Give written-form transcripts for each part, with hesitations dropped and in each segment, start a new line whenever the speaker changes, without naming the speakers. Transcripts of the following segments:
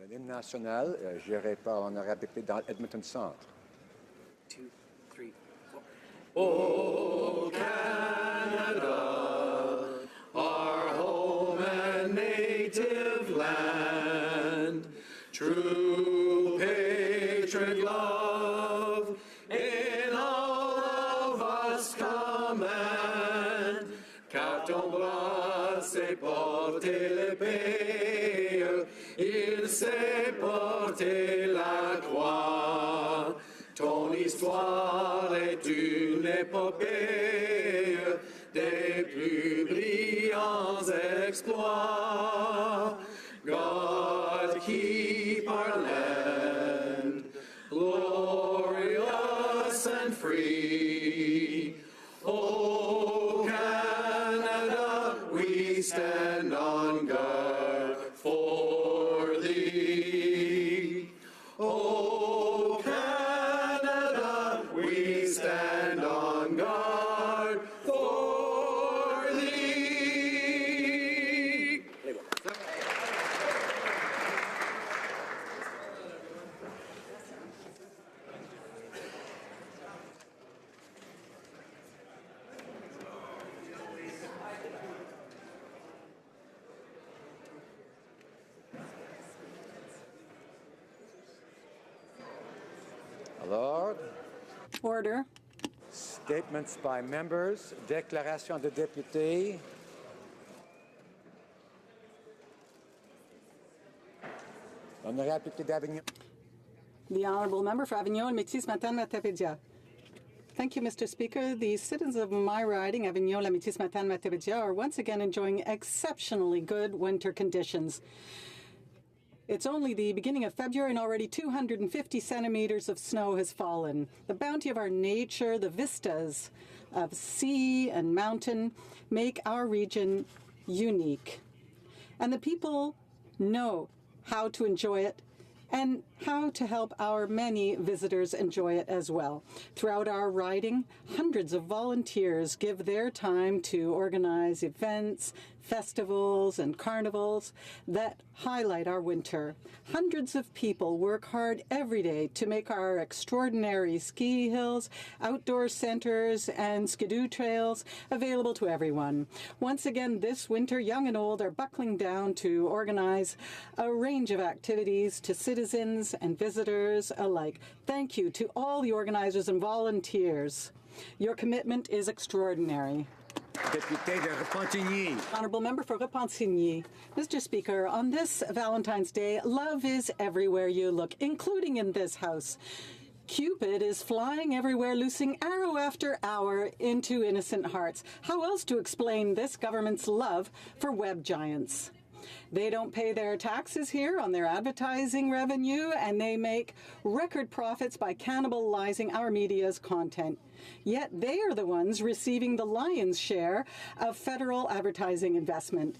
L'hymne national, géré par l'honorable député dans Edmonton Centre.
2, 3, 4. Oh, Canada, our home and native land, true patriot love in all of us command. Carton blanc, c'est porter l'épée, il sait porter la croix. Ton histoire est une épopée des plus brillants exploits. God keep our land glorious and free. Oh, Canada, we stand on guard for thee. Oh, Canada, we stand on guard for thee.
Alors,
Order.
statements by members, déclaration de députés. Honorable député d'Avignon.
The Honourable Member for Avignon and Métis-Matane-Matapédia. Thank you, Mr. Speaker. The citizens of my riding, Avignon, Métis-Matane-Matapédia, are once again enjoying exceptionally good winter conditions. It's only the beginning of February and already 250 centimeters of snow has fallen. The bounty of our nature, the vistas of sea and mountain make our region unique. And the people know how to enjoy it and how to help our many visitors enjoy it as well. Throughout our riding, hundreds of volunteers give their time to organize events, festivals, and carnivals that highlight our winter. Hundreds of people work hard every day to make our extraordinary ski hills, outdoor centers, and skidoo trails available to everyone. Once again, this winter, young and old are buckling down to organize a range of activities to citizens and visitors alike. Thank you to all the organizers and volunteers. Your commitment is extraordinary.
Député de Repentigny.
Honourable Member for Repentigny. Mr. Speaker, on this Valentine's Day, love is everywhere you look, including in this house. Cupid is flying everywhere, loosing arrow after hour into innocent hearts. How else to explain this government's love for web giants? They don't pay their taxes here on their advertising revenue, and they make record profits by cannibalizing our media's content. Yet they are the ones receiving the lion's share of federal advertising investment.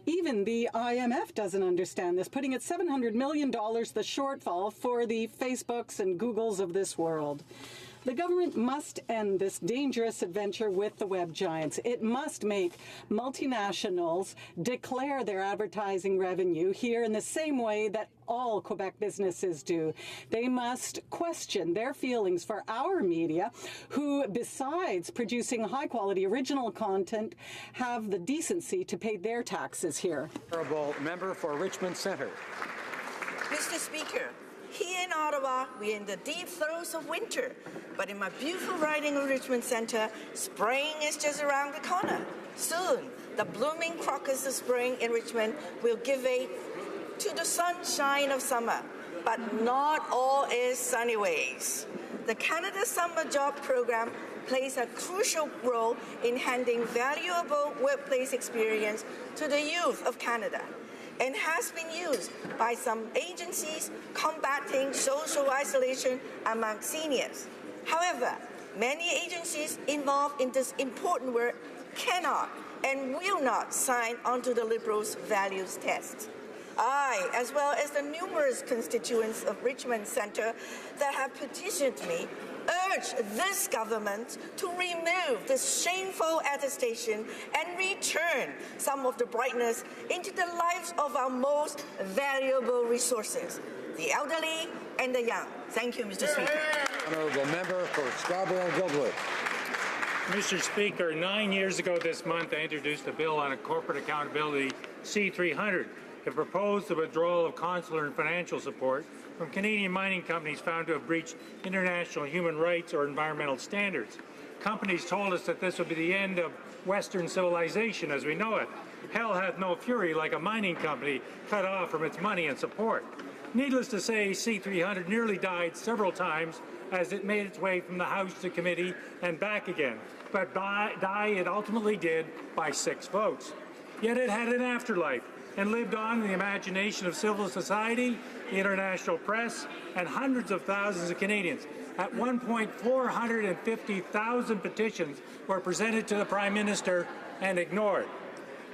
Even the IMF doesn't understand this, putting at $700 million the shortfall for the Facebooks and Googles of this world. The government must end this dangerous adventure with the web giants. It must make multinationals declare their advertising revenue here in the same way that all Quebec businesses do. They must question their feelings for our media, who, besides producing high-quality original content, have the decency to pay their taxes here.
Honourable Member for Richmond Centre.
Mr. Speaker, here in Ottawa, we're in the deep throes of winter. But in my beautiful riding of Richmond Centre, spring is just around the corner. Soon, the blooming crocus of spring in Richmond will give way to the sunshine of summer. But not all is sunny ways. The Canada Summer Job Program plays a crucial role in handing valuable workplace experience to the youth of Canada, and has been used by some agencies combating social isolation among seniors. However, many agencies involved in this important work cannot and will not sign onto the Liberals' values test. I, as well as the numerous constituents of Richmond Centre that have petitioned me, urge this government to remove this shameful attestation and return some of the brightness into the lives of our most valuable resources, the elderly and the young. Thank you, Mr. Speaker.
Honourable member for Scarborough-Guildwood.
Mr. Speaker, 9 years ago this month, I introduced a bill on a corporate accountability C-300 to propose the withdrawal of consular and financial support from Canadian mining companies found to have breached international human rights or environmental standards. Companies told us that this would be the end of Western civilization as we know it. Hell hath no fury like a mining company cut off from its money and support. Needless to say, C-300 nearly died several times as it made its way from the House to committee and back again. But die it ultimately did by 6 votes. Yet it had an afterlife and lived on in the imagination of civil society, the international press, and hundreds of thousands of Canadians. At one point, 450,000 petitions were presented to the Prime Minister and ignored.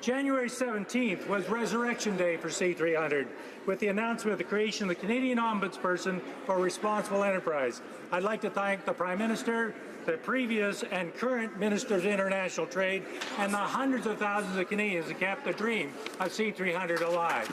January 17th was Resurrection Day for C-300, with the announcement of the creation of the Canadian Ombudsperson for Responsible Enterprise. I'd like to thank the Prime Minister, the previous and current Ministers of International Trade, and the hundreds of thousands of Canadians that kept the dream of C-300 alive.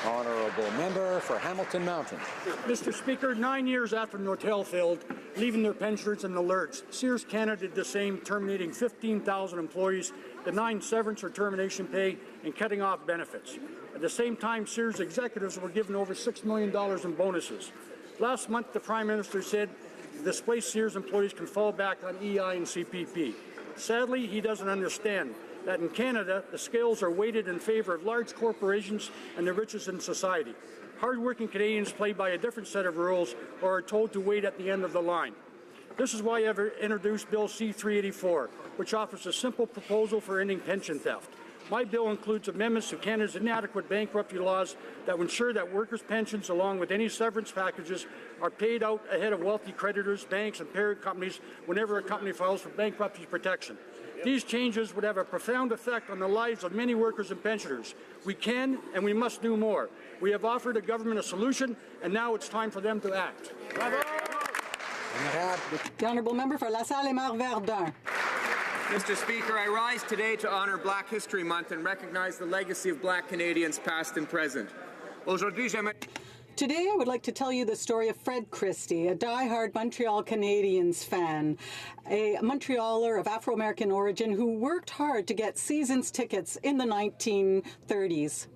Honourable member for Hamilton Mountain.
Mr. Speaker, 9 years after Nortel failed, leaving their pensioners in the lurch, Sears Canada did the same, terminating 15,000 employees, denying severance or termination pay, and cutting off benefits. At the same time, Sears executives were given over $6 million in bonuses. Last month, the Prime Minister said displaced Sears employees can fall back on EI and CPP. Sadly, he doesn't understand that in Canada, the scales are weighted in favor of large corporations and the richest in society. Hard-working Canadians play by a different set of rules or are told to wait at the end of the line. This is why I have introduced Bill C-384, which offers a simple proposal for ending pension theft. My bill includes amendments to Canada's inadequate bankruptcy laws that will ensure that workers' pensions, along with any severance packages, are paid out ahead of wealthy creditors, banks, and parent companies whenever a company files for bankruptcy protection. These changes would have a profound effect on the lives of many workers and pensioners. We can and we must do more. We have offered the government a solution, and now it's time for them to act.
Bravo.
The Honourable Member for La Salle-et-Mar-Verdun.
Mr. Speaker, I rise today to honour Black History Month and recognize the legacy of Black Canadians past and present.
Today, I would like to tell you the story of Fred Christie, a die-hard Montreal Canadiens fan, a Montrealer of Afro-American origin who worked hard to get seasons tickets in the 1930s.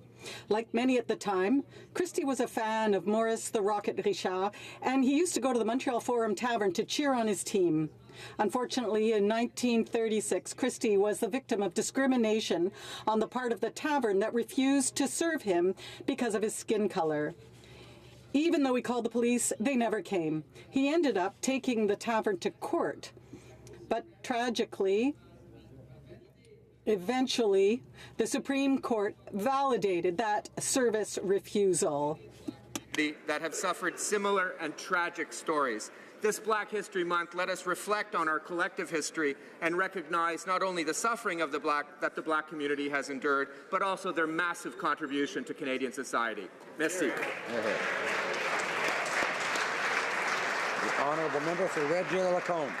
Like many at the time, Christie was a fan of Maurice the Rocket Richard, and he used to go to the Montreal Forum Tavern to cheer on his team. Unfortunately, in 1936, Christie was the victim of discrimination on the part of the tavern that refused to serve him because of his skin color. Even though he called the police, they never came. He ended up taking the tavern to court. But tragically, eventually, the Supreme Court validated that service refusal.
That have suffered similar and tragic stories. This Black History Month, let us reflect on our collective history and recognize not only the suffering of the Black community has endured, but also their massive contribution to Canadian society. Merci.
The Honourable Member for Red Deer-Lacombe.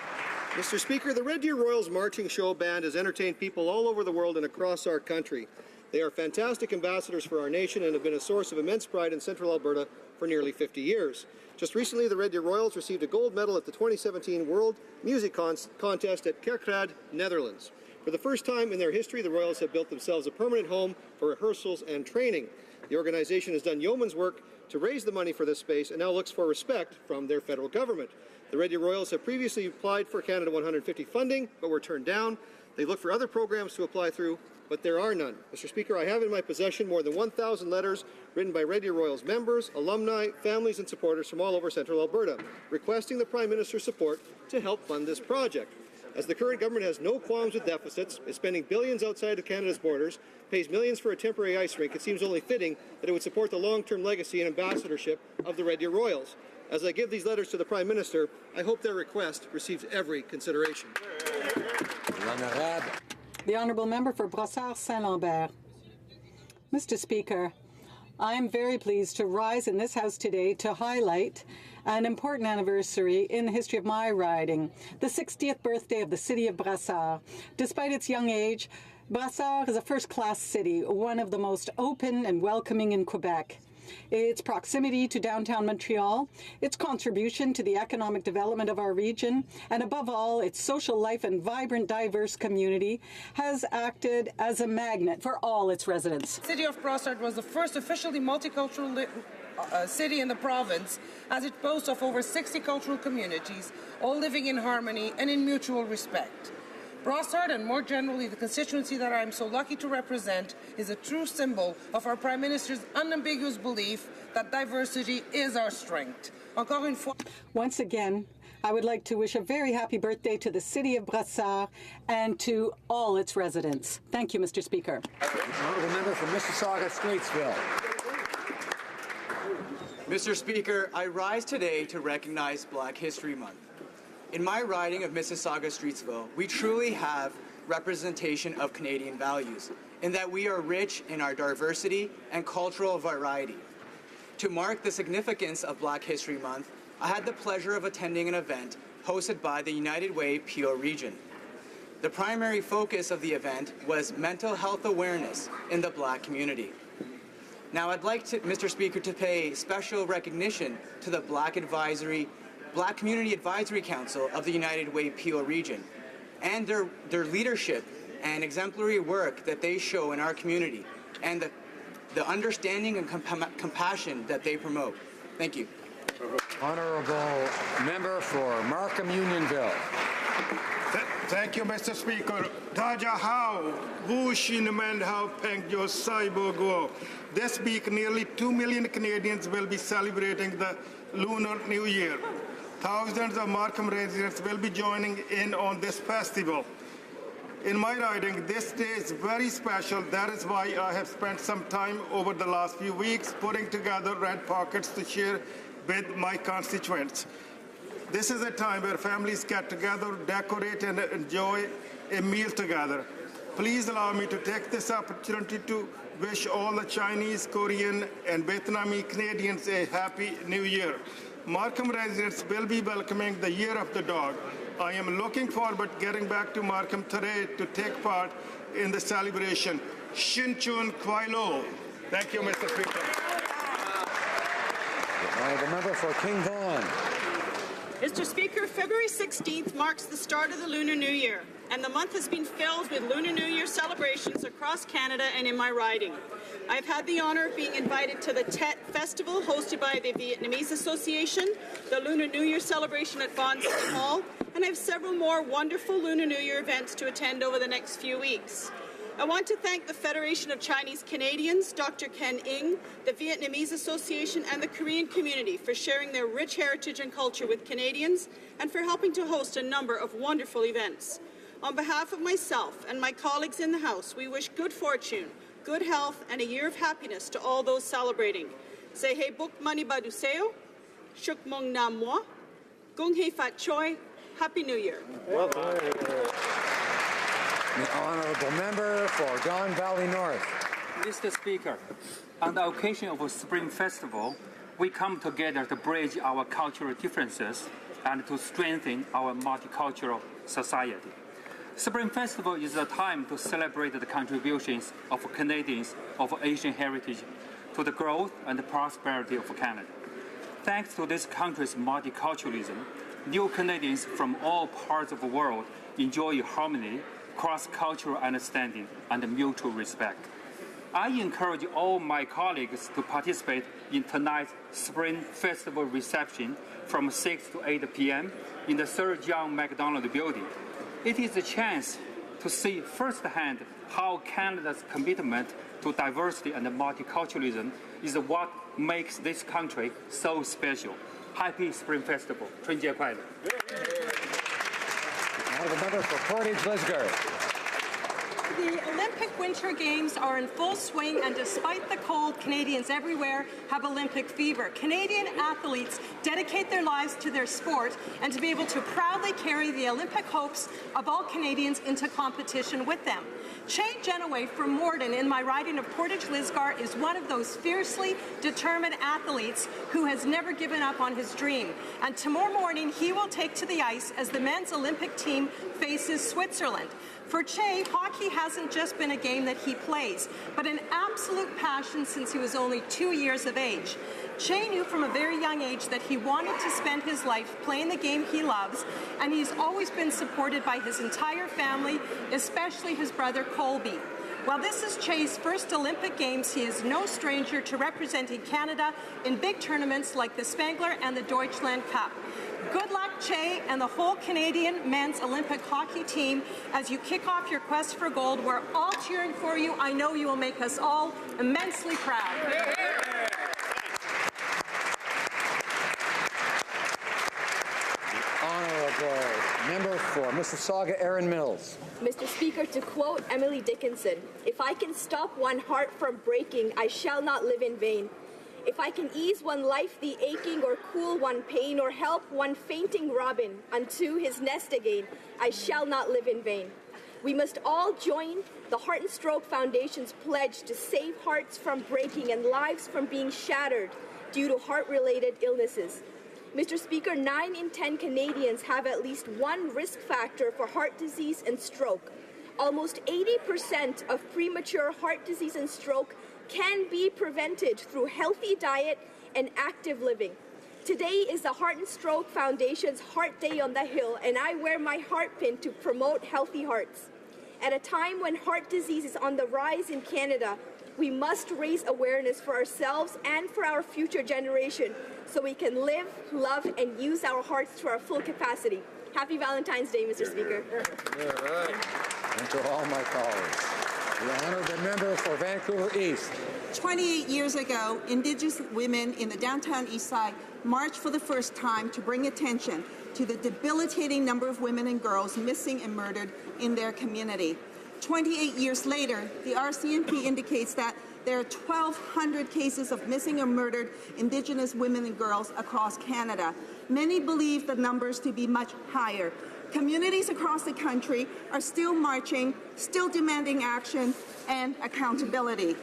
Mr. Speaker, the Red Deer Royals Marching Show Band has entertained people all over the world and across our country. They are fantastic ambassadors for our nation and have been a source of immense pride in Central Alberta for nearly 50 years. Just recently, the Red Deer Royals received a gold medal at the 2017 World Music Contest at Kerkrade, Netherlands. For the first time in their history, the Royals have built themselves a permanent home for rehearsals and training. The organization has done yeoman's work to raise the money for this space and now looks for respect from their federal government. The Red Deer Royals have previously applied for Canada 150 funding, but were turned down. They look for other programs to apply through, but there are none. Mr. Speaker, I have in my possession more than 1,000 letters written by Red Deer Royals members, alumni, families, and supporters from all over Central Alberta, requesting the Prime Minister's support to help fund this project. As the current government has no qualms with deficits, is spending billions outside of Canada's borders, pays millions for a temporary ice rink, it seems only fitting that it would support the long-term legacy and ambassadorship of the Red Deer Royals. As I give these letters to the Prime Minister, I hope their request receives every consideration.
The Honourable Member for Brossard-Saint-Lambert. Mr. Speaker, I am very pleased to rise in this House today to highlight an important anniversary in the history of my riding, the 60th birthday of the city of Brassard. Despite its young age, Brassard is a first-class city, one of the most open and welcoming in Quebec. Its proximity to downtown Montreal, its contribution to the economic development of our region, and above all, its social life and vibrant, diverse community has acted as a magnet for all its residents.
The city of Brassard was the first officially multicultural city in the province, as it boasts of over 60 cultural communities, all living in harmony and in mutual respect. Brassard, and more generally the constituency that I am so lucky to represent, is a true symbol of our Prime Minister's unambiguous belief that diversity is our strength. Encore une fois.
Once again, I would like to wish a very happy birthday to the city of Brassard and to all its residents. Thank you, Mr. Speaker.
Honourable member from Mississauga-Streetsville.
Mr. Speaker, I rise today to recognize Black History Month. In my riding of Mississauga-Streetsville, we truly have representation of Canadian values, in that we are rich in our diversity and cultural variety. To mark the significance of Black History Month, I had the pleasure of attending an event hosted by the United Way Peel region. The primary focus of the event was mental health awareness in the Black community. Now I'd like to, Mr. Speaker, to pay special recognition to the Black Community Advisory Council of the United Way Peel region and their leadership and exemplary work that they show in our community and the understanding and compassion that they promote. Thank you.
Honourable member for Markham Unionville.
Thank you, Mr. Speaker. Daja How, Wu Shinman How Peng Jo Saibo Go. This week, nearly 2 million Canadians will be celebrating the Lunar New Year. Thousands of Markham residents will be joining in on this festival. In my riding, this day is very special. That is why I have spent some time over the last few weeks putting together red pockets to share with my constituents. This is a time where families get together, decorate, and enjoy a meal together. Please allow me to take this opportunity to wish all the Chinese, Korean, and Vietnamese Canadians a happy New Year. Markham residents will be welcoming the Year of the Dog. I am looking forward to getting back to Markham today to take part in the celebration. Shin Chun Kwai Lo. Thank you, Mr. Speaker.
The honourable member for King Vaughan.
Mr. Speaker, February 16th marks the start of the Lunar New Year, and the month has been filled with Lunar New Year celebrations across Canada and in my riding. I've had the honour of being invited to the Tet Festival hosted by the Vietnamese Association, the Lunar New Year celebration at Vaughan City Hall, and I have several more wonderful Lunar New Year events to attend over the next few weeks. I want to thank the Federation of Chinese Canadians, Dr. Ken Ng, the Vietnamese Association, and the Korean community for sharing their rich heritage and culture with Canadians and for helping to host a number of wonderful events. On behalf of myself and my colleagues in the House, we wish good fortune, good health, and a year of happiness to all those celebrating. Say hey buk mani baduseo, shuk mong nam moi, gung hei fat choi, Happy New Year.
Well, the honourable member for Don Valley North.
Mr. Speaker, on the occasion of a Spring Festival, we come together to bridge our cultural differences and to strengthen our multicultural society. Spring Festival is a time to celebrate the contributions of Canadians of Asian heritage to the growth and the prosperity of Canada. Thanks to this country's multiculturalism, new Canadians from all parts of the world enjoy harmony, cross-cultural understanding, and mutual respect. I encourage all my colleagues to participate in tonight's Spring Festival reception from 6 to 8 p.m. in the Sir John Macdonald Building. It is a chance to see firsthand how Canada's commitment to diversity and multiculturalism is what makes this country so special. Happy Spring Festival. 春节快乐.
Honourable member for Portage Lisgar.
The Olympic Winter Games are in full swing, and despite the cold, Canadians everywhere have Olympic fever. Canadian athletes dedicate their lives to their sport, and to be able to proudly carry the Olympic hopes of all Canadians into competition with them. Che Genoway from Morden in my riding of Portage-Lisgar is one of those fiercely determined athletes who has never given up on his dream. And tomorrow morning, he will take to the ice as the men's Olympic team faces Switzerland. For Che, hockey hasn't just been a game that he plays, but an absolute passion since he was only 2 years of age. Che knew from a very young age that he wanted to spend his life playing the game he loves, and he's always been supported by his entire family, especially his brother Colby. While this is Che's first Olympic Games, he is no stranger to representing Canada in big tournaments like the Spangler and the Deutschland Cup. Good luck, Che, and the whole Canadian men's Olympic hockey team as you kick off your quest for gold. We're all cheering for you. I know you will make us all immensely proud.
Honourable member for Mississauga, Erin Mills.
Mr. Speaker, to quote Emily Dickinson, "If I can stop one heart from breaking, I shall not live in vain. If I can ease one life the aching, or cool one pain, or help one fainting robin unto his nest again, I shall not live in vain." We must all join the Heart and Stroke Foundation's pledge to save hearts from breaking and lives from being shattered due to heart-related illnesses. Mr. Speaker, 9 in 10 Canadians have at least one risk factor for heart disease and stroke. Almost 80% of premature heart disease and stroke can be prevented through healthy diet and active living. Today is the Heart and Stroke Foundation's Heart Day on the Hill, and I wear my heart pin to promote healthy hearts. At a time when heart disease is on the rise in Canada, we must raise awareness for ourselves and for our future generation so we can live, love, and use our hearts to our full capacity. Happy Valentine's Day, Mr. Speaker.
And to all my colleagues. The honourable member for Vancouver East.
28 years ago, Indigenous women in the downtown East Side marched for the first time to bring attention to the debilitating number of women and girls missing and murdered in their community. 28 years later, the RCMP indicates that there are 1,200 cases of missing or murdered Indigenous women and girls across Canada. Many believe the numbers to be much higher. Communities across the country are still marching, still demanding action and accountability.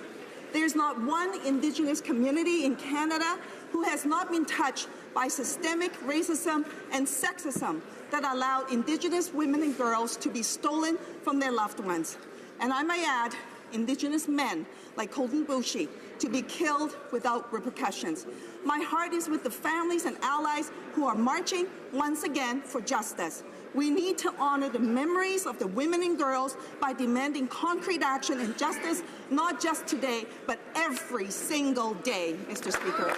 There's not one Indigenous community in Canada who has not been touched by systemic racism and sexism that allowed Indigenous women and girls to be stolen from their loved ones. And I may add, Indigenous men like Colton Bushey to be killed without repercussions. My heart is with the families and allies who are marching once again for justice. We need to honor the memories of the women and girls by demanding concrete action and justice, not just today, but every single day, Mr. Speaker.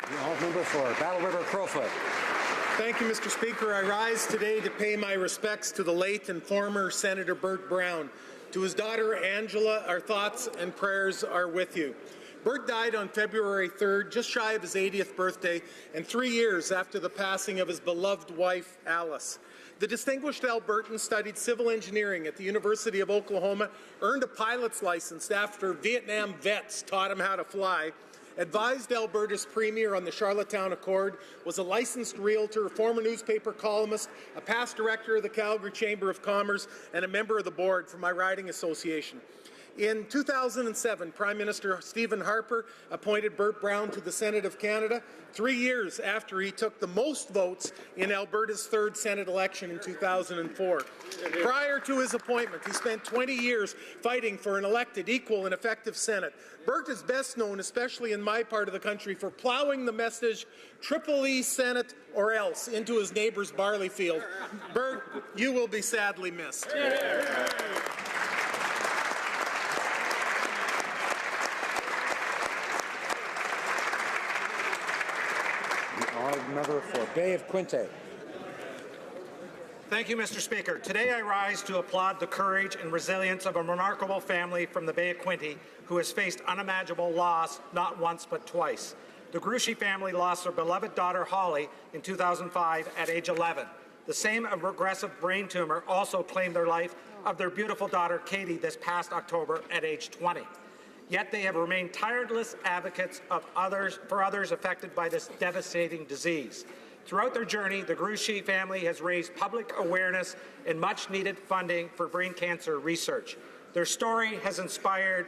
The member for Battle River Crowfoot.
Thank you, Mr. Speaker. I rise today to pay my respects to the late and former Senator Bert Brown. To his daughter, Angela, our thoughts and prayers are with you. Bert died on February 3rd, just shy of his 80th birthday, and 3 years after the passing of his beloved wife, Alice. The distinguished Albertan studied civil engineering at the University of Oklahoma, earned a pilot's license after Vietnam vets taught him how to fly, advised Alberta's premier on the Charlottetown Accord, was a licensed realtor, a former newspaper columnist, a past director of the Calgary Chamber of Commerce, and a member of the board for my riding association. In 2007, Prime Minister Stephen Harper appointed Bert Brown to the Senate of Canada 3 years after he took the most votes in Alberta's third Senate election in 2004. Prior to his appointment, he spent 20 years fighting for an elected, equal, and effective Senate. Bert is best known, especially in my part of the country, for plowing the message Triple E Senate or else into his neighbor's barley field. Bert, you will be sadly missed.
Member for Bay of Quinte.
Thank you, Mr. Speaker. Today I rise to applaud the courage and resilience of a remarkable family from the Bay of Quinte who has faced unimaginable loss not once but twice. The Grushi family lost their beloved daughter Holly in 2005 at age 11. The same aggressive brain tumor also claimed their life of their beautiful daughter Katie this past October at age 20. Yet they have remained tireless advocates for others affected by this devastating disease. Throughout their journey, the Grushi family has raised public awareness and much-needed funding for brain cancer research. Their story has inspired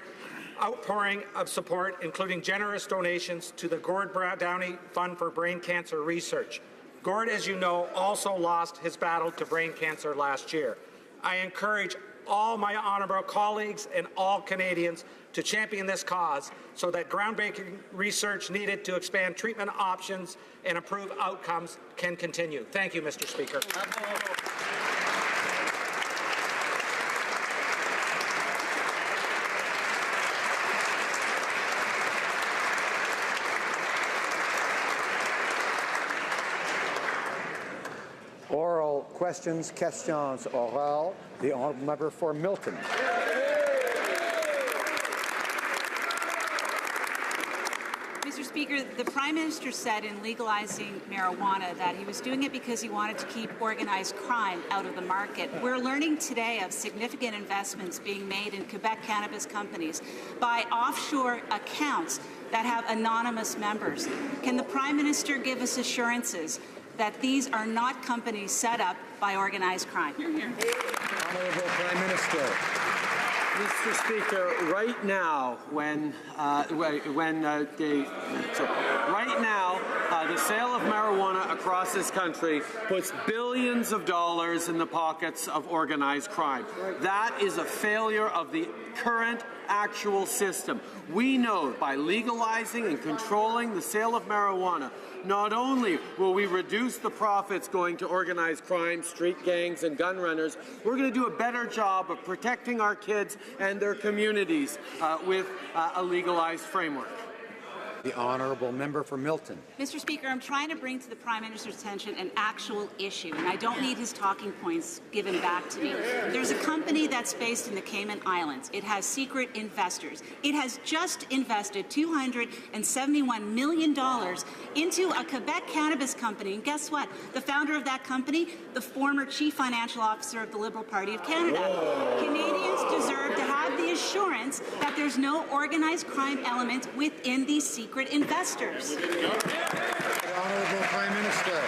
outpouring of support, including generous donations to the Gord Downey Fund for Brain Cancer Research. Gord, as you know, also lost his battle to brain cancer last year. I encourage all my honourable colleagues and all Canadians to champion this cause so that groundbreaking research needed to expand treatment options and improve outcomes can continue. Thank you, Mr. Speaker.
Oral questions, questions orales. The honourable member for Milton.
Mr. Speaker, the Prime Minister said in legalizing marijuana that he was doing it because he wanted to keep organized crime out of the market. We're learning today of significant investments being made in Quebec cannabis companies by offshore accounts that have anonymous members. Can the Prime Minister give us assurances that these are not companies set up by organized crime?
Honourable Prime Minister.
Mr. Speaker, right now, the sale of marijuana across this country puts billions of dollars in the pockets of organized crime. That is a failure of the current actual system. We know by legalizing and controlling the sale of marijuana, not only will we reduce the profits going to organized crime, street gangs, and gun runners, we're going to do a better job of protecting our kids and their communities with a legalized framework.
The honourable member for Milton.
Mr. Speaker, I'm trying to bring to the Prime Minister's attention an actual issue, and I don't need his talking points given back to me. There's a company that's based in the Cayman Islands. It has secret investors. It has just invested $271 million into a Quebec cannabis company, and guess what? The founder of that company, the former chief financial officer of the Liberal Party of Canada. Whoa. Canadians deserve to have the assurance that there's no organized crime element within these secret investors.
The honourable Prime Minister.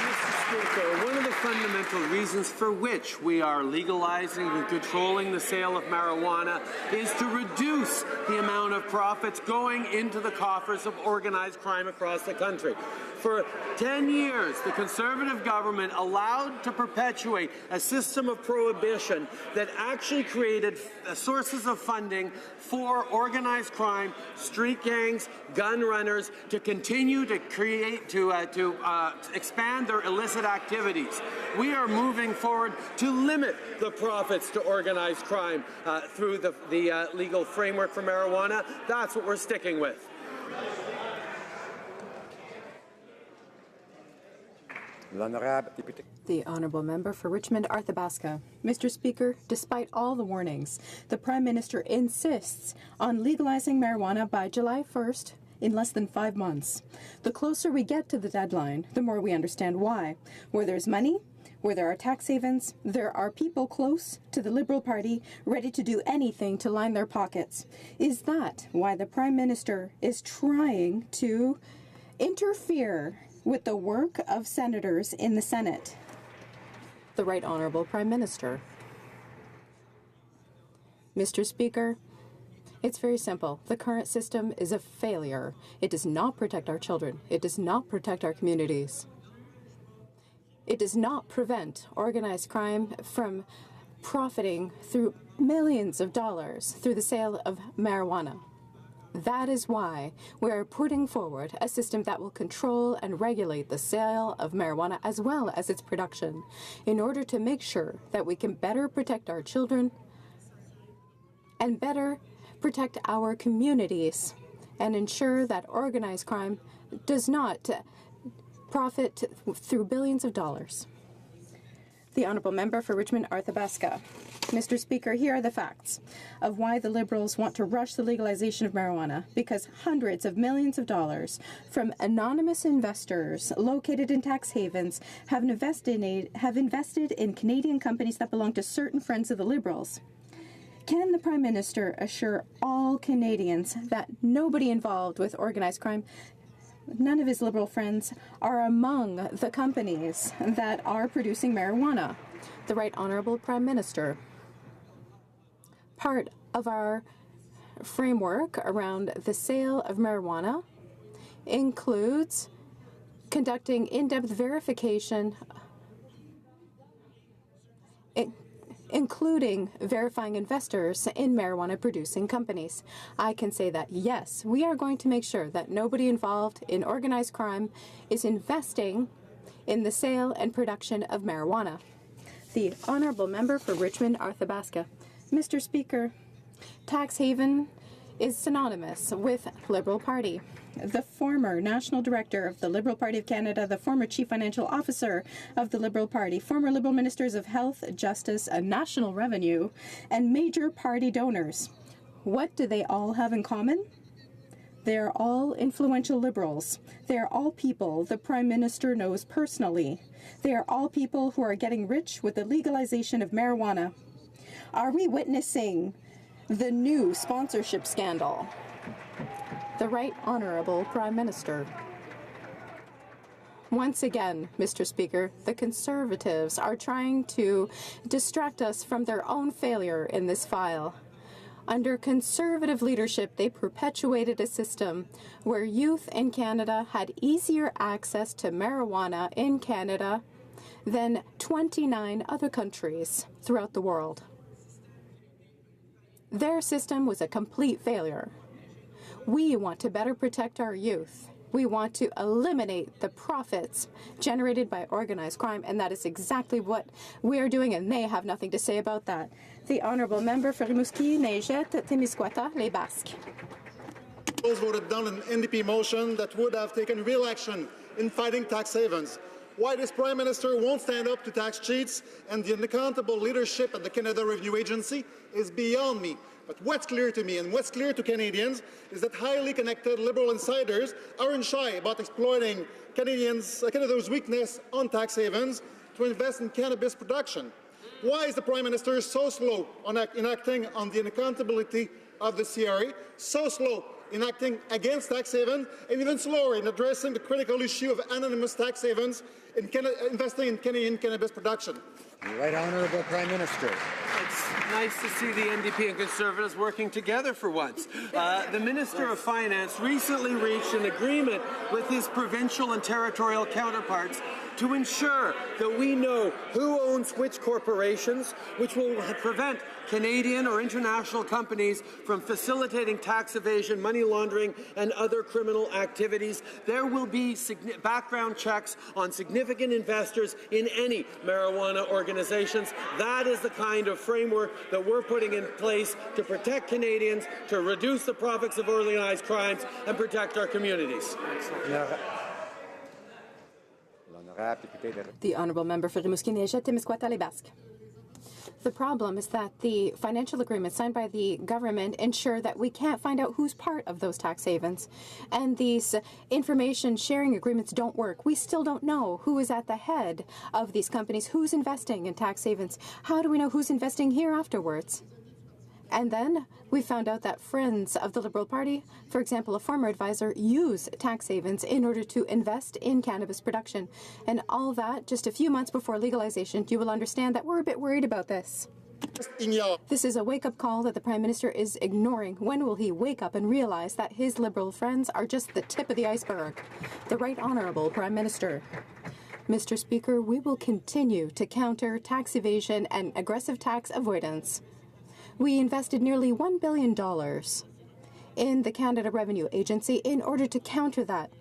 Mr. Speaker, one of the fundamental reasons for which we are legalizing and controlling the sale of marijuana is to reduce the amount of profits going into the coffers of organized crime across the country. For 10 years, the Conservative government allowed to perpetuate a system of prohibition that actually created sources of funding for organized crime, street gangs, gun runners to continue to expand their illicit activities. We are moving forward to limit the profits to organized crime through the legal framework for marijuana. That's what we're sticking with.
The honourable member for Richmond Arthabaska. Mr. Speaker, despite all the warnings, the Prime Minister insists on legalizing marijuana by July 1st in less than 5 months. The closer we get to the deadline, the more we understand why. Where there's money, where there are tax havens, there are people close to the Liberal Party ready to do anything to line their pockets. Is that why the Prime Minister is trying to interfere with the work of senators in the Senate? The Right Honourable Prime Minister. Mr. Speaker, it's very simple. The current system is a failure. It does not protect our children. It does not protect our communities. It does not prevent organized crime from profiting through millions of dollars through the sale of marijuana. That is why we are putting forward a system that will control and regulate the sale of marijuana as well as its production in order to make sure that we can better protect our children and better protect our communities and ensure that organized crime does not profit through billions of dollars. The honourable member for Richmond Arthabaska. Mr. Speaker, here are the facts of why the Liberals want to rush the legalization of marijuana, because hundreds of millions of dollars from anonymous investors located in tax havens have invested in Canadian companies that belong to certain friends of the Liberals. Can the Prime Minister assure all Canadians that nobody involved with organized crime, none of his Liberal friends, are among the companies that are producing marijuana? The Right Honourable Prime Minister. Part of our framework around the sale of marijuana includes conducting in-depth verification, including verifying investors in marijuana-producing companies. I can say that, yes, we are going to make sure that nobody involved in organized crime is investing in the sale and production of marijuana. The Honourable Member for Richmond-Arthabaska. Mr. Speaker, tax haven is synonymous with Liberal Party. The former National Director of the Liberal Party of Canada, the former Chief Financial Officer of the Liberal Party, former Liberal Ministers of Health, Justice, and National Revenue, and major party donors. What do they all have in common? They are all influential Liberals. They are all people the Prime Minister knows personally. They are all people who are getting rich with the legalization of marijuana. Are we witnessing the new sponsorship scandal? The Right Honourable Prime Minister. Once again, Mr. Speaker, the Conservatives are trying to distract us from their own failure in this file. Under Conservative leadership, they perpetuated a system where youth in Canada had easier access to marijuana in Canada than 29 other countries throughout the world. Their system was a complete failure. We want to better protect our youth. We want to eliminate the profits generated by organized crime, and that is exactly what we are doing, and they have nothing to say about that. The Honourable Member for Rimouski, Neigette, Témiscouata, Les Basques.
Those voted down an NDP motion that would have taken real action in fighting tax havens. Why this Prime Minister won't stand up to tax cheats and the unaccountable leadership at the Canada Revenue Agency is beyond me. But what's clear to me and what's clear to Canadians is that highly connected Liberal insiders aren't shy about exploiting Canada's weakness on tax havens to invest in cannabis production. Why is the Prime Minister so slow on enacting on the unaccountability of the CRA, so slow in acting against tax havens, and even slower in addressing the critical issue of anonymous tax havens in investing in Canadian cannabis production?
The Right Honourable Prime Minister.
It's nice to see the NDP and Conservatives working together for once. The Minister of Finance recently reached an agreement with his provincial and territorial counterparts to ensure that we know who owns which corporations, which will prevent Canadian or international companies from facilitating tax evasion, money laundering, and other criminal activities. There will be background checks on significant investors in any marijuana organizations. That is the kind of framework that we're putting in place to protect Canadians, to reduce the profits of organized crimes, and protect our communities.
The Honourable Member for Rimouski, Neigette, Témiscouata, Les Basques. The problem is that the financial agreements signed by the government ensure that we can't find out who's part of those tax havens. And these information sharing agreements don't work. We still don't know who is at the head of these companies, who's investing in tax havens. How do we know who's investing here afterwards? And then we found out that friends of the Liberal Party, for example, a former advisor, use tax havens in order to invest in cannabis production. And all that just a few months before legalization. You will understand that we're a bit worried about this. This is a wake-up call that the Prime Minister is ignoring. When will he wake up and realize that his Liberal friends are just the tip of the iceberg? The Right Honourable Prime Minister. Mr. Speaker, we will continue to counter tax evasion and aggressive tax avoidance. We invested nearly $1 billion in the Canada Revenue Agency in order to counter that.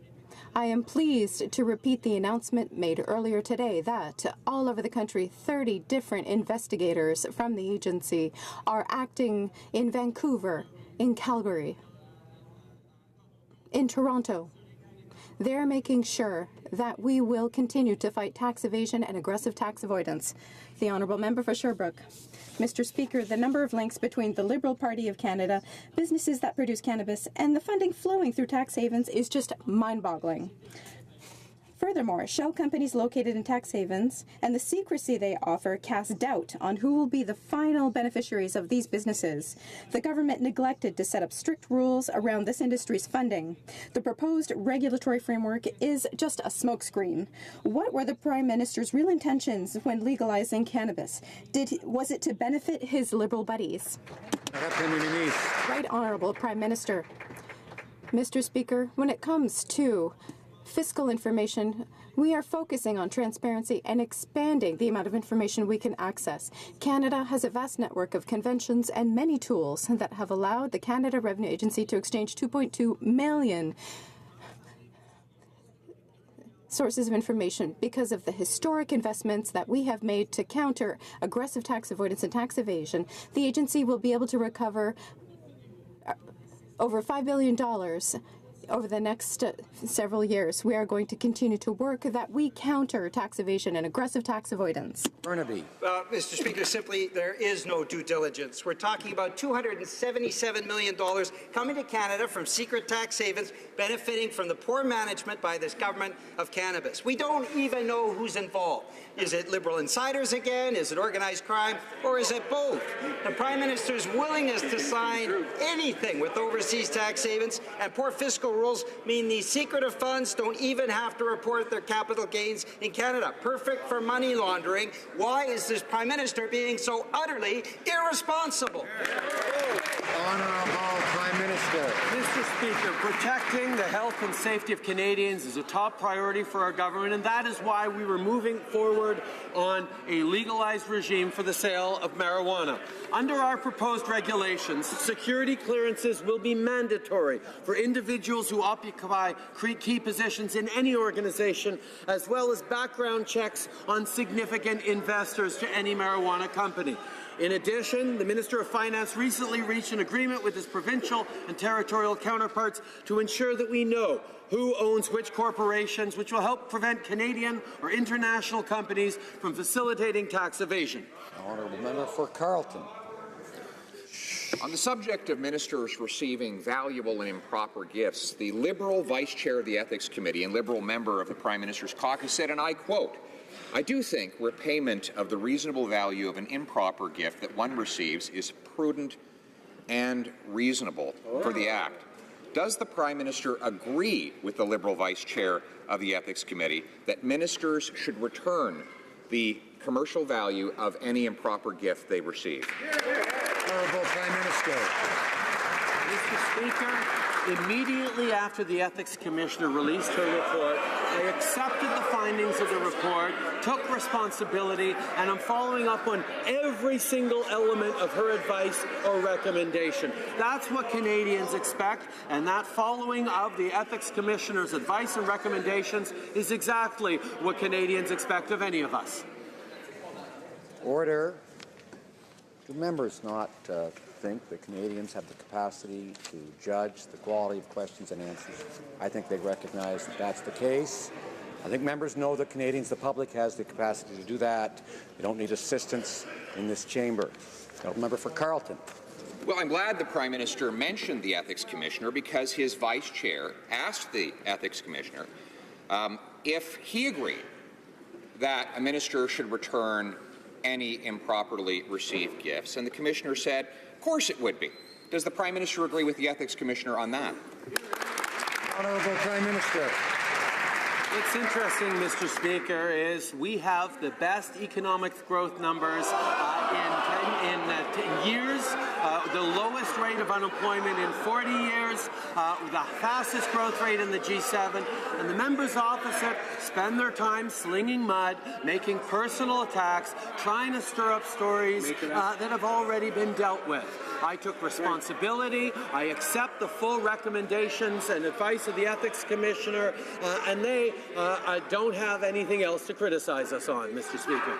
I am pleased to repeat the announcement made earlier today that all over the country, 30 different investigators from the agency are acting in Vancouver, in Calgary, in Toronto. They're making sure that we will continue to fight tax evasion and aggressive tax avoidance. The Honourable Member for Sherbrooke. Mr. Speaker, the number of links between the Liberal Party of Canada, businesses that produce cannabis, and the funding flowing through tax havens is just mind-boggling.
Furthermore, shell companies located in tax havens and the secrecy they offer cast doubt on who will be the final beneficiaries of these businesses. The government neglected to set up strict rules around this industry's funding. The proposed regulatory framework is just a smokescreen. What were the Prime Minister's real intentions when legalizing cannabis? Was it to benefit his Liberal buddies? Right Honourable Prime Minister. Mr. Speaker, when it comes to fiscal information, we are focusing on transparency and expanding the amount of information we can access. Canada has a vast network of conventions and many tools that have allowed the Canada Revenue Agency to exchange 2.2 million sources of information because of the historic investments that we have made to counter aggressive tax avoidance and tax evasion. The agency will be able to recover over $5 billion over the next several years. We are going to continue to work that we counter tax evasion and aggressive tax avoidance.
Burnaby.
Mr. Speaker, simply there is no due diligence. We're talking about $277 million coming to Canada from secret tax havens, benefiting from the poor management by this government of cannabis. We don't even know who's involved. Is it Liberal insiders again? Is it organized crime? Or is it both? The Prime Minister's willingness to sign anything with overseas tax havens and poor fiscal rules mean these secretive funds don't even have to report their capital gains in Canada. Perfect for money laundering. Why is this Prime Minister being so utterly irresponsible?
Honourable Prime Minister.
Mr. Speaker, protecting the health and safety of Canadians is a top priority for our government, and that is why we were moving forward on a legalized regime for the sale of marijuana. Under our proposed regulations, security clearances will be mandatory for individuals who occupy key positions in any organization, as well as background checks on significant investors to any marijuana company. In addition, the Minister of Finance recently reached an agreement with his provincial and territorial counterparts to ensure that we know who owns which corporations, which will help prevent Canadian or international companies from facilitating tax evasion.
Honourable Member for Carleton.
On the subject of ministers receiving valuable and improper gifts, the Liberal Vice Chair of the Ethics Committee and Liberal member of the Prime Minister's caucus said, and I quote, "I do think repayment of the reasonable value of an improper gift that one receives is prudent and reasonable for the Act." Does the Prime Minister agree with the Liberal Vice Chair of the Ethics Committee that ministers should return the commercial value of any improper gift they receive?
Honourable Prime Minister.
Mr. Speaker, immediately after the Ethics Commissioner released her report, I accepted the findings of the report, took responsibility, and I'm following up on every single element of her advice or recommendation. That's what Canadians expect, and that following of the Ethics Commissioner's advice and recommendations is exactly what Canadians expect of any of us.
Order. Do members not think that Canadians have the capacity to judge the quality of questions and answers? I think they recognize that that's the case. I think members know that Canadians, the public, has the capacity to do that. They don't need assistance in this chamber. Member for Carleton.
Well, I'm glad the Prime Minister mentioned the Ethics Commissioner because his Vice Chair asked the Ethics Commissioner if he agreed that a minister should return any improperly received gifts, and the Commissioner said, of course it would be. Does the Prime Minister agree with the Ethics Commissioner on that?
Honourable Prime Minister.
What's interesting, Mr. Speaker, is we have the best economic growth numbers in 10 years, the lowest rate of unemployment in 40 years, the fastest growth rate in the G7, and the members opposite spend their time slinging mud, making personal attacks, trying to stir up stories that have already been dealt with. I took responsibility. I accept the full recommendations and advice of the Ethics Commissioner, and they don't have anything else to criticize us on, Mr. Speaker.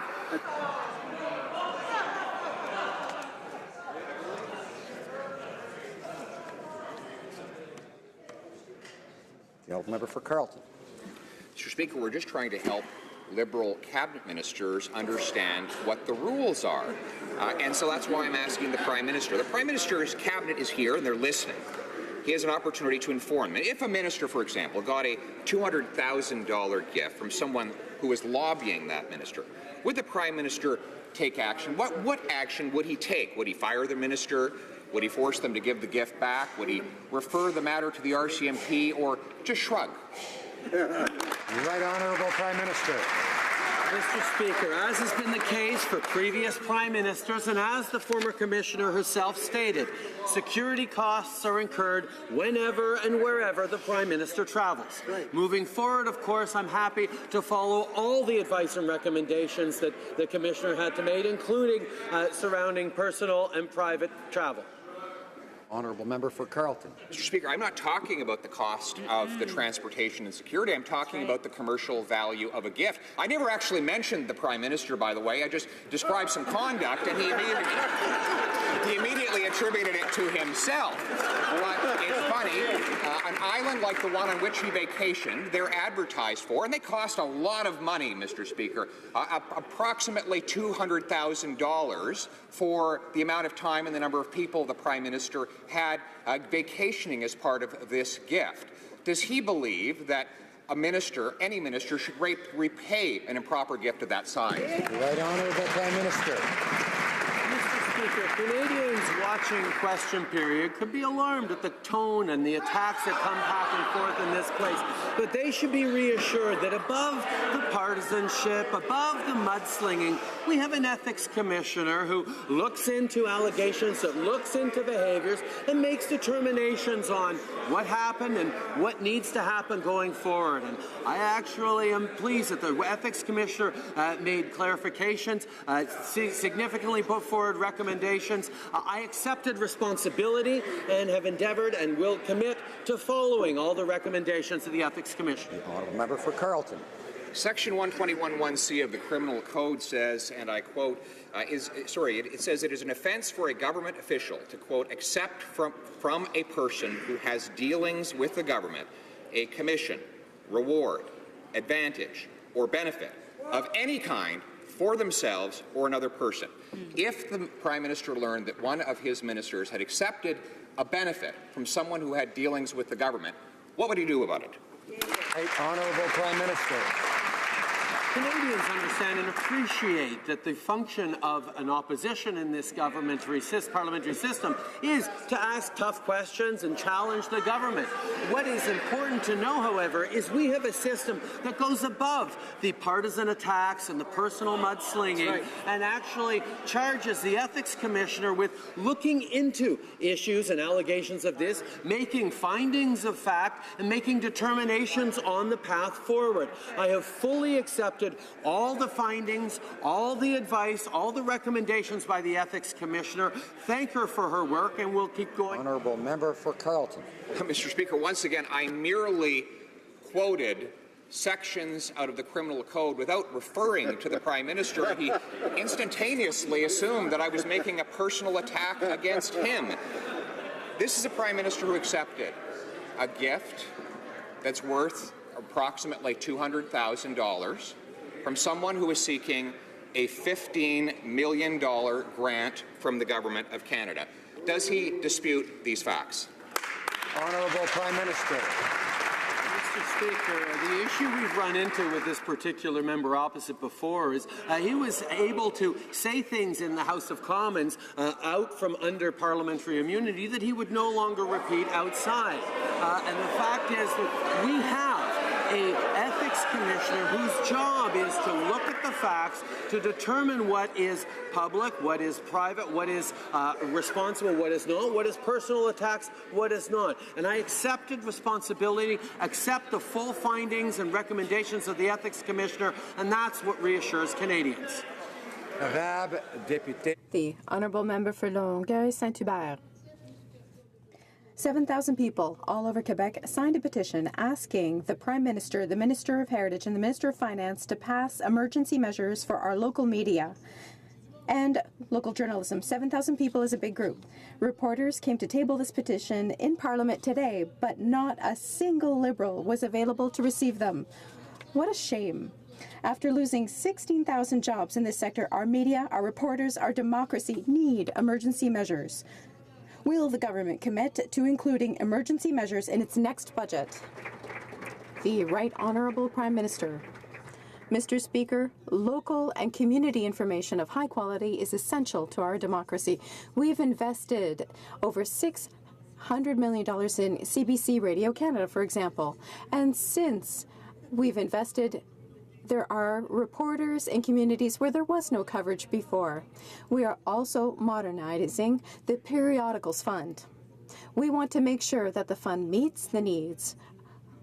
The member for Carleton.
Mr. Speaker, we're just trying to help Liberal cabinet ministers understand what the rules are. And so that's why I'm asking the Prime Minister. The Prime Minister's cabinet is here and they're listening. he has an opportunity to inform them. If a minister, for example, got a $200,000 gift from someone who was lobbying that minister, would the Prime Minister take action? What action would he take? Would he fire the minister? Would he force them to give the gift back? Would he refer the matter to the RCMP, or just shrug?
Right Honourable Prime Minister.
Mr. Speaker, as has been the case for previous Prime Ministers and as the former Commissioner herself stated, security costs are incurred whenever and wherever the Prime Minister travels. Moving forward, of course, I'm happy to follow all the advice and recommendations that the Commissioner had to make, including surrounding personal and private travel.
Honourable Member for Carleton.
Mr. Speaker, I'm not talking about the cost of the transportation and security. I'm talking about the commercial value of a gift. I never actually mentioned the Prime Minister, by the way. I just described some conduct, and he immediately attributed it to himself. But it's funny, an island like the one on which he vacationed, they're advertised for, and they cost a lot of money, Mr. Speaker, approximately $200,000 for the amount of time and the number of people the Prime Minister had vacationing as part of this gift. Does he believe that a minister, any minister, should repay an improper gift of that size?
Right Honourable Prime Minister.
Speaker, Canadians watching Question Period could be alarmed at the tone and the attacks that come back and forth in this place, but they should be reassured that above the partisanship, above the mudslinging, we have an ethics commissioner who looks into allegations, that looks into behaviors, and makes determinations on what happened and what needs to happen going forward. And I actually am pleased that the ethics commissioner made clarifications, significantly put forward recommendations. I accepted responsibility and have endeavoured and will commit to following all the recommendations of the Ethics Commission.
The Honourable Member for Carleton.
Section 121(1)(c) of the Criminal Code says, and I quote, it says it is an offence for a government official to, quote, accept from a person who has dealings with the government a commission, reward, advantage, or benefit of any kind for themselves or another person. If the Prime Minister learned that one of his ministers had accepted a benefit from someone who had dealings with the government, what would he do about it?
Right Honourable Prime Minister.
Canadians understand and appreciate that the function of an opposition in this parliamentary system is to ask tough questions and challenge the government. What is important to know, however, is we have a system that goes above the partisan attacks and the personal mudslinging and actually charges the Ethics Commissioner with looking into issues and allegations of this, making findings of fact, and making determinations on the path forward. I have fully accepted all the findings, all the advice, all the recommendations by the Ethics Commissioner. Thank her for her work, and we'll keep going.
Honourable Member for Carleton.
Mr. Speaker, once again, I merely quoted sections out of the Criminal Code without referring to the Prime Minister. He instantaneously assumed that I was making a personal attack against him. This is a Prime Minister who accepted a gift that's worth approximately $200,000 from someone who is seeking a $15 million grant from the Government of Canada. Does he dispute these facts?
Honourable Prime Minister.
Mr. Speaker, the issue we've run into with this particular member opposite before is he was able to say things in the House of Commons out from under parliamentary immunity that he would no longer repeat outside. And the fact is that we have an ethics commissioner whose job is to look at the facts to determine what is public, what is private, what is responsible, what is not, what is personal attacks, what is not. And I accepted responsibility, accept the full findings and recommendations of the ethics commissioner, and that's what reassures Canadians.
The Honourable Member for Longueuil Saint-Hubert. 7,000 people all over Quebec signed a petition asking the Prime Minister, the Minister of Heritage, and the Minister of Finance to pass emergency measures for our local media and local journalism. 7,000 people is a big group. Reporters came to table this petition in Parliament today, but not a single Liberal was available to receive them. What a shame. After losing 16,000 jobs in this sector, our media, our reporters, our democracy need emergency measures.
Will the government commit to including emergency measures in its next budget?
The Right Honourable Prime Minister. Mr. Speaker, local and community information of high quality is essential to our democracy. We've invested over $600 million in CBC Radio Canada, for example. And since we've invested, there are reporters in communities where there was no coverage before. We are also modernizing the Periodicals Fund. We want to make sure that the fund meets the needs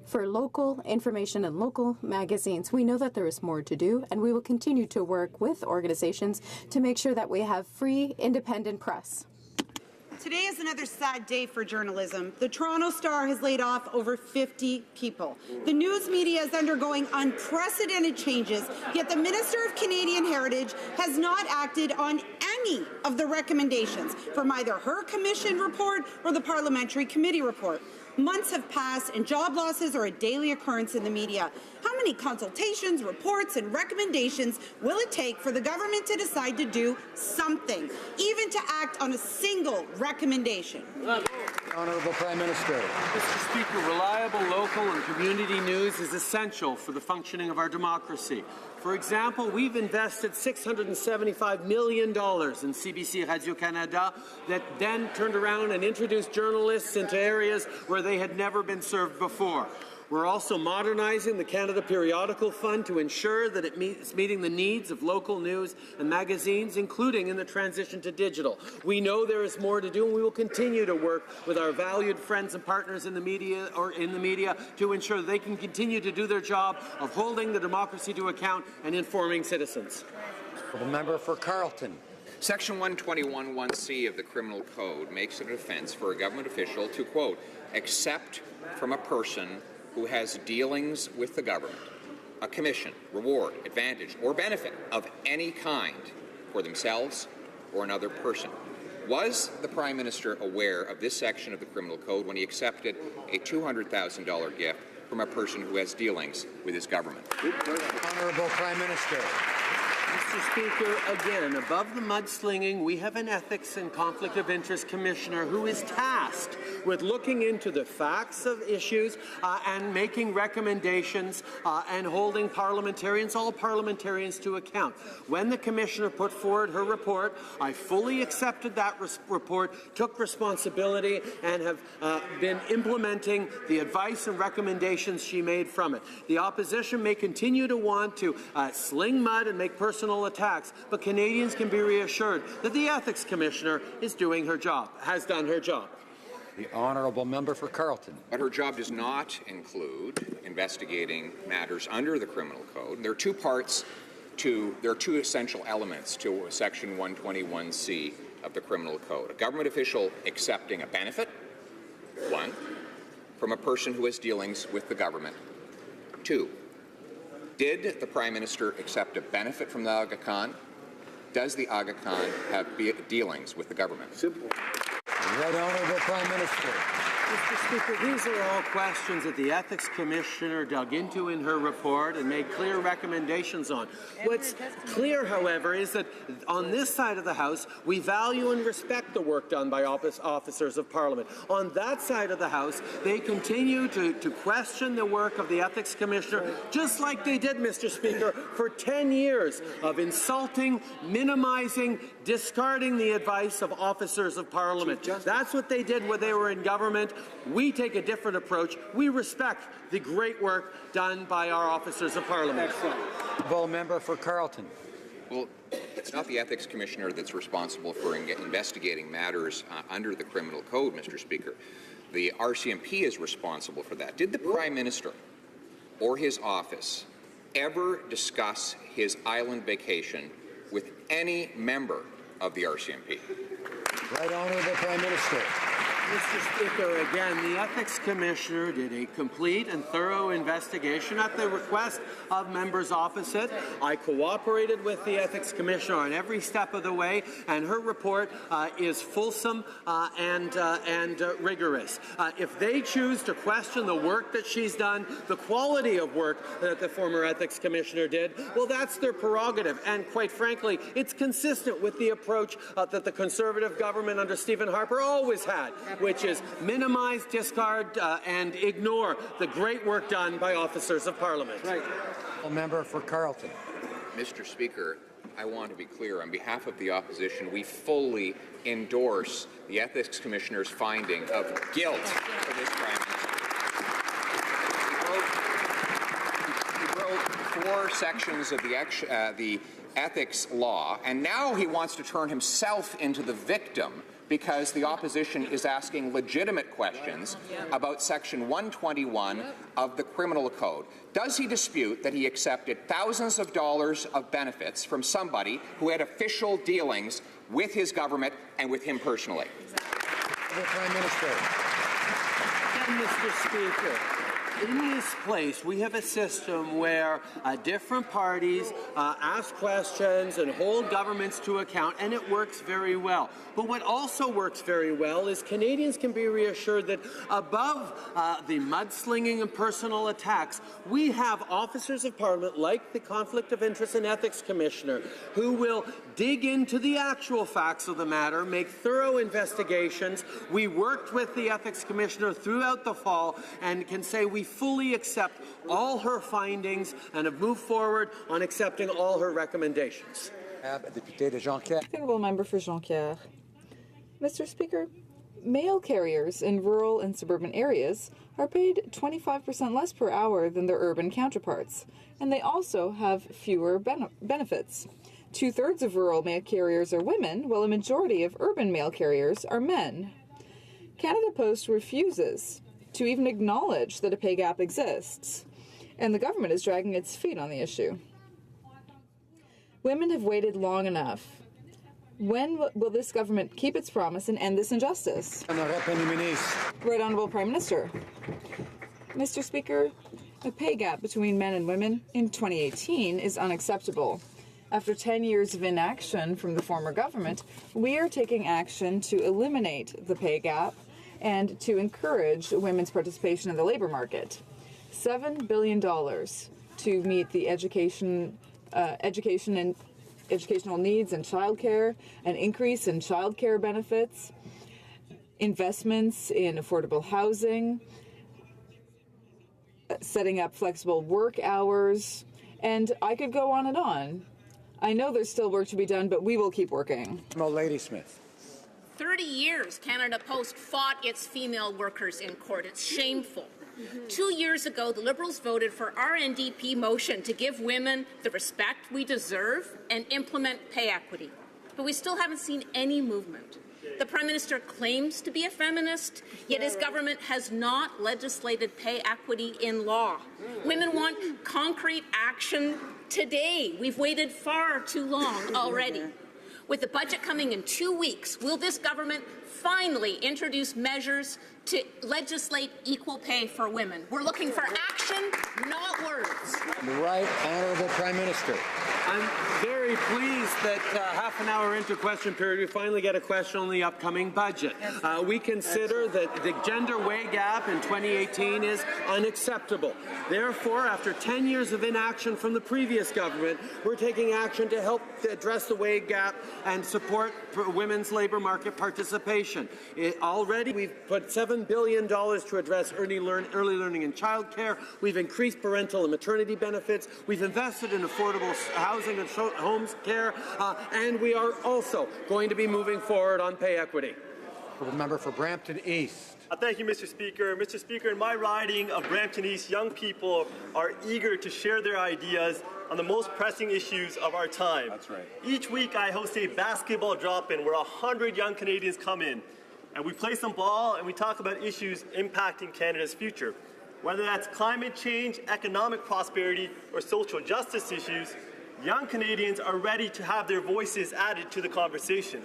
for local information and local magazines. We know that there is more to do, and we will continue to work with organizations to make sure that we have free, independent press.
Today is another sad day for journalism. The Toronto Star has laid off over 50 people. The news media is undergoing unprecedented changes, yet the Minister of Canadian Heritage has not acted on any of the recommendations from either her commission report or the parliamentary committee report. Months have passed and job losses are a daily occurrence in the media. How many consultations, reports and recommendations will it take for the government to decide to do something, even to act on a single recommendation?
Honourable Prime Minister.
Mr. Speaker, reliable local and community news is essential for the functioning of our democracy. For example, we've invested $675 million in CBC Radio-Canada that then turned around and introduced journalists into areas where they had never been served before. We're also modernizing the Canada Periodical Fund to ensure that it's meeting the needs of local news and magazines, including in the transition to digital. We know there is more to do, and we will continue to work with our valued friends and partners in the media to ensure that they can continue to do their job of holding the democracy to account and informing citizens.
The member for Carleton.
Section 121(1)(c) of the Criminal Code makes it an offence for a government official to, quote, accept from a person who has dealings with the government a commission, reward, advantage, or benefit of any kind for themselves or another person. Was the Prime Minister aware of this section of the Criminal Code when he accepted a $200,000 gift from a person who has dealings with his government?
Honourable Prime Minister.
Mr. Speaker, again, above the mudslinging, we have an Ethics and Conflict of Interest Commissioner who is tasked with looking into the facts of issues and making recommendations and holding parliamentarians, all parliamentarians, to account. When the Commissioner put forward her report, I fully accepted that report, took responsibility, and have been implementing the advice and recommendations she made from it. The opposition may continue to want to sling mud and make personal attacks, but Canadians can be reassured that the Ethics Commissioner is doing her job, has done her job.
The honourable member for Carleton.
But her job does not include investigating matters under the Criminal Code. There are two essential elements to Section 121(c) of the Criminal Code. A government official accepting a benefit, one, from a person who has dealings with the government. Two, did the Prime Minister accept a benefit from the Aga Khan? Does the Aga Khan have dealings with the government?
Simple. Right Honourable Prime Minister.
Mr. Speaker, these are all questions that the Ethics Commissioner dug into in her report and made clear recommendations on. What's clear, however, is that on this side of the House, we value and respect the work done by officers of Parliament. On that side of the House, they continue to question the work of the Ethics Commissioner, just like they did, Mr. Speaker, for 10 years of insulting, minimizing, discarding the advice of officers of Parliament. That's what they did when they were in government. We take a different approach. We respect the great work done by our officers of Parliament.
Excellent. Member for Carleton.
Well, it's not the Ethics Commissioner that's responsible for investigating matters under the Criminal Code, Mr. Speaker. The RCMP is responsible for that. Did the Prime Minister or his office ever discuss his island vacation with any member of the RCMP?
Right Honourable Prime Minister.
Mr. Speaker, again, the Ethics Commissioner did a complete and thorough investigation at the request of members opposite. I cooperated with the Ethics Commissioner on every step of the way, and her report is fulsome and rigorous. If they choose to question the work that she's done, the quality of work that the former Ethics Commissioner did, well, that's their prerogative. And quite frankly, it's consistent with the approach that the Conservative government under Stephen Harper always had, which is minimize, discard, and ignore the great work done by officers of Parliament.
Right. A member for Carleton.
Mr. Speaker, I want to be clear. On behalf of the opposition, we fully endorse the Ethics Commissioner's finding of guilt for this Prime Minister. He wrote 4 sections of the ethics law, and now he wants to turn himself into the victim because the opposition is asking legitimate questions about Section 121 of the Criminal Code. Does he dispute that he accepted thousands of dollars of benefits from somebody who had official dealings with his government and with him personally?
The Prime Minister.
Mr. Speaker, in this place, we have a system where different parties ask questions and hold governments to account, and it works very well. But what also works very well is Canadians can be reassured that above the mudslinging and personal attacks, we have officers of Parliament, like the Conflict of Interest and Ethics Commissioner, who will dig into the actual facts of the matter, make thorough investigations. We worked with the Ethics Commissioner throughout the fall and can say we fully accept all her findings and have moved forward on accepting all her recommendations.
Honourable Member for Jonquière. Mr. Speaker, mail carriers in rural and suburban areas are paid 25% less per hour than their urban counterparts, and they also have fewer benefits. 2/3 of rural mail carriers are women, while a majority of urban mail carriers are men. Canada Post refuses to even acknowledge that a pay gap exists, and the government is dragging its feet on the issue. Women have waited long enough. When will this government keep its promise and end this injustice? Right Honourable Prime Minister. Mr. Speaker, a pay gap between men and women in 2018 is unacceptable. After 10 years of inaction from the former government, we are taking action to eliminate the pay gap and to encourage women's participation in the labour market. $7 billion to meet the educational needs and childcare, an increase in childcare benefits, investments in affordable housing, setting up flexible work hours, and I could go on and on. I know there's still work to be done, but we will keep working.
Ladysmith.
30 years Canada Post fought its female workers in court. It's shameful. 2 years ago, the Liberals voted for our NDP motion to give women the respect we deserve and implement pay equity. But we still haven't seen any movement. The Prime Minister claims to be a feminist, yet his government has not legislated pay equity in law. Women want concrete action today. We've waited far too long already. With the budget coming in 2 weeks, will this government finally introduce measures to legislate equal pay for women? We're looking for action, not words.
The Right Honourable Prime Minister.
I'm very pleased that half an hour into question period, we finally get a question on the upcoming budget. We consider that the gender wage gap in 2018 is unacceptable. Therefore, after 10 years of inaction from the previous government, we're taking action to help address the wage gap and support women's labour market participation. Already, we've put $7 billion to address early learning and childcare. We've increased parental and maternity benefits. We've invested in affordable housing and home care, and we are also going to be moving forward on pay equity.
The member for Brampton East.
Thank you, Mr. Speaker. Mr. Speaker, in my riding of Brampton East, young people are eager to share their ideas on the most pressing issues of our time. That's right. Each week I host a basketball drop-in where 100 young Canadians come in, and we play some ball and we talk about issues impacting Canada's future. Whether that's climate change, economic prosperity, or social justice issues, young Canadians are ready to have their voices added to the conversation.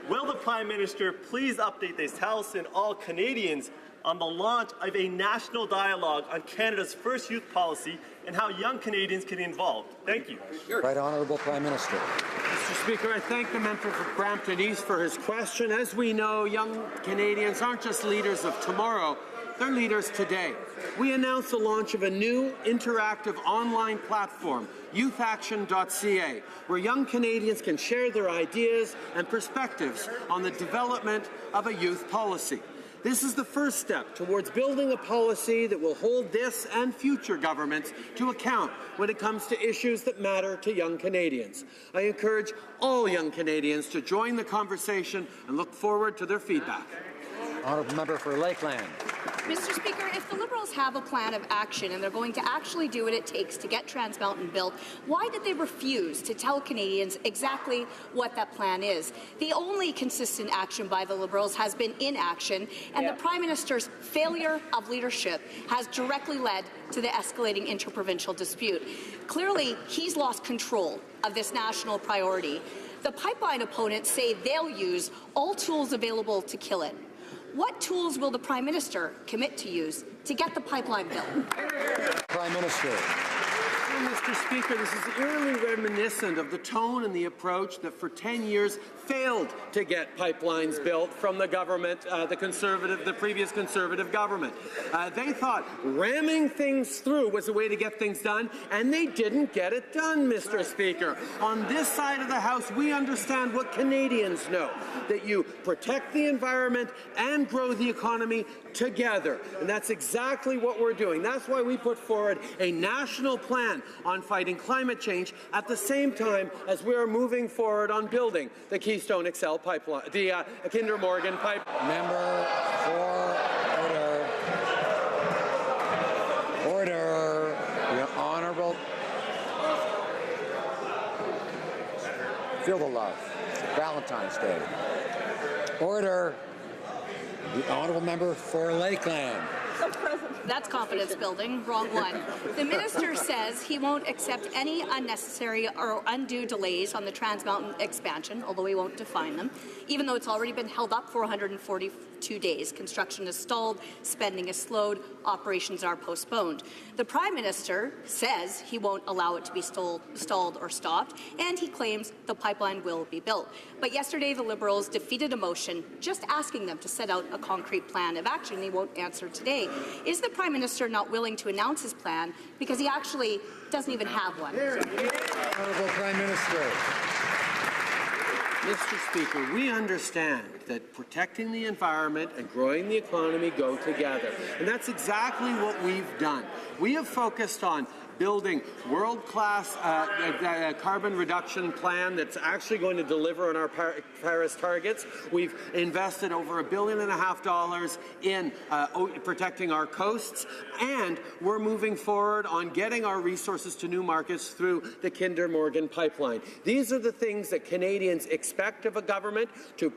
Will the Prime Minister please update this House and all Canadians on the launch of a national dialogue on Canada's first youth policy and how young Canadians can be involved? Thank you.
Right Honourable Prime Minister.
Mr. Speaker, I thank the member for Brampton East for his question. As we know, young Canadians aren't just leaders of tomorrow, they're leaders today. We announced the launch of a new interactive online platform, youthaction.ca, where young Canadians can share their ideas and perspectives on the development of a youth policy. This is the first step towards building a policy that will hold this and future governments to account when it comes to issues that matter to young Canadians. I encourage all young Canadians to join the conversation and look forward to their feedback.
Honourable Member for Lakeland.
Mr. Speaker, if the Liberals have a plan of action and they're going to actually do what it takes to get Trans Mountain built, why did they refuse to tell Canadians exactly what that plan is? The only consistent action by the Liberals has been inaction, and the Prime Minister's failure of leadership has directly led to the escalating interprovincial dispute. Clearly, he's lost control of this national priority. The pipeline opponents say they'll use all tools available to kill it. What tools will the Prime Minister commit to use to get the pipeline built?
Prime Minister.
Well, Mr. Speaker, this is eerily reminiscent of the tone and the approach that for 10 years failed to get pipelines built from the government, the previous Conservative government. They thought ramming things through was a way to get things done, and they didn't get it done, Mr. Speaker. On this side of the House, we understand what Canadians know, that you protect the environment and grow the economy together. And that's exactly what we're doing. That's why we put forward a national plan on fighting climate change at the same time as we are moving forward on building the Keystone XL pipeline, the Kinder Morgan pipeline.
Member for order. Order. The Honourable. Feel the love. Valentine's Day. Order. The Honourable Member for Lakeland.
That's confidence building. Wrong one. The minister says he won't accept any unnecessary or undue delays on the Trans Mountain expansion, although he won't define them, even though it's already been held up for 142 days. Construction is stalled, spending is slowed, operations are postponed. The Prime Minister says he won't allow it to be stalled or stopped, and he claims the pipeline will be built. But yesterday, the Liberals defeated a motion just asking them to set out a concrete plan of action. He won't answer today. Is the Prime Minister not willing to announce his plan because he actually doesn't even have one?
Honourable Prime Minister.
Mr. Speaker, we understand that protecting the environment and growing the economy go together. And that's exactly what we've done. We have focused on building world-class carbon reduction plan that's actually going to deliver on our Paris targets. We've invested over $1.5 billion in protecting our coasts, and we're moving forward on getting our resources to new markets through the Kinder Morgan pipeline. These are the things that Canadians expect of a government, to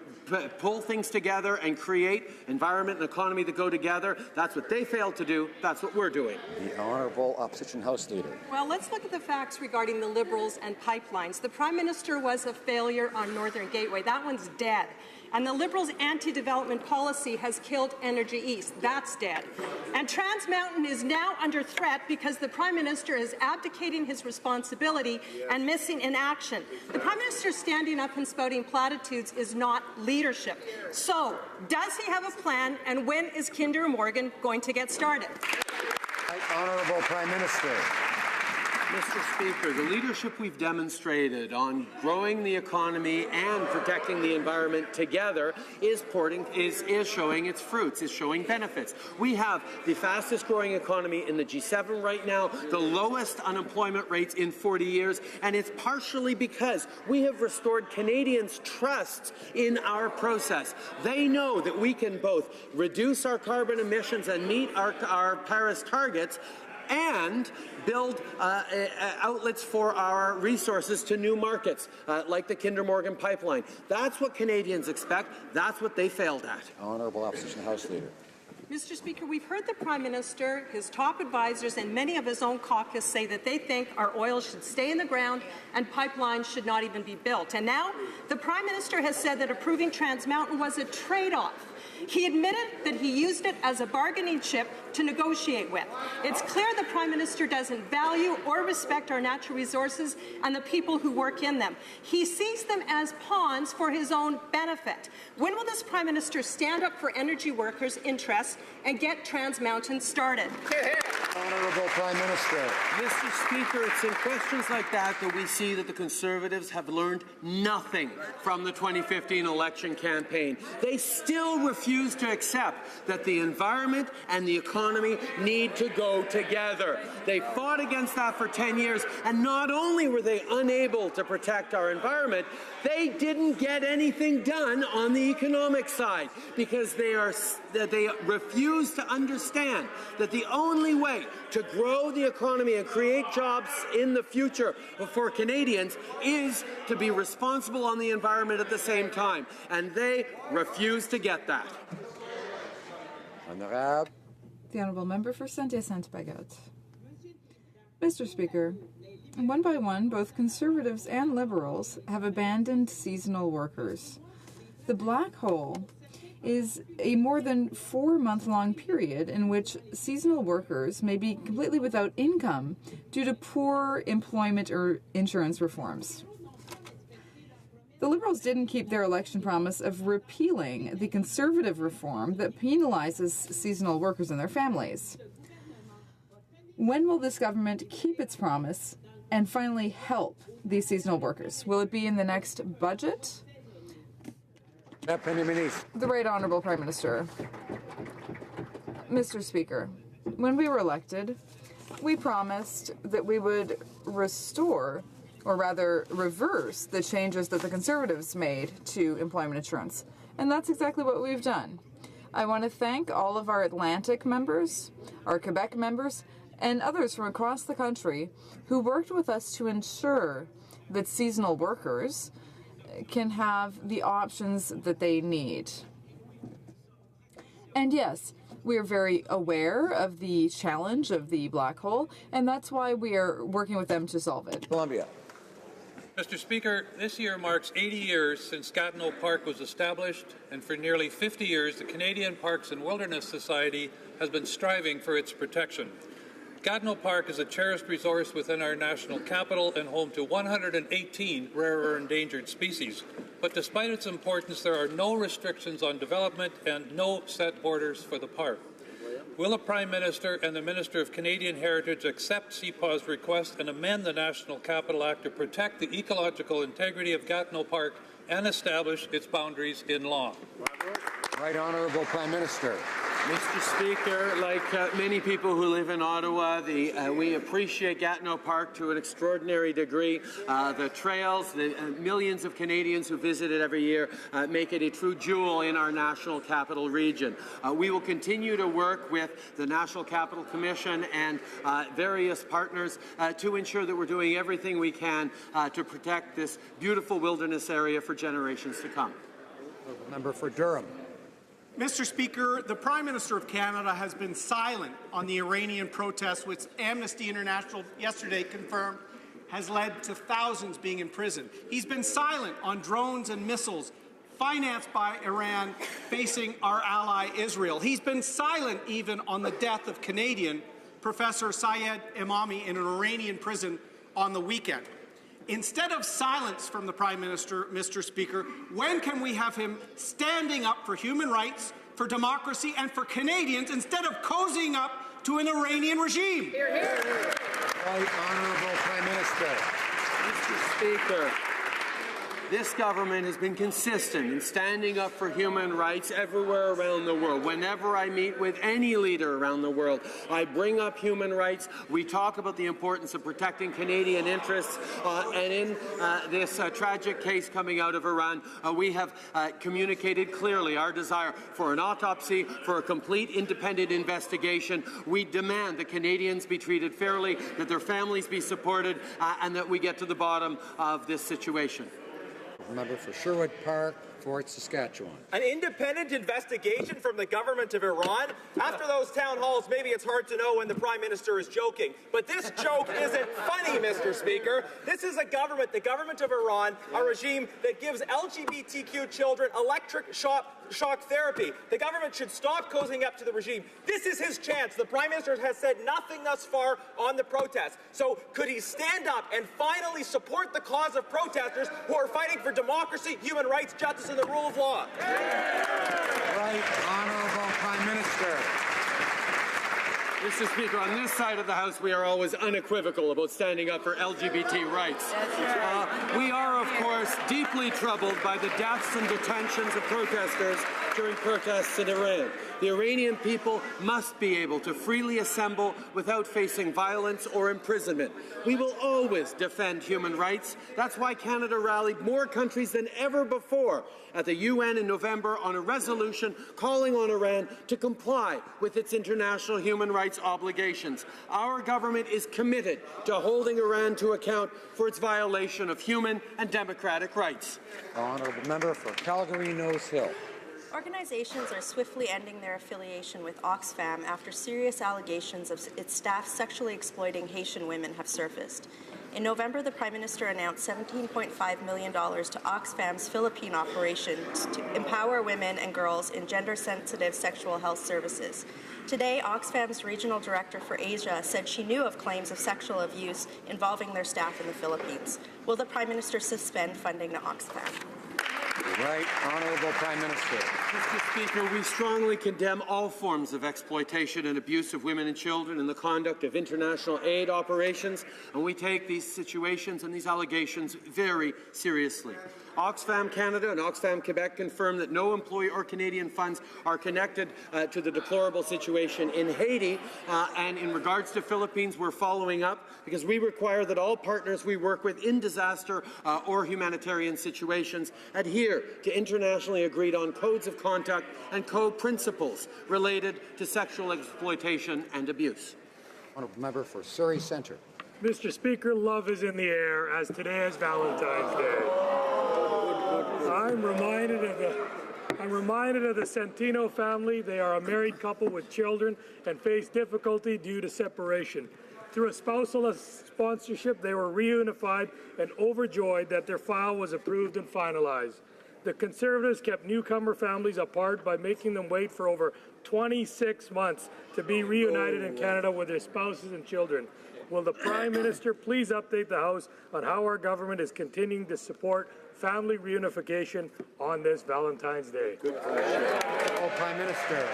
pull things together and create environment and economy that go together. That's what they failed to do. That's what we're doing.
The Honourable Opposition House Leader.
Well, let's look at the facts regarding the Liberals and pipelines. The Prime Minister was a failure on Northern Gateway. That one's dead. And the Liberals' anti-development policy has killed Energy East. That's dead. And Trans Mountain is now under threat because the Prime Minister is abdicating his responsibility and missing in action. The Prime Minister standing up and spouting platitudes is not leadership. So, does he have a plan, and when is Kinder Morgan going to get started?
Honourable Prime Minister.
Mr. Speaker, the leadership we've demonstrated on growing the economy and protecting the environment together is showing its fruits, is showing benefits. We have the fastest growing economy in the G7 right now, the lowest unemployment rates in 40 years, and it's partially because we have restored Canadians' trust in our process. They know that we can both reduce our carbon emissions and meet our Paris targets and build outlets for our resources to new markets, like the Kinder Morgan pipeline. That's what Canadians expect. That's what they failed at.
Honourable Opposition House Leader.
Mr. Speaker, we've heard the Prime Minister, his top advisors, and many of his own caucus say that they think our oil should stay in the ground and pipelines should not even be built. And now the Prime Minister has said that approving Trans Mountain was a trade-off. He admitted that he used it as a bargaining chip to negotiate with. It's clear the Prime Minister doesn't value or respect our natural resources and the people who work in them. He sees them as pawns for his own benefit. When will this Prime Minister stand up for energy workers' interests and get Trans Mountain started?
Honourable Prime Minister.
Mr. Speaker, it's in questions like that that we see that the Conservatives have learned nothing from the 2015 election campaign. They still refuse to accept that the environment and the economy need to go together. They fought against that for 10 years, and not only were they unable to protect our environment, they didn't get anything done on the economic side because they refuse to understand that the only way to grow the economy and create jobs in the future for Canadians is to be responsible on the environment at the same time, and they refuse to get that.
Honourable.
The Honourable Member for Saint-Hyacinthe-Bagotte. Mr. Speaker, one by one, both Conservatives and Liberals have abandoned seasonal workers. The black hole is a more than 4-month-long period in which seasonal workers may be completely without income due to poor employment or insurance reforms. The Liberals didn't keep their election promise of repealing the Conservative reform that penalizes seasonal workers and their families. When will this government keep its promise and finally help these seasonal workers? Will it be in the next budget? The Right Honourable Prime Minister. Mr. Speaker, when we were elected, we promised that we would restore, or rather reverse, the changes that the Conservatives made to employment insurance. And that's exactly what we've done. I want to thank all of our Atlantic members, our Quebec members, and others from across the country who worked with us to ensure that seasonal workers can have the options that they need. And yes, we are very aware of the challenge of the black hole, and that's why we are working with them to solve it.
Columbia.
Mr. Speaker, this year marks 80 years since Gatineau Park was established, and for nearly 50 years the Canadian Parks and Wilderness Society has been striving for its protection. Gatineau Park is a cherished resource within our national capital and home to 118 rare or endangered species. But despite its importance, there are no restrictions on development and no set borders for the park. Will the Prime Minister and the Minister of Canadian Heritage accept CPAW's request and amend the National Capital Act to protect the ecological integrity of Gatineau Park and establish its boundaries in law?
Right Honourable Prime Minister.
Mr. Speaker, like many people who live in Ottawa, we appreciate Gatineau Park to an extraordinary degree. The trails, the millions of Canadians who visit it every year make it a true jewel in our National Capital Region. We will continue to work with the National Capital Commission and various partners to ensure that we're doing everything we can to protect this beautiful wilderness area for generations to come.
Member for Durham.
Mr. Speaker, the Prime Minister of Canada has been silent on the Iranian protests, which Amnesty International yesterday confirmed has led to thousands being imprisoned. He's been silent on drones and missiles financed by Iran facing our ally Israel. He's been silent even on the death of Canadian Professor Syed Imami in an Iranian prison on the weekend. Instead of silence from the Prime Minister, Mr. Speaker, when can we have him standing up for human rights, for democracy, and for Canadians instead of cozying up to an Iranian regime?
Hear, hear. Right Honourable Prime Minister.
Mr. Speaker, this government has been consistent in standing up for human rights everywhere around the world. Whenever I meet with any leader around the world, I bring up human rights. We talk about the importance of protecting Canadian interests. And in this tragic case coming out of Iran, we have communicated clearly our desire for an autopsy, for a complete independent investigation. We demand that Canadians be treated fairly, that their families be supported, and that we get to the bottom of this situation.
Honourable Member for Sherwood Park, Fort Saskatchewan.
An independent investigation from the government of Iran? After those town halls, maybe it's hard to know when the Prime Minister is joking. But this joke isn't funny, Mr. Speaker. This is a government, the government of Iran, a regime that gives LGBTQ children electric shock therapy. The government should stop cozying up to the regime. This is his chance. The Prime Minister has said nothing thus far on the protests. So could he stand up and finally support the cause of protesters who are fighting for democracy, human rights, justice, and the rule of law?
Right, Honourable Prime Minister.
Mr. Speaker, on this side of the House, we are always unequivocal about standing up for LGBT rights. We are, of course, deeply troubled by the deaths and detentions of protesters during protests in Iran. The Iranian people must be able to freely assemble without facing violence or imprisonment. We will always defend human rights. That's why Canada rallied more countries than ever before at the UN in November on a resolution calling on Iran to comply with its international human rights obligations. Our government is committed to holding Iran to account for its violation of human and democratic rights.
Honourable Member for Calgary-Nose Hill.
Organizations are swiftly ending their affiliation with Oxfam after serious allegations of its staff sexually exploiting Haitian women have surfaced. In November, the Prime Minister announced $17.5 million to Oxfam's Philippine operations to empower women and girls in gender-sensitive sexual health services. Today, Oxfam's regional director for Asia said she knew of claims of sexual abuse involving their staff in the Philippines. Will the Prime Minister suspend funding to Oxfam?
Right, Honourable Prime Minister.
Mr. Speaker, we strongly condemn all forms of exploitation and abuse of women and children in the conduct of international aid operations, and we take these situations and these allegations very seriously. Oxfam Canada and Oxfam Quebec confirm that no employee or Canadian funds are connected to the deplorable situation in Haiti. And in regards to Philippines, we're following up because we require that all partners we work with in disaster or humanitarian situations adhere to internationally agreed on codes of conduct and code principles related to sexual exploitation and abuse.
Honourable Member for Surrey Centre.
Mr. Speaker, love is in the air as today is Valentine's Day. I'm reminded of the Centino family. They are a married couple with children and face difficulty due to separation. Through a spousal sponsorship, they were reunified and overjoyed that their file was approved and finalized. The Conservatives kept newcomer families apart by making them wait for over 26 months to be reunited in Canada with their spouses and children. Will the Prime Minister please update the House on how our government is continuing to support family reunification on this Valentine's Day?
Prime Minister.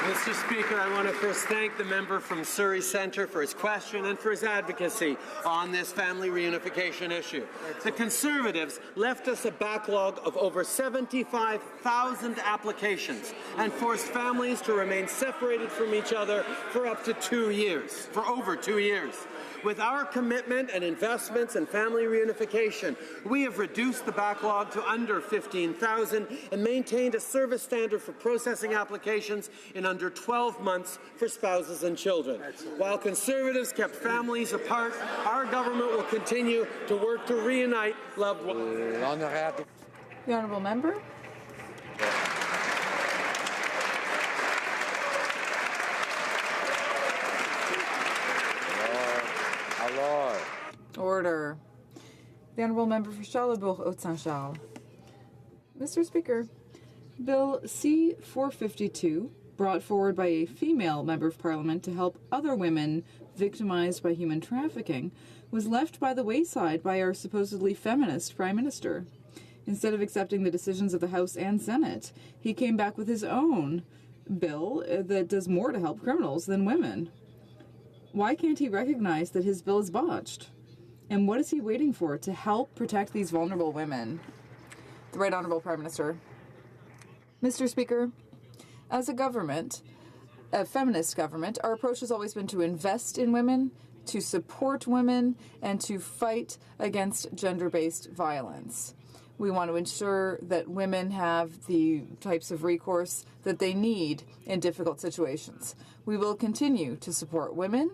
Mr. Speaker, I want to first thank the member from Surrey Centre for his question and for his advocacy on this family reunification issue. The Conservatives left us a backlog of over 75,000 applications and forced families to remain separated from each other for over 2 years. With our commitment and investments in family reunification, we have reduced the backlog to under 15,000 and maintained a service standard for processing applications in under 12 months for spouses and children. While Conservatives kept families apart, our government will continue to work to reunite loved ones.
The Honourable Member. Order. The Honourable Member for Charlebourg-Haute-Saint-Charles. Mr. Speaker, Bill C-452, brought forward by a female Member of Parliament to help other women victimized by human trafficking, was left by the wayside by our supposedly feminist Prime Minister. Instead of accepting the decisions of the House and Senate, he came back with his own bill that does more to help criminals than women. Why can't he recognize that his bill is botched? And what is he waiting for to help protect these vulnerable women? The Right Honourable Prime Minister. Mr. Speaker, as a government, a feminist government, our approach has always been to invest in women, to support women, and to fight against gender-based violence. We want to ensure that women have the types of recourse that they need in difficult situations. We will continue to support women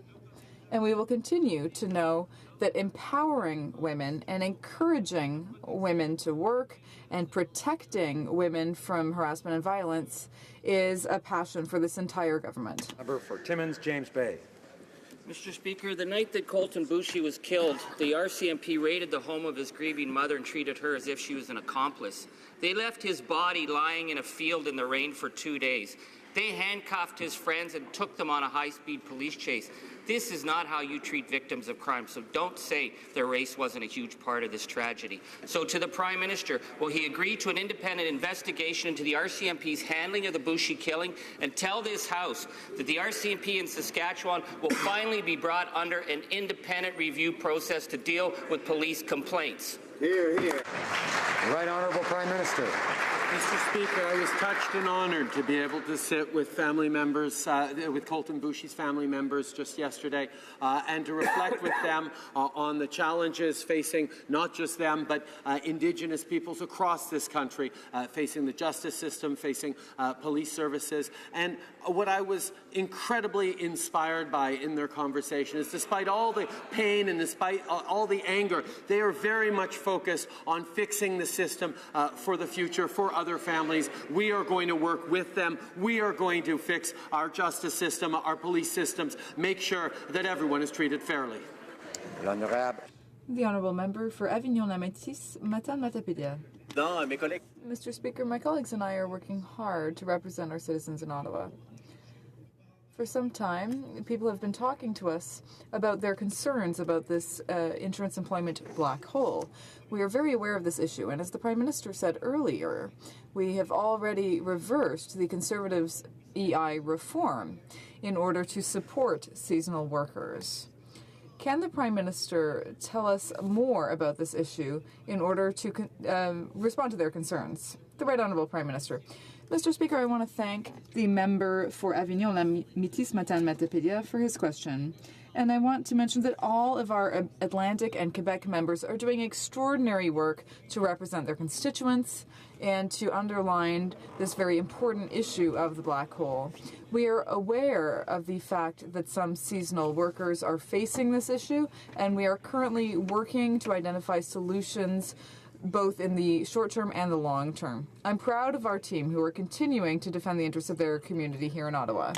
And we will continue to know that empowering women and encouraging women to work and protecting women from harassment and violence is a passion for this entire government.
Member for Timmins, James Bay.
Mr. Speaker, the night that Colton Boushie was killed, the RCMP raided the home of his grieving mother and treated her as if she was an accomplice. They left his body lying in a field in the rain for 2 days. They handcuffed his friends and took them on a high-speed police chase. This is not how you treat victims of crime, so don't say their race wasn't a huge part of this tragedy. So to the Prime Minister, will he agree to an independent investigation into the RCMP's handling of the Boushie killing and tell this House that the RCMP in Saskatchewan will finally be brought under an independent review process to deal with police complaints?
Hear, hear. The Right Honourable Prime Minister.
Mr. Speaker, I was touched and honoured to be able to sit with family members, with Colton Boushie's family members just yesterday, and to reflect with them on the challenges facing not just them, but Indigenous peoples across this country, facing the justice system, facing police services. And what I was incredibly inspired by in their conversation is, despite all the pain and despite all the anger, they are very much focused on fixing the system for the future, for other families. We are going to work with them. We are going to fix our justice system, our police systems, make sure that everyone is treated fairly.
The Honourable Member for Avignon-la-Métis, Matane-Matapédia. Mr. Speaker, my colleagues and I are working hard to represent our citizens in Ottawa. For some time, people have been talking to us about their concerns about this insurance employment black hole. We are very aware of this issue, and as the Prime Minister said earlier, we have already reversed the Conservatives' EI reform in order to support seasonal workers. Can the Prime Minister tell us more about this issue in order to respond to their concerns? The Right Honourable Prime Minister. Mr. Speaker, I want to thank the member for Avignon-la-Métis, Matane-Matapédia, for his question. And I want to mention that all of our Atlantic and Quebec members are doing extraordinary work to represent their constituents and to underline this very important issue of the black hole. We are aware of the fact that some seasonal workers are facing this issue, and we are currently working to identify solutions both in the short term and the long term. I'm proud of our team who are continuing to defend the interests of their community here in Ottawa.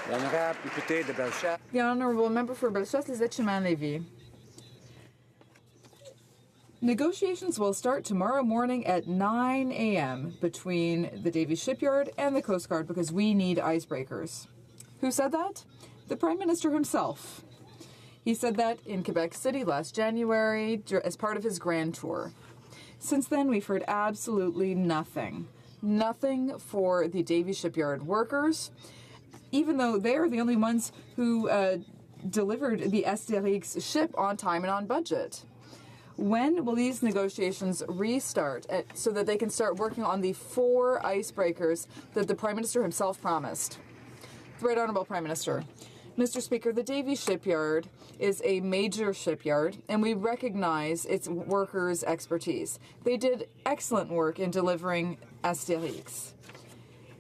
The Honourable Member for Bellechasse-les-Etchemins-Lévis. Negotiations will start tomorrow morning at 9 a.m. between the Davie Shipyard and the Coast Guard because we need icebreakers. Who said that? The Prime Minister himself. He said that in Quebec City last January as part of his grand tour. Since then, we've heard absolutely nothing. Nothing for the Davie Shipyard workers, even though they're the only ones who delivered the Astérix ship on time and on budget. When will these negotiations restart so that they can start working on the 4 icebreakers that the Prime Minister himself promised? The Right Honourable Prime Minister. Mr. Speaker, the Davie Shipyard is a major shipyard, and we recognize its workers' expertise. They did excellent work in delivering Astérix.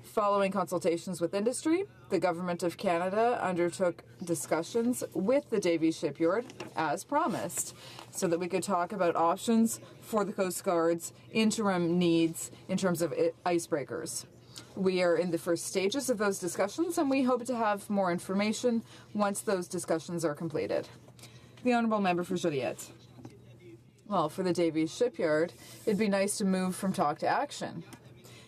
Following consultations with industry, the Government of Canada undertook discussions with the Davie Shipyard, as promised, so that we could talk about options for the Coast Guard's interim needs in terms of icebreakers. We are in the first stages of those discussions, and we hope to have more information once those discussions are completed. The Honourable Member for Joliette. Well, for the Davie Shipyard, it'd be nice to move from talk to action.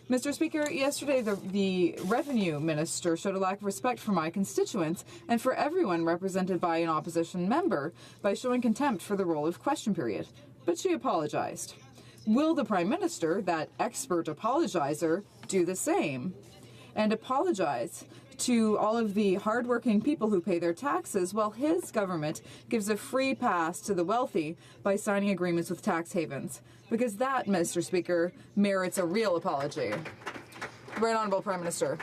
Mr. Speaker, yesterday the Revenue Minister showed a lack of respect for my constituents and for everyone represented by an opposition member by showing contempt for the role of question period. But she apologized. Will the Prime Minister, that expert apologizer, do the same and apologize to all of the hardworking people who pay their taxes while his government gives a free pass to the wealthy by signing agreements with tax havens? Because that, Mr. Speaker, merits a real apology. Right Honourable Prime Minister.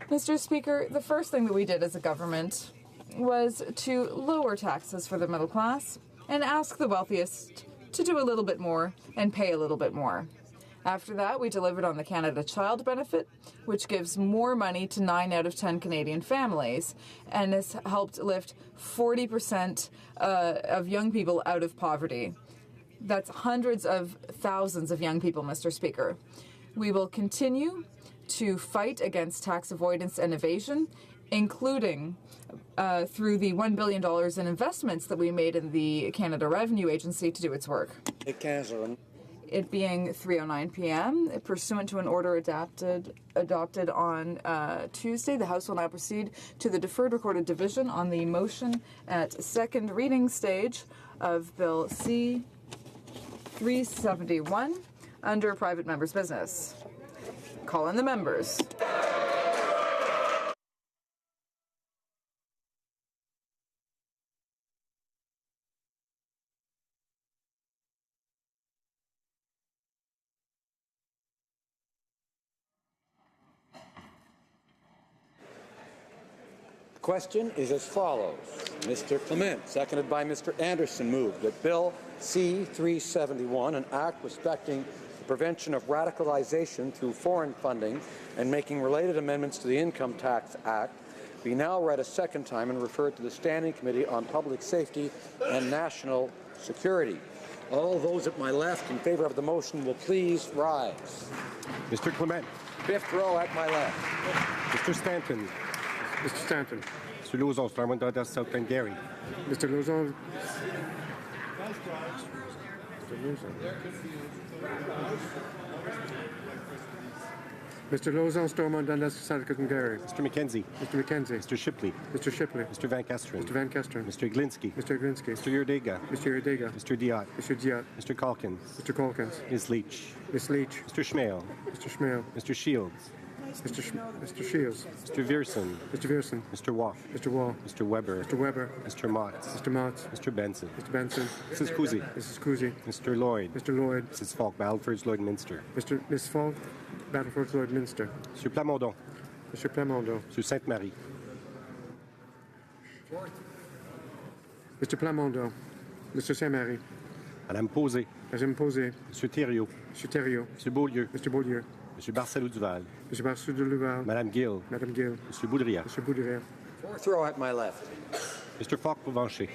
Mr. Speaker, the first thing that we did as a government was to lower taxes for the middle class and ask the wealthiest to do a little bit more and pay a little bit more. After that, we delivered on the Canada Child Benefit, which gives more money to 9 out of 10 Canadian families and has helped lift 40% of young people out of poverty. That's hundreds of thousands of young people, Mr. Speaker. We will continue to fight against tax avoidance and evasion, including through the $1 billion in investments that we made in the Canada Revenue Agency to do its work. It being 3:09 p.m., pursuant to an order adopted on Tuesday, the House will now proceed to the deferred recorded division on the motion at second reading stage of Bill C-371 under private members' business. Call in the members.
The question is as follows. Mr. Clement, seconded by Mr. Anderson, moved that Bill C-371, an act respecting the prevention of radicalization through foreign funding and making related amendments to the Income Tax Act, be now read a second time and referred to the Standing Committee on Public Safety and National Security. All those at my left in favor of the motion will please rise.
Mr. Clement.
Fifth row at my left.
Mr. Stanton.
Mr. Stanton.
Mr. Lauzon, Stormont, Dundas, South Glengarry.
Mr. Lauzon. Mr. Lauzon, Stormont, Dundas, South Glengarry.
Mr. McKenzie.
Mr. McKenzie.
Mr. Shipley.
Mr. Shipley.
Mr. Van Kesteren.
Mr. Van Kesteren.
Mr. Glinsky.
Mr. Glinsky.
Mr. Yerdega.
Mr. Yerdega.
Mr. Diot.
Mr. Diot.
Mr. Calkins.
Mr. Calkins.
Ms. Leach.
Ms. Leach.
Mr. Schmale.
Mr. Schmale.
Mr. Shields.
Mr. Shields.
Mr. Vierson.
Mr. Vierson.
Mr. Wall.
Mr. Wall.
Mr. Weber.
Mr. Weber.
Mr. Motts.
Mr. Motts.
Mr. Benson.
Mr. Benson.
Mrs. Cousy.
Mrs. Cousy.
Mr. Lloyd.
Mr. Lloyd.
Mrs. Falk, Battleford's Lloyd Minster.
Miss Falk, Battleford Lloyd Minster.
Mr. Plamondon.
Mr. Plamondon.
Mr. Sainte-Marie.
Mr. Plamondon. Mr. Saint-Marie.
Madame Posé.
Madame Posé.
Monsieur Thériault.
Monsieur Thériault.
Monsieur Beaulieu.
Mr. Beaulieu.
Monsieur Barcelou-Duval.
Mr. Barcelou-Duval.
Madame Gill.
Madame Gill.
Monsieur Boudria.
Monsieur Boudria.
Fourth row at my left.
Mr. Falk-Provencher.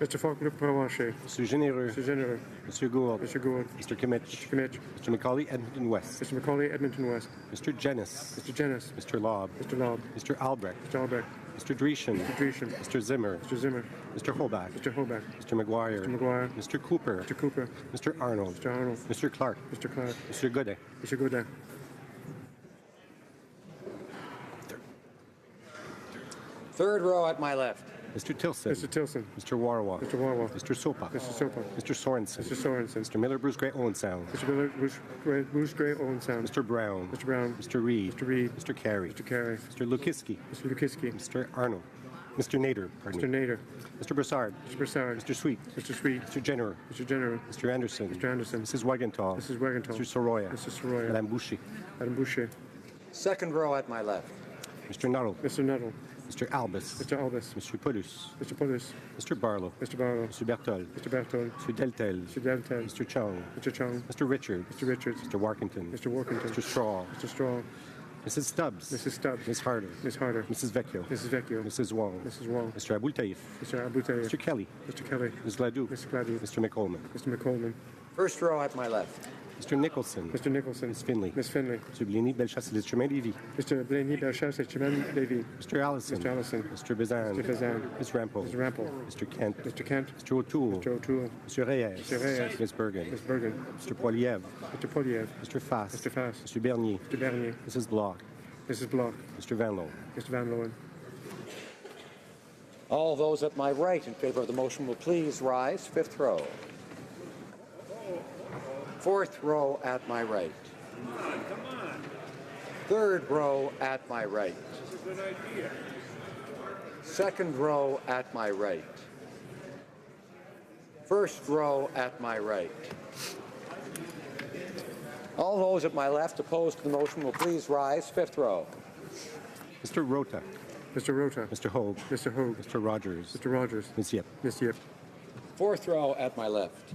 Mr. Falk-Provencher.
Monsieur Généreux.
Mr. Généreux.
Monsieur Gould.
Mr. Gould.
Mr. Kimmich.
Mr. Kimmich.
Mr. Macaulay, Edmonton West.
Mr. Macaulay, Edmonton West.
Mr. Jennis.
Mr. Jennis.
Mr. Lobb.
Mr. Lobb.
Mr. Albrecht.
Mr. Albrecht.
Mr. Dreeshen.
Mr. Dreeshen.
Mr. Zimmer.
Mr. Zimmer.
Mr. Hobach.
Mr. Hobach.
Mr. McGuire.
Mr. McGuire.
Mr. Cooper.
Mr. Cooper.
Mr. Arnold.
Mr. Arnold.
Mr. Clark.
Mr. Clark.
Mr. Godet.
Mr. Godin.
Third row at my left.
Mr. Tilson.
Mr. Tilson.
Mr. Warwa.
Mr. Warwa.
Mr. Sopa.
Mr. Sopa.
Mr. Sorensen.
Mr. Sorensen.
Mr. Miller, Bruce Gray, Owen Sound.
Mr. Miller, Bruce Gray, Owen Sound.
Mr. Brown.
Mr. Brown.
Mr. Reed.
Mr. Reed.
Mr. Carey.
Mr. Carey.
Mr. Lukiski.
Mr. Lukiski.
Mr. Arnold. Mr. Nader. Pardon
Mr.
me.
Nader.
Mr. Broussard.
Mr. Broussard.
Mr. Sweet.
Mr. Sweet.
Mr. Jenner.
Mr. Jenner.
Mr. Anderson.
Mr. Anderson.
Mrs. Wagenthal.
Mrs. Wagenthal.
Mr. Soroya.
Mr. Soroya.
Madame Boucher.
Madame Boucher.
Second row at my left.
Mr. Nuttall.
Mr. Nuttall.
Mr. Albus.
Mr. Albus.
Mr. Paulus.
Mr. Paulus.
Mr. Barlow.
Mr. Barlow.
Mr. Bertol.
Mr. Bertol.
Mr. Deltel.
Mr. Deltel.
Mr. Chung.
Mr. Chung.
Mr. Richards.
Mr. Richards.
Mr. Warkington.
Mr. Workington.
Mr. Straw.
Mr. Straw.
Mrs. Stubbs.
Mrs. Stubbs.
Miss Harder.
Miss Harder.
Mrs. Vecchio.
Mrs. Vecchio.
Mrs. Wong.
Mrs. Wong.
Mr. Aboultaïf.
Mr. Aboutaïf.
Mr. Kelly.
Mr. Kelly.
Ms. Gladue.
Mr. Gladue.
Mr. McColman.
Mr. McColman.
First row at my left.
Mr. Nicholson.
Mr. Nicholson.
Miss Finley.
Miss Finley.
Mr. Bligny, Bellechasse, Chemin Lévis.
Mr. Blaney, Bellechasse, Chemin Lévis.
Mr. Allison.
Mr. Allison.
Mr. Bazan.
Mr. Bazan.
Ms. Rampel.
Mr. Rampel.
Mr. Kent.
Mr. Kent.
Mr. O'Toole.
Mr. O'Toole.
Mr. Reyes.
Mr. Reyes.
Ms. Bergen.
Miss Bergen.
Mr. Poiliev.
Mr. Poliev.
Mr. Fass.
Mr. Fass.
Mr. Bernier.
Mr. Bernier.
Mrs. Block.
Mrs. Block.
Mr. Van Loon.
Mr. Van Loen.
All those at my right in favor of the motion will please rise. Fifth row. Fourth row at my right. Third row at my right. Second row at my right. First row at my right. All those at my left opposed to the motion will please rise. Fifth row.
Mr. Rota.
Mr. Rota.
Mr. Hogue.
Mr. Hogue.
Mr. Rogers.
Mr. Rogers.
Ms. Yip.
Miss Yip.
Fourth row at my left.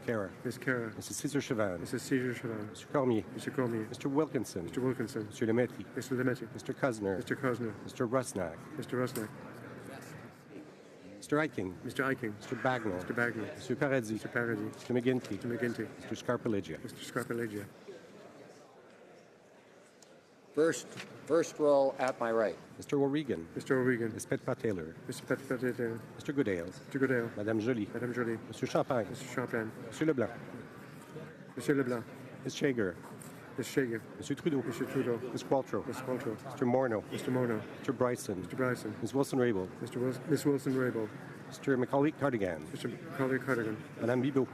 Mr. Kara.
Ms. Kara.
Mrs. Cesar-Chavannes.
Mrs. Cesar-Chavannes.
Mr. Cormier.
Mr. Cormier.
Mr. Wilkinson.
Mr. Wilkinson.
Mr. Lemetti.
Mr. Lemetti.
Mr. Kusner.
Mr. Kozner.
Mr. Rusnak.
Mr. Rusnak.
Mr. Eiking.
Mr. Eiking.
Mr. Bagnall.
Mr. Bagnall.
Mr. Paradis.
Mr. Paradis.
Mr. McGinty.
Mr. McGinty.
Mr. Scarpellegia.
Mr. Scarpellegia.
First row at my right.
Mr. O'Regan.
Mr. O'Regan.
Ms. Petpat-Taylor.
Mr. Petpat-Taylor.
Mr. Goodale.
Mr. Goodale.
Madame Joly.
Madame Joly.
Monsieur Champagne.
Mr. Champagne.
Monsieur Leblanc.
Monsieur Leblanc.
Ms. Shager.
Ms. Shager.
Monsieur Trudeau.
Monsieur Trudeau.
Ms. Qualtrough.
Ms. Qualtrough.
Mr. Morneau.
Mr. Morneau.
Mr. Bryson.
Mr. Bryson.
Ms. Wilson-Raybould.
Ms. Wilson-Raybould.
Mr. Macaulay-Cardigan.
Mr. Macaulay-Cardigan.
Madame Bibeau.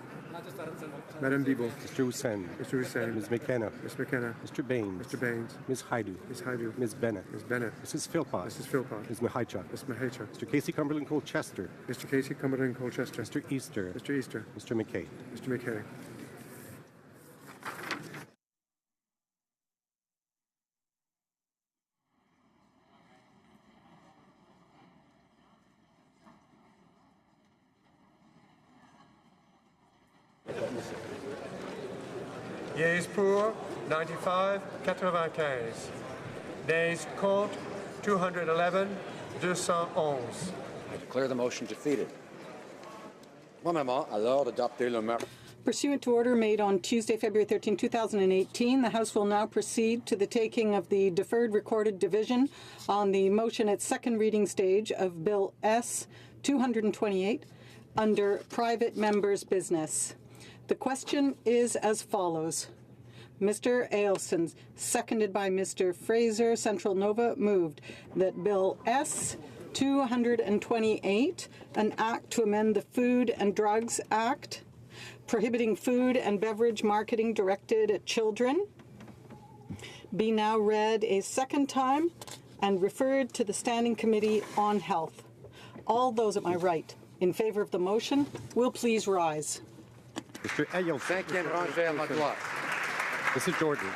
Madame Bibeau.
Mr. Hussain.
Mr. Hussain.
Ms. McKenna.
Ms. McKenna.
Mr. Baines.
Mr. Baines.
Ms. Haidu.
Ms. Haidu.
Ms. Bennett.
Ms. Bennett.
Mrs. Philpott.
Mrs. Philpott.
Ms. Mahaichuk.
Ms. Mahaichuk.
Mr. Casey Cumberland Colchester.
Mr. Casey Cumberland Colchester.
Mr. Easter.
Mr. Easter.
Mr. McKay.
Mr. McKay.
Yeas pour, 95, 95. Nays contre, 211, 211.
I declare the motion defeated. Premièrement, à l'ordre d'adopter le marché.
Pursuant to order made on Tuesday, February 13, 2018, the House will now proceed to the taking of the deferred recorded division on the motion at second reading stage of Bill S. 228 under private members' business. The question is as follows. Mr. Ailson, seconded by Mr. Fraser, Central Nova, moved that Bill S. 228, an act to amend the Food and Drugs Act, prohibiting food and beverage marketing directed at children, be now read a second time and referred to the Standing Committee on Health. All those at my right in favor of the motion will please rise.
Mr. Ailson.
Cinquième rangée à ma droite.
Mrs. Jordan.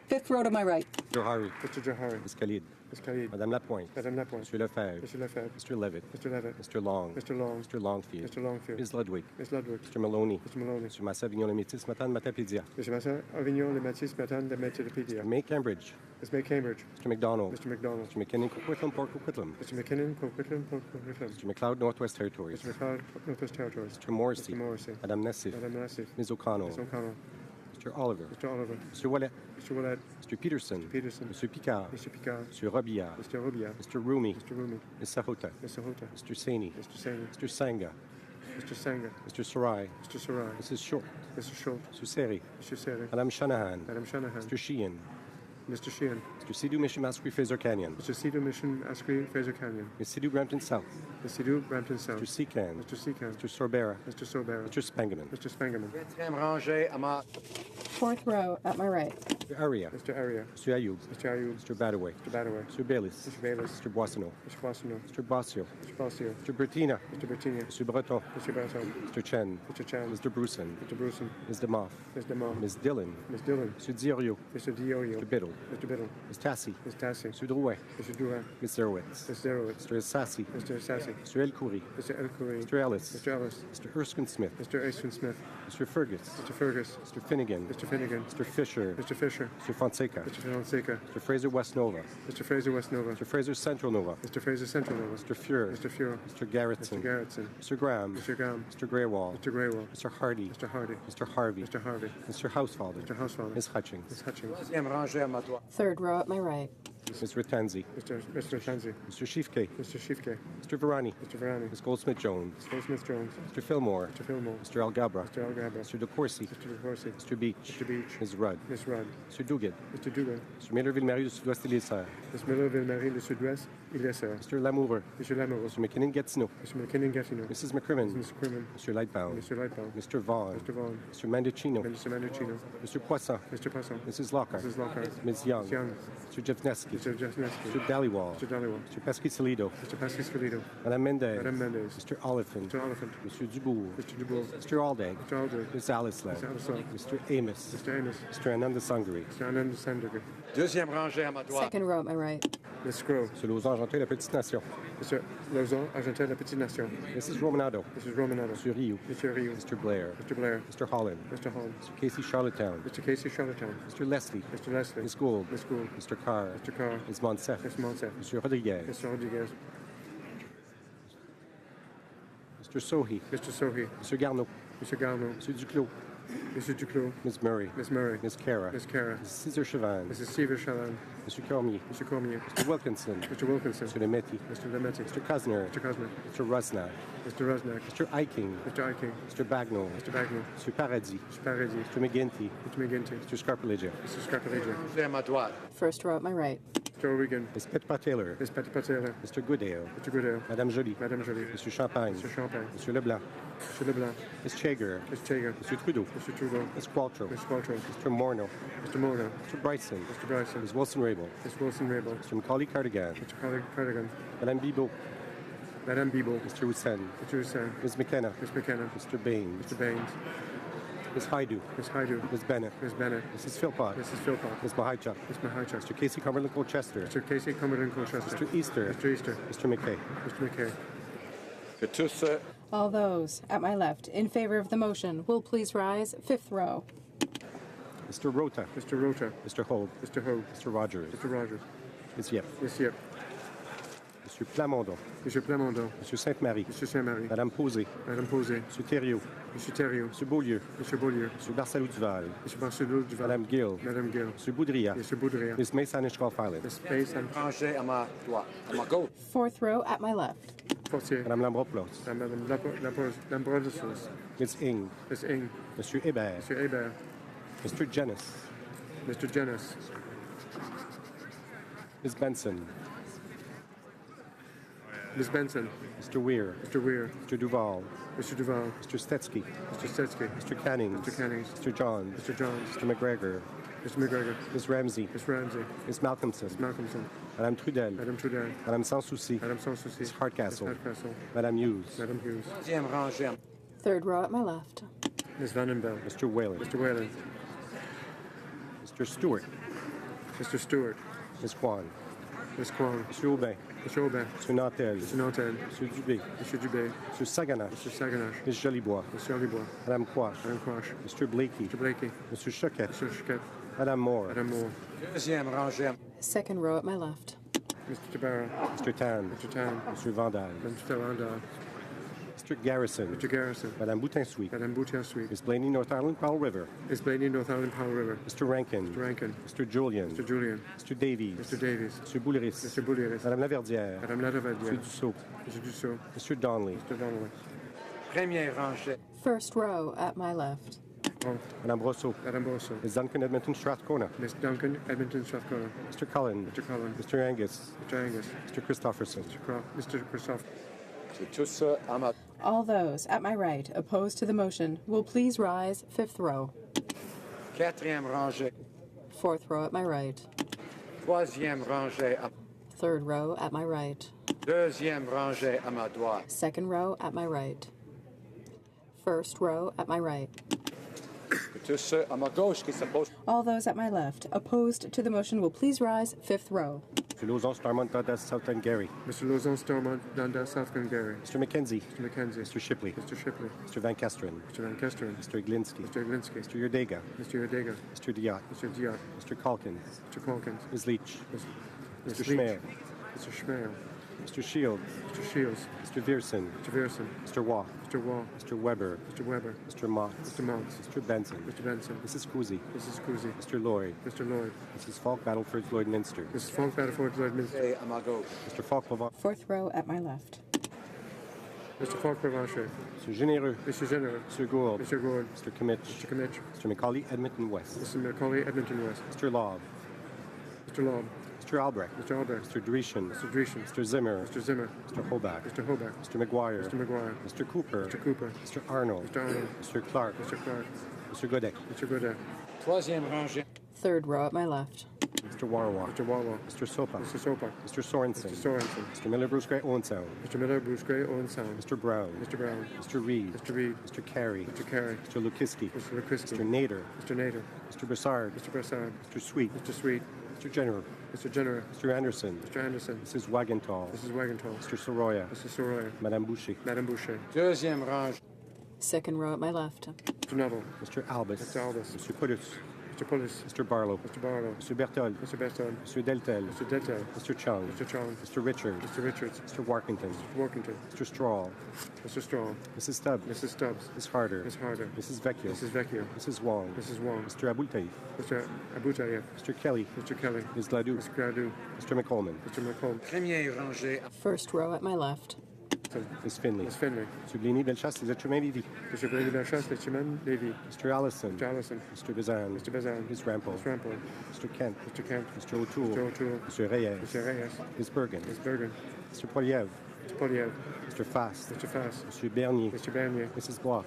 Fifth row to my right.
Johari.
Mr. Johari.
Ms. Khalid.
Ms. Khalid.
Madame Lapointe.
Madame Lapointe.
Monsieur Lefebvre.
Mr. Lefebvre.
Mr. Levitt.
Mr. Levitt.
Mr. Long.
Mr. Long.
Mr. Longfield.
Mr. Longfield.
Ms. Ludwig.
Ms. Ludwig.
Mr. Maloney.
Mr. Maloney.
Mr. Massa-Avignon-le-Métis, Matane Matapédia.
Mr. Massa Avignon, Le Métis, Matane, Le Métis.
Mr. May Cambridge.
Ms. May Cambridge.
Mr. McDonald.
Mr. McDonald.
Mr. McKinnon, Coquitlam, Port Coquitlam.
Mr. McKinnon, Coquitlam, Port Coquitlam.
Mr. McLeod, Northwest Territories.
Mr. McLeod, Northwest Territories.
Mr. Morrissey.
Mr. Morrissey.
Madame Nassif.
Madame Nassif.
Ms. O'Connell.
Ms. O'Connell.
Mr. Oliver.
Mr. Oliver.
Mr. Wallet.
Mr. Willett.
Mr. Peterson.
Mr. Peterson.
Mr. Picard.
Mr. Picard.
Mr. Robillard.
Mr. Robillard.
Mr. Rumi.
Mr. Rumi.
Ms. Sahota.
Ms. Sahota.
Mr. Saini.
Mr. Saini.
Mr. Sanga.
Mr. Sanga.
Mr. Sarai.
Mr. Sarai.
Mrs. Short.
Mr. Schultz.
Mr. Seri.
Mr. Seri.
Madame Shanahan.
Madame Shanahan.
Mr. Sheehan.
Mr. Sheehan.
Mr. Sidhu Mishimasquee Fraser Canyon.
Mr. Sidhu Mission, Ascree, Fraser Canyon.
Ms. Sidhu Brampton South.
Mr. Sidhu, Brampton South.
Mr. Secan.
Mr. Secan.
Mr. Sorbera.
Mr. Sorbera.
Mr. Spangaman.
Mr. Spangaman.
Quatrième rangée à ma...
Fourth row at my right.
Mr. Aria.
Mr. Aria.
Mr. Ayoub.
Mr. Ayoub.
Mr. Badaway.
Mr. Badaway.
Mr. Baylis.
Mr. Baylis.
Mr. Boissonneau.
Mr. Boissonneau.
Mr. Bossio.
Mr. Bossio.
Mr. Bertina.
Mr. Bertigna.
Mr. Breton.
Mr. Breton.
Mr. Chen.
Mr. Chan.
Mr. Bruson.
Mr. Bruson.
Ms. DeMoff.
Ms. DeMont.
Ms. Dillon.
Ms. Dillon.
Mr. Diorio.
Mr. Diorio.
Mr. Biddle.
Mr. Biddle.
Ms. Tassi.
Ms. Tassi.
Mr. Drouet.
Mr. Drouin.
Ms. Zerowitz.
Ms. Zerowitz.
Mr. Sassy.
Mr. Sassy.
Mr. El Khoury.
Mr. El Khoury.
Mr. Ellis.
Mr. Ellis.
Mr. Erskine Smith.
Mr. Erskine Smith.
Mr. Fergus.
Mr. Fergus.
Mr. Finnegan.
Mr. Finnegan.
Mr. Fisher.
Mr. Fisher.
Mr. Fonseca.
Mr. Fonseca.
Mr. Fraser West Nova.
Mr. Fraser West Nova.
Mr. Fraser Central Nova.
Mr. Fraser Central Nova.
Mr. Fuhrer.
Mr. Fuhrer.
Mr. Garrettson.
Mr. Garrettson.
Mr. Graham.
Mr. Graham.
Mr. Greywall.
Mr. Greywall.
Mr. Hardy.
Mr. Hardy.
Mr. Harvey.
Mr. Harvey.
Mr. Housefather.
Mr. Housefather.
Ms. Hutchings.
Ms. Hutchings.
Deuxième rangée à ma droite.
Third row at my right.
Ms. Ratanzi.
Mr. Tanzi.
Mr. Shifke.
Mr. Shifke.
Mr. Varani.
Mr. Varani.
Ms. Goldsmith-Jones.
Mr. Goldsmith-Jones.
Mr. Fillmore.
Mr. Fillmore.
Mr. Algabra.
Mr. Algabra.
Mr. DeCourcy.
Mr. DeCourcy.
Mr. Beach.
Mr. Beach.
Ms. Rudd.
Ms. Rudd.
Mr. Duguid.
Mr. Dugan.
Mr. Miller-Ville-Marie du Sud-Ouest et les Serres.
Ms. Miller-Ville-Marie du Sud-Ouest, Ilesser.
Mr. Lamoureux.
Mr. Lamoureux.
Mr. McKinnon-Gatineau.
Mr. McKinnon-Gatineau.
Mrs. McCrimmon.
Mr. Crimmon.
Mr. Lightbound.
Mr. Lightbound.
Mr. Vaughn.
Mr. Vaughn.
Mr. Mendocino.
Mr. Mendocino.
Mr. Poisson.
Mr. Poisson.
Mrs. Lockhart.
Mrs. Lockhart.
Ms. Young.
Ms. Young.
Mr. Jeffneski.
Mr. Jesneski.
Mr. Dhaliwal.
Mr. Dhaliwal.
Mr. Pesky-Salido.
Mr. Pasquis-Scalito.
Madame Mendez.
Madame Mendez.
Mr. Oliphant.
Mr. Oliphant.
Mr. Dubourg.
Mr. Dubourg.
Mr. Aldag.
Mr. Aldridge.
Ms. Alisley.
Mr. Alisley.
Mr. Amos.
Mr. Amos.
Mr. Ananda Sangri.
Mr. Anand Sandagar.
Deuxième rangée à ma droite.
Second row at my right.
Ms. Scrow.
Mr. Lausanne-Argentin, la Petite Nation.
Mr. Lauzon, Argentin, la Petite Nation.
Mrs. Romanado.
Mrs. Romanado.
Mr. Rioux.
Mr. Rio.
Mr. Blair.
Mr. Blair.
Mr. Holland.
Mr. Holland.
Mr. Casey Charlottetown.
Mr. Casey Charlottetown.
Mr. Leslie.
Mr. Leslie.
Ms. Gould.
Ms. Gould.
Mr. Carr.
Mr. Carr.
Ms. Monsef.
Ms. Monsef.
Mr. Rodriguez.
Mr. Rodriguez.
Mr. Sohi.
Mr. Sohi.
Mr. Garneau.
Mr. Garneau.
Mr. Duclos.
Monsieur Duclos.
Ms. Murray.
Ms. Murray.
Ms. Cara.
Ms. Cara.
Mrs. Cesar Chavan.
Mrs. Stephen Chavan.
Mr. Cormier.
Mr. Cormier.
Mr. Wilkinson.
Mr. Wilkinson.
Mr. Lemaitre.
Mr. Lemaitre.
Mr. Kusner.
Mr. Kusner.
Mr. Rusnak.
Mr. Rusnak.
Mr. Eiking.
Mr. Eiking.
Mr. Bagnall.
Mr. Bagnall.
Mr. Paradis.
Mr. Paradis.
Mr. McGinty.
Mr. McGinty.
Mr. Scarpaleggia.
Mr. Scarpaleggia.
À ma droite.
First row at my right.
Mr. O'Regan.
Ms. Pettipas-Taylor.
Ms. Pettipas-Taylor.
Mr. Goodale.
Mr. Goodale.
Madame Joly.
Madame Joly.
Mr. Champagne.
Mr. Champagne.
Mr. Leblanc.
Mr. Leblanc.
Ms. Chager.
Ms. Chager.
Mr. Trudeau.
Mr. Trudeau.
Ms. Qualtrough.
Ms. Qualtrough.
Mr. Morneau.
Mr. Morneau.
Mr. Bryson.
Mr. Bryson.
Ms. Wilson-Raybould.
Ms. Wilson-Raybould.
Mr. Macaulay-Cardigan.
Mr. Cardigan.
Madame Bibeau.
Madame Bibeau.
Mr. Hussain.
Mr. Hussain.
Ms. McKenna.
Ms. McKenna.
Mr. Baines.
Mr. Baines.
Ms. Haidu.
Ms. Haidu.
Ms. Bennett.
Ms. Bennett.
Mrs. Philpott.
Mrs. Philpott.
Ms. Mahaichuk.
Ms. Mahaichuk.
Mr. Casey Cumberland-Colchester.
Mr. Casey Cumberland-Colchester.
Mr. Easter.
Mr. Easter.
Mr. McKay.
Mr. McKay.
Que tous ceux
All those at my left in favor of the motion will please rise. Fifth row.
Mr. Rota.
Mr. Rota.
Mr. Hogue.
Mr. Hogue.
Mr. Rogers.
Mr. Rogers.
Ms. Yep.
Ms. Yep.
Mr. Plamondon.
Mr. Plamondon.
Mr. Sainte-Marie.
Mr. Saint-Marie.
Madame Posé.
Madame Posé.
Mr. Thériault.
Mr. Thériault.
Mr. Beaulieu.
Mr. Beaulieu.
Mr. Barcelou-Duval.
Mr. Barcelou Duval.
Madame Gill.
Madame Gill.
Mr. Boudria.
Mr. Boudria.
Ms. Mason-Ishkov-Island.
Ms. Mason.
rangés à ma droite. À ma gauche.
Fourth row at my left.
Fortier.
Madame Lambropoulos.
Madame Lambropoulos.
Ms. Ing.
Ms. Ing.
Mr. Hébert.
Mr. Hébert.
Mr. Jennis.
Mr. Jennis.
Ms. Benson.
Ms. Benson.
Mr. Weir.
Mr. Weir.
Mr. Duval.
Mr. Duval.
Mr. Stetsky.
Mr. Stetsky.
Mr. Cannings.
Mr. Cannings.
Mr. Johns.
Mr. Johns.
Mr. McGregor.
Mr. McGregor.
Ms. Ramsey.
Ms. Ramsey.
Ms. Malcolmson.
Ms. Malcolmson.
Madame Trudel.
Madame Trudel.
Madame Sans Souci.
Madame Sans Souci.
Ms. Hardcastle.
Ms. Hardcastle.
Madame Hughes.
Madame Hughes.
Deuxième rangée.
Third row at my left.
Ms. Vandenbell.
Mr. Whalen.
Mr. Whalen.
Mr. Stewart.
Mr. Stewart.
Ms. Kwan.
Ms. Kwong.
Mr. Aubin.
Mr. Aubin.
Mr. Nantel.
Mr. Nantel.
Mr. Dubé.
Mr. Dubé.
Mr. Saganache.
Mr. Saganache.
Ms. Jolibois.
Mr. Jolibois.
Madame Quash.
Madame Quash.
Mr. Blakey.
Mr. Blakey.
Mr. Choquette.
Mr. Chiquette.
Madame Moore.
Madame Moore.
Deuxième rangée.
Second row at my left.
Mr. Tabarra.
Mr. Tan.
Mr. Tan.
Mr. Vandal.
Mr. Vandal.
Mr. Garrison.
Mr. Garrison.
Madame Boutin-Sweet.
Madame Boutier-Sweet.
Ms. Blaney, North Island, Powell River.
Ms. Blaney, North Island, Powell River.
Mr. Rankin.
Mr. Rankin.
Mr. Julian.
Mr. Julian.
Mr. Davies.
Mr. Davies.
Mr. Bouliris.
Mr. Bouliris.
Madame Laverdière.
Madame Laverdière.
Mr. Dussault.
Mr. Dussault.
Mr. Donnelly.
Mr. Donnelly.
Première rangée.
First row at my left.
Oh,
Madame Brosseau.
Madame Bosso.
Ms. Duncan, Edmonton, Strathcona.
Ms. Duncan, Edmonton, Strathcona.
Mr. Cullen.
Mr. Cullen.
Mr. Angus.
Mr. Angus.
Mr. Christopherson.
Mr. Christophe.
Que tous ceux à ma
All those at my right opposed to the motion will please rise. Fifth row.
quatrième rangée.
Fourth row at my right.
Troisième rangée.
Third row at my right.
Deuxième rangée à ma droite.
Second row at my right. First row at my right.
Que tous ceux à ma gauche qui s'opposent.
All those at my left opposed to the motion will please rise. Fifth row.
Mr. Lauzon, Starmont, Dundas, South Glengarry.
Mr. Lauzon, Stormont, Dundas, South Glengarry.
Mr. McKenzie.
Mr. McKenzie.
Mr. Shipley.
Mr. Shipley.
Mr. Van Kesteren.
Mr. Van Kesteren.
Mr. Iglinsky.
Mr. Iglinsky.
Mr. Yerdega.
Mr. Yerdega.
Mr. Diot.
Mr. Diot.
Mr. Calkins.
Mr. Calkins.
Ms. Leach.
Ms.
Mr.
Leach.
Schmeyer.
Mr. Schmeyer.
Mr. Shields.
Mr. Shields.
Mr. Vierson.
Mr. Vierson.
Mr. Waugh.
Mr. Wall.
Mr. Weber.
Mr. Weber.
Mr. Mott.
Mr. Monks.
Mr. Benson.
Mr. Benson.
Mrs. Cousy.
Mrs. Cousy.
Mr. Lloyd.
Mr. Lloyd.
Mrs. Falk, Battleford, Lloyd Minster.
Mrs. Falk, Battleford, Lloyd Minster.
À ma gauche.
Mr. Falk, Provence.
Fourth row at my left.
Mr. Falk, Provencher.
Mr. Généreux.
Mr. General.
Mr. Gould.
Mr. Gould.
Mr. Kimmich.
Mr. Kimmich.
Mr. Macaulay, Edmonton West.
Mr. Macaulay, Edmonton West.
Mr. Laub.
Mr. Laub.
Mr. Albrecht.
Mr. Albrecht.
Mr. Dreeshen.
Mr. Dreeshen.
Mr. Zimmer.
Mr. Zimmer.
Mr. Hobart.
Mr. Hobart.
Mr. McGuire.
Mr. McGuire.
Mr. Cooper.
Mr. Cooper.
Mr. Arnold.
Mr. Arnold.
Mr. Clark.
Mr. Clark.
Mr. Godek.
Mr. Godet.
Troisième rangée.
Third row at my left.
Mr. Warwa.
Mr. Wawa.
Mr. Sopa.
Mr. Sopak.
Mr. Sorensen.
Mr. Sorensen.
Mr. Miller, Bruce Gray, Owen Sound.
Mr. Miller, Bruce Gray, Owen Sound.
Mr. Brown.
Mr. Brown.
Mr. Reed.
Mr. Reed.
Mr. Carey.
Mr. Carey.
Mr. Lukiski.
Mr. Lukiski.
Mr. Nader.
Mr. Nader.
Mr. Broussard.
Mr. Brassard.
Mr. Sweet.
Mr. Sweet.
Mr. General.
Mr. Jenner.
Mr. Anderson.
Mr. Anderson.
Mrs. Wagenthal.
Mrs. Wagenthal.
Mr. Soroya.
Mrs. Soroya.
Madame Boucher.
Madame Boucher.
Deuxième rangée.
Second row at my left.
Mr. Neville.
Mr. Albus.
Mr. Albus.
Mr. Pudus.
Mr. Polis.
Mr. Barlow.
Mr. Barlow.
Mr. Berthold.
Mr. Berthold.
Mr. Deltel.
Mr. Deltel.
Mr. Chung.
Mr. Chung.
Mr. Richards.
Mr. Richards.
Mr. Workington.
Mr. Workington.
Mr. Straw.
Mr. Straw.
Mrs. Stubbs.
Mrs. Stubbs.
Ms. Harder.
Ms. Harder.
Mrs. Vecchio.
Mrs. Vecchio.
Mrs. Wong.
Mrs. Wong.
Mr. Abultaif.
Mr. Abutayev.
Mr. Kelly.
Mr. Kelly.
Ms. Gladue.
Mr. Gladue.
Mr. McColeman.
Mr. McColeman.
First row at my left.
Ms. Finley.
Ms. Finley.
Mr. Blini Bellechasse, les êtres humains Lévis.
Mr. Brady Bellechasse, les Chimènes, Lévis.
Mr. Allison.
Mr. Allison.
Mr. Bazan.
Mr. Bazan.
Ms. Rampel.
Ms. Rampel.
Mr. Kent.
Mr. Kent.
Mr. O'Toole.
Mr. O'Toole.
Mr. Reyes.
Mr. Reyes.
Ms. Bergen.
Ms. Bergen.
Mr. Poliev.
Mr. Poliev.
Mr. Fast.
Mr. Fast.
Mr. Bernier.
Mr. Bernier.
Mrs. Bloch.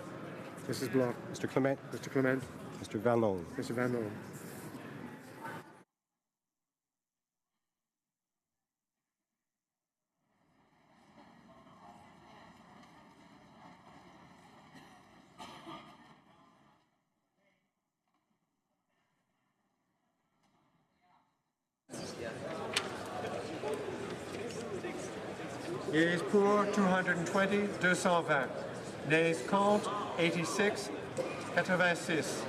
Mrs. Bloch.
Mr. Clement.
Mr. Clement.
Mr. Van Loon.
Mr. Van Loon. Yeas pour 220, 220. Nays contre 86, 86.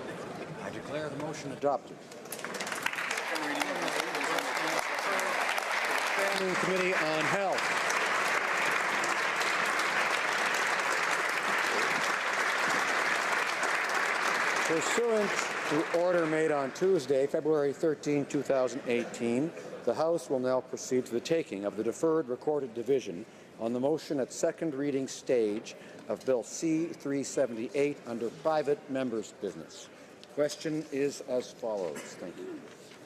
I declare the motion adopted. Standing Committee on Health. Pursuant to order made on Tuesday, February 13, 2018, the House will now proceed to the taking of the deferred recorded division on the motion at second reading stage of Bill C-378 under private members' business. Question is as follows. Thank you.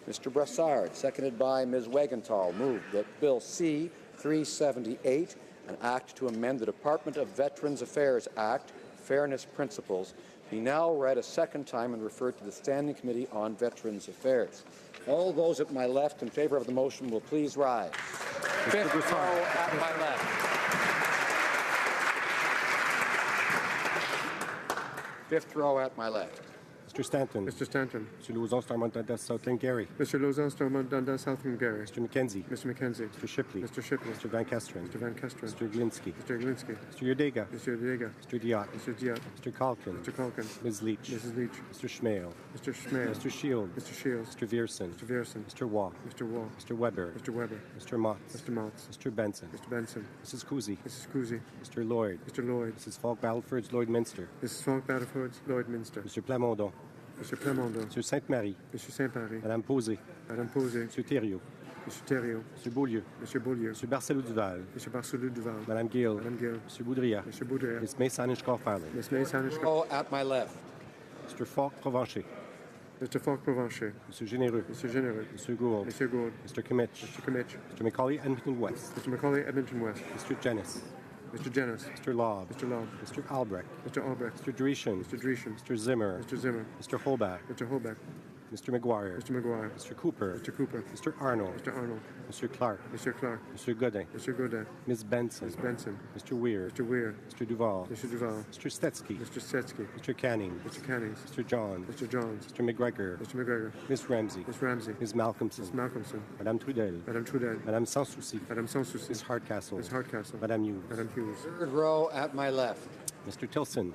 Mr. Brassard, seconded by Ms. Wagenthal, moved that Bill C-378, an act to amend the Department of Veterans Affairs Act, Fairness Principles, be now read a second time and referred to the Standing Committee on Veterans Affairs. All those at my left in favor of the motion will please rise. Fifth row at my left. Fifth row at my left.
Mr. Stanton.
Mr. Stanton.
Mr. Lauzon, Stormont, Dundas, South Glengarry.
Mr. Lauzon, Stormont, Dundas, South Glengarry.
Mr. McKenzie.
Mr. McKenzie.
Mr. Shipley.
Mr. Shipley.
Mr. Van Kesteren.
Mr. Van Kesteren.
Mr. Glinsky.
Mr. Glinsky.
Mr. Yudega.
Mr. Diega.
Mr. Diot.
Mr. Diot.
Mr. Calkin.
Mr. Calkin.
Ms. Leach.
Mrs. Leach.
Mr. Schmale.
Mr. Schmale.
Mr. Shields.
Mr. Shields.
Mr. Vierson.
Mr. Vierson.
Mr. Waugh.
Mr. Wall.
Mr. Weber.
Mr. Weber.
Mr. Motz.
Mr. Motz.
Mr. Benson.
Mr. Benson.
Mrs. Cousy.
Mrs. Cousy.
Mr. Lloyd.
Mr. Lloyd.
Mrs. Falk Battleford's Lloyd Minster.
Mrs. Falk Battleford's Lloyd Minster.
Mr. Plamondon.
Mr. Plamondon.
Mr. Sainte-Marie.
Mr. Saint-Marie.
Madame Posé.
Madame Posé.
Mr. Thériault.
Mr. Thériault.
Mr. Beaulieu.
Mr. Beaulieu.
Mr. Barcelou Duval.
Mr. Barcelou Duval.
Madame Gill.
Madame Gill.
Mr. Boudria.
Mr. Boudria.
Ms. May Sanish-Corfarling.
Miss May Sanish.
Oh, at my left.
Mr. Falk Provencher.
Mr. Falk Provencher.
Mr. Généreux.
Mr. Généreux.
Mr. Gould.
Mr. Gould.
Mr. Kimmich.
Mr. Kimmich.
Mr. Macaulay Edmonton West.
Mr. Macaulay Edmonton West.
Mr. Jennis.
Mr. Jennis.
Mr. Lobb.
Mr. Lobb.
Mr. Albrecht.
Mr. Albrecht.
Mr. Dreeshen.
Mr. Dreeshen.
Mr. Zimmer.
Mr. Zimmer.
Mr. Holbach.
Mr. Holbeck.
Mr. McGuire.
Mr. McGuire.
Mr. Cooper.
Mr. Cooper.
Mr. Arnold.
Mr. Arnold.
Mr. Clark.
Mr. Clark.
Mr. Godin.
Mr. Godin.
Ms. Benson.
Ms. Benson.
Mr. Weir.
Mr. Weir.
Mr. Duval.
Mr. Duval.
Mr. Stetsky.
Mr. Stetsky.
Mr. Canning.
Mr. Cannings.
Mr. Johns.
Mr. Johns.
Mr. McGregor.
Mr. McGregor.
Miss Ramsey.
Miss Ramsey.
Ms. Malcolmson.
Miss Malcolmson.
Madame Trudel.
Madame Trudel.
Madame Sans Souci.
Madame Sans Souci.
Ms. Hardcastle.
Miss Hardcastle.
Madame Hughes.
Madame Hughes.
Third row at my left.
Mr. Tilson.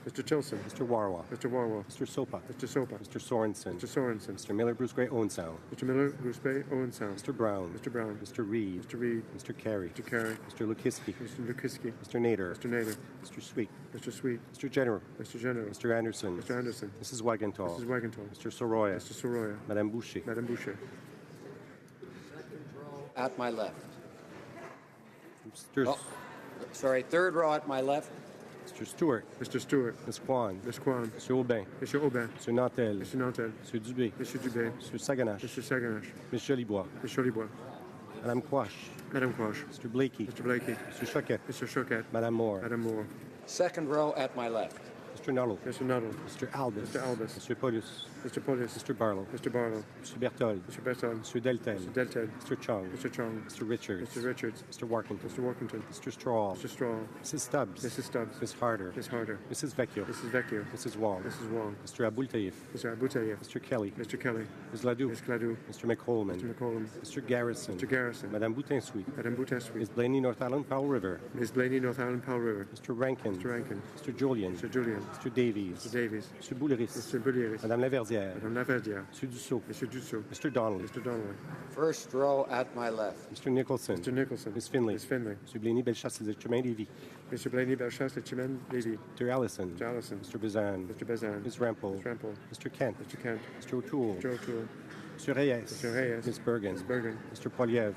Mr. Tilson.
Mr. Warwa.
Mr. Warwa.
Mr. Sopa.
Mr. Sopa.
Mr. Sorensen.
Mr. Sorensen.
Mr. Miller, Bruce Gray, Owen Sound.
Mr. Miller, Bruce Bay, Owen Sound.
Mr. Brown.
Mr. Brown.
Mr. Reed.
Mr. Reed.
Mr. Carey.
Mr. Carey.
Mr. Lukiski.
Mr. Lukiski.
Mr. Nader.
Mr. Nader.
Mr. Sweet.
Mr. Sweet.
Mr. General.
Mr. General.
Mr. Anderson.
Mr. Anderson.
Mrs. Wagenthal.
Mrs. Wagenthal.
Mr. Soroya.
Mr. Soroya.
Madame Boucher.
Madame Boucher.
At my left.
Mr.
Third row at my left.
Mr. Stewart.
Mr. Stewart.
Ms. Kwan.
Ms. Kwan.
Mr. Aubin.
Mr. Aubin.
Mr. Nantel.
Mr. Nantel.
Mr. Dubé.
Mr. Dubé.
Mr. Saganache.
Mr. Saganache.
Ms. Jolibois.
Ms. Jolibois.
Madame Quash.
Madame Quash.
Mr. Blakey.
Mr. Blakey.
Mr. Choquette.
Mr. Choquette.
Madame Moore.
Madame Moore.
Second row at my left.
Mr. Nuttall.
Mr. Nuttall.
Mr. Albus.
Mr. Albus.
Mr. Paulus.
Mr. Paulus.
Mr. Barlow.
Mr. Barlow.
Mr. Berthold.
Mr. Berthold.
Mr. Deltel.
Mr. Deltel.
Mr. Chung.
Mr. Chung.
Mr. Richards.
Mr. Richards.
Mr. Workington.
Mr. Workington.
Mr. Straw.
Mr. Straw.
Mrs. Stubbs.
Mrs. Stubbs.
Ms. Harder.
Ms. Harder.
Mrs. Vecchio.
Mrs. Vecchio.
Mrs. Wong.
Mrs. Wong.
Mr. Abultaif.
Mr. Abutayev.
Mr. Kelly.
Mr. Kelly.
Ms. Ladoux.
Ms. Gladue.
Mr. McColeman.
Mr. McCollum.
Mr. Garrison.
Mr. Garrison.
Madame Boutin-Sweet.
Madame Boutin-Sweet.
Ms. Blaney, North Island, Powell River.
Ms. Blaney, North Island, Powell River.
Mr. Rankin.
Mr. Rankin.
Mr. Julian.
Mr. Julian.
Mr. Davies.
Mr. Davies.
Mr. Bouliris.
Mr. Bouliris.
Madame Laverdière.
Madame Laverdière.
Mr. Dussault.
Mr. Dussault.
Mr. Donnelly.
Mr. Donnelly.
First row at my left.
Mr. Nicholson.
Mr. Nicholson.
Ms. Finley.
Ms. Finley.
Mr. Blaney Bellechasse de Chemin-Lévis.
Mr. Blaney Bellechasse de Chemin-Lévis.
Mr. Allison.
Mr. Allison.
Mr. Bazan.
Mr. Bazan.
Ms. Rampel.
Ms. Rampel.
Mr. Kent.
Mr. Kent.
Mr. O'Toole.
Mr. O'Toole.
Mr. Reyes.
Mr. Reyes.
Ms. Bergen.
Ms. Bergen.
Mr. Poiliev.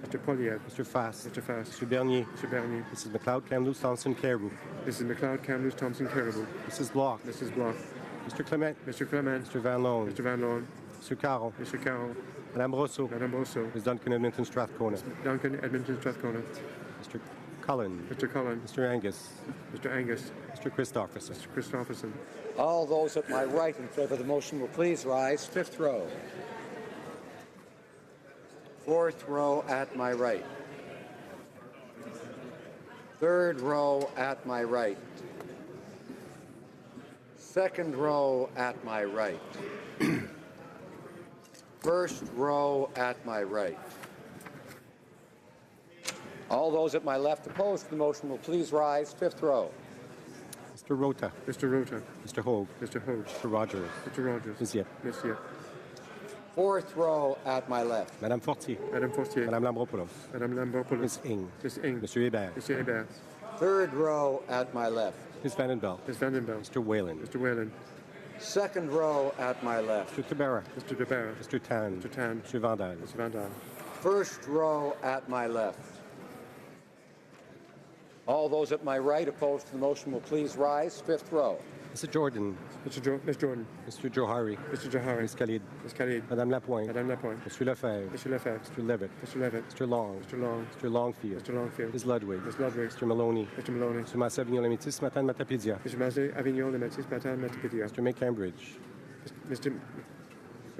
Mr. Poiliev.
Mr. Fass.
Mr. Fass.
Mr. Bernier.
Mr. Bernier.
Mrs. McLeod, Kamloops, Thompson, Caribou.
Mrs. McLeod, Kamloops, Thompson, Caribou.
Mrs. Block.
Mrs. Block.
Mr. Clement.
Mr. Clement.
Mr. Van Loan.
Mr. Van Loan.
Mr. Carroll.
Mr. Carroll.
Madame Rousseau.
Madame Rousseau.
Ms. Duncan, Edmonton, Strathcona.
Duncan, Edmonton, Strathcona.
Mr. Cullen.
Mr. Cullen.
Mr. Angus.
Mr. Angus.
Mr. Christopherson.
Mr. Christopherson.
All those at my right in favor of the motion will please rise. Fifth row. Fourth row at my right. Third row at my right. Second row at my right. First row at my right. All those at my left opposed to the motion will please rise. Fifth row.
Mr. Rota.
Mr. Rota.
Mr. Hogue.
Mr. Hogue.
Mr. Rogers.
Mr. Rogers.
Ms. Yep.
Ms. Yep.
Fourth row at my left.
Madame Fortier.
Madame Fortier.
Madame Lambropoulos.
Madame Lambropoulos.
Ms. Ing.
Ms. Ing.
Mr. Hébert.
Mr. Hébert.
Third row at my left.
Ms. Vandenbelt.
Ms. Vandenbelt.
Mr. Whalen.
Mr. Whalen.
Second row at my left.
Mr. Tabera.
Mr. Tabera.
Mr. Tan.
Mr. Tan.
Mr. Vandal.
Mr. Vandal.
First row at my left. All those at my right opposed to the motion will please rise. Fifth row.
Mr. Jordan.
Ms. Jordan.
Mr. Johari.
Mr. Johari.
Ms. Khalid.
Ms. Khalid.
Madame Lapointe.
Madame Lapointe.
Mr. Lefebvre.
Mr. Lefebvre.
Mr. Levitt.
Mr. Levitt.
Mr. Long.
Mr. Long.
Mr. Longfield.
Mr. Longfield.
Ms. Ludwig.
Ms. Ludwig.
Mr. Maloney.
Mr. Maloney.
Mr. Massavignon Lamitis, Matan Matapédia.
Mr. Mazé, Avignon, Le Métis, Matin, Matapédia.
Mr. McCambridge.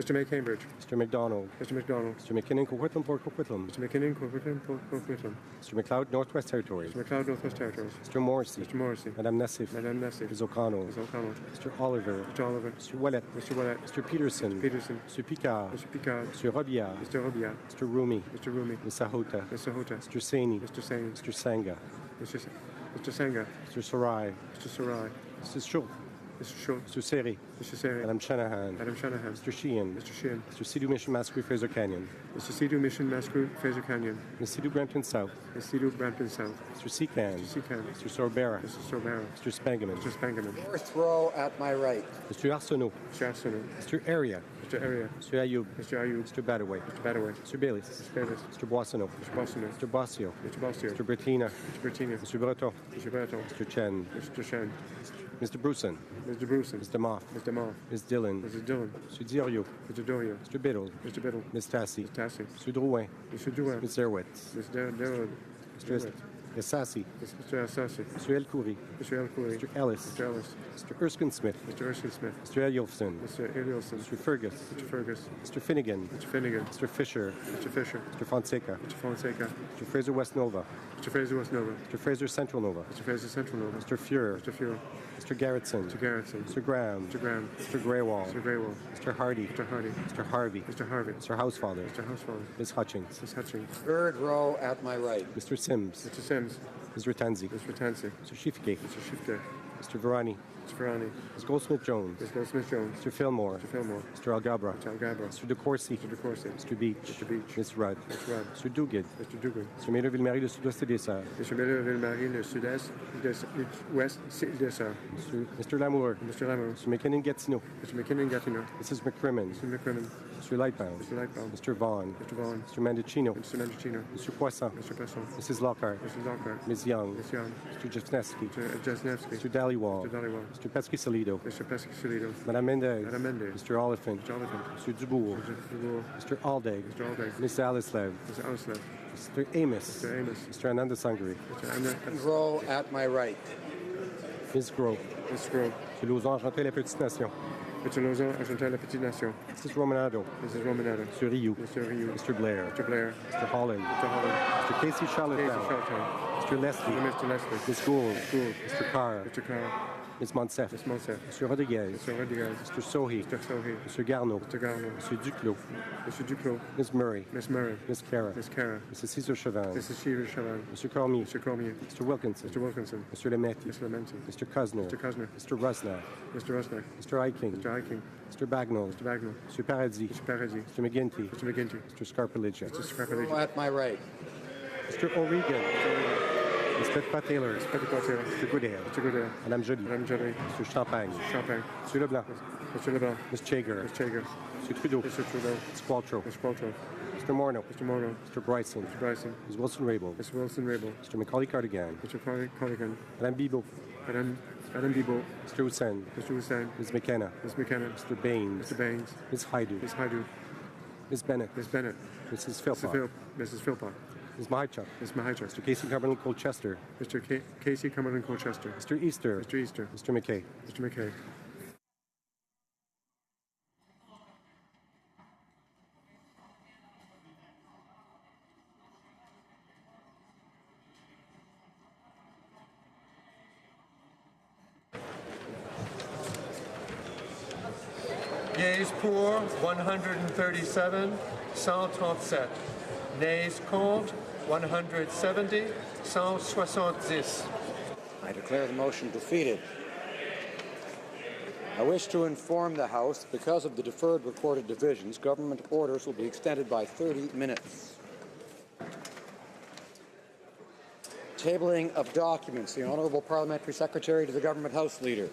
Mr. May Cambridge.
Mr. McDonald.
Mr. McDonald.
Mr. McKinnon, Coquitlam, Port Coquitlam.
Mr. McKinnon, Coquitlam.
Mr. McLeod, Northwest Territories.
Mr. McLeod, Northwest Territories.
Mr. Morrissey.
Mr. Morrissey.
Madame Nassif.
Madame Nassif.
Ms. O'Connell.
Ms. O'Connell.
Mr. Oliver.
Mr. Oliver.
Mr. Ouellet.
Mr. Ouellet.
Mr. Peterson.
Mr. Peterson.
Mr. Picard.
Mr. Picard.
Mr. Robillard.
Mr. Robillard.
Mr. Rumi.
Mr. Rumi.
Ms. Sahota.
Mr. Hota.
Mr. Saini.
Mr. Saini.
Mr. Sanga.
Mr. Sanga.
Mr. Sarai.
Mr. Sarai.
Mrs. Schultz.
Mr. Schultz.
Mr. Seri.
Mr. Seri.
Madame Shanahan.
Madame Shanahan.
Mr. Sheehan.
Mr. Sheehan.
Mr. Sidhu Mission Mascrew Fraser Canyon.
Mr. Sidhu Mission Mascrew, Fraser Canyon.
Ms. Sidhu Brampton South.
Ms. Sidhu Brampton South.
Mr. Secan.
Mr. Secan.
Mr. Sorbera.
Mr. Sorbera.
Mr. Spangaman.
Mr. Spangaman.
Fourth row at my right.
Mr. Arsenault.
Mr. Arsenault.
Mr. Area.
Mr. Area.
Mr. Ayoub.
Mr. Ayoub.
Mr. Badaway.
Mr. Badaway.
Mr. Baylis.
Mr. Baylis.
Mr. Boissonneau.
Mr. Boissonneau.
Mr. Bossio.
Mr. Bossio.
Mr. Bertina.
Mr. Bertina.
Mr. Breton.
Mr. Breton.
Mr. Chen.
Mr. Chen.
Mr. Bruson.
Mr. Bruson.
Mr. Moff.
Mr. Moff.
Ms. Dillon.
Mr. Dillon.
Mr. Diorio.
Mr. Dorio.
Mr. Biddle.
Mr. Biddle.
Ms. Tassi.
Mr. Tassi.
Mr. Drouin.
Mr. Drouin.
Ms. Zerwitz.
Mr. Darrow.
Mr. Assassi.
Mr. Assassi.
Mr. El Khoury.
Mr. El Khoury.
Mr. Ellis.
Mr. Ellis.
Mr. Erskine Smith.
Mr. Erskine Smith.
Mr. Elielson.
Mr. Elielson.
Mr. Fergus.
Mr. Fergus.
Mr. Finnegan.
Mr. Finnegan.
Mr. Fisher.
Mr. Fisher.
Mr. Fonseca.
Mr. Fonseca.
Mr. Fraser West Nova.
Mr. Fraser West Nova.
Mr. Fraser Central Nova.
Mr. Fraser Central Nova.
Mr. Fuhrer.
Mr. Fuhrer.
Mr. Garrettson.
Mr. Garrettson.
Mr. Graham.
Mr. Graham.
Mr. Greywall.
Mr. Greywall.
Mr. Hardy.
Mr. Hardy.
Mr. Harvey.
Mr. Harvey.
Mr. Housefather.
Mr. Housefather.
Ms. Hutchings.
Ms. Hutchings.
Third row at my right.
Mr. Sims.
Mr. Sims.
Ms. Ratanzi.
Ms. Ratanzi.
Mr. Shifke.
Mr. Shifte.
Mr. Varani.
Mr. Ferrani.
Ms. Goldsmith-Jones.
Ms. Goldsmith-Jones.
Mr. Fillmore.
Mr. Fillmore.
Mr. Algabra.
Mr. Algabra.
Mr. DeCourcy.
Mr. DeCourcy.
Mr. Beach.
Mr. Beach.
Ms. Rudd.
Ms. Rudd.
Mr. Duguid.
Mr. Dugan.
Mr. Miller-Ville-Marie, le sud-ouest des Sœurs.
Mr. Miller-Ville-Marie, le sud-est, l'ouest, des Sœurs.
Mr. Lamour.
Mr. Lamour.
Mr. McKinnon-Gatineau.
Mr. McKinnon-Gatineau.
Mrs. McCrimmon.
Mr. McCrimmon.
Mr. Lightbound.
Mr. Lightbound.
Mr. Vaughn.
Mr. Vaughn.
Mr. Mendocino.
Mr. Mendocino.
Mr. Poisson.
Mr. Poisson.
Mrs. Lockhart.
Mrs. Lockhart.
Ms. Young.
Ms. Young.
Mr. Jesnevsky.
Mr. Jesnevsky.
Mr. Dhaliwal.
Mr. Dhaliwal.
Mr. Pesky-Salido.
Mr. Pesky-Salido.
Madame Mendez.
Madame Mendez.
Mr. Oliphant.
Mr. Oliphant.
Mr. Dubourg.
Mr. Dubourg.
Mr. Aldeg.
Mr. Aldeg.
Ms. Alislev.
Mr. Alislev.
Mr. Amos.
Mr. Amos.
Mr. Ananda Sangri.
Mr. Ananda.
Second row at my right.
Ms. Grove.
Ms. Grove.
Mr. Lauzon, Argentin, la Petite Nation.
Mr. Lauzon, Argentin, la Petite Nation.
Mrs. Romanado.
Mrs. Romanado.
Mr. Rioux.
Mr. Rioux.
Mr. Blair.
Mr. Blair.
Mr. Holland.
Mr. Holland.
Mr. Casey Charlottetown.
Casey Charlottetown.
Mr. Leslie.
Mr. Leslie.
Ms. Gould.
Gould.
Mr. Carr.
Mr. Carr.
Ms. Monsef.
Ms. Monsef.
Mr. Rodriguez.
Mr. Rodriguez.
Mr. Sohi.
Mr. Sohi.
Mr. Garneau.
Mr. Garneau.
Mr. Duclos.
Mr. Duclos.
Ms. Murray.
Ms. Murray.
Ms. Cara.
Ms. Cara.
Mrs. Cesar Chavin.
Mrs. Cesar Chavin.
Mr. Cormier.
Mr. Cormier.
Mr. Wilkinson.
Mr. Wilkinson.
Mr. Lemaitre.
Mr. Lemaitre.
Mr. Kusner.
Mr. Kusner.
Mr. Rusnak.
Mr. Rusnak.
Mr. Eiking.
Mr. Eiking.
Mr. Bagnall.
Mr. Bagnall.
Mr. Paradis.
Mr. Paradis.
Mr. McGinty.
Mr. McGinty.
Mr. Scarpelligia.
Mr. Scarpelligia.
At my right.
Mr. O'Regan. Ms. Petitpas-Taylor.
Mr. Petitpas-Taylor.
Mr. Goodale.
Mr. Goodale.
Madame Joly.
Madame Joly.
Mr. Champagne.
Champagne.
Mr. Leblanc.
Mr. Leblanc.
Ms. Chager.
Ms. Chager.
Mr. Trudeau.
Mr. Trudeau.
Ms. Qualtrough.
Ms. Qualtrough.
Mr. Morneau.
Mr. Morneau.
Mr. Bryson.
Mr. Bryson.
Ms. Wilson-Raybould.
Mr. Wilson-Raybould.
Mr. Macaulay-Cardigan.
Mr. Colligan.
Madame Bibeau.
Madame Bibeau.
Mr. Hussain.
Mr. Hussain.
Ms. McKenna.
Ms. McKenna.
Mr. Baines.
Mr. Baines.
Ms. Haidu.
Ms. Haidu.
Ms. Bennett.
Ms. Bennett.
Mrs. Philpott.
Mrs. Philpott.
Ms. Mahichuk.
Ms. Mahichuk.
Mr. Casey Cumberland Colchester.
Mr. Casey Cumberland Colchester.
Mr. Easter.
Mr. Easter.
Mr. McKay.
Mr. McKay.
Yeas pour 137, 137. Nays contre 170, 170.
I declare the motion defeated. I wish to inform the House, because of the deferred recorded divisions, government orders will be extended by 30 minutes. Tabling of documents. The Honourable Parliamentary Secretary to the Government House Leader.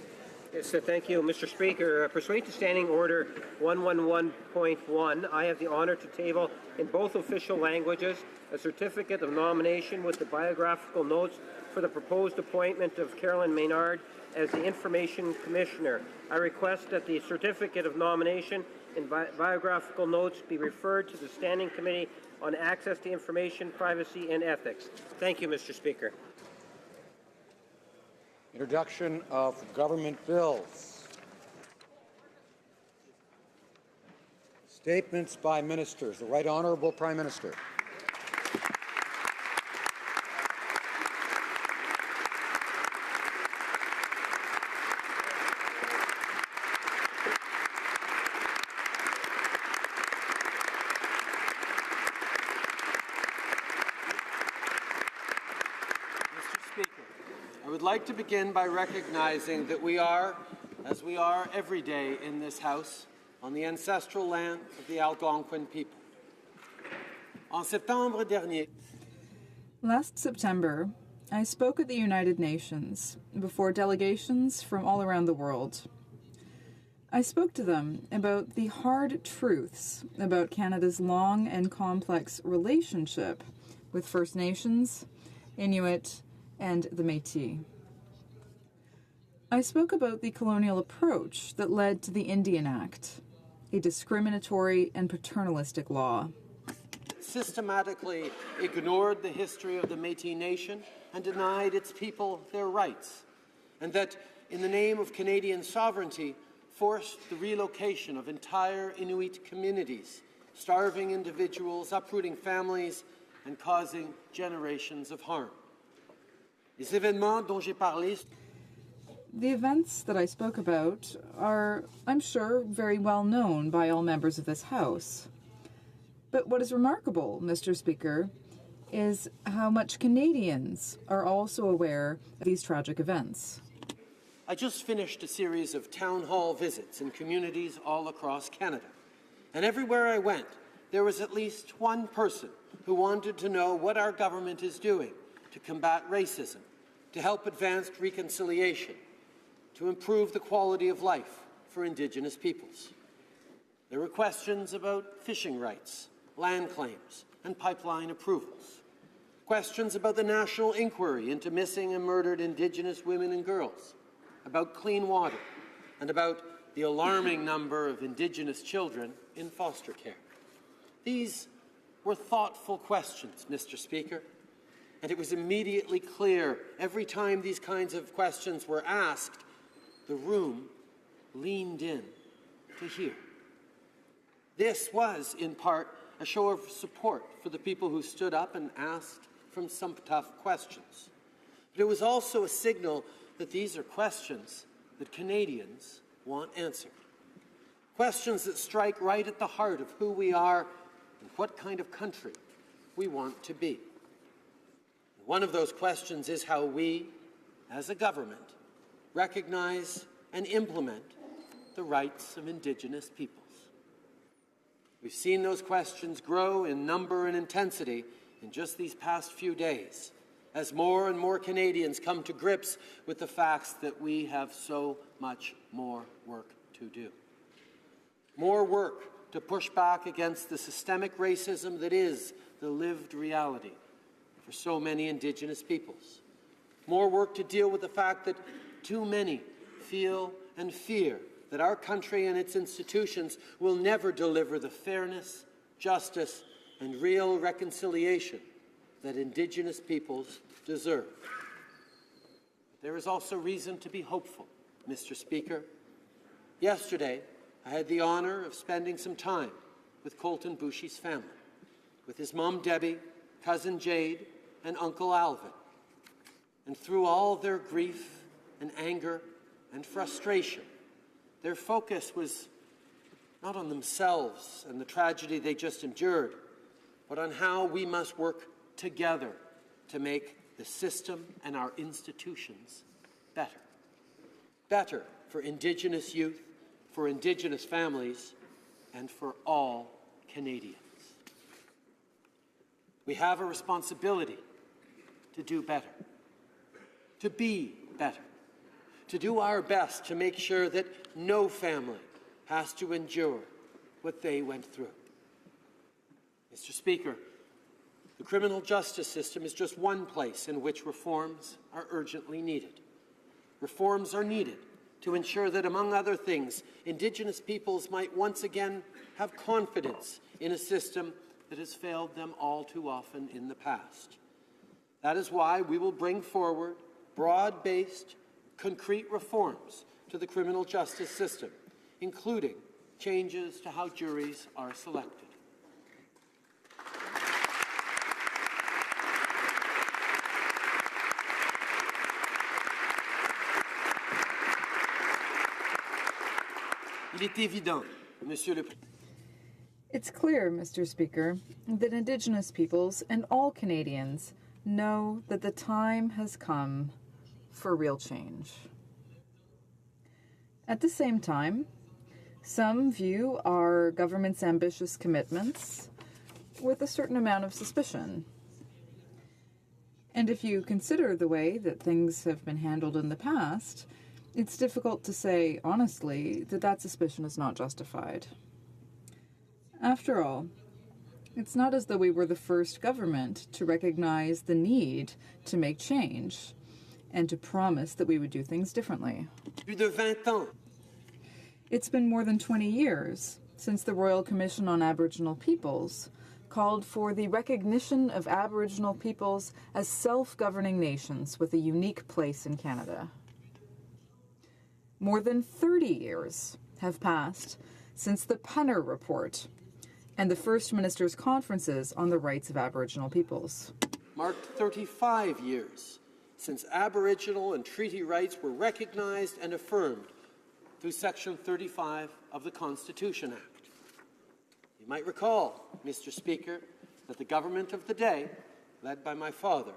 Yes, thank you, Mr. Speaker. Pursuant to Standing Order 111.1, I have the honour to table in both official languages a certificate of nomination with the biographical notes for the proposed appointment of Carolyn Maynard as the Information Commissioner. I request that the certificate of nomination and biographical notes be referred to the Standing Committee on Access to Information, Privacy and Ethics. Thank you, Mr. Speaker.
Introduction of government bills. Statements by ministers. The Right Honourable Prime Minister.
I would like to begin by recognizing that we are, as we are every day in this House, on the ancestral land of the Algonquin people. En septembre dernier,
Last September, I spoke at the United Nations before delegations from all around the world. I spoke to them about the hard truths about Canada's long and complex relationship with First Nations, Inuit, and the Métis. I spoke about the colonial approach that led to the Indian Act, a discriminatory and paternalistic law.
systematically ignored the history of the Métis Nation and denied its people their rights, and that, in the name of Canadian sovereignty, forced the relocation of entire Inuit communities, starving individuals, uprooting families, and causing generations of harm. Les événements dont j'ai parlé.
The events that I spoke about are, I'm sure, very well known by all members of this House. But what is remarkable, Mr. Speaker, is how much Canadians are also aware of these tragic events.
I just finished a series of town hall visits in communities all across Canada. And everywhere I went, there was at least one person who wanted to know what our government is doing to combat racism, to help advance reconciliation, to improve the quality of life for Indigenous peoples. There were questions about fishing rights, land claims, and pipeline approvals. Questions about the national inquiry into missing and murdered Indigenous women and girls, about clean water, and about the alarming number of Indigenous children in foster care. These were thoughtful questions, Mr. Speaker, and it was immediately clear every time these kinds of questions were asked, the room leaned in to hear. This was, in part, a show of support for the people who stood up and asked some tough questions. But it was also a signal that these are questions that Canadians want answered. Questions that strike right at the heart of who we are and what kind of country we want to be. One of those questions is how we, as a government, recognize and implement the rights of Indigenous peoples. We've seen those questions grow in number and intensity in just these past few days, as more and more Canadians come to grips with the facts that we have so much more work to do. More work to push back against the systemic racism that is the lived reality for so many Indigenous peoples. More work to deal with the fact that too many feel and fear that our country and its institutions will never deliver the fairness, justice, and real reconciliation that Indigenous peoples deserve. But there is also reason to be hopeful, Mr. Speaker. Yesterday, I had the honour of spending some time with Colton Boushie's family, with his mom Debbie, cousin Jade, and Uncle Alvin. And through all their grief and anger and frustration, their focus was not on themselves and the tragedy they just endured, but on how we must work together to make the system and our institutions better. Better for Indigenous youth, for Indigenous families, and for all Canadians. We have a responsibility to do better, to be better, to do our best to make sure that no family has to endure what they went through. Mr. Speaker, the criminal justice system is just one place in which reforms are urgently needed. Reforms are needed to ensure that, among other things, Indigenous peoples might once again have confidence in a system that has failed them all too often in the past. That is why we will bring forward broad-based, concrete reforms to the criminal justice system, including changes to how juries are selected. Il est évident, Monsieur le Président.
It's clear, Mr. Speaker, that Indigenous peoples and all Canadians know that the time has come for real change. At the same time, some view our government's ambitious commitments with a certain amount of suspicion. And if you consider the way that things have been handled in the past, it's difficult to say, honestly, that that suspicion is not justified. After all, it's not as though we were the first government to recognize the need to make change and to promise that we would do things differently.
Plus de 20 ans.
It's been more than 20 years since the Royal Commission on Aboriginal Peoples called for the recognition of Aboriginal peoples as self-governing nations with a unique place in Canada. More than 30 years have passed since the Punner Report and the First Minister's conferences on the rights of Aboriginal peoples.
Marked 35 years since Aboriginal and treaty rights were recognized and affirmed through Section 35 of the Constitution Act. You might recall, Mr. Speaker, that the government of the day, led by my father,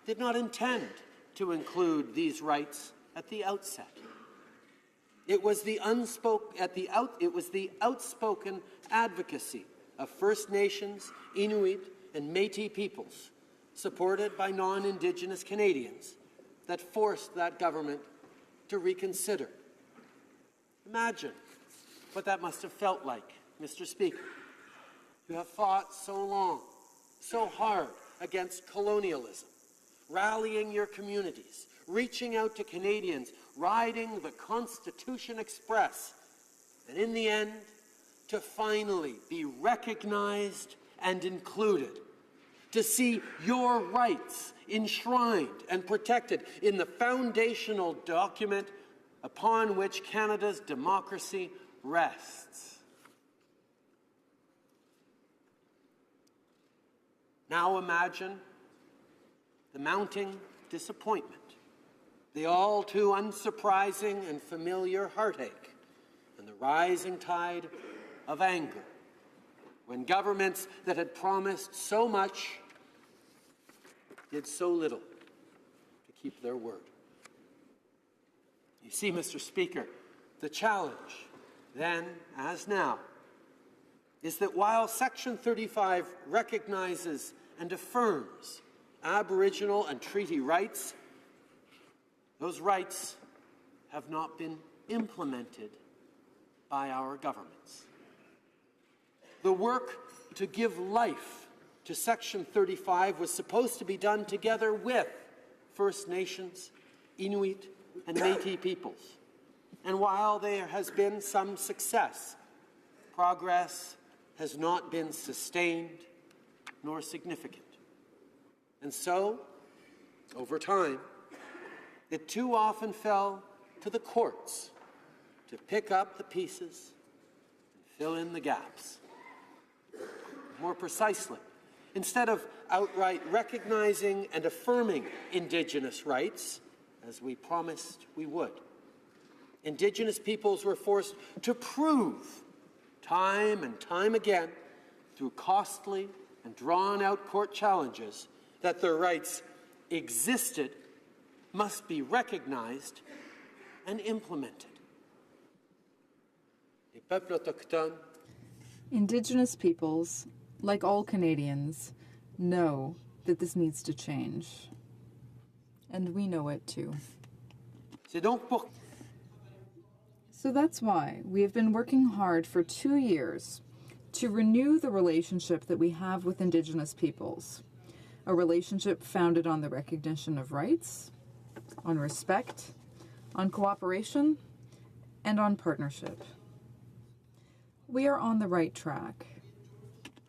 did not intend to include these rights at the outset. It was the outspoken advocacy of First Nations, Inuit, and Métis peoples, supported by non-Indigenous Canadians, that forced that government to reconsider. Imagine what that must have felt like, Mr. Speaker. You have fought so long, so hard against colonialism, rallying your communities, reaching out to Canadians, riding the Constitution Express, and in the end, to finally be recognized and included, to see your rights enshrined and protected in the foundational document upon which Canada's democracy rests. Now imagine the mounting disappointment the all too unsurprising and familiar heartache, and the rising tide of anger when governments that had promised so much did so little to keep their word. You see, Mr. Speaker, the challenge, then as now, is that while Section 35 recognizes and affirms Aboriginal and treaty rights, those rights have not been implemented by our governments. The work to give life to Section 35 was supposed to be done together with First Nations, Inuit, and Métis peoples. And while there has been some success, progress has not been sustained nor significant. And so, over time, it too often fell to the courts to pick up the pieces and fill in the gaps. More precisely, instead of outright recognizing and affirming Indigenous rights, as we promised we would, Indigenous peoples were forced to prove time and time again through costly and drawn-out court challenges that their rights existed, must be recognized and implemented. Les peuples autochtones,
Indigenous peoples, like all Canadians, know that this needs to change. And we know it too. So that's why we have been working hard for 2 years to renew the relationship that we have with Indigenous peoples. A relationship founded on the recognition of rights, on respect, on cooperation, and on partnership. We are on the right track.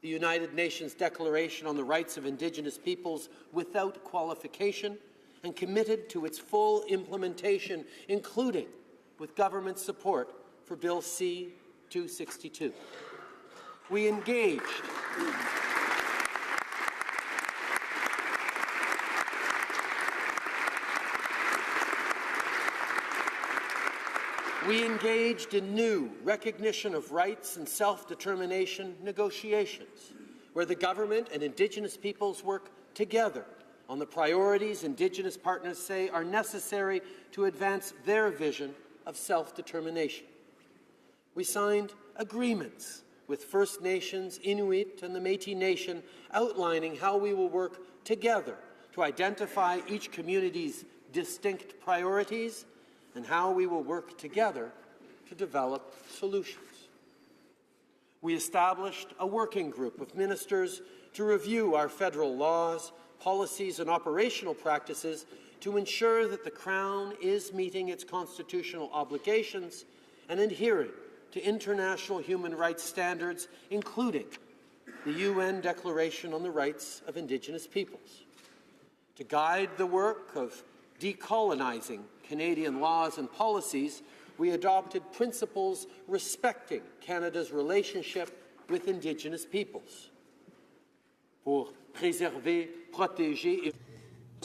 the United Nations Declaration on the Rights of Indigenous Peoples without qualification and committed to its full implementation, including with government support for Bill C-262. We engaged in new recognition of rights and self-determination negotiations, where the government and Indigenous peoples work together on the priorities Indigenous partners say are necessary to advance their vision of self-determination. We signed agreements with First Nations, Inuit, and the Métis Nation outlining how we will work together to identify each community's distinct priorities and how we will work together to develop solutions. We established a working group of ministers to review our federal laws, policies, and operational practices to ensure that the Crown is meeting its constitutional obligations and adhering to international human rights standards, including the UN Declaration on the Rights of Indigenous Peoples. To guide the work of decolonizing Canadian laws and policies, we adopted principles respecting Canada's relationship with Indigenous peoples. To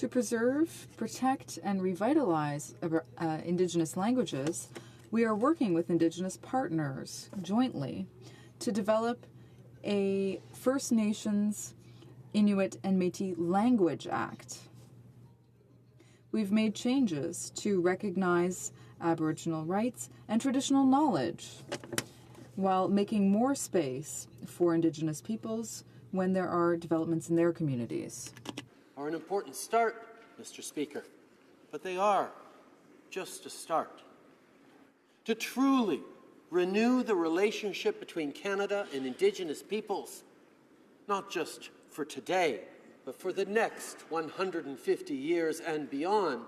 preserve, protect, and revitalize Indigenous languages, we are working with Indigenous partners jointly to develop a First Nations, Inuit, and Métis Language Act. We've made changes to recognize Aboriginal rights and traditional knowledge, while making more space for Indigenous peoples when there are developments in their communities.
Are an important start, Mr. Speaker, but they are just a start. To truly renew the relationship between Canada and Indigenous peoples, not just for today, but for the next 150 years and beyond,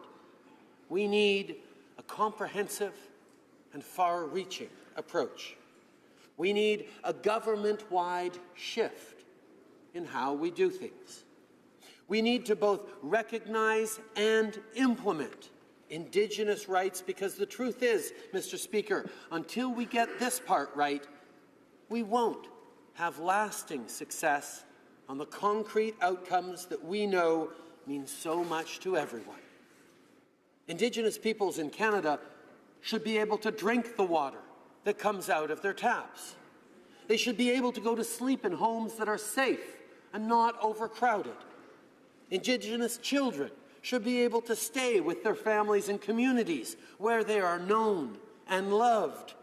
we need a comprehensive and far-reaching approach. We need a government-wide shift in how we do things. We need to both recognize and implement Indigenous rights, because the truth is, Mr. Speaker, until we get this part right, we won't have lasting success on the concrete outcomes that we know mean so much to everyone. Indigenous peoples in Canada should be able to drink the water that comes out of their taps. They should be able to go to sleep in homes that are safe and not overcrowded. Indigenous children should be able to stay with their families and communities where they are known and loved.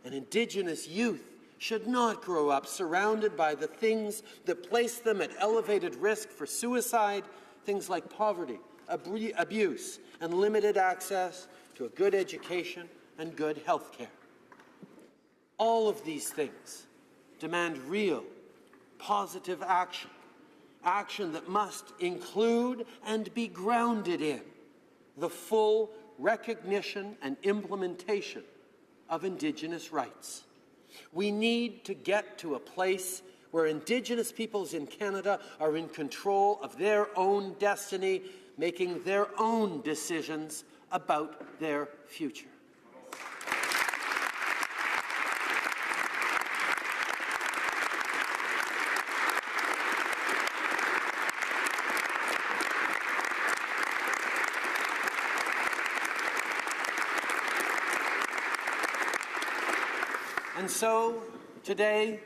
And Indigenous youth should not grow up surrounded by the things that place them at elevated risk for suicide, things like poverty, abuse, and limited access to a good education and good health care. All of these things demand real, positive action, action that must include and be grounded in the full recognition and implementation of Indigenous rights. We need to get to a place where Indigenous peoples in Canada are in control of their own destiny, making their own decisions about their future. And so, today,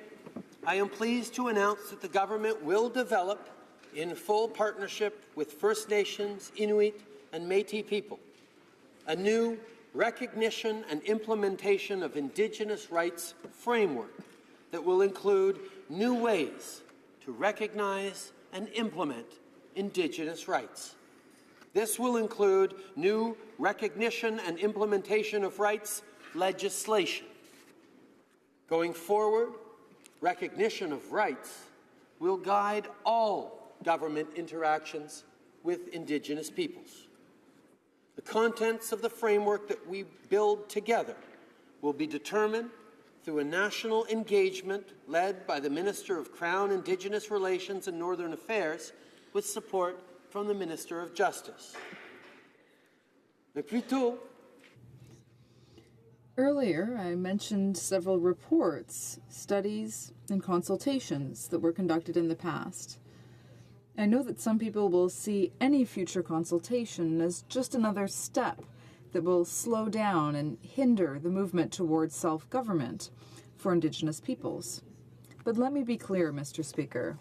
I am pleased to announce that the government will develop, in full partnership with First Nations, Inuit, and Métis people, a new recognition and implementation of Indigenous rights framework that will include new ways to recognize and implement Indigenous rights. This will include new recognition and implementation of rights legislation. Going forward, recognition of rights will guide all government interactions with Indigenous peoples. The contents of the framework that we build together will be determined through a national engagement led by the Minister of Crown, Indigenous Relations and Northern Affairs with support from the Minister of Justice. Mais plutôt,
earlier, I mentioned several reports, studies, and consultations that were conducted in the past. I know that some people will see any future consultation as just another step that will slow down and hinder the movement towards self-government for Indigenous peoples. But let me be clear, Mr. Speaker.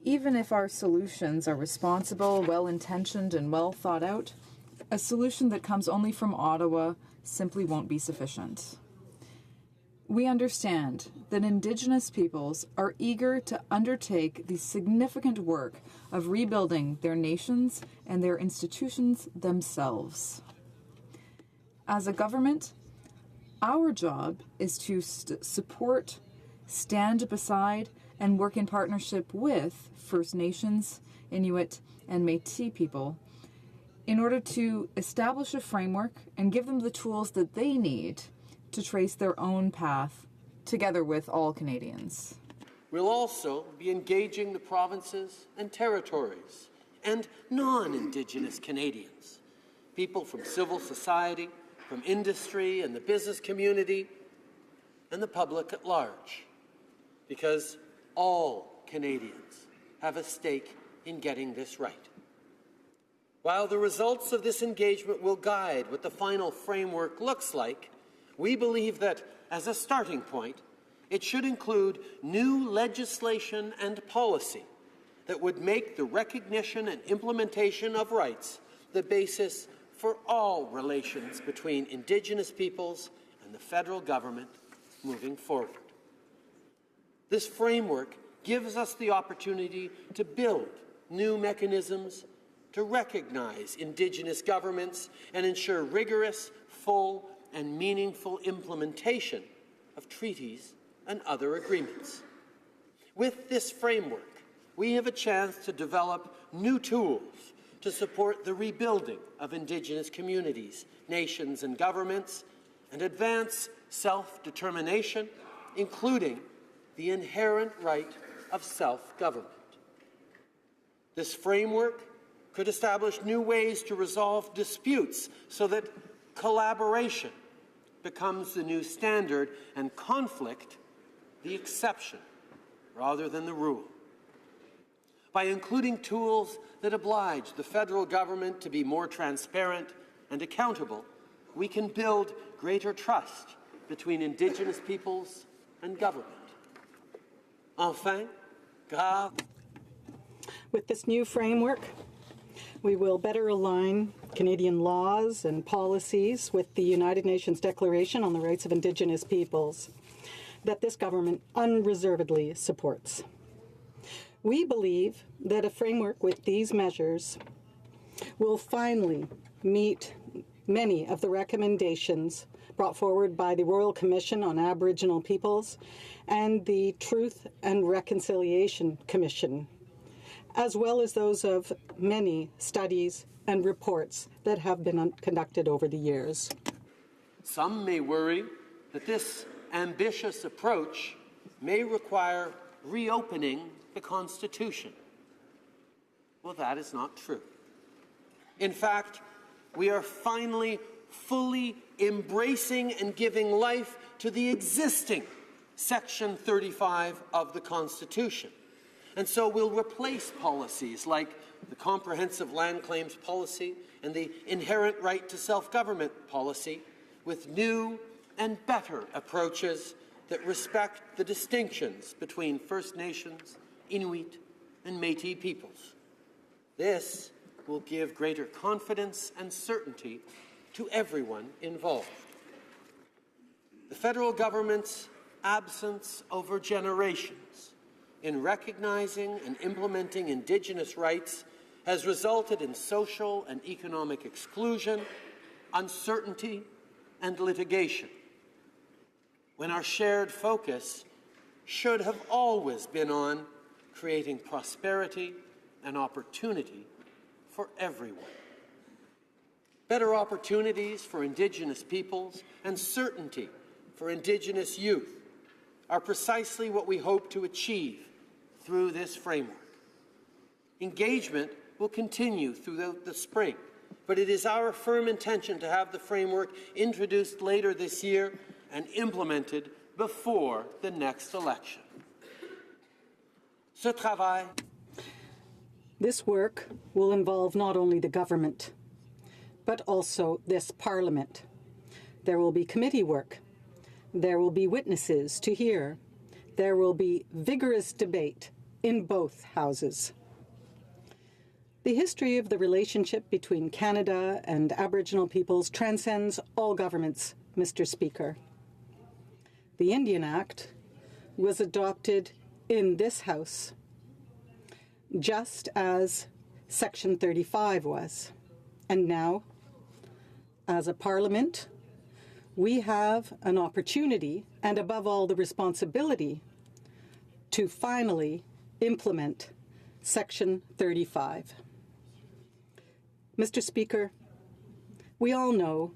Even if our solutions are responsible, well-intentioned, and well thought out, a solution that comes only from Ottawa simply won't be sufficient. We understand that Indigenous peoples are eager to undertake the significant work of rebuilding their nations and their institutions themselves. As a government, our job is to support, stand beside, and work in partnership with First Nations, Inuit, and Métis people in order to establish a framework and give them the tools that they need to trace their own path together with all Canadians.
We'll also be engaging the provinces and territories and non-Indigenous Canadians, people from civil society, from industry and the business community, and the public at large, because all Canadians have a stake in getting this right. While the results of this engagement will guide what the final framework looks like, we believe that, as a starting point, it should include new legislation and policy that would make the recognition and implementation of rights the basis for all relations between Indigenous peoples and the federal government moving forward. This framework gives us the opportunity to build new mechanisms to recognize Indigenous governments and ensure rigorous, full, and meaningful implementation of treaties and other agreements. With this framework, we have a chance to develop new tools to support the rebuilding of Indigenous communities, nations, and governments, and advance self-determination, including the inherent right of self-government. This framework could establish new ways to resolve disputes so that collaboration becomes the new standard and conflict the exception rather than the rule. by including tools that oblige the federal government to be more transparent and accountable, we can build greater trust between Indigenous peoples and government. Enfin, grave.
With this new framework, we will better align Canadian laws and policies with the United Nations Declaration on the Rights of Indigenous Peoples that this government unreservedly supports. We believe that a framework with these measures will finally meet many of the recommendations brought forward by the Royal Commission on Aboriginal Peoples and the Truth and Reconciliation Commission, as well as those of many studies and reports that have been conducted over the years.
Some may worry that this ambitious approach may require reopening the Constitution. Well, that is not true. In fact, we are finally fully embracing and giving life to the existing Section 35 of the Constitution. And so we'll replace policies like the Comprehensive Land Claims Policy and the Inherent Right to Self-Government Policy with new and better approaches that respect the distinctions between First Nations, Inuit, and Métis peoples. This will give greater confidence and certainty to everyone involved. The federal government's absence over generations in recognizing and implementing Indigenous rights has resulted in social and economic exclusion, uncertainty, and litigation, when our shared focus should have always been on creating prosperity and opportunity for everyone. Better opportunities for Indigenous peoples and certainty for Indigenous youth are precisely what we hope to achieve through this framework. Engagement will continue throughout the spring, but it is our firm intention to have the framework introduced later this year and implemented before the next election. Ce travail.
This work will involve not only the government, but also this Parliament. There will be committee work. There will be witnesses to hear. There will be vigorous debate in both houses. The history of the relationship between Canada and Aboriginal peoples transcends all governments, Mr. Speaker. The Indian Act was adopted in this House, just as Section 35 was. And now, as a Parliament, we have an opportunity, and above all the responsibility, to finally implement Section 35. Mr. Speaker, we all know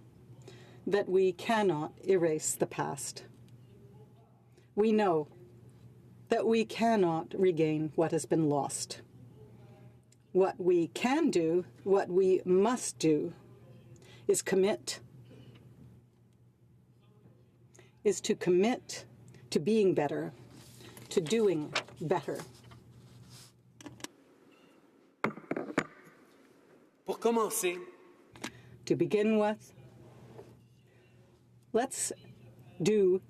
that we cannot erase the past. We know that we cannot regain what has been lost. What we can do, what we must do, is to commit to being better, to doing better.
Pour commencer,
to begin with, let's do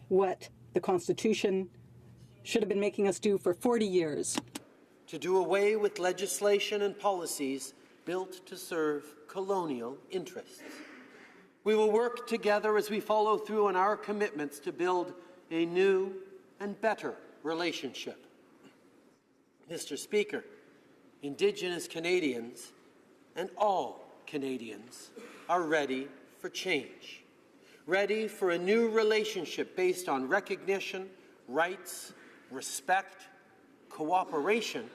what the Constitution should have been making us do for 40 years.
To do away with legislation and policies built to serve colonial interests. We will work together as we follow through on our commitments to build a new and better relationship. Mr. Speaker, Indigenous Canadians and all Canadians are ready for change, ready for a new relationship based on recognition, rights, respect, cooperation,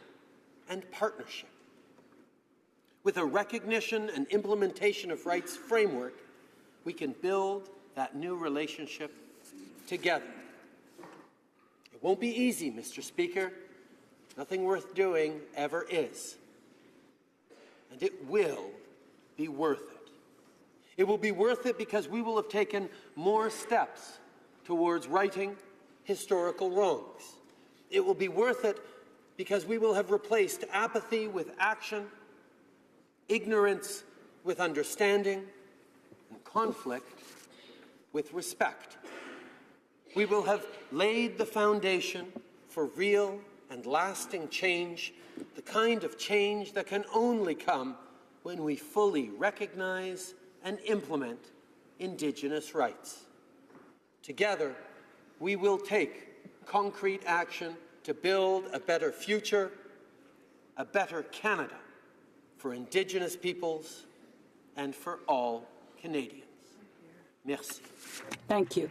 and partnership. With a recognition and implementation of rights framework, we can build that new relationship together. It won't be easy, Mr. Speaker. Nothing worth doing ever is. And it will be worth it. It will be worth it because we will have taken more steps towards righting historical wrongs. It will be worth it because we will have replaced apathy with action, ignorance with understanding, and conflict with respect. We will have laid the foundation for real and lasting change, the kind of change that can only come when we fully recognize and implement Indigenous rights. Together, we will take concrete action to build a better future, a better Canada for Indigenous peoples and for all Canadians. Merci.
Thank you.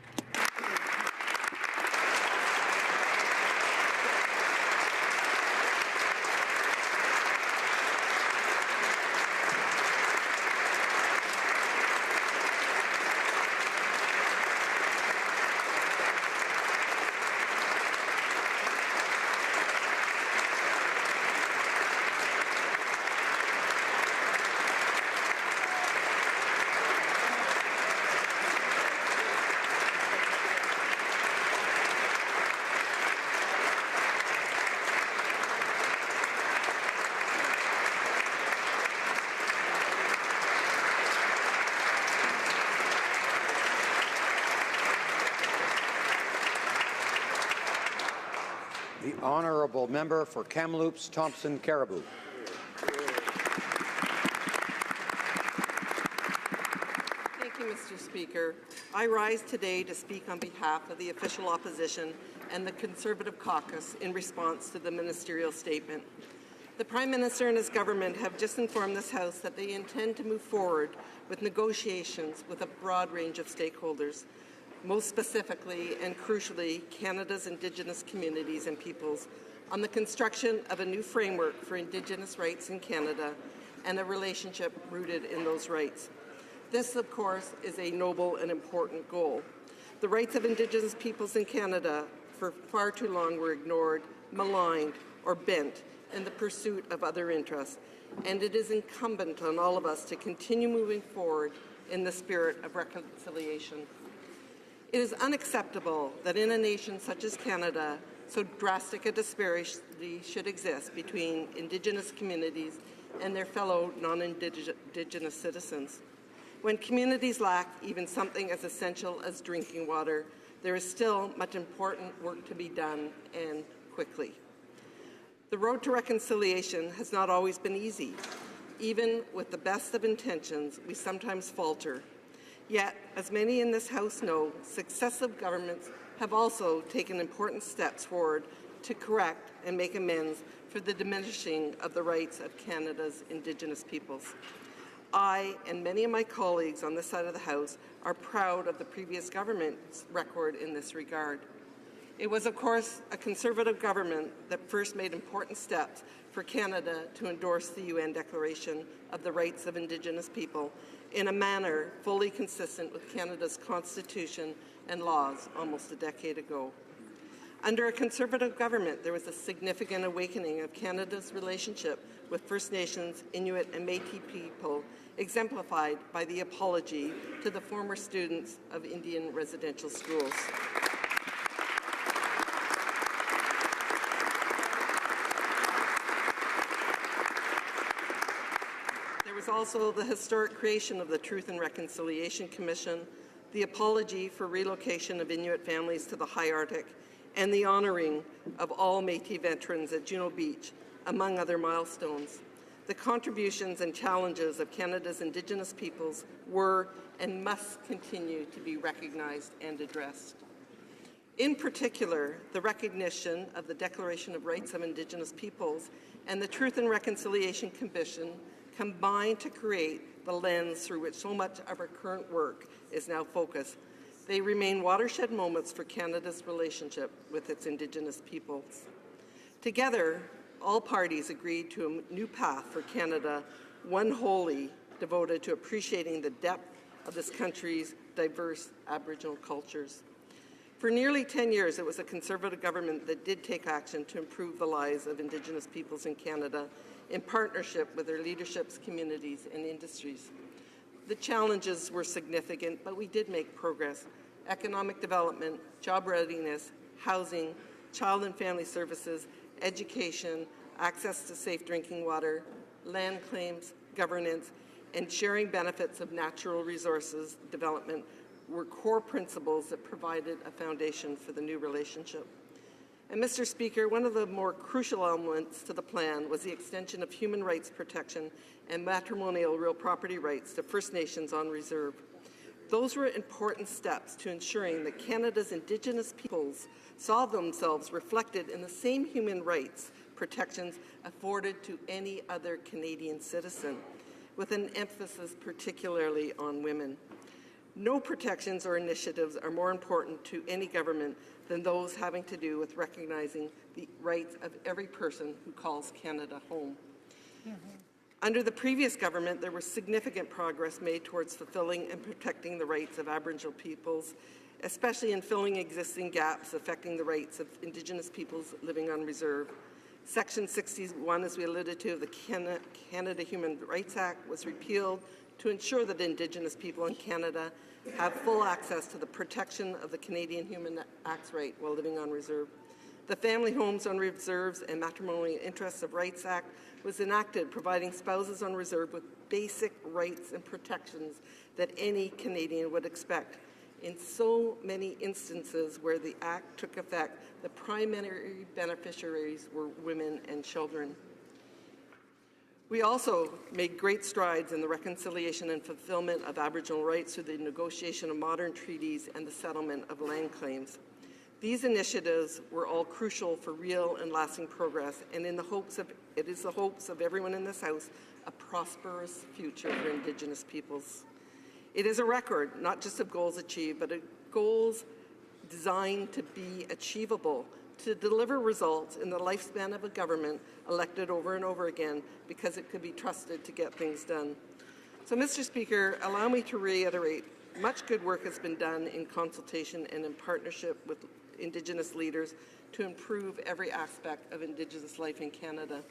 The honourable member for Kamloops, Thompson, Caribou.
Thank you, Mr. Speaker. I rise today to speak on behalf of the official opposition and the Conservative caucus in response to the ministerial statement. The Prime Minister and his government have just informed this House that they intend to move forward with negotiations with a broad range of stakeholders, most specifically and crucially Canada's Indigenous communities and peoples, on the construction of a new framework for Indigenous rights in Canada and a relationship rooted in those rights. This, of course, is a noble and important goal. The rights of Indigenous peoples in Canada for far too long were ignored, maligned, or bent in the pursuit of other interests, and it is incumbent on all of us to continue moving forward in the spirit of reconciliation. It is unacceptable that in a nation such as Canada, so drastic a disparity should exist between Indigenous communities and their fellow non-Indigenous citizens. When communities lack even something as essential as drinking water, there is still much important work to be done, and quickly. The road to reconciliation has not always been easy. Even with the best of intentions, we sometimes falter. Yet, as many in this House know, successive governments have also taken important steps forward to correct and make amends for the diminishing of the rights of Canada's Indigenous peoples. I and many of my colleagues on this side of the House are proud of the previous government's record in this regard. It was, of course, a Conservative government that first made important steps for Canada to endorse the UN Declaration of the Rights of Indigenous People in a manner fully consistent with Canada's Constitution and laws almost a decade ago. Under a Conservative government, there was a significant awakening of Canada's relationship with First Nations, Inuit, and Métis people, exemplified by the apology to the former students of Indian residential schools. There was also the historic creation of the Truth and Reconciliation Commission, the apology for relocation of Inuit families to the High Arctic, and the honouring of all Métis veterans at Juno Beach, among other milestones. The contributions and challenges of Canada's Indigenous peoples were and must continue to be recognized and addressed. In particular, the recognition of the Declaration of Rights of Indigenous Peoples and the Truth and Reconciliation Commission combine to create the lens through which so much of our current work is now focused. They remain watershed moments for Canada's relationship with its Indigenous peoples. Together, all parties agreed to a new path for Canada, one wholly devoted to appreciating the depth of this country's diverse Aboriginal cultures. For nearly 10 years, it was a Conservative government that did take action to improve the lives of Indigenous peoples in Canada in partnership with their leaderships, communities, and industries. The challenges were significant, but we did make progress. Economic development, job readiness, housing, child and family services, education, access to safe drinking water, land claims, governance, and sharing benefits of natural resources development were core principles that provided a foundation for the new relationship. And Mr. Speaker, one of the more crucial elements to the plan was the extension of human rights protection and matrimonial real property rights to First Nations on reserve. Those were important steps to ensuring that Canada's Indigenous peoples saw themselves reflected in the same human rights protections afforded to any other Canadian citizen, with an emphasis particularly on women. No protections or initiatives are more important to any government than those having to do with recognizing the rights of every person who calls Canada home. Under the previous government, there was significant progress made towards fulfilling and protecting the rights of Aboriginal peoples, especially in filling existing gaps affecting the rights of Indigenous peoples living on reserve. Section 61, as we alluded to, of the Canada Human Rights Act was repealed to ensure that Indigenous people in Canada have full access to the protection of the Canadian Human Acts right while living on reserve. The Family Homes on Reserves and Matrimonial Interests of Rights Act was enacted, providing spouses on reserve with basic rights and protections that any Canadian would expect. In so many instances where the Act took effect, the primary beneficiaries were women and children. We also made great strides in the reconciliation and fulfillment of Aboriginal rights through the negotiation of modern treaties and the settlement of land claims. These initiatives were all crucial for real and lasting progress, and it is the hopes of everyone in this House a prosperous future for Indigenous peoples. It is a record, not just of goals achieved, but of goals designed to be achievable, to deliver results in the lifespan of a government elected over and over again because it could be trusted to get things done. So, Mr. Speaker, allow me to reiterate, much good work has been done in consultation and in partnership with Indigenous leaders to improve every aspect of Indigenous life in Canada.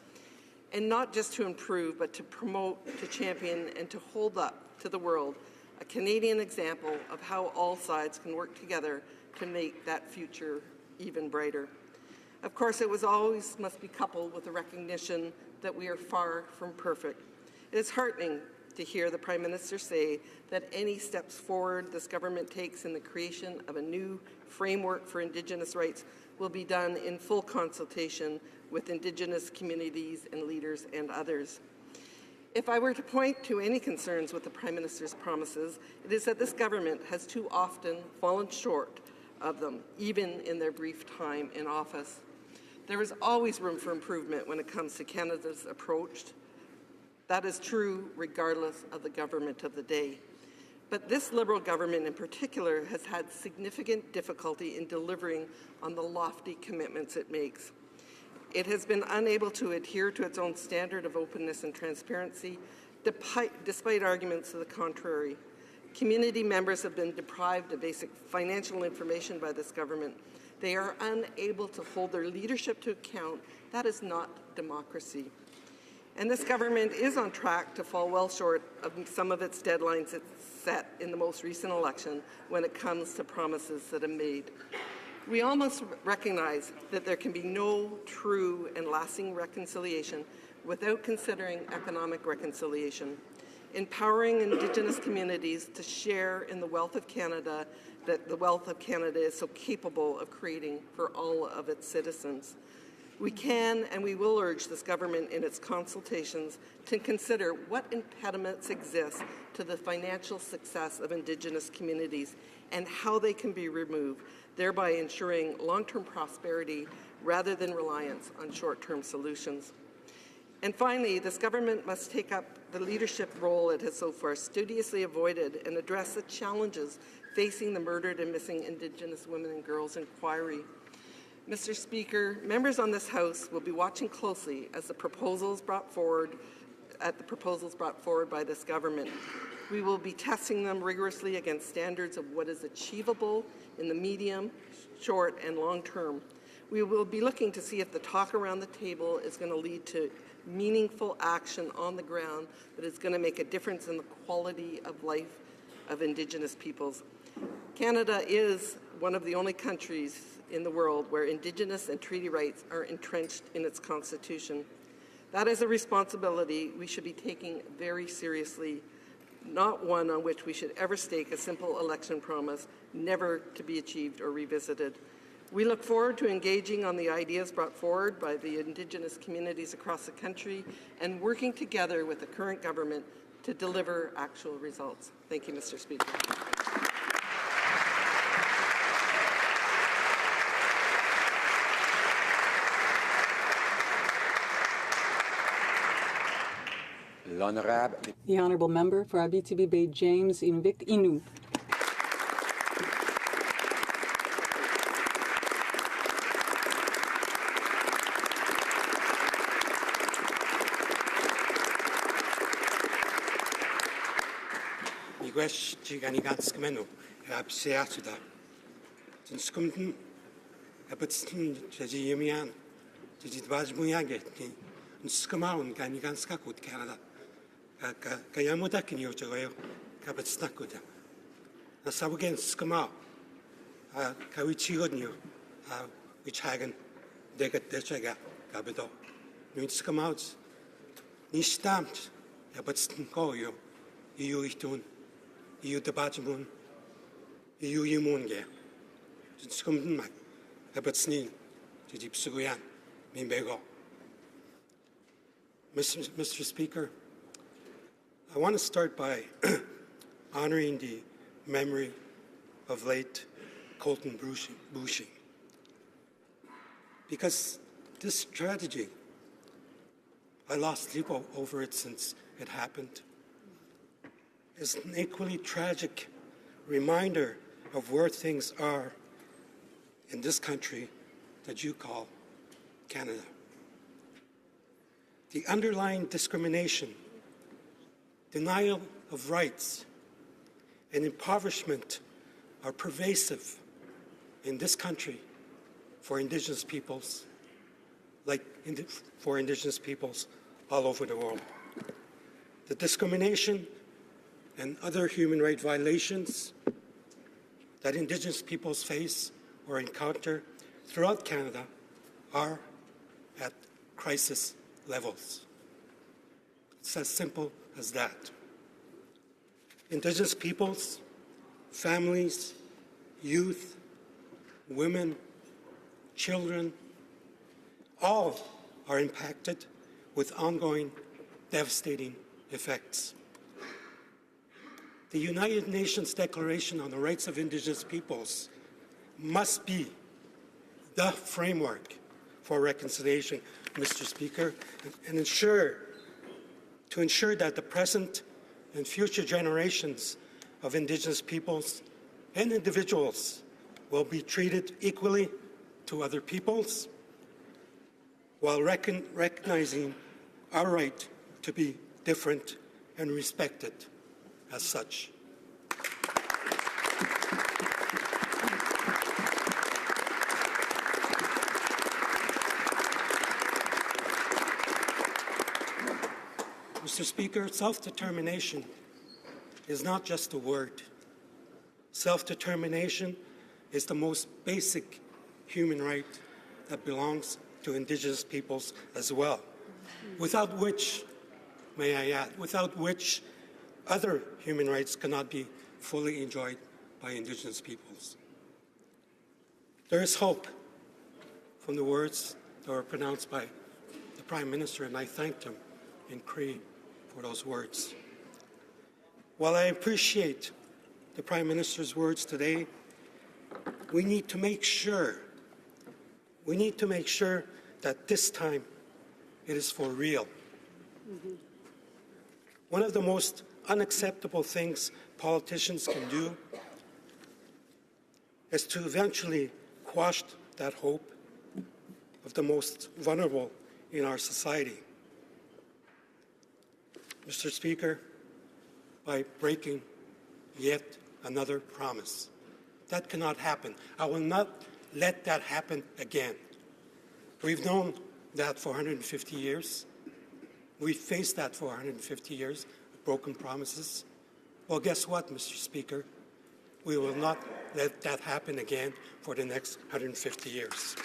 And not just to improve, but to promote, to champion, and to hold up to the world a Canadian example of how all sides can work together to make that future even brighter. Of course, it was always must be coupled with the recognition that we are far from perfect. It is heartening to hear the Prime Minister say that any steps forward this government takes in the creation of a new framework for Indigenous rights will be done in full consultation with Indigenous communities and leaders and others. If I were to point to any concerns with the Prime Minister's promises, it is that this government has too often fallen short of them, even in their brief time in office. There is always room for improvement when it comes to Canada's approach. That is true regardless of the government of the day. But this Liberal government in particular has had significant difficulty in delivering on the lofty commitments it makes. It has been unable to adhere to its own standard of openness and transparency, despite arguments to the contrary. Community members have been deprived of basic financial information by this government. They are unable to hold their leadership to account. That is not democracy. And this government is on track to fall well short of some of its deadlines it set in the most recent election when it comes to promises that are made. We almost recognize that there can be no true and lasting reconciliation without considering economic reconciliation. Empowering Indigenous communities to share in the wealth of Canada that the wealth of Canada is so capable of creating for all of its citizens. We can and we will urge this government in its consultations to consider what impediments exist to the financial success of Indigenous communities and how they can be removed, thereby ensuring long-term prosperity rather than reliance on short-term solutions. And finally, this government must take up the leadership role it has so far studiously avoided and address the challenges facing the murdered and missing Indigenous women and girls inquiry. Mr. Speaker, members on this House will be watching closely as the proposals brought forward by this government. We will be testing them rigorously against standards of what is achievable in the medium, short, and long term. We will be looking to see if the talk around the table is going to lead to meaningful action on the ground that is going to make a difference in the quality of life of Indigenous peoples. Canada is one of the only countries in the world where Indigenous and treaty rights are entrenched in its constitution. That is a responsibility we should be taking very seriously, not one on which we should ever stake a simple election promise, never to be achieved or revisited. We look forward to engaging on the ideas brought forward by the Indigenous communities across the country and working together with the current government to deliver actual results. Thank you, Mr. Speaker.
The Honourable Member for Abitibi Bay James Inuvik Inu.
Miigwech chigani ganskmenu absiatuda. Tinskumden abitsin jaji yemian jaji dbajmuyange ni skamaun gani ganskakut Canada. Kayamuda kinyo joyo kabitsnakuda. Na sabugen skama kawichigodnyo wichagan degat dechaga kabedo. Nun skamauts ni stamt abitsin koyo iu ichtun iu debajmun iu yimunge. Tinskumden mak abitsnin jaji psuguyan minbego. Mr. Speaker, I want to start by honoring the memory of late Colton Boushie, because this tragedy, I lost sleep over it since it happened, is an equally tragic reminder of where things are in this country that you call Canada. The underlying discrimination, denial of rights, and impoverishment are pervasive in this country for Indigenous peoples, like for Indigenous peoples all over the world. The discrimination and other human rights violations that Indigenous peoples face or encounter throughout Canada are at crisis levels. It's as simple as that. Indigenous peoples, families, youth, women, children, all are impacted with ongoing devastating effects. The United Nations Declaration on the Rights of Indigenous Peoples must be the framework for reconciliation, Mr. Speaker, and to ensure that the present and future generations of Indigenous peoples and individuals will be treated equally to other peoples while recognizing our right to be different and respected as such. Mr. Speaker, self-determination is not just a word. Self-determination is the most basic human right that belongs to Indigenous peoples as well, without which, may I add, without which other human rights cannot be fully enjoyed by Indigenous peoples. There is hope from the words that were pronounced by the Prime Minister, and I thanked him in Cree for those words. While I appreciate the Prime Minister's words today, we need to make sure that this time it is for real. One of the most unacceptable things politicians can do is to eventually quash that hope of the most vulnerable in our society. Mr. Speaker, by breaking yet another promise. That cannot happen. I will not let that happen again. We've known that for 150 years. We've faced that for 150 years, broken promises. Well, guess what, Mr. Speaker? We will not let that happen again for the next 150 years.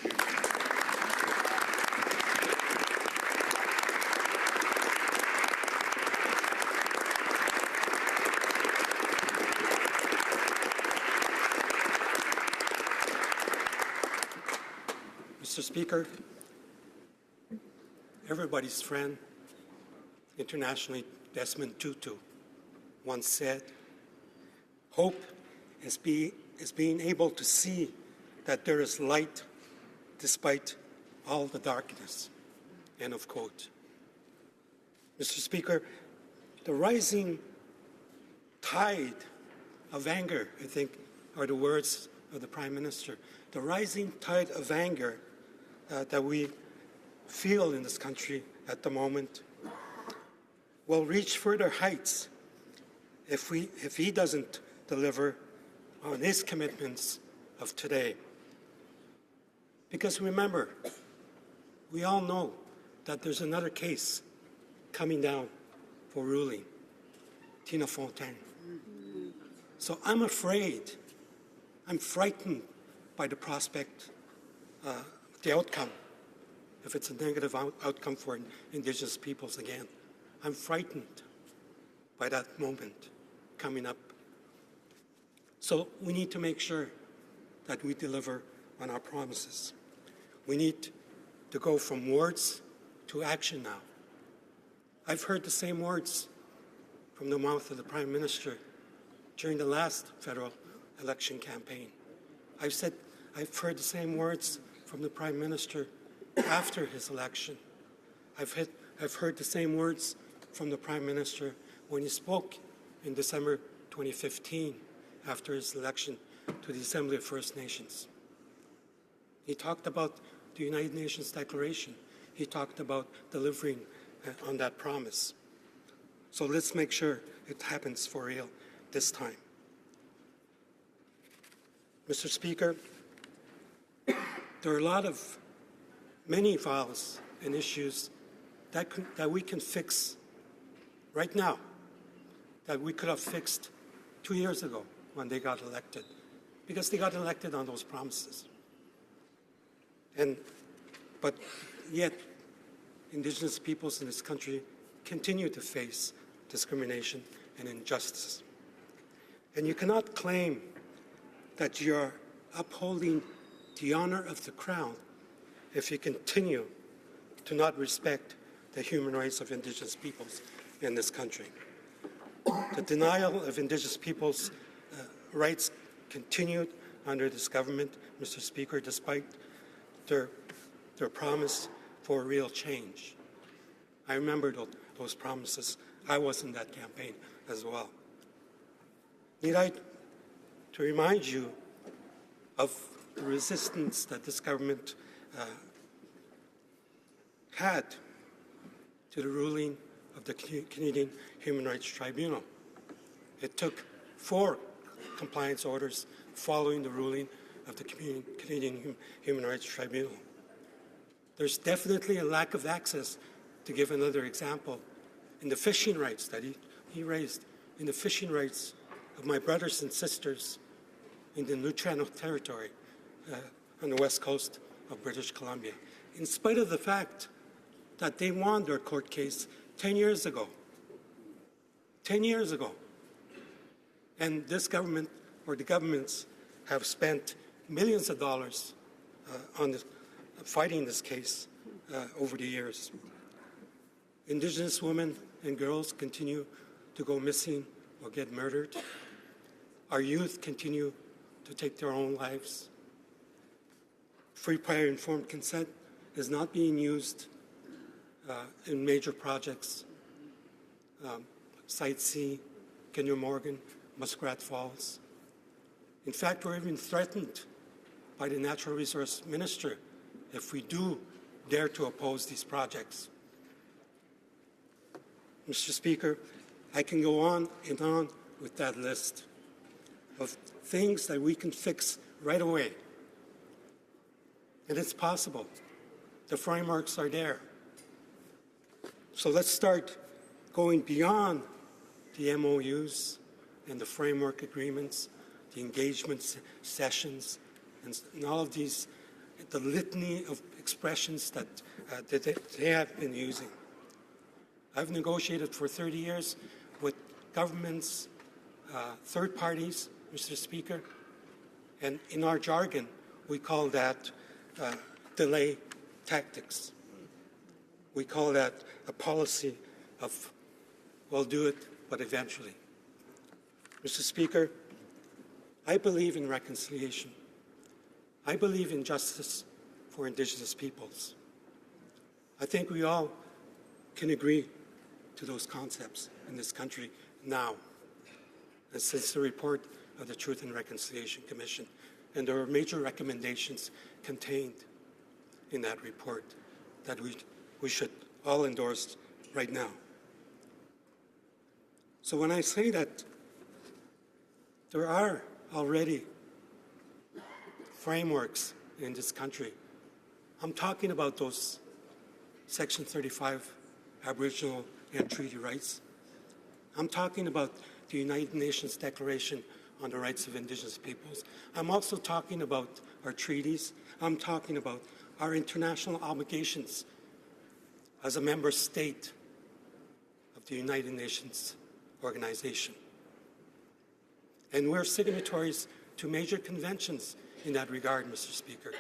Mr. Speaker, everybody's friend, internationally Desmond Tutu, once said, "Hope is being able to see that there is light despite all the darkness." End of quote. Mr. Speaker, the rising tide of anger, I think, are the words of the Prime Minister. The rising tide of anger that we feel in this country at the moment will reach further heights if he doesn't deliver on his commitments of today. Because remember, we all know that there's another case coming down for ruling, Tina Fontaine. So I'm afraid, I'm frightened by the prospect, the outcome, if it's a negative outcome for Indigenous peoples again. I'm frightened by that moment coming up. So we need to make sure that we deliver on our promises. We need to go from words to action now. I've heard the same words from the mouth of the Prime Minister during the last federal election campaign. I've heard the same words from the Prime Minister after his election. I've heard the same words from the Prime Minister when he spoke in December 2015 after his election to the Assembly of First Nations. He talked about the United Nations Declaration. He talked about delivering on that promise. So let's make sure it happens for real this time. Mr. Speaker, there are many files and issues that we can fix right now, that we could have fixed 2 years ago when they got elected, because they got elected on those promises. But yet, Indigenous peoples in this country continue to face discrimination and injustice. And you cannot claim that you're upholding the honor of the Crown if you continue to not respect the human rights of Indigenous peoples in this country. The denial of Indigenous peoples' rights continued under this government, Mr. Speaker, despite their promise for real change. I remember those promises. I was in that campaign as well. Need I to remind you of the resistance that this government had to the ruling of the Canadian Human Rights Tribunal. It took 4 compliance orders following the ruling of the Canadian Human Rights Tribunal. There's definitely a lack of access, to give another example, in the fishing rights that he raised, in the fishing rights of my brothers and sisters in the Nuu-Chah-Nulth Territory on the west coast of British Columbia, in spite of the fact that they won their court case 10 years ago. 10 years ago. And this government, or the governments, have spent millions of dollars on fighting this case over the years. Indigenous women and girls continue to go missing or get murdered. Our youth continue to take their own lives. Free, prior, informed consent is not being used in major projects. Site C, Kinder Morgan, Muskrat Falls. In fact, we're even threatened by the Natural Resource Minister if we do dare to oppose these projects. Mr. Speaker, I can go on and on with that list of things that we can fix right away. And it's possible. The frameworks are there. So let's start going beyond the MOUs and the framework agreements the engagement sessions, and all of these, the litany of expressions that they have been using. I've negotiated for 30 years with governments, third parties, Mr. Speaker, and in our jargon, we call that delay tactics. We call that a policy of, we'll do it, but eventually. Mr. Speaker, I believe in reconciliation. I believe in justice for Indigenous peoples. I think we all can agree to those concepts in this country now. And since the report of the Truth and Reconciliation Commission, and there are major recommendations contained in that report that we should all endorse right now. So when I say that there are already frameworks in this country, I'm talking about those Section 35 Aboriginal and treaty rights. I'm talking about the United Nations Declaration on the Rights of Indigenous Peoples. I'm also talking about our treaties. I'm talking about our international obligations as a member state of the United Nations organization. And we're signatories to major conventions in that regard, Mr. Speaker.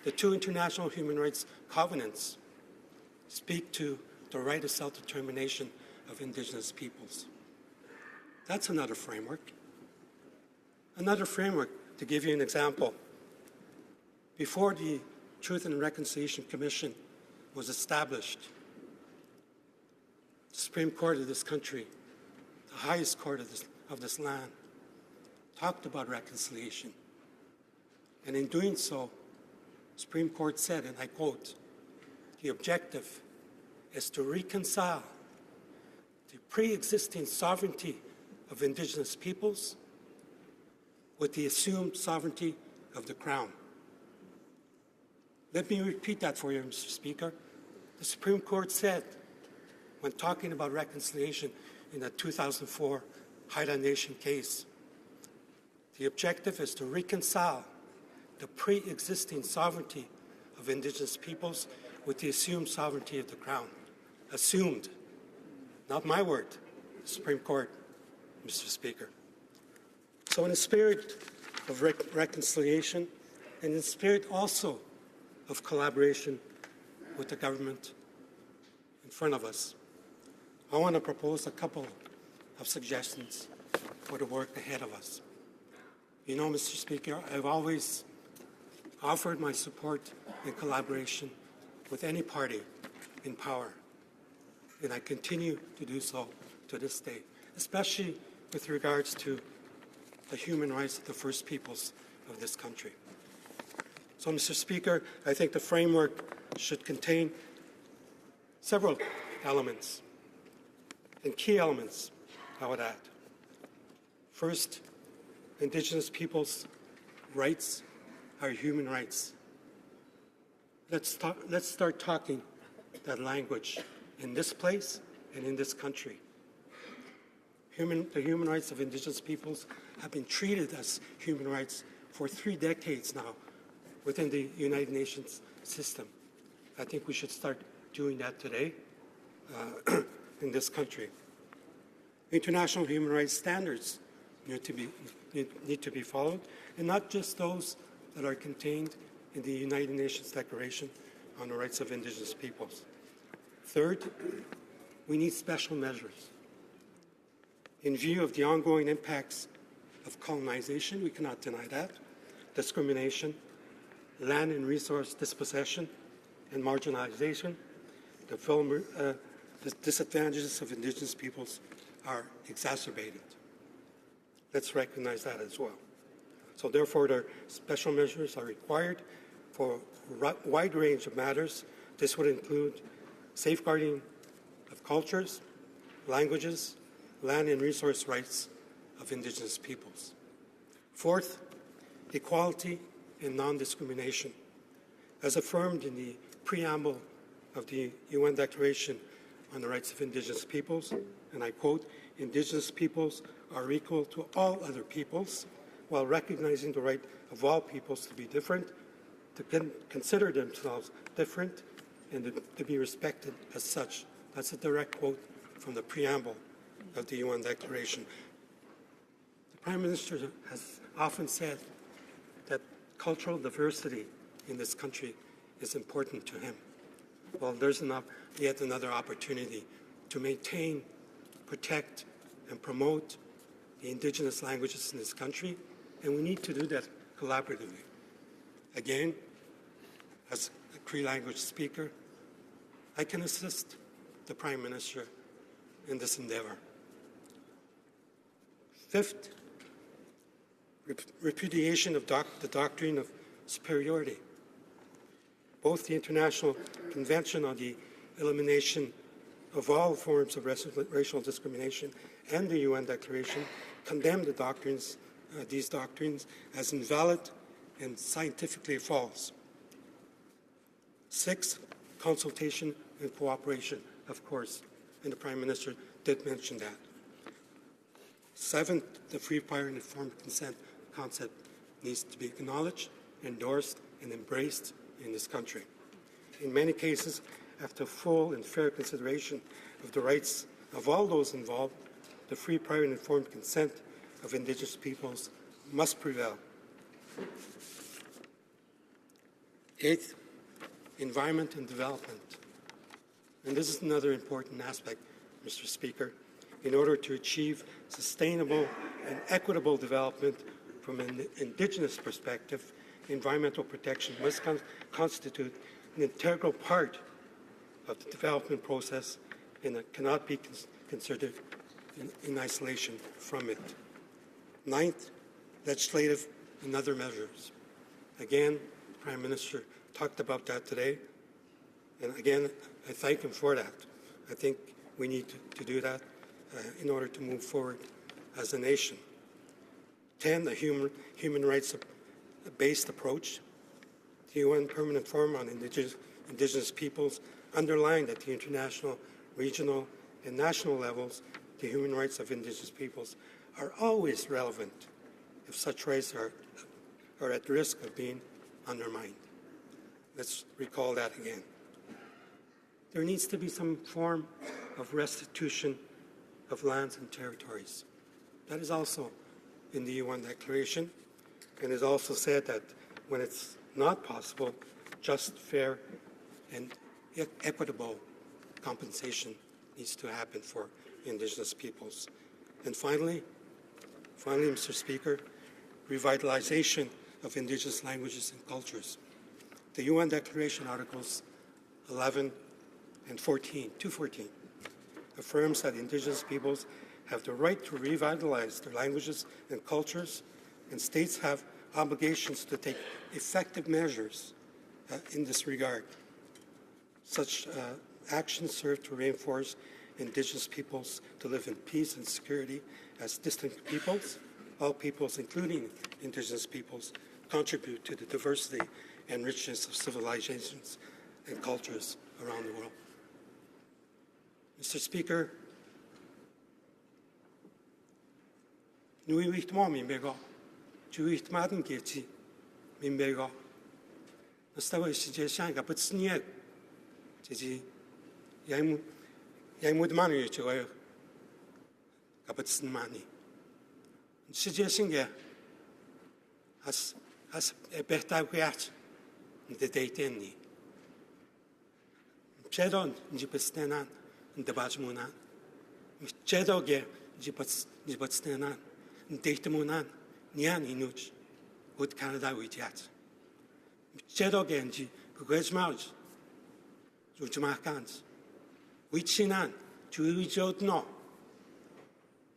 The two international human rights covenants speak to the right of self-determination of Indigenous peoples. That's another framework. Another framework, to give you an example. Before the Truth and Reconciliation Commission was established, the Supreme Court of this country, the highest court of this land, talked about reconciliation. And in doing so, the Supreme Court said, and I quote, "The objective is to reconcile the pre-existing sovereignty of Indigenous peoples with the assumed sovereignty of the Crown." Let me repeat that for you, Mr. Speaker. The Supreme Court said, when talking about reconciliation in the 2004 Haida Nation case, the objective is to reconcile the pre-existing sovereignty of Indigenous peoples with the assumed sovereignty of the Crown. Assumed. Not my word, the Supreme Court, Mr. Speaker. So in the spirit of reconciliation, and in the spirit also of collaboration with the government in front of us, I want to propose a couple of suggestions for the work ahead of us. You know, Mr. Speaker, I've always offered my support and collaboration with any party in power, and I continue to do so to this day, especially with regards to the human rights of the First Peoples of this country. So, Mr. Speaker, I think the framework should contain several elements, and key elements, I would add. First, Indigenous peoples' rights are human rights. Let's start talking that language in this place and in this country. The human rights of Indigenous peoples have been treated as human rights for 3 decades now within the United Nations system. I think we should start doing that today in this country. International human rights standards need to be followed, and not just those that are contained in the United Nations Declaration on the Rights of Indigenous Peoples. Third, we need special measures. In view of the ongoing impacts of colonization, we cannot deny that, discrimination, land and resource dispossession, and marginalization, the disadvantages of Indigenous peoples are exacerbated. Let's recognize that as well. So therefore, there special measures are required for a wide range of matters. This would include safeguarding of cultures, languages, land and resource rights of Indigenous peoples. Fourth, equality and non-discrimination. As affirmed in the preamble of the UN Declaration on the Rights of Indigenous Peoples, and I quote, "Indigenous peoples are equal to all other peoples while recognizing the right of all peoples to be different, to consider themselves different, and to be respected as such. That's a direct quote from the preamble of the UN Declaration. The Prime Minister has often said that cultural diversity in this country is important to him. Well, there's yet another opportunity to maintain, protect, and promote the indigenous languages in this country, and we need to do that collaboratively. Again, as a Cree language speaker, I can assist the Prime Minister in this endeavor. Fifth, repudiation of the doctrine of superiority. Both the International Convention on the Elimination of All Forms of Racial Discrimination and the UN Declaration condemn these doctrines as invalid and scientifically false. Sixth, consultation and cooperation, of course, and the Prime Minister did mention that. Seventh, the free, prior, and informed consent concept needs to be acknowledged, endorsed, and embraced in this country. In many cases, after full and fair consideration of the rights of all those involved, the free, prior, and informed consent of Indigenous peoples must prevail. Eighth, environment and development. And this is another important aspect, Mr. Speaker. In order to achieve sustainable and equitable development from an Indigenous perspective, environmental protection must constitute an integral part of the development process, and it cannot be considered in isolation from it. Ninth, legislative and other measures. Again, the Prime Minister talked about that today, and again, I thank him for that. I think we need to do that in order to move forward as a nation. 10, a human rights-based approach. The UN Permanent Forum on Indigenous Peoples underlined at the international, regional, and national levels the human rights of Indigenous peoples are always relevant if such rights are at risk of being undermined. Let's recall that again. There needs to be some form of restitution of lands and territories. That is also in the UN Declaration, and is also said that when it's not possible, just, fair, and equitable compensation needs to happen for Indigenous peoples. And finally, Mr. Speaker, revitalization of Indigenous languages and cultures. The UN Declaration Articles 11 and 214, affirms that Indigenous peoples have the right to revitalize their languages and cultures, and states have obligations to take effective measures in this regard. Such actions serve to reinforce Indigenous peoples to live in peace and security as distinct peoples. All peoples, including Indigenous peoples, contribute to the diversity and richness of civilizations and cultures around the world. Mr. Speaker, nui wihtmo minbego, ju wihtmaden gechi minbego. Nastawa shije shanga but snieg, jiji yaimud manu yichoyo, kapat snmani. Shije shinge as behta wiat the daiteni. Chedon jipestenan in the Bajmunan. Chedoge jipatstenan, datemunan, nian inuch, would Canada with yat. Chedogenji, Gugajmauj, Jujamakans, Wichinan, Juijot no.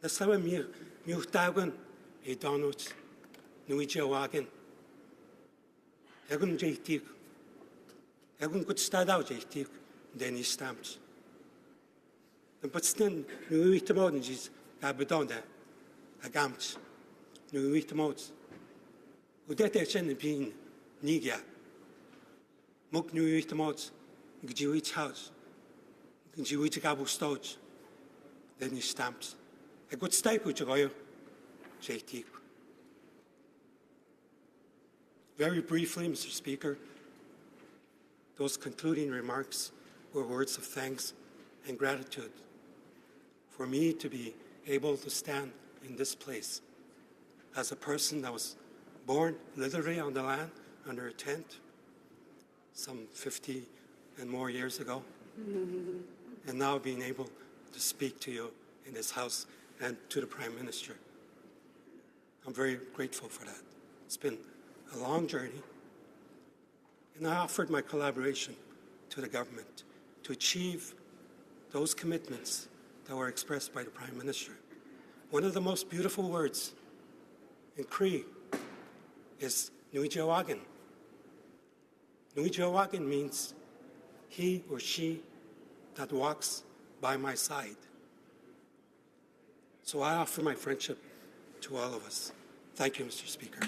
The seven Muhtagan, a donut, Nuija wagon. Egun Jaitik, Egun could start out Jaitik, then he stamps. But still, nu weet de moeders, bedonde, agamt, nu weet de moeders. Hoe dat is in de bien, niga. Mok nu weet de moeders, gejuwit house, gejuwit gabu stoot, then he stamps. A good step which I zegt ik. Very briefly, Mr. Speaker, those concluding remarks were words of thanks and gratitude for me to be able to stand in this place as a person that was born literally on the land under a tent some 50 and more years ago, and now being able to speak to you in this House and to the Prime Minister. I'm very grateful for that. It's been a long journey, and I offered my collaboration to the government to achieve those commitments that were expressed by the Prime Minister. One of the most beautiful words in Cree is Nui Jawagan. Nui Jawagan means he or she that walks by my side. So I offer my friendship to all of us. Thank you, Mr. Speaker.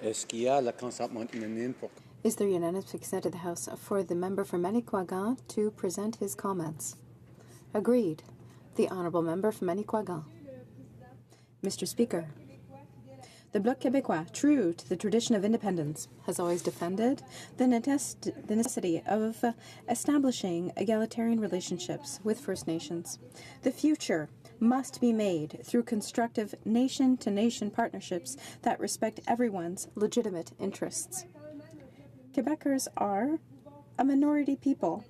Est-ce qu'il y a le consentement unanime pour...
Is there unanimous consent of the House for the member for Manicouagan to present his comments? Agreed. The Honourable Member for Manicouagan.
Mr. Speaker, the Bloc Québécois, true to the tradition of independence, has always defended the necessity of establishing egalitarian relationships with First Nations. The future must be made through constructive nation-to-nation partnerships that respect everyone's legitimate interests. Quebecers are a minority people,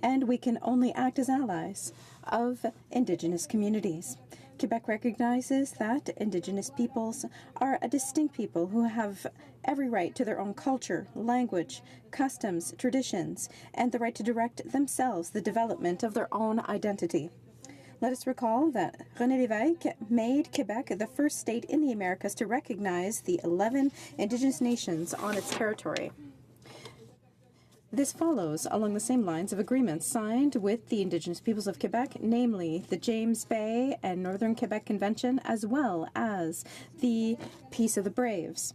and we can only act as allies of Indigenous communities. Quebec recognizes that Indigenous peoples are a distinct people who have every right to their own culture, language, customs, traditions, and the right to direct themselves the development of their own identity. Let us recall that René Lévesque made Quebec the first state in the Americas to recognize the 11 Indigenous nations on its territory. This follows along the same lines of agreements signed with the Indigenous peoples of Quebec, namely the James Bay and Northern Quebec Convention, as well as the Peace of the Braves.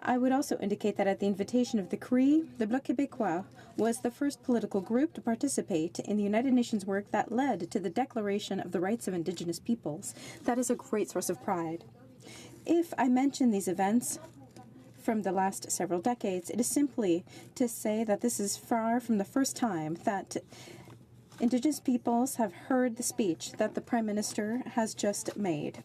I would also indicate that at the invitation of the Cree, the Bloc Québécois was the first political group to participate in the United Nations work that led to the Declaration of the Rights of Indigenous Peoples. That is a great source of pride. If I mention these events from the last several decades, it is simply to say that this is far from the first time that Indigenous peoples have heard the speech that the Prime Minister has just made.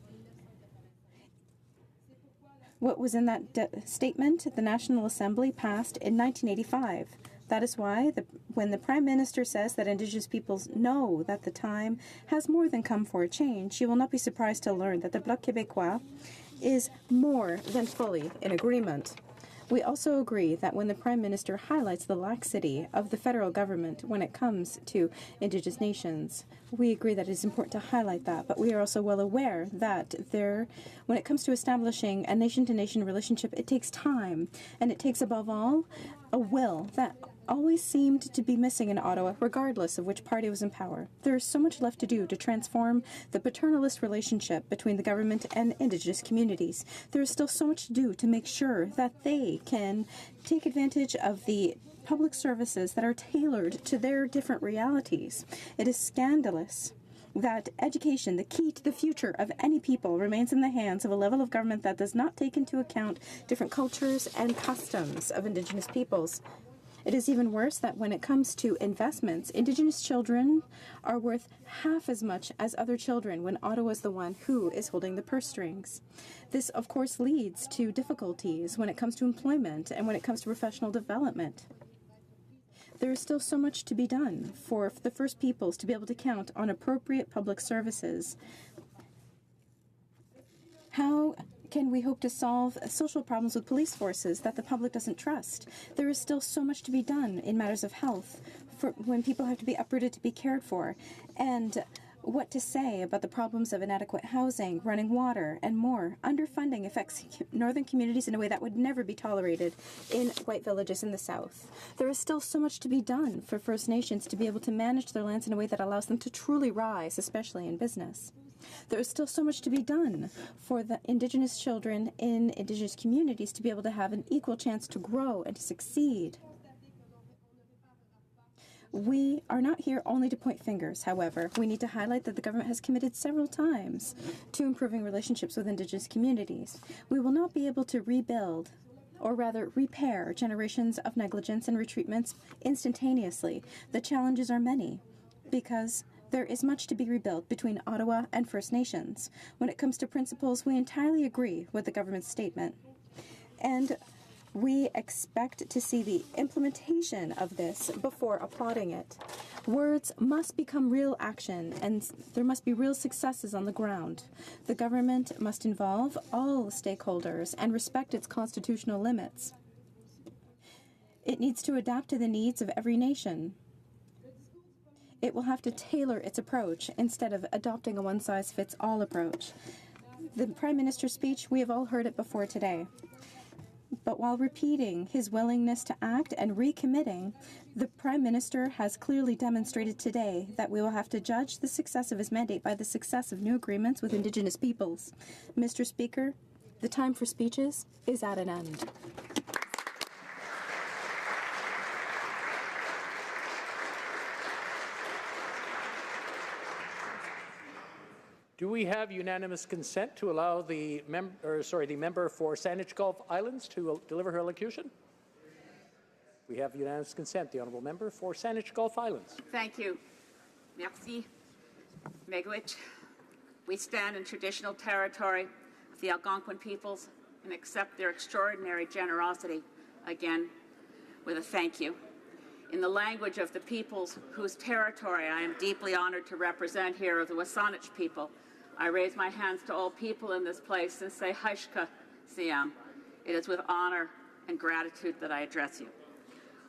What was in that statement the National Assembly passed in 1985. That is why when the Prime Minister says that Indigenous peoples know that the time has more than come for a change, you will not be surprised to learn that the Bloc Québécois is more than fully in agreement. We also agree that when the Prime Minister highlights the laxity of the federal government when it comes to Indigenous nations, we agree that it is important to highlight that, but we are also well aware that when it comes to establishing a nation-to-nation relationship, it takes time, and it takes, above all, a will that always seemed to be missing in Ottawa, regardless of which party was in power. There is so much left to do to transform the paternalist relationship between the government and Indigenous communities. There is still so much to do to make sure that they can take advantage of the public services that are tailored to their different realities. It is scandalous that education, the key to the future of any people, remains in the hands of a level of government that does not take into account different cultures and customs of Indigenous peoples. It is even worse that when it comes to investments, Indigenous children are worth half as much as other children when Ottawa is the one who is holding the purse strings. This, of course, leads to difficulties when it comes to employment and when it comes to professional development. There is still so much to be done for the First Peoples to be able to count on appropriate public services. How can we hope to solve social problems with police forces that the public doesn't trust? There is still so much to be done in matters of health for when people have to be uprooted to be cared for. And what to say about the problems of inadequate housing, running water, and more. Underfunding affects northern communities in a way that would never be tolerated in white villages in the south. There is still so much to be done for First Nations to be able to manage their lands in a way that allows them to truly rise, especially in business. There is still so much to be done for the Indigenous children in Indigenous communities to be able to have an equal chance to grow and to succeed. We are not here only to point fingers, however. We need to highlight that the government has committed several times to improving relationships with Indigenous communities. We will not be able to rebuild, or rather repair, generations of negligence and retreatments instantaneously. The challenges are many, because there is much to be rebuilt between Ottawa and First Nations. When it comes to principles, we entirely agree with the government's statement. And we expect to see the implementation of this before applauding it. Words must become real action, and there must be real successes on the ground. The government must involve all stakeholders and respect its constitutional limits. It needs to adapt to the needs of every nation. It will have to tailor its approach instead of adopting a one-size-fits-all approach. The Prime Minister's speech, we have all heard it before today. But while repeating his willingness to act and recommitting, the Prime Minister has clearly demonstrated today that we will have to judge the success of his mandate by the success of new agreements with Indigenous peoples. Mr. Speaker, the time for speeches is at an end.
Do we have unanimous consent to allow the member for Saanich Gulf Islands to deliver her elocution? We have unanimous consent. The honourable member for Saanich Gulf Islands.
Thank you. Merci. Miigwech. We stand in traditional territory of the Algonquin peoples and accept their extraordinary generosity again with a thank you. In the language of the peoples whose territory I am deeply honored to represent here, of the Wasanich people, I raise my hands to all people in this place and say, Haishka Siam. It is with honor and gratitude that I address you.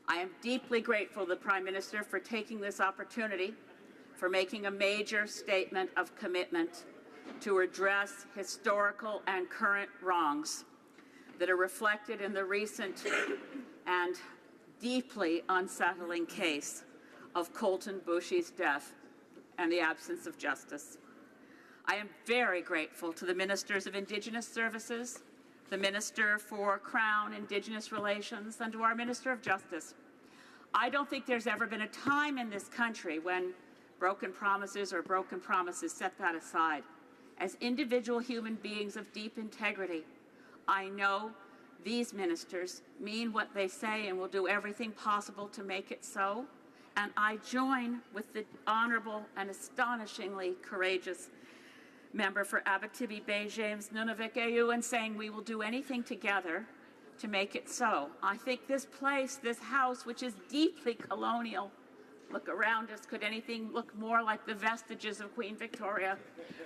I am deeply grateful to the Prime Minister for taking this opportunity, for making a major statement of commitment to address historical and current wrongs that are reflected in the recent and deeply unsettling case of Colton Bushey's death and the absence of justice. I am very grateful to the Ministers of Indigenous Services, the Minister for Crown Indigenous Relations, and to our Minister of Justice. I don't think there's ever been a time in this country when broken promises set that aside. As individual human beings of deep integrity, I know these ministers mean what they say and will do everything possible to make it so. And I join with the honourable and astonishingly courageous member for Abitibi Bay, James Nunavik AU, in saying we will do anything together to make it so. I think this place, this house, which is deeply colonial, look around us, could anything look more like the vestiges of Queen Victoria?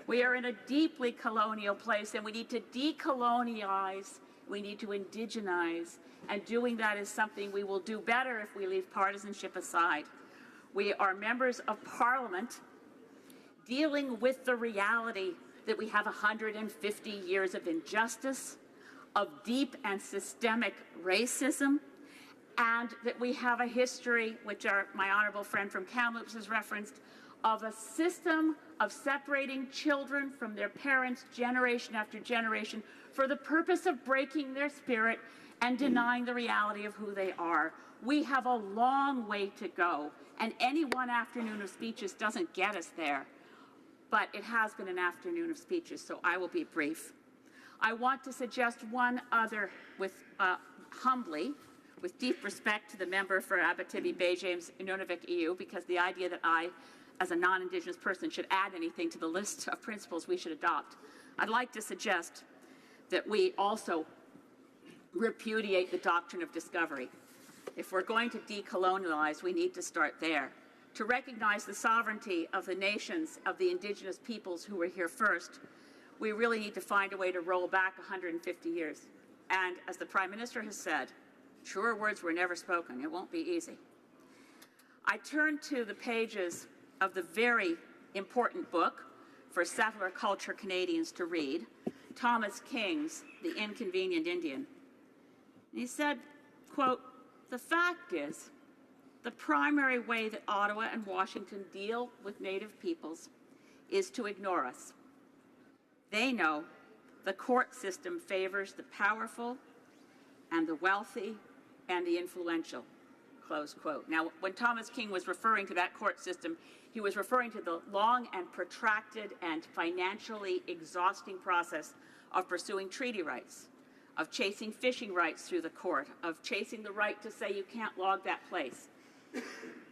We are in a deeply colonial place, and we need to decolonialize, we need to indigenize, and doing that is something we will do better if we leave partisanship aside. We are members of Parliament dealing with the reality that we have 150 years of injustice, of deep and systemic racism, and that we have a history, which my honourable friend from Kamloops has referenced, of a system of separating children from their parents generation after generation for the purpose of breaking their spirit and denying the reality of who they are. We have a long way to go, and any one afternoon of speeches doesn't get us there. But it has been an afternoon of speeches, so I will be brief. I want to suggest one other, humbly, with deep respect to the member for Abitibi Bay, James Nunavik EU, because the idea that I, as a non-Indigenous person, should add anything to the list of principles we should adopt. I'd like to suggest that we also repudiate the doctrine of discovery. If we're going to decolonialize, we need to start there. To recognize the sovereignty of the nations, of the Indigenous peoples who were here first, we really need to find a way to roll back 150 years. And as the Prime Minister has said, truer words were never spoken. It won't be easy. I turn to the pages of the very important book for settler culture Canadians to read, Thomas King's The Inconvenient Indian. And he said, quote, "The fact is, the primary way that Ottawa and Washington deal with Native peoples is to ignore us. They know the court system favors the powerful and the wealthy and the influential," close quote. Now, when Thomas King was referring to that court system, he was referring to the long and protracted and financially exhausting process of pursuing treaty rights, of chasing fishing rights through the court, of chasing the right to say you can't log that place.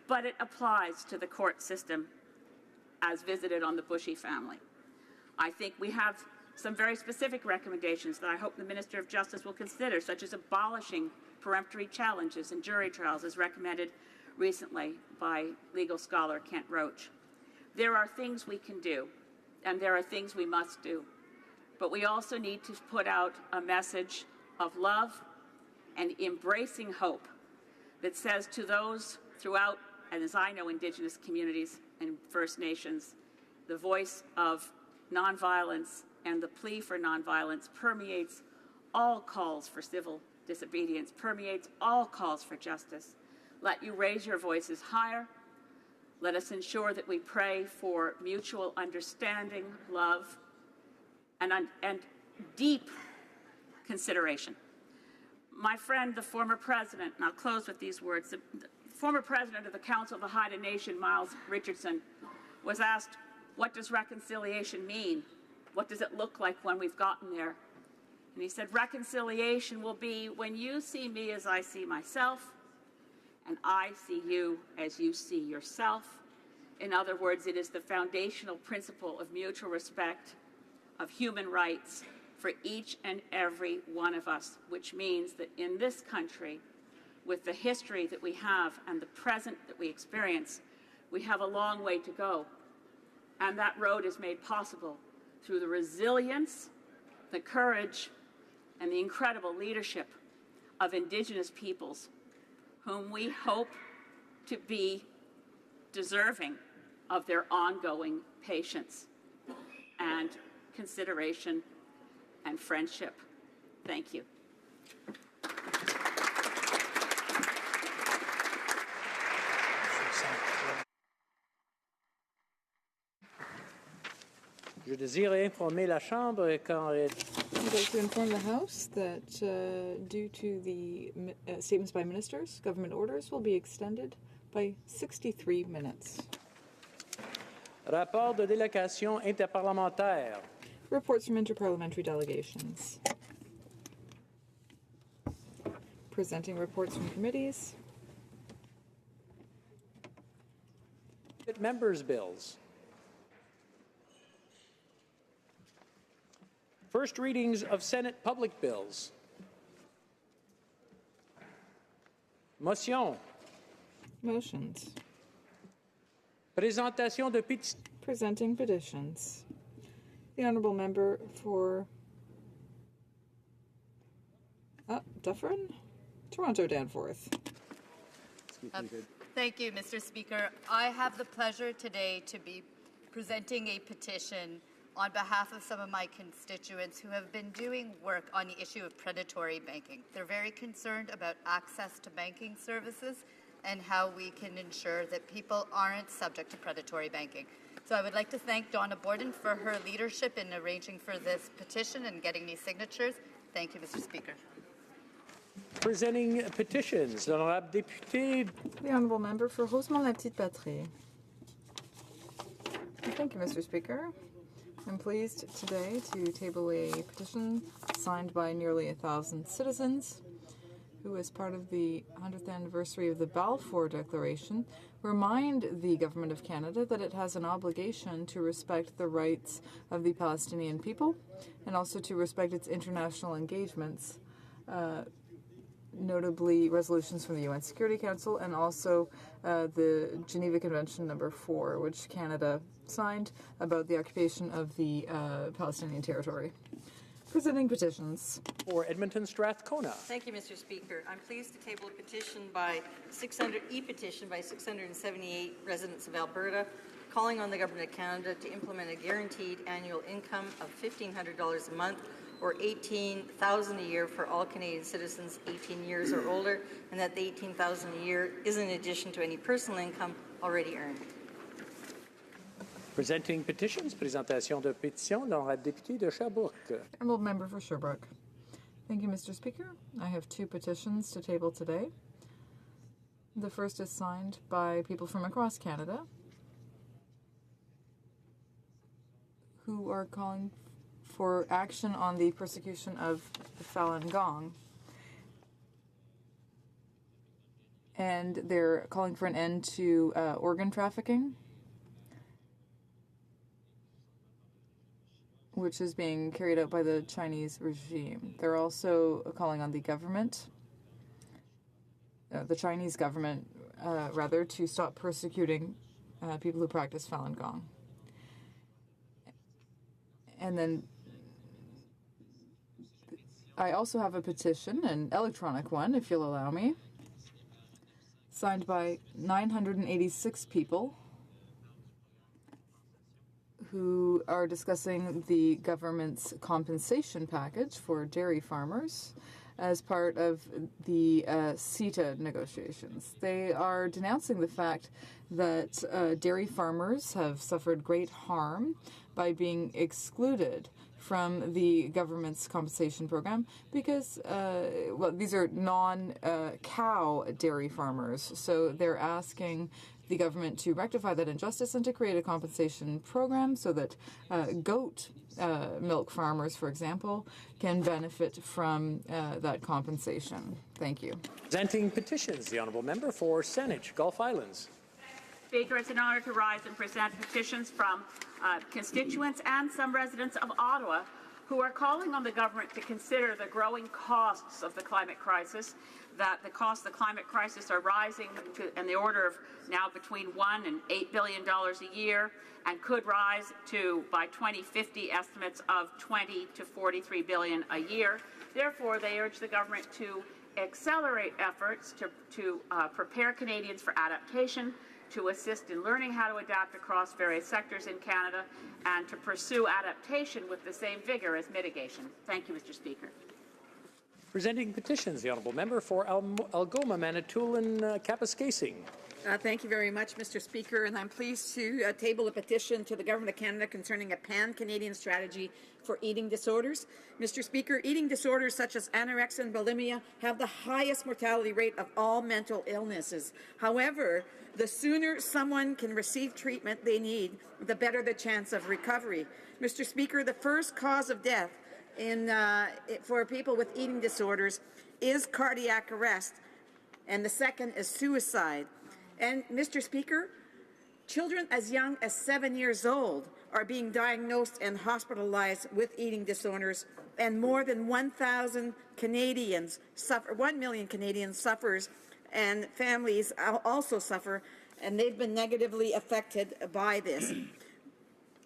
But it applies to the court system as visited on the Bushy family. I think we have some very specific recommendations that I hope the Minister of Justice will consider, such as abolishing peremptory challenges in jury trials, as recommended recently by legal scholar Kent Roach. There are things we can do, and there are things we must do. But we also need to put out a message of love and embracing hope that says to those throughout, and as I know, Indigenous communities and First Nations, the voice of nonviolence and the plea for nonviolence permeates all calls for civil disobedience, permeates all calls for justice. Let you raise your voices higher. Let us ensure that we pray for mutual understanding, love, and deep consideration. My friend, the former president, and I'll close with these words, the former president of the Council of the Haida Nation, Miles Richardson, was asked, what does reconciliation mean? What does it look like when we've gotten there? And he said, reconciliation will be when you see me as I see myself, and I see you as you see yourself. In other words, it is the foundational principle of mutual respect, of human rights for each and every one of us, which means that in this country, with the history that we have and the present that we experience, we have a long way to go. And that road is made possible through the resilience, the courage, and the incredible leadership of Indigenous peoples, whom we hope to be deserving of their ongoing patience and consideration and friendship. Thank you.
Je désire informer la Chambre quand
I'd like to inform the House that due to the statements by ministers, government orders will be extended by 63 minutes.
Rapport de délégation interparlementaire.
Reports from interparliamentary delegations. Presenting reports from committees.
Members' bills. First readings of Senate public bills. Motion.
Motions.
Présentation de pétitions.
Presenting petitions. The Honourable Member for Dufferin? Toronto Danforth.
Thank you, Mr. Speaker. I have the pleasure today to be presenting a petition on behalf of some of my constituents who have been doing work on the issue of predatory banking. They're very concerned about access to banking services and how we can ensure that people aren't subject to predatory banking. So I would like to thank Donna Borden for her leadership in arranging for this petition and getting these signatures. Thank you, Mr. Speaker.
Presenting petitions, l'honorable député.
The Honourable Member for Rosemont-la-Petite-Patrie. Thank you, Mr. Speaker. I'm pleased today to table a petition signed by nearly 1,000 citizens who, as part of the 100th anniversary of the Balfour Declaration, remind the Government of Canada that it has an obligation to respect the rights of the Palestinian people and also to respect its international engagements, notably resolutions from the UN Security Council and also the Geneva Convention No. 4, which Canada signed about the occupation of the Palestinian territory. Presenting petitions.
For Edmonton Strathcona.
Thank you, Mr. Speaker. I'm pleased to table a petition by 678 residents of Alberta
calling on the Government of Canada to implement a guaranteed annual income of $1,500 a month or $18,000 a year for all Canadian citizens 18 years or older, and that the $18,000 a year is in addition to any personal income already earned.
Presenting petitions, présentation de pétition, la députée de Sherbrooke.
Honourable Member for Sherbrooke. Thank you, Mr. Speaker. I have two petitions to table today. The first is signed by people from across Canada who are calling for action on the persecution of Falun Gong. And they're calling for an end to organ trafficking, which is being carried out by the Chinese regime. They're also calling on the government, the Chinese government, rather, to stop persecuting people who practice Falun Gong. And then I also have a petition, an electronic one, if you'll allow me, signed by 986 people who are discussing the government's compensation package for dairy farmers as part of the CETA negotiations. They are denouncing the fact that dairy farmers have suffered great harm by being excluded from the government's compensation program because, well, these are non-cow dairy farmers, so they're asking the government to rectify that injustice and to create a compensation program so that goat milk farmers, for example, can benefit from that compensation. Thank you.
Presenting petitions, the Honourable Member for Saanich, Gulf Islands.
Speaker, it's an honour to rise and present petitions from constituents and some residents of Ottawa who are calling on the government to consider the growing costs of the climate crisis, that the costs of the climate crisis are rising to in the order of now between $1 and $8 billion a year and could rise to, by 2050, estimates of $20 to $43 billion a year. Therefore, they urge the government to accelerate efforts to prepare Canadians for adaptation, to assist in learning how to adapt across various sectors in Canada, and to pursue adaptation with the same vigor as mitigation. Thank you, Mr. Speaker.
Presenting petitions, the Honourable Member for Algoma, Manitoulin, Kapuskasing.
Thank you very much, Mr. Speaker, and I'm pleased to table a petition to the Government of Canada concerning a pan-Canadian strategy for eating disorders. Mr. Speaker, eating disorders such as anorexia and bulimia have the highest mortality rate of all mental illnesses. However, the sooner someone can receive treatment they need, the better the chance of recovery. Mr. Speaker, the first cause of death for people with eating disorders is cardiac arrest, and the second is suicide. And, Mr. Speaker, children as young as 7 years old are being diagnosed and hospitalized with eating disorders, and more than 1,000 Canadians suffer, 1 million Canadians suffers, and families also suffer, and they've been negatively affected by this.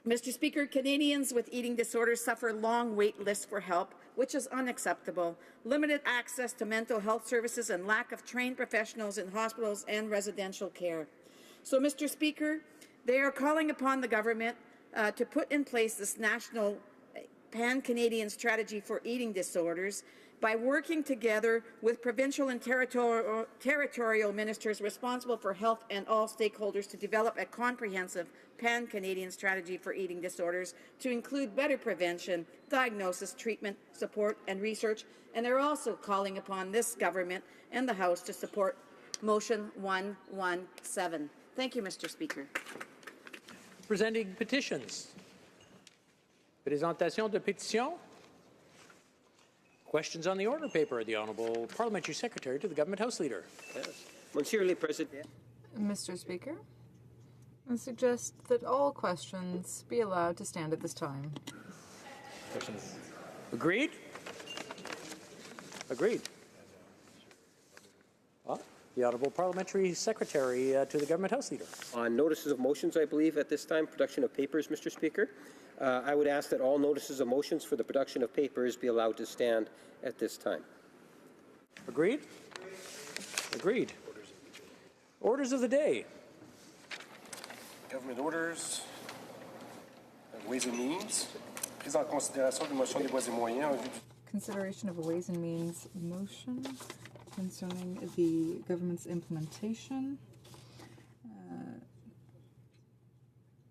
Mr. Speaker, Canadians with eating disorders suffer long wait lists for help, which is unacceptable, limited access to mental health services, and lack of trained professionals in hospitals and residential care. So, Mr. Speaker, they are calling upon the government to put in place this national pan-Canadian strategy for eating disorders by working together with provincial and territorial ministers responsible for health and all stakeholders to develop a comprehensive pan-Canadian strategy for eating disorders to include better prevention, diagnosis, treatment, support, and research. And they're also calling upon this government and the House to support Motion 117. Thank you, Mr. Speaker.
Presenting petitions. Présentation de pétitions. Questions on the order paper. The Honourable Parliamentary Secretary to the Government House Leader.
Yes. Monsieur le Président.
Mr. Speaker, I suggest that all questions be allowed to stand at this time.
Questions. Agreed? Agreed. Well, the Honourable Parliamentary Secretary to the Government House Leader.
On notices of motions, I believe, at this time, production of papers, Mr. Speaker. I would ask that all notices of motions for the production of papers be allowed to stand at this time.
Agreed? Agreed. Orders of the day.
Government orders, Ways and Means, prise en considération d'une motion des voies et moyens en vue du
Consideration of a Ways and Means motion concerning the government's implementation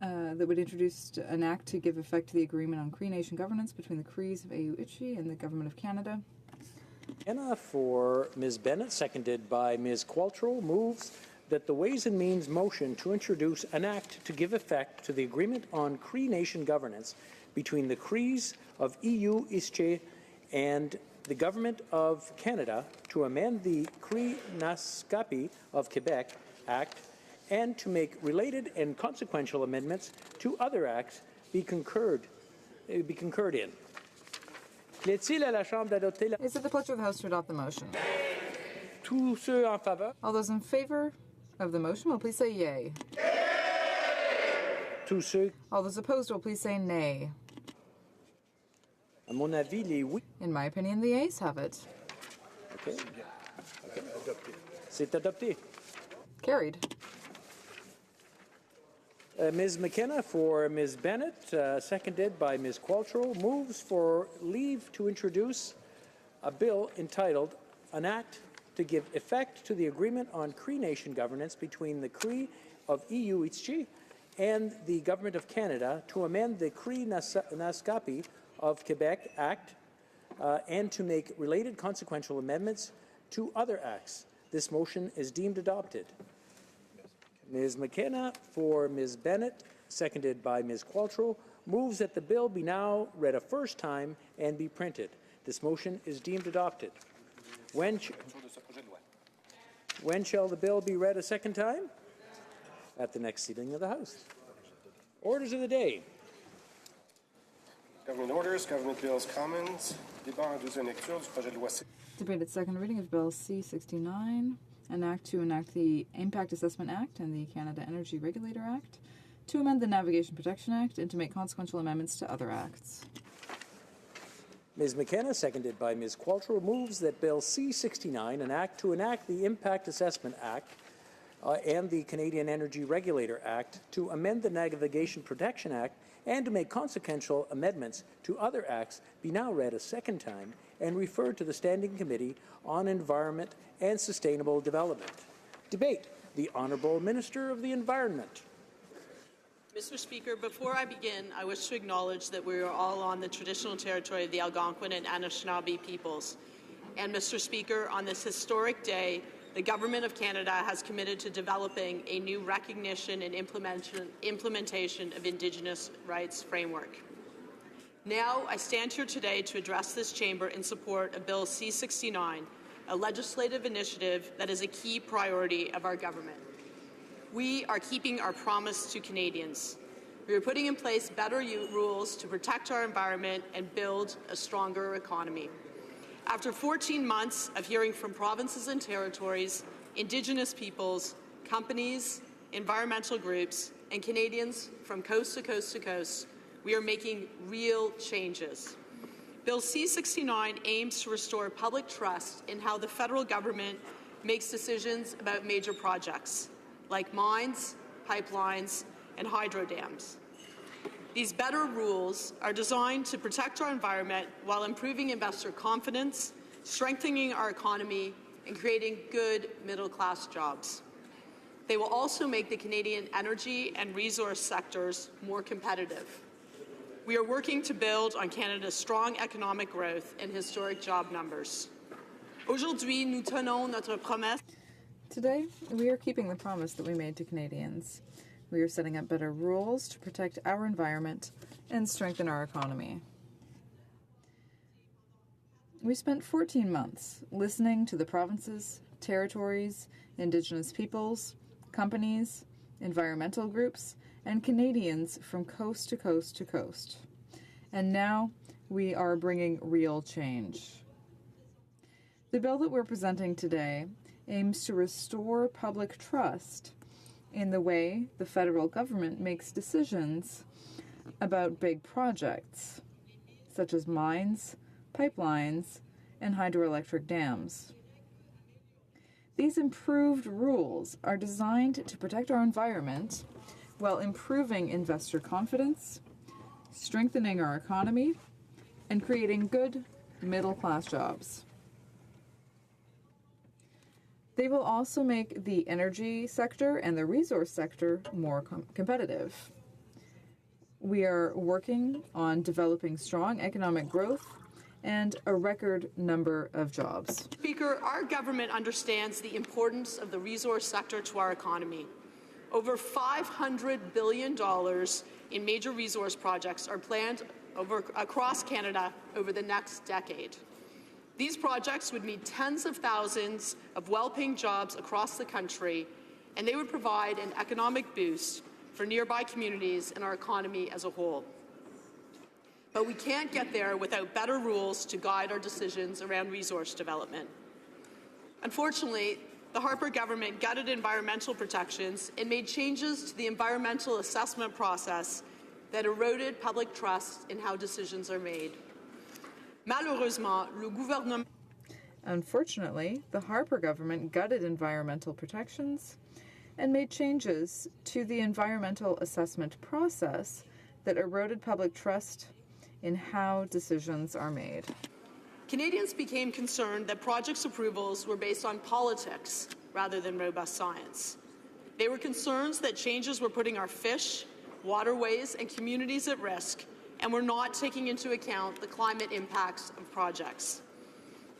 that would introduce an act to give effect to the agreement on Cree Nation governance between the Crees of Ayuichi and the Government of Canada.
Anna for Ms. Bennett, seconded by Ms. Qualtrough, moves that the Ways and Means motion to introduce an act to give effect to the agreement on Cree Nation governance between the Crees of Ayuichi and the Government of Canada to amend the Cree Naskapi of Quebec Act and to make related and consequential amendments to other acts be concurred in. Plaît-il à la Chambre d'adopter la...
Is it the pleasure of the House to adopt the motion?
Tous ceux en faveur?
All those in favor of the motion will please say yay.
Tous ceux...
All those opposed will please say nay.
À mon avis, les oui.
In my opinion, the ayes have it.
Okay. C'est adopté.
Carried.
Ms. McKenna for Ms. Bennett, seconded by Ms. Qualtrough, moves for leave to introduce a bill entitled An Act to Give Effect to the Agreement on Cree Nation Governance between the Cree of Ayuichi and the Government of Canada to amend the Cree Naskapi of Quebec Act and to make related consequential amendments to other acts. This motion is deemed adopted. Ms. McKenna for Ms. Bennett, seconded by Ms. Qualtrough, moves that the bill be now read a first time and be printed. This motion is deemed adopted. When shall the bill be read a second time? At the next sitting of the House. Orders of the day.
Government orders, government bills, commons, débat en deuxième lecture du projet de loi C.
Debate at second reading of Bill C-69, an act to enact the Impact Assessment Act and the Canada Energy Regulator Act, to amend the Navigation Protection Act, and to make consequential amendments to other acts.
Ms. McKenna, seconded by Ms. Qualtrough, moves that Bill C-69, an act to enact the Impact Assessment Act and the Canadian Energy Regulator Act, to amend the Navigation Protection Act, and to make consequential amendments to other acts, be now read a second time and referred to the Standing Committee on Environment and Sustainable Development. Debate. The Honourable Minister of the Environment.
Mr. Speaker, before I begin, I wish to acknowledge that we are all on the traditional territory of the Algonquin and Anishinaabe peoples. And Mr. Speaker, on this historic day, the Government of Canada has committed to developing a new recognition and implementation of Indigenous rights framework. Now, I stand here today to address this chamber in support of Bill C-69, a legislative initiative that is a key priority of our government. We are keeping our promise to Canadians. We are putting in place better rules to protect our environment and build a stronger economy. After 14 months of hearing from provinces and territories, Indigenous peoples, companies, environmental groups, and Canadians from coast to coast to coast, we are making real changes. Bill C-69 aims to restore public trust in how the federal government makes decisions about major projects, like mines, pipelines, and hydro dams. These better rules are designed to protect our environment while improving investor confidence, strengthening our economy, and creating good middle-class jobs. They will also make the Canadian energy and resource sectors more competitive. We are working to build on Canada's strong economic growth and historic job numbers. Aujourd'hui, nous tenons notre promesse.
Today, we are keeping the promise that we made to Canadians. We are setting up better rules to protect our environment and strengthen our economy. We spent 14 months listening to the provinces, territories, Indigenous peoples, companies, environmental groups, and Canadians from coast to coast to coast. And now we are bringing real change. The bill that we're presenting today aims to restore public trust in the way the federal government makes decisions about big projects, such as mines, pipelines, and hydroelectric dams. These improved rules are designed to protect our environment while improving investor confidence, strengthening our economy, and creating good middle-class jobs. They will also make the energy sector and the resource sector more competitive. We are working on developing strong economic growth and a record number of jobs.
Speaker, our government understands the importance of the resource sector to our economy. Over $500 billion in major resource projects are planned across Canada over the next decade. These projects would mean tens of thousands of well-paying jobs across the country, and they would provide an economic boost for nearby communities and our economy as a whole. But we can't get there without better rules to guide our decisions around resource development. Unfortunately, the Harper government gutted environmental protections and made changes to the environmental assessment process that eroded public trust in how decisions are made. Malheureusement, le gouvernement...
Unfortunately, the Harper government gutted environmental protections and made changes to the environmental assessment process that eroded public trust in how decisions are made.
Canadians became concerned that projects approvals were based on politics rather than robust science. They were concerns that changes were putting our fish, waterways, and communities at risk and were not taking into account the climate impacts of projects.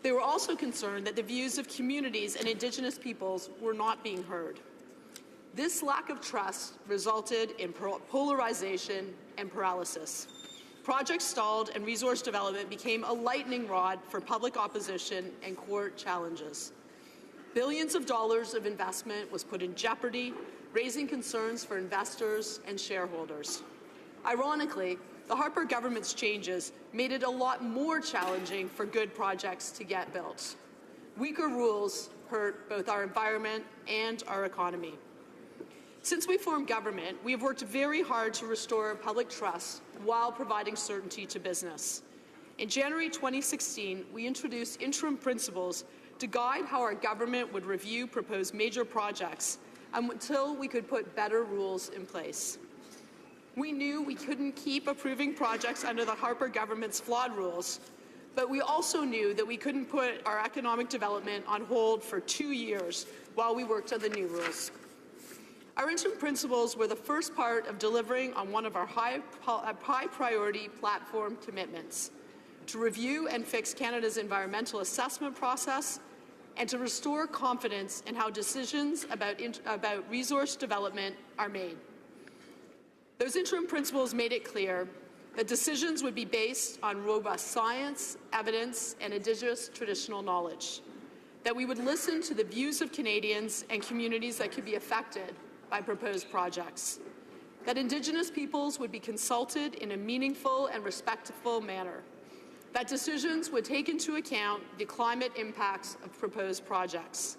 They were also concerned that the views of communities and Indigenous peoples were not being heard. This lack of trust resulted in polarization and paralysis. Projects stalled and resource development became a lightning rod for public opposition and court challenges. Billions of dollars of investment was put in jeopardy, raising concerns for investors and shareholders. Ironically, the Harper government's changes made it a lot more challenging for good projects to get built. Weaker rules hurt both our environment and our economy. Since we formed government, we have worked very hard to restore public trust while providing certainty to business. In January 2016, we introduced interim principles to guide how our government would review proposed major projects until we could put better rules in place. We knew we couldn't keep approving projects under the Harper government's flawed rules, but we also knew that we couldn't put our economic development on hold for 2 years while we worked on the new rules. Our interim principles were the first part of delivering on one of our high priority platform commitments, to review and fix Canada's environmental assessment process and to restore confidence in how decisions about resource development are made. Those interim principles made it clear that decisions would be based on robust science, evidence, and Indigenous traditional knowledge, that we would listen to the views of Canadians and communities that could be affected by proposed projects, that Indigenous peoples would be consulted in a meaningful and respectful manner, that decisions would take into account the climate impacts of proposed projects,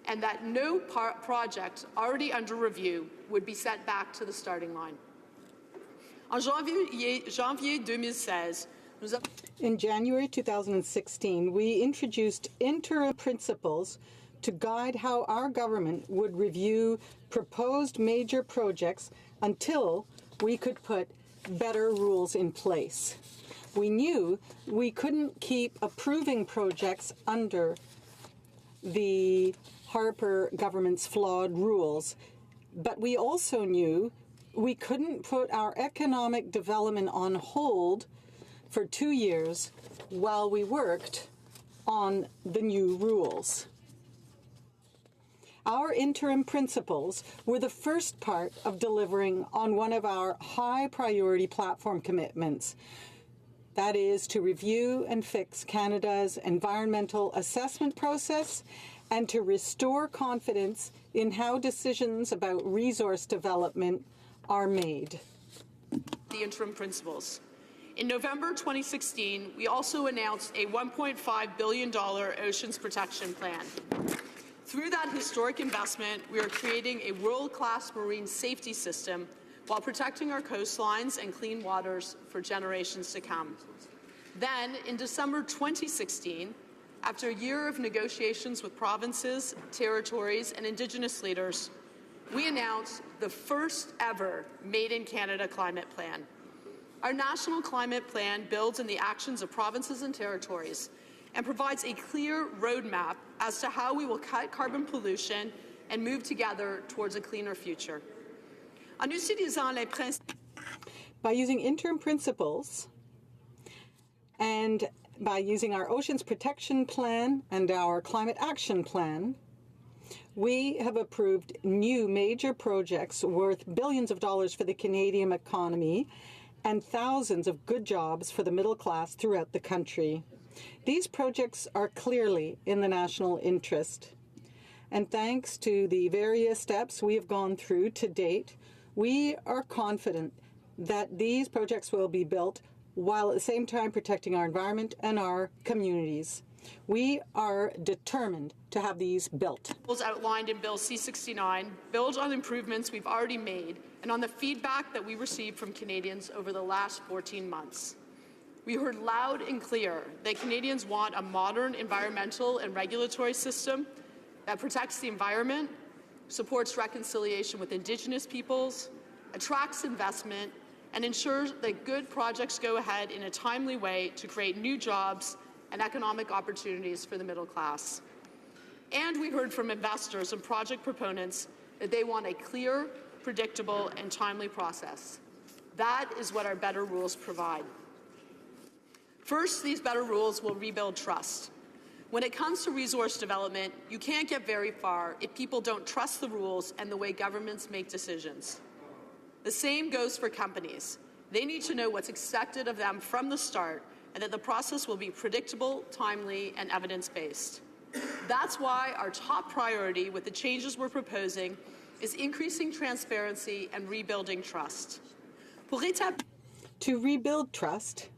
and that no project already under review would be sent back to the starting line.
In January 2016, we introduced interim principles to guide how our government would review proposed major projects until we could put better rules in place. We knew we couldn't keep approving projects under the Harper government's flawed rules, but we also knew we couldn't put our economic development on hold for 2 years while we worked on the new rules. Our interim principles were the first part of delivering on one of our high priority platform commitments. That is to review and fix Canada's environmental assessment process and to restore confidence in how decisions about resource development are made.
The interim principles. In November 2016, we also announced a $1.5 billion Oceans Protection Plan. Through that historic investment, we are creating a world-class marine safety system while protecting our coastlines and clean waters for generations to come. Then, in December 2016, after a year of negotiations with provinces, territories, and Indigenous leaders, we announced the first ever Made in Canada climate plan. Our national climate plan builds on the actions of provinces and territories and provides a clear roadmap as to how we will cut carbon pollution and move together towards a cleaner future. En utilisant les principes
by using interim principles and by using our Oceans Protection Plan and our Climate Action Plan, we have approved new major projects worth billions of dollars for the Canadian economy and thousands of good jobs for the middle class throughout the country. These projects are clearly in the national interest. And thanks to the various steps we have gone through to date, we are confident that these projects will be built while at the same time protecting our environment and our communities. We are determined to have these built.
Outlined in Bill C-69 build on improvements we've already made and on the feedback that we received from Canadians over the last 14 months. We heard loud and clear that Canadians want a modern environmental and regulatory system that protects the environment, supports reconciliation with Indigenous peoples, attracts investment, and ensures that good projects go ahead in a timely way to create new jobs and economic opportunities for the middle class. And we heard from investors and project proponents that they want a clear, predictable, and timely process. That is what our better rules provide. First, these better rules will rebuild trust. When it comes to resource development, you can't get very far if people don't trust the rules and the way governments make decisions. The same goes for companies. They need to know what's expected of them from the start and that the process will be predictable, timely, and evidence-based. That's why our top priority with the changes we're proposing is increasing transparency and rebuilding trust.
To rebuild trust,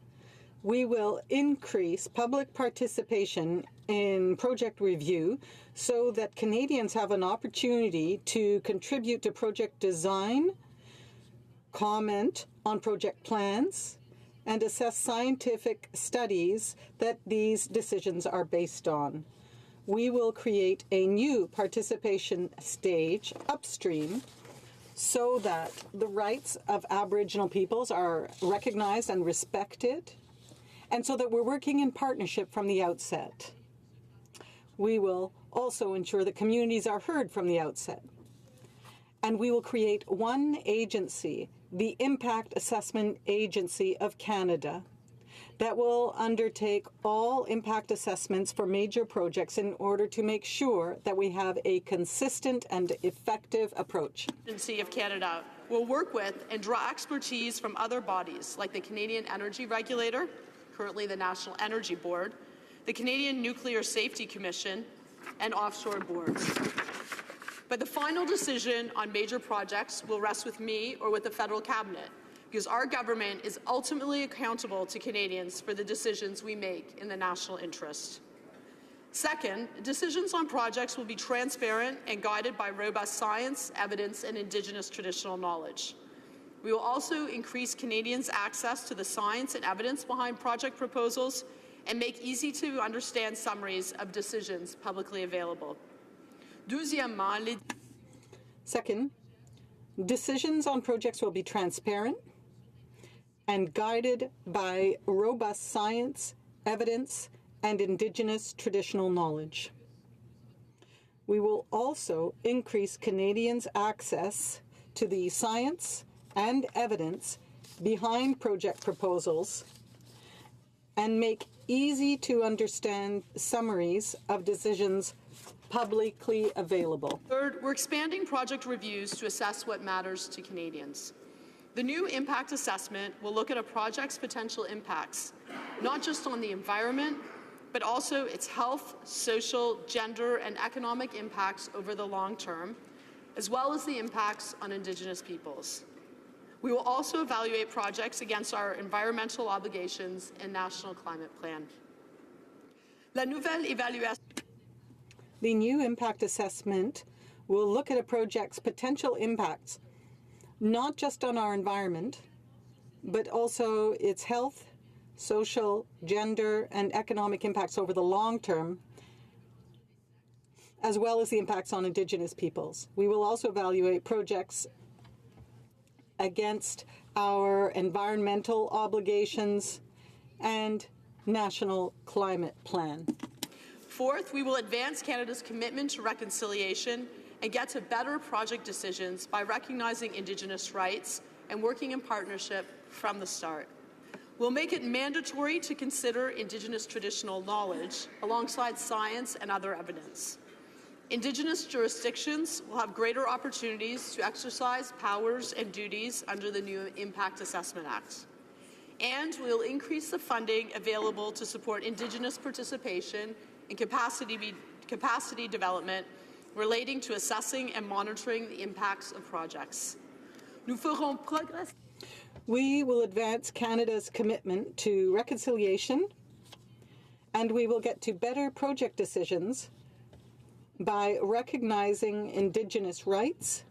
we will increase public participation in project review so that Canadians have an opportunity to contribute to project design, comment on project plans, and assess scientific studies that these decisions are based on. We will create a new participation stage upstream so that the rights of Aboriginal peoples are recognized and respected, and so that we're working in partnership from the outset. We will also ensure that communities are heard from the outset. And we will create one agency, the Impact Assessment Agency of Canada, that will undertake all impact assessments for major projects in order to make sure that we have a consistent and effective approach.
Agency of Canada will work with and draw expertise from other bodies like the Canadian Energy Regulator, currently the National Energy Board, the Canadian Nuclear Safety Commission, and offshore boards. But the final decision on major projects will rest with me or with the federal cabinet, because our government is ultimately accountable to Canadians for the decisions we make in the national interest. Second, decisions on projects will be transparent and guided by robust science, evidence, and Indigenous traditional knowledge. We will also increase Canadians' access to the science and evidence behind project proposals and make easy-to-understand summaries of decisions publicly available.
Second, decisions on projects will be transparent and guided by robust science, evidence, and Indigenous traditional knowledge. We will also increase Canadians' access to the science and evidence behind project proposals and make easy-to-understand summaries of decisions publicly available.
Third, we're expanding project reviews to assess what matters to Canadians. The new impact assessment will look at a project's potential impacts, not just on the environment, but also its health, social, gender, and economic impacts over the long term, as well as the impacts on Indigenous peoples. We will also evaluate projects against our environmental obligations and National Climate Plan. La nouvelle évaluation.
The new impact assessment will look at a project's potential impacts, not just on our environment, but also its health, social, gender, and economic impacts over the long term, as well as the impacts on Indigenous peoples. We will also evaluate projects against our environmental obligations and national climate plan.
Fourth, we will advance Canada's commitment to reconciliation and get to better project decisions by recognizing Indigenous rights and working in partnership from the start. We'll make it mandatory to consider Indigenous traditional knowledge alongside science and other evidence. Indigenous jurisdictions will have greater opportunities to exercise powers and duties under the new Impact Assessment Act. And we'll increase the funding available to support Indigenous participation in capacity development relating to assessing and monitoring the impacts of projects.
We will advance Canada's commitment to reconciliation, and we will get to better project decisions by recognizing Indigenous rights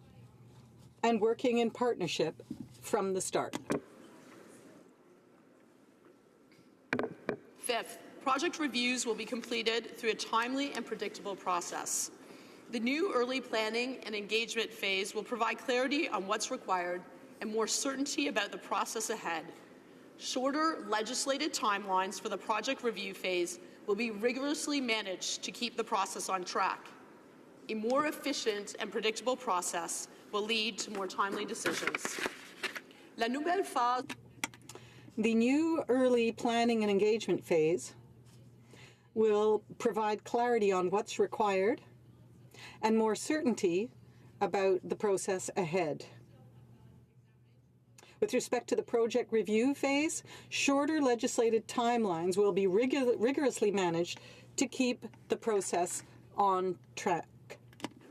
and working in partnership from the start.
Fifth, project reviews will be completed through a timely and predictable process. The new early planning and engagement phase will provide clarity on what's required and more certainty about the process ahead. Shorter legislated timelines for the project review phase will be rigorously managed to keep the process on track. A more efficient and predictable process will lead to more timely decisions. La nouvelle phase.
The new early planning and engagement phase will provide clarity on what's required and more certainty about the process ahead. With respect to the project review phase, shorter legislated timelines will be rigorously managed to keep the process on track.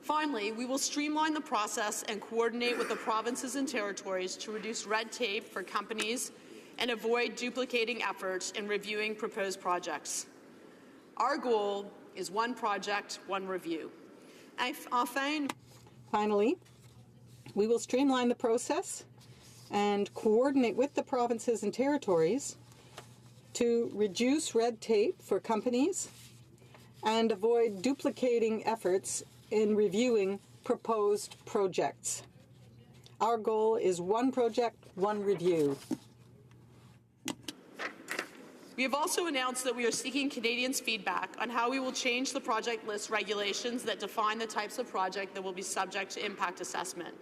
Finally, we will streamline the process and coordinate with the provinces and territories to reduce red tape for companies and avoid duplicating efforts in reviewing proposed projects. Our goal is one project, one review.
Finally, we will streamline the process and coordinate with the provinces and territories to reduce red tape for companies and avoid duplicating efforts in reviewing proposed projects. Our goal is one project, one review.
We have also announced that we are seeking Canadians' feedback on how we will change the project list regulations that define the types of project that will be subject to impact assessment.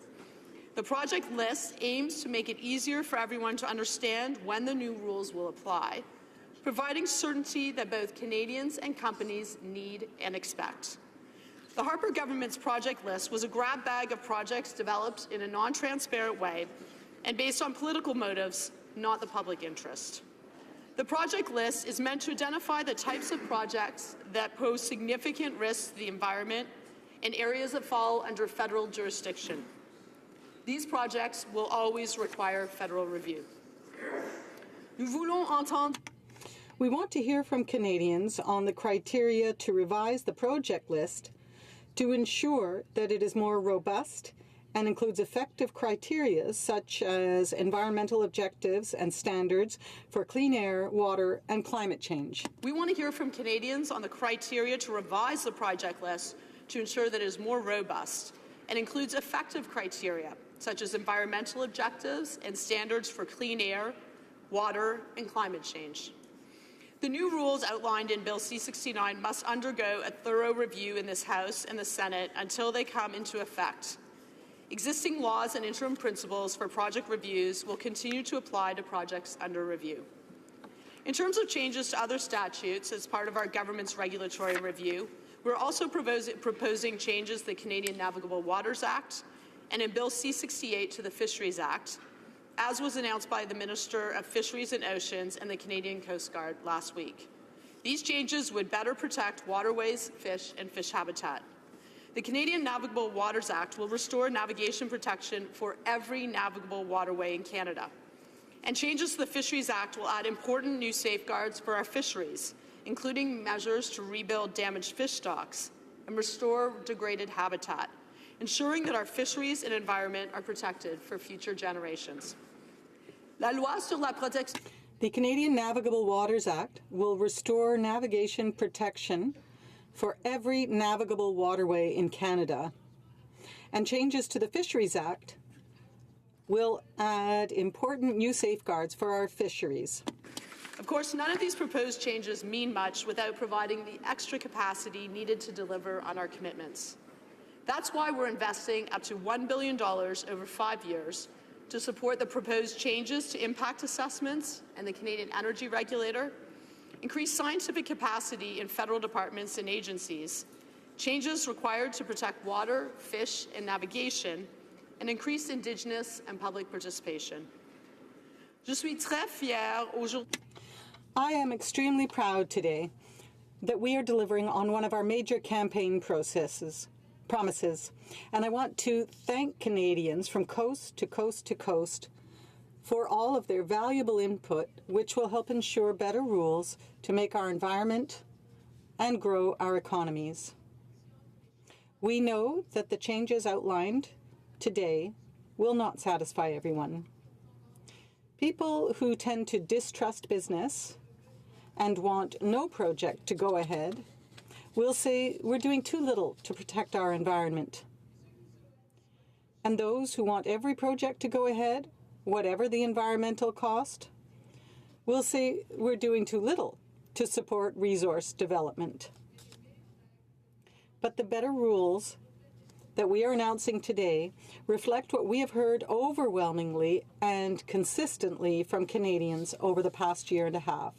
The project list aims to make it easier for everyone to understand when the new rules will apply, providing certainty that both Canadians and companies need and expect. The Harper government's project list was a grab bag of projects developed in a non-transparent way and based on political motives, not the public interest. The project list is meant to identify the types of projects that pose significant risks to the environment and areas that fall under federal jurisdiction. These projects will always require federal review.
We want to hear from Canadians on the criteria to revise the project list to ensure that it is more robust and includes effective criteria such as environmental objectives and standards for clean air, water, and climate change.
We want to hear from Canadians on the criteria to revise the project list to ensure that it is more robust and includes effective criteria such as environmental objectives and standards for clean air, water, and climate change. The new rules outlined in Bill C-69 must undergo a thorough review in this House and the Senate until they come into effect. Existing laws and interim principles for project reviews will continue to apply to projects under review. In terms of changes to other statutes as part of our government's regulatory review, we're also proposing changes to the Canadian Navigable Waters Act and in Bill C-68 to the Fisheries Act, as was announced by the Minister of Fisheries and Oceans and the Canadian Coast Guard last week. These changes would better protect waterways, fish, and fish habitat. The Canadian Navigable Waters Act will restore navigation protection for every navigable waterway in Canada. And changes to the Fisheries Act will add important new safeguards for our fisheries, including measures to rebuild damaged fish stocks and restore degraded habitat, ensuring that our fisheries and environment are protected for future generations.
The Canadian Navigable Waters Act will restore navigation protection for every navigable waterway in Canada. And changes to the Fisheries Act will add important new safeguards for our fisheries.
Of course, none of these proposed changes mean much without providing the extra capacity needed to deliver on our commitments. That's why we're investing up to $1 billion over 5 years to support the proposed changes to impact assessments and the Canadian Energy Regulator, increase scientific capacity in federal departments and agencies, changes required to protect water, fish, and navigation, and increase Indigenous and public participation. Je suis très fière aujourd'hui.
I am extremely proud today that we are delivering on one of our major campaign promises, and I want to thank Canadians from coast to coast to coast for all of their valuable input, which will help ensure better rules to make our environment and grow our economies. We know that the changes outlined today will not satisfy everyone. People who tend to distrust business and want no project to go ahead will say we're doing too little to protect our environment. And those who want every project to go ahead, whatever the environmental cost, will say we're doing too little to support resource development. But the better rules that we are announcing today reflect what we have heard overwhelmingly and consistently from Canadians over the past year and a half.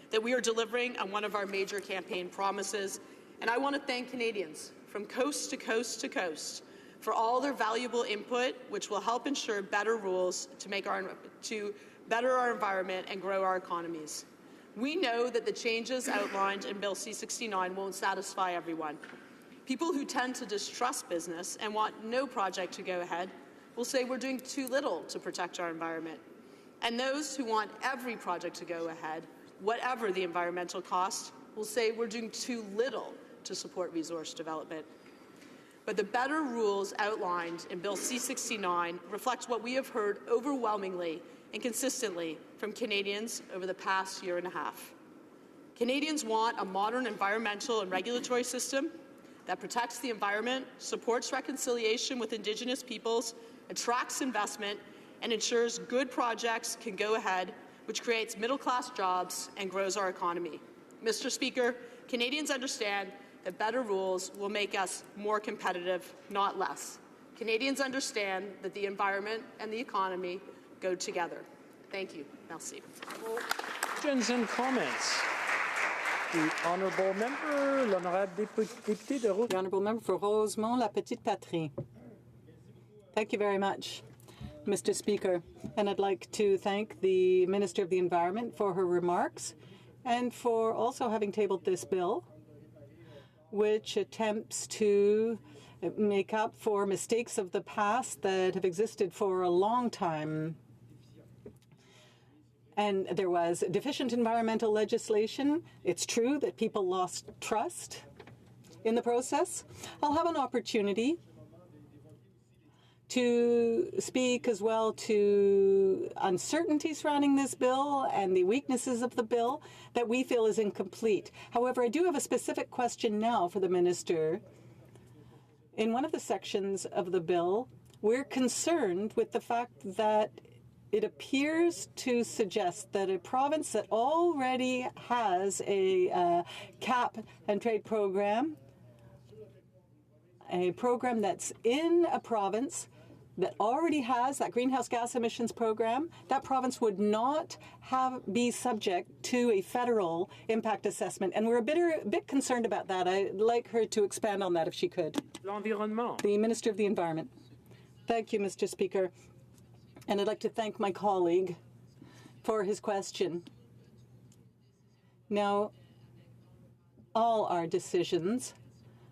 That we are delivering on one of our major campaign promises, and I want to thank Canadians from coast to coast to coast for all their valuable input, which will help ensure better rules to better our environment and grow our economies. We know that the changes outlined in Bill C-69 won't satisfy everyone. People who tend to distrust business and want no project to go ahead will say we're doing too little to protect our environment. And those who want every project to go ahead, whatever the environmental cost, will say we're doing too little to support resource development. But the better rules outlined in Bill C-69 reflect what we have heard overwhelmingly and consistently from Canadians over the past year and a half. Canadians want a modern environmental and regulatory system that protects the environment, supports reconciliation with Indigenous peoples, attracts investment, and ensures good projects can go ahead, which creates middle-class jobs and grows our economy. Mr. Speaker, Canadians understand that better rules will make us more competitive, not less. Canadians understand that the environment and the economy go together. Thank you. Merci.
Questions and comments. The honourable member, l'honorable député de Rosemont.
The honourable member for Rosemont, La Petite Patrie. Thank you very much, Mr. Speaker. And I'd like to thank the Minister of the Environment for her remarks and for also having tabled this bill, which attempts to make up for mistakes of the past that have existed for a long time. And there was deficient environmental legislation. It's true that people lost trust in the process. I'll have an opportunity to speak as well to uncertainty surrounding this bill and the weaknesses of the bill that we feel is incomplete. However, I do have a specific question now for the Minister. In one of the sections of the bill, we're concerned with the fact that it appears to suggest that a province that already has a cap and trade program, a program that's in a province that already has that greenhouse gas emissions program, that province would not be subject to a federal impact assessment. And we're a bit concerned about that. I'd like her to expand on that if she could.
L'environnement.
The Minister of the Environment. Thank you, Mr. Speaker. And I'd like to thank my colleague for his question. Now, all our decisions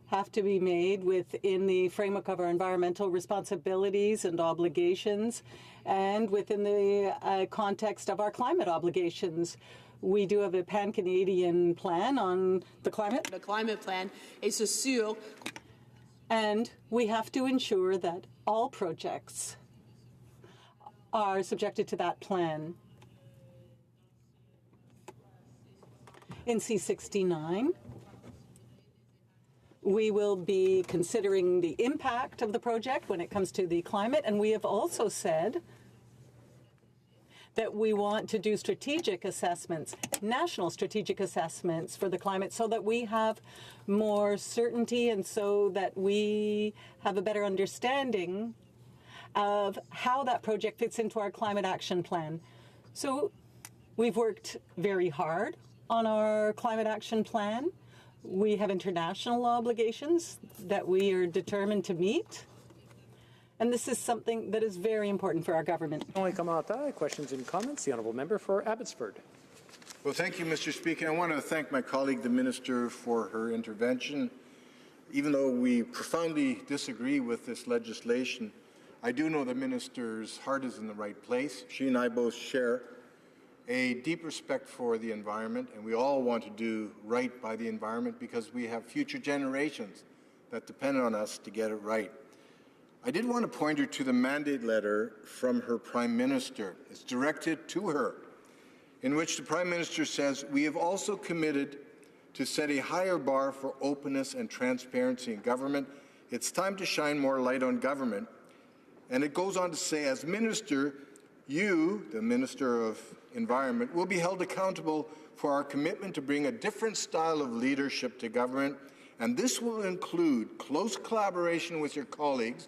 have to be made within the framework of our environmental responsibilities and obligations and within the context of our climate obligations. We do have a pan-Canadian plan on the climate.
The climate plan is sûr.
And we have to ensure that all projects are subjected to that plan. In C-69, We will be considering the impact of the project when it comes to the climate, and we have also said that we want to do strategic assessments, national strategic assessments for the climate, so that we have more certainty and so that we have a better understanding of how that project fits into our climate action plan. So we've worked very hard on our climate action plan. We have international obligations that we are determined to meet. And this is something that is very important for our government.
Questions and comments? The Honourable Member for Abbotsford.
Well, thank you, Mr. Speaker. I want to thank my colleague, the Minister, for her intervention. Even though we profoundly disagree with this legislation, I do know the Minister's heart is in the right place. She and I both share a deep respect for the environment, and we all want to do right by the environment because we have future generations that depend on us to get it right. I did want to point her to the mandate letter from her Prime Minister. It's directed to her, in which the Prime Minister says, "We have also committed to set a higher bar for openness and transparency in government. It's time to shine more light on government." And it goes on to say, as Minister, you, the Minister of Environment, will be held accountable for our commitment to bring a different style of leadership to government, and this will include close collaboration with your colleagues,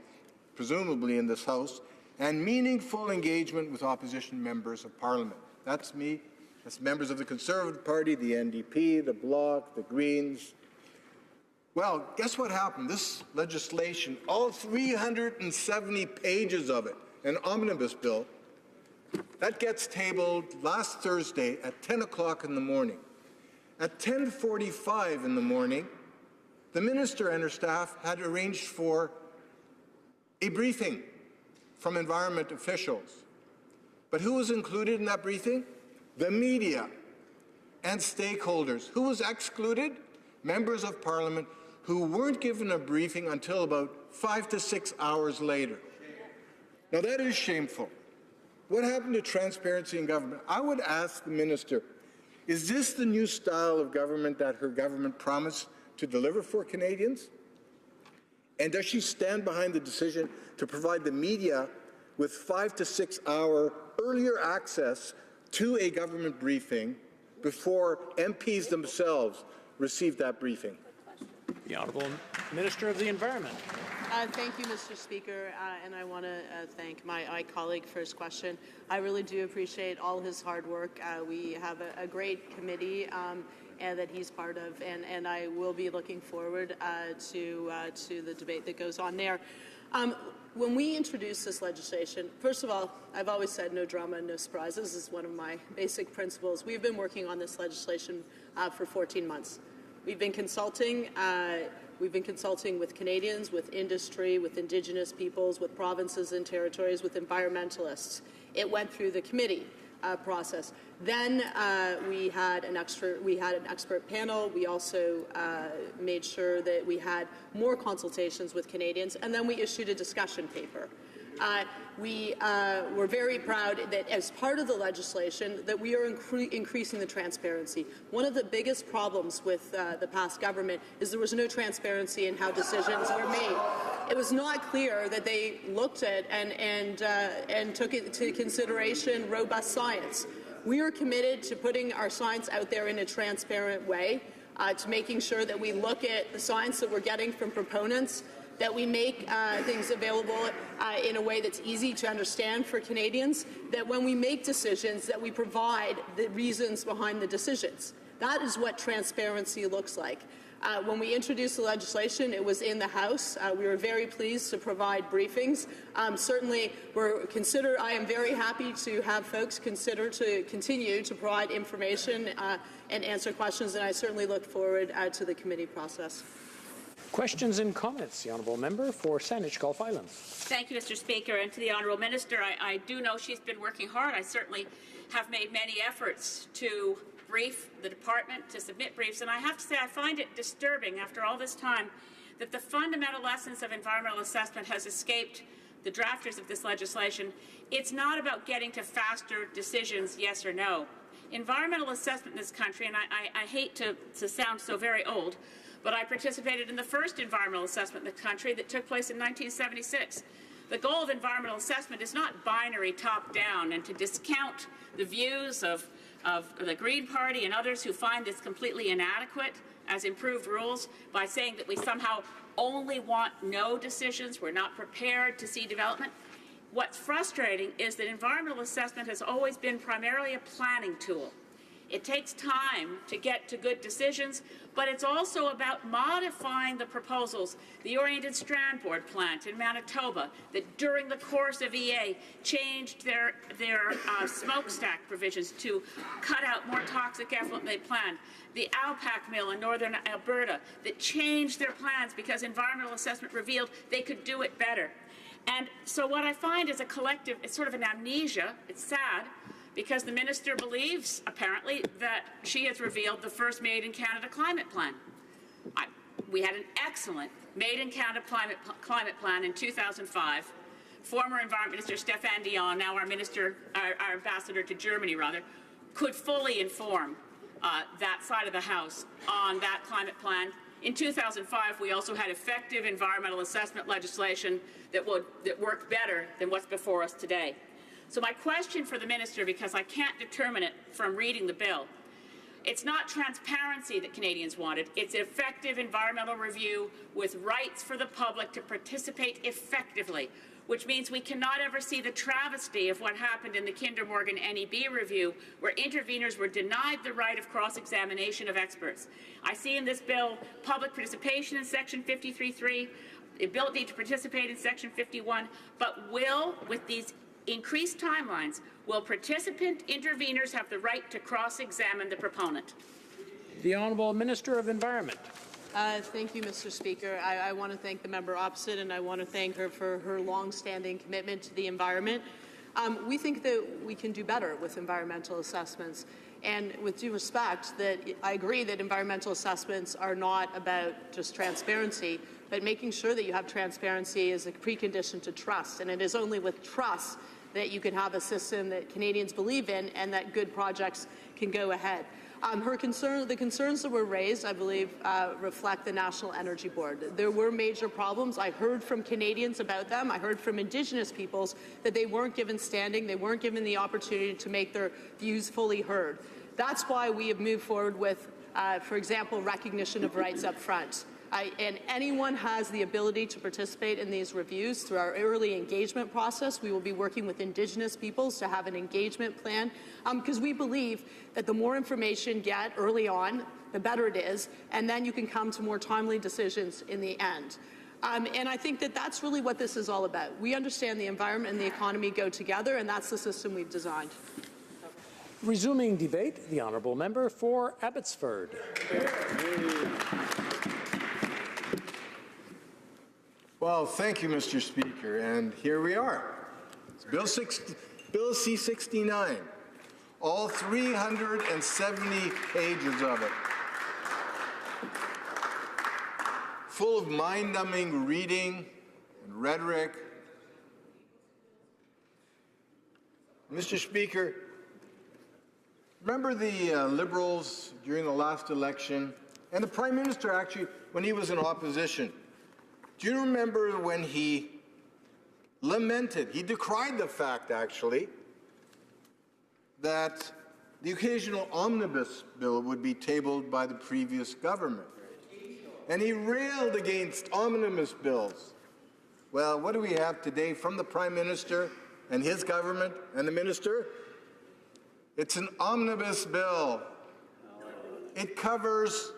presumably in this House, and meaningful engagement with opposition members of Parliament. That's me. That's members of the Conservative Party, the NDP, the Bloc, the Greens. Well, guess what happened? This legislation, all 370 pages of it, an omnibus bill, that gets tabled last Thursday at 10 o'clock in the morning. At 10:45 in the morning, the Minister and her staff had arranged for a briefing from environment officials. But who was included in that briefing? The media and stakeholders. Who was excluded? Members of Parliament who weren't given a briefing until about 5 to 6 hours later. Now that is shameful. What happened to transparency in government? I would ask the Minister, is this the new style of government that her government promised to deliver for Canadians? And does she stand behind the decision to provide the media with 5 to 6 hour earlier access to a government briefing before MPs themselves receive that briefing?
The Honourable Minister of the Environment.
Thank you, Mr. Speaker, and I want to thank my colleague for his question. I really do appreciate all his hard work. We have a great committee and that he's part of, and I will be looking forward to the debate that goes on there. When we introduced this legislation, first of all, I've always said no drama, no surprises. This is one of my basic principles. We've been working on this legislation for 14 months. We've been consulting with Canadians, with industry, with Indigenous peoples, with provinces and territories, with environmentalists. It went through the committee process. Then we had an expert panel. We also made sure that we had more consultations with Canadians, and then we issued a discussion paper. We were very proud that as part of the legislation that we are increasing the transparency. One of the biggest problems with the past government is there was no transparency in how decisions were made. It was not clear that they looked at and took into consideration robust science. We are committed to putting our science out there in a transparent way, to making sure that we look at the science that we're getting from proponents, that we make things available in a way that's easy to understand for Canadians, that when we make decisions that we provide the reasons behind the decisions. That is what transparency looks like. When we introduced the legislation, it was in the House. We were very pleased to provide briefings. Certainly, I am very happy to have folks consider to continue to provide information and answer questions, and I certainly look forward to the committee process.
Questions and comments. The Honourable Member for Saanich Gulf Islands.
Thank you, Mr. Speaker, and to the Honourable Minister. I do know she's been working hard. I certainly have made many efforts to brief the department, to submit briefs, and I have to say I find it disturbing after all this time that the fundamental essence of environmental assessment has escaped the drafters of this legislation. It's not about getting to faster decisions, yes or no. Environmental assessment in this country, and I hate to sound so very old, but I participated in the first environmental assessment in the country that took place in 1976. The goal of environmental assessment is not binary top-down and to discount the views of the Green Party and others who find this completely inadequate as improved rules by saying that we somehow only want no decisions, we're not prepared to see development. What's frustrating is that environmental assessment has always been primarily a planning tool. It takes time to get to good decisions, but it's also about modifying the proposals. The Oriented Strand Board plant in Manitoba that during the course of EA changed their smokestack provisions to cut out more toxic effluent than they planned. The Alpac mill in northern Alberta that changed their plans because environmental assessment revealed they could do it better. And so what I find is a collective, it's sort of an amnesia, it's sad, because the minister believes, apparently, that she has revealed the first Made in Canada climate plan. We had an excellent Made in Canada climate plan in 2005. Former Environment Minister Stéphane Dion, now our ambassador to Germany, could fully inform that side of the House on that climate plan. In 2005, we also had effective environmental assessment legislation that worked better than what's before us today. So my question for the minister, because I can't determine it from reading the bill, it's not transparency that Canadians wanted, it's effective environmental review with rights for the public to participate effectively, which means we cannot ever see the travesty of what happened in the Kinder Morgan NEB review, where interveners were denied the right of cross-examination of experts. I see in this bill public participation in Section 53.3, the ability to participate in Section 51, but with these increased timelines, will participant interveners have the right to cross-examine the proponent?
The Honourable Minister of Environment.
Thank you, Mr. Speaker. I want to thank the member opposite, and I want to thank her for her long-standing commitment to the environment. We think that we can do better with environmental assessments. And with due respect, that I agree that environmental assessments are not about just transparency, but making sure that you have transparency is a precondition to trust. And it is only with trust that you can have a system that Canadians believe in and that good projects can go ahead. The concerns that were raised, I believe, reflect the National Energy Board. There were major problems. I heard from Canadians about them. I heard from Indigenous peoples that they weren't given standing, they weren't given the opportunity to make their views fully heard. That's why we have moved forward with, for example, recognition of rights up front. And anyone has the ability to participate in these reviews through our early engagement process. We will be working with Indigenous peoples to have an engagement plan, because we believe that the more information you get early on, the better it is, and then you can come to more timely decisions in the end. And I think that that's really what this is all about. We understand the environment and the economy go together, and that's the system we've designed.
Resuming debate, the Honourable Member for Abbotsford.
Well, thank you, Mr. Speaker, and here we are. It's Bill C-69, all 370 pages of it, full of mind-numbing reading and rhetoric. Mr. Speaker, remember the Liberals during the last election, and the Prime Minister actually when he was in opposition? Do you remember when he lamented, he decried the fact, actually, that the occasional omnibus bill would be tabled by the previous government? And he railed against omnibus bills. Well, what do we have today from the Prime Minister and his government and the Minister? It's an omnibus bill. It covers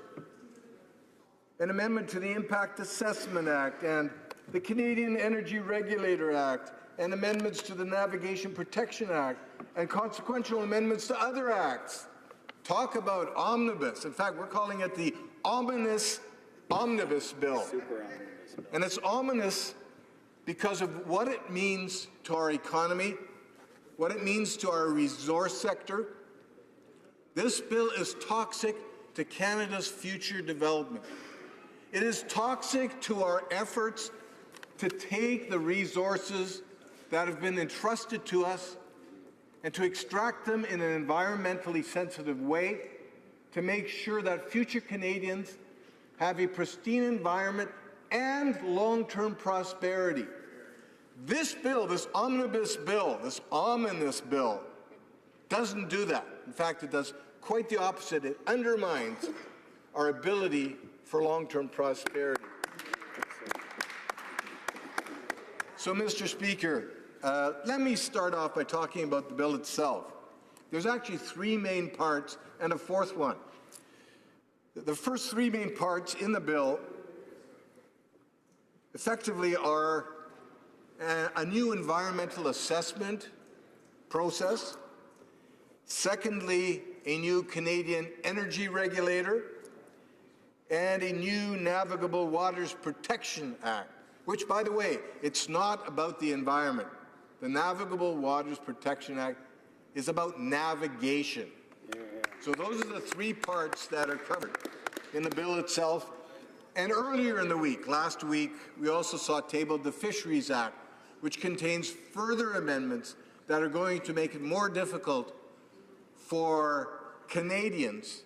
an amendment to the Impact Assessment Act and the Canadian Energy Regulator Act and amendments to the Navigation Protection Act and consequential amendments to other acts. Talk about omnibus. In fact, we're calling it the ominous omnibus bill. And it's ominous because of what it means to our economy, what it means to our resource sector. This bill is toxic to Canada's future development. It is toxic to our efforts to take the resources that have been entrusted to us and to extract them in an environmentally sensitive way to make sure that future Canadians have a pristine environment and long-term prosperity. This bill, this omnibus bill, this ominous bill, doesn't do that. In fact, it does quite the opposite. It undermines our ability for long-term prosperity. So, Mr. Speaker, let me start off by talking about the bill itself. There's actually three main parts and a fourth one. The first three main parts in the bill effectively are a new environmental assessment process. Secondly, a new Canadian energy regulator and a new Navigable Waters Protection Act, which, by the way, it's not about the environment. The Navigable Waters Protection Act is about navigation. So those are the three parts that are covered in the bill itself. And earlier in the week, last week, we also saw tabled the Fisheries Act, which contains further amendments that are going to make it more difficult for Canadians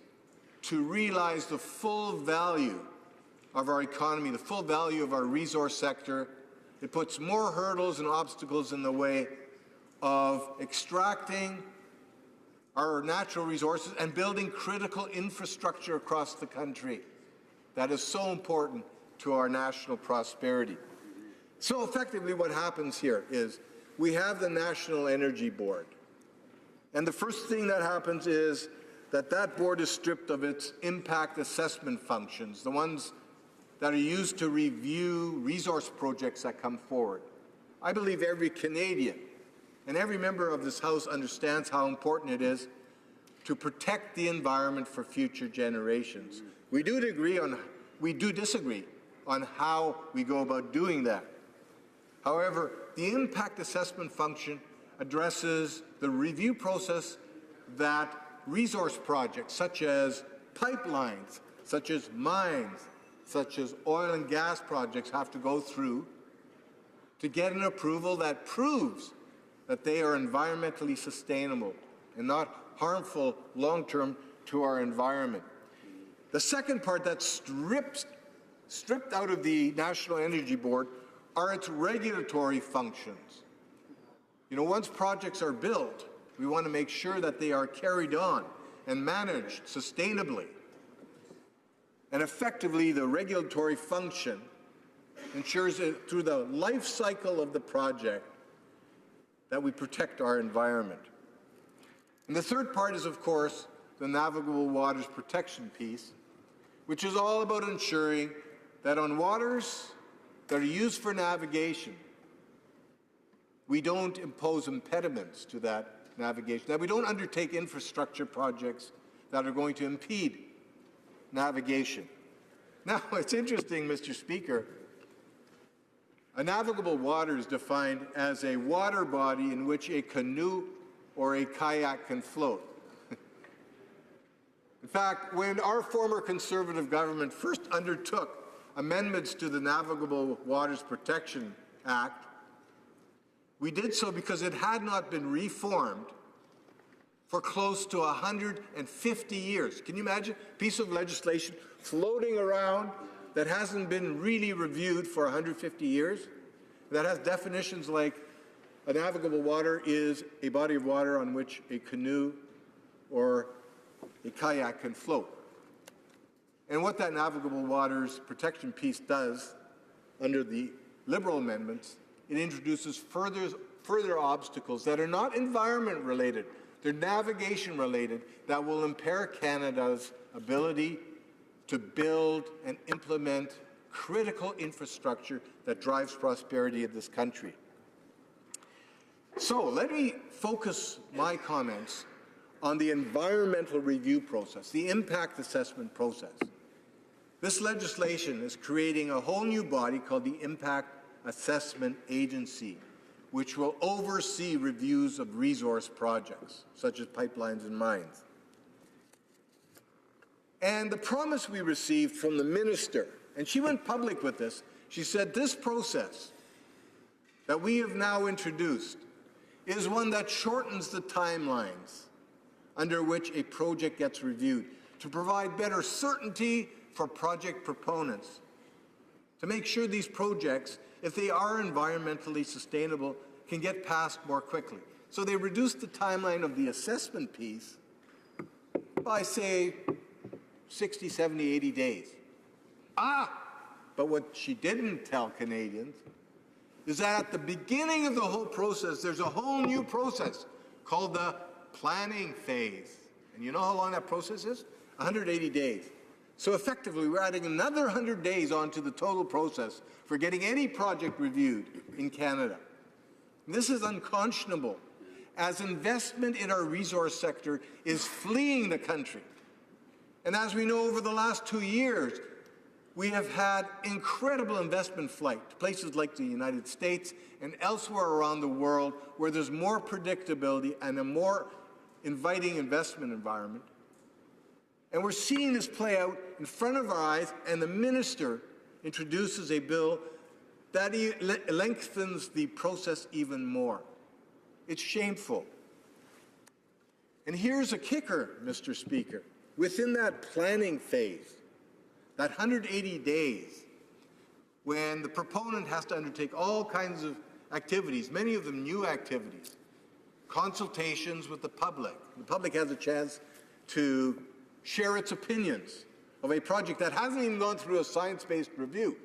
to realize the full value of our economy, the full value of our resource sector. It puts more hurdles and obstacles in the way of extracting our natural resources and building critical infrastructure across the country that is so important to our national prosperity. So effectively what happens here is we have the National Energy Board. And the first thing that happens is that that board is stripped of its impact assessment functions, the ones that are used to review resource projects that come forward. I believe every Canadian and every member of this House understands how important it is to protect the environment for future generations. We do disagree on how we go about doing that. However, the impact assessment function addresses the review process that resource projects such as pipelines, such as mines, such as oil and gas projects have to go through to get an approval that proves that they are environmentally sustainable and not harmful long-term to our environment. The second part that's stripped out of the National Energy Board are its regulatory functions. You know, once projects are built, we want to make sure that they are carried on and managed sustainably. And effectively, the regulatory function ensures that through the life cycle of the project that we protect our environment. And the third part is, of course, the Navigable Waters Protection piece, which is all about ensuring that on waters that are used for navigation, we don't impose impediments to that navigation, that we don't undertake infrastructure projects that are going to impede navigation. Now, it's interesting, Mr. Speaker, a navigable water is defined as a water body in which a canoe or a kayak can float. In fact, when our former Conservative government first undertook amendments to the Navigable Waters Protection Act, we did so because it had not been reformed for close to 150 years. Can you imagine a piece of legislation floating around that hasn't been really reviewed for 150 years, that has definitions like a navigable water is a body of water on which a canoe or a kayak can float. And what that Navigable Waters Protection piece does under the Liberal amendments, it introduces further obstacles that are not environment related, they're navigation related, that will impair Canada's ability to build and implement critical infrastructure that drives prosperity of this country. So let me focus my comments on the environmental review process, the impact assessment process. This legislation is creating a whole new body called the Impact Assessment Agency, which will oversee reviews of resource projects, such as pipelines and mines. And the promise we received from the minister, and she went public with this, she said this process that we have now introduced is one that shortens the timelines under which a project gets reviewed to provide better certainty for project proponents to make sure these projects, if they are environmentally sustainable, can get passed more quickly. So they reduced the timeline of the assessment piece by, say, 60, 70, 80 days. But what she didn't tell Canadians is that at the beginning of the whole process, there's a whole new process called the planning phase. And you know how long that process is? 180 days. So effectively, we're adding another 100 days onto the total process for getting any project reviewed in Canada. This is unconscionable, as investment in our resource sector is fleeing the country. And as we know, over the last 2 years, we have had incredible investment flight to places like the United States and elsewhere around the world where there's more predictability and a more inviting investment environment. And we're seeing this play out in front of our eyes, and the minister introduces a bill that lengthens the process even more. It's shameful. And here's a kicker, Mr. Speaker. Within that planning phase, that 180 days, when the proponent has to undertake all kinds of activities, many of them new activities, consultations with the public has a chance to share its opinions of a project that hasn't even gone through a science-based review.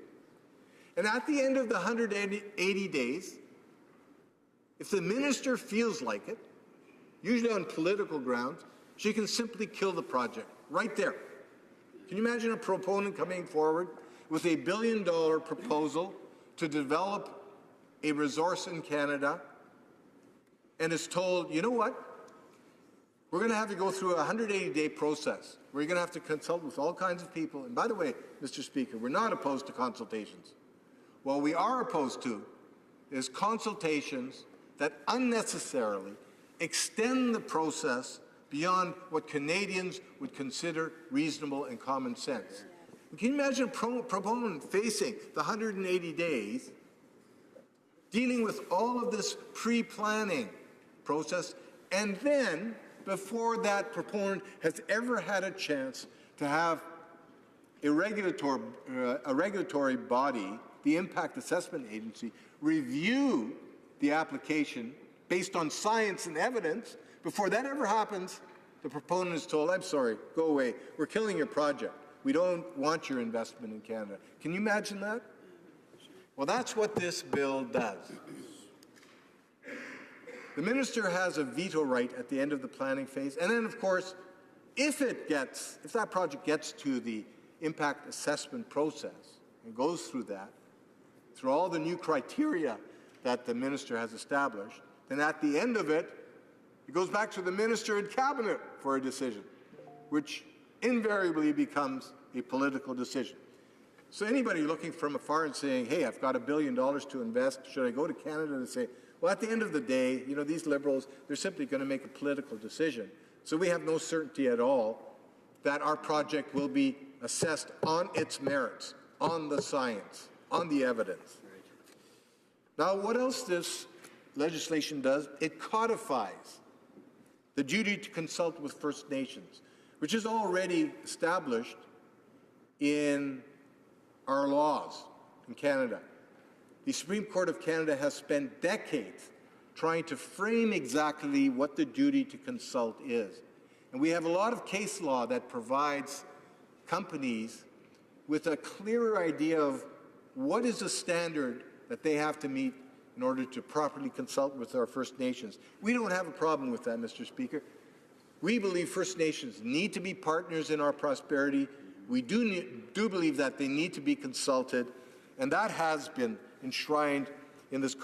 And at the end of the 180 days, if the minister feels like it, usually on political grounds, she can simply kill the project right there. Can you imagine a proponent coming forward with a $1 billion proposal to develop a resource in Canada and is told, you know what? We're going to have to go through a 180-day process where you're going to have to consult with all kinds of people. And by the way, Mr. Speaker, we're not opposed to consultations. What we are opposed to is consultations that unnecessarily extend the process beyond what Canadians would consider reasonable and common sense. And can you imagine a proponent facing the 180 days, dealing with all of this pre-planning process, and then, before that proponent has ever had a chance to have a regulatory body, the Impact Assessment Agency, review the application based on science and evidence? Before that ever happens, the proponent is told, I'm sorry, go away. We're killing your project. We don't want your investment in Canada. Can you imagine that? Well, that's what this bill does. The minister has a veto right at the end of the planning phase. And then, of course, if that project gets to the impact assessment process and goes through that, through all the new criteria that the minister has established, then at the end of it, it goes back to the minister and cabinet for a decision, which invariably becomes a political decision. So anybody looking from afar and saying, hey, I've got $1 billion to invest, should I go to Canada and say, well, at the end of the day, you know, these Liberals, they're simply going to make a political decision. So we have no certainty at all that our project will be assessed on its merits, on the science, on the evidence. Now, what else this legislation does? It codifies the duty to consult with First Nations, which is already established in our laws in Canada. The Supreme Court of Canada has spent decades trying to frame exactly what the duty to consult is. And we have a lot of case law that provides companies with a clearer idea of what is the standard that they have to meet in order to properly consult with our First Nations. We don't have a problem with that, Mr. Speaker. We believe First Nations need to be partners in our prosperity. We do believe that they need to be consulted, and that has been enshrined in this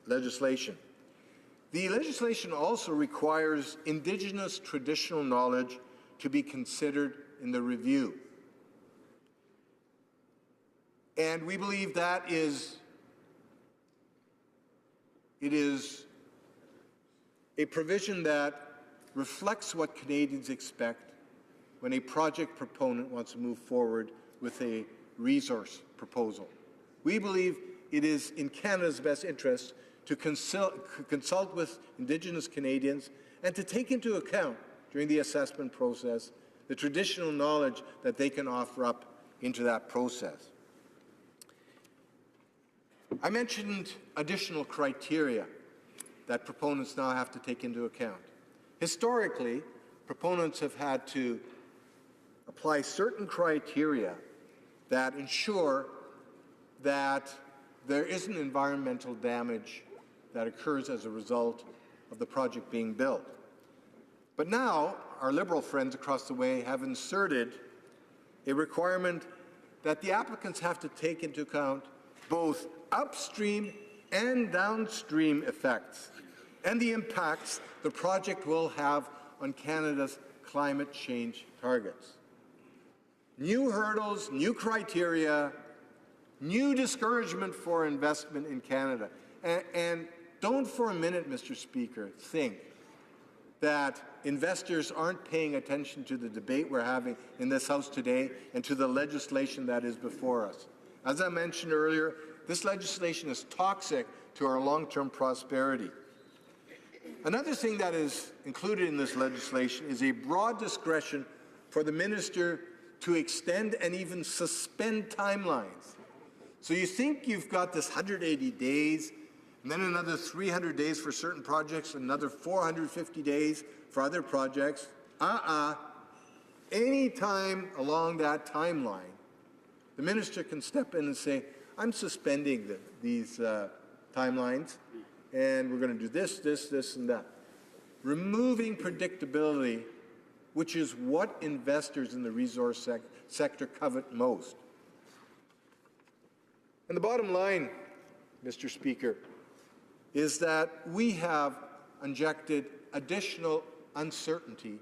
legislation. The legislation also requires Indigenous traditional knowledge to be considered in the review. And we believe that it is a provision that reflects what Canadians expect when a project proponent wants to move forward with a resource proposal. We believe it is in Canada's best interest to consult with Indigenous Canadians and to take into account during the assessment process the traditional knowledge that they can offer up into that process. I mentioned additional criteria that proponents now have to take into account. Historically, proponents have had to apply certain criteria that ensure that there isn't environmental damage that occurs as a result of the project being built. But now, our Liberal friends across the way have inserted a requirement that the applicants have to take into account both upstream and downstream effects and the impacts the project will have on Canada's climate change targets. New hurdles, new criteria, new discouragement for investment in Canada. And don't for a minute, Mr. Speaker, think that investors aren't paying attention to the debate we're having in this House today and to the legislation that is before us. As I mentioned earlier, this legislation is toxic to our long-term prosperity. Another thing that is included in this legislation is a broad discretion for the minister to extend and even suspend timelines. So you think you've got this 180 days, and then another 300 days for certain projects, another 450 days for other projects. Any time along that timeline, the minister can step in and say, I'm suspending these timelines, and we're going to do this, this, this, and that. Removing predictability, which is what investors in the resource sector covet most. And the bottom line, Mr. Speaker, is that we have injected additional uncertainty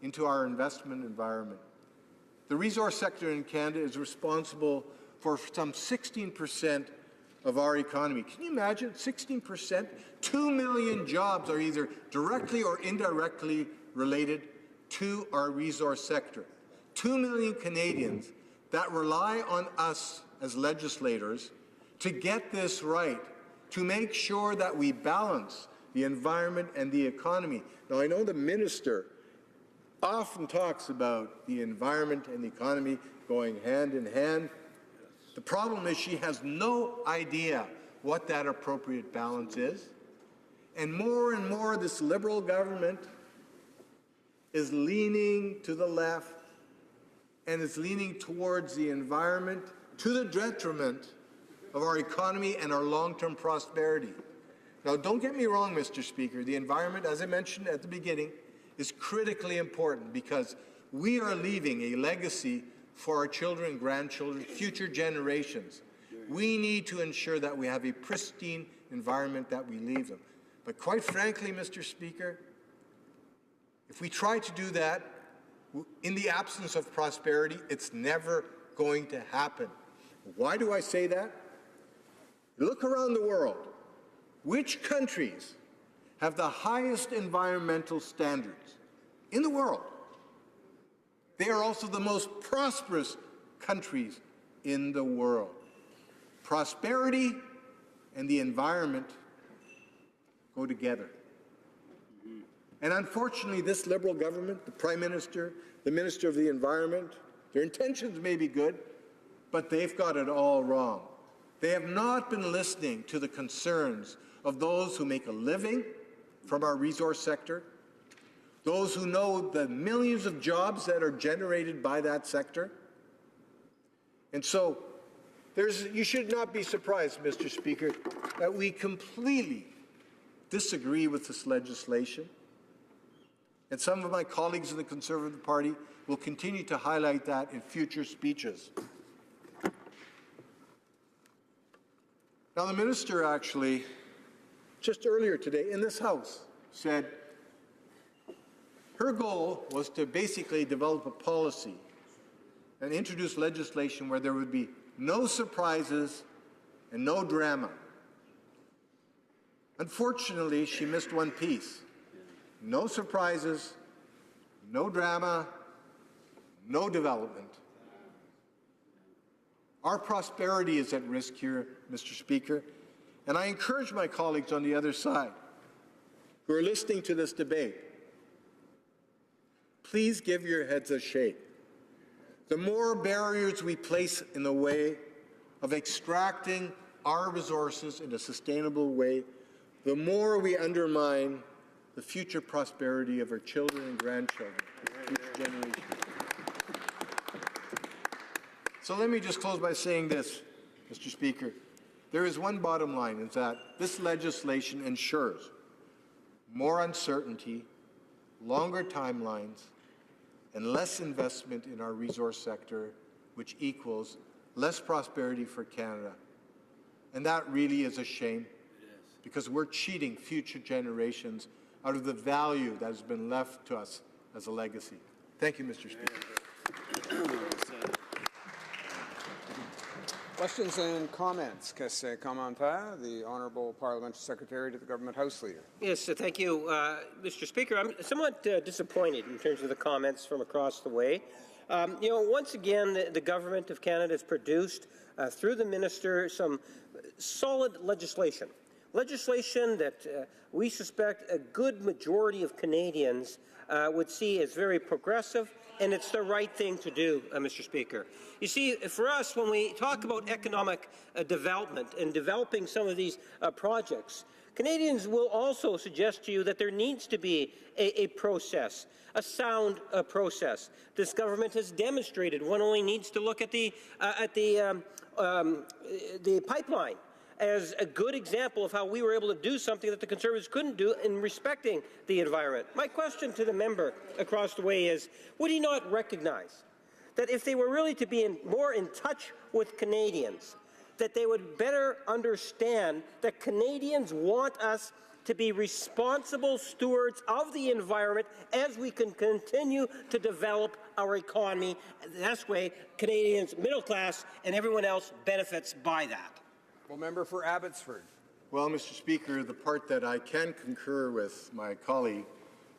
into our investment environment. The resource sector in Canada is responsible for some 16% of our economy. Can you imagine 16%? 2 million jobs are either directly or indirectly related to our resource sector. 2 million Canadians that rely on us as legislators to get this right, to make sure that we balance the environment and the economy. Now, I know the minister often talks about the environment and the economy going hand in hand. The problem is she has no idea what that appropriate balance is. And more, this Liberal government is leaning to the left and is leaning towards the environment to the detriment of our economy and our long-term prosperity. Now, don't get me wrong, Mr. Speaker. The environment, as I mentioned at the beginning, is critically important because we are leaving a legacy for our children and grandchildren, future generations. We need to ensure that we have a pristine environment that we leave them. But quite frankly, Mr. Speaker, if we try to do that in the absence of prosperity, it's never going to happen. Why do I say that? Look around the world. Which countries have the highest environmental standards in the world? They are also the most prosperous countries in the world. Prosperity and the environment go together. And unfortunately, this Liberal government, the Prime Minister, the Minister of the Environment, their intentions may be good, but they've got it all wrong. They have not been listening to the concerns of those who make a living from our resource sector, those who know the millions of jobs that are generated by that sector. And so you should not be surprised, Mr. Speaker, that we completely disagree with this legislation. And some of my colleagues in the Conservative Party will continue to highlight that in future speeches. Now, the minister actually, just earlier today in this House, said her goal was to basically develop a policy and introduce legislation where there would be no surprises and no drama. Unfortunately, she missed one piece. No surprises, no drama, no development. Our prosperity is at risk here, Mr. Speaker, and I encourage my colleagues on the other side who are listening to this debate, please give your heads a shake. The more barriers we place in the way of extracting our resources in a sustainable way, the more we undermine the future prosperity of our children and grandchildren, future generations. So let me just close by saying this, Mr. Speaker. There is one bottom line, is that this legislation ensures more uncertainty, longer timelines, and less investment in our resource sector, which equals less prosperity for Canada. And that really is a shame, because we're cheating future generations out of the value that has been left to us as a legacy. Thank you, Mr. Speaker.
Questions and comments? Qu'est-ce commentaire? The Honourable Parliamentary Secretary to the Government House Leader.
Yes, thank you, Mr. Speaker. I'm somewhat disappointed in terms of the comments from across the way. Once again, the Government of Canada has produced, through the Minister, some solid legislation. Legislation that we suspect a good majority of Canadians would see as very progressive, and it's the right thing to do, Mr. Speaker. You see, for us, when we talk about economic development and developing some of these projects, Canadians will also suggest to you that there needs to be a process, a sound process. This government has demonstrated one only needs to look at the pipeline as a good example of how we were able to do something that the Conservatives couldn't do in respecting the environment. My question to the member across the way is, would he not recognize that if they were really to be more in touch with Canadians, that they would better understand that Canadians want us to be responsible stewards of the environment as we can continue to develop our economy. That's way Canadians, middle class, and everyone else benefits by that.
Well, member for Abbotsford.
Well, Mr. Speaker, the part that I can concur with my colleague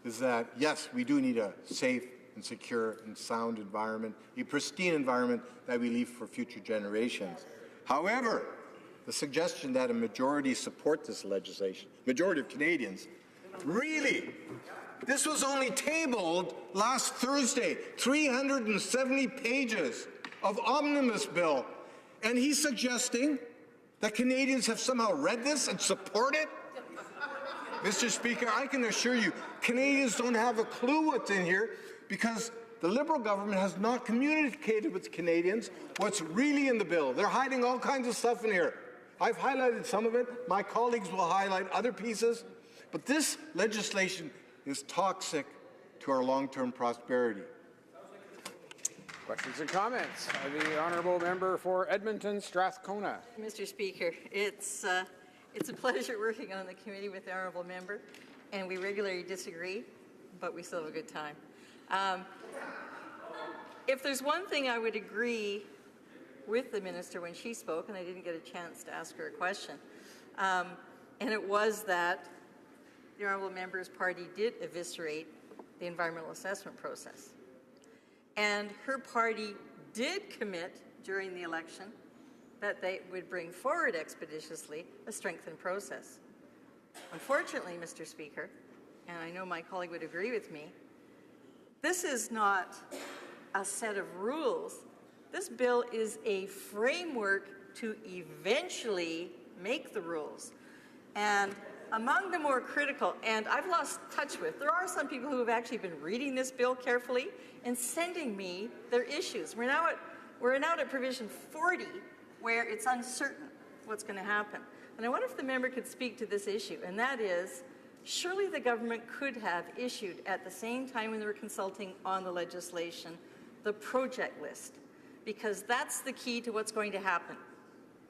is that, yes, we do need a safe and secure and sound environment, a pristine environment that we leave for future generations. However, the suggestion that a majority support this legislation, majority of Canadians, really, this was only tabled last Thursday, 370 pages of omnibus bill, and he's suggesting that Canadians have somehow read this and support it? Mr. Speaker, I can assure you, Canadians don't have a clue what's in here because the Liberal government has not communicated with Canadians what's really in the bill. They're hiding all kinds of stuff in here. I've highlighted some of it. My colleagues will highlight other pieces. But this legislation is toxic to our long-term prosperity.
Questions and comments? The Honourable Member for Edmonton Strathcona.
Mr. Speaker, it's a pleasure working on the committee with the Honourable Member, and we regularly disagree, but we still have a good time. If there's one thing I would agree with the Minister when she spoke, and I didn't get a chance to ask her a question, and it was that the Honourable Member's party did eviscerate the environmental assessment process. And her party did commit during the election that they would bring forward expeditiously a strengthened process. Unfortunately, Mr. Speaker, and I know my colleague would agree with me, this is not a set of rules. This bill is a framework to eventually make the rules. And among the more critical, and I've lost touch with, there are some people who have actually been reading this bill carefully and sending me their issues. We're now at provision 40, where it's uncertain what's going to happen. And I wonder if the member could speak to this issue, and that is, surely the government could have issued at the same time when they were consulting on the legislation, the project list, because that's the key to what's going to happen.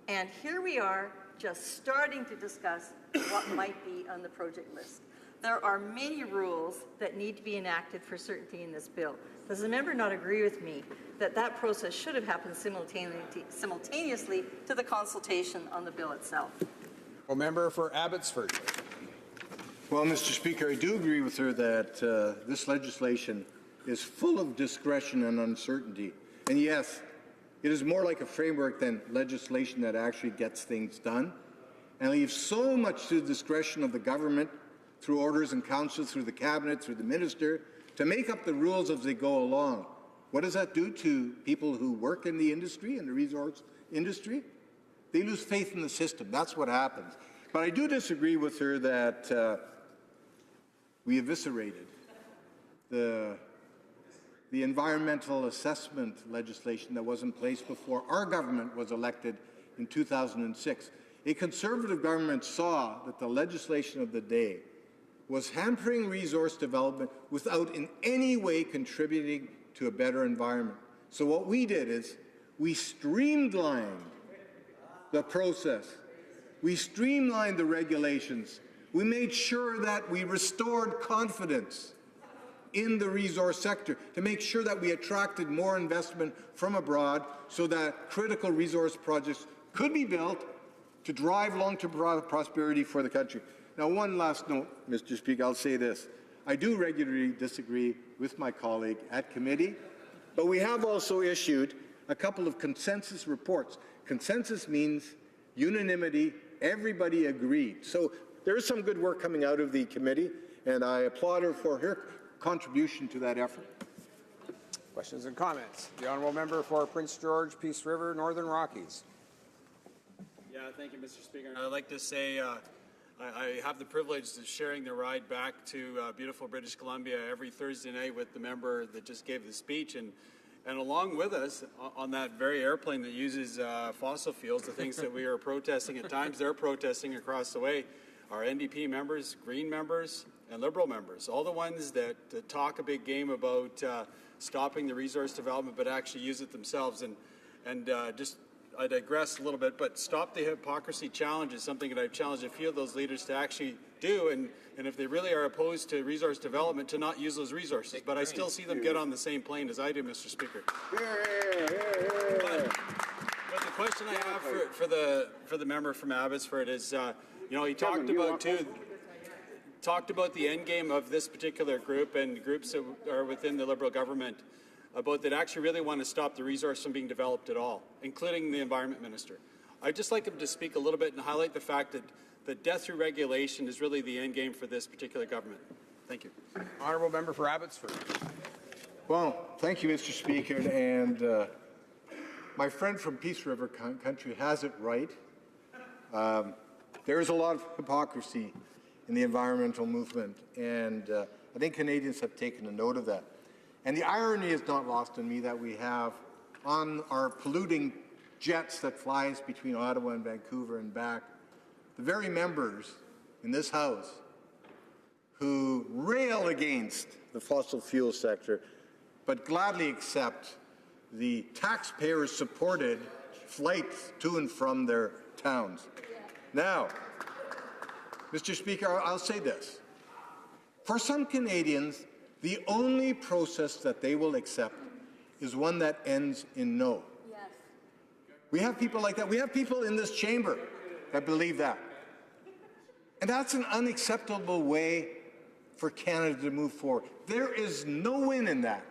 And here we are, just starting to discuss what might be on the project list. There are many rules that need to be enacted for certainty in this bill. Does the member not agree with me that that process should have happened simultaneously to the consultation on the bill itself?
Well, member for Abbotsford.
Well, Mr. Speaker, I do agree with her that this legislation is full of discretion and uncertainty. And yes, it is more like a framework than legislation that actually gets things done, and leaves so much to the discretion of the government through orders and councils, through the cabinet, through the minister, to make up the rules as they go along. What does that do to people who work in the industry, in the resource industry? They lose faith in the system. That's what happens. But I do disagree with her that we eviscerated the environmental assessment legislation that was in place before our government was elected in 2006. A Conservative government saw that the legislation of the day was hampering resource development without in any way contributing to a better environment. So what we did is we streamlined the process. We streamlined the regulations. We made sure that we restored confidence in the resource sector to make sure that we attracted more investment from abroad so that critical resource projects could be built to drive long-term prosperity for the country. Now, one last note, Mr. Speaker, I'll say this. I do regularly disagree with my colleague at committee, but we have also issued a couple of consensus reports. Consensus means unanimity, everybody agreed. So there is some good work coming out of the committee, and I applaud her for her contribution to that effort.
Questions and comments. The honourable member for Prince George, Peace River, Northern Rockies.
Yeah, thank you, Mr. Speaker. I'd like to say I have the privilege of sharing the ride back to beautiful British Columbia every Thursday night with the member that just gave the speech. And along with us on that very airplane that uses fossil fuels, the things that we are protesting at times, they're protesting across the way, are NDP members, Green members, and Liberal members, all the ones that talk a big game about stopping the resource development but actually use it themselves. And I digress a little bit, but stop the hypocrisy challenge is something that I've challenged a few of those leaders to actually do, and if they really are opposed to resource development, to not use those resources. But I still see them get on the same plane as I do, Mr. Speaker. But the question I have for the member from Abbotsford is, he talked about the end game of this particular group and groups that are within the Liberal government about that actually really want to stop the resource from being developed at all, including the Environment Minister. I'd just like him to speak a little bit and highlight the fact that death through regulation is really the end game for this particular government. Thank you.
Honourable member for Abbotsford.
Well, thank you, Mr. Speaker. And my friend from Peace River country has it right. There is a lot of hypocrisy in the environmental movement, and I think Canadians have taken a note of that. And the irony is not lost on me that we have on our polluting jets that flies between Ottawa and Vancouver and back, the very members in this House who rail against the fossil fuel sector, but gladly accept the taxpayer-supported flights to and from their towns. Now, Mr. Speaker, I'll say this. For some Canadians, the only process that they will accept is one that ends in no. Yes. We have people like that. We have people in this chamber that believe that. And that's an unacceptable way for Canada to move forward. There is no win in that,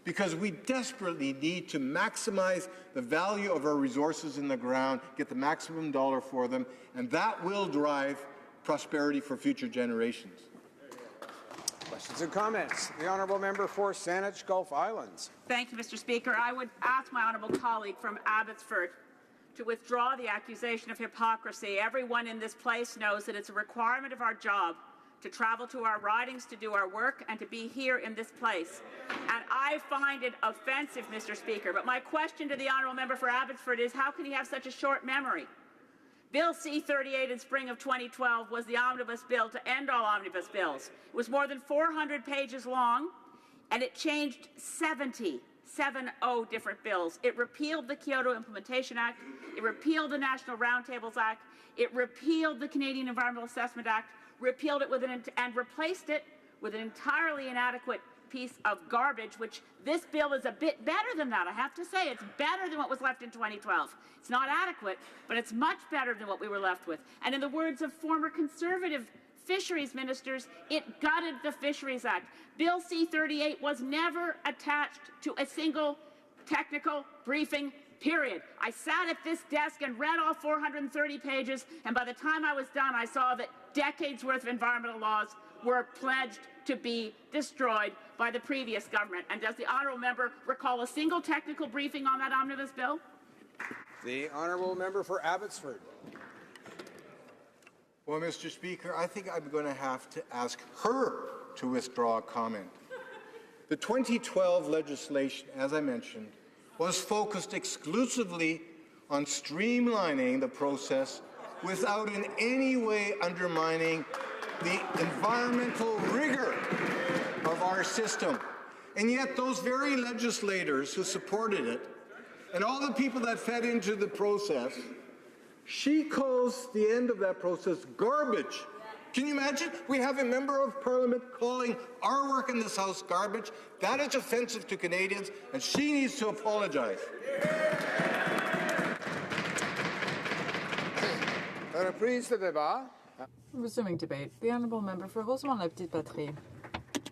because we desperately need to maximize the value of our resources in the ground, get the maximum dollar for them, and that will drive prosperity for future generations.
Questions and comments. The honourable member for Saanich Gulf Islands.
Thank you, Mr. Speaker. I would ask my honourable colleague from Abbotsford to withdraw the accusation of hypocrisy. Everyone in this place knows that it's a requirement of our job to travel to our ridings to do our work and to be here in this place. And I find it offensive, Mr. Speaker. But my question to the honourable member for Abbotsford is, how can he have such a short memory? Bill C-38 in spring of 2012 was the omnibus bill to end all omnibus bills. It was more than 400 pages long, and it changed 70 different bills. It repealed the Kyoto Implementation Act, it repealed the National Roundtables Act, it repealed the Canadian Environmental Assessment Act, repealed it and replaced it with an entirely inadequate piece of garbage, which this bill is a bit better than that. I have to say, it's better than what was left in 2012. It's not adequate, but it's much better than what we were left with. And in the words of former Conservative fisheries ministers, it gutted the Fisheries Act. Bill C-38 was never attached to a single technical briefing, period. I sat at this desk and read all 430 pages, and by the time I was done, I saw that decades worth of environmental laws were pledged to be destroyed by the previous government. And does the honourable member recall a single technical briefing on that omnibus bill?
The honourable member for Abbotsford.
Well, Mr. Speaker, I think I'm going to have to ask her to withdraw a comment. The 2012 legislation, as I mentioned, was focused exclusively on streamlining the process without in any way undermining the environmental rigor of our system. And yet those very legislators who supported it and all the people that fed into the process, she calls the end of that process garbage. Can you imagine? We have a member of Parliament calling our work in this House garbage. That is offensive to Canadians, and she needs to apologize.
Reprise de débat.
Resuming debate. The honourable member for Rosemont-la-Petite-Patrie.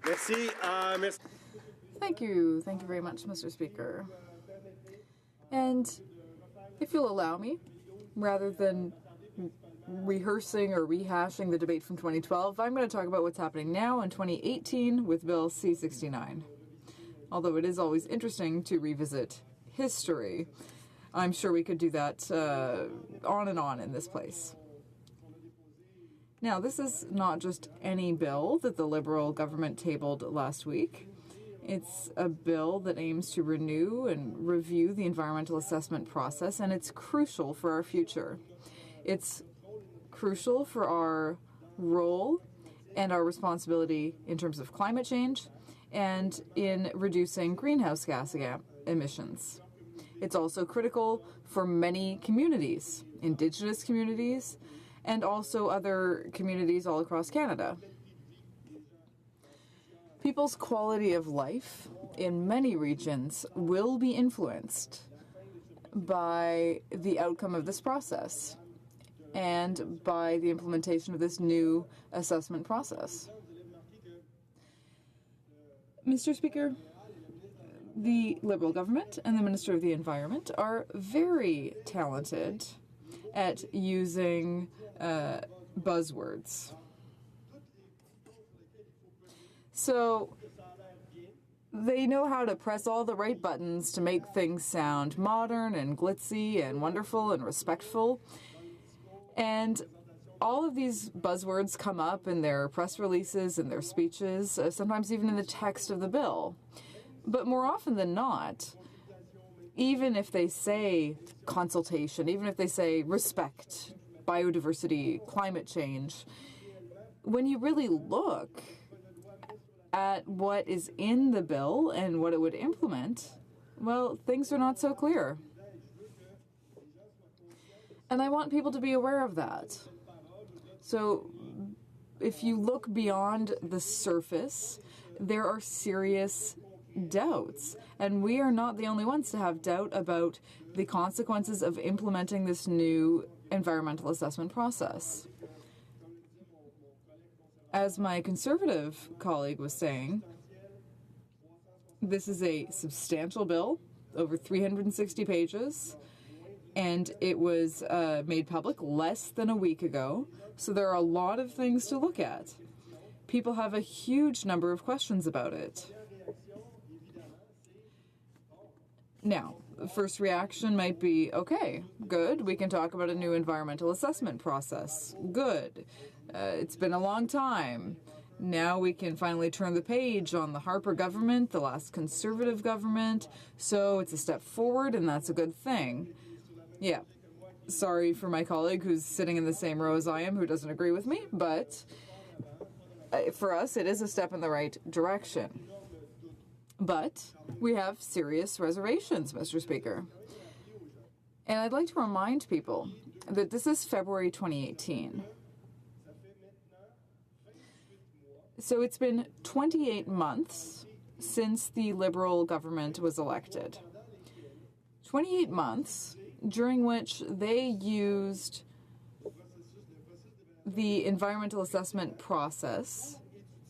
Merci. Merci.
Thank you very much, Mr. Speaker. And if you'll allow me, rather than rehearsing or rehashing the debate from 2012, I'm going to talk about what's happening now in 2018 with Bill C-69. Although it is always interesting to revisit history, I'm sure we could do that on and on in this place. Now, this is not just any bill that the Liberal government tabled last week. It's a bill that aims to renew and review the environmental assessment process, and it's crucial for our future. It's crucial for our role and our responsibility in terms of climate change and in reducing greenhouse gas emissions. It's also critical for many communities, Indigenous communities, and also other communities all across Canada. People's quality of life in many regions will be influenced by the outcome of this process and by the implementation of this new assessment process. Mr. Speaker, the Liberal government and the Minister of the Environment are very talented at using buzzwords. So they know how to press all the right buttons to make things sound modern and glitzy and wonderful and respectful. And all of these buzzwords come up in their press releases and their speeches, sometimes even in the text of the bill. But more often than not, even if they say consultation, even if they say respect, biodiversity, climate change, when you really look at what is in the bill and what it would implement, well, things are not so clear. And I want people to be aware of that. So if you look beyond the surface, there are serious doubts. And we are not the only ones to have doubt about the consequences of implementing this new environmental assessment process. As my Conservative colleague was saying, this is a substantial bill, over 360 pages, and it was made public less than a week ago, so there are a lot of things to look at. People have a huge number of questions about it. Now, the first reaction might be, okay, good, we can talk about a new environmental assessment process. Good. It's been a long time. Now we can finally turn the page on the Harper government, the last Conservative government, so it's a step forward and that's a good thing. Yeah, sorry for my colleague who's sitting in the same row as I am who doesn't agree with me, but for us it is a step in the right direction. But we have serious reservations, Mr. Speaker. And I'd like to remind people that this is February 2018. So it's been 28 months since the Liberal government was elected. 28 months during which they used the environmental assessment process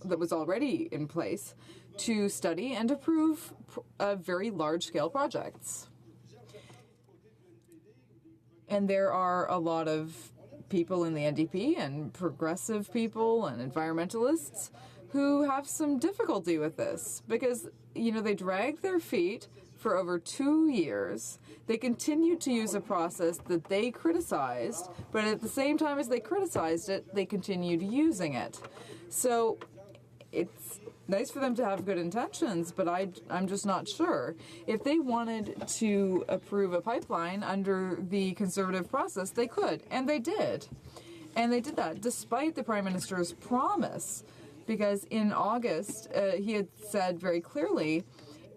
that was already in place to study and approve very large-scale projects. And there are a lot of people in the NDP and progressive people and environmentalists who have some difficulty with this because, they dragged their feet for over 2 years. They continued to use a process that they criticized, but at the same time as they criticized it, they continued using it. So it's nice for them to have good intentions, but I'm just not sure. If they wanted to approve a pipeline under the Conservative process, they could, and they did. And they did that despite the Prime Minister's promise, because in August, he had said very clearly,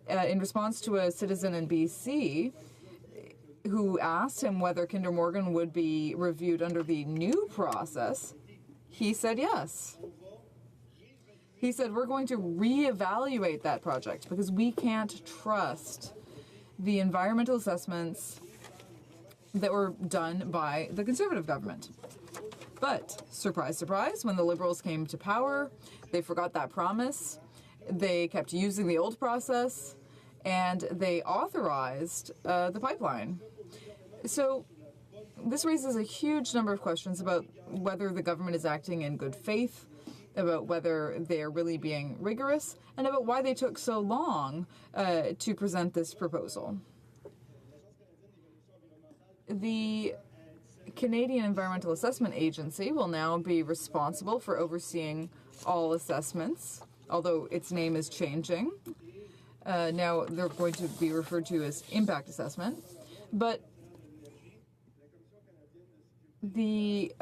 in response to a citizen in BC who asked him whether Kinder Morgan would be reviewed under the new process, he said yes. He said, we're going to reevaluate that project because we can't trust the environmental assessments that were done by the Conservative government. But, surprise, surprise, when the Liberals came to power, they forgot that promise. They kept using the old process, and they authorized the pipeline. So this raises a huge number of questions about whether the government is acting in good faith, about whether they're really being rigorous, and about why they took so long to present this proposal. The Canadian Environmental Assessment Agency will now be responsible for overseeing all assessments, although its name is changing. Now they're going to be referred to as impact assessment. But the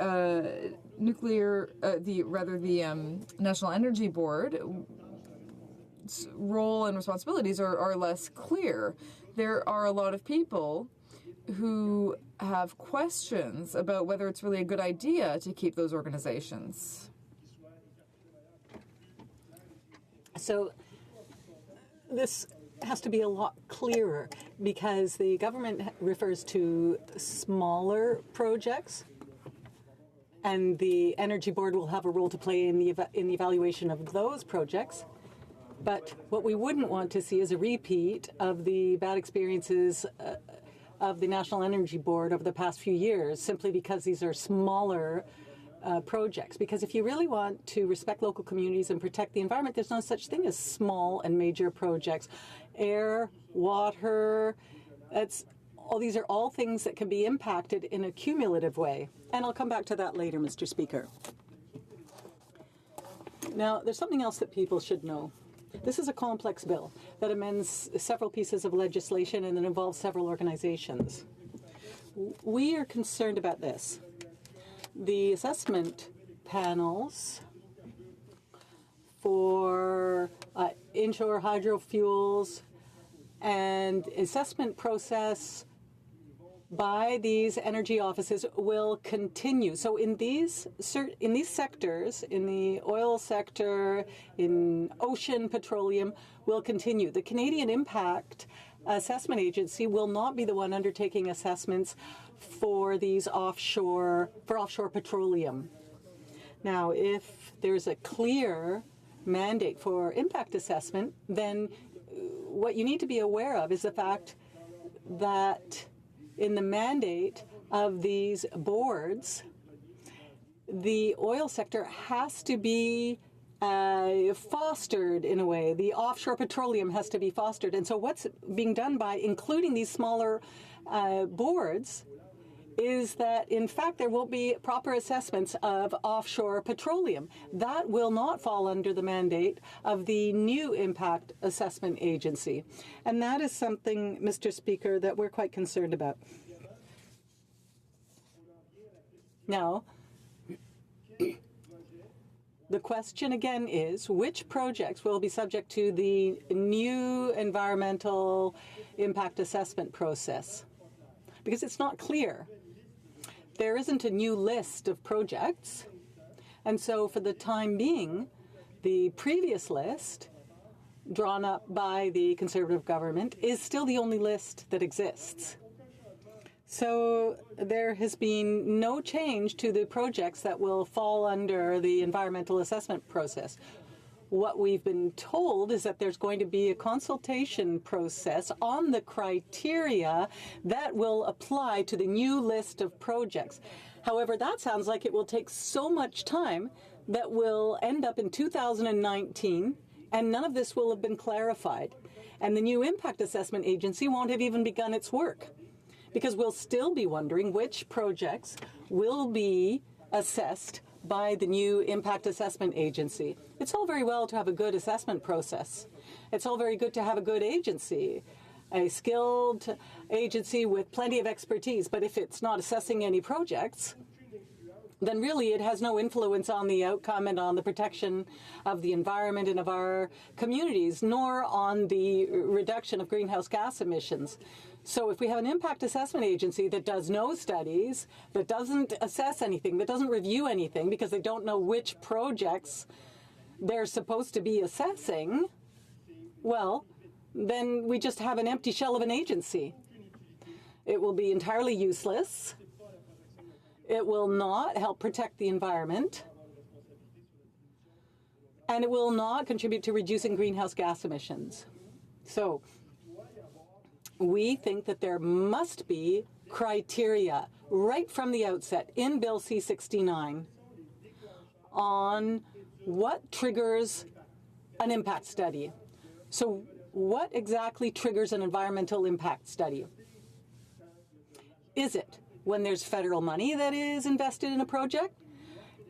National Energy Board's role and responsibilities are less clear. There are a lot of people who have questions about whether it's really a good idea to keep those organizations.
So this has to be a lot clearer because the government refers to smaller projects, and the Energy Board will have a role to play in the evaluation of those projects. But what we wouldn't want to see is a repeat of the bad experiences of the National Energy Board over the past few years, simply because these are smaller projects. Because if you really want to respect local communities and protect the environment, there's no such thing as small and major projects. Air, water, these are all things that can be impacted in a cumulative way. And I'll come back to that later, Mr. Speaker. Now, there's something else that people should know. This is a complex bill that amends several pieces of legislation and that involves several organizations. We are concerned about this. The assessment panels for inshore hydrofuels and assessment process by these energy offices will continue. So in these sectors, in the oil sector, in ocean petroleum, will continue. The Canadian Impact Assessment Agency will not be the one undertaking assessments for these offshore petroleum. Now, if there's a clear mandate for impact assessment, then what you need to be aware of is the fact that in the mandate of these boards, the oil sector has to be fostered in a way. The offshore petroleum has to be fostered. And so what's being done by including these smaller boards is that, in fact, there won't be proper assessments of offshore petroleum. That will not fall under the mandate of the new Impact Assessment Agency. And that is something, Mr. Speaker, that we're quite concerned about. Now, the question again is, which projects will be subject to the new environmental impact assessment process? Because it's not clear. There isn't a new list of projects, and so for the time being, the previous list drawn up by the Conservative government is still the only list that exists. So there has been no change to the projects that will fall under the environmental assessment process. What we've been told is that there's going to be a consultation process on the criteria that will apply to the new list of projects. However, that sounds like it will take so much time that we'll end up in 2019 and none of this will have been clarified. And the new Impact Assessment Agency won't have even begun its work because we'll still be wondering which projects will be assessed by the new Impact Assessment Agency. It's all very well to have a good assessment process. It's all very good to have a good agency, a skilled agency with plenty of expertise, but if it's not assessing any projects, then really it has no influence on the outcome and on the protection of the environment and of our communities, nor on the reduction of greenhouse gas emissions. So if we have an impact assessment agency that does no studies, that doesn't assess anything, that doesn't review anything because they don't know which projects they're supposed to be assessing, well, then we just have an empty shell of an agency. It will be entirely useless. It will not help protect the environment, and it will not contribute to reducing greenhouse gas emissions. So we think that there must be criteria right from the outset in Bill C-69 on what triggers an impact study. So what exactly triggers an environmental impact study? Is it when there's federal money that is invested in a project?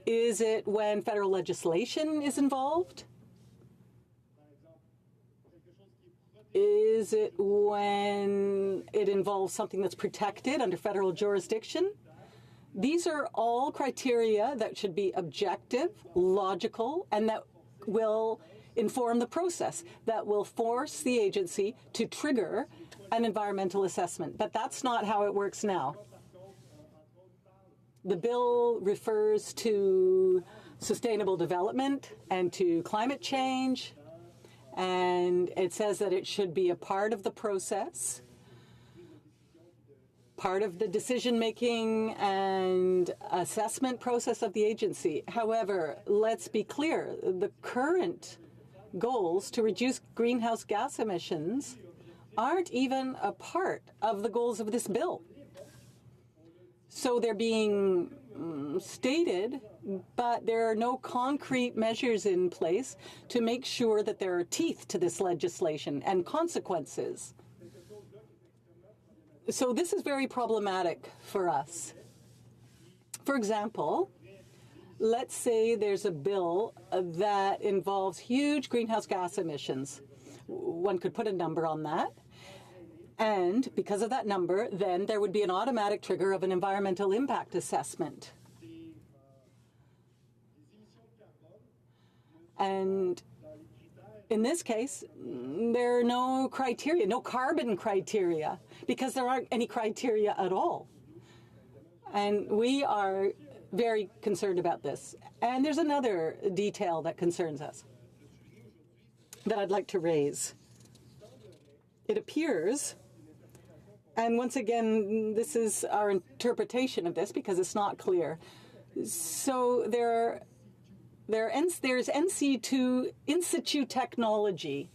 Is it when federal legislation is involved? Is it when it involves something that's protected under federal jurisdiction? These are all criteria that should be objective, logical, and that will inform the process, that will force the agency to trigger an environmental assessment. But that's not how it works now. The bill refers to sustainable development and to climate change, and it says that it should be a part of the process, part of the decision-making and assessment process of the agency. However, let's be clear, the current goals to reduce greenhouse gas emissions aren't even a part of the goals of this bill. So they're being stated, but there are no concrete measures in place to make sure that there are teeth to this legislation and consequences. So this is very problematic for us. For example, let's say there's a bill that involves huge greenhouse gas emissions. One could put a number on that. And because of that number, then there would be an automatic trigger of an environmental impact assessment. And in this case, there are no criteria, no carbon criteria, because there aren't any criteria at all. And we are very concerned about this. And there's another detail that concerns us that I'd like to raise. It appears, and once again, this is our interpretation of this because it's not clear. So there's NC2 in situ technology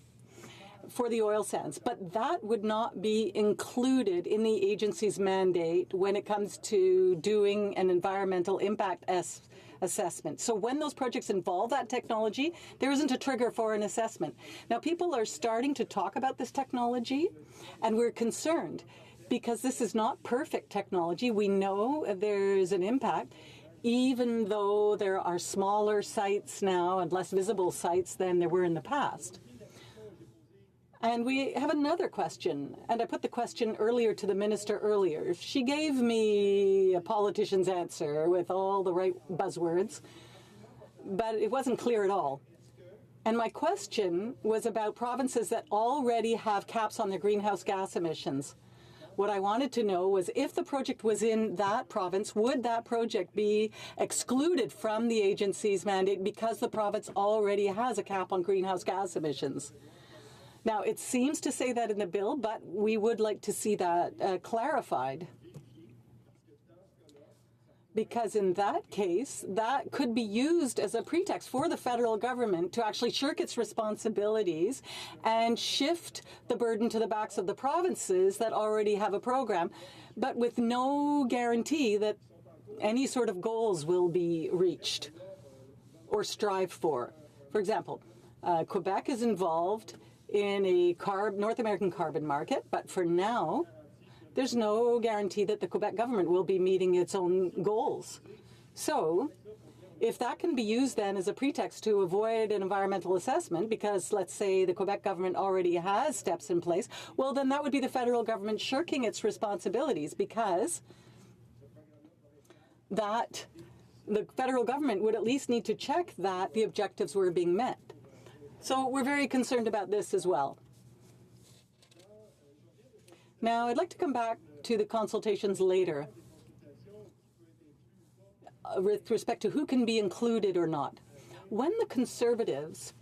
for the oil sands, but that would not be included in the agency's mandate when it comes to doing an environmental impact assessment. So when those projects involve that technology, there isn't a trigger for an assessment. Now, people are starting to talk about this technology, and we're concerned because this is not perfect technology. We know there's an impact, even though there are smaller sites now and less visible sites than there were in the past. And we have another question, and I put the question earlier to the minister earlier. She gave me a politician's answer with all the right buzzwords, but it wasn't clear at all. And my question was about provinces that already have caps on their greenhouse gas emissions. What I wanted to know was if the project was in that province, would that project be excluded from the agency's mandate because the province already has a cap on greenhouse gas emissions? Now, it seems to say that in the bill, but we would like to see that clarified. Because in that case, that could be used as a pretext for the federal government to actually shirk its responsibilities and shift the burden to the backs of the provinces that already have a program, but with no guarantee that any sort of goals will be reached or strived for. For example, Quebec is involved in a North American carbon market, but for now, there's no guarantee that the Quebec government will be meeting its own goals. So, if that can be used then as a pretext to avoid an environmental assessment, because let's say the Quebec government already has steps in place, well, then that would be the federal government shirking its responsibilities, because that the federal government would at least need to check that the objectives were being met. So we're very concerned about this as well. Now, I'd like to come back to the consultations later with respect to who can be included or not. When the Conservatives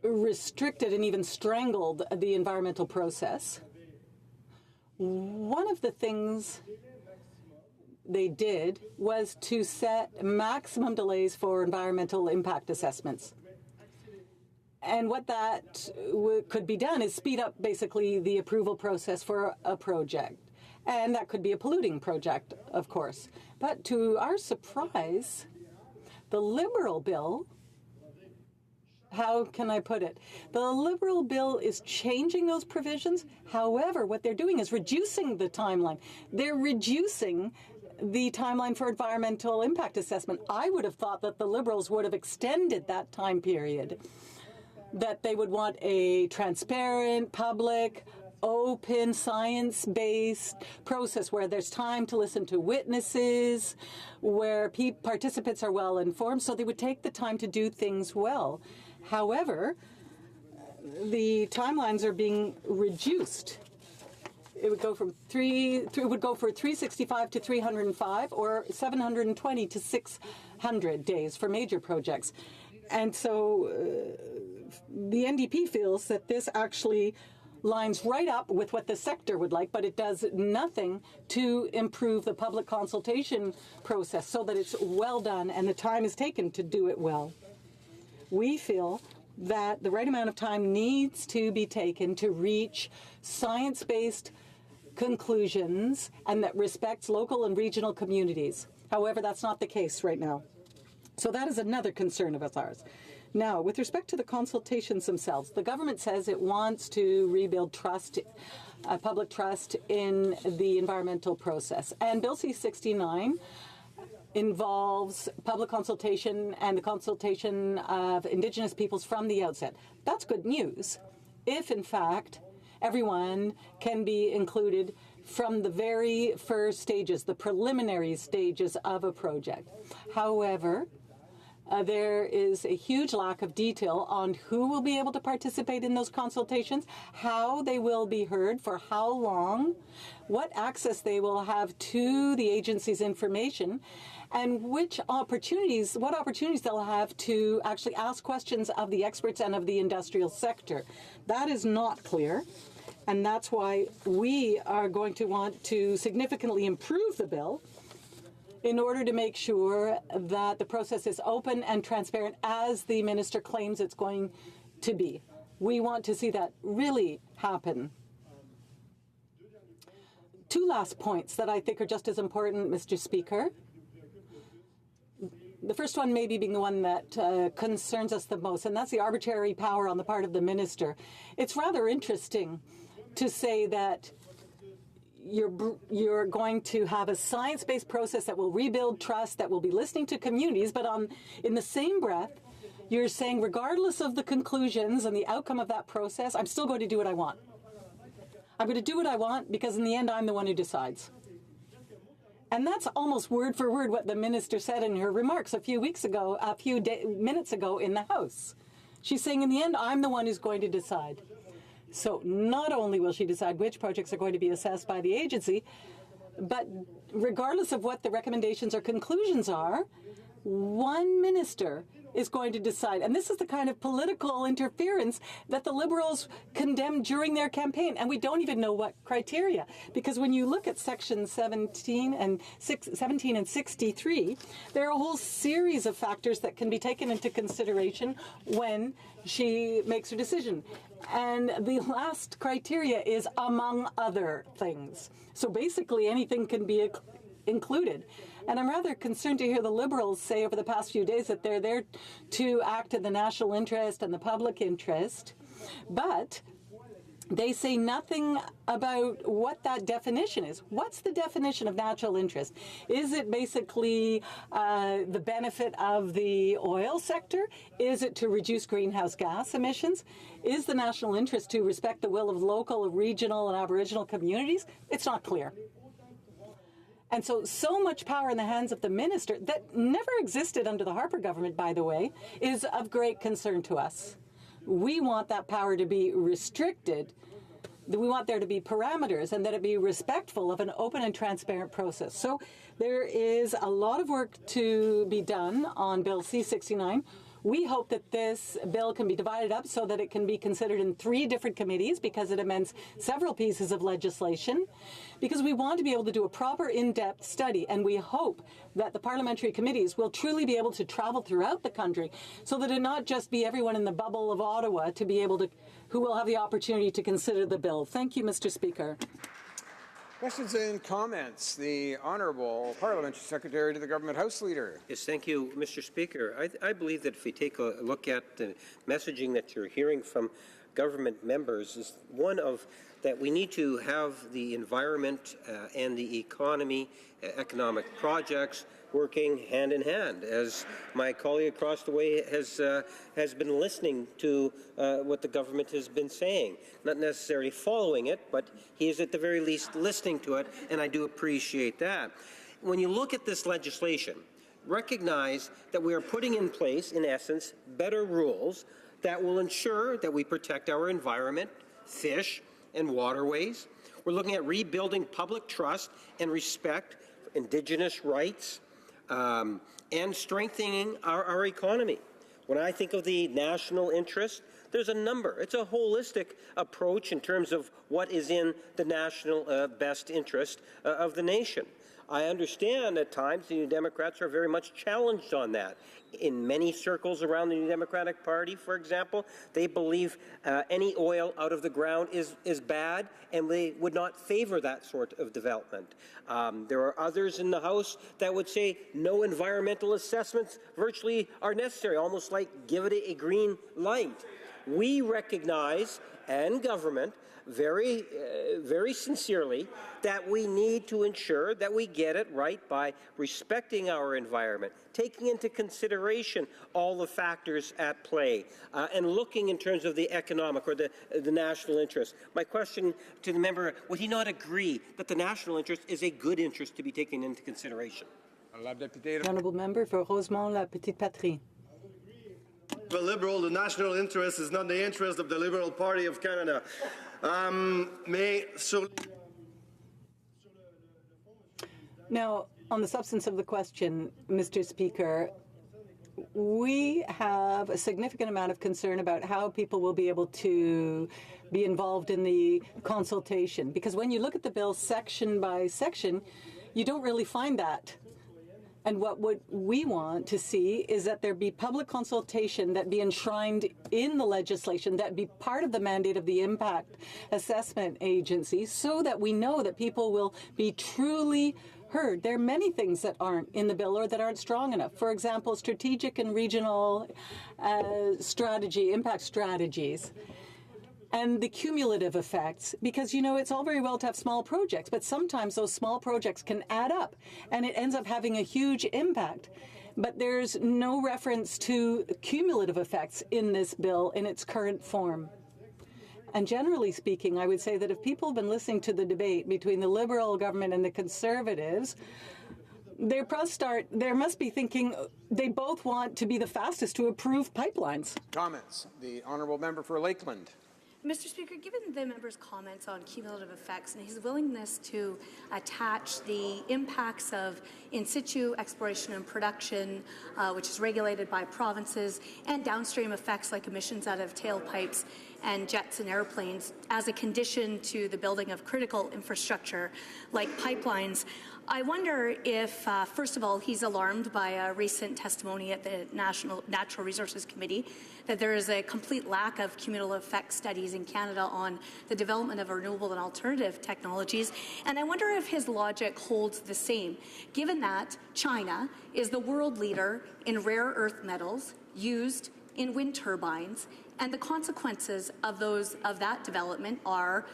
restricted and even strangled the environmental process, one of the things they did was to set maximum delays for environmental impact assessments. And what that could be done is speed up basically the approval process for a project. And that could be a polluting project, of course. But to our surprise, the Liberal bill, how can I put it? The Liberal bill is changing those provisions. However, what they're doing is reducing the timeline. They're reducing the timeline for environmental impact assessment. I would have thought that the Liberals would have extended that time period, that they would want a transparent, public, open, science-based process where there's time to listen to witnesses, where participants are well informed, so they would take the time to do things well. However, the timelines are being reduced. It would go from it would go for 365 to 305, or 720 to 600 days for major projects. And so the NDP feels that this actually lines right up with what the sector would like, but it does nothing to improve the public consultation process so that it's well done and the time is taken to do it well. We feel that the right amount of time needs to be taken to reach science-based conclusions and that respects local and regional communities. However, that's not the case right now. So that is another concern of ours. Now, with respect to the consultations themselves, the government says it wants to rebuild trust, public trust in the environmental process. And Bill C-69 involves public consultation and the consultation of Indigenous peoples from the outset. That's good news if, in fact, everyone can be included from the very first stages, the preliminary stages of a project. However, there is a huge lack of detail on who will be able to participate in those consultations, how they will be heard, for how long, what access they will have to the agency's information, and what opportunities they'll have to actually ask questions of the experts and of the industrial sector. That is not clear, and that's why we are going to want to significantly improve the bill in order to make sure that the process is open and transparent as the minister claims it's going to be. We want to see that really happen. Two last points that I think are just as important, Mr. Speaker. The first one maybe being the one that concerns us the most, and that's the arbitrary power on the part of the minister. It's rather interesting to say that you're going to have a science-based process that will rebuild trust, that will be listening to communities, but in the same breath, you're saying regardless of the conclusions and the outcome of that process, I'm still going to do what I want. I'm going to do what I want because in the end, I'm the one who decides. And that's almost word for word what the minister said in her remarks a few minutes ago in the House. She's saying in the end, I'm the one who's going to decide. So not only will she decide which projects are going to be assessed by the agency, but regardless of what the recommendations or conclusions are, one minister is going to decide. And this is the kind of political interference that the Liberals condemned during their campaign. And we don't even know what criteria. Because when you look at Section 17 and 63, there are a whole series of factors that can be taken into consideration when she makes her decision. And the last criteria is among other things. So basically anything can be included. And I'm rather concerned to hear the Liberals say over the past few days that they're there to act in the national interest and the public interest, but they say nothing about what that definition is. What's the definition of national interest? Is it basically the benefit of the oil sector? Is it to reduce greenhouse gas emissions? Is the national interest to respect the will of local, regional, and Aboriginal communities? It's not clear. And so much power in the hands of the minister that never existed under the Harper government, by the way, is of great concern to us. We want that power to be restricted. We want there to be parameters and that it be respectful of an open and transparent process. So there is a lot of work to be done on Bill C-69. We hope that this bill can be divided up so that it can be considered in 3 different committees because it amends several pieces of legislation, because we want to be able to do a proper in-depth study, and we hope that the parliamentary committees will truly be able to travel throughout the country so that it not just be everyone in the bubble of Ottawa to be able to, who will have the opportunity to consider the bill. Thank you, Mr. Speaker.
Questions and comments. The Honourable Parliamentary Secretary to the Government House Leader.
Yes, thank you, Mr. Speaker. I believe that if we take a look at the messaging that you're hearing from government members, is one of that we need to have the environment and the economy, economic projects working hand in hand. As my colleague across the way has been listening to what the government has been saying, not necessarily following it, but he is at the very least listening to it, and I do appreciate that. When you look at this legislation, recognize that we are putting in place, in essence, better rules that will ensure that we protect our environment, fish, and waterways. We're looking at rebuilding public trust and respect for Indigenous rights, and strengthening our economy. When I think of the national interest, there's a number. It's a holistic approach in terms of what is in the national best interest of the nation. I understand at times the New Democrats are very much challenged on that. In many circles around the New Democratic Party, for example, they believe any oil out of the ground is bad, and they would not favor that sort of development. There are others in the House that would say no environmental assessments virtually are necessary, almost like give it a green light. We recognize, and government, very sincerely, that we need to ensure that we get it right by respecting our environment, taking into consideration all the factors at play, and looking in terms of the economic or the national interest. My question to the member, would he not agree that the national interest is a good interest to be taken into consideration?
The Honourable Member for Rosemont, La Petite Patrie.
The Liberal, the national interest is not the interest of the Liberal Party of Canada.
Now, on the substance of the question, Mr. Speaker, we have a significant amount of concern about how people will be able to be involved in the consultation. Because when you look at the bill section by section, you don't really find that. And what we want to see is that there be public consultation that be enshrined in the legislation, that be part of the mandate of the Impact Assessment Agency, so that we know that people will be truly heard. There are many things that aren't in the bill or that aren't strong enough. For example, strategic and regional impact strategies. And the cumulative effects, because, you know, it's all very well to have small projects, but sometimes those small projects can add up, and it ends up having a huge impact. But there's no reference to cumulative effects in this bill in its current form. And generally speaking, I would say that if people have been listening to the debate between the Liberal government and the Conservatives, they must be thinking they both want to be the fastest to approve pipelines.
Comments. The Honourable Member for Lakeland.
Mr. Speaker, given the member's comments on cumulative effects and his willingness to attach the impacts of in situ exploration and production, which is regulated by provinces, and downstream effects like emissions out of tailpipes and jets and airplanes as a condition to the building of critical infrastructure like pipelines, I wonder if, first of all, he's alarmed by a recent testimony at the National Natural Resources Committee that there is a complete lack of cumulative effect studies in Canada on the development of renewable and alternative technologies. And I wonder if his logic holds the same, given that China is the world leader in rare earth metals used in wind turbines, and the consequences of that development are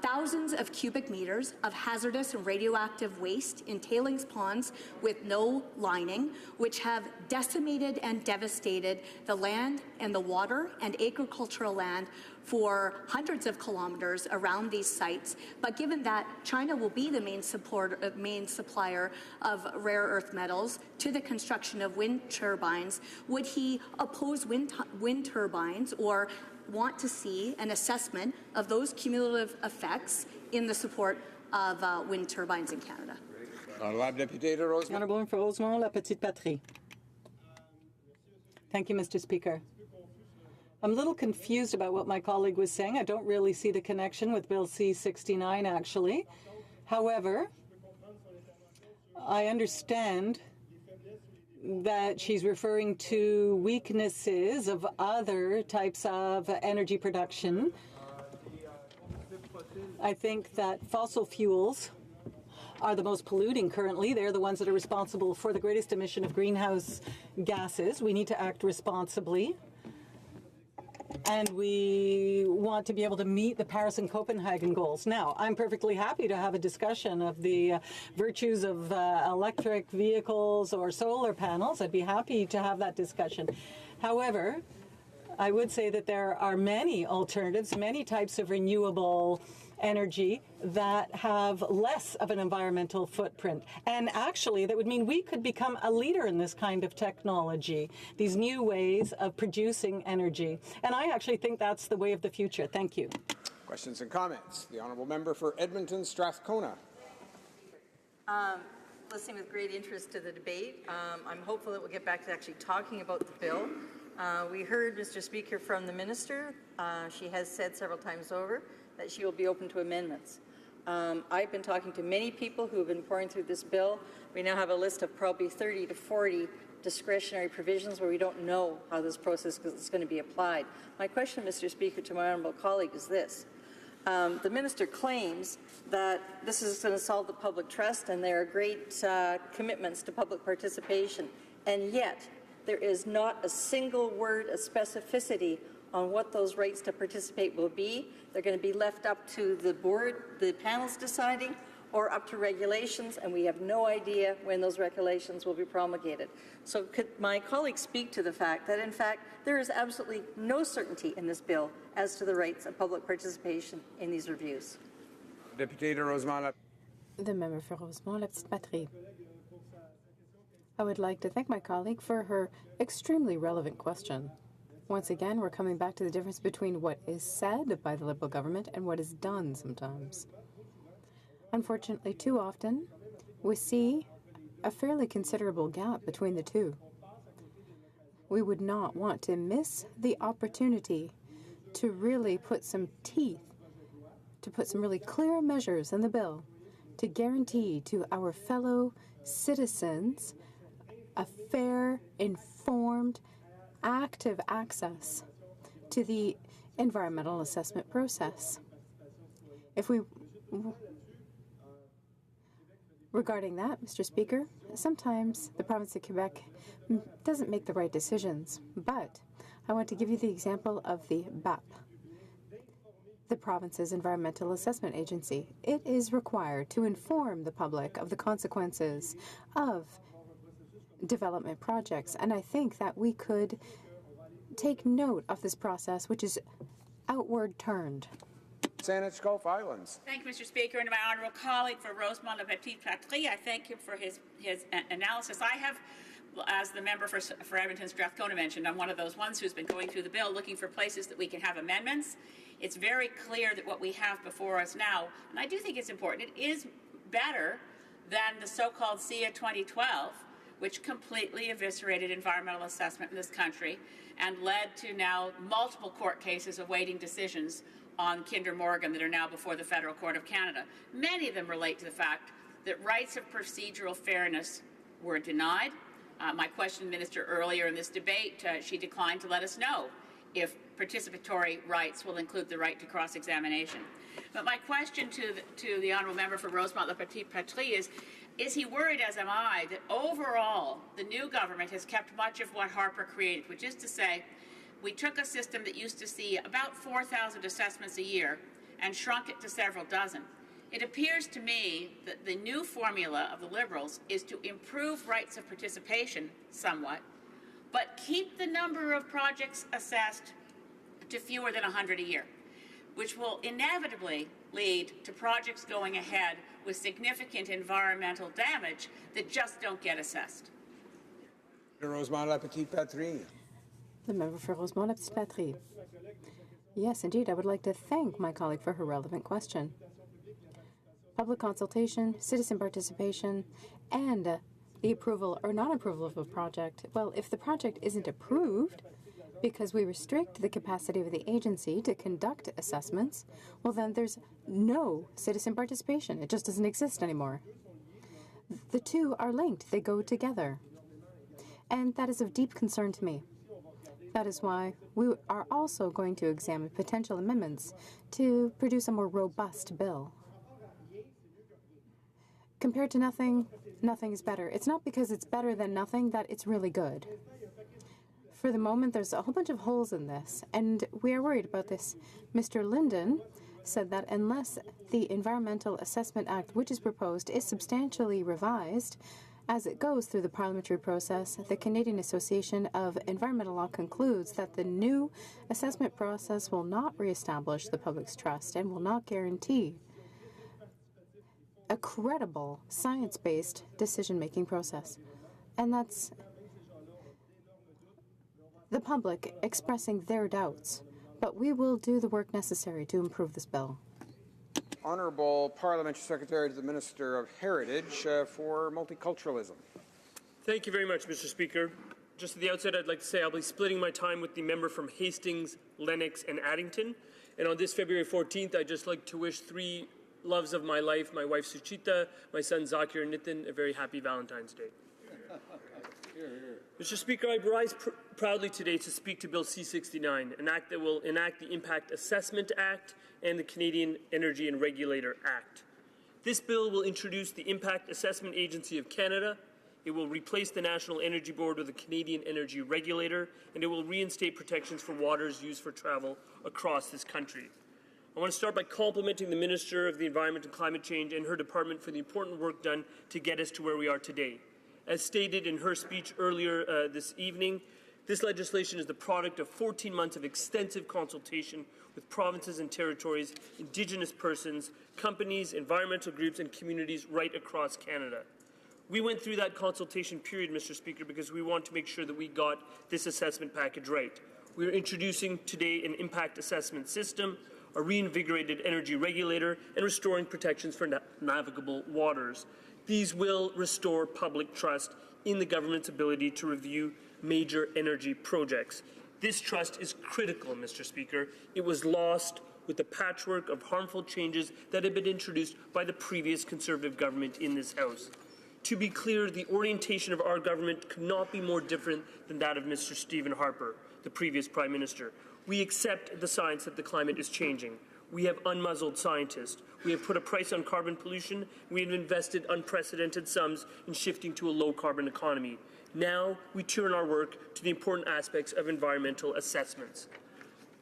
thousands of cubic meters of hazardous and radioactive waste in tailings ponds with no lining, which have decimated and devastated the land and the water and agricultural land for hundreds of kilometers around these sites. But given that China will be the main supplier of rare earth metals to the construction of wind turbines, would he oppose wind turbines or want to see an assessment of those cumulative effects in the support of wind turbines in Canada?
Honourable for Rosemont, La Petite Patrie. Thank you, Mr. Speaker. I'm a little confused about what my colleague was saying. I don't really see the connection with Bill C-69, actually. However, I understand that she's referring to weaknesses of other types of energy production. I think that fossil fuels are the most polluting currently. They're the ones that are responsible for the greatest emission of greenhouse gases. We need to act responsibly. And we want to be able to meet the Paris and Copenhagen goals. Now, I'm perfectly happy to have a discussion of the virtues of electric vehicles or solar panels. I'd be happy to have that discussion. However, I would say that there are many alternatives, many types of renewable energy that have less of an environmental footprint. And actually, that would mean we could become a leader in this kind of technology, these new ways of producing energy. And I actually think that's the way of the future. Thank you.
Questions and comments. The Honourable Member for Edmonton Strathcona.
Listening with great interest to the debate. I'm hopeful that we'll get back to actually talking about the bill. We heard, Mr. Speaker, from the Minister. She has said several times over that she will be open to amendments. I've been talking to many people who have been pouring through this bill. We now have a list of probably 30 to 40 discretionary provisions where we don't know how this process is going to be applied. My question, Mr. Speaker, to my honourable colleague is this. The Minister claims that this is going to solve the public trust and there are great commitments to public participation, and yet there is not a single word of specificity on what those rights to participate will be. They're going to be left up to the board, the panels deciding, or up to regulations, and we have no idea when those regulations will be promulgated. So could my colleague speak to the fact that, in fact, there is absolutely no certainty in this bill as to the rights of public participation in these reviews?
Deputy Rosemont.
The member for Rosemont, La Petite Patrie. I would like to thank my colleague for her extremely relevant question. Once again, we're coming back to the difference between what is said by the Liberal government and what is done sometimes. Unfortunately, too often, we see a fairly considerable gap between the two. We would not want to miss the opportunity to really put some teeth, to put some really clear measures in the bill to guarantee to our fellow citizens a fair, informed, active access to the environmental assessment process. Regarding that, Mr. Speaker, sometimes the province of Quebec doesn't make the right decisions, but I want to give you the example of the BAP, the province's environmental assessment agency. It is required to inform the public of the consequences of development projects, and I think that we could take note of this process, which is outward turned.
Saanich Gulf Islands.
Thank you, Mr. Speaker, and to my honourable colleague for Rosemont La Petite Patrie. I thank him for his analysis. I have as the member for Edmonton Strathcona mentioned, I'm one of those ones who's been going through the bill looking for places that we can have amendments. It's very clear that what we have before us now, and I do think it's important, it is better than the so-called SIA 2012, which completely eviscerated environmental assessment in this country and led to now multiple court cases awaiting decisions on Kinder Morgan that are now before the Federal Court of Canada. Many of them relate to the fact that rights of procedural fairness were denied. My question to the Minister earlier in this debate, she declined to let us know if participatory rights will include the right to cross-examination. But my question to the Honourable Member for Rosemont-le-Petit-Patrie is he worried, as am I, that overall the new government has kept much of what Harper created, which is to say, we took a system that used to see about 4,000 assessments a year and shrunk it to several dozen. It appears to me that the new formula of the Liberals is to improve rights of participation somewhat, but keep the number of projects assessed to fewer than 100 a year, which will inevitably lead to projects going ahead with significant environmental damage that just don't get assessed.
Rosemont-le-Petit-Patrie.
The member for Rosemont-le-Petit-Patrie. Yes, indeed, I would like to thank my colleague for her relevant question. Public consultation, citizen participation, and the approval or non-approval of a project. Well, if the project isn't approved because we restrict the capacity of the agency to conduct assessments, well, then there's no citizen participation. It just doesn't exist anymore. The two are linked. They go together. And that is of deep concern to me. That is why we are also going to examine potential amendments to produce a more robust bill. Compared to nothing, nothing is better. It's not because it's better than nothing that it's really good. For the moment, there's a whole bunch of holes in this, and we are worried about this. Mr. Linden said that unless the Environmental Assessment Act, which is proposed, is substantially revised, as it goes through the parliamentary process, the Canadian Association of Environmental Law concludes that the new assessment process will not reestablish the public's trust and will not guarantee a credible, science-based decision-making process. And that's the public expressing their doubts. But we will do the work necessary to improve this bill.
Honourable Parliamentary Secretary to the Minister of Heritage for Multiculturalism.
Thank you very much, Mr. Speaker. Just at the outset, I'd like to say I'll be splitting my time with the member from Hastings, Lennox, and Addington. And on this February 14th, I'd just like to wish three loves of my life, my wife Suchita, my son Zakir and Nitin, a very happy Valentine's Day. Mr. Speaker, I rise proudly today to speak to Bill C-69, an act that will enact the Impact Assessment Act and the Canadian Energy and Regulator Act. This bill will introduce the Impact Assessment Agency of Canada, it will replace the National Energy Board with a Canadian Energy Regulator, and it will reinstate protections for waters used for travel across this country. I want to start by complimenting the Minister of the Environment and Climate Change and her department for the important work done to get us to where we are today. As stated in her speech earlier this evening, this legislation is the product of 14 months of extensive consultation with provinces and territories, Indigenous persons, companies, environmental groups, and communities right across Canada. We went through that consultation period, Mr. Speaker, because we want to make sure that we got this assessment package right. We are introducing today an impact assessment system, a reinvigorated energy regulator, and restoring protections for navigable waters. These will restore public trust in the government's ability to review major energy projects. This trust is critical, Mr. Speaker. It was lost with the patchwork of harmful changes that had been introduced by the previous Conservative government in this House. To be clear, the orientation of our government could not be more different than that of Mr. Stephen Harper, the previous Prime Minister. We accept the science that the climate is changing. We have unmuzzled scientists. We have put a price on carbon pollution. We have invested unprecedented sums in shifting to a low-carbon economy. Now we turn our work to the important aspects of environmental assessments.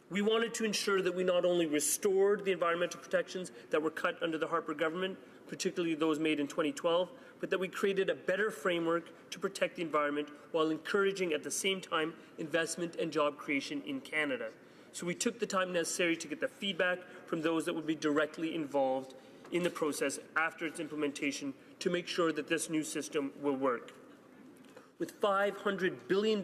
We wanted to ensure that we not only restored the environmental protections that were cut under the Harper government, particularly those made in 2012, but that we created a better framework to protect the environment while encouraging at the same time investment and job creation in Canada. So we took the time necessary to get the feedback from those that would be directly involved in the process after its implementation to make sure that this new system will work. with $500 billion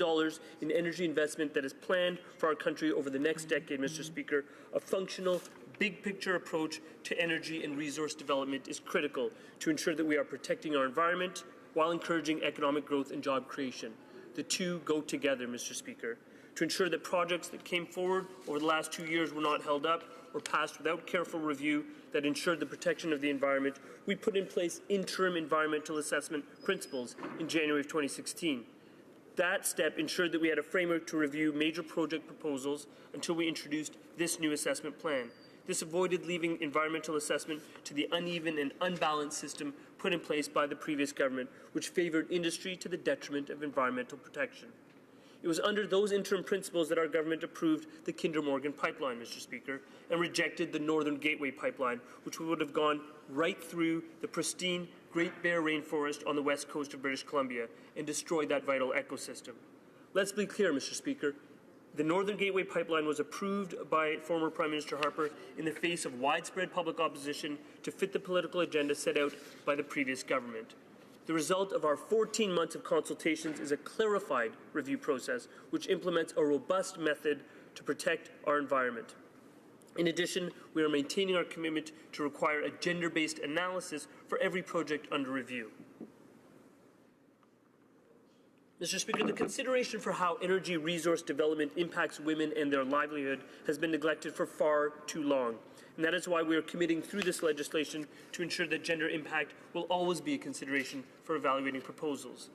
in energy investment that is planned for our country over the next decade, Mr. Speaker. A functional, big-picture approach to energy and resource development is critical to ensure that we are protecting our environment while encouraging economic growth and job creation. The two go together, Mr. Speaker. To ensure that projects that came forward over the last 2 years were not held up or passed without careful review that ensured the protection of the environment, we put in place interim environmental assessment principles in January of 2016. That step ensured that we had a framework to review major project proposals until we introduced this new assessment plan. This avoided leaving environmental assessment to the uneven and unbalanced system put in place by the previous government, which favored industry to the detriment of environmental protection. It was under those interim principles that our government approved the Kinder Morgan pipeline, Mr. Speaker, and rejected the Northern Gateway pipeline, which would have gone right through the pristine Great Bear Rainforest on the west coast of British Columbia and destroyed that vital ecosystem. Let's be clear, Mr. Speaker. The Northern Gateway pipeline was approved by former Prime Minister Harper in the face of widespread public opposition to fit the political agenda set out by the previous government. The result of our 14 months of consultations is a clarified review process which implements a robust method to protect our environment. In addition, we are maintaining our commitment to require a gender-based analysis for every project under review. Mr. Speaker, the consideration for how energy resource development impacts women and their livelihood has been neglected for far too long. And that is why we are committing through this legislation to ensure that gender impact will always be a consideration for evaluating proposals.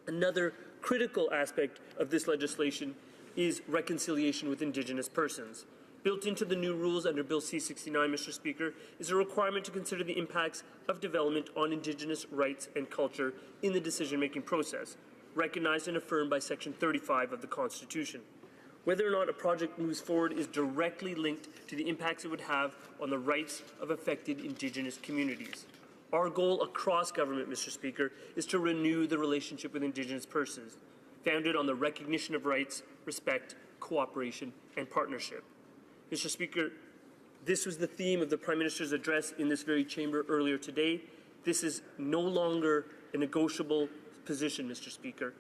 Another critical aspect of this legislation is reconciliation with Indigenous persons. Built into the new rules under Bill C-69, Mr. Speaker, is a requirement to consider the impacts of development on Indigenous rights and culture in the decision-making process, recognized and affirmed by Section 35 of the Constitution. Whether or not a project moves forward is directly linked to the impacts it would have on the rights of affected Indigenous communities. Our goal across government, Mr. Speaker, is to renew the relationship with Indigenous persons, founded on the recognition of rights, respect, cooperation, and partnership. Mr. Speaker, this was the theme of the Prime Minister's address in this very chamber earlier today. This is no longer a negotiable position, Mr. Speaker.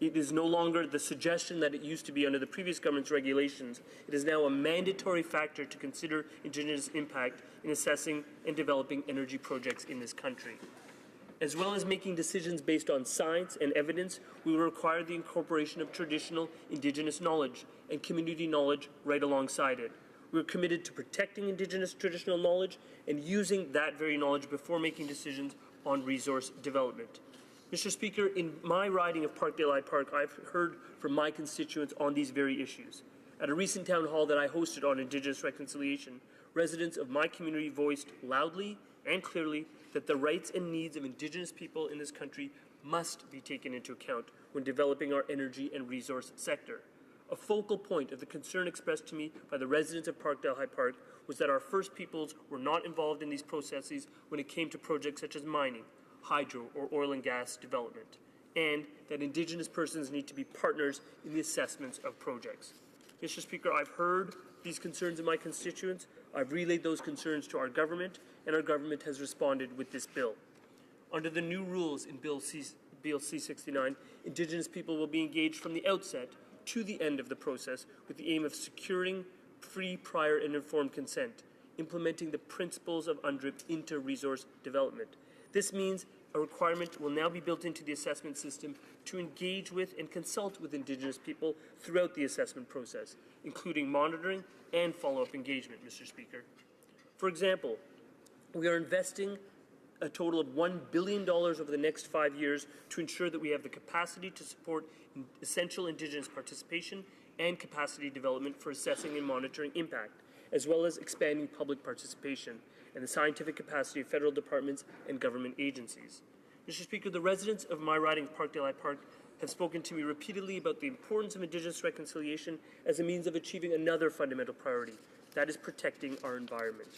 It is no longer the suggestion that it used to be under the previous government's regulations. It is now a mandatory factor to consider Indigenous impact in assessing and developing energy projects in this country. As well as making decisions based on science and evidence, we will require the incorporation of traditional Indigenous knowledge and community knowledge right alongside it. We are committed to protecting Indigenous traditional knowledge and using that very knowledge before making decisions on resource development. Mr. Speaker, in my riding of Parkdale High Park, I've heard from my constituents on these very issues. At a recent town hall that I hosted on Indigenous reconciliation, residents of my community voiced loudly and clearly that the rights and needs of Indigenous people in this country must be taken into account when developing our energy and resource sector. A focal point of the concern expressed to me by the residents of Parkdale High Park was that our First Peoples were not involved in these processes when it came to projects such as mining, hydro, or oil and gas development, and that Indigenous persons need to be partners in the assessments of projects. Mr. Speaker, I've heard these concerns of my constituents. I've relayed those concerns to our government, and our government has responded with this bill. Under the new rules in Bill C-69, Indigenous people will be engaged from the outset to the end of the process with the aim of securing free, prior, and informed consent, implementing the principles of UNDRIP into resource development. This means a requirement will now be built into the assessment system to engage with and consult with Indigenous people throughout the assessment process, including monitoring and follow-up engagement, Mr. Speaker. For example, we are investing a total of $1 billion over the next 5 years to ensure that we have the capacity to support essential Indigenous participation and capacity development for assessing and monitoring impact, as well as expanding public participation and the scientific capacity of federal departments and government agencies. Mr. Speaker, the residents of my riding of Parkdale High Park have spoken to me repeatedly about the importance of Indigenous reconciliation as a means of achieving another fundamental priority, that is protecting our environment.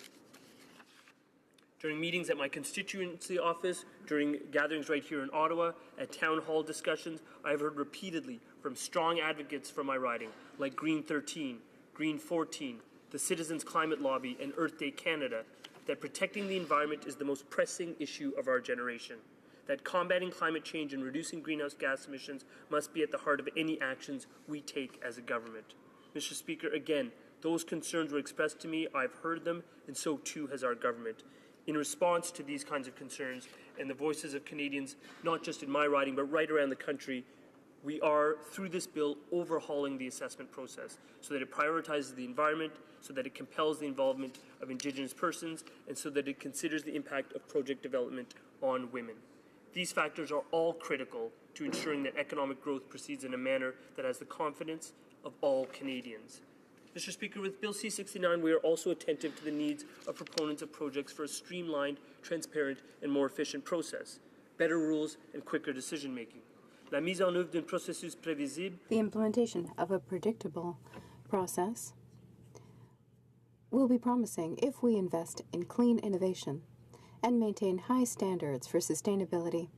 During meetings at my constituency office, during gatherings right here in Ottawa, at town hall discussions, I have heard repeatedly from strong advocates for my riding, like Green 13, Green 14, the Citizens Climate Lobby, and Earth Day Canada, that protecting the environment is the most pressing issue of our generation. that combating climate change and reducing greenhouse gas emissions must be at the heart of any actions we take as a government. Mr. Speaker, again, those concerns were expressed to me, I've heard them, and so too has our government. In response to these kinds of concerns and the voices of Canadians, not just in my riding, but right around the country, we are, through this bill, overhauling the assessment process so that it prioritizes the environment, so that it compels the involvement of Indigenous persons, and so that it considers the impact of project development on women. These factors are all critical to ensuring that economic growth proceeds in a manner that has the confidence of all Canadians. Mr. Speaker, with Bill C-69, we are also attentive to the needs of proponents of projects for a streamlined, transparent, and more efficient process, better rules, and quicker decision-making. La mise en œuvre d'un processus prévisible.
The implementation of a predictable process will be promising if we invest in clean innovation and maintain high standards for sustainability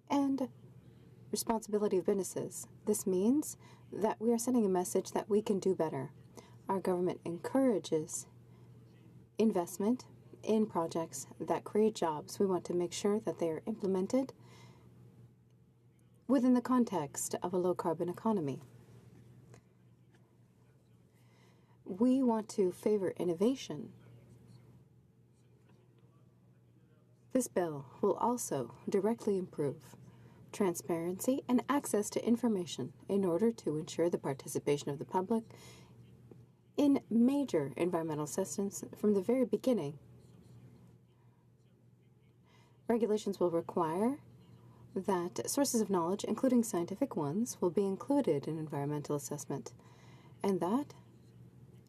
and responsibility of businesses. This means that we are sending a message that we can do better. Our government encourages investment in projects that create jobs. We want to make sure that they are implemented within the context of a low-carbon economy. We want to favor innovation. This bill will also directly improve transparency and access to information in order to ensure the participation of the public in major environmental assessments from the very beginning. Regulations will require that sources of knowledge, including scientific ones, will be included in environmental assessment, and that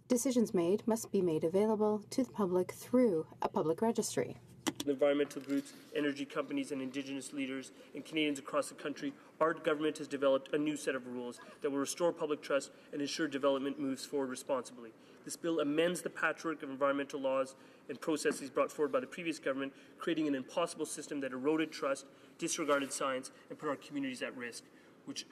decisions made must be made available to the public through a public registry.
Environmental groups, energy companies, and Indigenous leaders and Canadians across the country, our government has developed a new set of rules that will restore public trust and ensure development moves forward responsibly. This bill amends the patchwork of environmental laws and processes brought forward by the previous government, creating an impossible system that eroded trust, disregarded science, and put our communities at risk,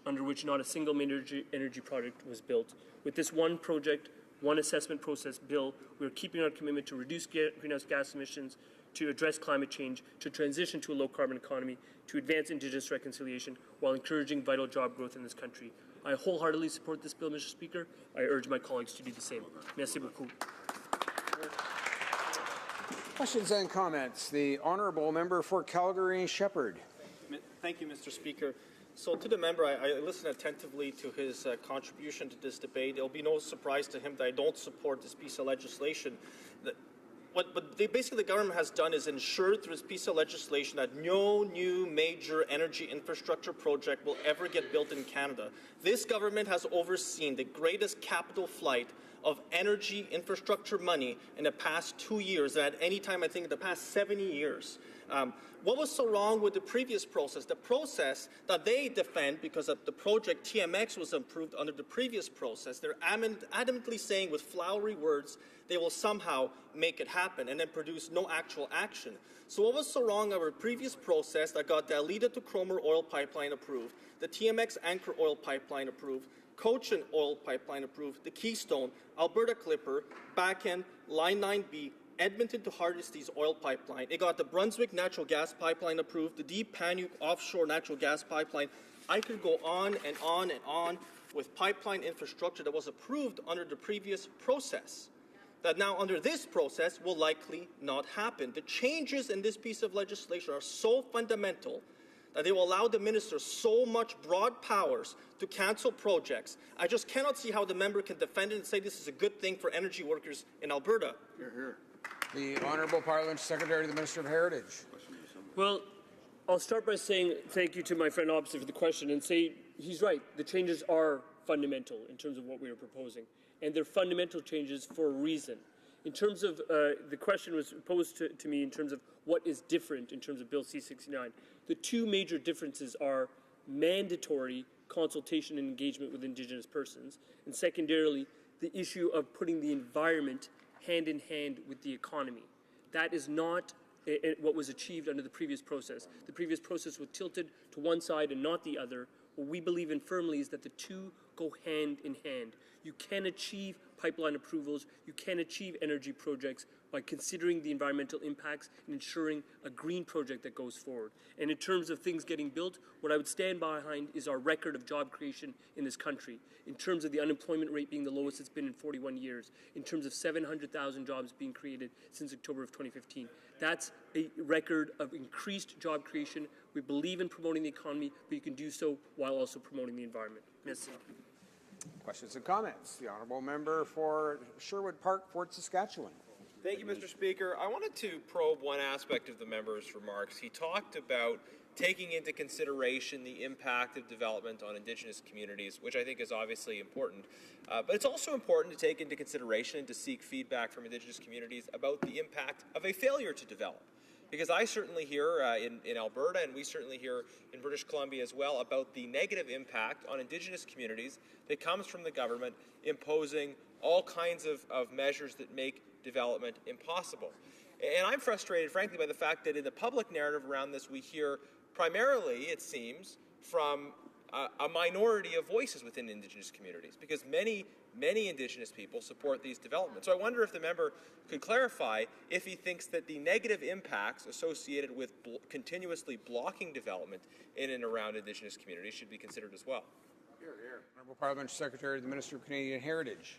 under which not a single major energy project was built. With this one project, one assessment process bill, we are keeping our commitment to reduce greenhouse gas emissions, to address climate change, to transition to a low-carbon economy, to advance Indigenous reconciliation, while encouraging vital job growth in this country. I wholeheartedly support this bill, Mr. Speaker. I urge my colleagues to do the same. Merci beaucoup.
Questions and comments. The Honourable Member for Calgary-Shepherd.
Thank you, Mr. Speaker. So to the member, I listened attentively to his contribution to this debate. It will be no surprise to him that I don't support this piece of legislation. What basically the government has done is ensured through this piece of legislation that no new major energy infrastructure project will ever get built in Canada. This government has overseen the greatest capital flight of energy infrastructure money in the past 2 years, and at any time, I think, in the past 70 years. What was so wrong with the previous process? The process that they defend, because of the project TMX was approved under the previous process, they're adamantly saying with flowery words they will somehow make it happen and then produce no actual action. So what was so wrong with our previous process that got the Alita to Cromer oil pipeline approved, the TMX Anchor oil pipeline approved, Cochin oil pipeline approved, the Keystone, Alberta Clipper, Backend, Line 9B, Edmonton to Hardisty's oil pipeline. It got the Brunswick natural gas pipeline approved, the Deep Panuke offshore natural gas pipeline. I could go on and on and on with pipeline infrastructure that was approved under the previous process, that now under this process will likely not happen. The changes in this piece of legislation are so fundamental that they will allow the minister so much broad powers to cancel projects. I just cannot see how the member can defend it and say this is a good thing for energy workers in Alberta.
Hear, hear. The Honourable Parliamentary Secretary to the Minister of Heritage.
Well, I'll start by saying thank you to my friend opposite for the question and say he's right. The changes are fundamental in terms of what we are proposing, and they're fundamental changes for a reason. In terms of the question was posed to me in terms of what is different in terms of Bill C-69. The two major differences are mandatory consultation and engagement with Indigenous persons, and secondarily, the issue of putting the environment hand in hand with the economy. That is not what was achieved under the previous process. The previous process was tilted to one side and not the other. What we believe in firmly is that the two go hand in hand. You can achieve pipeline approvals, you can achieve energy projects by considering the environmental impacts and ensuring a green project that goes forward. And in terms of things getting built, what I would stand behind is our record of job creation in this country. In terms of the unemployment rate being the lowest it's been in 41 years, in terms of 700,000 jobs being created since October of 2015. That's a record of increased job creation. We believe in promoting the economy, but you can do so while also promoting the environment. Merci.
Questions and comments? The honourable member for Sherwood Park, Fort Saskatchewan.
Thank you, Mr. Speaker. I wanted to probe one aspect of the member's remarks. He talked about taking into consideration the impact of development on Indigenous communities, which I think is obviously important. But it's also important to take into consideration and to seek feedback from Indigenous communities about the impact of a failure to develop. Because I certainly hear in Alberta, and we certainly hear in British Columbia as well, about the negative impact on Indigenous communities that comes from the government imposing all kinds of measures that make development impossible. And I'm frustrated, frankly, by the fact that in the public narrative around this, we hear primarily, it seems, from a minority of voices within Indigenous communities, because many Indigenous people support these developments. So I wonder if the member could clarify if he thinks that the negative impacts associated with continuously blocking development in and around Indigenous communities should be considered as well.
Here, here. Honourable Parliamentary Secretary to the Minister of Canadian Heritage.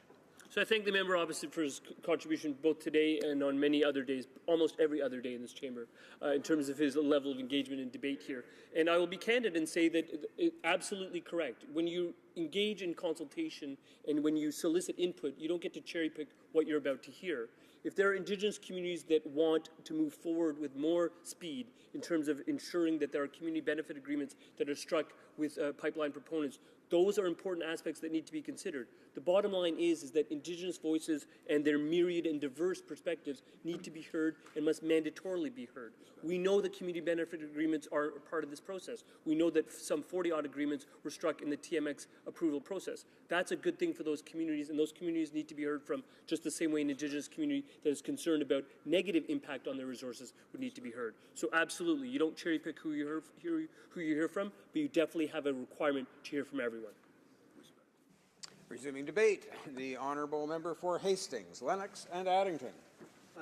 So I thank the member obviously for his contribution both today and on many other days, almost every other day in this chamber, in terms of his level of engagement and debate here. And I will be candid and say that it's absolutely correct. When you engage in consultation and when you solicit input, you don't get to cherry pick what you're about to hear. If there are Indigenous communities that want to move forward with more speed in terms of ensuring that there are community benefit agreements that are struck with pipeline proponents, those are important aspects that need to be considered. The bottom line is that Indigenous voices and their myriad and diverse perspectives need to be heard and must mandatorily be heard. We know that community benefit agreements are part of this process. We know that some 40-odd agreements were struck in the TMX approval process. That's a good thing for those communities, and those communities need to be heard from just the same way an Indigenous community that is concerned about negative impact on their resources would need to be heard. So absolutely, you don't cherry pick who you hear from, but you definitely have a requirement to hear from everyone.
Resuming debate, the honourable member for Hastings, Lennox and Addington.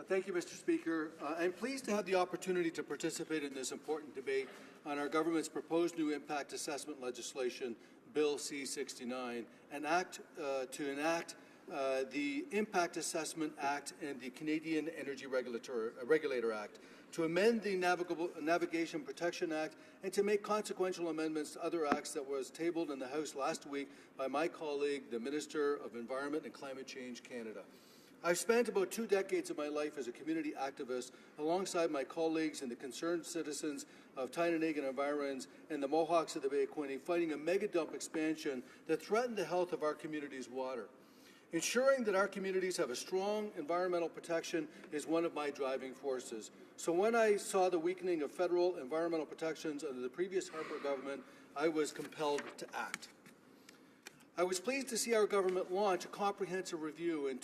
Thank you, Mr. Speaker. I'm pleased to have the opportunity to participate in this important debate on our government's proposed new impact assessment legislation, Bill C-69, to enact the Impact Assessment Act and the Canadian Energy Regulator Act, to amend the Navigation Protection Act, and to make consequential amendments to other acts that was tabled in the House last week by my colleague, the Minister of Environment and Climate Change Canada. I've spent about 2 decades of my life as a community activist alongside my colleagues and the concerned citizens of Tynanagan and environs and the Mohawks of the Bay of Quinte fighting a mega-dump expansion that threatened the health of our community's water. Ensuring that our communities have a strong environmental protection is one of my driving forces. So when I saw the weakening of federal environmental protections under the previous Harper government, I was compelled to act. I was pleased to see our government launch a comprehensive review in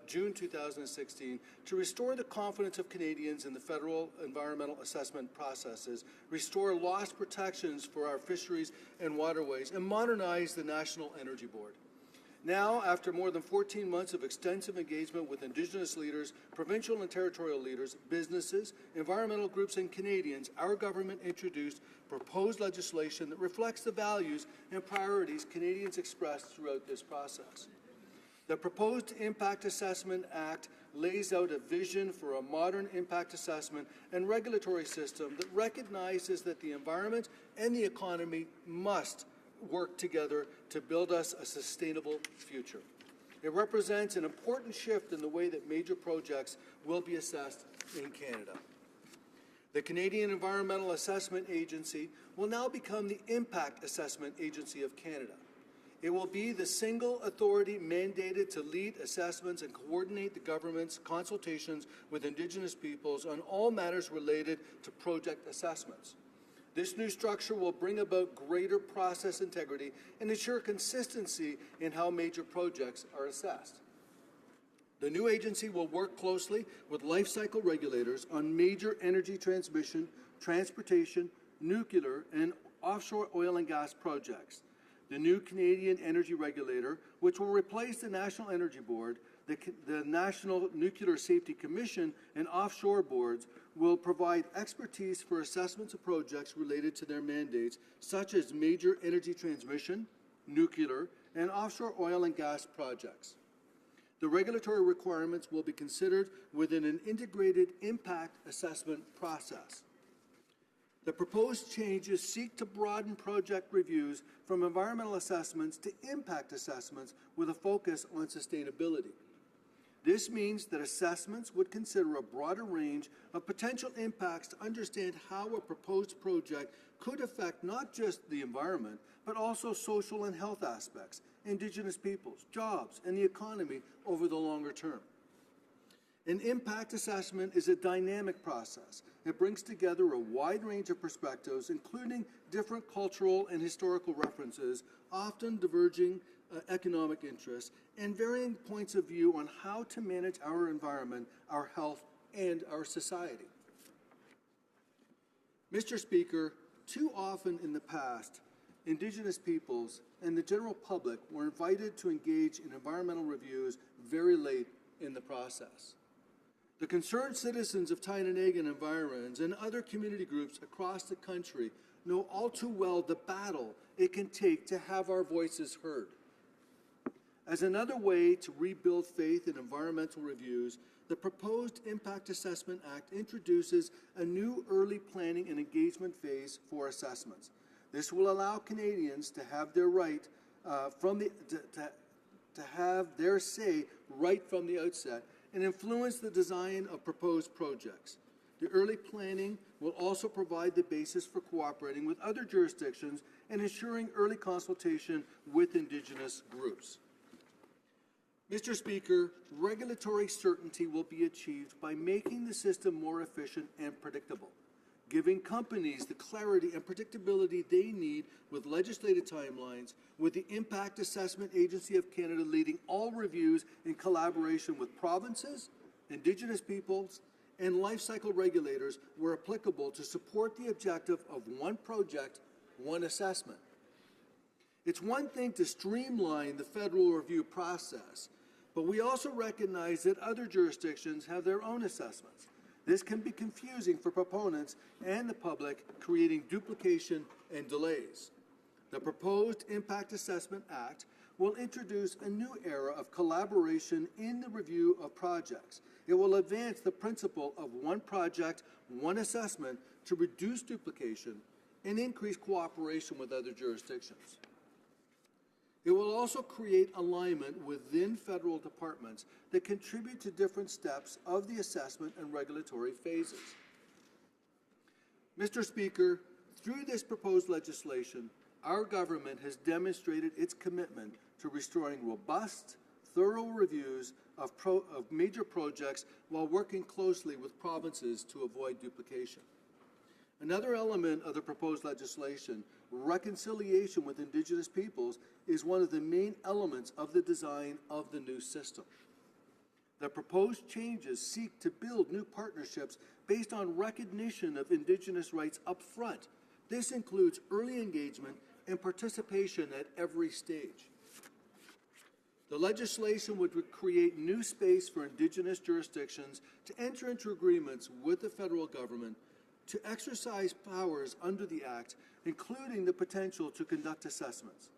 June 2016 to restore the confidence of Canadians in the federal environmental assessment processes, restore lost protections for our fisheries and waterways, and modernize the National Energy Board. Now, after more than 14 months of extensive engagement with Indigenous leaders, provincial and territorial leaders, businesses, environmental groups, and Canadians, our government introduced proposed legislation that reflects the values and priorities Canadians expressed throughout this process. The proposed Impact Assessment Act lays out a vision for a modern impact assessment and regulatory system that recognizes that the environment and the economy must work together to build us a sustainable future. It represents an important shift in the way that major projects will be assessed in Canada. The Canadian Environmental Assessment Agency will now become the Impact Assessment Agency of Canada. It will be the single authority mandated to lead assessments and coordinate the government's consultations with Indigenous peoples on all matters related to project assessments. This new structure will bring about greater process integrity and ensure consistency in how major projects are assessed. The new agency will work closely with life cycle regulators on major energy transmission, transportation, nuclear, and offshore oil and gas projects. the new Canadian Energy Regulator, which will replace the National Energy Board, the National Nuclear Safety Commission, and offshore boards, will provide expertise for assessments of projects related to their mandates, such as major energy transmission, nuclear, and offshore oil and gas projects. The regulatory requirements will be considered within an integrated impact assessment process. The proposed changes seek to broaden project reviews from environmental assessments to impact assessments with a focus on sustainability. This means that assessments would consider a broader range of potential impacts to understand how a proposed project could affect not just the environment, but also social and health aspects, Indigenous peoples, jobs, and the economy over the longer term. An impact assessment is a dynamic process. It brings together a wide range of perspectives, including different cultural and historical references, often diverging economic interests, and varying points of view on how to manage our environment, our health, and our society. Mr. Speaker, too often in the past, Indigenous peoples and the general public were invited to engage in environmental reviews very late in the process. The concerned citizens of Tyinanagan environs and other community groups across the country know all too well the battle it can take to have our voices heard. As another way to rebuild faith in environmental reviews, the proposed Impact Assessment Act introduces a new early planning and engagement phase for assessments. This will allow Canadians to have their right to have their say right from the outset and influence the design of proposed projects. The early planning will also provide the basis for cooperating with other jurisdictions and ensuring early consultation with Indigenous groups. Mr. Speaker, regulatory certainty will be achieved by making the system more efficient and predictable, giving companies the clarity and predictability they need with legislative timelines, with the Impact Assessment Agency of Canada leading all reviews in collaboration with provinces, Indigenous peoples, and life cycle regulators where applicable to support the objective of one project, one assessment. It's one thing to streamline the federal review process, but we also recognize that other jurisdictions have their own assessments. This can be confusing for proponents and the public, creating duplication and delays. The proposed Impact Assessment Act will introduce a new era of collaboration in the review of projects. It will advance the principle of one project, one assessment to reduce duplication and increase cooperation with other jurisdictions. It will also create alignment within federal departments that contribute to different steps of the assessment and regulatory phases. Mr. Speaker, through this proposed legislation, our government has demonstrated its commitment to restoring robust, thorough reviews of major projects while working closely with provinces to avoid duplication. Another element of the proposed legislation, reconciliation with Indigenous peoples, is one of the main elements of the design of the new system. The proposed changes seek to build new partnerships based on recognition of Indigenous rights up front. This includes early engagement and participation at every stage. The legislation would create new space for Indigenous jurisdictions to enter into agreements with the federal government to exercise powers under the Act, including the potential to conduct assessments.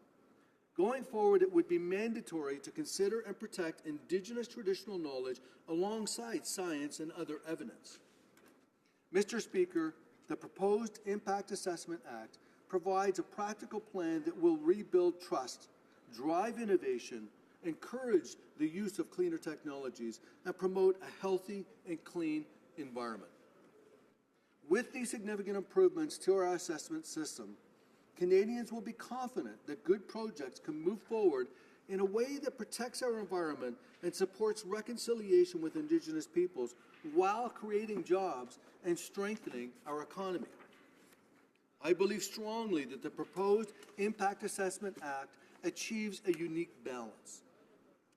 Going forward, it would be mandatory to consider and protect Indigenous traditional knowledge alongside science and other evidence. Mr. Speaker, the proposed Impact Assessment Act provides a practical plan that will rebuild trust, drive innovation, encourage the use of cleaner technologies, and promote a healthy and clean environment. With these significant improvements to our assessment system, Canadians will be confident that good projects can move forward in a way that protects our environment and supports reconciliation with Indigenous peoples while creating jobs and strengthening our economy. I believe strongly that the proposed Impact Assessment Act achieves a unique balance.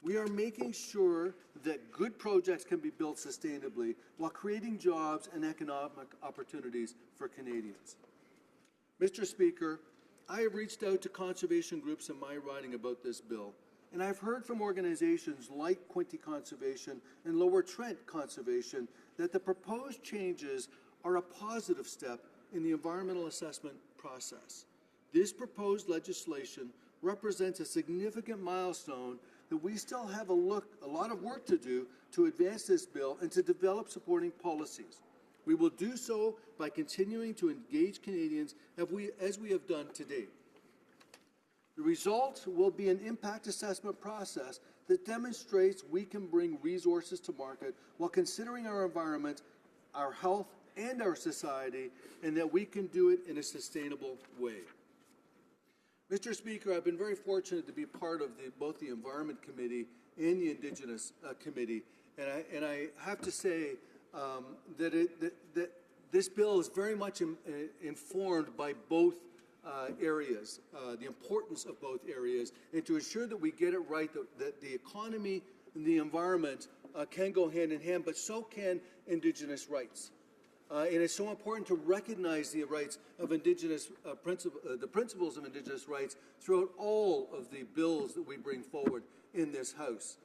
We are making sure that good projects can be built sustainably while creating jobs and economic opportunities for Canadians. Mr. Speaker, I have reached out to conservation groups in my riding about this bill, and I've heard from organizations like Quinte Conservation and Lower Trent Conservation that the proposed changes are a positive step in the environmental assessment process. This proposed legislation represents a significant milestone that we still have a lot of work to do to advance this bill and to develop supporting policies. We will do so by continuing to engage Canadians as we have done to date. The result will be an impact assessment process that demonstrates we can bring resources to market while considering our environment, our health, and our society, and that we can do it in a sustainable way. Mr. Speaker, I've been very fortunate to be part of both the Environment Committee and the Indigenous Committee, and I have to say that this bill is very much informed by both areas, the importance of both areas, and to ensure that we get it right, that the economy and the environment can go hand in hand, but so can Indigenous rights. And it's so important to recognize the rights of Indigenous the principles of Indigenous rights throughout all of the bills that we bring forward in this House,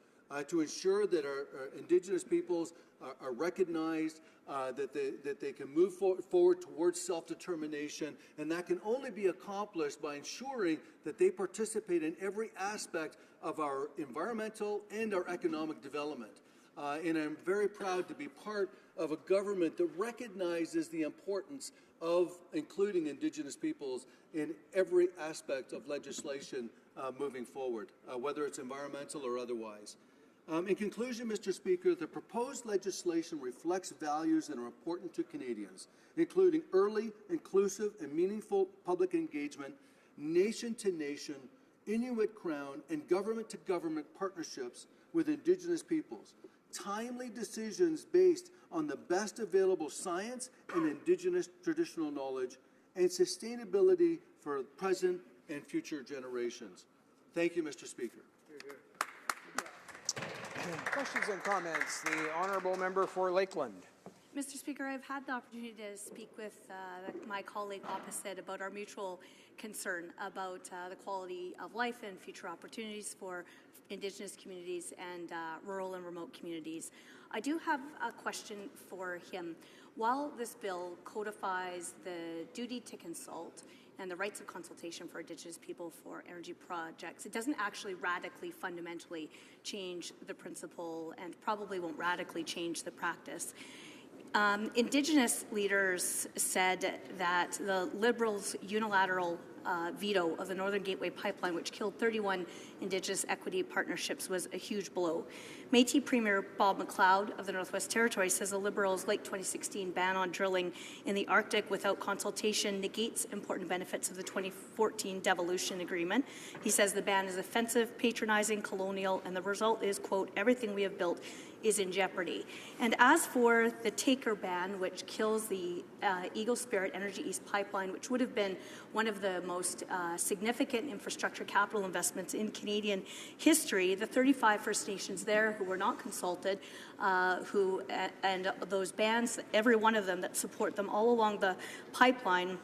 to ensure that our Indigenous peoples are recognized, that they can move forward towards self-determination, and that can only be accomplished by ensuring that they participate in every aspect of our environmental and our economic development. And I'm very proud to be part of a government that recognizes the importance of including Indigenous peoples in every aspect of legislation moving forward, whether it's environmental or otherwise. In conclusion, Mr. Speaker, the proposed legislation reflects values that are important to Canadians, including early, inclusive, and meaningful public engagement, nation-to-nation, Inuit Crown, and government-to-government partnerships with Indigenous peoples, timely decisions based on the best available science and Indigenous traditional knowledge, and sustainability for present and future generations. Thank you, Mr. Speaker.
Questions and comments. The Honourable Member for Lakeland.
Mr. Speaker, I've had the opportunity to speak with my colleague opposite about our mutual concern about the quality of life and future opportunities for Indigenous communities and rural and remote communities. I do have a question for him. While this bill codifies the duty to consult and the rights of consultation for Indigenous people for energy projects, it doesn't actually radically, fundamentally change the principle and probably won't radically change the practice. Indigenous leaders said that the Liberals' unilateral veto of the Northern Gateway Pipeline, which killed 31 Indigenous equity partnerships, was a huge blow. Métis Premier Bob McLeod of the Northwest Territories says the Liberals' late 2016 ban on drilling in the Arctic without consultation negates important benefits of the 2014 devolution agreement. He says the ban is offensive, patronizing, colonial, and the result is, quote, everything we have built is in jeopardy. And as for the taker ban, which kills the Eagle Spirit Energy East pipeline, which would have been one of the most significant infrastructure capital investments in Canadian history, the 35 First Nations there who were not consulted, and those bands, every one of them that support them all along the pipeline,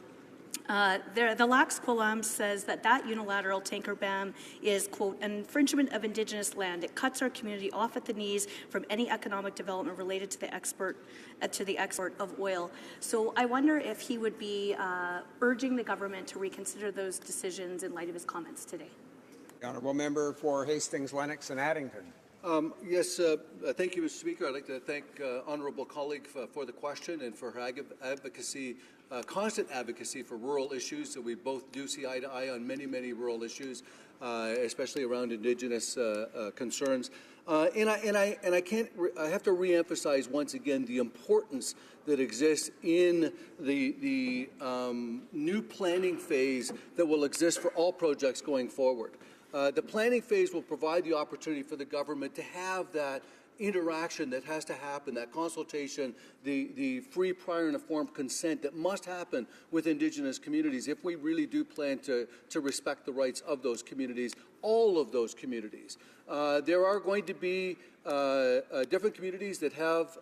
the Lax Kw'alaam says that unilateral tanker ban is, quote, an infringement of Indigenous land. It cuts our community off at the knees from any economic development related to the export of oil. So I wonder if he would be urging the government to reconsider those decisions in light of his comments today.
The Honourable Member for Hastings, Lennox and Addington.
Yes, thank you, Mr. Speaker. I'd like to thank honourable colleague for the question and for her advocacy, constant advocacy for rural issues. So we both do see eye to eye on many, many rural issues, especially around Indigenous concerns. And I have to re-emphasize once again the importance that exists in the new planning phase that will exist for all projects going forward. The planning phase will provide the opportunity for the government to have that interaction that has to happen, that consultation, the free, prior, and informed consent that must happen with Indigenous communities if we really do plan to respect the rights of those communities, all of those communities. There are going to be different communities that have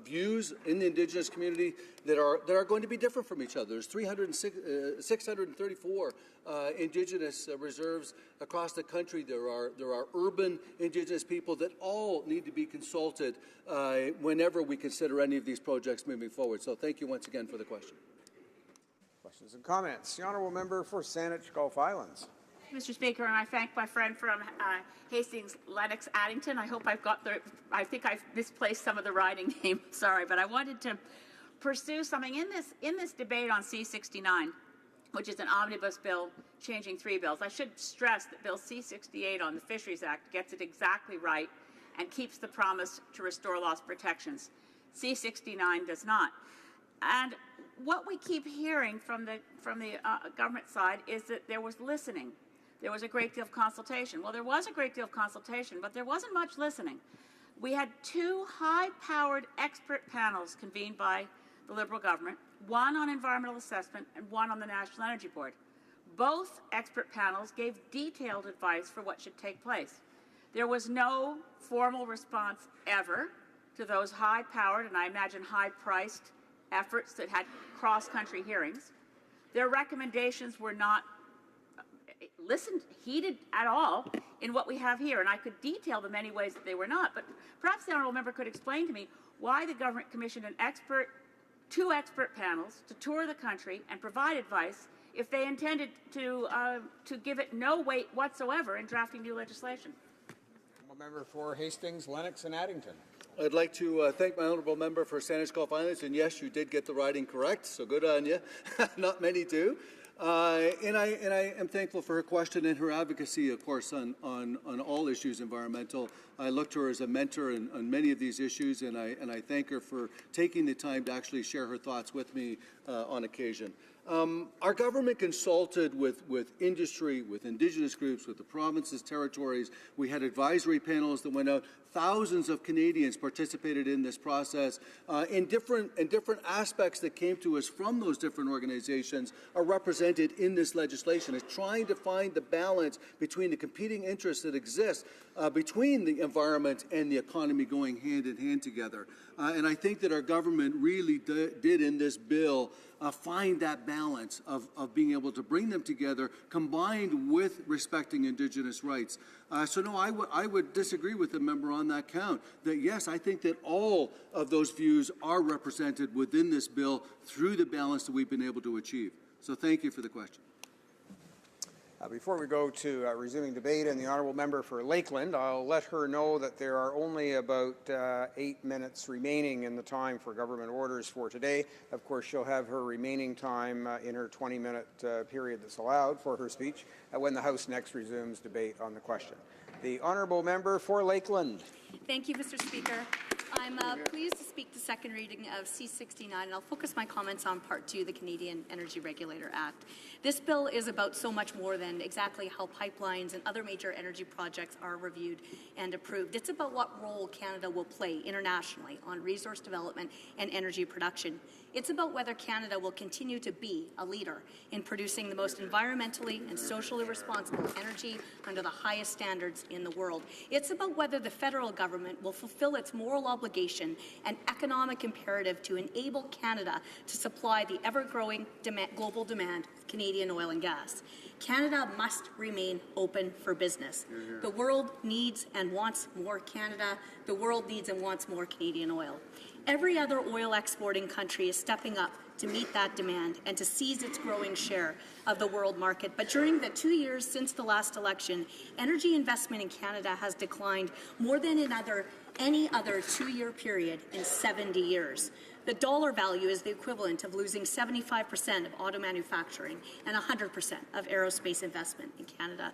views in the Indigenous community that are going to be different from each other. There's 634 Indigenous reserves across the country. There are urban Indigenous people that all need to be consulted whenever we consider any of these projects moving forward. So thank you once again for the question.
Questions and comments. The honourable member for Saanich Gulf Islands.
Mr. Speaker, and I thank my friend from Hastings, Lennox Addington. I hope I think I've misplaced some of the riding name. Sorry, but I wanted to pursue something in this debate on C-69, which is an omnibus bill changing 3 bills. I should stress that Bill C-68 on the Fisheries Act gets it exactly right and keeps the promise to restore lost protections. C-69 does not. And what we keep hearing from the government side is that there was listening. There was a great deal of consultation. Well, there was a great deal of consultation, but there wasn't much listening. We had 2 high-powered expert panels convened by the Liberal government, one on environmental assessment and one on the National Energy Board. Both expert panels gave detailed advice for what should take place. There was no formal response ever to those high-powered and I imagine high-priced efforts that had cross-country hearings. Their recommendations were not heeded at all in what we have here, and I could detail the many ways that they were not, but perhaps the honourable member could explain to me why the government commissioned 2 expert panels to tour the country and provide advice if they intended to give it no weight whatsoever in drafting new legislation.
Member for Hastings, Lennox and Addington.
I'd like to thank my honourable member for Saanich Gulf Islands, and yes, you did get the riding correct, so good on you. Not many do. And I am thankful for her question and her advocacy, of course, on all issues environmental. I look to her as a mentor on many of these issues, and I thank her for taking the time to actually share her thoughts with me on occasion. Our government consulted with industry, with Indigenous groups, with the provinces, territories. We had advisory panels that went out. Thousands of Canadians participated in this process. In different aspects that came to us from those different organizations are represented in this legislation. It's trying to find the balance between the competing interests that exist between the environment and the economy going hand in hand together. And I think that our government really did in this bill find that balance of being able to bring them together combined with respecting Indigenous rights. So no, I would disagree with the member on that count, that yes, I think that all of those views are represented within this bill through the balance that we've been able to achieve. So thank you for the question.
Before we go to resuming debate and the honourable member for Lakeland, I'll let her know that there are only about 8 minutes remaining in the time for government orders for today. Of course, she'll have her remaining time in her 20-minute period that's allowed for her speech when the House next resumes debate on the question. The honourable member for Lakeland.
Thank you, Mr. Speaker. I'm pleased to speak to second reading of C-69, and I'll focus my comments on Part 2, the Canadian Energy Regulator Act. This bill is about so much more than exactly how pipelines and other major energy projects are reviewed and approved. It's about what role Canada will play internationally on resource development and energy production. It's about whether Canada will continue to be a leader in producing the most environmentally and socially responsible energy under the highest standards in the world. It's about whether the federal government will fulfill its moral obligation and economic imperative to enable Canada to supply the ever-growing global demand of Canadian oil and gas. Canada must remain open for business. The world needs and wants more Canada. The world needs and wants more Canadian oil. Every other oil exporting country is stepping up to meet that demand and to seize its growing share of the world market. But during the 2 years since the last election, energy investment in Canada has declined more than in any other 2-year period in 70 years. The dollar value is the equivalent of losing 75% of auto manufacturing and 100% of aerospace investment in Canada.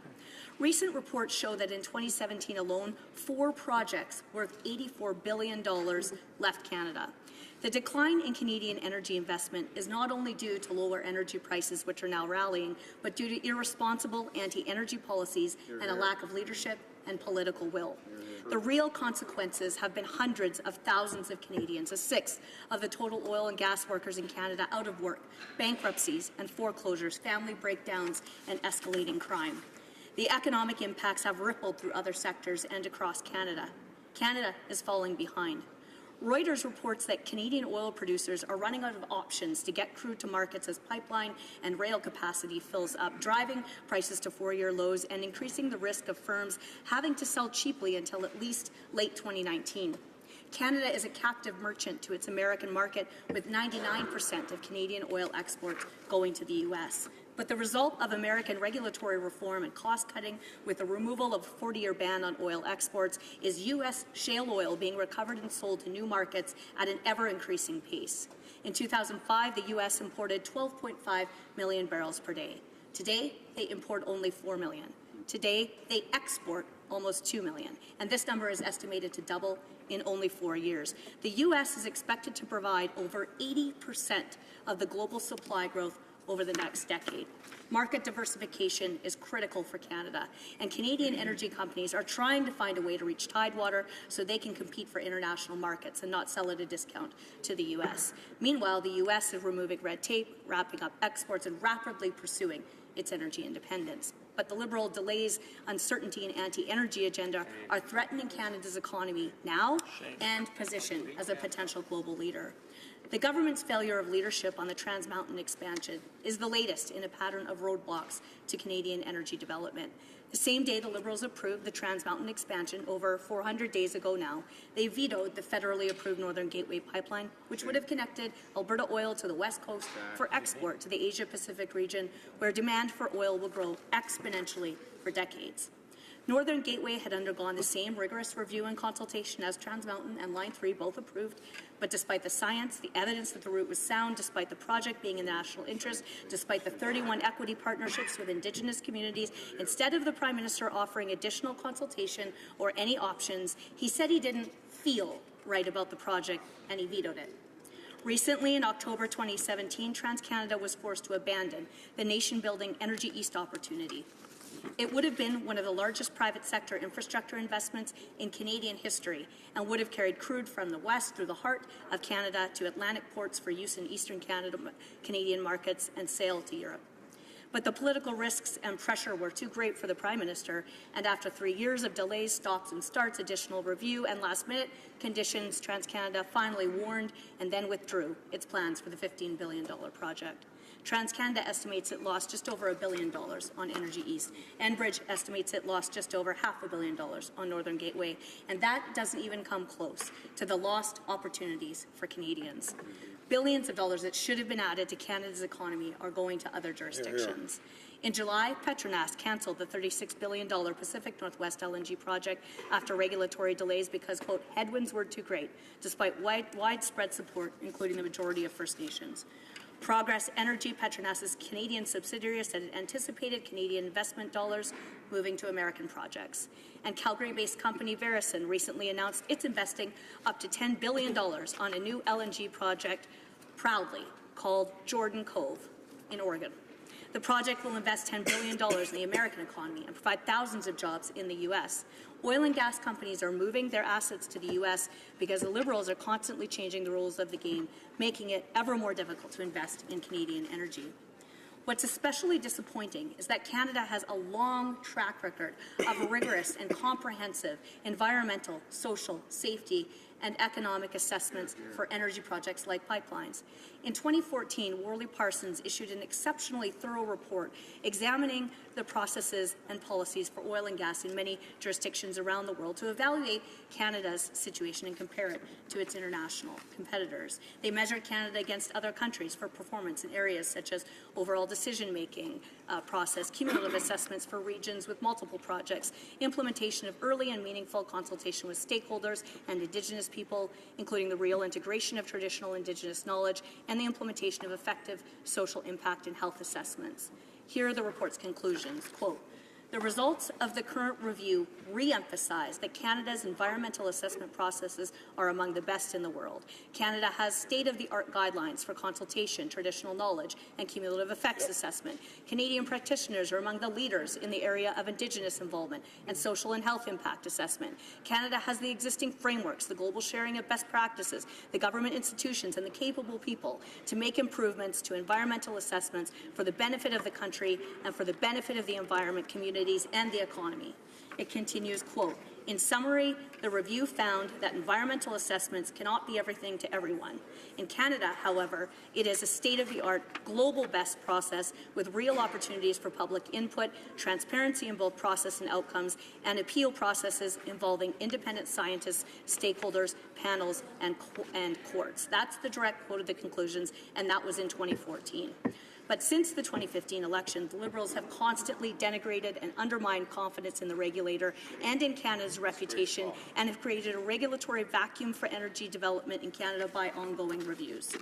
Recent reports show that in 2017 alone, 4 projects worth $84 billion left Canada. The decline in Canadian energy investment is not only due to lower energy prices, which are now rallying, but due to irresponsible anti-energy policies and a lack of leadership and political will. The real consequences have been hundreds of thousands of Canadians, a sixth of the total oil and gas workers in Canada out of work, bankruptcies and foreclosures, family breakdowns, and escalating crime. The economic impacts have rippled through other sectors and across Canada. Canada is falling behind. Reuters reports that Canadian oil producers are running out of options to get crude to markets as pipeline and rail capacity fills up, driving prices to four-year lows and increasing the risk of firms having to sell cheaply until at least late 2019. Canada is a captive merchant to its American market, with 99% of Canadian oil exports going to the U.S. But the result of American regulatory reform and cost-cutting with the removal of a 40-year ban on oil exports is U.S. shale oil being recovered and sold to new markets at an ever-increasing pace. In 2005, the U.S. imported 12.5 million barrels per day. Today, they import only 4 million. Today, they export almost 2 million, and this number is estimated to double in only 4 years. The U.S. is expected to provide over 80% of the global supply growth over the next decade. Market diversification is critical for Canada, and Canadian energy companies are trying to find a way to reach tidewater so they can compete for international markets and not sell at a discount to the U.S. Meanwhile, the U.S. is removing red tape, wrapping up exports, and rapidly pursuing its energy independence. But the Liberal delays, uncertainty, and anti-energy agenda are threatening Canada's economy now and position as a potential global leader. The government's failure of leadership on the Trans Mountain expansion is the latest in a pattern of roadblocks to Canadian energy development. The same day the Liberals approved the Trans Mountain expansion, over 400 days ago now, they vetoed the federally approved Northern Gateway pipeline, which would have connected Alberta oil to the West Coast for export to the Asia-Pacific region, where demand for oil will grow exponentially for decades. Northern Gateway had undergone the same rigorous review and consultation as Trans Mountain and Line 3, both approved, but despite the science, the evidence that the route was sound, despite the project being in national interest, despite the 31 equity partnerships with Indigenous communities, instead of the Prime Minister offering additional consultation or any options, he said he didn't feel right about the project and he vetoed it. Recently, in October 2017, TransCanada was forced to abandon the nation-building Energy East opportunity. It would have been one of the largest private sector infrastructure investments in Canadian history and would have carried crude from the west through the heart of Canada to Atlantic ports for use in eastern Canadian markets and sale to Europe. But the political risks and pressure were too great for the Prime Minister, and after 3 years of delays, stops and starts, additional review, and last-minute conditions, TransCanada finally warned and then withdrew its plans for the $15 billion project. TransCanada estimates it lost just over $1 billion on Energy East. Enbridge estimates it lost just over $500 million on Northern Gateway, and that doesn't even come close to the lost opportunities for Canadians. Billions of dollars that should have been added to Canada's economy are going to other jurisdictions. In July, Petronas cancelled the $36 billion Pacific Northwest LNG project after regulatory delays because, quote, headwinds were too great, despite widespread support, including the majority of First Nations. Progress Energy, Petronas' Canadian subsidiary, said it anticipated Canadian investment dollars moving to American projects. And Calgary-based company Veresen recently announced it's investing up to $10 billion on a new LNG project, proudly called Jordan Cove in Oregon. The project will invest $10 billion in the American economy and provide thousands of jobs in the U.S. Oil and gas companies are moving their assets to the U.S. because the Liberals are constantly changing the rules of the game, making it ever more difficult to invest in Canadian energy. What's especially disappointing is that Canada has a long track record of rigorous and comprehensive environmental, social, safety, and economic assessments for energy projects like pipelines. In 2014, Worley Parsons issued an exceptionally thorough report examining the processes and policies for oil and gas in many jurisdictions around the world to evaluate Canada's situation and compare it to its international competitors. They measured Canada against other countries for performance in areas such as overall decision-making process, cumulative assessments for regions with multiple projects, implementation of early and meaningful consultation with stakeholders and Indigenous people, including the real integration of traditional Indigenous knowledge, and the implementation of effective social impact and health assessments. Here are the report's conclusions. Quote, the results of the current review re-emphasize that Canada's environmental assessment processes are among the best in the world. Canada has state-of-the-art guidelines for consultation, traditional knowledge, and cumulative effects assessment. Canadian practitioners are among the leaders in the area of Indigenous involvement and social and health impact assessment. Canada has the existing frameworks, the global sharing of best practices, the government institutions, and the capable people to make improvements to environmental assessments for the benefit of the country and for the benefit of the environment, communities, and the economy. It continues, quote, In summary, the review found that environmental assessments cannot be everything to everyone. In Canada, however, it is a state-of-the-art global best process with real opportunities for public input, transparency in both process and outcomes, and appeal processes involving independent scientists, stakeholders, panels, and courts. That's the direct quote of the conclusions, and that was in 2014. But since the 2015 election, the Liberals have constantly denigrated and undermined confidence in the regulator and in Canada's reputation, and have created a regulatory vacuum for energy development in Canada by ongoing reviews.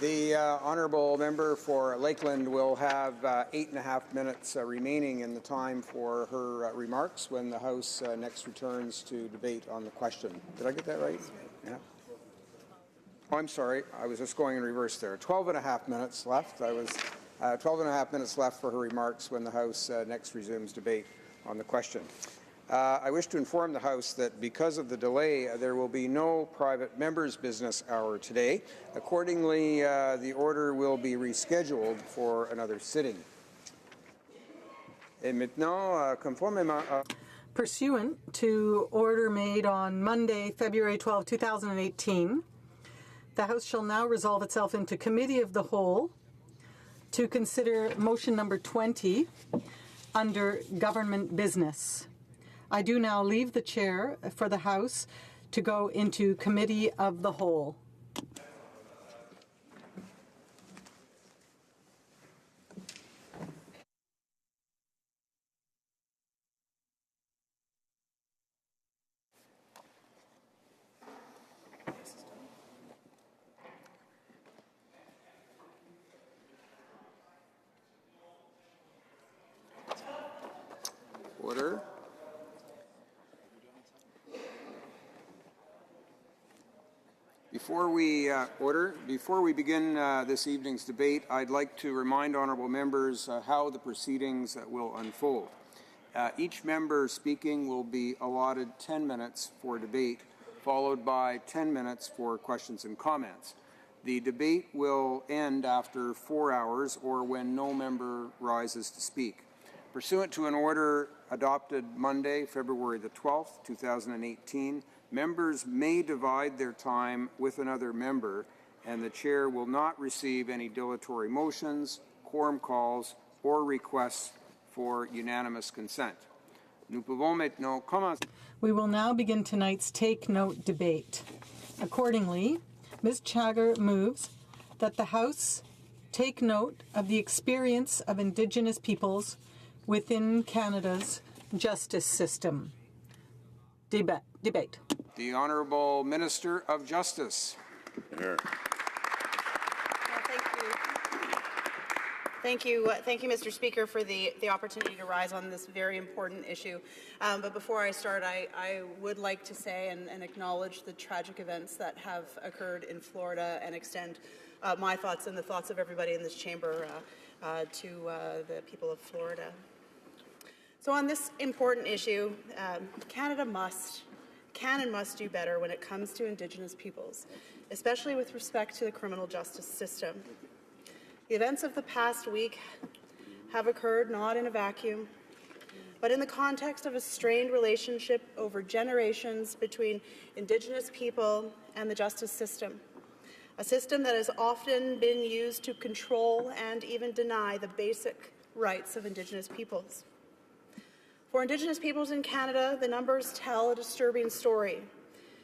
The honourable member for Lakeland will have 8.5 minutes remaining in the time for her remarks when the House next returns to debate on the question. Did I get that right? Yeah. Oh, I'm sorry. I was just going in reverse there. 12.5 minutes left. 12.5 minutes left for her remarks when the House next resumes debate on the question. I wish to inform the House that because of the delay, there will be no private members' business hour today. Accordingly, the order will be rescheduled for another sitting. Et maintenant, conformément à...
Pursuant to order made on Monday, February 12, 2018, the House shall now resolve itself into Committee of the Whole to consider motion number 20 under government business. I do now leave the chair for the House to go into Committee of the Whole.
Order. Before we begin this evening's debate, I'd like to remind honourable members how the proceedings will unfold. Each member speaking will be allotted 10 minutes for debate, followed by 10 minutes for questions and comments. The debate will end after 4 hours or when no member rises to speak. Pursuant to an order adopted Monday, February the 12th, 2018, members may divide their time with another member, and the chair will not receive any dilatory motions, quorum calls, or requests for unanimous consent. Nous pouvons maintenant commencer.
We will now begin tonight's Take Note debate. Accordingly, Ms. Chagger moves that the House take note of the experience of Indigenous peoples within Canada's justice system. Debate.
The Honourable Minister of Justice.
Here. Thank you, Mr. Speaker, for the opportunity to rise on this very important issue. But before I start, I would like to say and acknowledge the tragic events that have occurred in Florida and extend my thoughts and the thoughts of everybody in this chamber to the people of Florida. So on this important issue, Canada can and must do better when it comes to Indigenous peoples, especially with respect to the criminal justice system. The events of the past week have occurred not in a vacuum, but in the context of a strained relationship over generations between Indigenous people and the justice system, a system that has often been used to control and even deny the basic rights of Indigenous peoples. For Indigenous peoples in Canada, the numbers tell a disturbing story.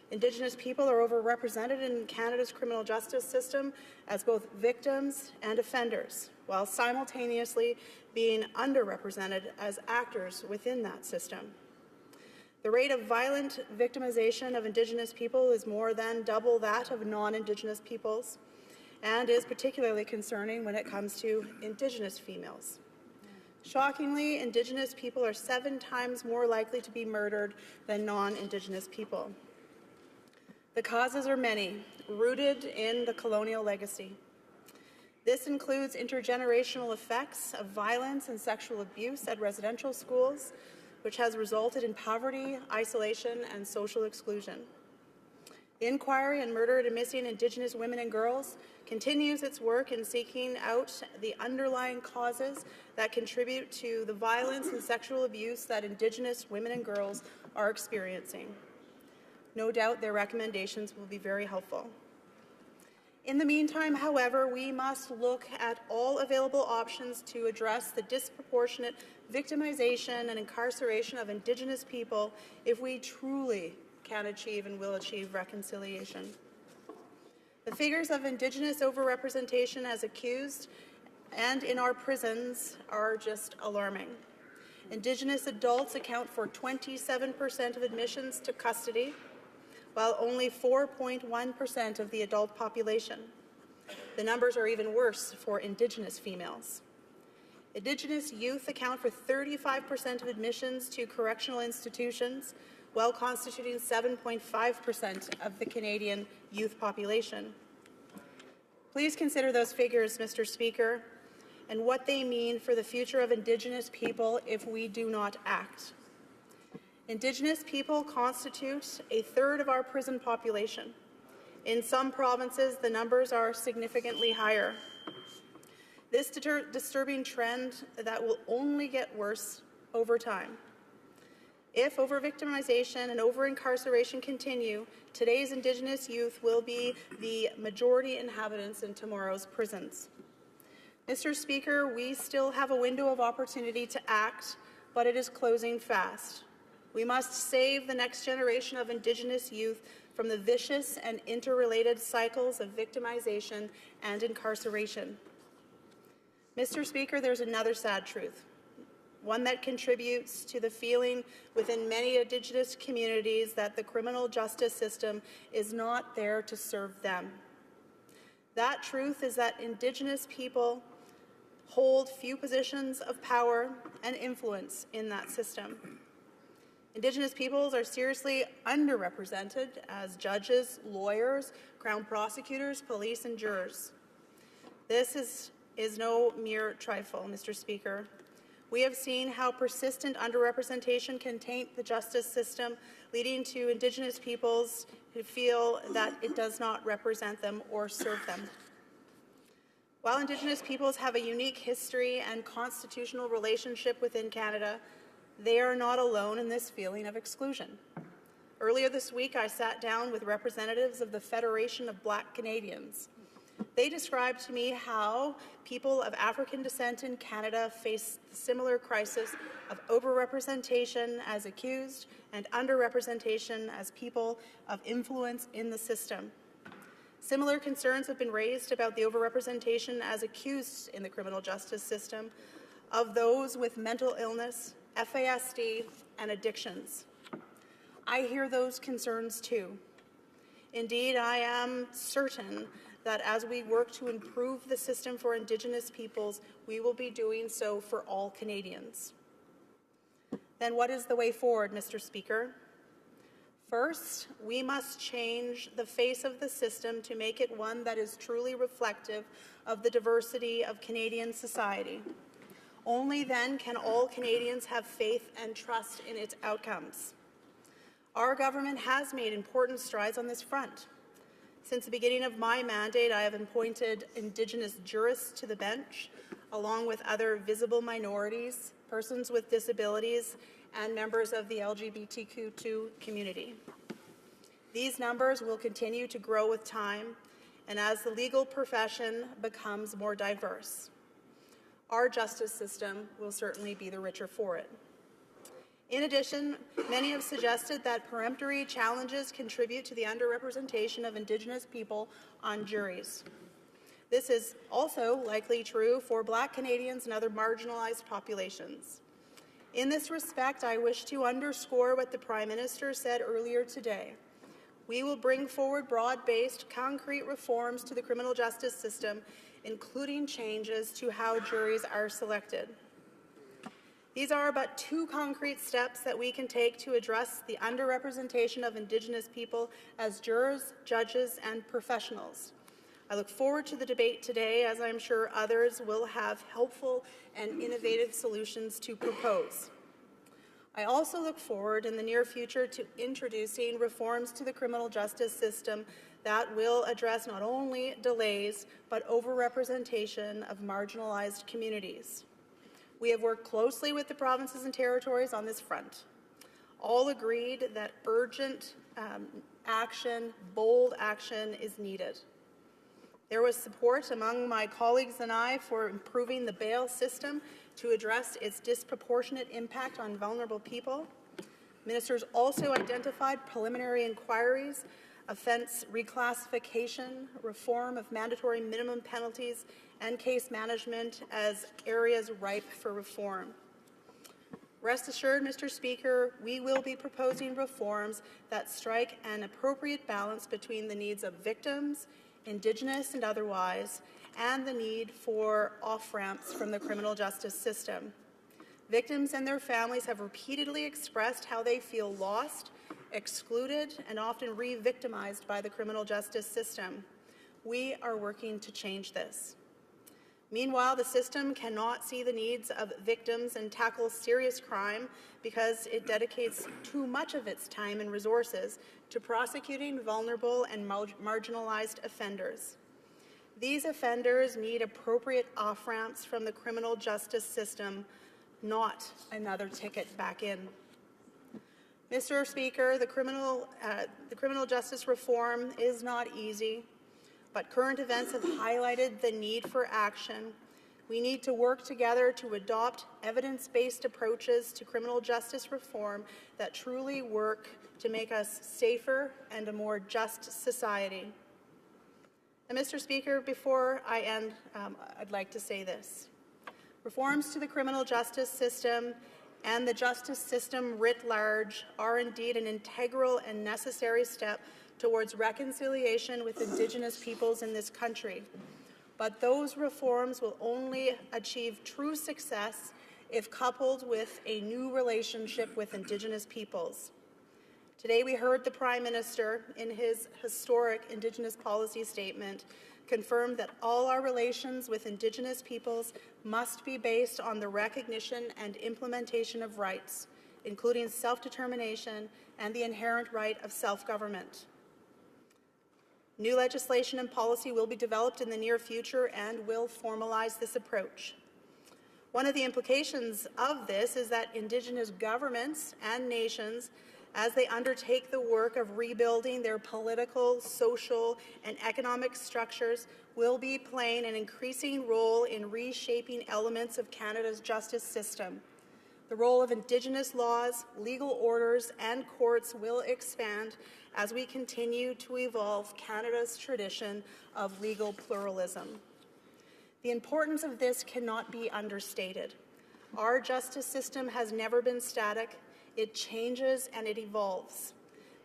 Indigenous people are overrepresented in Canada's criminal justice system as both victims and offenders, while simultaneously being underrepresented as actors within that system. The rate of violent victimization of Indigenous people is more than double that of non-Indigenous peoples, and is particularly concerning when it comes to Indigenous females. Shockingly, Indigenous people are 7 times more likely to be murdered than non-Indigenous people. The causes are many, rooted in the colonial legacy. This includes intergenerational effects of violence and sexual abuse at residential schools, which has resulted in poverty, isolation, and social exclusion. Inquiry on Murdered and Missing Indigenous Women and Girls continues its work in seeking out the underlying causes that contribute to the violence and sexual abuse that Indigenous women and girls are experiencing. No doubt their recommendations will be very helpful. In the meantime, however, we must look at all available options to address the disproportionate victimization and incarceration of Indigenous people if we truly can achieve and will achieve reconciliation. The figures of Indigenous overrepresentation as accused and in our prisons are just alarming. Indigenous adults account for 27% of admissions to custody, while only 4.1% of the adult population. The numbers are even worse for Indigenous females. Indigenous youth account for 35% of admissions to correctional institutions, while constituting 7.5% of the Canadian youth population. Please consider those figures, Mr. Speaker, and what they mean for the future of Indigenous people if we do not act. Indigenous people constitute a third of our prison population. In some provinces, the numbers are significantly higher. This disturbing trend that will only get worse over time. If over-victimization and over-incarceration continue, today's Indigenous youth will be the majority inhabitants in tomorrow's prisons. Mr. Speaker, we still have a window of opportunity to act, but it is closing fast. We must save the next generation of Indigenous youth from the vicious and interrelated cycles of victimization and incarceration. Mr. Speaker, there's another sad truth, one that contributes to the feeling within many Indigenous communities that the criminal justice system is not there to serve them. That truth is that Indigenous people hold few positions of power and influence in that system. Indigenous peoples are seriously underrepresented as judges, lawyers, Crown prosecutors, police, and jurors. This is no mere trifle, Mr. Speaker. We have seen how persistent underrepresentation can taint the justice system, leading to Indigenous peoples who feel that it does not represent them or serve them. While Indigenous peoples have a unique history and constitutional relationship within Canada, they are not alone in this feeling of exclusion. Earlier this week, I sat down with representatives of the Federation of Black Canadians. They described to me how people of African descent in Canada face the similar crisis of overrepresentation as accused and underrepresentation as people of influence in the system. Similar concerns have been raised about the overrepresentation as accused in the criminal justice system of those with mental illness, FASD, and addictions. I hear those concerns too. Indeed, I am certain that as we work to improve the system for Indigenous peoples, we will be doing so for all Canadians. Then what is the way forward, Mr. Speaker? First, we must change the face of the system to make it one that is truly reflective of the diversity of Canadian society. Only then can all Canadians have faith and trust in its outcomes. Our government has made important strides on this front. Since the beginning of my mandate, I have appointed Indigenous jurists to the bench, along with other visible minorities, persons with disabilities, and members of the LGBTQ2 community. These numbers will continue to grow with time and as the legal profession becomes more diverse. Our justice system will certainly be the richer for it. In addition, many have suggested that peremptory challenges contribute to the underrepresentation of Indigenous people on juries. This is also likely true for Black Canadians and other marginalized populations. In this respect, I wish to underscore what the Prime Minister said earlier today. We will bring forward broad-based, concrete reforms to the criminal justice system, including changes to how juries are selected. These are but two concrete steps that we can take to address the underrepresentation of Indigenous people as jurors, judges, and professionals. I look forward to the debate today, as I'm sure others will have helpful and innovative solutions to propose. I also look forward in the near future to introducing reforms to the criminal justice system that will address not only delays, but overrepresentation of marginalized communities. We have worked closely with the provinces and territories on this front. All agreed that urgent action, bold action is needed. There was support among my colleagues and I for improving the bail system to address its disproportionate impact on vulnerable people. Ministers also identified preliminary inquiries, offence reclassification, reform of mandatory minimum penalties, and case management as areas ripe for reform. Rest assured, Mr. Speaker, we will be proposing reforms that strike an appropriate balance between the needs of victims, Indigenous and otherwise, and the need for off-ramps from the criminal justice system. Victims and their families have repeatedly expressed how they feel lost, excluded, and often re-victimized by the criminal justice system. We are working to change this. Meanwhile, the system cannot see the needs of victims and tackle serious crime because it dedicates too much of its time and resources to prosecuting vulnerable and marginalized offenders. These offenders need appropriate off-ramps from the criminal justice system, not another ticket back in. Mr. Speaker, the criminal justice reform is not easy, but current events have highlighted the need for action. We need to work together to adopt evidence-based approaches to criminal justice reform that truly work to make us safer and a more just society. And Mr. Speaker, before I end, I'd like to say this. Reforms to the criminal justice system and the justice system writ large are indeed an integral and necessary step towards reconciliation with Indigenous peoples in this country. But those reforms will only achieve true success if coupled with a new relationship with Indigenous peoples. Today we heard the Prime Minister, in his historic Indigenous policy statement, confirm that all our relations with Indigenous peoples must be based on the recognition and implementation of rights, including self-determination and the inherent right of self-government. New legislation and policy will be developed in the near future and will formalize this approach. One of the implications of this is that Indigenous governments and nations, as they undertake the work of rebuilding their political, social, and economic structures, will be playing an increasing role in reshaping elements of Canada's justice system. The role of Indigenous laws, legal orders, and courts will expand as we continue to evolve Canada's tradition of legal pluralism. The importance of this cannot be understated. Our justice system has never been static. It changes and it evolves.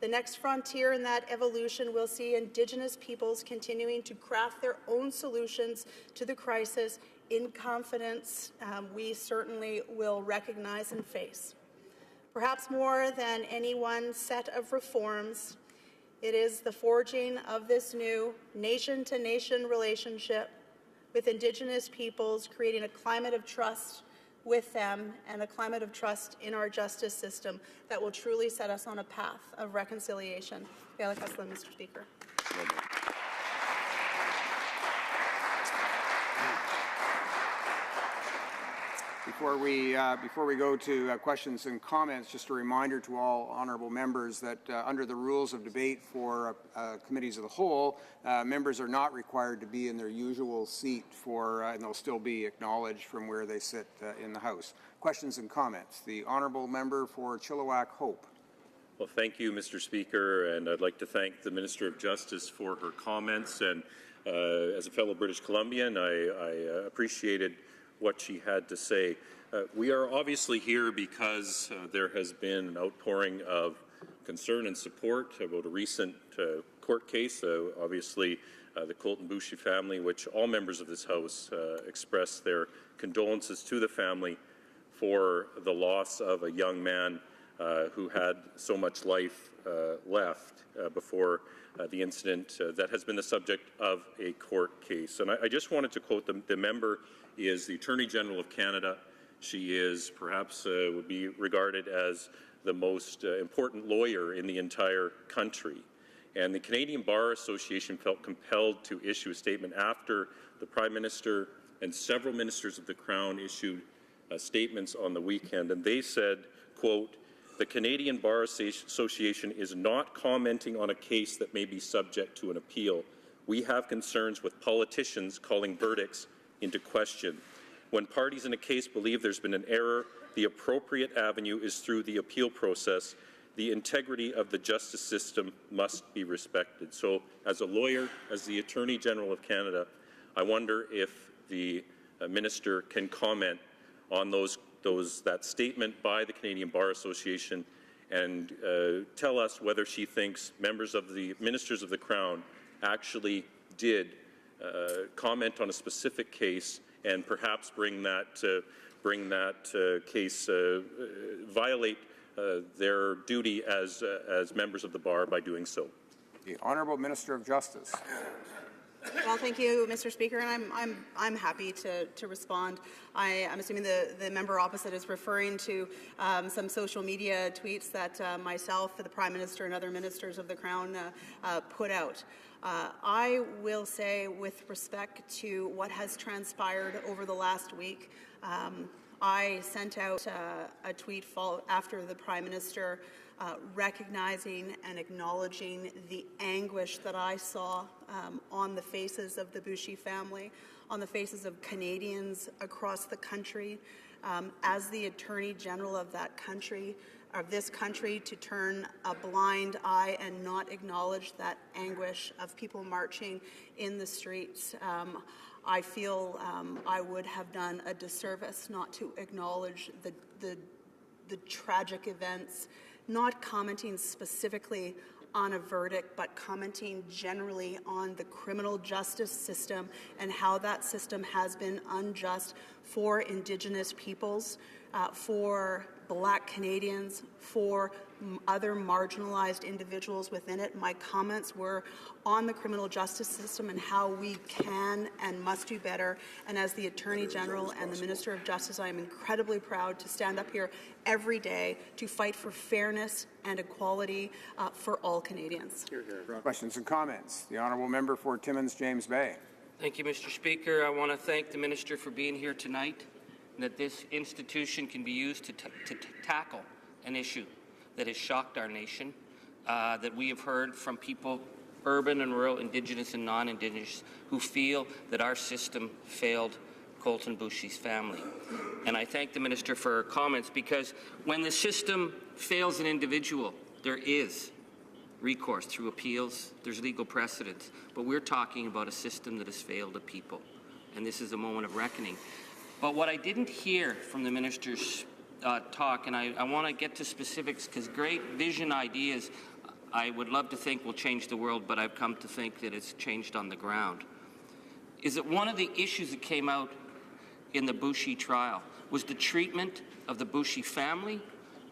The next frontier in that evolution will see Indigenous peoples continuing to craft their own solutions to the crisis in confidence we certainly will recognize and face. Perhaps more than any one set of reforms, it is the forging of this new nation-to-nation relationship with Indigenous peoples, creating a climate of trust with them and a climate of trust in our justice system that will truly set us on a path of reconciliation. Mr. Speaker.
Before we go to questions and comments, just a reminder to all honourable members that under the rules of debate for committees of the whole, members are not required to be in their usual seat and they'll still be acknowledged from where they sit in the House. Questions and comments. The honourable member for Chilliwack Hope.
Well, thank you, Mr. Speaker, and I'd like to thank the Minister of Justice for her comments. And as a fellow British Columbian, I appreciated what she had to say. We are obviously here because there has been an outpouring of concern and support about a recent court case. Obviously, the Colton Boucher family, which all members of this House expressed their condolences to the family for the loss of a young man who had so much life left before the incident that has been the subject of a court case. And I just wanted to quote the member is the Attorney General of Canada She is perhaps would be regarded as the most important lawyer in the entire country. And the Canadian Bar Association felt compelled to issue a statement after the Prime Minister and several ministers of the Crown issued statements on the weekend. And they said, quote, "The Canadian Bar Association is not commenting on a case that may be subject to an appeal. We have concerns with politicians calling verdicts into question. When parties in a case believe there's been an error, the appropriate avenue is through the appeal process. The integrity of the justice system must be respected." So, as a lawyer, as the Attorney General of Canada, I wonder if the Minister can comment on that statement by the Canadian Bar Association and tell us whether she thinks members of the Ministers of the Crown actually did comment on a specific case and perhaps bring that case violate their duty as members of the bar by doing so.
The Honourable Minister of Justice.
Well, thank you, Mr. Speaker, and I'm happy to respond. I'm assuming the member opposite is referring to some social media tweets that myself, the Prime Minister, and other ministers of the Crown put out. I will say, with respect to what has transpired over the last week, I sent out a tweet after the Prime Minister recognizing and acknowledging the anguish that I saw on the faces of the Boucher family, on the faces of Canadians across the country. As the Attorney General of this country, to turn a blind eye and not acknowledge that anguish of people marching in the streets. I feel I would have done a disservice not to acknowledge the tragic events, not commenting specifically on a verdict, but commenting generally on the criminal justice system and how that system has been unjust for Indigenous peoples, for Black Canadians, for other marginalized individuals within it. My comments were on the criminal justice system and how we can and must do better. And as the Attorney General and the Minister of Justice, I am incredibly proud to stand up here every day to fight for fairness and equality for all Canadians.
Questions and comments. The Honourable Member for Timmins, James Bay.
Thank you, Mr. Speaker. I want to thank the Minister for being here tonight, and that this institution can be used to tackle an issue that has shocked our nation, that we have heard from people, urban and rural, Indigenous and non-Indigenous, who feel that our system failed Colton Boucher's family. And I thank the Minister for her comments, because when the system fails an individual, there is recourse through appeals, there's legal precedents. But we're talking about a system that has failed a people, and this is a moment of reckoning. But what I didn't hear from the Minister's talk, and I want to get to specifics, because great vision ideas I would love to think will change the world, but I've come to think that it's changed on the ground, is that one of the issues that came out in the Boucher trial was the treatment of the Boucher family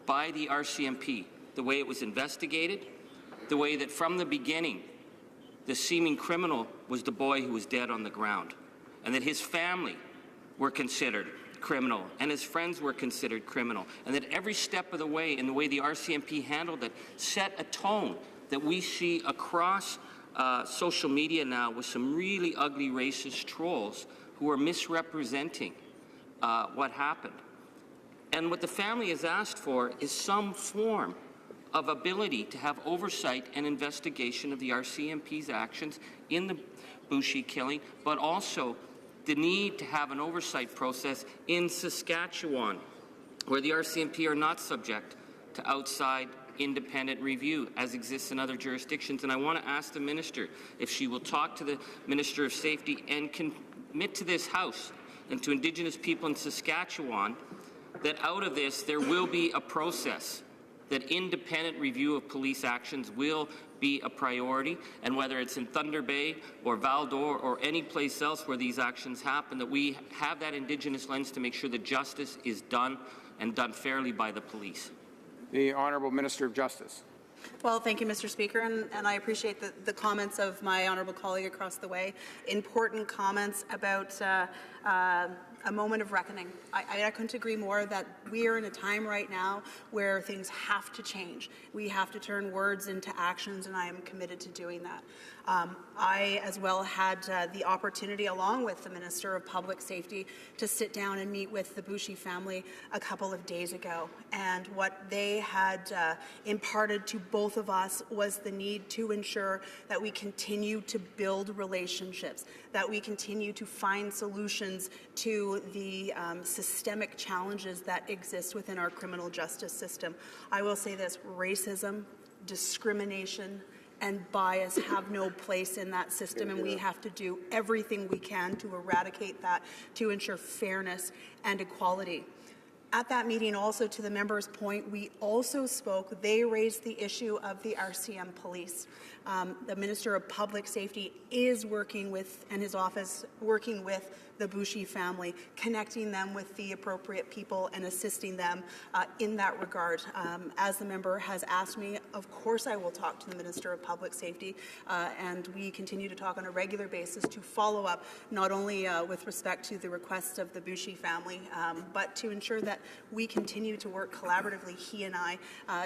by the RCMP, the way it was investigated, the way that from the beginning the seeming criminal was the boy who was dead on the ground, and that his family were considered criminal and his friends were considered criminal, and that every step of the way, in the way the RCMP handled it, set a tone that we see across social media now, with some really ugly racist trolls who are misrepresenting what happened. And what the family has asked for is some form of ability to have oversight and investigation of the RCMP's actions in the Boucher killing, but also the need to have an oversight process in Saskatchewan, where the RCMP are not subject to outside independent review, as exists in other jurisdictions. And I want to ask the Minister if she will talk to the Minister of Safety and commit to this House and to Indigenous people in Saskatchewan that out of this there will be a process, that independent review of police actions will be a priority, and whether it's in Thunder Bay or Val-d'Or or any place else where these actions happen, that we have that Indigenous lens to make sure that justice is done and done fairly by the police.
The Honourable Minister of Justice.
Well, thank you, Mr. Speaker, and I appreciate the comments of my honourable colleague across the way. Important comments about a moment of reckoning. I couldn't agree more that we are in a time right now where things have to change. We have to turn words into actions, and I am committed to doing that. I, as well, had the opportunity, along with the Minister of Public Safety, to sit down and meet with the Boucher family a couple of days ago. And what they had imparted to both of us was the need to ensure that we continue to build relationships, that we continue to find solutions to the systemic challenges that exist within our criminal justice system. I will say this: racism, discrimination, and bias have no place in that system, and we have to do everything we can to eradicate that, to ensure fairness and equality. At that meeting, also, to the member's point, we also spoke, they raised the issue of the RCM police. The Minister of Public Safety is working with, and his office working with, the Boucher family, connecting them with the appropriate people and assisting them in that regard. As the member has asked me, of course I will talk to the Minister of Public Safety, and we continue to talk on a regular basis to follow up, not only with respect to the requests of the Boucher family, but to ensure that we continue to work collaboratively, he and I,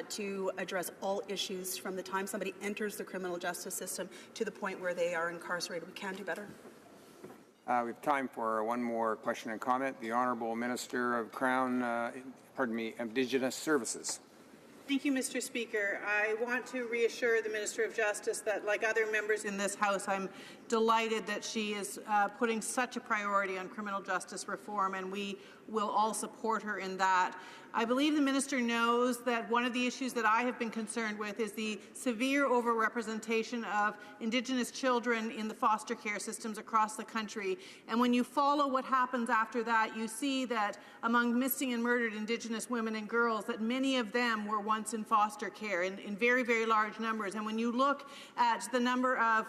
to address all issues from the time somebody enters the criminal justice system to the point where they are incarcerated. We can do better.
We have time for one more question and comment. The Honourable Minister of Indigenous Services.
Thank you, Mr. Speaker. I want to reassure the Minister of Justice that, like other members in this House, I'm delighted that she is putting such a priority on criminal justice reform, and we will all support her in that. I believe the Minister knows that one of the issues that I have been concerned with is the severe overrepresentation of Indigenous children in the foster care systems across the country. And when you follow what happens after that, you see that among missing and murdered Indigenous women and girls, that many of them were once in foster care in very, very large numbers. And when you look at the number of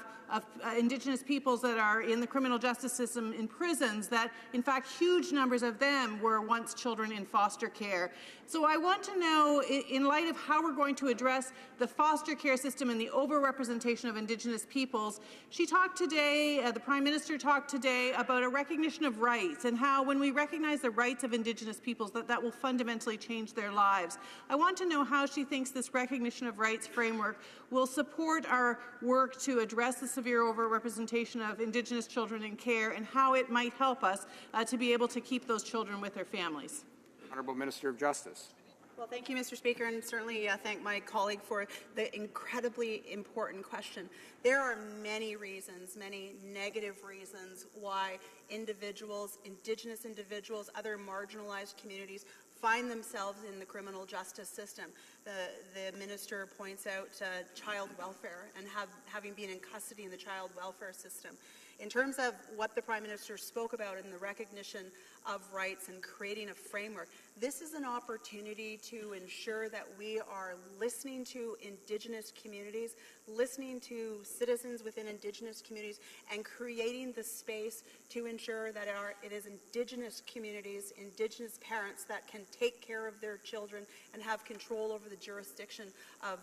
Indigenous peoples that are in the criminal justice system in prisons, that in fact huge numbers of them were once children in foster care. So I want to know, in light of how we're going to address the foster care system and the overrepresentation of Indigenous peoples, she talked today, the Prime Minister talked today about a recognition of rights and how when we recognize the rights of Indigenous peoples that will fundamentally change their lives. I want to know how she thinks this recognition of rights framework will support our work to address the severe overrepresentation of Indigenous children in care and how it might help us to be able to keep those children with their families.
Honourable Minister of Justice.
Well, thank you, Mr. Speaker, and certainly thank my colleague for the incredibly important question. There are many reasons, many negative reasons why individuals, Indigenous individuals, other marginalized communities find themselves in the criminal justice system. The minister points out child welfare and having been in custody in the child welfare system. In terms of what the Prime Minister spoke about in the recognition of rights and creating a framework, this is an opportunity to ensure that we are listening to Indigenous communities, listening to citizens within Indigenous communities, and creating the space to ensure that it is Indigenous communities, Indigenous parents that can take care of their children and have control over the jurisdiction of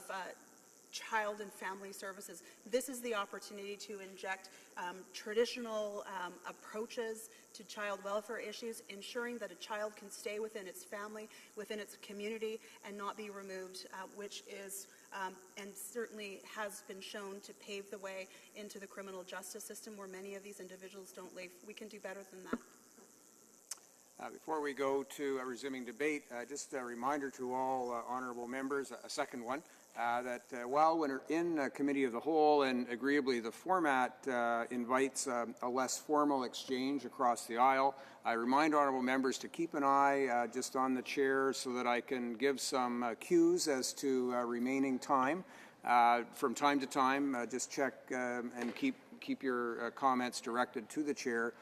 child and family services. This is the opportunity to inject traditional approaches to child welfare issues, ensuring that a child can stay within its family, within its community, and not be removed, which is and certainly has been shown to pave the way into the criminal justice system where many of these individuals don't live. We can do better than that.
Before we go to resuming debate, just a reminder to all honourable members, a second one, that while we're in Committee of the Whole, and agreeably the format invites a less formal exchange across the aisle, I remind honourable members to keep an eye just on the chair so that I can give some cues as to remaining time. From time to time, just check and keep your comments directed to the chair.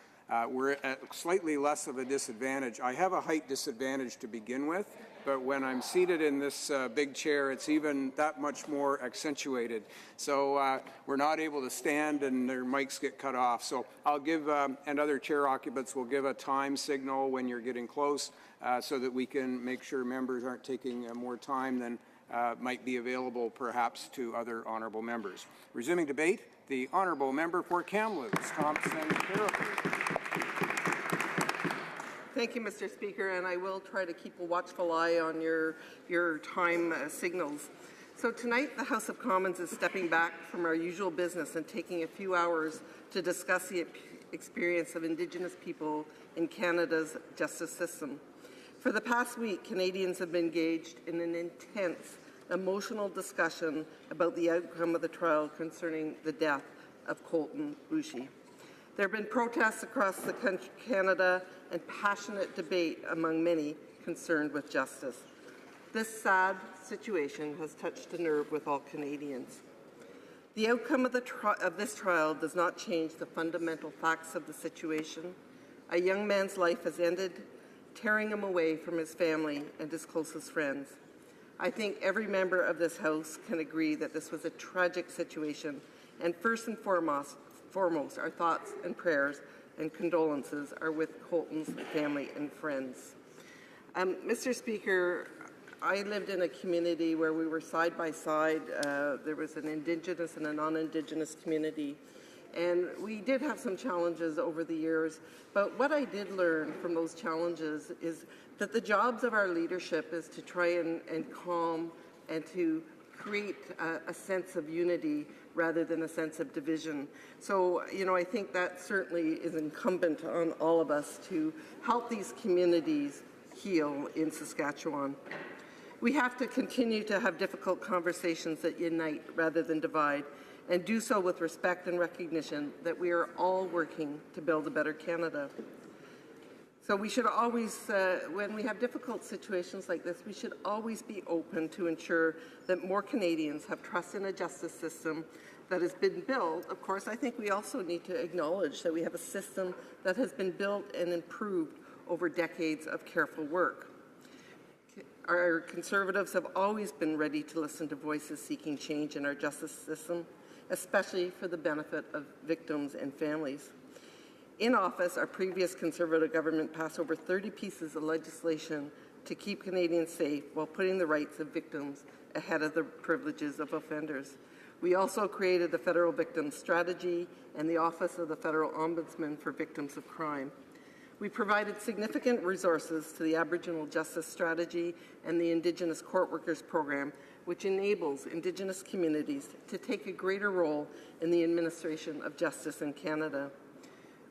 We're at slightly less of a disadvantage. I have a height disadvantage to begin with, but when I'm seated in this big chair, it's even that much more accentuated. So we're not able to stand and their mics get cut off. So I'll give, and other chair occupants will give a time signal when you're getting close so that we can make sure members aren't taking more time than might be available perhaps to other honourable members. Resuming debate, the Honourable Member for Kamloops, Thompson Carrickford.
Thank you, Mr. Speaker, and I will try to keep a watchful eye on your time signals. So tonight, the House of Commons is stepping back from our usual business and taking a few hours to discuss the experience of Indigenous people in Canada's justice system. For the past week, Canadians have been engaged in an intense, emotional discussion about the outcome of the trial concerning the death of Colton Boushie. There have been protests across Canada and passionate debate among many concerned with justice. This sad situation has touched a nerve with all Canadians. The outcome of this trial does not change the fundamental facts of the situation. A young man's life has ended, tearing him away from his family and his closest friends. I think every member of this House can agree that this was a tragic situation, and first and foremost, our thoughts and prayers and condolences are with Colton's family and friends. Mr. Speaker, I lived in a community where we were side by side. There was an Indigenous and a non-Indigenous community, and we did have some challenges over the years. But what I did learn from those challenges is that the jobs of our leadership is to try and calm and to create a sense of unity rather than a sense of division. So, I think that certainly is incumbent on all of us to help these communities heal in Saskatchewan. We have to continue to have difficult conversations that unite rather than divide, and do so with respect and recognition that we are all working to build a better Canada. So we should always, when we have difficult situations like this, we should always be open to ensure that more Canadians have trust in a justice system that has been built. Of course, I think we also need to acknowledge that we have a system that has been built and improved over decades of careful work. Our Conservatives have always been ready to listen to voices seeking change in our justice system, especially for the benefit of victims and families. In office, our previous Conservative government passed over 30 pieces of legislation to keep Canadians safe while putting the rights of victims ahead of the privileges of offenders. We also created the Federal Victims Strategy and the Office of the Federal Ombudsman for Victims of Crime. We provided significant resources to the Aboriginal Justice Strategy and the Indigenous Court Workers Program, which enables Indigenous communities to take a greater role in the administration of justice in Canada.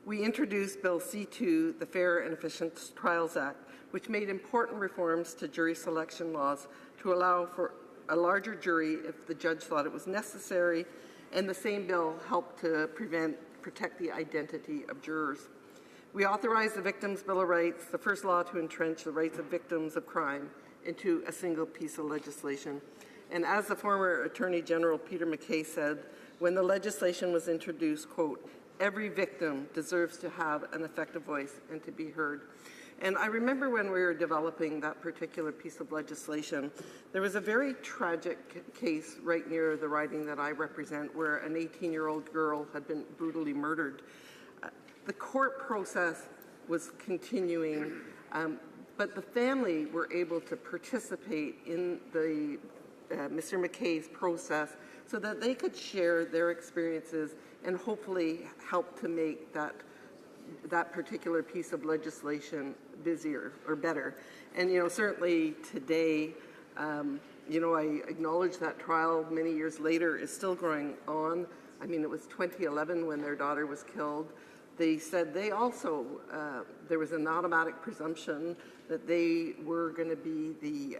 We introduced Bill C-2, the Fair and Efficient Trials Act, which made important reforms to jury selection laws to allow for a larger jury if the judge thought it was necessary, and the same bill helped to protect the identity of jurors. We authorized the Victims' Bill of Rights, the first law to entrench the rights of victims of crime into a single piece of legislation. And as the former Attorney General Peter MacKay said, when the legislation was introduced, quote, "Every victim deserves to have an effective voice and to be heard." And I remember when we were developing that particular piece of legislation, there was a very tragic case right near the riding that I represent where an 18-year-old girl had been brutally murdered. The court process was continuing, but the family were able to participate in the Mr. MacKay's process so that they could share their experiences and hopefully help to make that particular piece of legislation busier or better. And, certainly today, I acknowledge that trial many years later is still going on. I mean, it was 2011 when their daughter was killed. They said they also, there was an automatic presumption that they were going to be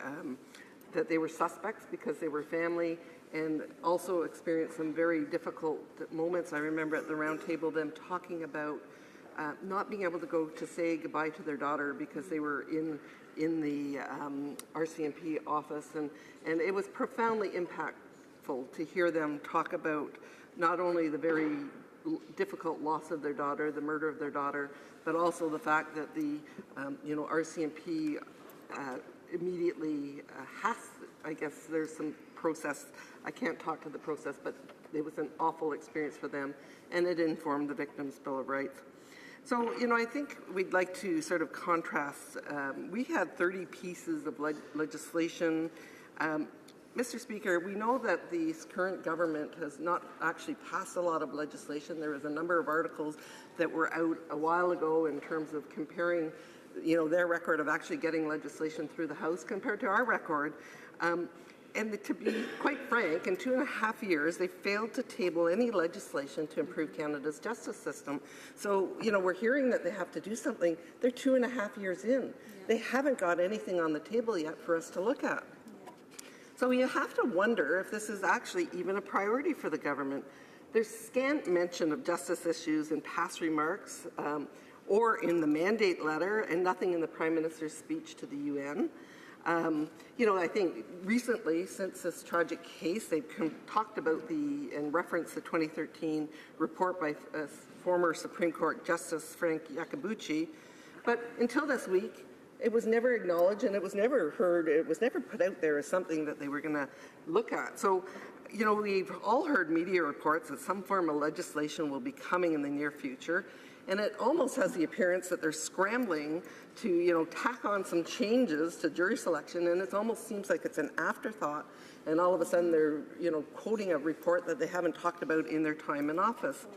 that they were suspects because they were family, and also experienced some very difficult moments. I remember at the round table them talking about not being able to go to say goodbye to their daughter because they were in the RCMP office, and it was profoundly impactful to hear them talk about not only the very difficult loss of their daughter, the murder of their daughter, but also the fact that the RCMP immediately has, I guess there's some process, I can't talk to the process, but it was an awful experience for them, and it informed the Victims' Bill of Rights. So, I think we'd like to sort of contrast. We had 30 pieces of legislation. Mr. Speaker, we know that the current government has not actually passed a lot of legislation. There was a number of articles that were out a while ago in terms of comparing their record of actually getting legislation through the House compared to our record. And to be quite frank, in 2.5 years, they failed to table any legislation to improve Canada's justice system. So, we're hearing that they have to do something. They're 2.5 years in. Yeah. They haven't got anything on the table yet for us to look at. So you have to wonder if this is actually even a priority for the government. There's scant mention of justice issues in past remarks or in the mandate letter, and nothing in the Prime Minister's speech to the UN. I think recently, since this tragic case, they've talked about and referenced the 2013 report by former Supreme Court Justice Frank Iacobucci. But until this week, it was never acknowledged, and it was never heard, it was never put out there as something that they were going to look at. So, we've all heard media reports that some form of legislation will be coming in the near future. And it almost has the appearance that they're scrambling to, tack on some changes to jury selection, and it almost seems like it's an afterthought. And all of a sudden they're, quoting a report that they haven't talked about in their time in office.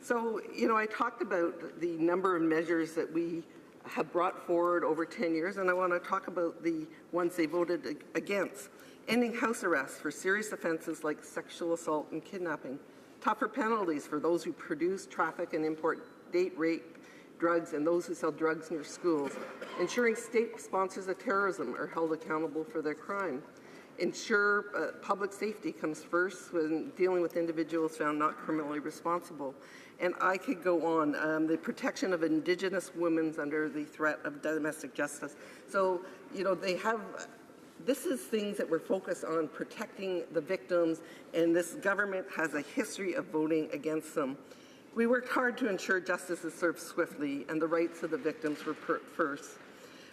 So, I talked about the number of measures that we have brought forward over 10 years, and I want to talk about the ones they voted against. Ending house arrest for serious offenses like sexual assault and kidnapping. Tougher penalties for those who produce, traffic, and import date rape drugs and those who sell drugs near schools. Ensuring state sponsors of terrorism are held accountable for their crime. Ensure public safety comes first when dealing with individuals found not criminally responsible. And I could go on. The protection of Indigenous women under the threat of domestic justice. So, this is things that we're focused on, protecting the victims, and this government has a history of voting against them. We worked hard to ensure justice is served swiftly and the rights of the victims were put first.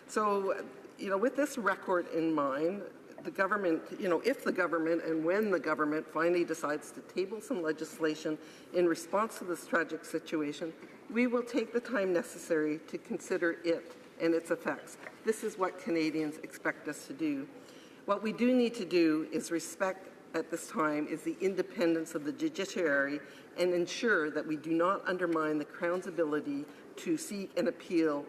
So, with this record in mind, the government, if the government and when the government finally decides to table some legislation in response to this tragic situation, we will take the time necessary to consider it and its effects. This is what Canadians expect us to do. What we do need to do is respect at this time is the independence of the judiciary and ensure that we do not undermine the Crown's ability to seek an appeal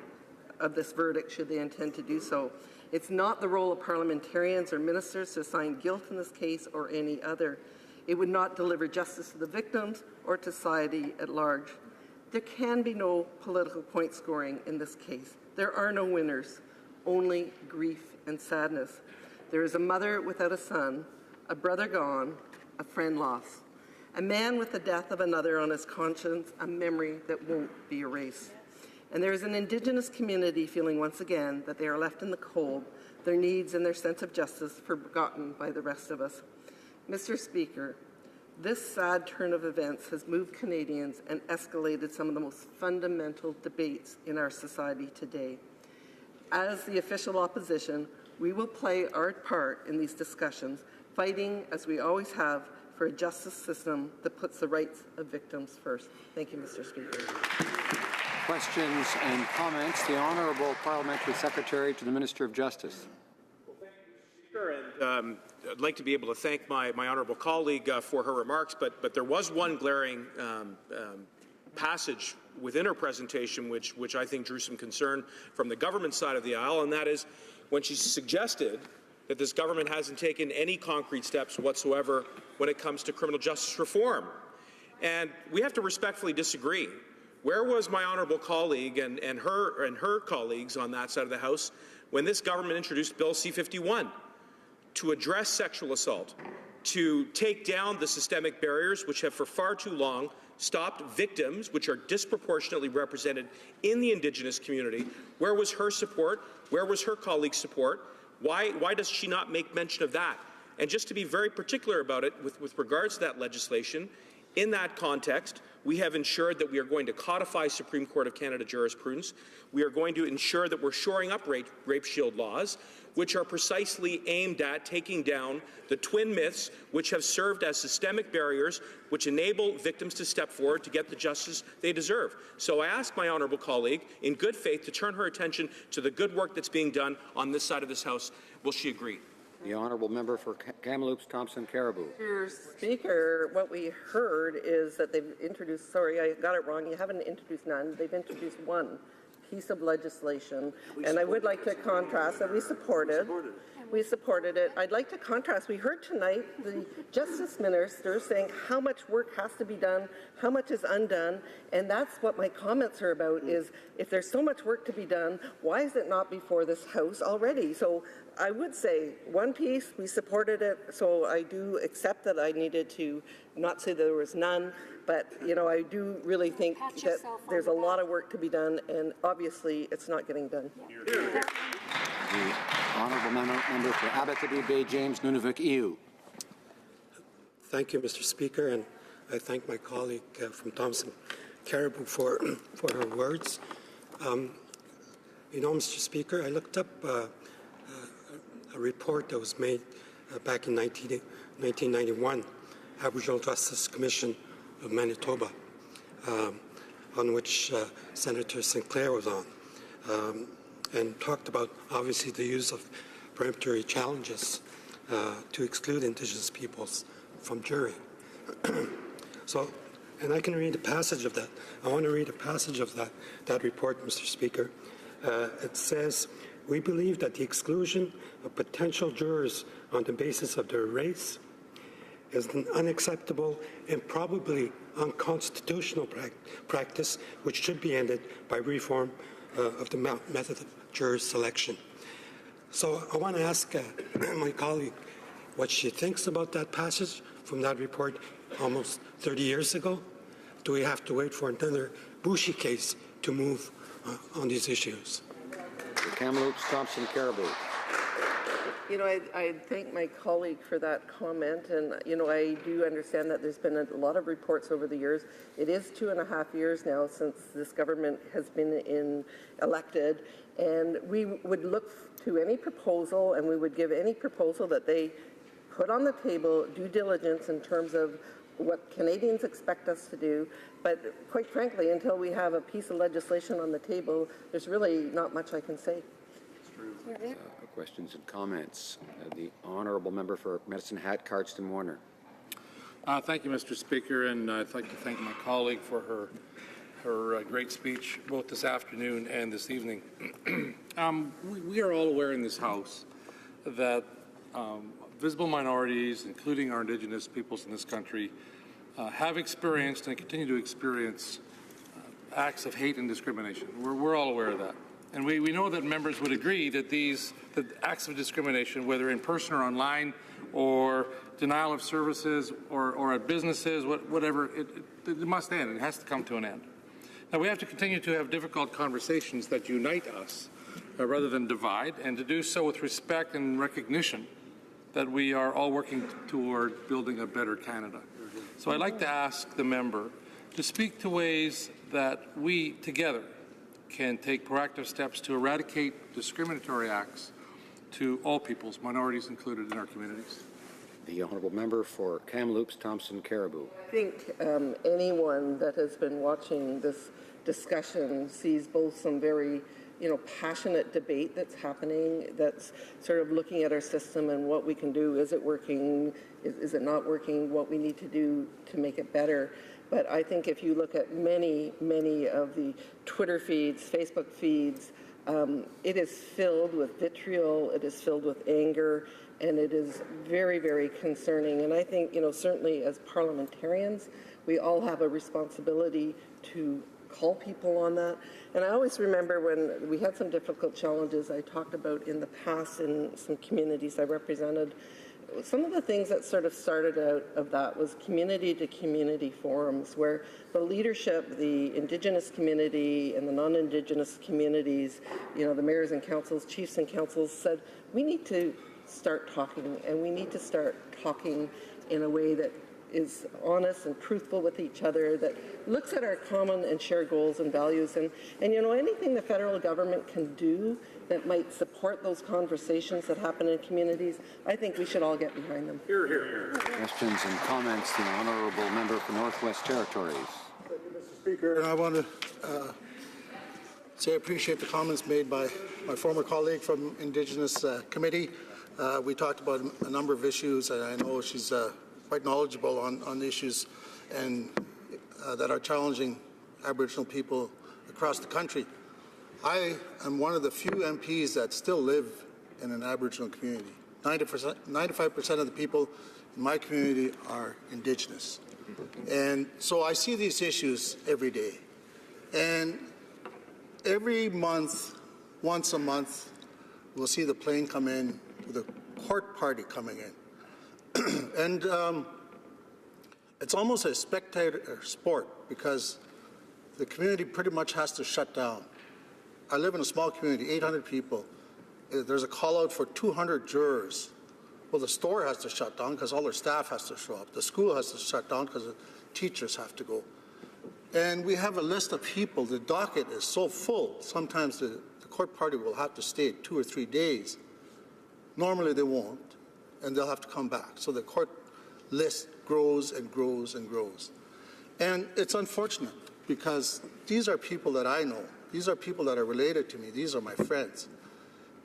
of this verdict should they intend to do so. It's not the role of parliamentarians or ministers to assign guilt in this case or any other. It would not deliver justice to the victims or to society at large. There can be no political point scoring in this case. There are no winners, only grief and sadness. There is a mother without a son, a brother gone, a friend lost, a man with the death of another on his conscience, a memory that won't be erased. And there is an Indigenous community feeling once again that they are left in the cold, their needs and their sense of justice forgotten by the rest of us. Mr. Speaker, this sad turn of events has moved Canadians and escalated some of the most fundamental debates in our society today. As the official opposition, we will play our part in these discussions, fighting, as we always have, for a justice system that puts the rights of victims first. Thank you, Mr. Speaker.
Questions and comments. The Honourable Parliamentary Secretary to the Minister of Justice.
Well, thank you, Speaker, and I'd like to be able to thank my honourable colleague for her remarks, but there was one glaring passage within her presentation which I think drew some concern from the government side of the aisle, and that is when she suggested that this government hasn't taken any concrete steps whatsoever when it comes to criminal justice reform. And we have to respectfully disagree. Where was my honourable colleague and her colleagues on that side of the House when this government introduced Bill C-51 to address sexual assault, to take down the systemic barriers which have for far too long stopped victims, which are disproportionately represented in the Indigenous community? Where was her support? Where was her colleagues' support? Why does she not make mention of that? And just to be very particular about it with regards to that legislation, in that context, we have ensured that we are going to codify Supreme Court of Canada jurisprudence. We are going to ensure that we're shoring up rape shield laws, which are precisely aimed at taking down the twin myths which have served as systemic barriers which enable victims to step forward to get the justice they deserve. So I ask my honourable colleague, in good faith, to turn her attention to the good work that's being done on this side of this House. Will she agree?
The Honourable Member for Kamloops, Thompson, Caribou.
Mr. Speaker, what we heard is that they've introduced, sorry, I got it wrong, you haven't introduced none, they've introduced one piece of legislation, and I would like to contrast that we supported. We supported it. I'd like to contrast. We heard tonight the Justice Minister saying how much work has to be done, how much is undone, and that's what my comments are about, is if there's so much work to be done, why is it not before this House already? So I would say one piece, we supported it, so I do accept that I needed to not say there was none, but you know, I do really think that there's a lot of work to be done, and obviously it's not getting done.
The Honourable Member for Abbotsford Bay James Nunavut EU.
Thank you, Mr. Speaker, and I thank my colleague from Thompson Caribou for her words. You know, Mr. Speaker, I looked up a report that was made back in 1991, Aboriginal Justice Commission of Manitoba, on which Senator Sinclair was on. And talked about, obviously, the use of peremptory challenges to exclude Indigenous peoples from jury. And I can read a passage of that. I want to read a passage of that report, Mr. Speaker. It says, "We believe that the exclusion of potential jurors on the basis of their race is an unacceptable and probably unconstitutional practice which should be ended by reform of the method of juror selection." So I want to ask my colleague what she thinks about that passage from that report almost 30 years ago. Do we have to wait for another Bushy case to move on these issues?
Kamloops, Thompson Caribou.
You know, I thank my colleague for that comment, and you know, I do understand that there's been a lot of reports over the years. It is 2.5 years now since this government has been elected, and we would look to any proposal, and we would give any proposal that they put on the table due diligence in terms of what Canadians expect us to do. But quite frankly, until we have a piece of legislation on the table, there's really not much I can say.
Questions and comments. The Honourable Member for Medicine Hat, Cardston Warner.
Thank you, Mr. Speaker, and I'd like to thank my colleague for her great speech both this afternoon and this evening. We are all aware in this House that visible minorities, including our Indigenous peoples in this country, have experienced and continue to experience acts of hate and discrimination. We're all aware of that. And we know that members would agree that these acts of discrimination, whether in person or online, or denial of services, or at businesses, whatever, it must end. It has to come to an end. Now, we have to continue to have difficult conversations that unite us rather than divide, and to do so with respect and recognition that we are all working toward building a better Canada. So I'd like to ask the member to speak to ways that we together can take proactive steps to eradicate discriminatory acts to all peoples, minorities included, in our communities.
The Honourable Member for Kamloops, Thompson Caribou.
I think anyone that has been watching this discussion sees both some very passionate debate that's happening, that's sort of looking at our system and what we can do. Is it working? Is it not working? What we need to do to make it better. But I think if you look at many of the Twitter feeds, Facebook feeds, it is filled with vitriol, it is filled with anger, and it is very, very concerning. And I think, certainly as parliamentarians, we all have a responsibility to call people on that. And I always remember when we had some difficult challenges I talked about in the past in some communities I represented. Some of the things that sort of started out of that was community-to-community forums where the leadership, the Indigenous community and the non-Indigenous communities, the mayors and councils, chiefs and councils said, we need to start talking, and we need to start talking in a way that is honest and truthful with each other, that looks at our common and shared goals and values. And anything the federal government can do that might support those conversations that happen in communities, I think we should all get behind them.
Hear, hear, hear.
Questions and comments. The Honourable Member for Northwest Territories.
Thank you, Mr. Speaker. And I want to say I appreciate the comments made by my former colleague from Indigenous Committee. We talked about a number of issues, and I know she's quite knowledgeable on the issues and that are challenging Aboriginal people across the country. I am one of the few MPs that still live in an Aboriginal community. 95% of the people in my community are Indigenous. And so I see these issues every day. And every month, once a month, we'll see the plane come in with a court party coming in. And it's almost a spectator sport because the community pretty much has to shut down. I live in a small community, 800 people. There's a call out for 200 jurors. Well, the store has to shut down because all their staff has to show up. The school has to shut down because the teachers have to go. And we have a list of people. The docket is so full. Sometimes the court party will have to stay 2 or 3 days. Normally they won't, and they'll have to come back. So the court list grows and grows and grows. And it's unfortunate because these are people that I know. These are people that are related to me. These are my friends.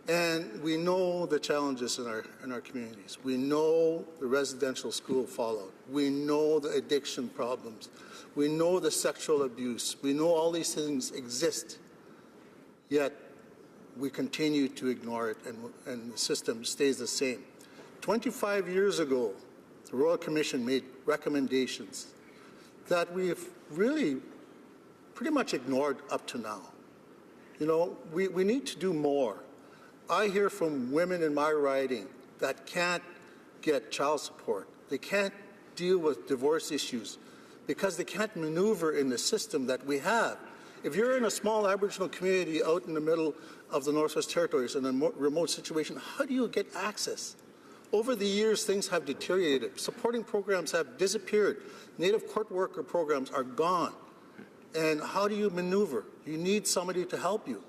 And we know the challenges in our communities. We know the residential school fallout. We know the addiction problems. We know the sexual abuse. We know all these things exist, yet we continue to ignore it, and the system stays the same. 25 years ago, the Royal Commission made recommendations that we've really pretty much ignored up to now. You know, we need to do more. I hear from women in my riding that can't get child support. They can't deal with divorce issues because they can't maneuver in the system that we have. If you're in a small Aboriginal community out in the middle of the Northwest Territories in a remote situation, how do you get access? Over the years, things have deteriorated. Supporting programs have disappeared. Native court worker programs are gone. And how do you maneuver? You need somebody to help you.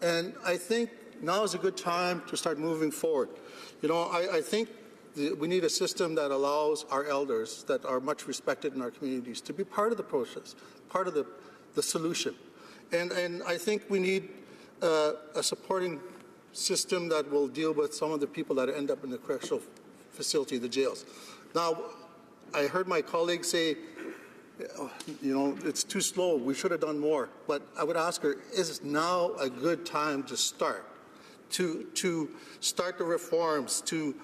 And I think now is a good time to start moving forward. You know, I think we need a system that allows our elders that are much respected in our communities to be part of the process, part of the solution. And I think we need a supporting system that will deal with some of the people that end up in the correctional facility, the jails. Now, I heard my colleague say, you know, it's too slow, we should have done more. But I would ask her, is now a good time to start? To start the reforms, to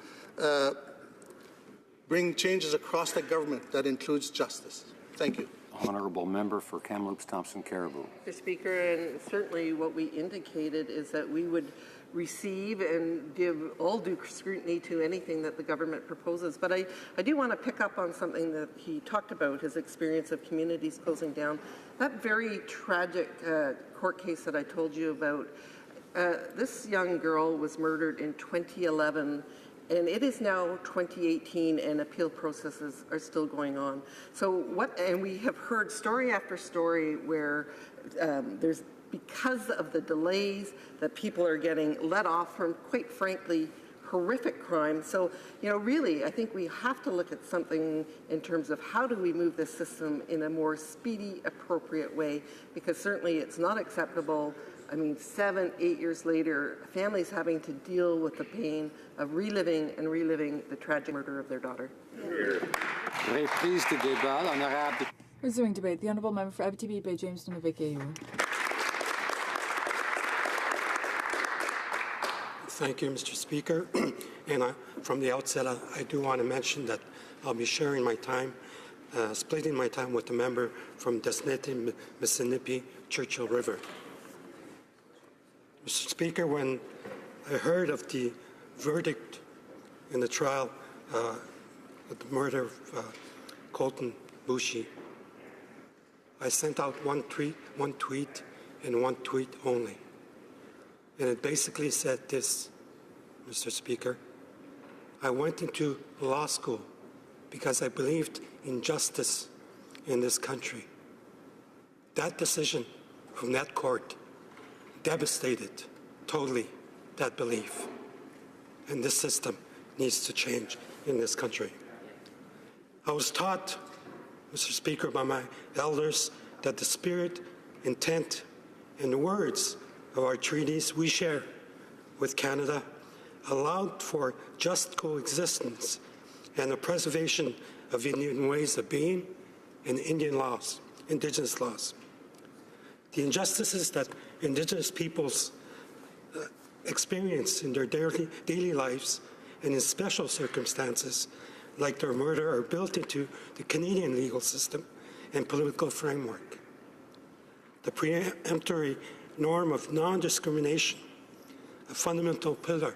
bring changes across the government that includes justice. Thank you.
Honourable Member for Kamloops Thompson Caribou.
Mr. Speaker, and certainly what we indicated is that we would receive and give all due scrutiny to anything that the government proposes. But I do want to pick up on something that he talked about, his experience of communities closing down. That very tragic court case that I told you about, this young girl was murdered in 2011, and it is now 2018, and appeal processes are still going on. So and we have heard story after story where there's, because of the delays, that people are getting let off from, quite frankly, horrific crime. So, you know, really, I think we have to look at something in terms of how do we move this system in a more speedy, appropriate way, because certainly it's not acceptable. I mean, 7, 8 years later, families having to deal with the pain of reliving and reliving the tragic murder of their daughter.
Resuming debate, the Honourable Member for Abitibi Bay James Nunavik.
Thank you, Mr. Speaker. And from the outset, I do want to mention that I'll be sharing my time, splitting my time with the member from Desnete, Mississippi, Churchill River. Mr. Speaker, when I heard of the verdict in the trial of the murder of Colton Bushi, I sent out one tweet, and one tweet only. And it basically said this, Mr. Speaker: I went into law school because I believed in justice in this country. That decision from that court devastated totally that belief. And this system needs to change in this country. I was taught, Mr. Speaker, by my elders that the spirit, intent, and words of our treaties we share with Canada allowed for just coexistence and the preservation of Indian ways of being and Indian laws, Indigenous laws. The injustices that Indigenous peoples experience in their daily lives and in special circumstances, like their murder, are built into the Canadian legal system and political framework. The preemptory norm of non-discrimination, a fundamental pillar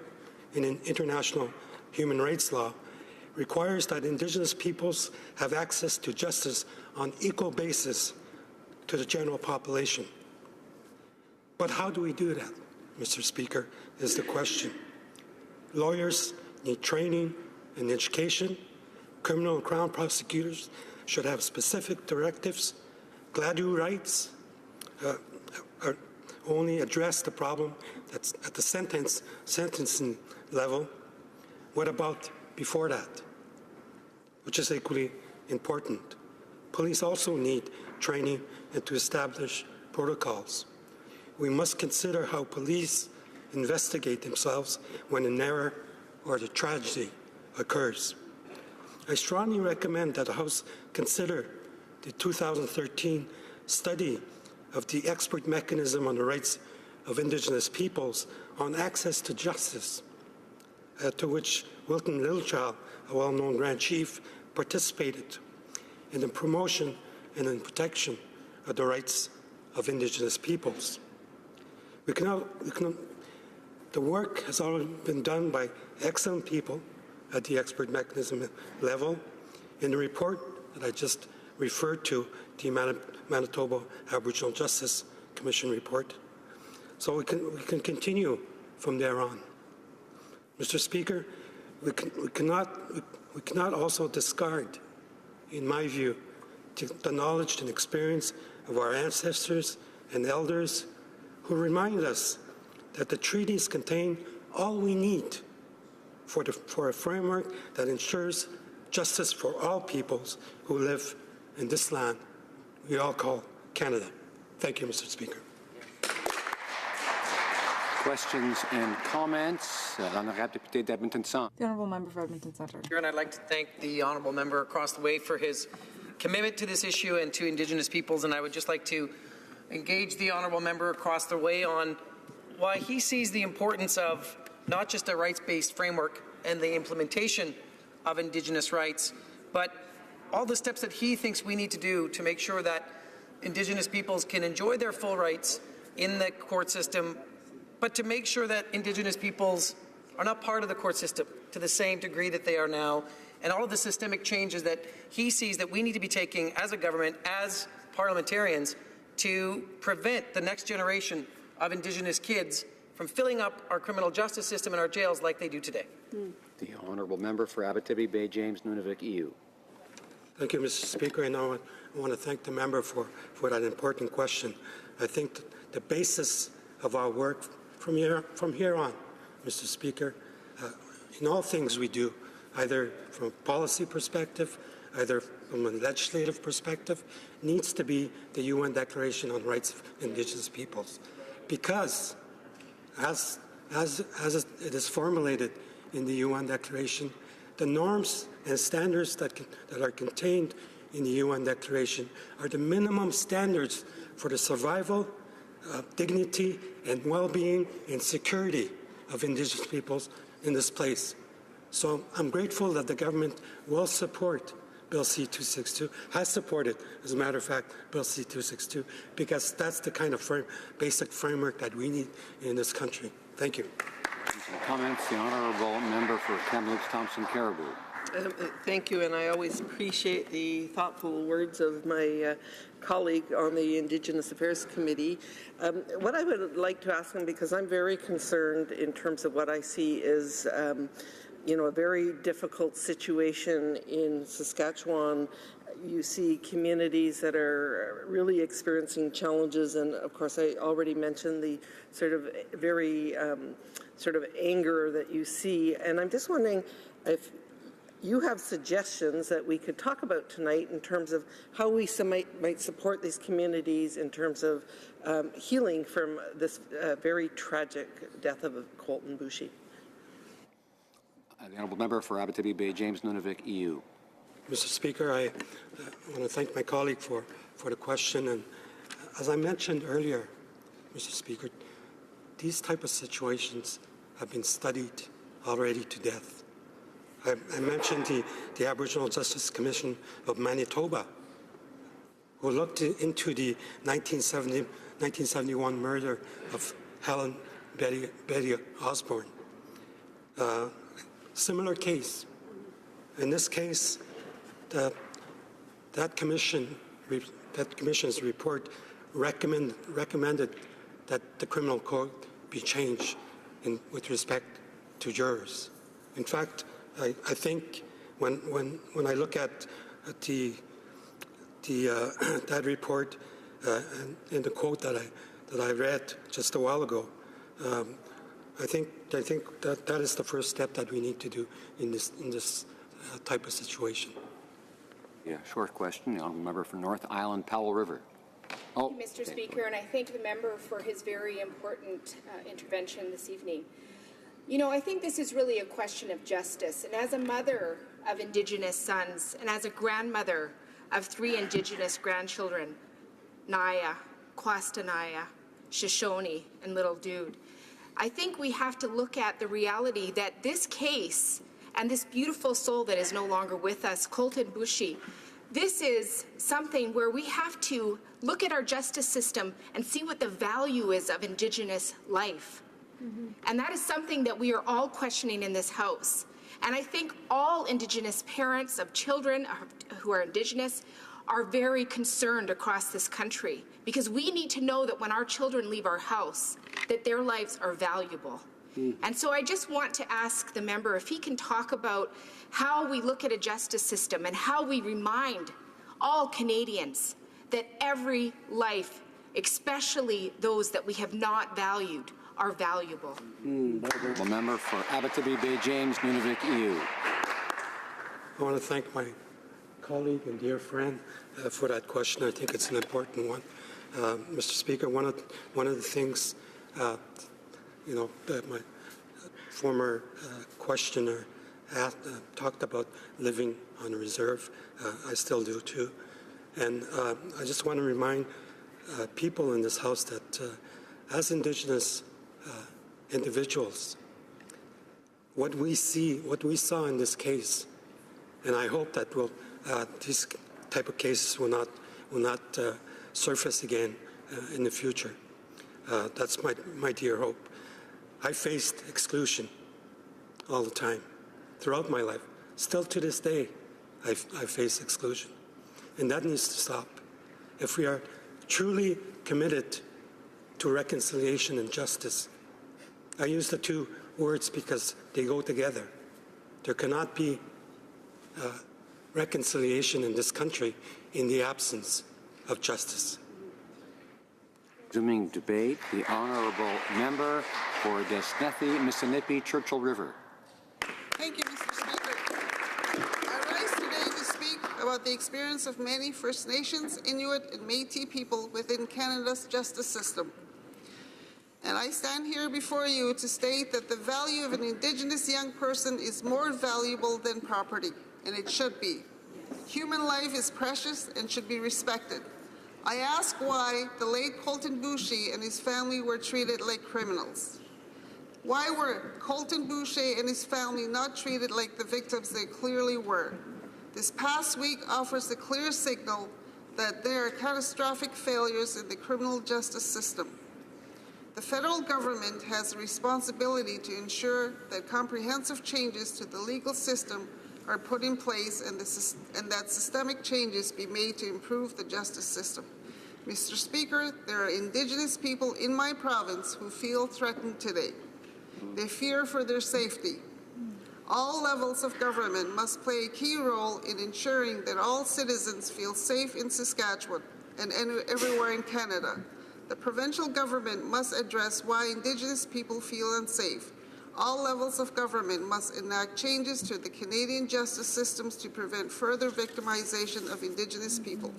in an international human rights law, requires that Indigenous peoples have access to justice on equal basis to the general population. But how do we do that, Mr. Speaker, is the question. Lawyers need training and education. Criminal and Crown prosecutors should have specific directives. Gladue rights only address the problem that's at the sentencing level. What about before that? Which is equally important. Police also need training and to establish protocols. We must consider how police investigate themselves when an error or a tragedy occurs. I strongly recommend that the House consider the 2013 study of the expert mechanism on the rights of Indigenous peoples on access to justice, to which Wilton Littlechild, a well-known Grand Chief, participated in the promotion and in protection of the rights of Indigenous peoples. The work has already been done by excellent people at the expert mechanism level. In the report that I just referred to, the Manitoba Aboriginal Justice Commission report. So we can continue from there on. Mr. Speaker, we cannot also discard, in my view, the knowledge and experience of our ancestors and elders who remind us that the treaties contain all we need for a framework that ensures justice for all peoples who live in this land we all call Canada. Thank you, Mr. Speaker.
Questions and comments. L'honorable député d'Edmonton Centre.
The Honourable Member for Edmonton Centre.
And I'd like to thank the Honourable Member across the way for his commitment to this issue and to Indigenous peoples, and I would just like to engage the Honourable Member across the way on why he sees the importance of not just a rights-based framework and the implementation of Indigenous rights, but all the steps that he thinks we need to do to make sure that Indigenous peoples can enjoy their full rights in the court system, but to make sure that Indigenous peoples are not part of the court system to the same degree that they are now, and all of the systemic changes that he sees that we need to be taking as a government, as parliamentarians, to prevent the next generation of Indigenous kids from filling up our criminal justice system and our jails like they do today.
The Honourable Member for Abitibi Bay James Nunavik EU.
Thank you, Mr. Speaker. And I want to thank the member for that important question. I think the basis of our work from here on, Mr. Speaker, in all things we do, either from a policy perspective, either from a legislative perspective, needs to be the UN Declaration on Rights of Indigenous Peoples. Because, as it is formulated in the UN Declaration, the norms and standards that are contained in the UN Declaration are the minimum standards for the survival, dignity, and well-being and security of Indigenous peoples in this place. So I'm grateful that the government will support Bill C-262, has supported, as a matter of fact, Bill C-262, because that's the kind of basic framework that we need in this country. Thank you.
Comments, the Honourable Member for Kamloops Thompson Caribou.
Thank you, and I always appreciate the thoughtful words of my colleague on the Indigenous Affairs Committee. What I would like to ask him, because I'm very concerned in terms of what I see is a very difficult situation in Saskatchewan. You see communities that are really experiencing challenges, and of course I already mentioned the sort of very anger that you see, and I'm just wondering if you have suggestions that we could talk about tonight in terms of how we might support these communities in terms of healing from this very tragic death of Colton Boushie.
The Honourable Member for Abitibi Bay James Nunavik EU.
Mr. Speaker, I want to thank my colleague for the question, and As I mentioned earlier, Mr. Speaker, these type of situations have been studied already to death. I mentioned the Aboriginal Justice Commission of Manitoba, who looked into the 1971 murder of Helen Betty Osborne. Similar case. In this case, that commission's report recommended that the criminal code be changed with respect to jurors. In fact, I think when I look at that report and the quote that I read just a while ago, I think that is the first step that we need to do in this type of situation.
Yeah, short question. The honourable member for North Island, Powell River.
Thank you, Mr. Speaker, and I thank the member for his very important intervention this evening. You know, I think this is really a question of justice, and as a mother of Indigenous sons and as a grandmother of 3 Indigenous grandchildren, Naya, Kwastanaya, Shoshone, and Little Dude, I think we have to look at the reality that this case and this beautiful soul that is no longer with us, Colton Bushey, this is something where we have to look at our justice system and see what the value is of Indigenous life. And that is something that we are all questioning in this House. And I think all Indigenous parents of children who are Indigenous are very concerned across this country, because we need to know that when our children leave our house, that their lives are valuable. And so I just want to ask the member if he can talk about how we look at a justice system and how we remind all Canadians that every life, especially those that we have not valued, are valuable.
The member for Abitibi Bay James, Nunavut EU.
I want to thank my colleague and dear friend for that question. I think it's an important one. Mr. Speaker, one of the things that my former questioner talked about living on reserve. I still do too. And I just want to remind people in this House that as Indigenous individuals, what we saw in this case, and I hope that these type of cases will not surface again in the future. That's my dear hope. I faced exclusion all the time, throughout my life. Still to this day, I face exclusion. And that needs to stop. If we are truly committed to reconciliation and justice, I use the 2 words because they go together. There cannot be reconciliation in this country in the absence of justice.
Resuming debate, the honourable member for Desnethi, Missinippi, Churchill River.
Thank you, Mr. Speaker. I rise today to speak about the experience of many First Nations, Inuit, and Métis people within Canada's justice system. And I stand here before you to state that the value of an Indigenous young person is more valuable than property, and it should be. Human life is precious and should be respected. I ask why the late Colton Bushey and his family were treated like criminals. Why were Colton Bushey and his family not treated like the victims they clearly were? This past week offers a clear signal that there are catastrophic failures in the criminal justice system. The federal government has a responsibility to ensure that comprehensive changes to the legal system are put in place and that systemic changes be made to improve the justice system. Mr. Speaker, there are Indigenous people in my province who feel threatened today. They fear for their safety. All levels of government must play a key role in ensuring that all citizens feel safe in Saskatchewan and everywhere in Canada. The provincial government must address why Indigenous people feel unsafe. All levels of government must enact changes to the Canadian justice systems to prevent further victimization of Indigenous people.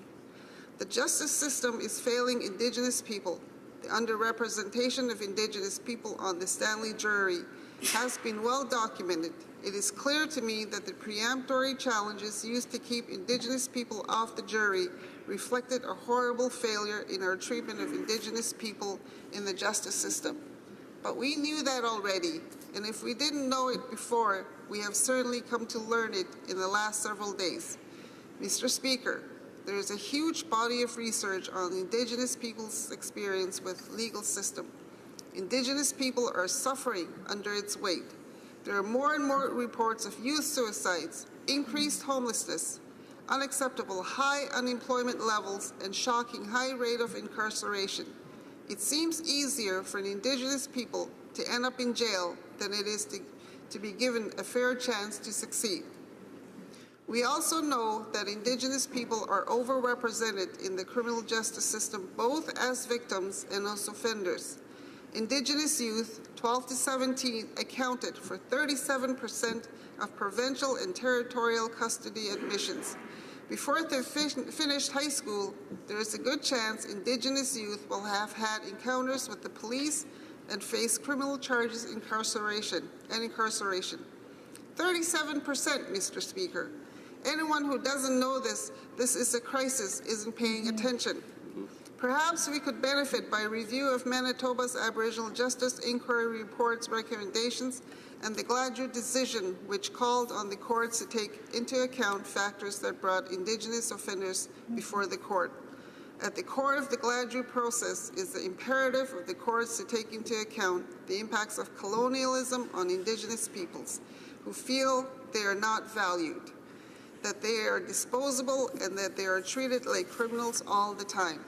The justice system is failing Indigenous people. The underrepresentation of Indigenous people on the Stanley jury has been well documented. It is clear to me that the preemptory challenges used to keep Indigenous people off the jury reflected a horrible failure in our treatment of Indigenous people in the justice system. But we knew that already, and if we didn't know it before, we have certainly come to learn it in the last several days. Mr. Speaker, there is a huge body of research on Indigenous people's experience with the legal system. Indigenous people are suffering under its weight. There are more and more reports of youth suicides, increased homelessness, unacceptable high unemployment levels, and shocking high rate of incarceration. It seems easier for an Indigenous people to end up in jail than it is to be given a fair chance to succeed. We also know that Indigenous people are overrepresented in the criminal justice system, both as victims and as offenders. Indigenous youth, 12 to 17, accounted for 37% of provincial and territorial custody admissions. Before they finished high school, there is a good chance Indigenous youth will have had encounters with the police and face criminal charges and incarceration. 37%, Mr. Speaker. Anyone who doesn't know this is a crisis, isn't paying attention. Perhaps we could benefit by a review of Manitoba's Aboriginal Justice Inquiry Report's recommendations and the Gladue decision, which called on the courts to take into account factors that brought Indigenous offenders before the court. At the core of the Gladue process is the imperative of the courts to take into account the impacts of colonialism on Indigenous peoples who feel they are not valued, that they are disposable, and that they are treated like criminals all the time.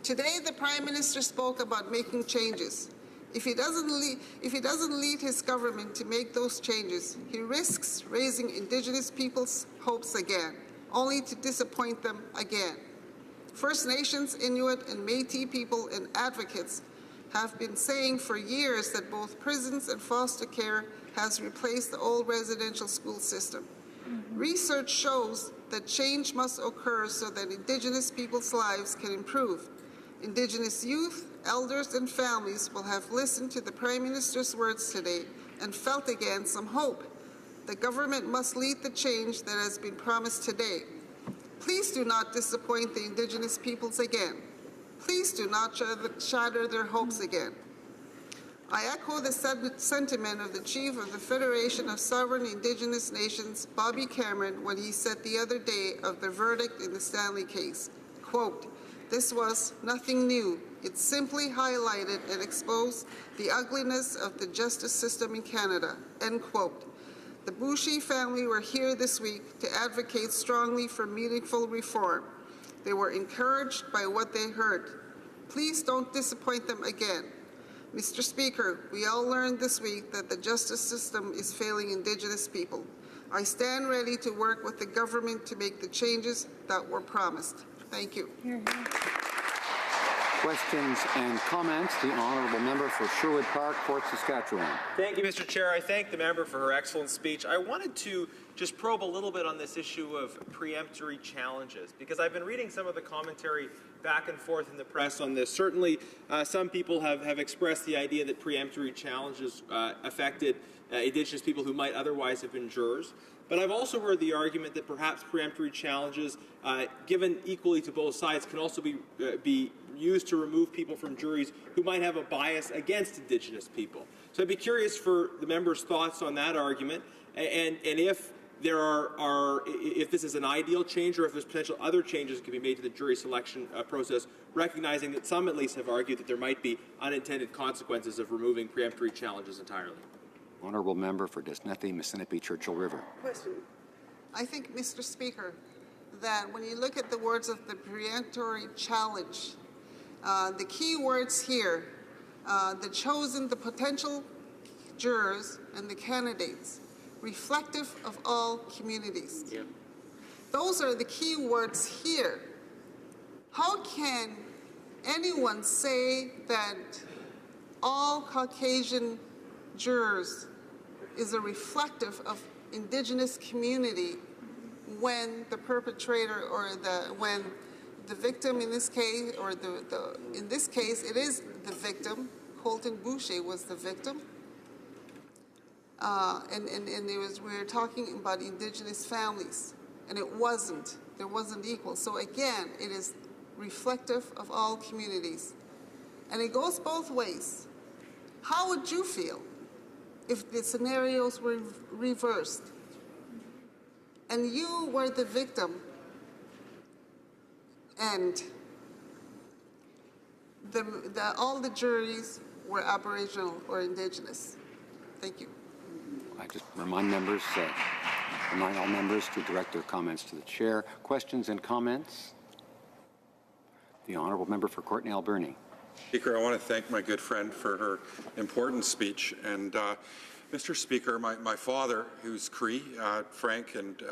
Today, the Prime Minister spoke about making changes. If he doesn't lead his government to make those changes, he risks raising Indigenous people's hopes again, only to disappoint them again. First Nations, Inuit, and Métis people and advocates have been saying for years that both prisons and foster care has replaced the old residential school system. Research shows that change must occur so that Indigenous people's lives can improve. Indigenous youth, elders, and families will have listened to the Prime Minister's words today and felt again some hope. The government must lead the change that has been promised today. Please do not disappoint the Indigenous peoples again. Please do not shatter their hopes again. I echo the sentiment of the Chief of the Federation of Sovereign Indigenous Nations, Bobby Cameron, when he said the other day of the verdict in the Stanley case, quote, "This was nothing new. It simply highlighted and exposed the ugliness of the justice system in Canada," end quote. The Boucher family were here this week to advocate strongly for meaningful reform. They were encouraged by what they heard. Please don't disappoint them again. Mr. Speaker, we all learned this week that the justice system is failing Indigenous people. I stand ready to work with the government to make the changes that were promised. Thank you.
Questions and comments. The Honourable Member for Sherwood Park, Fort Saskatchewan.
Thank you, Mr. Chair. I thank the member for her excellent speech. I wanted to just probe a little bit on this issue of preemptory challenges, because I've been reading some of the commentary back and forth in the press on this. Certainly, some people have expressed the idea that preemptory challenges affected Indigenous people who might otherwise have been jurors. But I've also heard the argument that perhaps preemptory challenges, given equally to both sides, can also be used to remove people from juries who might have a bias against Indigenous people. So I'd be curious for the member's thoughts on that argument, and if there if this is an ideal change, or if there's potential other changes that can be made to the jury selection process, recognizing that some at least have argued that there might be unintended consequences of removing preemptory challenges entirely.
Honourable Member for Desnethi, Mississippi, Churchill River.
Question. I think, Mr. Speaker, that when you look at the words of the preemptory challenge, the key words here, the potential jurors and the candidates, reflective of all communities. Yeah. Those are the key words here. How can anyone say that all Caucasian jurors is a reflective of Indigenous community when the perpetrator or when the victim in this case, or in this case it is the victim, Colton Boucher was the victim. and we were talking about Indigenous families, and it wasn't. There wasn't equal. So again, it is reflective of all communities. And it goes both ways. How would you feel if the scenarios were reversed and you were the victim and all the juries were Aboriginal or Indigenous? Thank you.
I just remind all members to direct their comments to the chair. Questions and comments? The honourable member for Courtenay Alberni.
Speaker, I want to thank my good friend for her important speech. And Mr. Speaker, my father, who's Cree, Frank, and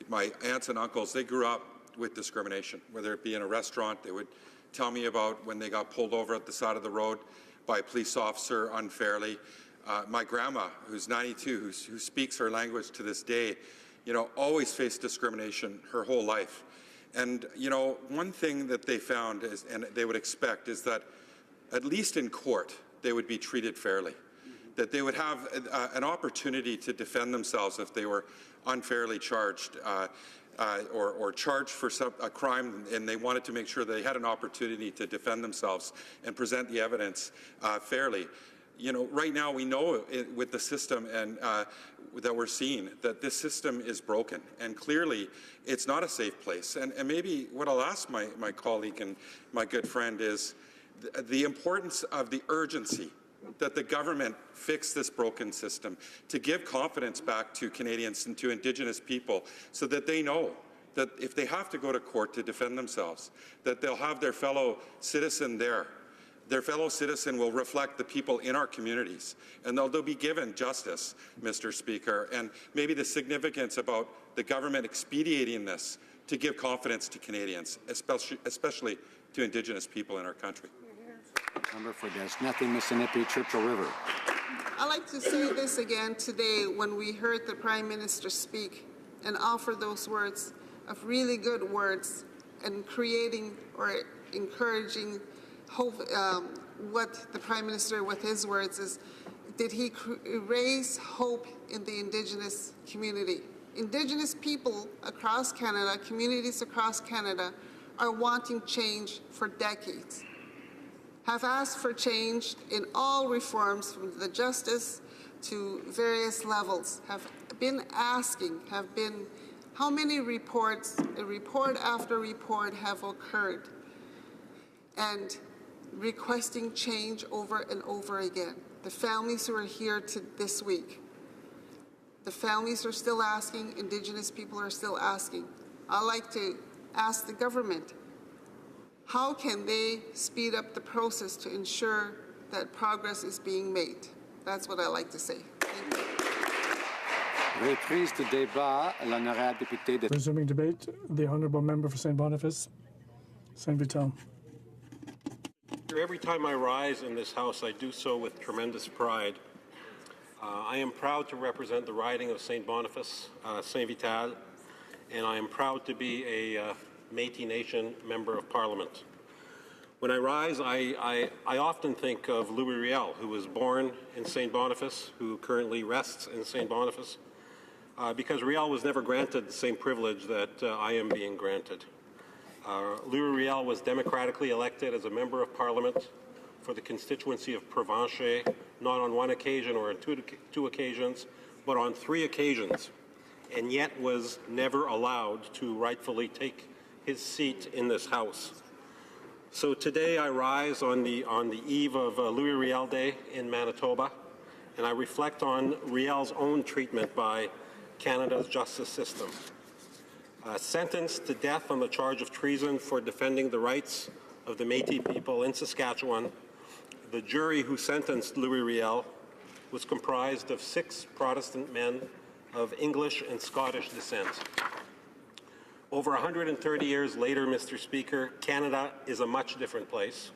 my aunts and uncles, they grew up with discrimination, whether it be in a restaurant. They would tell me about when they got pulled over at the side of the road by a police officer unfairly. My grandma, who's 92, who speaks her language to this day, always faced discrimination her whole life. And, one thing that they found is, and they would expect, is that at least in court, they would be treated fairly, that they would have an opportunity to defend themselves if they were unfairly charged or charged for a crime, and they wanted to make sure they had an opportunity to defend themselves and present the evidence fairly. Right now we know with the system and that we're seeing that this system is broken, and clearly it's not a safe place. And maybe what I'll ask my colleague and my good friend is the importance of the urgency that the government fix this broken system, to give confidence back to Canadians and to Indigenous people so that they know that if they have to go to court to defend themselves, that they'll have their fellow citizen there. Their fellow citizen will reflect the people in our communities, and they'll be given justice, Mr. Speaker, and maybe the significance about the government expediting this to give confidence to Canadians, especially to Indigenous people in our country.
Member for Desnething, Mississippi, Churchill River.
I'd like to say this again today when we heard the Prime Minister speak and offer those words of really good words and creating or encouraging hope. What the Prime Minister, with his words, is did he raise hope in the Indigenous community? Indigenous people across Canada, communities across Canada, are wanting change for decades, have asked for change in all reforms from the justice to various levels, have been asking, how many reports, report after report have occurred, and requesting change over and over again. The families who are here this week, the families are still asking, Indigenous people are still asking. I'd like to ask the government, how can they speed up the process to ensure that progress is being made? That's what I like to say. Thank you.
Reprise de débat, l'honorable député de...
Resuming debate, the honourable member for St. Boniface, St. Vital.
Every time I rise in this House, I do so with tremendous pride. I am proud to represent the riding of St. Boniface, St. Vital, and I am proud to be a Métis Nation Member of Parliament. When I rise, I often think of Louis Riel, who was born in St. Boniface, who currently rests in St. Boniface, because Riel was never granted the same privilege that I am being granted. Louis Riel was democratically elected as a Member of Parliament for the constituency of Provencher, not on one occasion or on two occasions, but on 3 occasions, and yet was never allowed to rightfully take his seat in this House. So today I rise on the eve of Louis Riel Day in Manitoba, and I reflect on Riel's own treatment by Canada's justice system. Sentenced to death on the charge of treason for defending the rights of the Métis people in Saskatchewan, the jury who sentenced Louis Riel was comprised of 6 Protestant men of English and Scottish descent. Over 130 years later, Mr. Speaker, Canada is a much different place,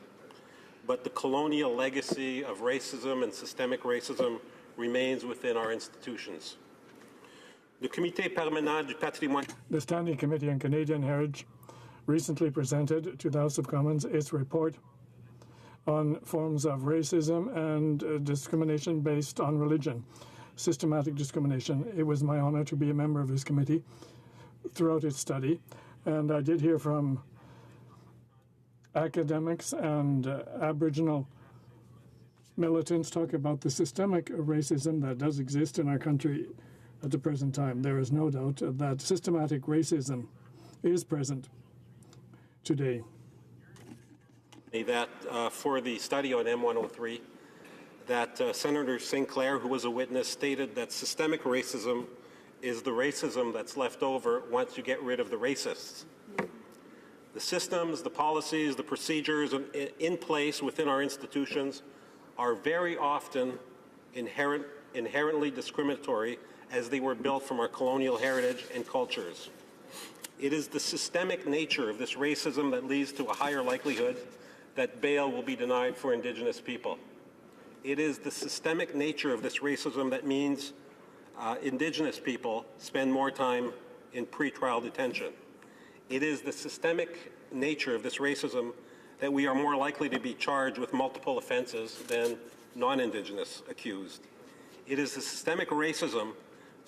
but the colonial legacy of racism and systemic racism remains within our institutions.
The Standing Committee on Canadian Heritage recently presented to the House of Commons its report on forms of racism and discrimination based on religion. systematic discrimination. It was my honour to be a member of this committee throughout its study, and I did hear from academics and Aboriginal militants talk about the systemic racism that does exist in our country at the present time. There is no doubt that systematic racism is present today.
That for the study on M103, that Senator Sinclair, who was a witness, stated that systemic racism is the racism that's left over once you get rid of the racists. The systems, the policies, the procedures in place within our institutions are very often inherently discriminatory, as they were built from our colonial heritage and cultures. It is the systemic nature of this racism that leads to a higher likelihood that bail will be denied for Indigenous people. It is the systemic nature of this racism that means Indigenous people spend more time in pretrial detention. It is the systemic nature of this racism that we are more likely to be charged with multiple offenses than non-Indigenous accused. It is the systemic racism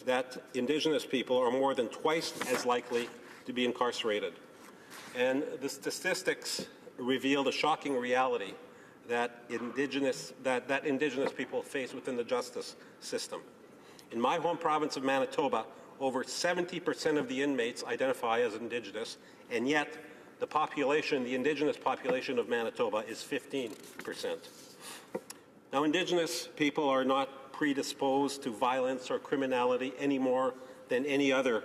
that Indigenous people are more than twice as likely to be incarcerated. And the statistics reveal the shocking reality that Indigenous people face within the justice system. In my home province of Manitoba, over 70% of the inmates identify as Indigenous, and yet the population, the Indigenous population of Manitoba, is 15%. Now, Indigenous people are not predisposed to violence or criminality any more than any other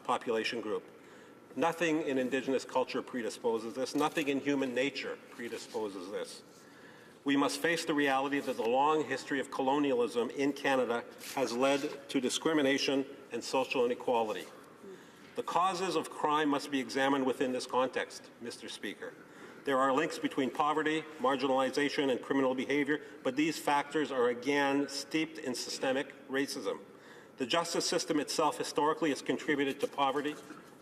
population group. Nothing in Indigenous culture predisposes this. Nothing in human nature predisposes this. We must face the reality that the long history of colonialism in Canada has led to discrimination and social inequality. The causes of crime must be examined within this context, Mr. Speaker. There are links between poverty, marginalization, and criminal behavior, but these factors are again steeped in systemic racism. The justice system itself historically has contributed to poverty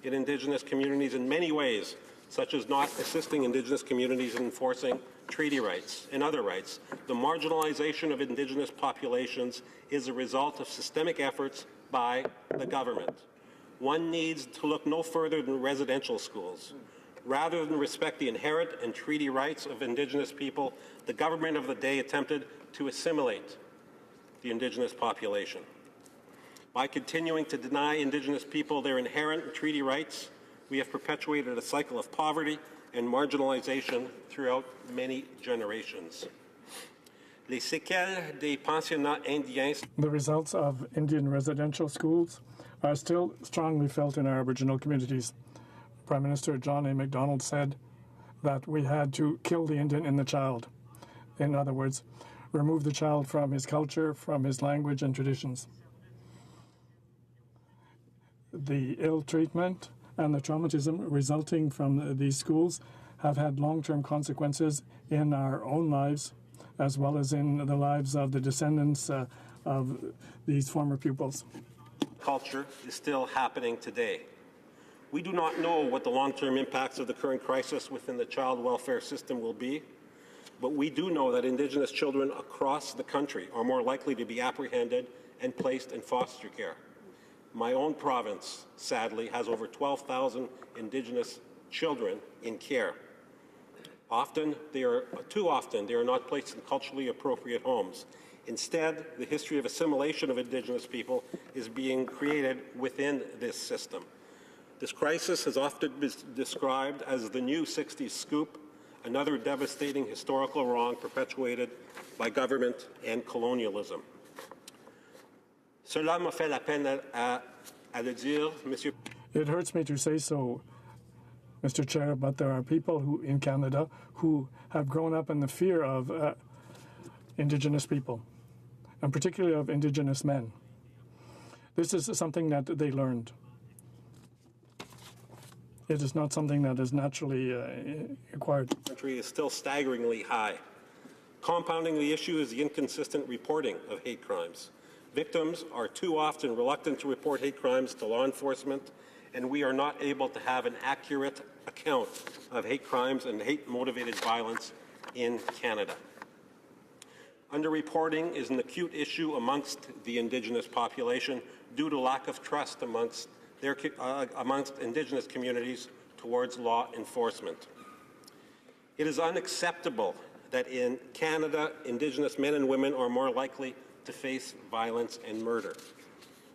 in Indigenous communities in many ways, such as not assisting Indigenous communities in enforcing treaty rights and other rights. The marginalization of Indigenous populations is a result of systemic efforts by the government. One needs to look no further than residential schools. Rather than respect the inherent and treaty rights of Indigenous people, the government of the day attempted to assimilate the Indigenous population. By continuing to deny Indigenous people their inherent treaty rights, we have perpetuated a cycle of poverty and marginalization throughout many generations. Les séquelles des pensionnats indiens.
The results of Indian residential schools are still strongly felt in our Aboriginal communities. Prime Minister John A. Macdonald said that we had to kill the Indian in the child. In other words, remove the child from his culture, from his language and traditions. The ill treatment and the traumatism resulting from these schools have had long-term consequences in our own lives, as well as in the lives of the descendants of these former pupils.
Culture is still happening today. We do not know what the long-term impacts of the current crisis within the child welfare system will be, but we do know that Indigenous children across the country are more likely to be apprehended and placed in foster care. My own province, sadly, has over 12,000 Indigenous children in care. Too often, they are not placed in culturally appropriate homes. Instead, the history of assimilation of Indigenous people is being created within this system. This crisis has often been described as the new 60s scoop, another devastating historical wrong perpetuated by government and colonialism. Cela me fait la peine à le dire, Monsieur.
It hurts me to say so, Mr. Chair, but there are people in Canada who have grown up in the fear of Indigenous people, and particularly of Indigenous men. This is something that they learned. It is not something that is naturally acquired.
The country is still staggeringly high. Compounding the issue is the inconsistent reporting of hate crimes. Victims are too often reluctant to report hate crimes to law enforcement, and we are not able to have an accurate account of hate crimes and hate-motivated violence in Canada. Underreporting is an acute issue amongst the Indigenous population due to lack of trust amongst Indigenous communities towards law enforcement. It is unacceptable that in Canada, Indigenous men and women are more likely to face violence and murder.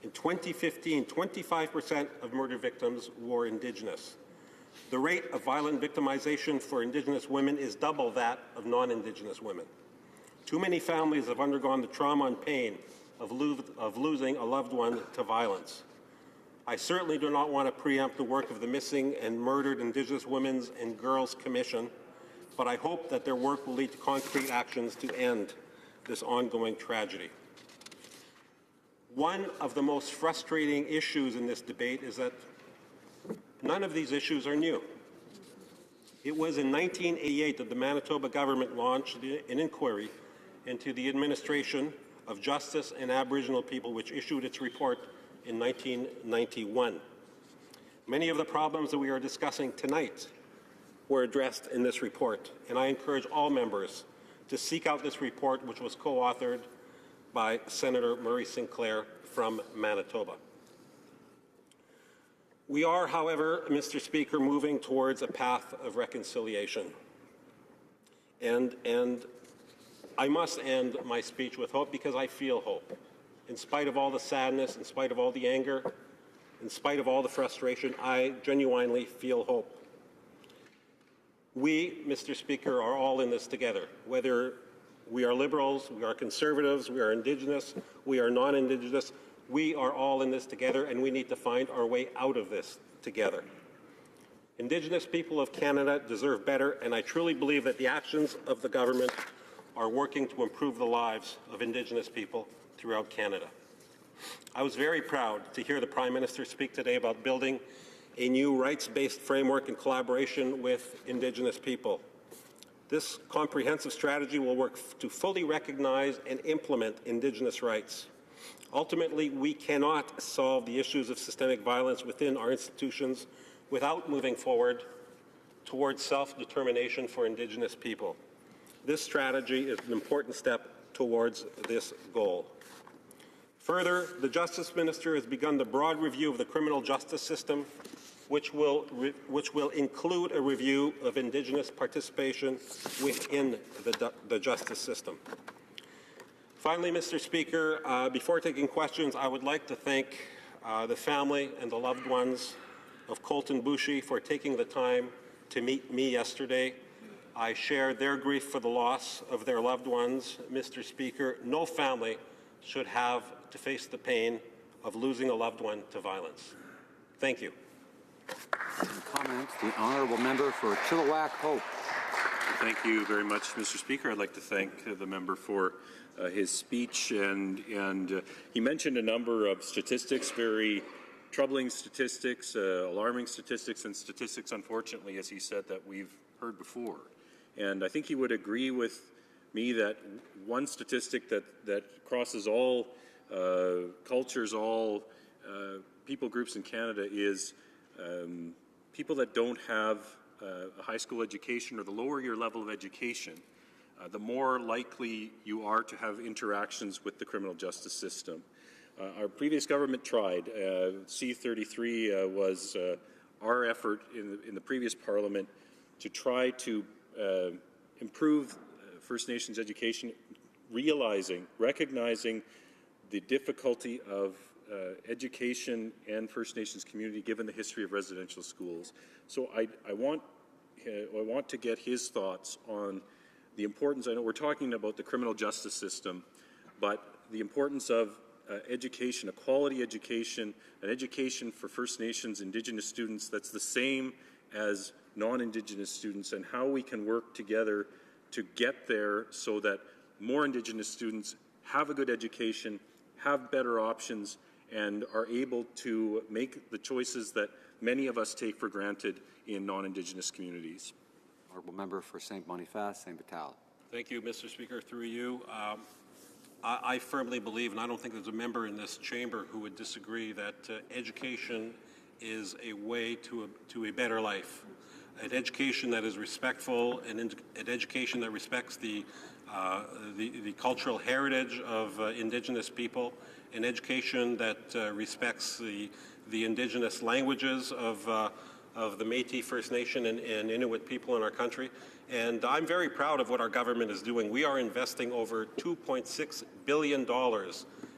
In 2015, 25% of murder victims were Indigenous. The rate of violent victimization for Indigenous women is double that of non-Indigenous women. Too many families have undergone the trauma and pain of losing a loved one to violence. I certainly do not want to preempt the work of the Missing and Murdered Indigenous Women's and Girls Commission, but I hope that their work will lead to concrete actions to end this ongoing tragedy. One of the most frustrating issues in this debate is that none of these issues are new. It was in 1988 that the Manitoba government launched an inquiry into the administration of justice and Aboriginal people, which issued its report in 1991. Many of the problems that we are discussing tonight were addressed in this report, and I encourage all members to seek out this report, which was co-authored by Senator Murray Sinclair from Manitoba. We are, however, Mr. Speaker, moving towards a path of reconciliation. And I must end my speech with hope because I feel hope. In spite of all the sadness, in spite of all the anger, in spite of all the frustration, I genuinely feel hope. We, Mr. Speaker, are all in this together. Whether we are Liberals, we are Conservatives, we are Indigenous, we are non-Indigenous, we are all in this together, and we need to find our way out of this together. Indigenous people of Canada deserve better, and I truly believe that the actions of the government are working to improve the lives of Indigenous people throughout Canada. I was very proud to hear the Prime Minister speak today about building a new rights-based framework in collaboration with Indigenous people. This comprehensive strategy will work to fully recognize and implement Indigenous rights. Ultimately, we cannot solve the issues of systemic violence within our institutions without moving forward towards self-determination for Indigenous people. This strategy is an important step towards this goal. Further, the Justice Minister has begun the broad review of the criminal justice system, which will include a review of Indigenous participation within the justice system. Finally, Mr. Speaker, before taking questions, I would like to thank the family and the loved ones of Colton Boushie for taking the time to meet me yesterday. I share their grief for the loss of their loved ones. Mr. Speaker, no family should have to face the pain of losing a loved one to violence. Thank you.
Comments, the honourable member for Chilliwack Hope.
Thank you very much, Mr. Speaker. I'd like to thank the member for his speech, and he mentioned a number of statistics, very troubling statistics, alarming statistics, and statistics, unfortunately, as he said, that we've heard before. And I think he would agree with me that one statistic that crosses all cultures, all people groups in Canada is people that don't have a high school education, or the lower your level of education, the more likely you are to have interactions with the criminal justice system. Our previous government tried. C-33 was our effort in the previous Parliament to try to improve First Nations education, recognizing the difficulty of education and First Nations community given the history of residential schools. So I want to get his thoughts on the importance. I know we're talking about the criminal justice system, but the importance of education, a quality education, an education for First Nations, Indigenous students that's the same as non-Indigenous students, and how we can work together to get there so that more Indigenous students have a good education, have better options, and are able to make the choices that many of us take for granted in non-Indigenous communities.
Honourable member for St. Boniface, St. Vital.
Thank you, Mr. Speaker. Through you, I firmly believe, and I don't think there's a member in this chamber who would disagree, that education is a way to a better life. An education that is respectful, and an education that respects the the cultural heritage of Indigenous people, an education that respects the Indigenous languages of the Métis, First Nation, and Inuit people in our country. And I'm very proud of what our government is doing. We are investing over $2.6 billion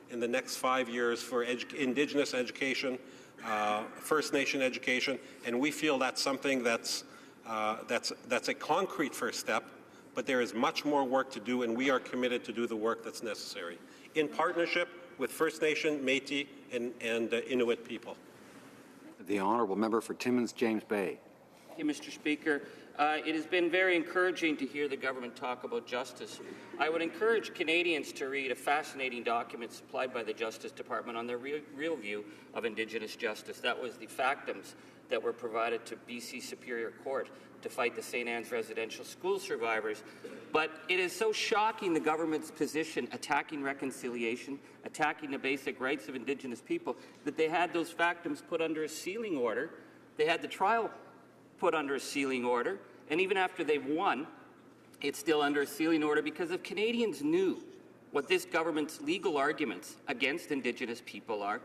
in the next 5 years for Indigenous education, First Nation education, and we feel that's something that's a concrete first step, but there is much more work to do, and we are committed to do the work that's necessary in partnership with First Nation, Métis, and Inuit people.
The Honourable Member for Timmins James Bay.
Thank you, Mr. Speaker. It has been very encouraging to hear the government talk about justice. I would encourage Canadians to read a fascinating document supplied by the Justice Department on their real view of Indigenous justice. That was the factums that were provided to BC Superior Court to fight the St. Anne's residential school survivors. But it is so shocking, the government's position attacking reconciliation, attacking the basic rights of Indigenous people, that they had those factums put under a sealing order. They had the trial put under a sealing order, and even after they've won, it's still under a sealing order, because if Canadians knew what this government's legal arguments against Indigenous people are,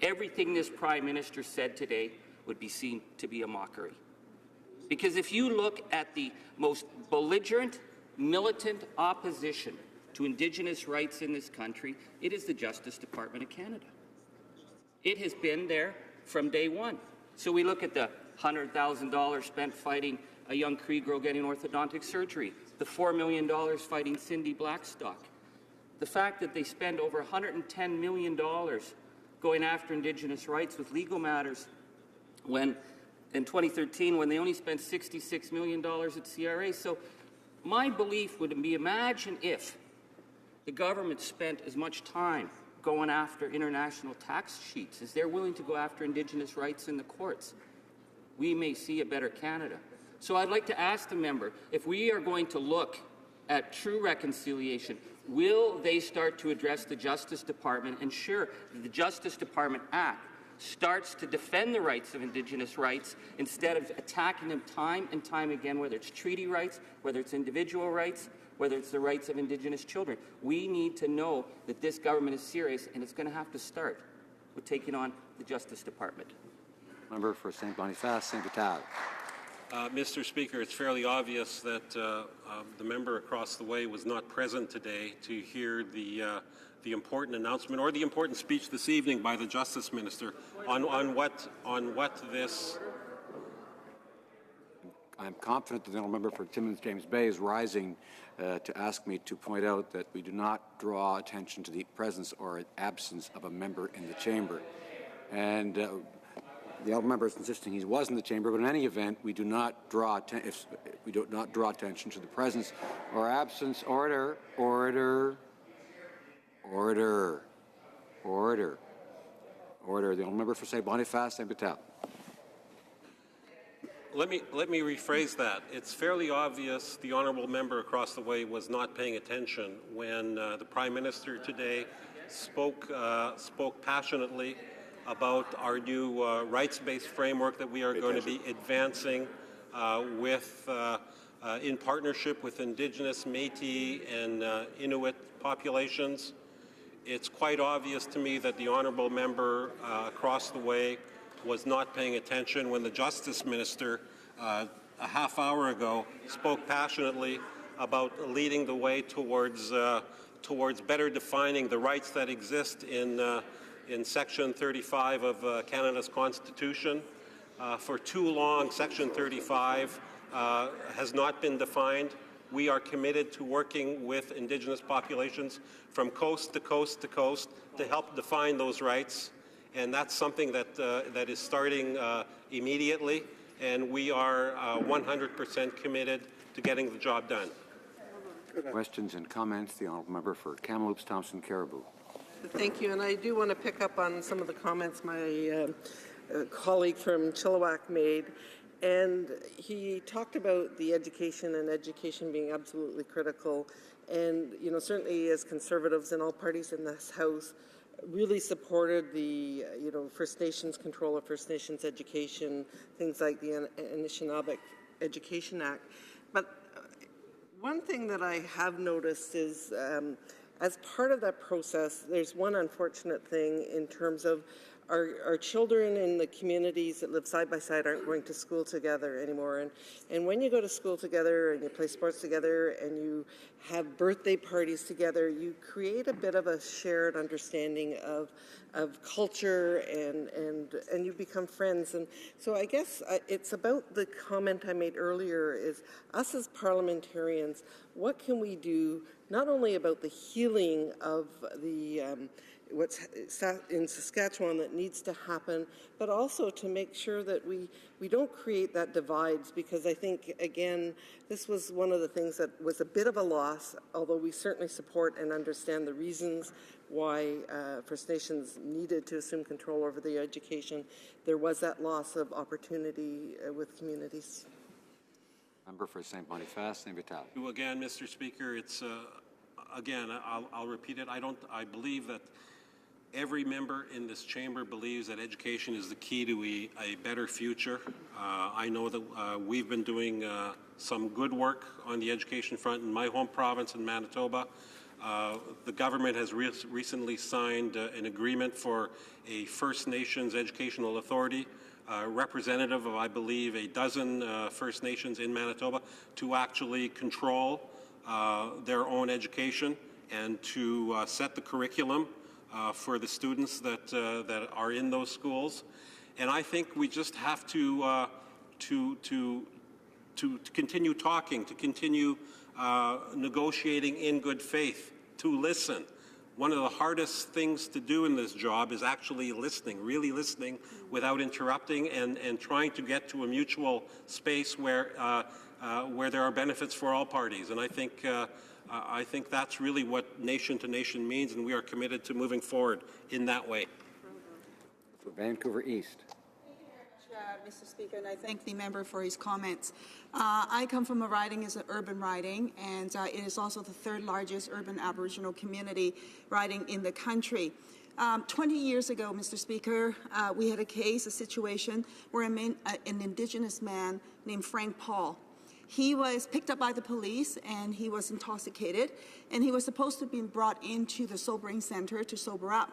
everything this Prime Minister said today would be seen to be a mockery. Because if you look at the most belligerent, militant opposition to Indigenous rights in this country, it is the Justice Department of Canada. It has been there from day one. So we look at the $100,000 spent fighting a young Cree girl getting orthodontic surgery, the $4 million fighting Cindy Blackstock, the fact that they spend over $110 million going after Indigenous rights with legal matters, when in 2013, when they only spent $66 million at CRA. So my belief would be, imagine if the government spent as much time going after international tax sheets as they're willing to go after Indigenous rights in the courts. We may see a better Canada. So I'd like to ask the member, if we are going to look at true reconciliation, will they start to address the Justice Department, ensure that the Justice Department Act starts to defend the rights of Indigenous rights instead of attacking them time and time again, whether it's treaty rights, whether it's individual rights, whether it's the rights of Indigenous children. We need to know that this government is serious, and it's going to have to start with taking on the Justice Department.
Member for St. Boniface, St. Vital.
Mr. Speaker, it's fairly obvious that the member across the way was not present today to hear the important announcement or the important speech this evening by the Justice Minister on what this.
I'm confident that the honourable member for Timmins James Bay is rising to ask me to point out that we do not draw attention to the presence or absence of a member in the chamber. And the honourable member is insisting he was in the chamber, but in any event, we do not draw attention to the presence or absence. Order. The honourable member for St. Boniface, St. Vital.
Let me rephrase that. It's fairly obvious the honourable member across the way was not paying attention when the Prime Minister today spoke passionately about our new rights-based framework that we are going to be advancing in partnership with Indigenous, Métis, and Inuit populations. It's quite obvious to me that the honourable member across the way was not paying attention when the Justice Minister a half hour ago spoke passionately about leading the way towards better defining the rights that exist in Section 35 of Canada's Constitution. For too long, Section 35 has not been defined. We are committed to working with Indigenous populations from coast to coast to coast to help define those rights, and that's something that is starting immediately, and we are 100% committed to getting the job done.
Questions and comments? The honourable member for Kamloops, Thompson, Caribou.
Thank you, and I do want to pick up on some of the comments my colleague from Chilliwack made. And he talked about the education being absolutely critical. And, you know, certainly as Conservatives and all parties in this House really supported the, First Nations control of First Nations education, things like the Anishinaabe Education Act. But One thing that I have noticed is as part of that process, there's one unfortunate thing in terms of our children in the communities that live side by side aren't going to school together anymore. And when you go to school together and you play sports together and you have birthday parties together, you create a bit of a shared understanding of culture and you become friends. And so I guess it's about the comment I made earlier is us as parliamentarians, what can we do not only about the healing of the what's in Saskatchewan that needs to happen, but also to make sure that we don't create that divides, because I think, again, this was one of the things that was a bit of a loss, although we certainly support and understand the reasons why First Nations needed to assume control over the education. There was that loss of opportunity with communities.
Member for St. Boniface, St. Vital.
Again, Mr. Speaker, it's again, I'll repeat it. I believe that every member in this chamber believes that education is the key to a better future. I know that we've been doing some good work on the education front in my home province in Manitoba. The government has recently signed an agreement for a First Nations educational authority, representative of, I believe, a dozen First Nations in Manitoba, to actually control their own education and to set the curriculum for the students that are in those schools. And I think we just have to continue talking, to continue negotiating in good faith, to listen. One of the hardest things to do in this job is actually listening, really listening without interrupting, and trying to get to a mutual space where there are benefits for all parties. And I think that's really what nation to nation means, and we are committed to moving forward in that way.
For Vancouver East.
Mr. Speaker, and I thank the member for his comments. I come from a riding as an urban riding, and it is also the third largest urban Aboriginal community riding in the country. 20 years ago, Mr. Speaker, we had a situation where an Indigenous man named Frank Paul, he was picked up by the police and he was intoxicated, and he was supposed to be brought into the sobering center to sober up.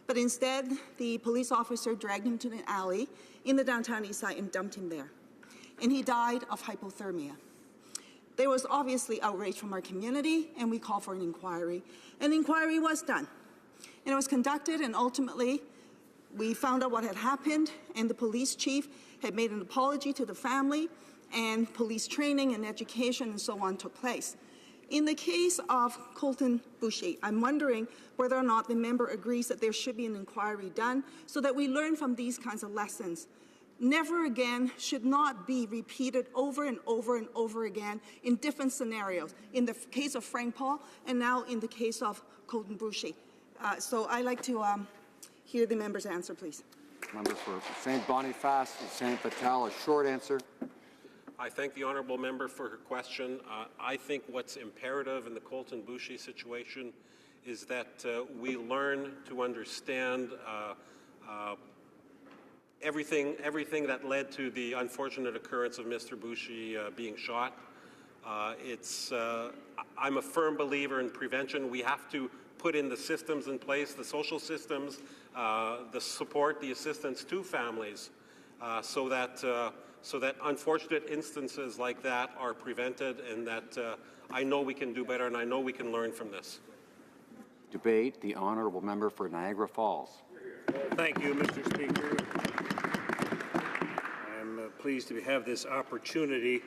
But instead, the police officer dragged him to an alley in the downtown east side and dumped him there. And he died of hypothermia. There was obviously outrage from our community, and we called for an inquiry. An inquiry was done. And it was conducted, and ultimately, we found out what had happened, and the police chief had made an apology to the family, and police training and education and so on took place. In the case of Colton Boucher, I'm wondering whether or not the member agrees that there should be an inquiry done so that we learn from these kinds of lessons. Never again should not be repeated over and over and over again in different scenarios. In the case of Frank Paul and now in the case of Colton Boucher. So I'd like to hear the member's answer, please.
Member for St. Boniface and St. Vital, a short answer.
I thank the honourable member for her question. I think what's imperative in the Colton Boucher situation is that we learn to understand everything that led to the unfortunate occurrence of Mr. Boucher being shot. I'm a firm believer in prevention. We have to put in the systems in place, the social systems, the support, the assistance to families, so that unfortunate instances like that are prevented, and that I know we can do better, and I know we can learn from this.
Debate, the honourable member for Niagara Falls.
Thank you, Mr. Speaker. I'm pleased to have this opportunity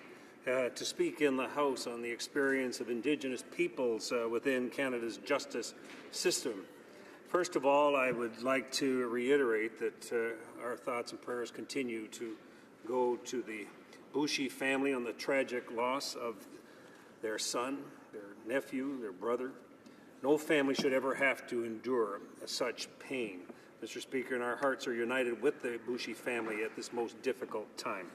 to speak in the House on the experience of Indigenous peoples within Canada's justice system. First of all, I would like to reiterate that our thoughts and prayers continue to go to the Boucher family on the tragic loss of their son, their nephew, their brother. No family should ever have to endure such pain, Mr. Speaker, and our hearts are united with the Boucher family at this most difficult time.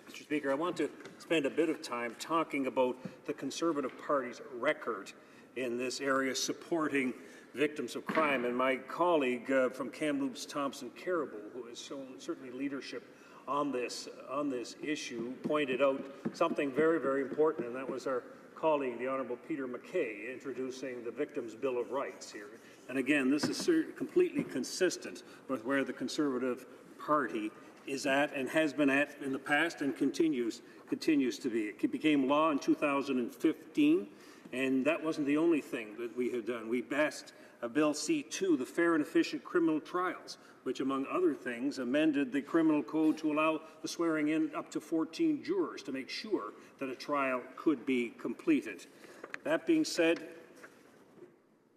Mr. Speaker, I want to spend a bit of time talking about the Conservative Party's record in this area supporting victims of crime. And my colleague from Kamloops, Thompson Caribou, who has shown certainly leadership on this issue, pointed out something very, very important, and that was our colleague, the Honourable Peter MacKay, introducing the Victims' Bill of Rights here. And again, this is completely consistent with where the Conservative Party is at and has been at in the past and continues to be. It became law in 2015, and that wasn't the only thing that we had done. We passed Bill C-2, the Fair and Efficient Criminal Trials, which, among other things, amended the criminal code to allow the swearing in up to 14 jurors to make sure that a trial could be completed. That being said,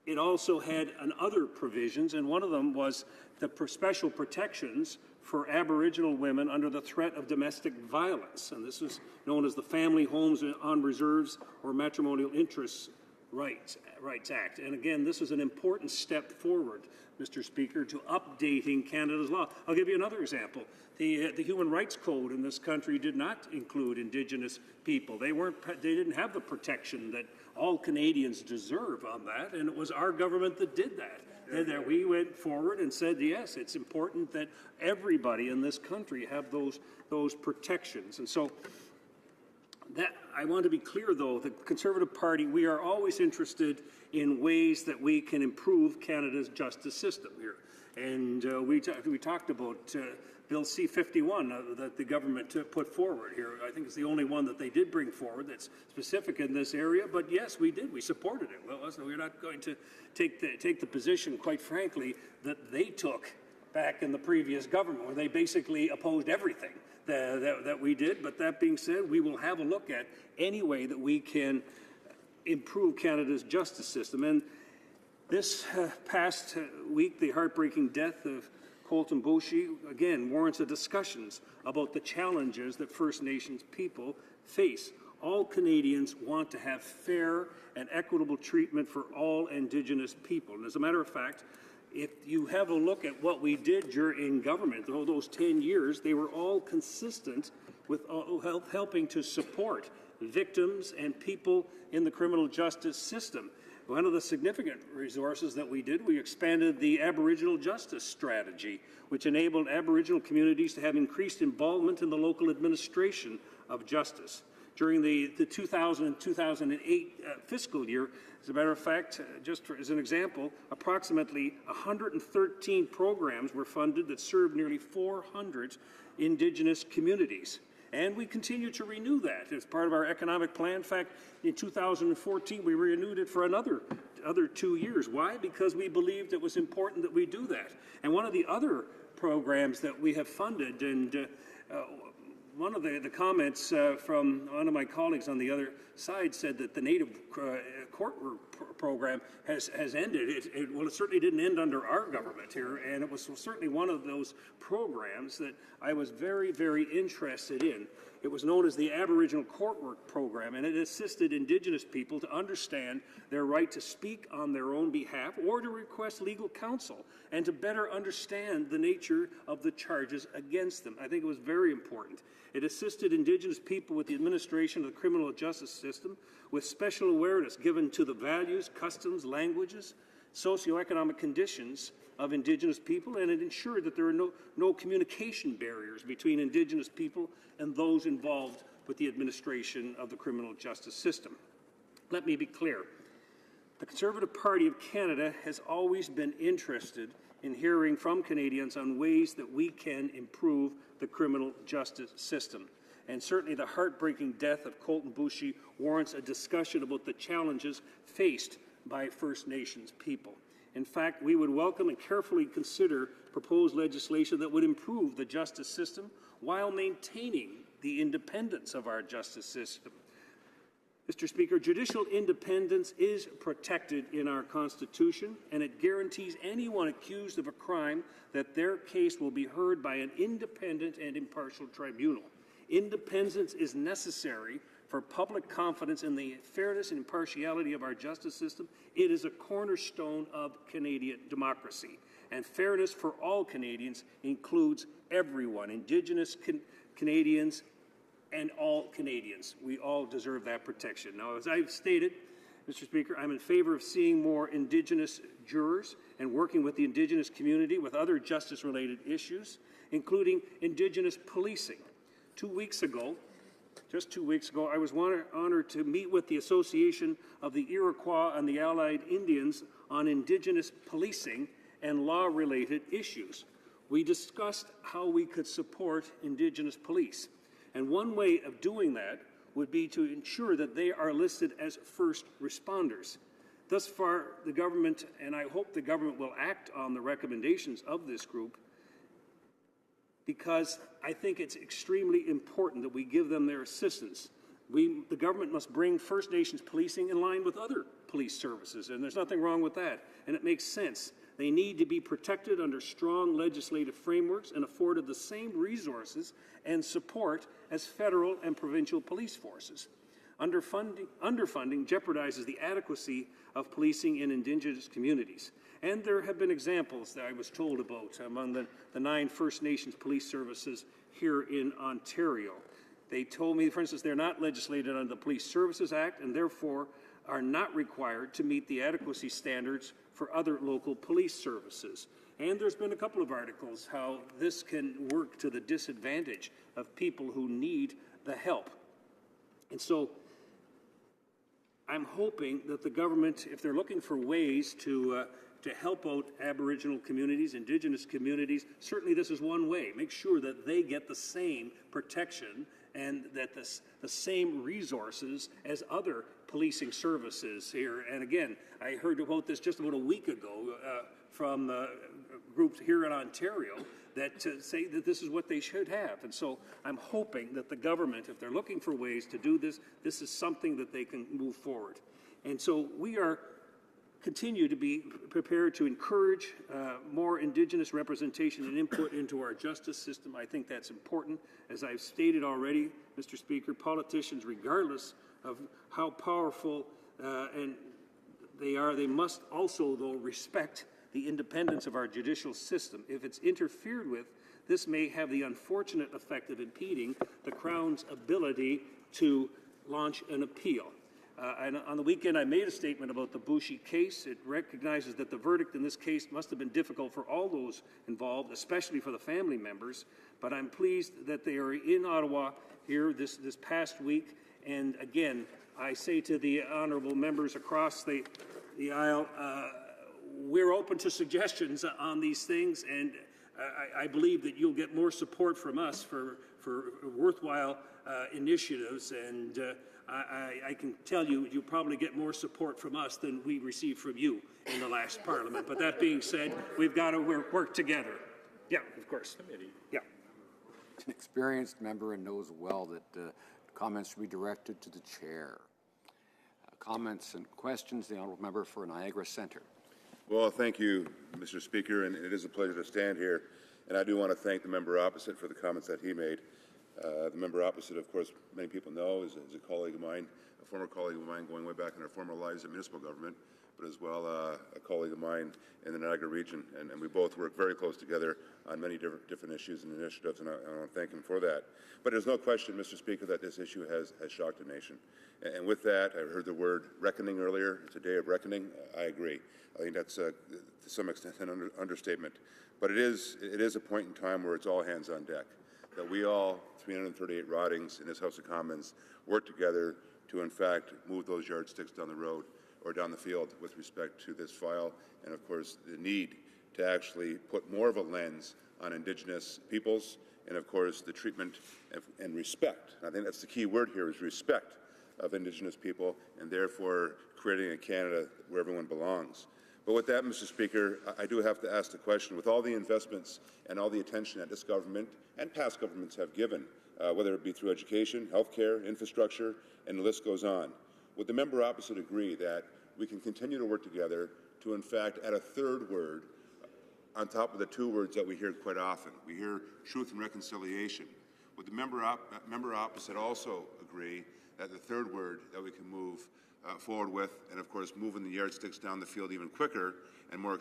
it also had other provisions, and one of them was the special protections for Aboriginal women under the threat of domestic violence. And this is known as the Family Homes on Reserves or Matrimonial Interests Rights Act. And again, this is an important step forward, Mr. Speaker, to updating Canada's law. I'll give you another example. The Human Rights Code in this country did not include Indigenous people. They didn't have the protection that all Canadians deserve on that, and it was our government that did that. And that we went forward and said, yes, it's important that everybody in this country have those protections. And so that, I want to be clear, though, the Conservative Party, we are always interested in ways that we can improve Canada's justice system here. And we talked about Bill C-51 that the government put forward here. I think it's the only one that they did bring forward that's specific in this area. But yes, we did. We supported it. Well, so we're not going to take the position, quite frankly, that they took back in the previous government, where they basically opposed everything that we did. But that being said, we will have a look at any way that we can improve Canada's justice system. And this past week, the heartbreaking death of Colton Boushie, again, warrants a discussions about the challenges that First Nations people face. All Canadians want to have fair and equitable treatment for all Indigenous people. And as a matter of fact, if you have a look at what we did during government, those 10 years, they were all consistent with helping to support victims and people in the criminal justice system. One of the significant resources that we did, we expanded the Aboriginal Justice Strategy, which enabled Aboriginal communities to have increased involvement in the local administration of justice. During the 2000 and 2008 fiscal year, as a matter of fact, just as an example, approximately 113 programs were funded that served nearly 400 Indigenous communities. And we continue to renew that as part of our economic plan. In fact, in 2014, we renewed it for another 2 years. Why? Because we believed it was important that we do that. And one of the other programs that we have funded, and one of the comments from one of my colleagues on the other side said that the Native Court program has ended. It certainly didn't end under our government here, and it was certainly one of those programs that I was very, very interested in. It was known as the Aboriginal Court Work Program, and it assisted Indigenous people to understand their right to speak on their own behalf or to request legal counsel and to better understand the nature of the charges against them. I think it was very important. It assisted Indigenous people with the administration of the criminal justice system with special awareness given to the values, customs, languages, socioeconomic conditions of Indigenous people, and it ensured that there are no communication barriers between Indigenous people and those involved with the administration of the criminal justice system. Let me be clear. The Conservative Party of Canada has always been interested in hearing from Canadians on ways that we can improve the criminal justice system. And certainly the heartbreaking death of Colton Boushie warrants a discussion about the challenges faced by First Nations people. In fact, we would welcome and carefully consider proposed legislation that would improve the justice system while maintaining the independence of our justice system. Mr. Speaker, judicial independence is protected in our Constitution, and it guarantees anyone accused of a crime that their case will be heard by an independent and impartial tribunal. Independence is necessary for public confidence in the fairness and impartiality of our justice system. It is a cornerstone of Canadian democracy. And fairness for all Canadians includes everyone, Indigenous Canadians and all Canadians. We all deserve that protection. Now, as I've stated, Mr. Speaker, I'm in favor of seeing more Indigenous jurors and working with the Indigenous community with other justice-related issues, including Indigenous policing. 2 weeks ago, just 2 weeks ago, I was honored to meet with the Association of the Iroquois and the Allied Indians on Indigenous policing and law-related issues. We discussed how we could support Indigenous police. And one way of doing that would be to ensure that they are listed as first responders. Thus far, the government, and I hope the government will act on the recommendations of this group, because I think it's extremely important that we give them their assistance. The government must bring First Nations policing in line with other police services, and there's nothing wrong with that, and it makes sense. They need to be protected under strong legislative frameworks and afforded the same resources and support as federal and provincial police forces. Underfunding jeopardizes the adequacy of policing in Indigenous communities. And there have been examples that I was told about among the 9 First Nations police services here in Ontario. They told me, for instance, they're not legislated under the Police Services Act and therefore are not required to meet the adequacy standards for other local police services. And there's been a couple of articles how this can work to the disadvantage of people who need the help. And so I'm hoping that the government, if they're looking for ways to help out Aboriginal communities, Indigenous communities, certainly this is one way. Make sure that they get the same protection and that the same resources as other policing services here. And again, I heard about this just about a week ago from groups here in Ontario that say that this is what they should have. And so I'm hoping that the government, if they're looking for ways to do this, this is something that they can move forward. And so we continue to be prepared to encourage more Indigenous representation and input into our justice system. I think that's important. As I've stated already, Mr. Speaker, politicians, regardless of how powerful and they are, they must also, though, respect the independence of our judicial system. If it's interfered with, this may have the unfortunate effect of impeding the Crown's ability to launch an appeal. And on the weekend, I made a statement about the Bushi case. It recognizes that the verdict in this case must have been difficult for all those involved, especially for the family members. But I'm pleased that they are in Ottawa here this past week. And again, I say to the honourable members across the aisle, we're open to suggestions on these things, and I believe that you'll get more support from us for worthwhile initiatives, and I can tell you, you'll probably get more support from us than we received from you in the last Parliament. But that being said, we've got to work together. Yeah, of course. Yeah.
An experienced member and knows well that comments should be directed to the chair. Comments and questions, the honourable member for Niagara Centre.
Well, thank you, Mr. Speaker, and it is a pleasure to stand here. And I do want to thank the member opposite for the comments that he made. The member opposite, of course, many people know, is a colleague of mine, a former colleague of mine going way back in our former lives in municipal government, but as well a colleague of mine in the Niagara region. And we both work very close together on many different issues and initiatives, and I want to thank him for that. But there's no question, Mr. Speaker, that this issue has shocked the nation. And with that, I heard the word reckoning earlier. It's a day of reckoning. I agree. I think that's, to some extent, an understatement. But it is a point in time where it's all hands on deck, that we all, 338 ridings in this House of Commons, work together to, in fact, move those yardsticks down the road or down the field with respect to this file, and, of course, the need to actually put more of a lens on Indigenous peoples and, of course, the treatment and respect. I think that's the key word here, is respect of Indigenous people, and therefore creating a Canada where everyone belongs. But with that, Mr. Speaker, I do have to ask the question, with all the investments and all the attention that this government and past governments have given, whether it be through education, healthcare, infrastructure, and the list goes on, would the member opposite agree that we can continue to work together to, in fact, add a third word on top of the 2 words that we hear quite often? We hear truth and reconciliation. Would the member opposite also agree that the third word that we can move forward with, and of course moving the yardsticks down the field even quicker and more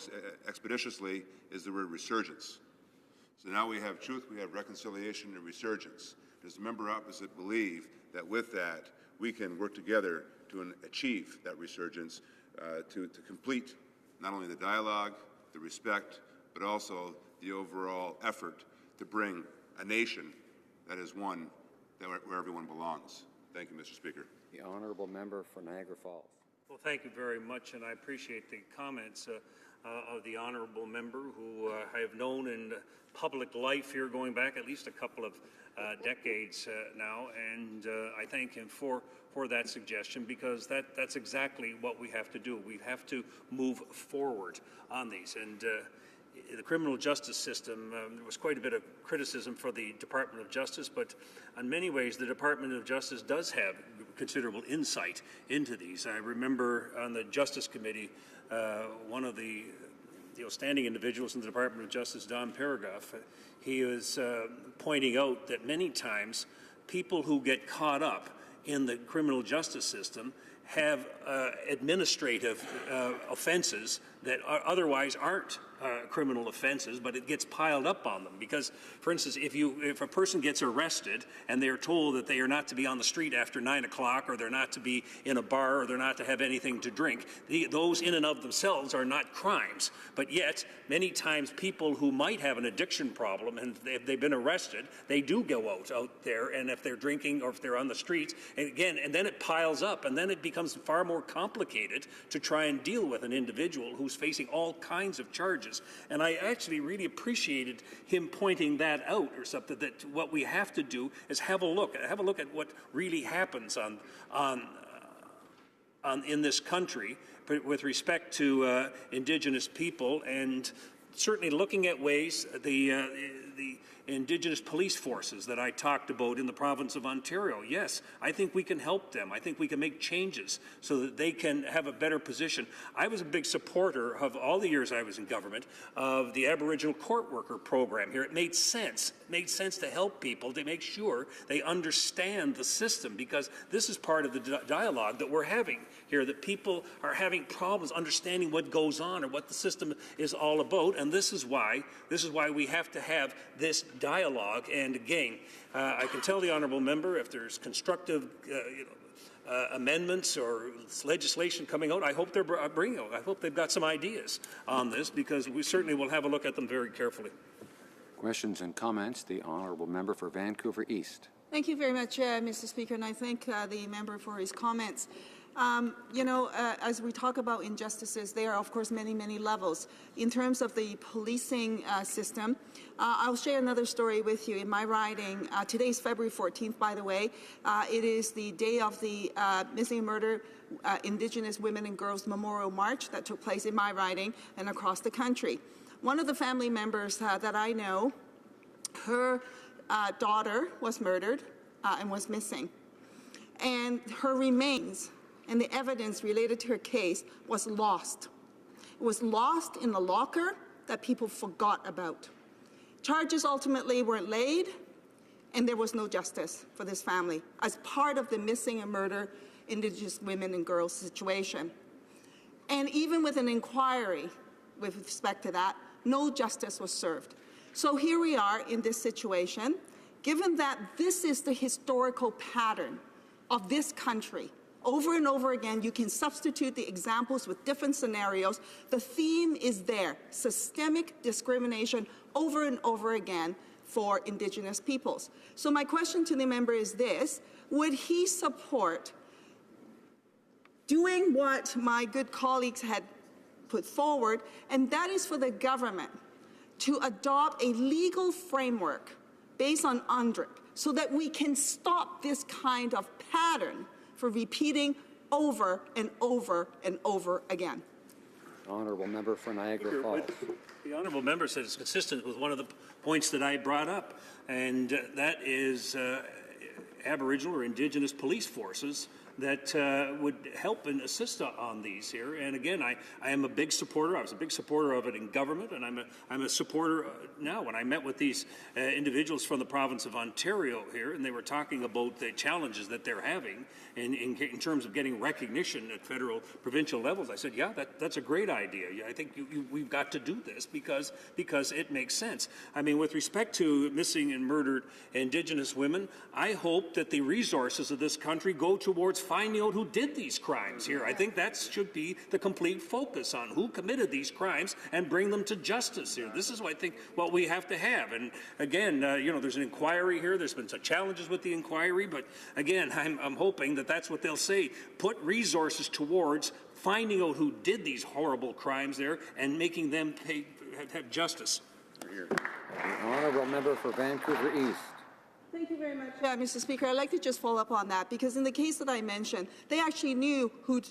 expeditiously, is the word resurgence? So now we have truth, we have reconciliation, and resurgence. Does the member opposite believe that with that we can work together to achieve that resurgence, to complete not only the dialogue, the respect, but also the overall effort to bring a nation that is one where everyone belongs. Thank you, Mr. Speaker.
The honourable member for Niagara Falls.
Well, thank you very much, and I appreciate the comments of the honourable member who I have known in public life here going back at least a couple of decades now, and I thank him for that suggestion, because that's exactly what we have to do. We have to move forward on these. And the criminal justice system, there was quite a bit of criticism for the Department of Justice, but in many ways the Department of Justice does have considerable insight into these. I remember on the Justice Committee, one of the outstanding individuals in the Department of Justice, Don Paragoff, he was pointing out that many times people who get caught up in the criminal justice system have administrative offenses that otherwise aren't criminal offenses, but it gets piled up on them. Because, for instance, if a person gets arrested and they're told that they are not to be on the street after 9 o'clock, or they're not to be in a bar, or they're not to have anything to drink, those in and of themselves are not crimes. But yet, many times people who might have an addiction problem, and if they've been arrested, they do go out there, and if they're drinking or if they're on the streets, and then it piles up, and then it becomes far more complicated to try and deal with an individual who's facing all kinds of charges. And I actually really appreciated him pointing that out, or something, that what we have to do is have a look at what really happens in this country with respect to Indigenous people, and certainly looking at ways the Indigenous police forces that I talked about in the province of Ontario. Yes, I think we can help them. I think we can make changes so that they can have a better position. I was a big supporter of, all the years I was in government, of the Aboriginal court worker program here. It made sense. It made sense to help people, to make sure they understand the system, because this is part of the dialogue that we're having here, that people are having problems understanding what goes on or what the system is all about, and this is why we have to have this dialogue. And again, I can tell the honourable member, if there's constructive amendments or legislation coming out, I hope they're bringing out. I hope they've got some ideas on this, because we certainly will have a look at them very carefully.
Questions and comments. The honourable member for Vancouver East.
Thank you very much, Mr. Speaker, and I thank the member for his comments. As we talk about injustices, there are, of course, many, many levels. In terms of the policing system, I'll share another story with you. In my riding, today is February 14th, by the way. It is the day of the Missing and Murdered Indigenous Women and Girls Memorial March that took place in my riding and across the country. One of the family members that I know, her daughter was murdered and was missing. And her remains and the evidence related to her case was lost. It was lost in a locker that people forgot about. Charges ultimately weren't laid, and there was no justice for this family as part of the missing and murdered Indigenous women and girls situation. And even with an inquiry with respect to that, no justice was served. So here we are in this situation. Given that this is the historical pattern of this country, over and over again, you can substitute the examples with different scenarios. The theme is there: systemic discrimination over and over again for Indigenous peoples. So my question to the member is this: would he support doing what my good colleagues had put forward, and that is for the government to adopt a legal framework based on UNDRIP so that we can stop this kind of pattern for repeating over and over and over again?
Honourable member for Niagara Falls.
The honourable member said it's consistent with one of the points that I brought up, and that is Aboriginal or Indigenous police forces that would help and assist on these here. And again, I am a big supporter. I was a big supporter of it in government, and I'm a supporter now. When I met with these individuals from the province of Ontario here, and they were talking about the challenges that they're having in terms of getting recognition at federal, provincial levels, I said, yeah, that's a great idea. I think we've got to do this because it makes sense. I mean, with respect to missing and murdered Indigenous women, I hope that the resources of this country go towards finding out who did these crimes here. I think that should be the complete focus on who committed these crimes and bring them to justice here. This is what I think what we have to have. And again, there's an inquiry here. There's been some challenges with the inquiry, but again, I'm hoping that that's what they'll say. Put resources towards finding out who did these horrible crimes there and making them have justice.
The honourable member for Vancouver East.
Thank you very much, Mr. Speaker. I'd like to just follow up on that because in the case that I mentioned, they actually knew who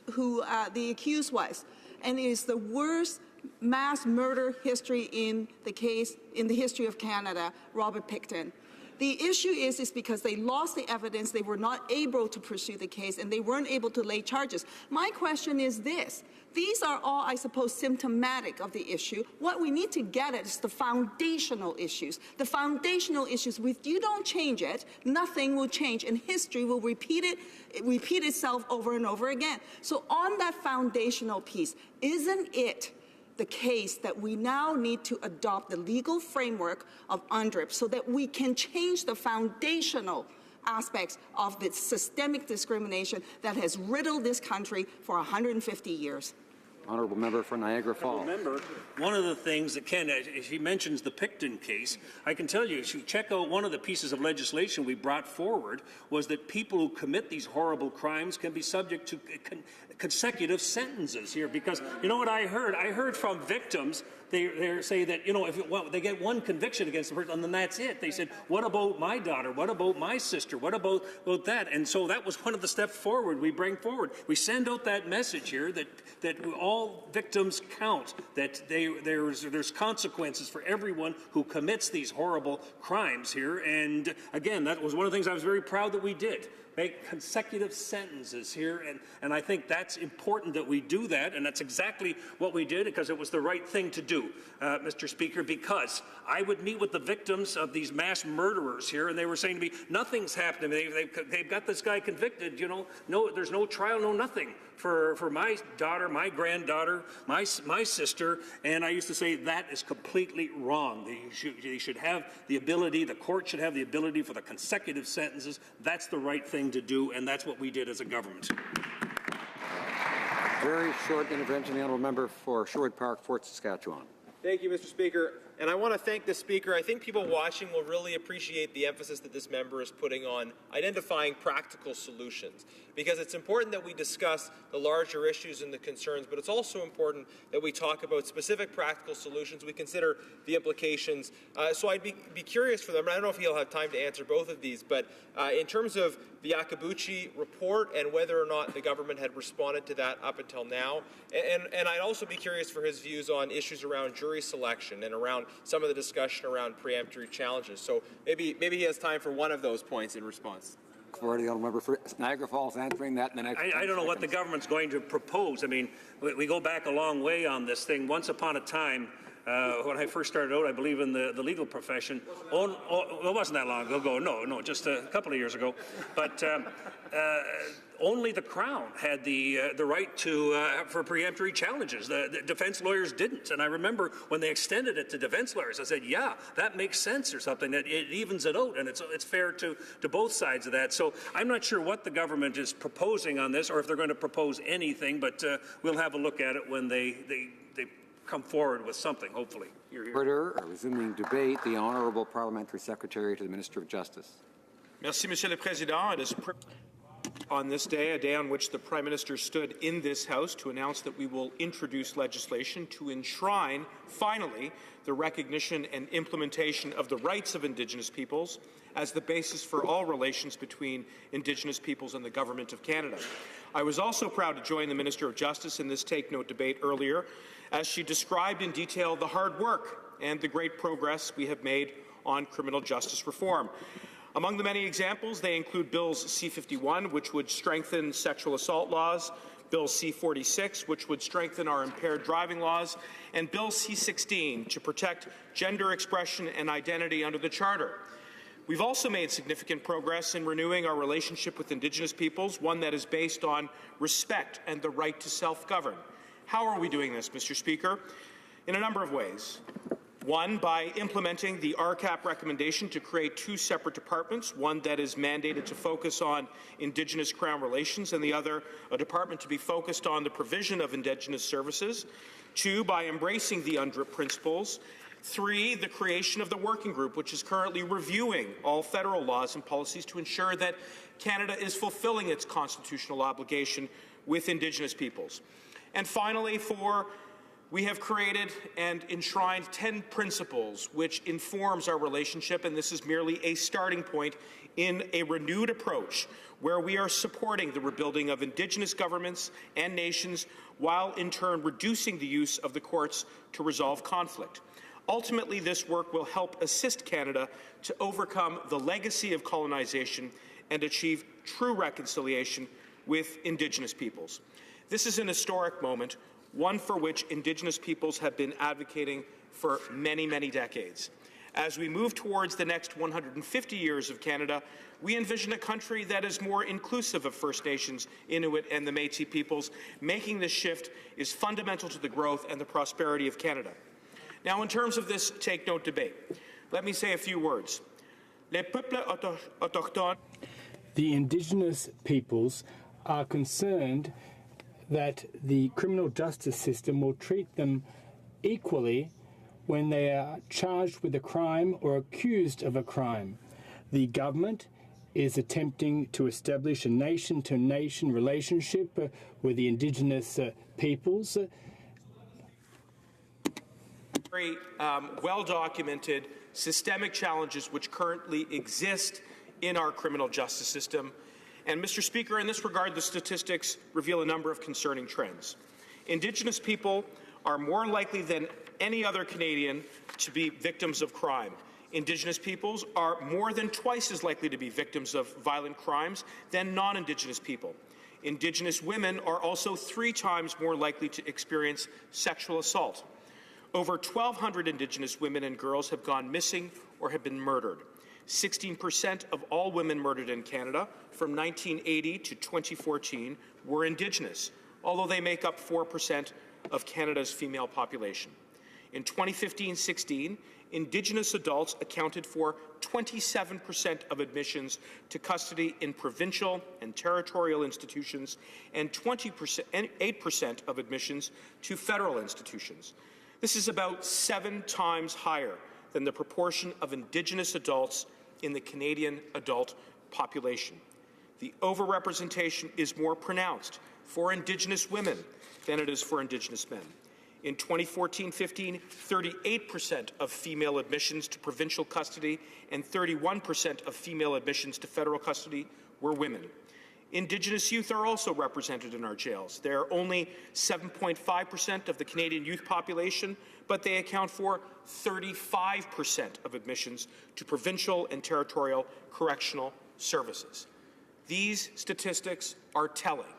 the accused was, and it is the worst mass murder history in the history of Canada, Robert Pickton. The issue is because they lost the evidence, they were not able to pursue the case, and they weren't able to lay charges. My question is this. These are all, I suppose, symptomatic of the issue. What we need to get at is the foundational issues. The foundational issues, if you don't change it, nothing will change, and history will repeat itself over and over again. So on that foundational piece, isn't it the case that we now need to adopt the legal framework of UNDRIP so that we can change the foundational aspects of the systemic discrimination that has riddled this country for 150 years?
Honourable member for Niagara Falls.
Remember, one of the things that Ken, as he mentions the Pickton case, I can tell you, if you check out one of the pieces of legislation we brought forward was that people who commit these horrible crimes can be subject to consecutive sentences here. Because you know what I heard? I heard from victims, they say that, if they get one conviction against the person, and then that's it. They said, what about my daughter? What about my sister? What about that? And so that was one of the steps forward we bring forward. We send out that message here that all victims count, that there's consequences for everyone who commits these horrible crimes here. And again, that was one of the things I was very proud that we did. Make consecutive sentences here, and I think that's important that we do that, and that's exactly what we did because it was the right thing to do, Mr. Speaker, because I would meet with the victims of these mass murderers here, and they were saying to me, nothing's happened. They've got this guy convicted, no, there's no trial, no nothing for my daughter, my granddaughter, my sister, and I used to say that is completely wrong. They should have the ability, the court should have the ability for the consecutive sentences. That's the right thing to do, and that's what we did as a government.
Very short intervention, the honourable member for Sherwood Park, Fort Saskatchewan.
Thank you, Mr. Speaker. And I want to thank the Speaker. I think people watching will really appreciate the emphasis that this member is putting on identifying practical solutions, because it's important that we discuss the larger issues and the concerns, but it's also important that we talk about specific practical solutions. We consider the implications. So I'd be curious for them, and I don't know if he'll have time to answer both of these, but in terms of the Akabuchi report and whether or not the government had responded to that up until now, and I'd also be curious for his views on issues around jury selection and around some of the discussion around preemptory challenges. So maybe he has time for one of those points in response.
For the honourable member for Niagara Falls answering that in the next
I don't know what the government's going to propose. I mean, we go back a long way on this thing. Once upon a time, when I first started out, I believe in the legal profession. It wasn't that long ago. No, just a couple of years ago. But only the Crown had the right to for preemptory challenges. The defense lawyers didn't. And I remember when they extended it to defense lawyers, I said, yeah, that makes sense or something. That it evens it out, and it's fair to both sides of that. So I'm not sure what the government is proposing on this, or if they're going to propose anything. But we'll have a look at it when they come forward with something, hopefully.
Order, resuming debate, the Honourable Parliamentary Secretary to the Minister of Justice.
Merci, Monsieur le Président. It is on this day, a day on which the Prime Minister stood in this House to announce that we will introduce legislation to enshrine, finally, the recognition and implementation of the rights of Indigenous peoples as the basis for all relations between Indigenous peoples and the Government of Canada. I was also proud to join the Minister of Justice in this Take Note debate earlier, as she described in detail the hard work and the great progress we have made on criminal justice reform. Among the many examples, they include Bills C-51, which would strengthen sexual assault laws, Bill C-46, which would strengthen our impaired driving laws, and Bill C-16 to protect gender expression and identity under the Charter. We've also made significant progress in renewing our relationship with Indigenous peoples, one that is based on respect and the right to self-govern. How are we doing this, Mr. Speaker? In a number of ways. One, by implementing the RCAP recommendation to create two separate departments, one that is mandated to focus on Indigenous Crown relations and the other a department to be focused on the provision of Indigenous services. Two, by embracing the UNDRIP principles. Three, the creation of the working group, which is currently reviewing all federal laws and policies to ensure that Canada is fulfilling its constitutional obligation with Indigenous peoples. And finally, four, we have created and enshrined 10 principles which informs our relationship, and this is merely a starting point in a renewed approach where we are supporting the rebuilding of Indigenous governments and nations while in turn reducing the use of the courts to resolve conflict. Ultimately, this work will help assist Canada to overcome the legacy of colonization and achieve true reconciliation with Indigenous peoples. This is an historic moment, one for which Indigenous peoples have been advocating for many, many decades. As we move towards the next 150 years of Canada, we envision a country that is more inclusive of First Nations, Inuit, and the Métis peoples. Making this shift is fundamental to the growth and the prosperity of Canada. Now, in terms of this Take Note debate, let me say a few words. Les peuples autochtones.
The Indigenous peoples are concerned that the criminal justice system will treat them equally when they are charged with a crime or accused of a crime. The government is attempting to establish a nation-to-nation relationship with the Indigenous peoples.
Very well-documented systemic challenges which currently exist in our criminal justice system. And, Mr. Speaker, in this regard, the statistics reveal a number of concerning trends. Indigenous people are more likely than any other Canadian to be victims of crime. Indigenous peoples are more than twice as likely to be victims of violent crimes than non-Indigenous people. Indigenous women are also 3 times more likely to experience sexual assault. Over 1,200 Indigenous women and girls have gone missing or have been murdered. 16% of all women murdered in Canada from 1980 to 2014 were Indigenous, although they make up 4% of Canada's female population. In 2015-16, Indigenous adults accounted for 27% of admissions to custody in provincial and territorial institutions and 8% of admissions to federal institutions. This is about 7 times higher than the proportion of Indigenous adults in the Canadian adult population. The overrepresentation is more pronounced for Indigenous women than it is for Indigenous men. In 2014-15, 38% of female admissions to provincial custody and 31% of female admissions to federal custody were women. Indigenous youth are also represented in our jails. They are only 7.5% of the Canadian youth population, but they account for 35% of admissions to provincial and territorial correctional services. These statistics are telling,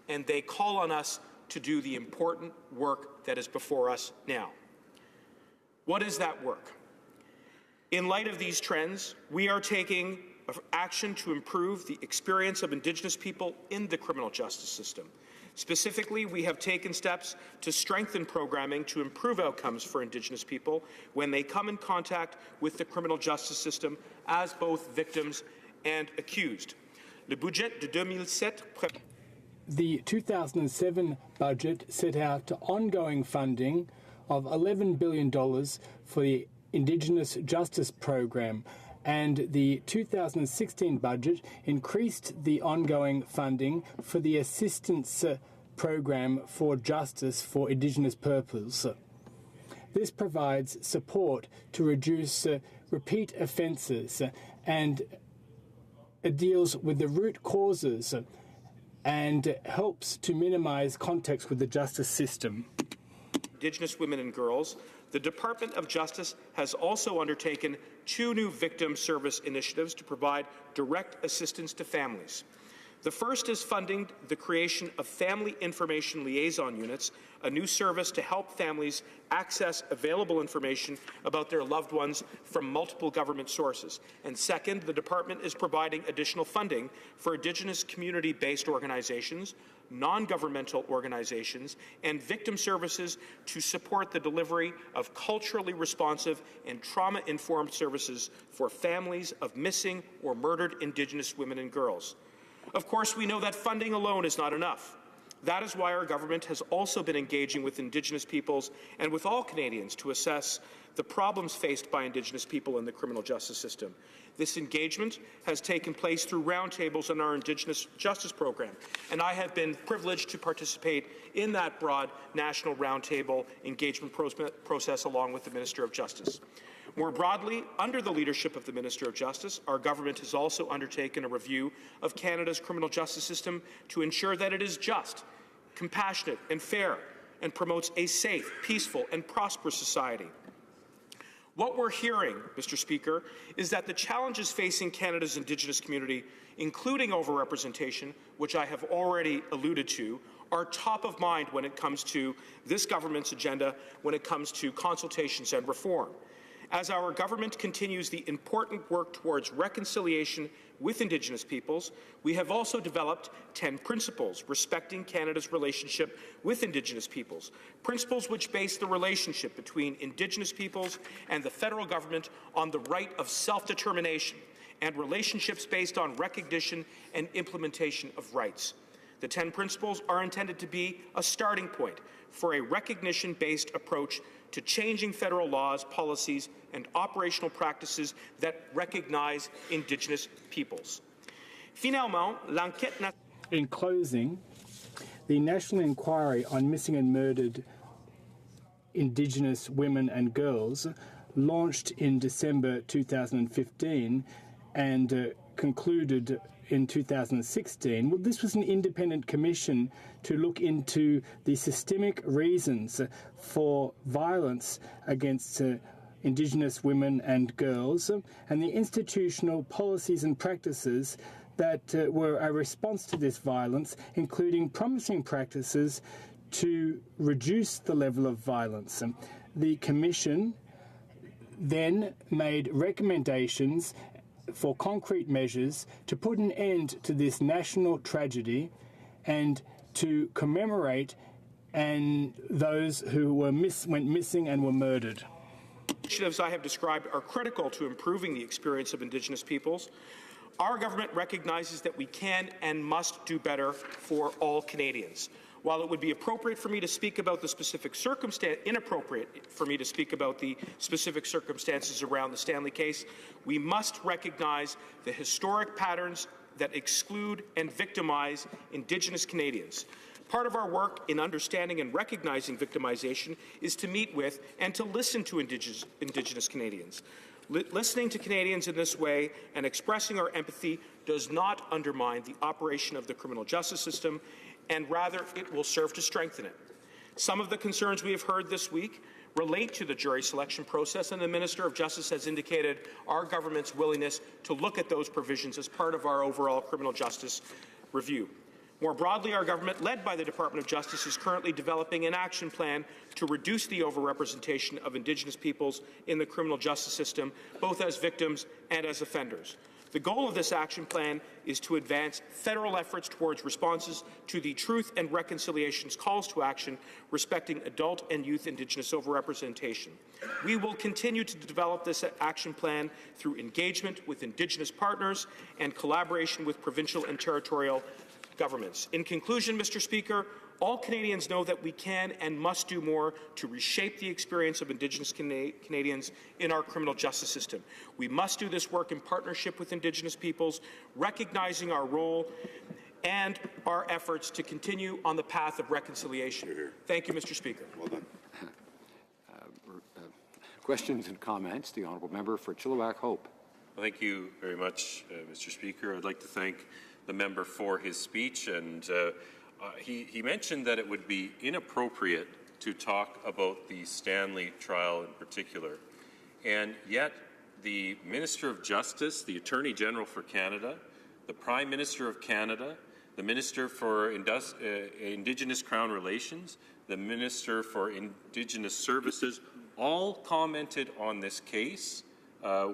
and they call on us to do the important work that is before us now. What is that work? In light of these trends, we are taking action to improve the experience of Indigenous people in the criminal justice system. Specifically, we have taken steps to strengthen programming to improve outcomes for Indigenous people when they come in contact with the criminal justice system as both victims and accused. Le budget de 2007
The 2007 budget set out ongoing funding of $11 billion for the Indigenous Justice Program, and the 2016 budget increased the ongoing funding for the Assistance Program for Justice for Indigenous Peoples. This provides support to reduce repeat offences and it deals with the root causes and helps to minimise contacts with the justice system.
Indigenous women and girls, the Department of Justice has also undertaken 2 new victim service initiatives to provide direct assistance to families. The first is funding the creation of Family Information Liaison Units, a new service to help families access available information about their loved ones from multiple government sources. And second, the Department is providing additional funding for Indigenous community-based organizations, non-governmental organizations, and victim services to support the delivery of culturally responsive and trauma-informed services for families of missing or murdered Indigenous women and girls. Of course, we know that funding alone is not enough. That is why our government has also been engaging with Indigenous peoples and with all Canadians to assess the problems faced by Indigenous people in the criminal justice system. This engagement has taken place through roundtables in our Indigenous Justice Program, and I have been privileged to participate in that broad national roundtable engagement process along with the Minister of Justice. More broadly, under the leadership of the Minister of Justice, our government has also undertaken a review of Canada's criminal justice system to ensure that it is just, compassionate and fair, and promotes a safe, peaceful and prosperous society. What we're hearing, Mr. Speaker, is that the challenges facing Canada's Indigenous community, including overrepresentation, which I have already alluded to, are top of mind when it comes to this government's agenda, when it comes to consultations and reform. As our government continues the important work towards reconciliation with Indigenous peoples, we have also developed 10 principles respecting Canada's relationship with Indigenous peoples, principles which base the relationship between Indigenous peoples and the federal government on the right of self-determination and relationships based on recognition and implementation of rights. The 10 principles are intended to be a starting point for a recognition-based approach to changing federal laws, policies, and operational practices that recognize Indigenous peoples.
In closing, the National Inquiry on Missing and Murdered Indigenous Women and Girls, launched in December 2015 and concluded in 2016. Well, this was an independent commission to look into the systemic reasons for violence against Indigenous women and girls and the institutional policies and practices that were a response to this violence, including promising practices to reduce the level of violence. The Commission then made recommendations for concrete measures to put an end to this national tragedy and to commemorate those who went missing and were murdered.
Initiatives I have described are critical to improving the experience of Indigenous peoples. Our government recognizes that we can and must do better for all Canadians. While it would be appropriate for me to speak about the specific inappropriate for me to speak about the specific circumstances around the Stanley case, we must recognize the historic patterns that exclude and victimize Indigenous Canadians. Part of our work in understanding and recognizing victimization is to meet with and to listen to Indigenous Canadians. Listening to Canadians in this way and expressing our empathy does not undermine the operation of the criminal justice system, and rather it will serve to strengthen it. Some of the concerns we have heard this week relate to the jury selection process, and the Minister of Justice has indicated our government's willingness to look at those provisions as part of our overall criminal justice review. More broadly, our government, led by the Department of Justice, is currently developing an action plan to reduce the overrepresentation of Indigenous peoples in the criminal justice system, both as victims and as offenders. The goal of this action plan is to advance federal efforts towards responses to the Truth and Reconciliation's calls to action respecting adult and youth Indigenous overrepresentation. We will continue to develop this action plan through engagement with Indigenous partners and collaboration with provincial and territorial governments. In conclusion, Mr. Speaker, all Canadians know that we can and must do more to reshape the experience of Indigenous Canadians in our criminal justice system. We must do this work in partnership with Indigenous peoples, recognizing our role and our efforts to continue on the path of reconciliation. Thank you, Mr. Speaker.
Well done. Questions and comments. The Honourable Member for Chilliwack Hope.
Well, thank you very much, Mr. Speaker. I'd like to thank the member for his speech, and he mentioned that it would be inappropriate to talk about the Stanley trial in particular, and yet the Minister of Justice, the Attorney General for Canada, the Prime Minister of Canada, the Minister for Indigenous Crown Relations, the Minister for Indigenous Services, all commented on this case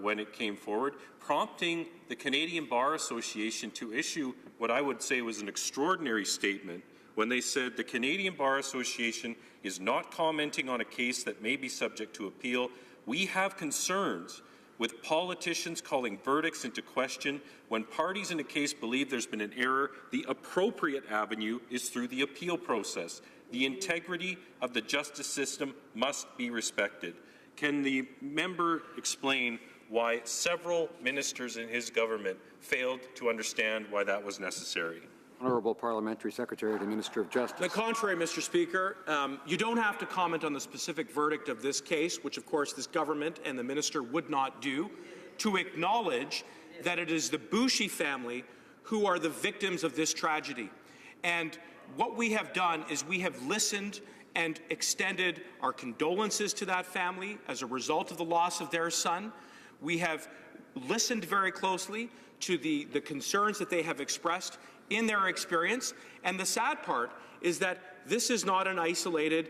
when it came forward, prompting the Canadian Bar Association to issue what I would say was an extraordinary statement when they said the Canadian Bar Association is not commenting on a case that may be subject to appeal. We have concerns with politicians calling verdicts into question. When parties in a case believe there's been an error, the appropriate avenue is through the appeal process. The integrity of the justice system must be respected. Can the member explain why several ministers in his government failed to understand why that was necessary?
Honourable Parliamentary Secretary, the Minister of Justice.
The contrary, Mr. Speaker. You don't have to comment on the specific verdict of this case, which of course this government and the minister would not do, to acknowledge that it is the Boucher family who are the victims of this tragedy. And what we have done is we have listened and extended our condolences to that family as a result of the loss of their son. We have listened very closely to the concerns that they have expressed in their experience. And the sad part is that this is not an isolated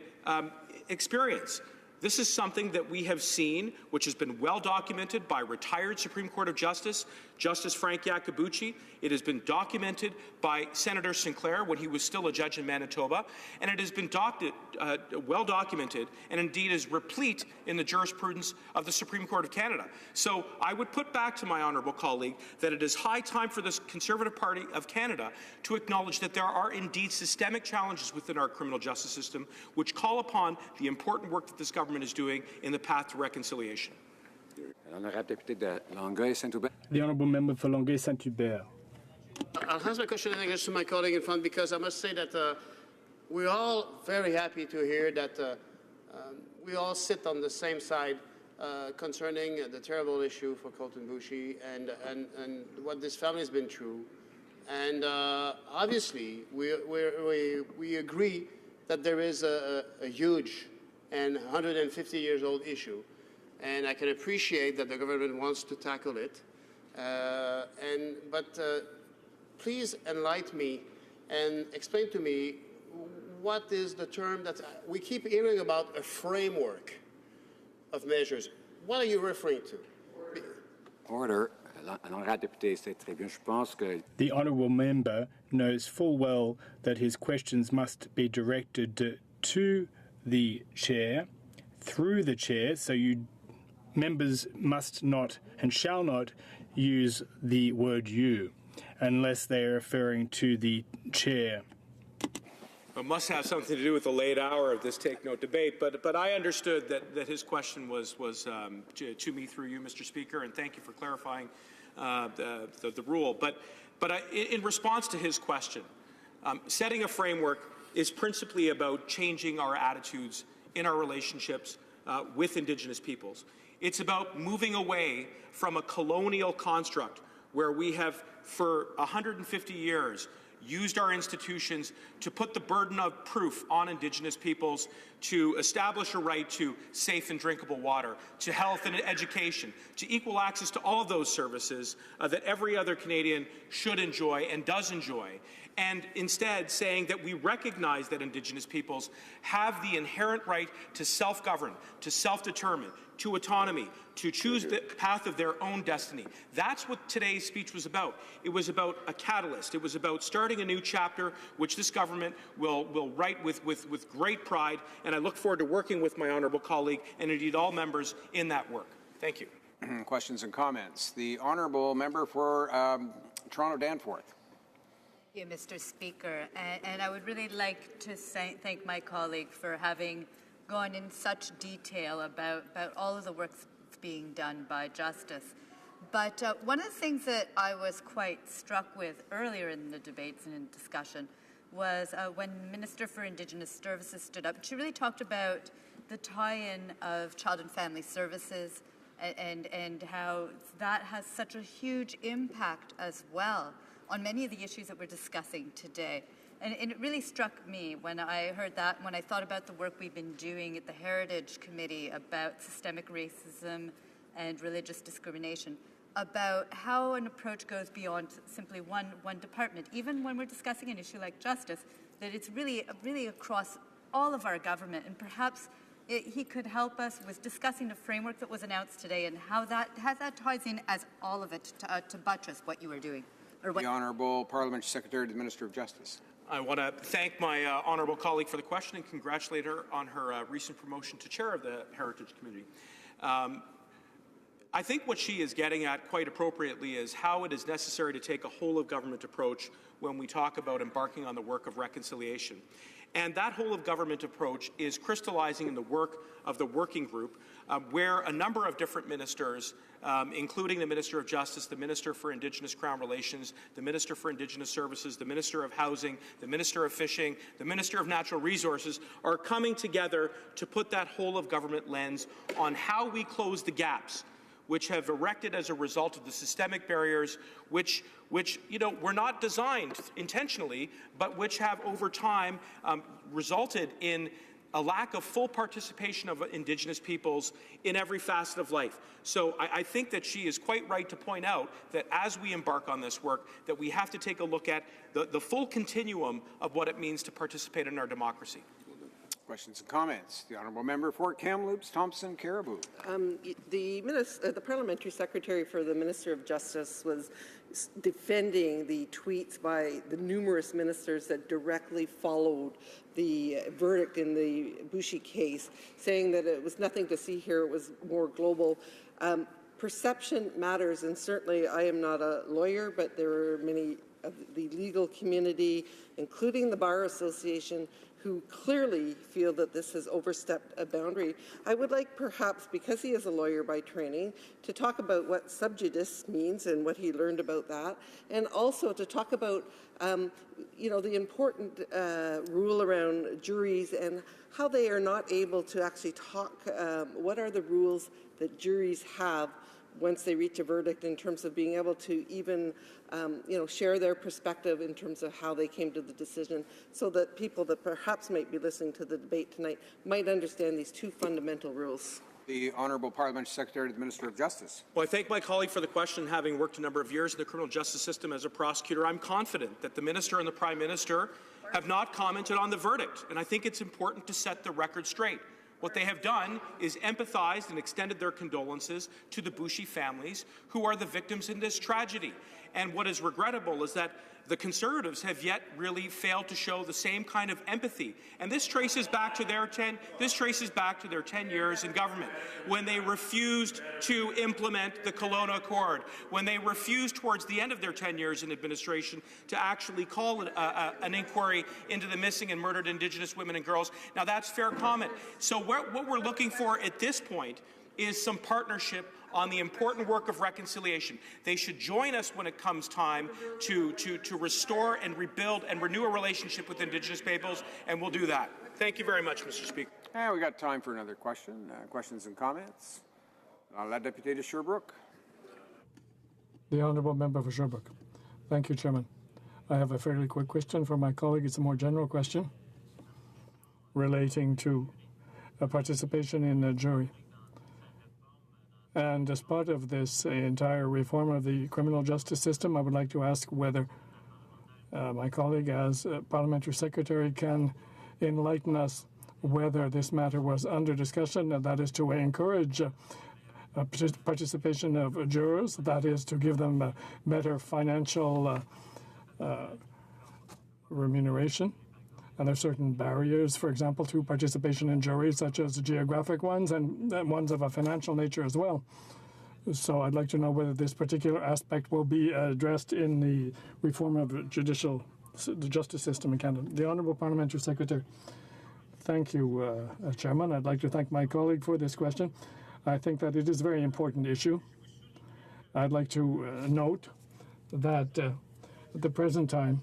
experience. This is something that we have seen, which has been well documented by retired Supreme Court of Justice, Justice Frank Iacobucci. It has been documented by Senator Sinclair when he was still a judge in Manitoba, and it has been well documented and indeed is replete in the jurisprudence of the Supreme Court of Canada. So I would put back to my honourable colleague that it is high time for the Conservative Party of Canada to acknowledge that there are indeed systemic challenges within our criminal justice system which call upon the important work that this government is doing in the path to reconciliation.
The Honourable Member for Longueuil-Saint-Hubert.
I'll ask my question in English to my colleague in front because I must say that we're all very happy to hear that we all sit on the same side concerning the terrible issue for Colton Boucher and what this family has been through. And obviously, we agree that there is a huge and 150 years old issue. And I can appreciate that the government wants to tackle it. But please enlighten me and explain to me what is the term that we keep hearing about, a framework of measures. What are you referring to?
Order.
The honourable member knows full well that his questions must be directed to the chair, through the chair, so members must not and shall not use the word you unless they are referring to the chair.
It must have something to do with the late hour of this take-note debate, but I understood that his question was to me through you, Mr. Speaker, and thank you for clarifying the rule. But in response to his question, setting a framework is principally about changing our attitudes in our relationships with Indigenous peoples. It's about moving away from a colonial construct where we have, for 150 years, used our institutions to put the burden of proof on Indigenous peoples to establish a right to safe and drinkable water, to health and education, to equal access to all of those services that every other Canadian should enjoy and does enjoy. And instead saying that we recognize that Indigenous peoples have the inherent right to self-govern, to self-determine, to autonomy, to choose the path of their own destiny. That's what today's speech was about. It was about a catalyst. It was about starting a new chapter, which this government will write with great pride, and I look forward to working with my honourable colleague and indeed all members in that work. Thank you.
Questions and comments. The honourable member for Toronto Danforth.
Thank you, Mr. Speaker. And I would really like to thank my colleague for having gone in such detail about all of the work that's being done by Justice. But one of the things that I was quite struck with earlier in the debates and in discussion was when Minister for Indigenous Services stood up. She really talked about the tie-in of Child and Family Services and how that has such a huge impact as well on many of the issues that we're discussing today. And it really struck me when I heard that, when I thought about the work we've been doing at the Heritage Committee about systemic racism and religious discrimination. about how an approach goes beyond simply one department, even when we're discussing an issue like justice, that it's really across all of our government, and perhaps he could help us with discussing the framework that was announced today and how that ties in as all of it to buttress what you were doing.
The Honourable Parliamentary Secretary to the Minister of Justice.
I want to thank my honourable colleague for the question and congratulate her on her recent promotion to chair of the Heritage Committee. I think what she is getting at quite appropriately is how it is necessary to take a whole-of-government approach when we talk about embarking on the work of reconciliation. And that whole-of-government approach is crystallizing in the work of the working group, where a number of different ministers, including the Minister of Justice, the Minister for Indigenous Crown Relations, the Minister for Indigenous Services, the Minister of Housing, the Minister of Fishing, the Minister of Natural Resources, are coming together to put that whole-of-government lens on how we close the gaps which have erected as a result of the systemic barriers which were not designed intentionally, but which have over time resulted in a lack of full participation of Indigenous peoples in every facet of life. So I think that she is quite right to point out that as we embark on this work, that we have to take a look at the full continuum of what it means to participate in our democracy.
Questions and comments. The Honourable Member for Kamloops, Thompson, Caribou.
The Parliamentary Secretary for the Minister of Justice was defending the tweets by the numerous ministers that directly followed the verdict in the Bushi case, saying that it was nothing to see here, it was more global. Perception matters, and certainly I am not a lawyer, but there are many of the legal community, including the Bar Association, who clearly feel that this has overstepped a boundary. I would like perhaps, because he is a lawyer by training, to talk about what sub judice means and what he learned about that, and also to talk about the important rule around juries and how they are not able to actually talk, what are the rules that juries have once they reach a verdict in terms of being able to even, share their perspective in terms of how they came to the decision, so that people that perhaps might be listening to the debate tonight might understand these two fundamental rules.
The Honourable Parliamentary Secretary to the Minister of Justice.
Well, I thank my colleague for the question. Having worked a number of years in the criminal justice system as a prosecutor, I'm confident that the Minister and the Prime Minister have not commented on the verdict, and I think it's important to set the record straight. What they have done is empathized and extended their condolences to the Bushi families who are the victims in this tragedy. And what is regrettable is that the Conservatives have yet really failed to show the same kind of empathy. And this traces back to their 10 years in government, when they refused to implement the Kelowna Accord, when they refused towards the end of their 10 years in administration to actually call an inquiry into the missing and murdered Indigenous women and girls. Now, that's fair comment. So what we're looking for at this point is some partnership on the important work of reconciliation. They should join us when it comes time to restore and rebuild and renew a relationship with Indigenous peoples, and we'll do that. Thank you very much, Mr. Speaker.
And we got time for another question. Questions and comments. La Députée de Sherbrooke.
The Honourable Member for Sherbrooke. Thank you, Chairman. I have a fairly quick question for my colleague. It's a more general question relating to participation in a jury. And as part of this entire reform of the criminal justice system, I would like to ask whether my colleague, as Parliamentary Secretary, can enlighten us whether this matter was under discussion, and that is to encourage participation of jurors, that is to give them better financial remuneration. And there are certain barriers, for example, to participation in juries, such as geographic ones and ones of a financial nature as well. So I'd like to know whether this particular aspect will be addressed in the reform of the justice system in Canada. The Honourable Parliamentary Secretary. Thank you, Chairman. I'd like to thank my colleague for this question. I think that it is a very important issue. I'd like to note that at the present time,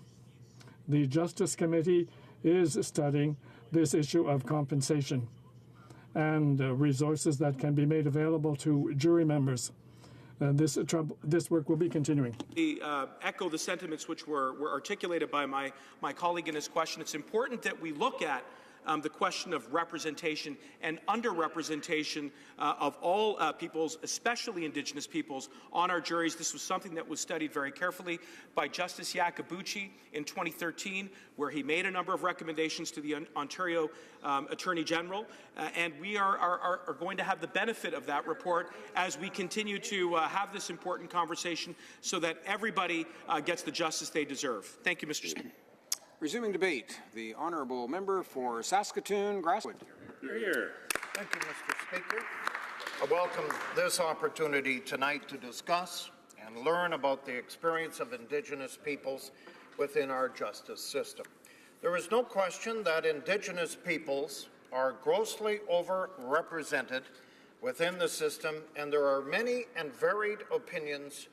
the Justice Committee is studying this issue of compensation and resources that can be made available to jury members. This work will be continuing.
Echo the sentiments which were articulated by my colleague in his question. It's important that we look at the question of representation and underrepresentation of all peoples, especially Indigenous peoples, on our juries. This was something that was studied very carefully by Justice Iacobucci in 2013, where he made a number of recommendations to the Ontario Attorney General, and we are going to have the benefit of that report as we continue to have this important conversation so that everybody gets the justice they deserve. Thank you, Mr. Speaker.
Resuming debate, the honourable member for Saskatoon, Grasswood.
Here.
Thank you, Mr. Speaker. I welcome this opportunity tonight to discuss and learn about the experience of Indigenous peoples within our justice system. There is no question that Indigenous peoples are grossly overrepresented within the system, and there are many and varied opinions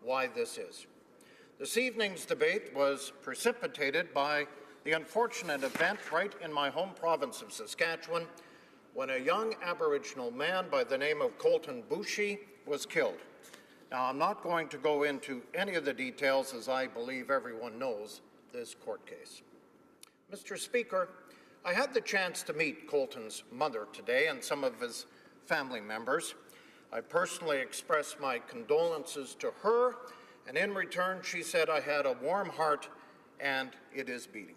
why this is. This evening's debate was precipitated by the unfortunate event right in my home province of Saskatchewan when a young Aboriginal man by the name of Colton Boushie was killed. Now, I'm not going to go into any of the details, as I believe everyone knows this court case. Mr. Speaker, I had the chance to meet Colton's mother today and some of his family members. I personally expressed my condolences to her, and in return, she said I had a warm heart and it is beating.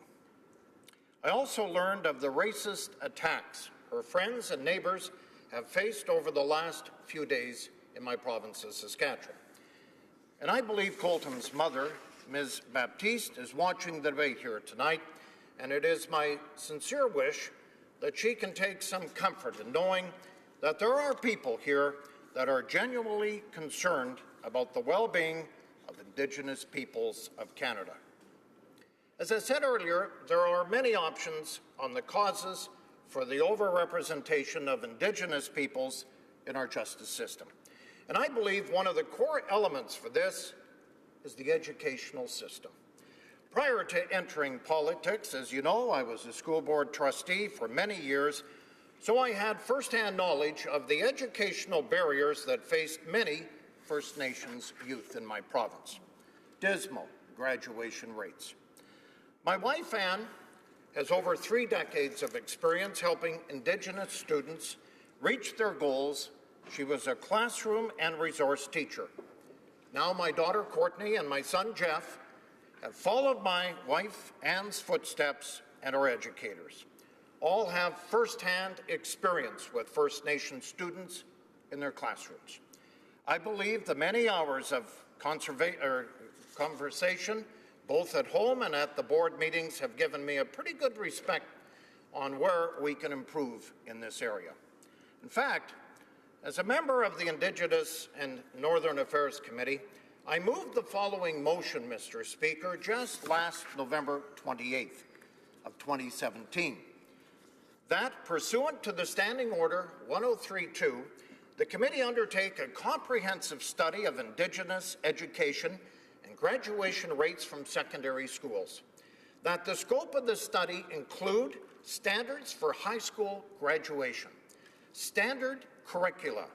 I also learned of the racist attacks her friends and neighbors have faced over the last few days in my province of Saskatchewan. And I believe Colton's mother, Ms. Baptiste, is watching the debate here tonight, and it is my sincere wish that she can take some comfort in knowing that there are people here that are genuinely concerned about the well-being of Indigenous peoples of Canada. As I said earlier, there are many options on the causes for the overrepresentation of Indigenous peoples in our justice system. And I believe one of the core elements for this is the educational system. Prior to entering politics, as you know, I was a school board trustee for many years, so I had firsthand knowledge of the educational barriers that faced many First Nations youth in my province. Dismal graduation rates. My wife, Anne, has over 3 decades of experience helping Indigenous students reach their goals. She was a classroom and resource teacher. Now my daughter, Courtney, and my son, Jeff, have followed my wife, Anne's footsteps and are educators. All have firsthand experience with First Nation students in their classrooms. I believe the many hours of conversation, both at home and at the board meetings, have given me a pretty good respect on where we can improve in this area. In fact, as a member of the Indigenous and Northern Affairs Committee, I moved the following motion, Mr. Speaker, just last November 28th of 2017. That, pursuant to the Standing Order 1032, the committee undertake a comprehensive study of Indigenous education and graduation rates from secondary schools. That the scope of the study include standards for high school graduation, standard curricula,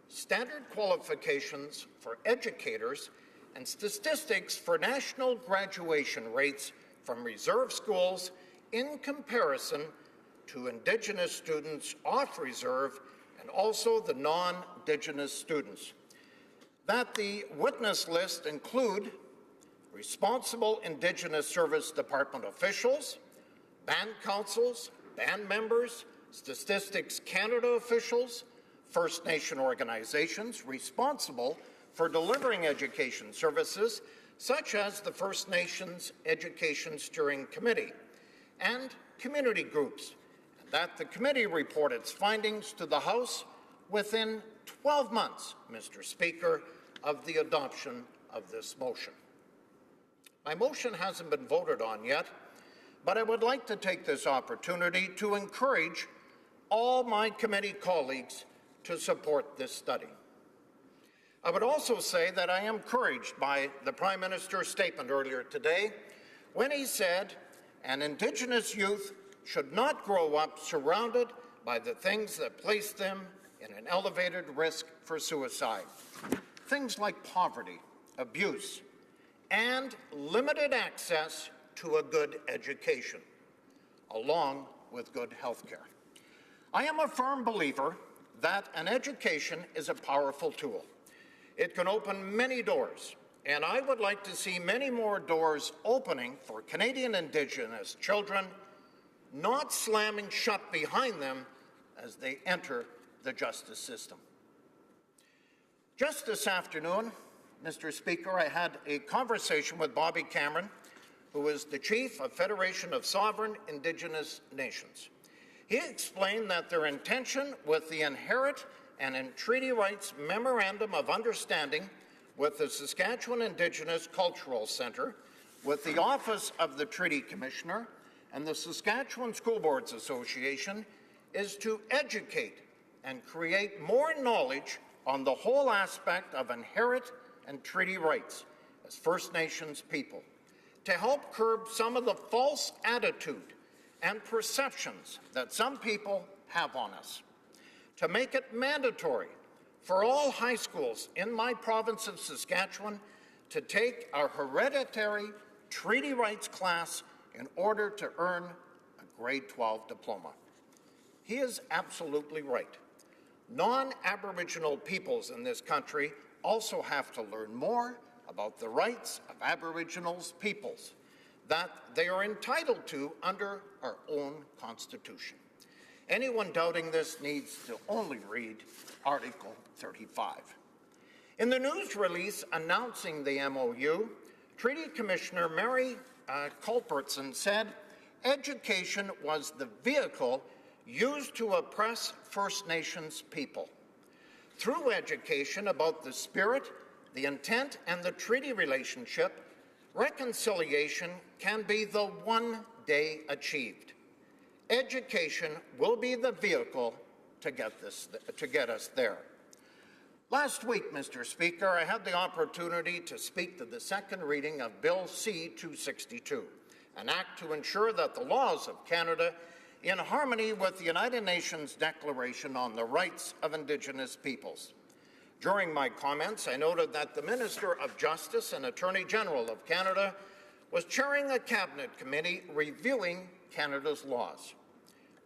standard qualifications for educators, and statistics for national graduation rates from reserve schools in comparison to Indigenous students off reserve and also the non-Indigenous students. That the witness list include responsible Indigenous Service Department officials, band councils, band members, Statistics Canada officials, First Nation organizations responsible for delivering education services, such as the First Nations Education Steering Committee, and community groups, and that the committee report its findings to the House within 12 months, Mr. Speaker, of the adoption of this motion. My motion hasn't been voted on yet, but I would like to take this opportunity to encourage all my committee colleagues to support this study. I would also say that I am encouraged by the Prime Minister's statement earlier today when he said an Indigenous youth should not grow up surrounded by the things that place them in an elevated risk for suicide. Things like poverty, abuse, and limited access to a good education, along with good health care. I am a firm believer that an education is a powerful tool. It can open many doors, and I would like to see many more doors opening for Canadian Indigenous children, not slamming shut behind them as they enter the justice system. Just this afternoon, Mr. Speaker, I had a conversation with Bobby Cameron, who is the Chief of Federation of Sovereign Indigenous Nations. He explained that their intention with the Inherit and in Treaty Rights Memorandum of Understanding with the Saskatchewan Indigenous Cultural Centre, with the Office of the Treaty Commissioner, and the Saskatchewan School Boards Association is to educate and create more knowledge on the whole aspect of inherit and treaty rights as First Nations people, to help curb some of the false attitude and perceptions that some people have on us, to make it mandatory for all high schools in my province of Saskatchewan to take a hereditary treaty rights class in order to earn a grade 12 diploma. He is absolutely right. Non-Aboriginal peoples in this country also have to learn more about the rights of Aboriginals peoples that they are entitled to under our own Constitution. Anyone doubting this needs to only read Article 35. In the news release announcing the MOU, Treaty Commissioner Mary Culbertson said education was the vehicle used to oppress First Nations people. Through education about the spirit, the intent, and the treaty relationship, reconciliation can be the one day achieved. Education will be the vehicle to get us there. Last week, Mr. Speaker, I had the opportunity to speak to the second reading of Bill C-262, an act to ensure that the laws of Canada, in harmony with the United Nations Declaration on the Rights of Indigenous Peoples. During my comments, I noted that the Minister of Justice and Attorney General of Canada was chairing a cabinet committee reviewing Canada's laws,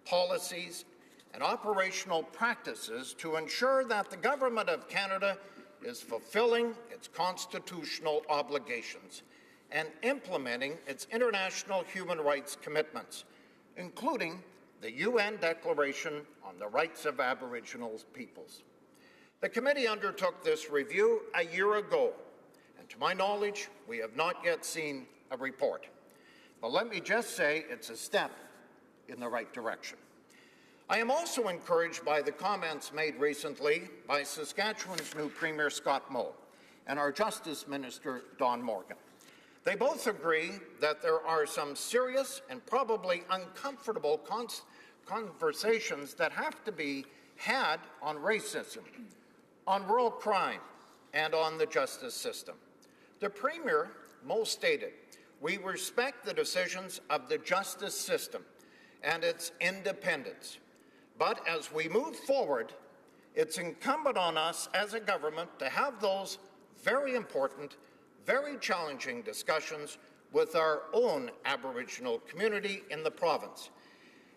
policies, and operational practices to ensure that the Government of Canada is fulfilling its constitutional obligations and implementing its international human rights commitments, including the UN Declaration on the Rights of Aboriginal Peoples. The committee undertook this review a year ago, and to my knowledge, we have not yet seen a report. But let me just say it's a step in the right direction. I am also encouraged by the comments made recently by Saskatchewan's new Premier Scott Moe and our Justice Minister Don Morgan. They both agree that there are some serious and probably uncomfortable conversations that have to be had on racism, on rural crime, and on the justice system. The Premier Moe stated, "We respect the decisions of the justice system and its independence. But as we move forward, it's incumbent on us as a government to have those very important, very challenging discussions with our own Aboriginal community in the province,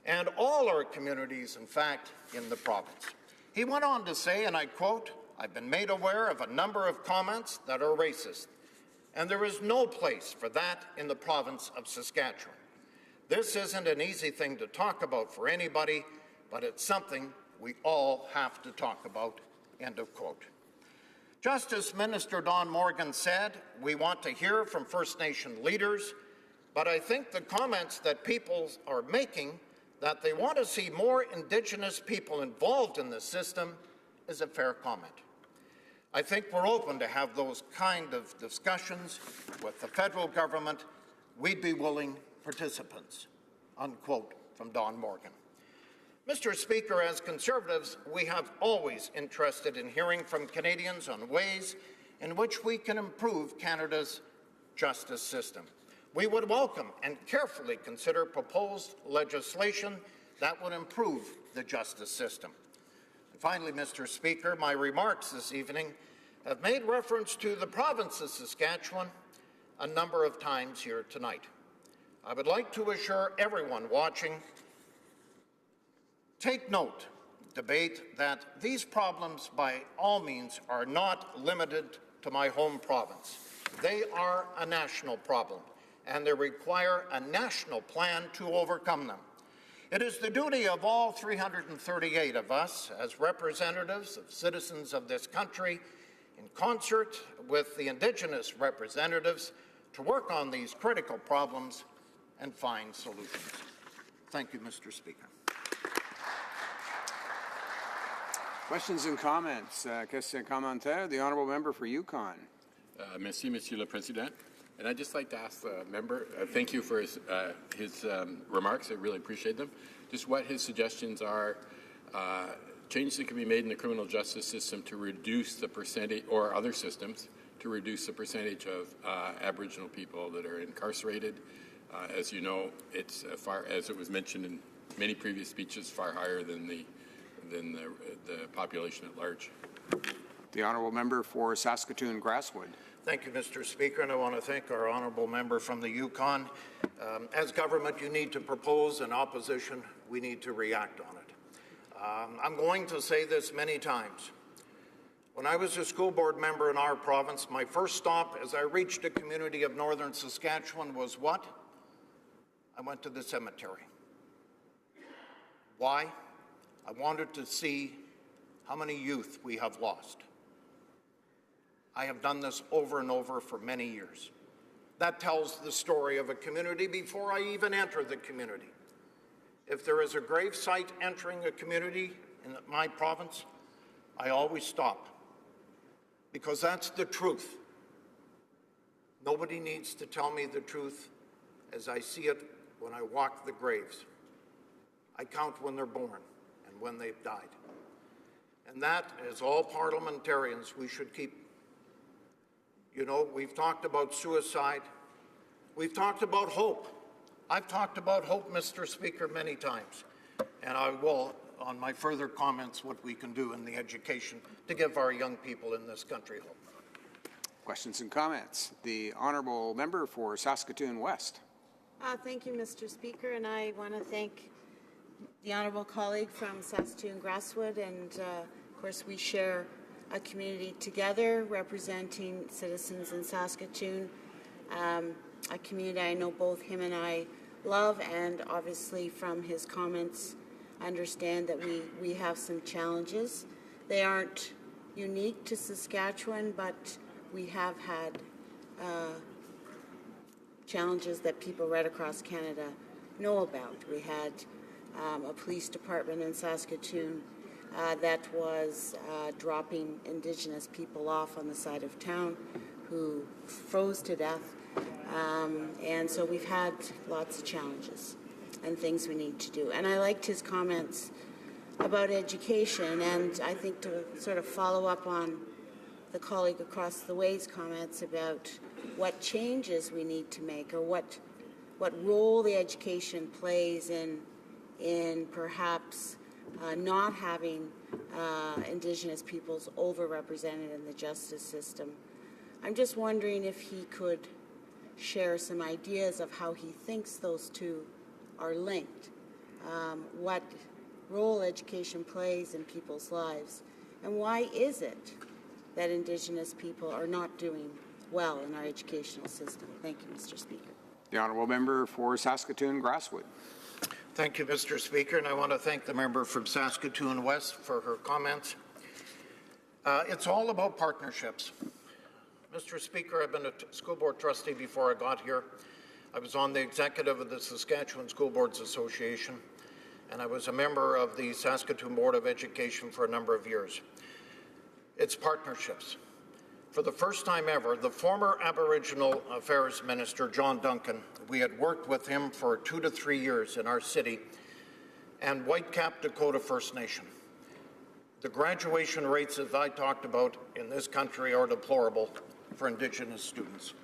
and all our communities, in fact, in the province." He went on to say, and I quote, "I've been made aware of a number of comments that are racist, and there is no place for that in the province of Saskatchewan. This isn't an easy thing to talk about for anybody, but it's something we all have to talk about," end of quote. Justice Minister Don Morgan said, "We want to hear from First Nation leaders, but I think the comments that people are making that they want to see more Indigenous people involved in the system is a fair comment. I think we're open to have those kind of discussions with the federal government. We'd be willing participants," unquote from Don Morgan. Mr. Speaker, as Conservatives, we have always interested in hearing from Canadians on ways in which we can improve Canada's justice system. We would welcome and carefully consider proposed legislation that would improve the justice system. And finally, Mr. Speaker, my remarks this evening have made reference to the province of Saskatchewan a number of times here tonight. I would like to assure everyone watching Take note, debate, that these problems by all means are not limited to my home province. They are a national problem, and they require a national plan to overcome them. It is the duty of all 338 of us as representatives of citizens of this country, in concert with the Indigenous representatives, to work on these critical problems and find solutions. Thank you, Mr. Speaker.
Questions and comments. Question commentaire. The honourable member for Yukon.
Merci, Monsieur le Président. And I'd just like to ask the member, thank you for his remarks. I really appreciate them. Just what his suggestions are, changes that can be made in the criminal justice system to reduce the percentage, or other systems, to reduce the percentage of Aboriginal people that are incarcerated. As you know, it's far, as it was mentioned in many previous speeches, far higher than the population at large.
The honourable member for Saskatoon Grasswood.
Thank you, Mr. Speaker, and I want to thank our honourable member from the Yukon. As government, you need to propose, and opposition, we need to react on it. I'm going to say this many times. When I was a school board member in our province, my first stop as I reached a community of northern Saskatchewan was what? I went to the cemetery. Why? I wanted to see how many youth we have lost. I have done this over and over for many years. That tells the story of a community before I even enter the community. If there is a grave site entering a community in my province, I always stop, because that's the truth. Nobody needs to tell me the truth as I see it when I walk the graves. I count when they're born and when they've died. And that, as all parliamentarians, we should keep. You know, we've talked about suicide. We've talked about hope. I've talked about hope, Mr. Speaker, many times. And I will, on my further comments, what we can do in the education to give our young people in this country hope.
Questions and comments. The honourable member for Saskatoon West.
Thank you, Mr. Speaker, and I want to thank the honourable colleague from Saskatoon Grasswood, and of course we share a community together representing citizens in Saskatoon, a community I know both him and I love, and obviously from his comments understand that we have some challenges. They aren't unique to Saskatchewan, but we have had challenges that people right across Canada know about. We had a police department in Saskatoon that was dropping Indigenous people off on the side of town who froze to death. And so we've had lots of challenges and things we need to do. And I liked his comments about education, and I think to sort of follow up on the colleague across the way's comments about what changes we need to make, or what role the education plays in perhaps not having Indigenous peoples overrepresented in the justice system. I'm just wondering if he could share some ideas of how he thinks those two are linked, what role education plays in people's lives, and why is it that Indigenous people are not doing well in our educational system. Thank you, Mr. Speaker.
The honourable member for Saskatoon Grasswood.
Thank you, Mr. Speaker, and I want to thank the member from Saskatoon West for her comments. It's all about partnerships. Mr. Speaker, I've been a school board trustee before I got here. I was on the executive of the Saskatchewan School Boards Association, and I was a member of the Saskatoon Board of Education for a number of years. It's partnerships. For the first time ever, the former Aboriginal Affairs Minister, John Duncan, we had worked with him for 2 to 3 years in our city, and Whitecap Dakota First Nation. The graduation rates, as I talked about in this country, are deplorable for Indigenous students.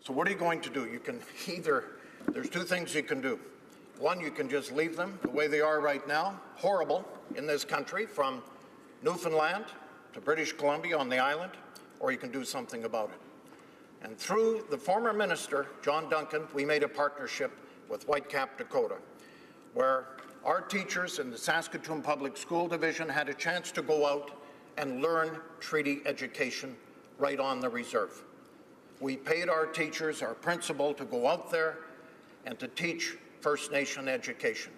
So what are you going to do? You can there's two things you can do. One, you can just leave them the way they are right now, horrible in this country, from Newfoundland to British Columbia on the island, or you can do something about it. And through the former minister, John Duncan, we made a partnership with Whitecap Dakota, where our teachers in the Saskatoon Public School Division had a chance to go out and learn treaty education right on the reserve. We paid our teachers, our principal, to go out there and to teach First Nation education.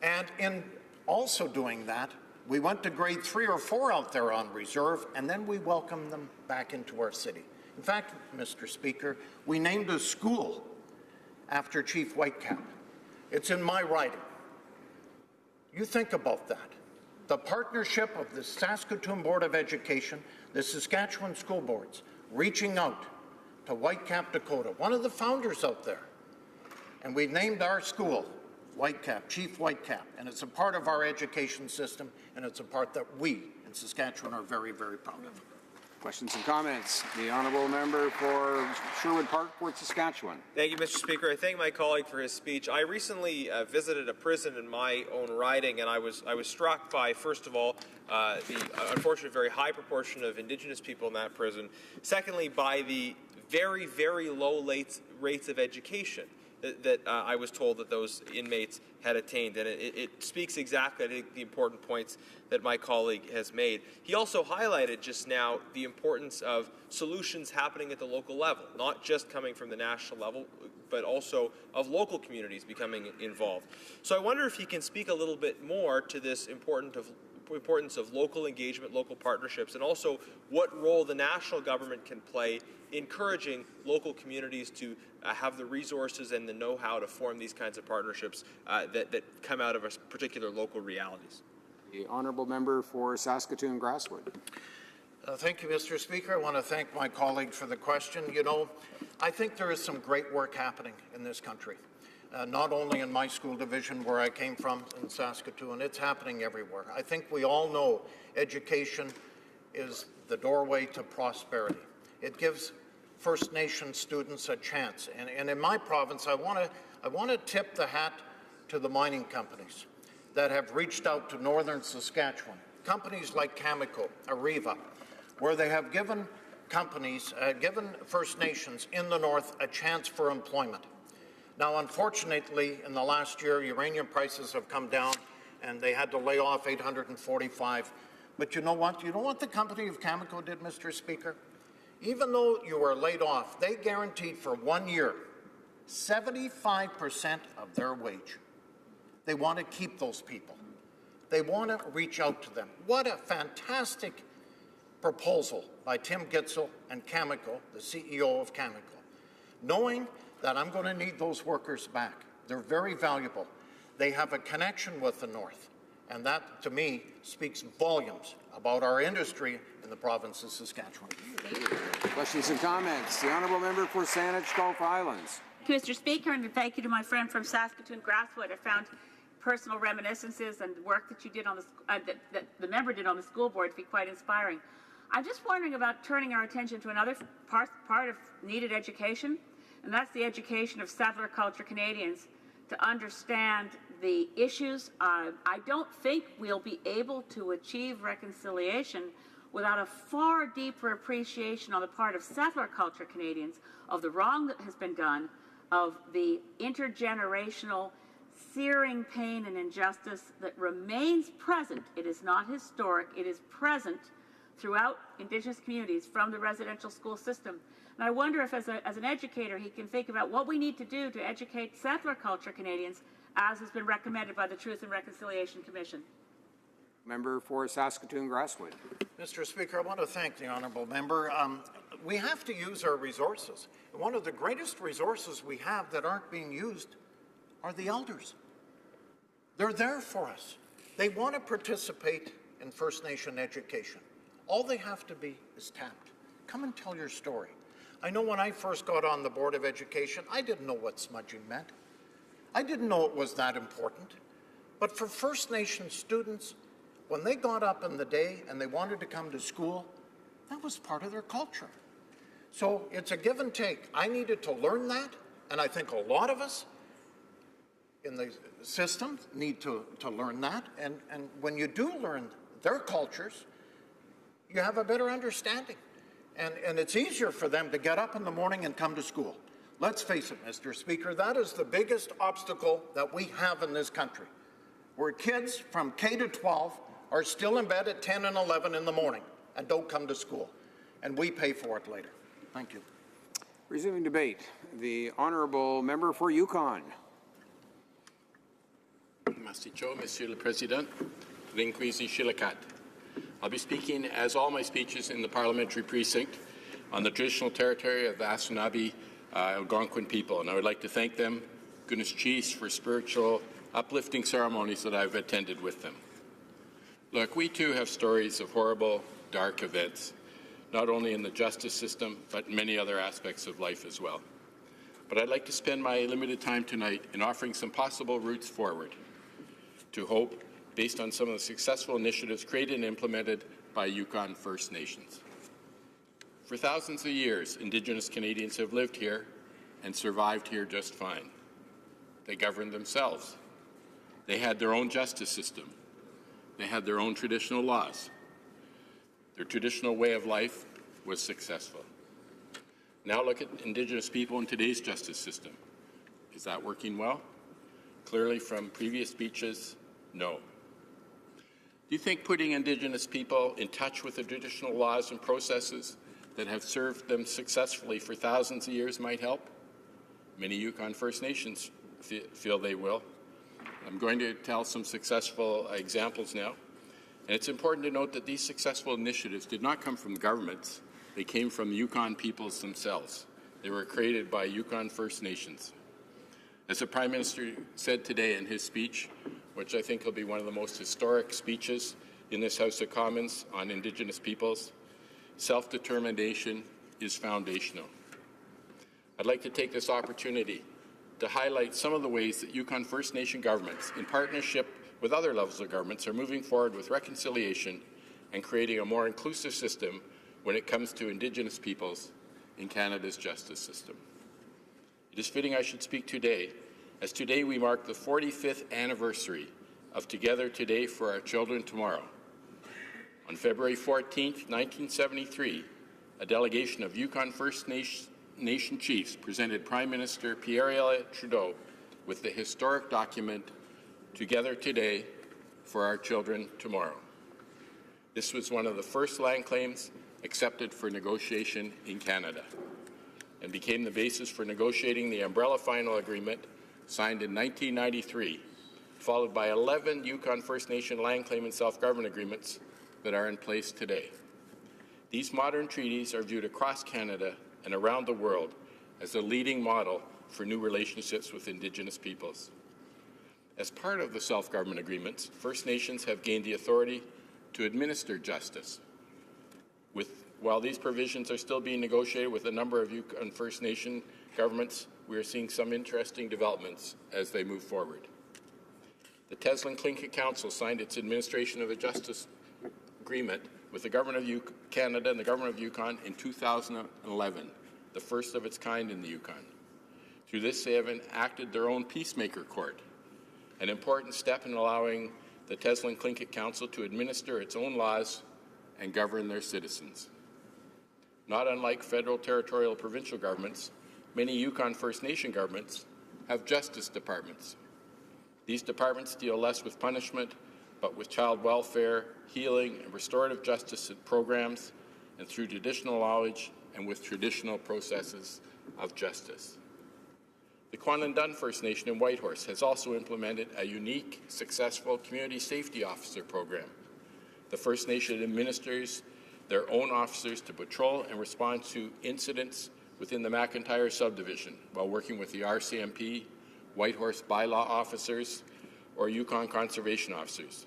And in also doing that, we went to grade 3 or 4 out there on reserve, and then we welcomed them back into our city. In fact, Mr. Speaker, we named a school after Chief Whitecap. It's in my riding. You think about that. The partnership of the Saskatoon Board of Education, the Saskatchewan School Boards, reaching out to Whitecap, Dakota, one of the founders out there. And we named our school Whitecap, Chief Whitecap, and it's a part of our education system, and it's a part that we in Saskatchewan are very, very proud of.
Questions and comments? The honourable member for Sherwood Park, Fort Saskatchewan.
Thank you, Mr. Speaker. I thank my colleague for his speech. I recently visited a prison in my own riding, and I was struck by, first of all, the unfortunate very high proportion of Indigenous people in that prison. Secondly, by the very, very low rates of education that I was told that those inmates had attained. And it speaks exactly, I think, the important points that my colleague has made. He also highlighted just now the importance of solutions happening at the local level, not just coming from the national level, but also of local communities becoming involved. So I wonder if he can speak a little bit more to this importance of local engagement, local partnerships, and also what role the national government can play encouraging local communities to have the resources and the know-how to form these kinds of partnerships that come out of particular local realities.
The honourable member for Saskatoon Grasswood.
Thank you, Mr. Speaker. I want to thank my colleague for the question. You know, I think there is some great work happening in this country. Not only in my school division where I came from in Saskatoon, it's happening everywhere. I think we all know education is the doorway to prosperity. It gives First Nation students a chance. And in my province, I want to tip the hat to the mining companies that have reached out to northern Saskatchewan. Companies like Cameco, Areva, where they have given First Nations in the north a chance for employment. Now, unfortunately, in the last year, uranium prices have come down, and they had to lay off 845. But you know what? You know what the company of Cameco did, Mr. Speaker? Even though you were laid off, they guaranteed for 1 year 75% of their wage. They want to keep those people. They want to reach out to them. What a fantastic proposal by Tim Gitzel and Cameco, the CEO of Cameco, knowing that I'm going to need those workers back. They're very valuable. They have a connection with the North, and that, to me, speaks volumes about our industry in the province of Saskatchewan.
Questions and comments? The honourable member for Saanich Gulf Islands.
Thank you, Mr. Speaker, and thank you to my friend from Saskatoon Grasswood. I found personal reminiscences and work that you did on that the member did on the school board to be quite inspiring. I'm just wondering about turning our attention to another part of needed education, and that's the education of settler culture Canadians to understand the issues. I don't think we'll be able to achieve reconciliation without a far deeper appreciation on the part of settler culture Canadians of the wrong that has been done, of the intergenerational searing pain and injustice that remains present. It is not historic, it is present throughout Indigenous communities from the residential school system. And I wonder if as an educator he can think about what we need to do to educate settler culture Canadians as has been recommended by the Truth and Reconciliation Commission.
Member for Saskatoon Grasswood.
Mr. Speaker, I want to thank the honourable member. We have to use our resources. One of the greatest resources we have that aren't being used are the elders. They're there for us. They want to participate in First Nation education. All they have to be is tapped. Come and tell your story. I know when I first got on the Board of Education, I didn't know what smudging meant. I didn't know it was that important. But for First Nation students, when they got up in the day and they wanted to come to school, that was part of their culture. So it's a give and take. I needed to learn that, and I think a lot of us in the system need to learn that. And when you do learn their cultures, you have a better understanding. And it's easier for them to get up in the morning and come to school. Let's face it, Mr. Speaker, that is the biggest obstacle that we have in this country. where kids from K to 12 are still in bed at 10 and 11 in the morning and don't come to school. And we pay for it later. Thank you.
Resuming debate, the honourable member for Yukon.
Merci, Joe, Monsieur le Président. Rinkwisi Shilikat. I'll be speaking, as all my speeches, in the parliamentary precinct on the traditional territory of the Anishinaabe Algonquin people, and I would like to thank them, goodness Chiefs, for spiritual, uplifting ceremonies that I've attended with them. Look, we too have stories of horrible, dark events, not only in the justice system, but in many other aspects of life as well. But I'd like to spend my limited time tonight in offering some possible routes forward to hope, based on some of the successful initiatives created and implemented by Yukon First Nations. For thousands of years, Indigenous Canadians have lived here and survived here just fine. They governed themselves. They had their own justice system. They had their own traditional laws. Their traditional way of life was successful. Now look at Indigenous people in today's justice system. Is that working well? Clearly from previous speeches, no. Do you think putting Indigenous people in touch with the traditional laws and processes that have served them successfully for thousands of years might help? Many Yukon First Nations feel they will. I'm going to tell some successful examples now. And it's important to note that these successful initiatives did not come from governments. They came from the Yukon peoples themselves. They were created by Yukon First Nations. As the Prime Minister said today in his speech, which I think will be one of the most historic speeches in this House of Commons on Indigenous peoples, self-determination is foundational. I'd like to take this opportunity to highlight some of the ways that Yukon First Nation governments, in partnership with other levels of governments, are moving forward with reconciliation and creating a more inclusive system when it comes to Indigenous peoples in Canada's justice system. It is fitting I should speak today, as today we mark the 45th anniversary of Together Today for Our Children Tomorrow. On February 14, 1973, a delegation of Yukon First Nation chiefs presented Prime Minister Pierre Elliott Trudeau with the historic document Together Today for Our Children Tomorrow. This was one of the first land claims accepted for negotiation in Canada and became the basis for negotiating the Umbrella Final Agreement signed in 1993, followed by 11 Yukon First Nation land claim and self-government agreements that are in place today. These modern treaties are viewed across Canada and around the world as a leading model for new relationships with Indigenous peoples. As part of the self-government agreements, First Nations have gained the authority to administer justice. While these provisions are still being negotiated with a number of Yukon First Nation governments, we are seeing some interesting developments as they move forward. The Teslin Tlingit Council signed its administration of a justice agreement with the Government of Canada and the Government of Yukon in 2011, the first of its kind in the Yukon. Through this, they have enacted their own peacemaker court, an important step in allowing the Teslin Tlingit Council to administer its own laws and govern their citizens. Not unlike federal, territorial, provincial governments, many Yukon First Nation governments have justice departments. These departments deal less with punishment, but with child welfare, healing, and restorative justice programs, and through traditional knowledge and with traditional processes of justice. The Kwantlen First Nation in Whitehorse has also implemented a unique, successful community safety officer program. The First Nation administers their own officers to patrol and respond to incidents within the McIntyre subdivision while working with the RCMP, Whitehorse bylaw officers, or Yukon conservation officers.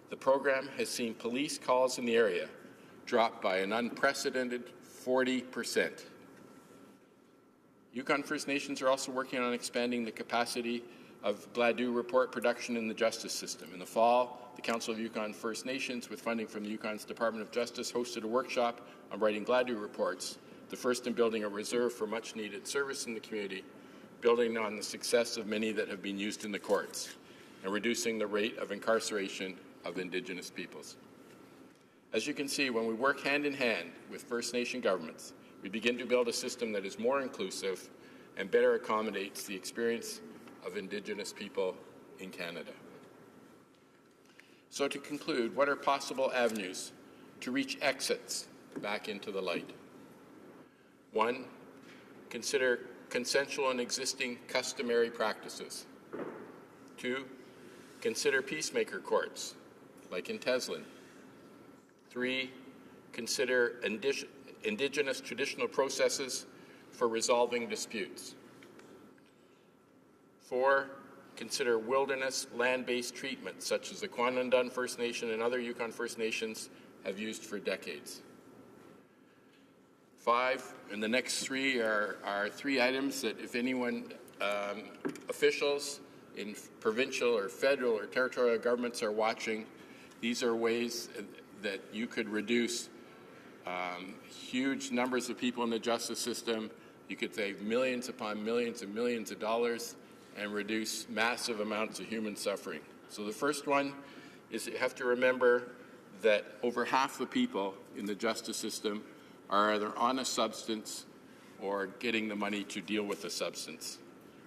The program has seen police calls in the area drop by an unprecedented 40%. Yukon First Nations are also working on expanding the capacity of Gladue report production in the justice system. In the fall, the Council of Yukon First Nations, with funding from the Yukon's Department of Justice, hosted a workshop on writing Gladue reports, the first in building a reserve for much-needed service in the community, building on the success of many that have been used in the courts, and reducing the rate of incarceration of Indigenous peoples. As you can see, when we work hand in hand with First Nation governments, we begin to build a system that is more inclusive and better accommodates the experience of Indigenous people in Canada. So to conclude, what are possible avenues to reach exits back into the light? 1, consider consensual and existing customary practices. 2, consider peacemaker courts, like in Teslin. 3, consider indigenous traditional processes for resolving disputes. 4, consider wilderness land-based treatment, such as the Kwandun First Nation and other Yukon First Nations have used for decades. 5, and the next 3 are 3 items that if anyone, officials in provincial or federal or territorial governments are watching, these are ways that you could reduce huge numbers of people in the justice system. You could save millions upon millions and millions of dollars and reduce massive amounts of human suffering. So the first one is you have to remember that over half the people in the justice system are either on a substance or getting the money to deal with the substance,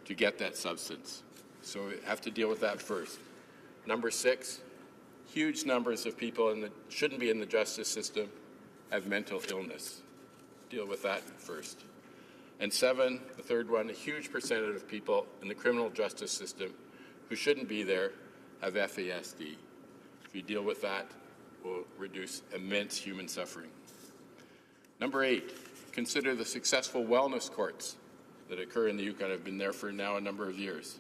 to get that substance. So we have to deal with that first. Number 6, huge numbers of people shouldn't be in the justice system have mental illness. Deal with that first. And 7, the third one, a huge percentage of people in the criminal justice system who shouldn't be there have FASD. If you deal with that, we'll reduce immense human suffering. Number 8, consider the successful wellness courts that occur in the Yukon. Have been there for now a number of years.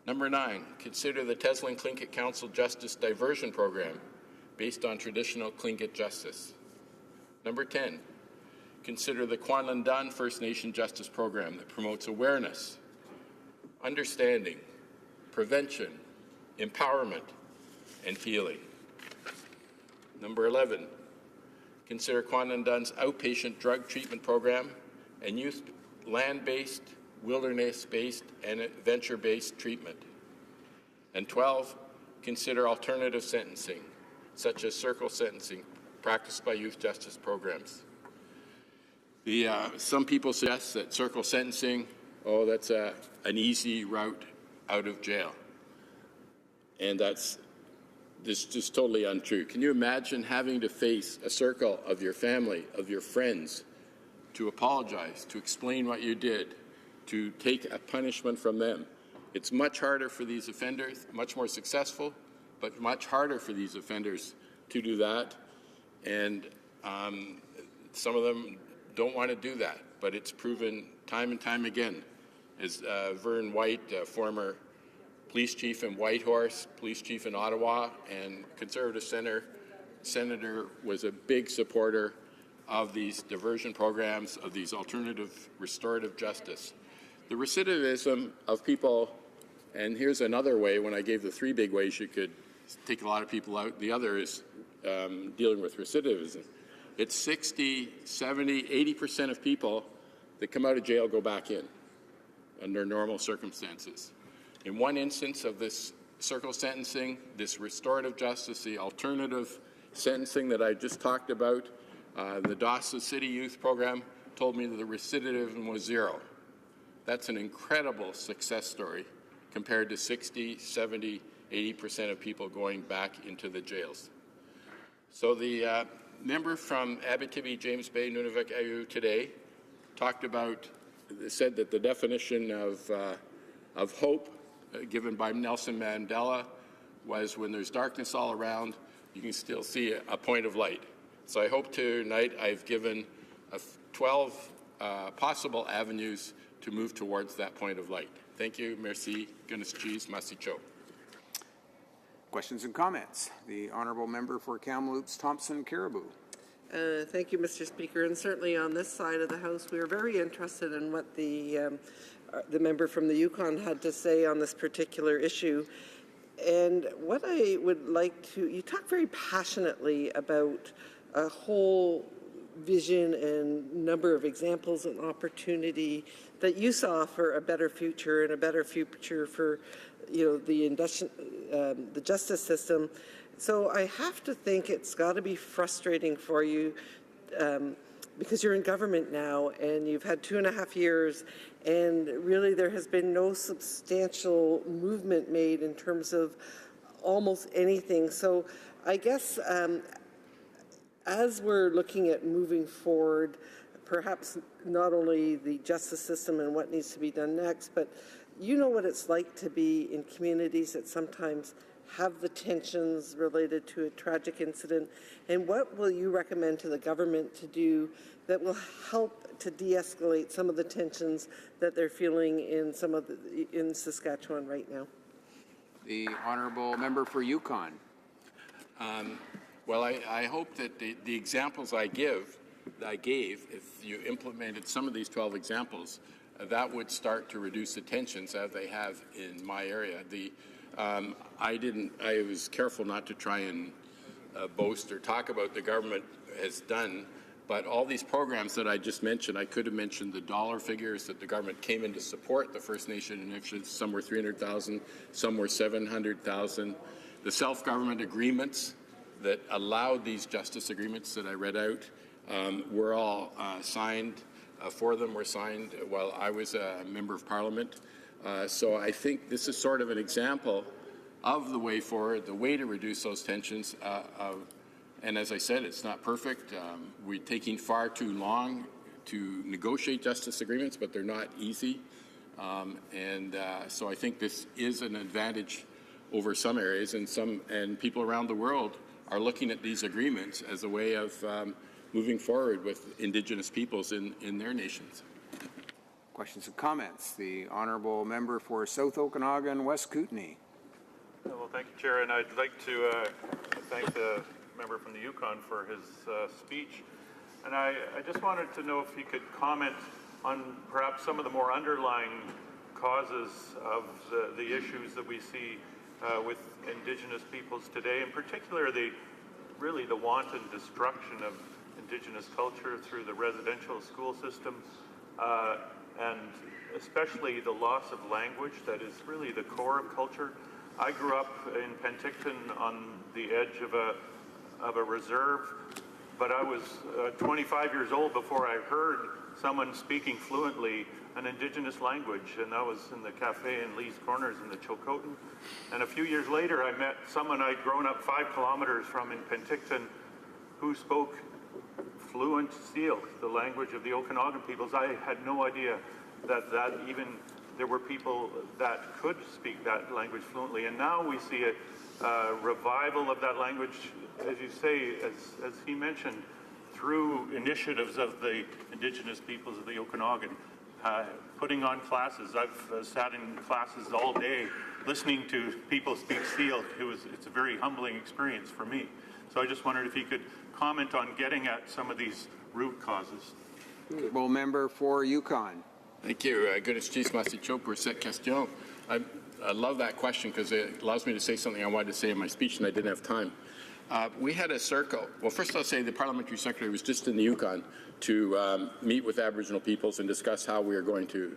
Number 9, consider the Teslin Tlingit Council Justice Diversion Program based on traditional Tlingit justice. Number 10, consider the Kwandun First Nation Justice Program that promotes awareness, understanding, prevention, empowerment, and healing. Number 11, consider Kwandun's outpatient drug treatment program and youth land-based, wilderness-based, and adventure-based treatment. And 12, consider alternative sentencing, such as circle sentencing, practiced by youth justice programs. Some people suggest that circle sentencing, that's an easy route out of jail. And that's just totally untrue. Can you imagine having to face a circle of your family, of your friends, to apologize, to explain what you did, to take a punishment from them? It's much harder for these offenders, much more successful, but much harder for these offenders to do that. And some of them don't want to do that, but it's proven time and time again. As Vern White, former police chief in Whitehorse, police chief in Ottawa, and Conservative senator, was a big supporter of these diversion programs, of these alternative restorative justice. The recidivism of people, and here's another way, when I gave the 3 big ways you could take a lot of people out, the other is dealing with recidivism. It's 60, 70, 80% of people that come out of jail go back in under normal circumstances. In one instance of this circle sentencing, this restorative justice, the alternative sentencing that I just talked about, the Dawson City Youth Program told me that the recidivism was 0. That's an incredible success story compared to 60, 70, 80% of people going back into the jails. So the member from Abitibi, James Bay, Nunavut, Ayu today said that the definition of hope given by Nelson Mandela was when there's darkness all around, you can still see a point of light. So I hope tonight I've given 12 possible avenues to move towards that point of light. Thank you. Merci. Goodness cheese. Masicho.
Questions and comments? The Honourable Member for Kamloops, Thompson Caribou.
Thank you, Mr. Speaker. And certainly on this side of the House, we are very interested in what the member from the Yukon had to say on this particular issue. And what I would like to, you talk very passionately about a whole vision and number of examples and opportunity that you saw for a better future and a better future for, the justice system. So I have to think it's got to be frustrating for you because you're in government now and you've had 2.5 years and really there has been no substantial movement made in terms of almost anything. So I guess as we're looking at moving forward, perhaps not only the justice system and what needs to be done next, but you know what it's like to be in communities that sometimes have the tensions related to a tragic incident, and what will you recommend to the government to do that will help to de-escalate some of the tensions that they're feeling in in Saskatchewan right now?
The honourable member for Yukon.
Well, I hope that the examples I gave, if you implemented some of these 12 examples, that would start to reduce the tensions as they have in my area. I was careful not to try and boast or talk about the government has done, but all these programs that I just mentioned, I could have mentioned the dollar figures that the government came in to support the First Nation initiatives. Some were 300,000, some were 700,000. The self-government agreements that allowed these justice agreements that I read out were all signed. 4 of them were signed while I was a member of Parliament. So I think this is sort of an example of the way forward, the way to reduce those tensions. And as I said, it's not perfect. We're taking far too long to negotiate justice agreements, but they're not easy. So I think this is an advantage over some areas, and people around the world are looking at these agreements as a way of moving forward with Indigenous peoples in their nations.
Questions and comments? The honourable member for South Okanagan, West Kootenay.
Well, thank you, Chair, and I'd like to thank the member from the Yukon for his speech. And I just wanted to know if he could comment on perhaps some of the more underlying causes of the issues that we see with Indigenous peoples today, in particular really the wanton destruction of Indigenous culture through the residential school system, and especially the loss of language that is really the core of culture. I grew up in Penticton on the edge of a reserve, but I was 25 years old before I heard someone speaking fluently an Indigenous language, and that was in the cafe in Lee's Corners in the Chilcotin. And a few years later, I met someone I'd grown up 5 kilometers from in Penticton who spoke fluent Seal, the language of the Okanagan peoples. I had no idea that even there were people that could speak that language fluently. And now we see a revival of that language, as you say, as he mentioned, through initiatives of the Indigenous peoples of the Okanagan, putting on classes. I've sat in classes all day listening to people speak Seal. It's a very humbling experience for me. So I just wondered if he could comment on getting at some of these root causes.
Well, member for Yukon.
Thank you. Pour cette question. I love that question because it allows me to say something I wanted to say in my speech and I didn't have time. We had a circle. Well, first I'll say the Parliamentary Secretary was just in the Yukon to meet with Aboriginal peoples and discuss how we are going to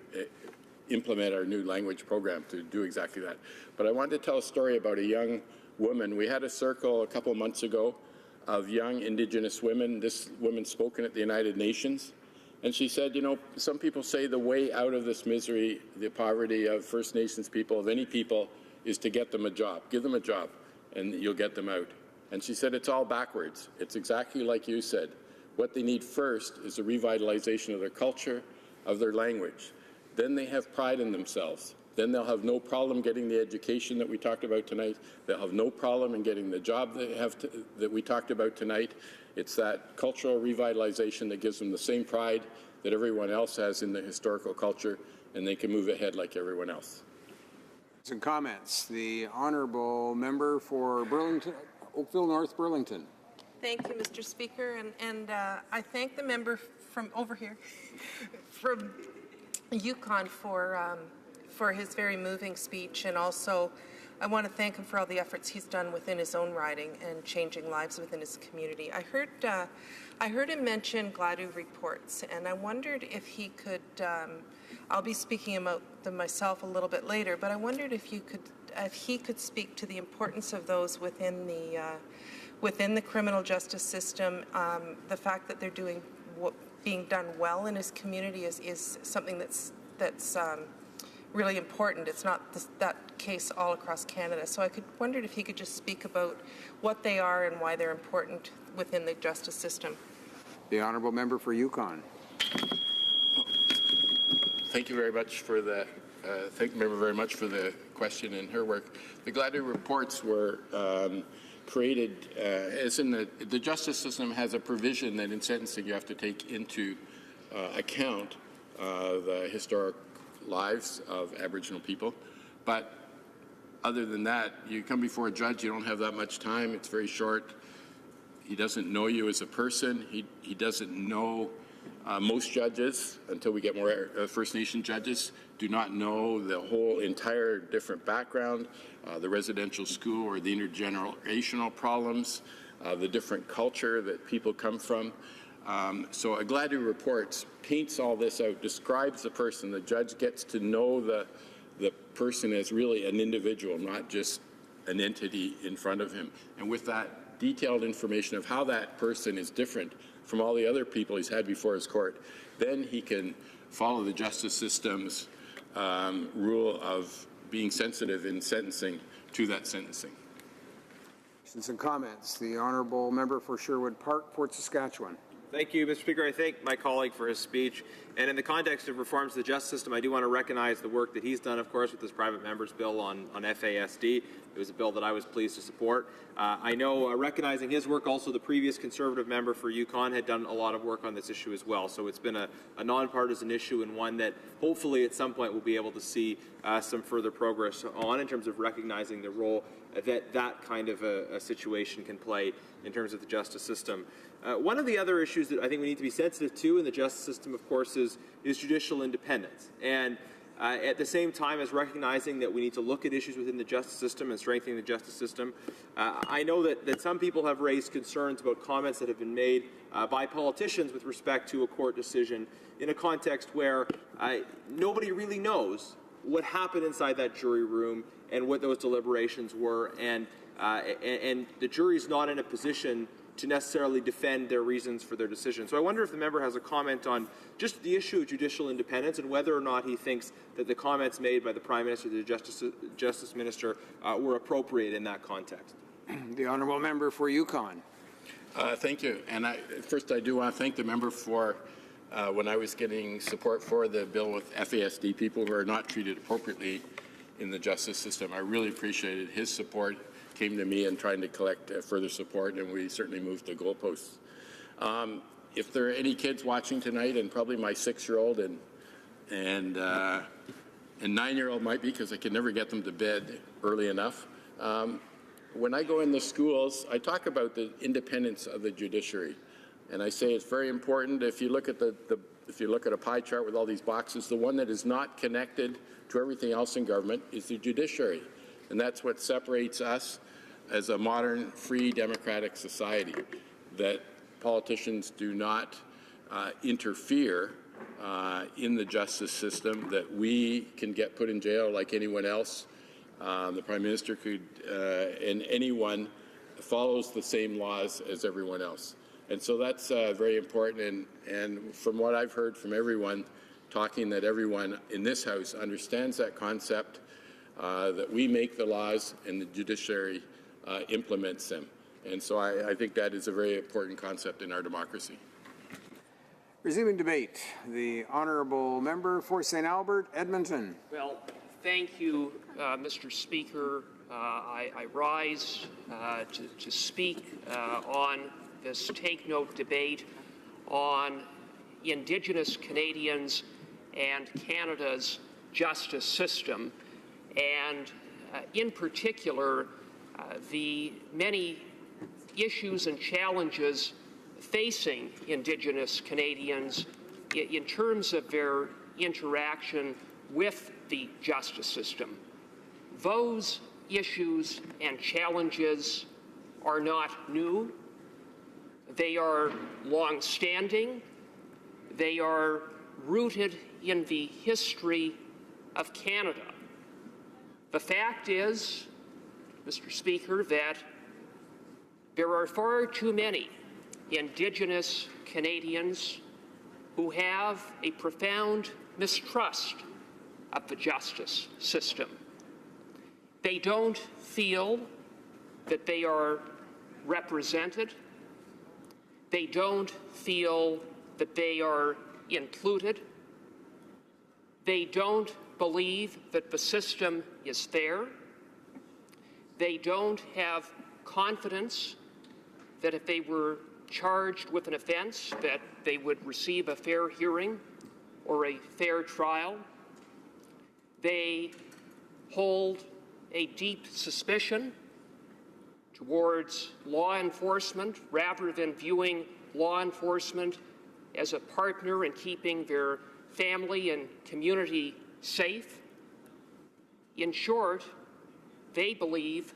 implement our new language program to do exactly that. But I wanted to tell a story about a young woman. We had a circle a couple of months ago of young Indigenous women. This woman spoken at the United Nations. And she said, you know, some people say the way out of this misery, the poverty of First Nations people, of any people, is to get them a job. Give them a job, and you'll get them out. And she said it's all backwards. It's exactly like you said. What they need first is a revitalization of their culture, of their language. Then they have pride in themselves. Then they'll have no problem getting the education that we talked about tonight. They'll have no problem in getting the job that we talked about tonight. It's that cultural revitalization that gives them the same pride that everyone else has in the historical culture, and they can move ahead like everyone else.
Some comments. The honourable member for Burlington, Oakville North Burlington.
Thank you, Mr. Speaker, and I thank the member from over here, from Yukon, for his very moving speech, and also I want to thank him for all the efforts he's done within his own riding and changing lives within his community. I heard him mention Gladue reports, and I wondered if he could. I'll be speaking about them myself a little bit later, but I wondered if he could speak to the importance of those within the criminal justice system. The fact that they're being done well in his community is something that's really important. It's not that case all across Canada. So I wondered if he could just speak about what they are and why they're important within the justice system.
The honourable member for Yukon.
Thank you very much for the thank the member very much for the question and her work. The Gladue reports were created as in the justice system has a provision that in sentencing you have to take into account the historic lives of Aboriginal people. But other than that, you come before a judge, you don't have that much time, it's very short. He doesn't know you as a person. He doesn't know, most judges, until we get more First Nation judges, do not know the whole entire different background, the residential school or the intergenerational problems, the different culture that people come from. So a Gladue report paints all this out, describes the person. The judge gets to know the person as really an individual, not just an entity in front of him. And with that detailed information of how that person is different from all the other people he's had before his court, then he can follow the justice system's rule of being sensitive in sentencing to that sentencing.
Questions and comments. The honourable member for Sherwood Park, Fort Saskatchewan.
Thank you, Mr. Speaker. I thank my colleague for his speech. And in the context of reforms to the justice system, I do want to recognize the work that he's done, of course, with this private member's bill on FASD. It was a bill that I was pleased to support. I know, recognizing his work, also the previous Conservative member for Yukon had done a lot of work on this issue as well. So it's been a nonpartisan issue and one that hopefully at some point we'll be able to see some further progress on in terms of recognizing the role that kind of a situation can play in terms of the justice system. One of the other issues that I think we need to be sensitive to in the justice system, of course, is judicial independence. And at the same time as recognizing that we need to look at issues within the justice system and strengthening the justice system, I know that some people have raised concerns about comments that have been made by politicians with respect to a court decision in a context where nobody really knows what happened inside that jury room and what those deliberations were, and the jury's not in a position to necessarily defend their reasons for their decision. So I wonder if the member has a comment on just the issue of judicial independence and whether or not he thinks that the comments made by the Prime Minister, the Justice Minister, were appropriate in that context.
The honourable member for Yukon.
Thank you. And first I do want to thank the member for when I was getting support for the bill with FASD, people who are not treated appropriately in the justice system. I really appreciated his support, came to me and trying to collect further support, and we certainly moved the goalposts. If there are any kids watching tonight, and probably my 6-year-old and 9-year-old might be, because I can never get them to bed early enough. When I go in the schools, I talk about the independence of the judiciary, and I say it's very important. If you look at if you look at a pie chart with all these boxes, the one that is not connected to everything else in government is the judiciary, and that's what separates us as a modern, free, democratic society. That politicians do not interfere in the justice system, that we can get put in jail like anyone else. The Prime Minister could, and anyone follows the same laws as everyone else. And so that's very important, and from what I've heard from everyone talking, that everyone in this House understands that concept, that we make the laws and the judiciary implements them. And so I think that is a very important concept in our democracy.
Resuming debate, the honourable member for St. Albert, Edmonton.
Well, thank you, Mr. Speaker. I rise to speak on this Take Note debate on Indigenous Canadians and Canada's justice system, and in particular, the many issues and challenges facing Indigenous Canadians in terms of their interaction with the justice system. Those issues and challenges are not new. They are long-standing. They are rooted in the history of Canada. The fact is, Mr. Speaker, that there are far too many Indigenous Canadians who have a profound mistrust of the justice system. They don't feel that they are represented. They don't feel that they are included. They don't believe that the system is fair. They don't have confidence that if they were charged with an offense, that they would receive a fair hearing or a fair trial. They hold a deep suspicion towards law enforcement rather than viewing law enforcement as a partner in keeping their family and community safe. In short, they believe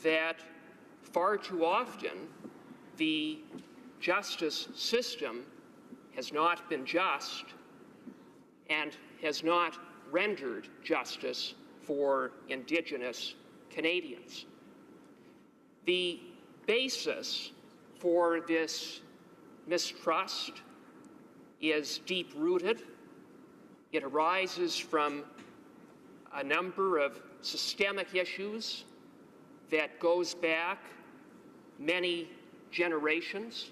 that far too often the justice system has not been just and has not rendered justice for Indigenous Canadians. The basis for this mistrust is deep-rooted. It arises from a number of systemic issues that goes back many generations.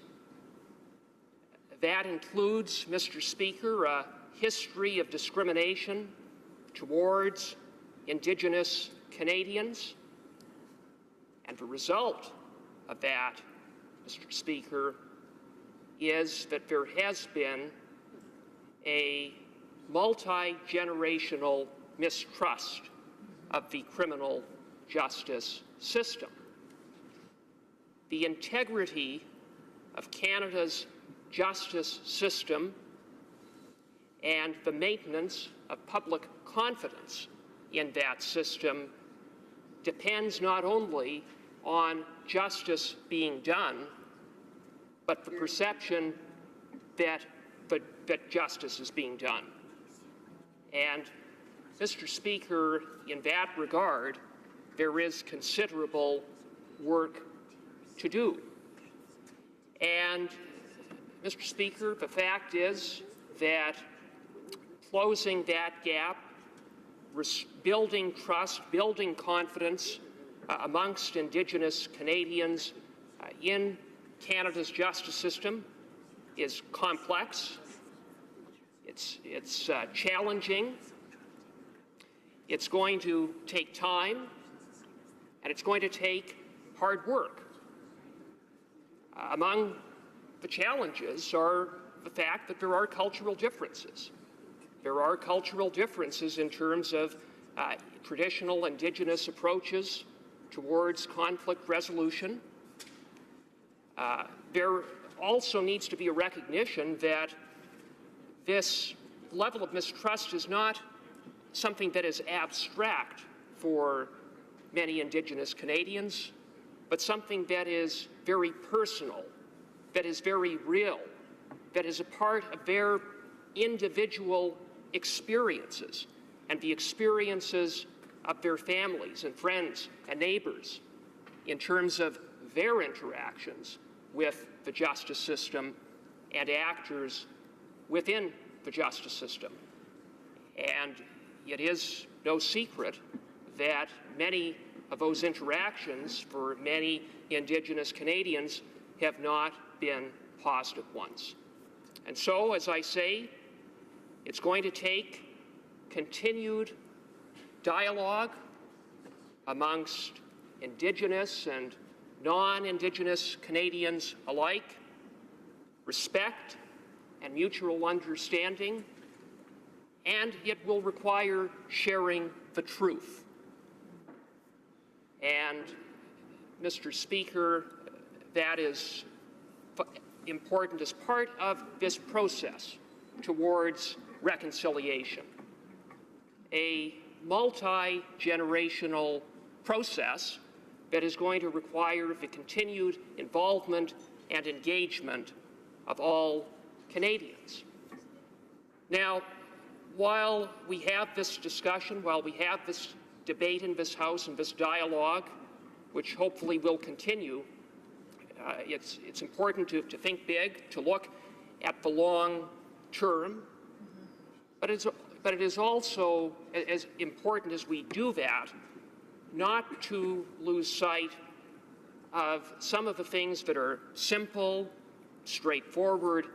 That includes, Mr. Speaker, a history of discrimination towards Indigenous Canadians. And the result of that, Mr. Speaker, is that there has been a multi-generational mistrust of the criminal justice system. The integrity of Canada's justice system and the maintenance of public confidence in that system depends not only on justice being done, but the perception that justice is being done. And, Mr. Speaker, in that regard, there is considerable work to do. And, Mr. Speaker, the fact is that closing that gap, building trust, building confidence amongst Indigenous Canadians in Canada's justice system is complex. It's challenging. It's going to take time, and it's going to take hard work. Among the challenges are the fact that there are cultural differences. There are cultural differences in terms of traditional Indigenous approaches towards conflict resolution. There also needs to be a recognition that this level of mistrust is not something that is abstract for many Indigenous Canadians, but something that is very personal, that is very real, that is a part of their individual experiences and the experiences of their families and friends and neighbors in terms of their interactions with the justice system and actors within the justice system. And it is no secret that many of those interactions for many Indigenous Canadians have not been positive ones. And so, as I say, it's going to take continued dialogue amongst Indigenous and non-Indigenous Canadians alike, respect and mutual understanding, and it will require sharing the truth. And, Mr. Speaker, that is important as part of this process towards reconciliation. A multi-generational process that is going to require the continued involvement and engagement of all Canadians. Now, while we have this discussion, while we have this debate in this House and this dialogue, which hopefully will continue, it's important to think big, to look at the long term, but it's but it is also, as important as we do that, not to lose sight of some of the things that are simple, straightforward,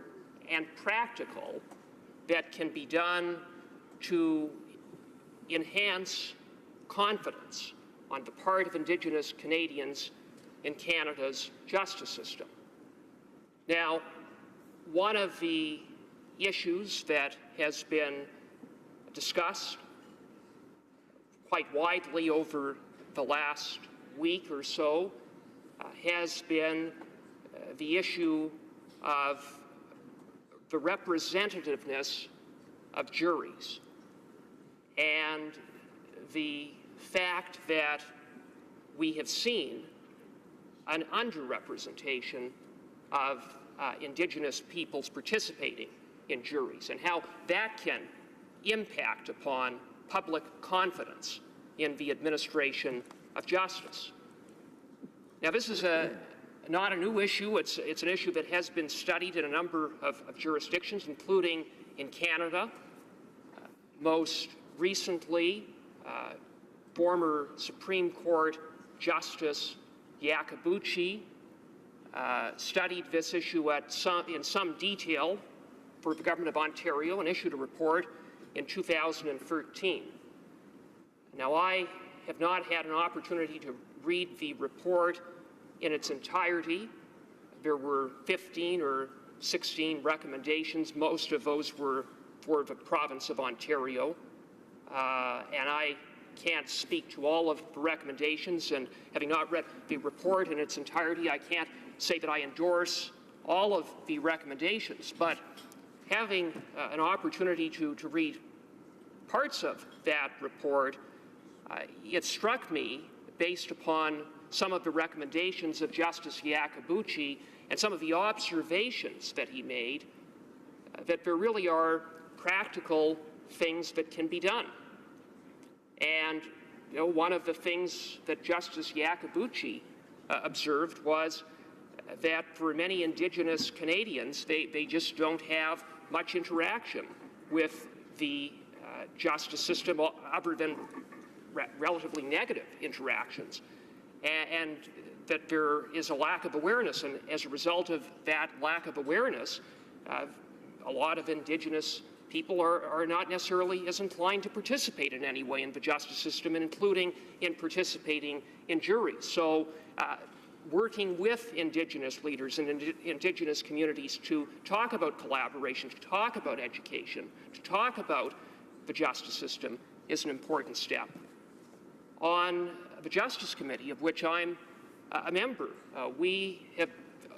and practical that can be done to enhance confidence on the part of Indigenous Canadians in Canada's justice system. Now, one of the issues that has been discussed quite widely over the last week or so has been the issue of the representativeness of juries and the fact that we have seen an underrepresentation of Indigenous peoples participating in juries and how that can impact upon public confidence in the administration of justice. Now, this is not a new issue. It's an issue that has been studied in a number of jurisdictions, including in Canada. Most recently, former Supreme Court Justice Iacobucci studied this issue in some detail for the Government of Ontario and issued a report in 2013. Now, I have not had an opportunity to read the report in its entirety. There were 15 or 16 recommendations. Most of those were for the province of Ontario. And I can't speak to all of the recommendations, and having not read the report in its entirety, I can't say that I endorse all of the recommendations, but having an opportunity to read parts of that report, it struck me, based upon some of the recommendations of Justice Iacobucci and some of the observations that he made, that there really are practical things that can be done. And one of the things that Justice Iacobucci observed was that for many Indigenous Canadians, they just don't have much interaction with the justice system other than relatively negative interactions, and that there is a lack of awareness. And as a result of that lack of awareness, a lot of Indigenous people are not necessarily as inclined to participate in any way in the justice system, including in participating in juries. So working with Indigenous leaders and Indigenous communities to talk about collaboration, to talk about education, to talk about the justice system is an important step. On the Justice Committee, of which I'm a member, we have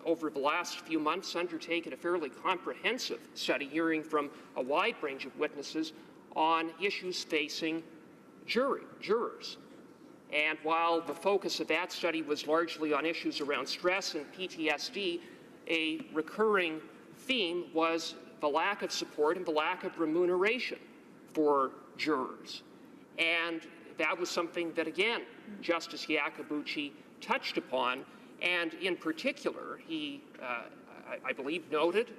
over the last few months undertaken a fairly comprehensive study hearing from a wide range of witnesses on issues facing jurors. And while the focus of that study was largely on issues around stress and PTSD, a recurring theme was the lack of support and the lack of remuneration for jurors. And that was something that, again, Justice Iacobucci touched upon, and in particular, he, I believe, noted,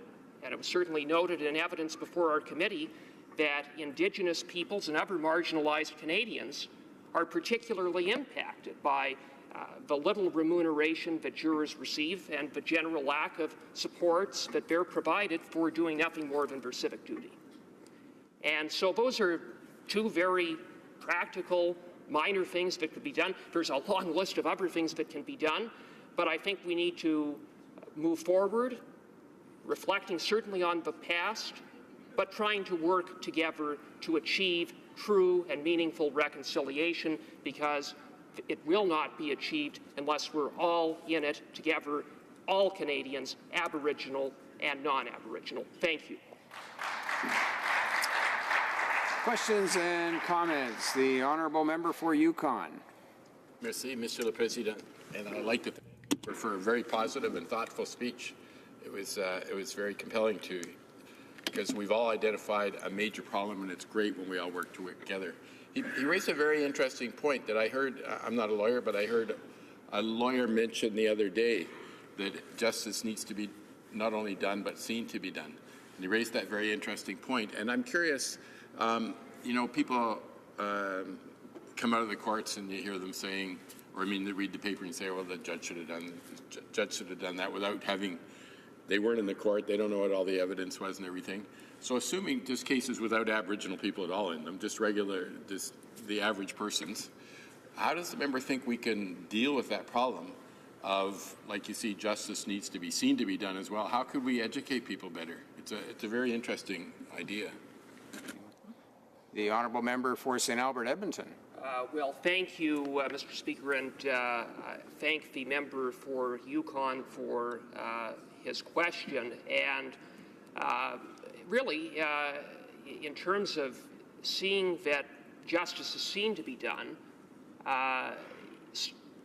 and it was certainly noted in evidence before our committee, that Indigenous peoples and other marginalized Canadians are particularly impacted by the little remuneration that jurors receive and the general lack of supports that they're provided for doing nothing more than their civic duty. And so those are two very practical, minor things that could be done. There's a long list of other things that can be done, but I think we need to move forward, reflecting certainly on the past, but trying to work together to achieve true and meaningful reconciliation, because it will not be achieved unless we're all in it together, all Canadians, Aboriginal and non-Aboriginal. Thank you.
Questions and comments. The honourable member for Yukon.
Merci, Monsieur le Président. And I'd like to thank you for a very positive and thoughtful speech. It was very compelling because we've all identified a major problem, and it's great when we all work together. He raised a very interesting point that I heard. I'm not a lawyer, but I heard a lawyer mention the other day that justice needs to be not only done but seen to be done. And he raised that very interesting point. And I'm curious You know, people come out of the courts and you hear them saying, or I mean, they read the paper and say, well, the judge should have done that without having, they weren't in the court, they don't know what all the evidence was and everything. So assuming just cases without Aboriginal people at all in them, just the average persons, how does the member think we can deal with that problem of, like you see, justice needs to be seen to be done as well? How could we educate people better? It's a very interesting idea.
The honourable member for St. Albert, Edmonton.
Well, thank you, Mr. Speaker, and thank the member for Yukon for his question. And really, in terms of seeing that justice is seen to be done,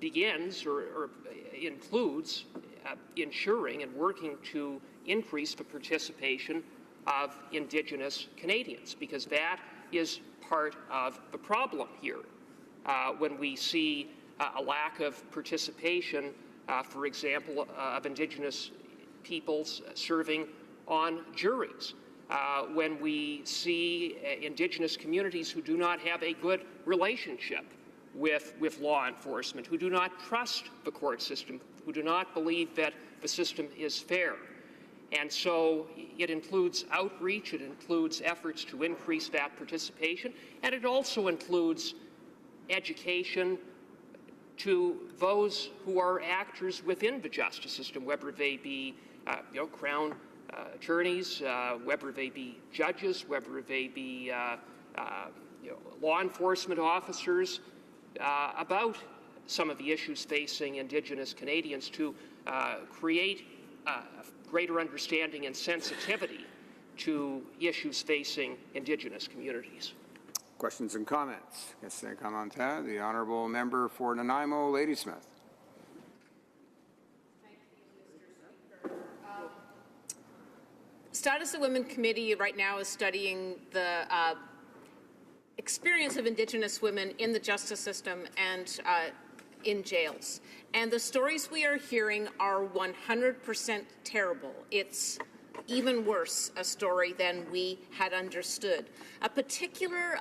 begins or includes ensuring and working to increase the participation of Indigenous Canadians, because that is part of the problem here. When we see a lack of participation, for example, of Indigenous peoples serving on juries, when we see Indigenous communities who do not have a good relationship with law enforcement, who do not trust the court system, who do not believe that the system is fair. And so it includes outreach, it includes efforts to increase that participation, and it also includes education to those who are actors within the justice system, whether they be Crown attorneys, whether they be judges, whether they be law enforcement officers, about some of the issues facing Indigenous Canadians, to create greater understanding and sensitivity to issues facing Indigenous communities.
Questions and comments? The honourable member for Nanaimo, Ladysmith.
Status of Women Committee right now is studying the experience of Indigenous women in the justice system and in jails. And the stories we are hearing are 100% terrible. It's even worse a story than we had understood. A particular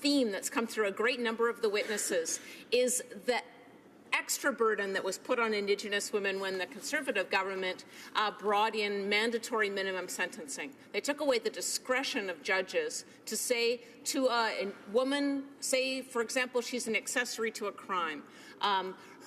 theme that's come through a great number of the witnesses is the extra burden that was put on Indigenous women when the Conservative government brought in mandatory minimum sentencing. They took away the discretion of judges to say to a woman, say, for example, she's an accessory to a crime.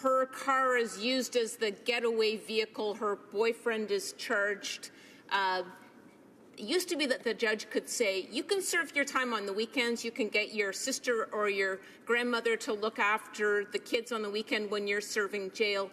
Her car is used as the getaway vehicle. Her boyfriend is charged. It used to be that the judge could say, you can serve your time on the weekends, you can get your sister or your grandmother to look after the kids on the weekend when you're serving jail.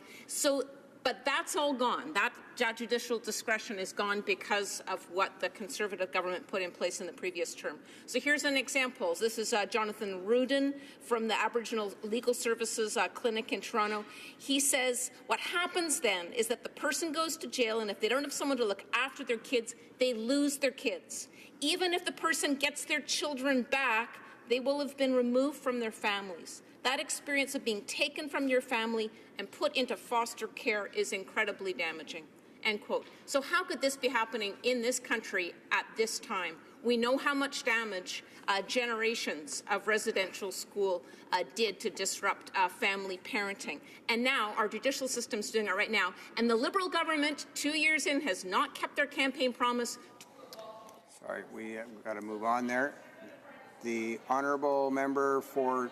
But that's all gone. That judicial discretion is gone because of what the Conservative government put in place in the previous term. So here's an example. This is Jonathan Rudin from the Aboriginal Legal Services Clinic in Toronto. He says what happens then is that the person goes to jail, and if they don't have someone to look after their kids, they lose their kids. Even if the person gets their children back, they will have been removed from their families. That experience of being taken from your family and put into foster care is incredibly damaging." End quote. So how could this be happening in this country at this time? We know how much damage generations of residential school did to disrupt family parenting. And now our judicial system's doing it right now. And the Liberal government, 2 years in, has not kept their campaign promise.
Sorry, we've got to move on there. The honourable member for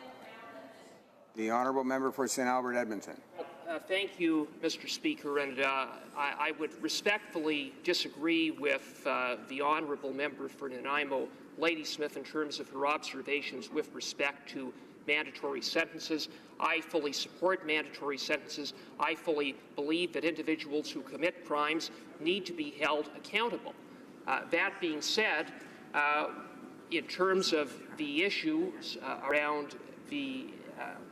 St. Albert, Edmonton.
Thank you, Mr. Speaker, and I would respectfully disagree with the honourable member for Nanaimo, Ladysmith, in terms of her observations with respect to mandatory sentences. I fully support mandatory sentences. I fully believe that individuals who commit crimes need to be held accountable. That being said, in terms of the issues around the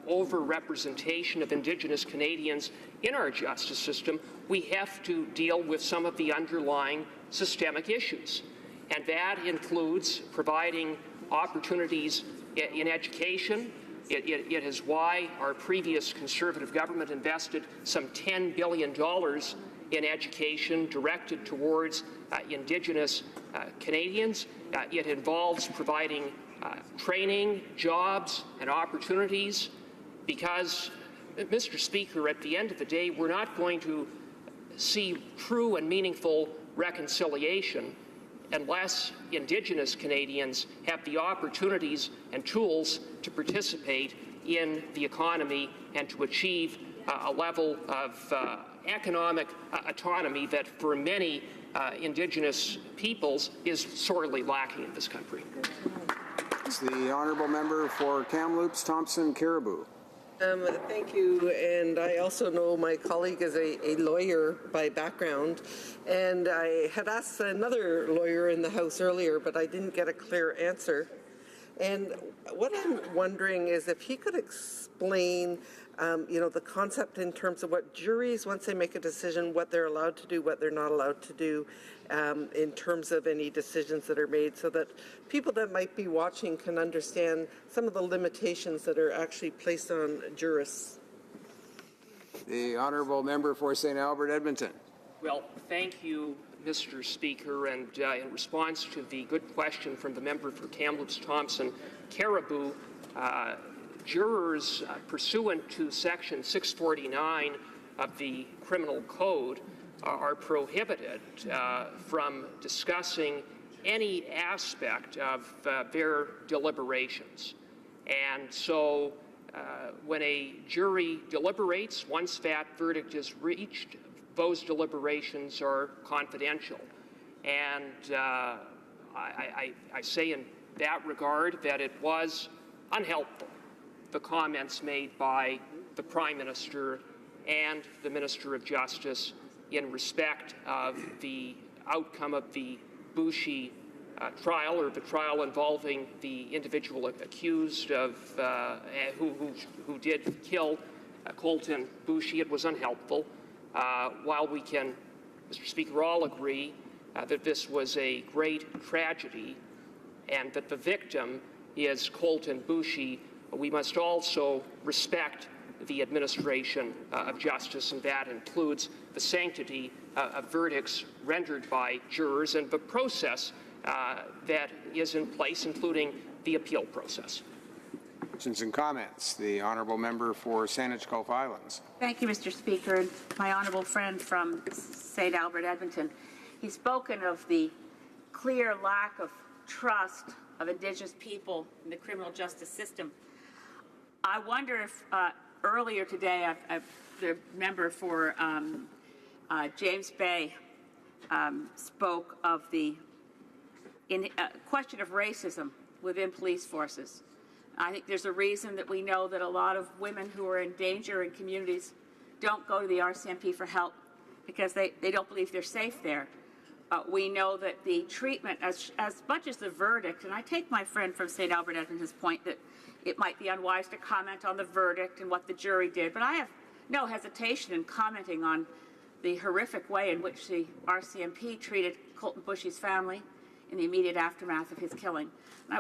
over-representation of Indigenous Canadians in our justice system, we have to deal with some of the underlying systemic issues. And that includes providing opportunities in education. It is why our previous Conservative government invested some $10 billion in education directed towards Indigenous Canadians. It involves providing training, jobs, and opportunities because, Mr. Speaker, at the end of the day, we're not going to see true and meaningful reconciliation unless Indigenous Canadians have the opportunities and tools to participate in the economy and to achieve a level of economic autonomy that for many Indigenous peoples is sorely lacking in this country.
It's the honourable member for Kamloops, Thompson, Caribou.
Thank you, and I also know my colleague is a lawyer by background, and I had asked another lawyer in the House earlier, but I didn't get a clear answer. And what I'm wondering is if he could explain, the concept in terms of what juries, once they make a decision, what they're allowed to do, what they're not allowed to do, in terms of any decisions that are made, so that people that might be watching can understand some of the limitations that are actually placed on jurists.
The honourable member for St. Albert, Edmonton.
Well, thank you, Mr. Speaker, and in response to the good question from the member for Kamloops Thompson Caribou, jurors pursuant to Section 649 of the Criminal Code are prohibited from discussing any aspect of their deliberations. And so when a jury deliberates, once that verdict is reached, those deliberations are confidential. And I say in that regard that it was unhelpful, the comments made by the Prime Minister and the Minister of Justice in respect of the outcome of the Boushie trial, or the trial involving the individual accused of who did kill Colton Boushie. It was unhelpful. While we can, Mr. Speaker, all agree that this was a great tragedy and that the victim is Colton Boushie, we must also respect the administration of justice, and that includes the sanctity of verdicts rendered by jurors and the process that is in place, including the appeal process.
Questions and comments. The honourable member for Saanich Gulf Islands.
Thank you, Mr. Speaker. My honourable friend from St. Albert, Edmonton. He's spoken of the clear lack of trust of Indigenous people in the criminal justice system. I wonder if earlier today, the member for James Bay spoke of the question of racism within police forces. I think there's a reason that we know that a lot of women who are in danger in communities don't go to the RCMP for help because they don't believe they're safe there. We know that the treatment, as much as the verdict, and I take my friend from St. Albert Edmonton's point that it might be unwise to comment on the verdict and what the jury did, but I have no hesitation in commenting on the horrific way in which the RCMP treated Colton Boushie's family in the immediate aftermath of his killing.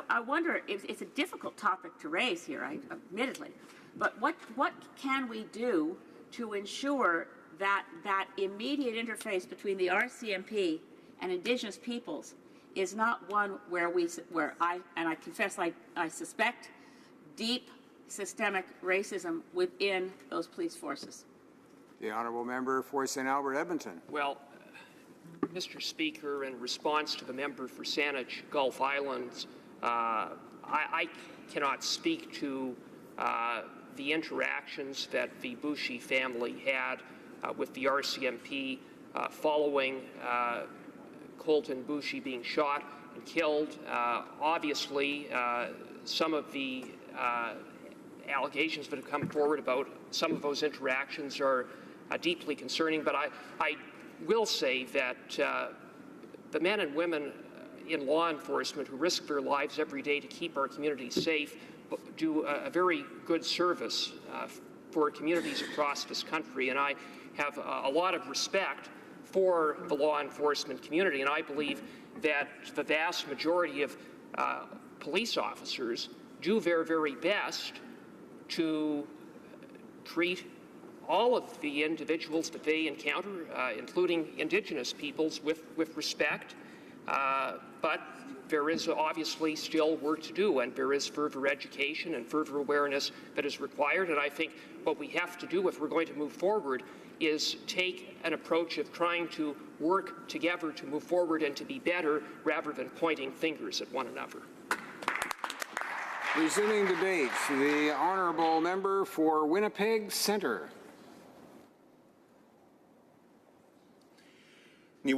I wonder, it's a difficult topic to raise here, admittedly, but what can we do to ensure that that immediate interface between the RCMP and Indigenous peoples is not one where I confess I suspect deep systemic racism within those police forces?
The honourable member for St. Albert, Edmonton.
Well, Mr. Speaker, in response to the member for Saanich Gulf Islands, I cannot speak to the interactions that the Boushie family had with the RCMP following Colton Boushie being shot and killed. Obviously, some of the allegations that have come forward about some of those interactions are deeply concerning, but I will say that the men and women in law enforcement who risk their lives every day to keep our communities safe do a very good service for communities across this country, and I have a lot of respect for the law enforcement community, and I believe that the vast majority of police officers do their very best to treat all of the individuals that they encounter, including Indigenous peoples, with respect. But there is obviously still work to do, and there is further education and further awareness that is required. And I think what we have to do if we're going to move forward is take an approach of trying to work together to move forward and to be better rather than pointing fingers at one another.
Resuming debate, the honourable member for Winnipeg Centre.
My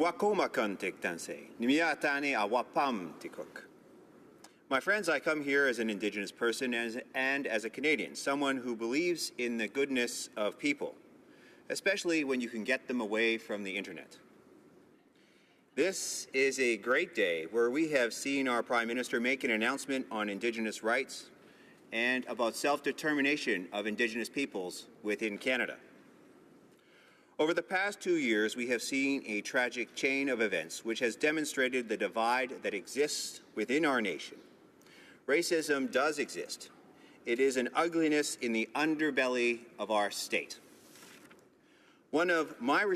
friends, I come here as an Indigenous person and as a Canadian, someone who believes in the goodness of people, especially when you can get them away from the internet. This is a great day where we have seen our Prime Minister make an announcement on Indigenous rights and about self-determination of Indigenous peoples within Canada. Over the past 2 years, we have seen a tragic chain of events which has demonstrated the divide that exists within our nation. Racism does exist. It is an ugliness in the underbelly of our state. One of our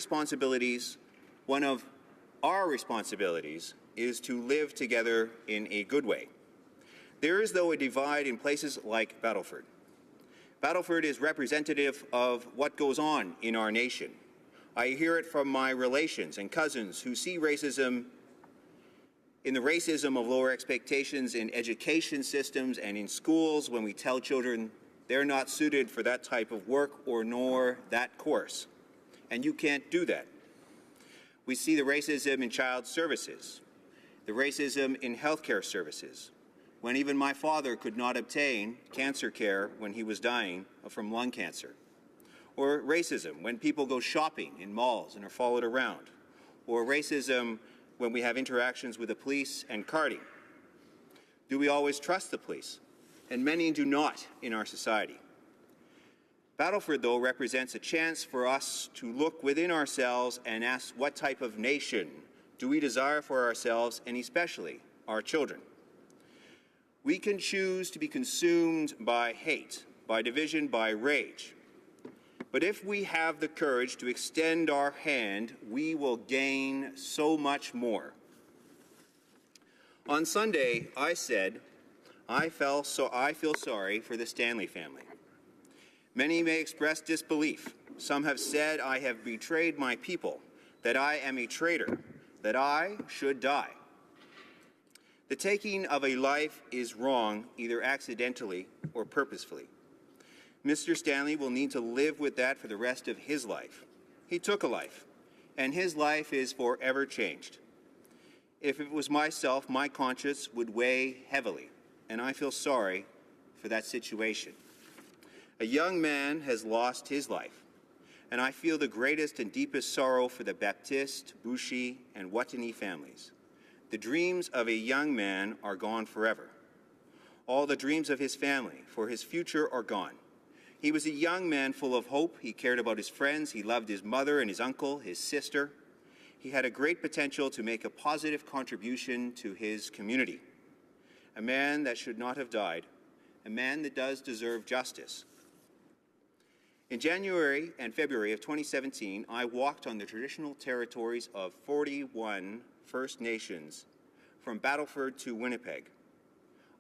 responsibilities is to live together in a good way. There is, though, a divide in places like Battleford. Battleford is representative of what goes on in our nation. I hear it from my relations and cousins who see racism in the racism of lower expectations in education systems and in schools when we tell children they're not suited for that type of work or nor that course. And you can't do that. We see the racism in child services, the racism in healthcare services, when even my father could not obtain cancer care when he was dying from lung cancer. Or racism when people go shopping in malls and are followed around. Or racism when we have interactions with the police and carding. Do we always trust the police? And many do not in our society. Battleford, though, represents a chance for us to look within ourselves and ask what type of nation do we desire for ourselves and especially our children. We can choose to be consumed by hate, by division, by rage. But if we have the courage to extend our hand, we will gain so much more. On Sunday, I said, I feel sorry for the Stanley family. Many may express disbelief. Some have said I have betrayed my people, that I am a traitor, that I should die. The taking of a life is wrong, either accidentally or purposefully. Mr. Stanley will need to live with that for the rest of his life. He took a life, and his life is forever changed. If it was myself, my conscience would weigh heavily, and I feel sorry for that situation. A young man has lost his life, and I feel the greatest and deepest sorrow for the Baptiste, Boucher, and Watani families. The dreams of a young man are gone forever. All the dreams of his family for his future are gone. He was a young man full of hope. He cared about his friends. He loved his mother and his uncle, his sister. He had a great potential to make a positive contribution to his community. A man that should not have died. A man that does deserve justice. In January and February of 2017, I walked on the traditional territories of 41 First Nations from Battleford to Winnipeg.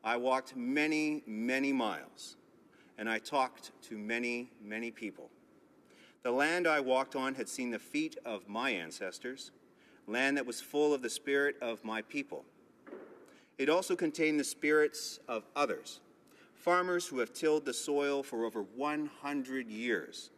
I walked many, many miles, and I talked to many, many people. The land I walked on had seen the feet of my ancestors, land that was full of the spirit of my people. It also contained the spirits of others, farmers who have tilled the soil for over 100 years.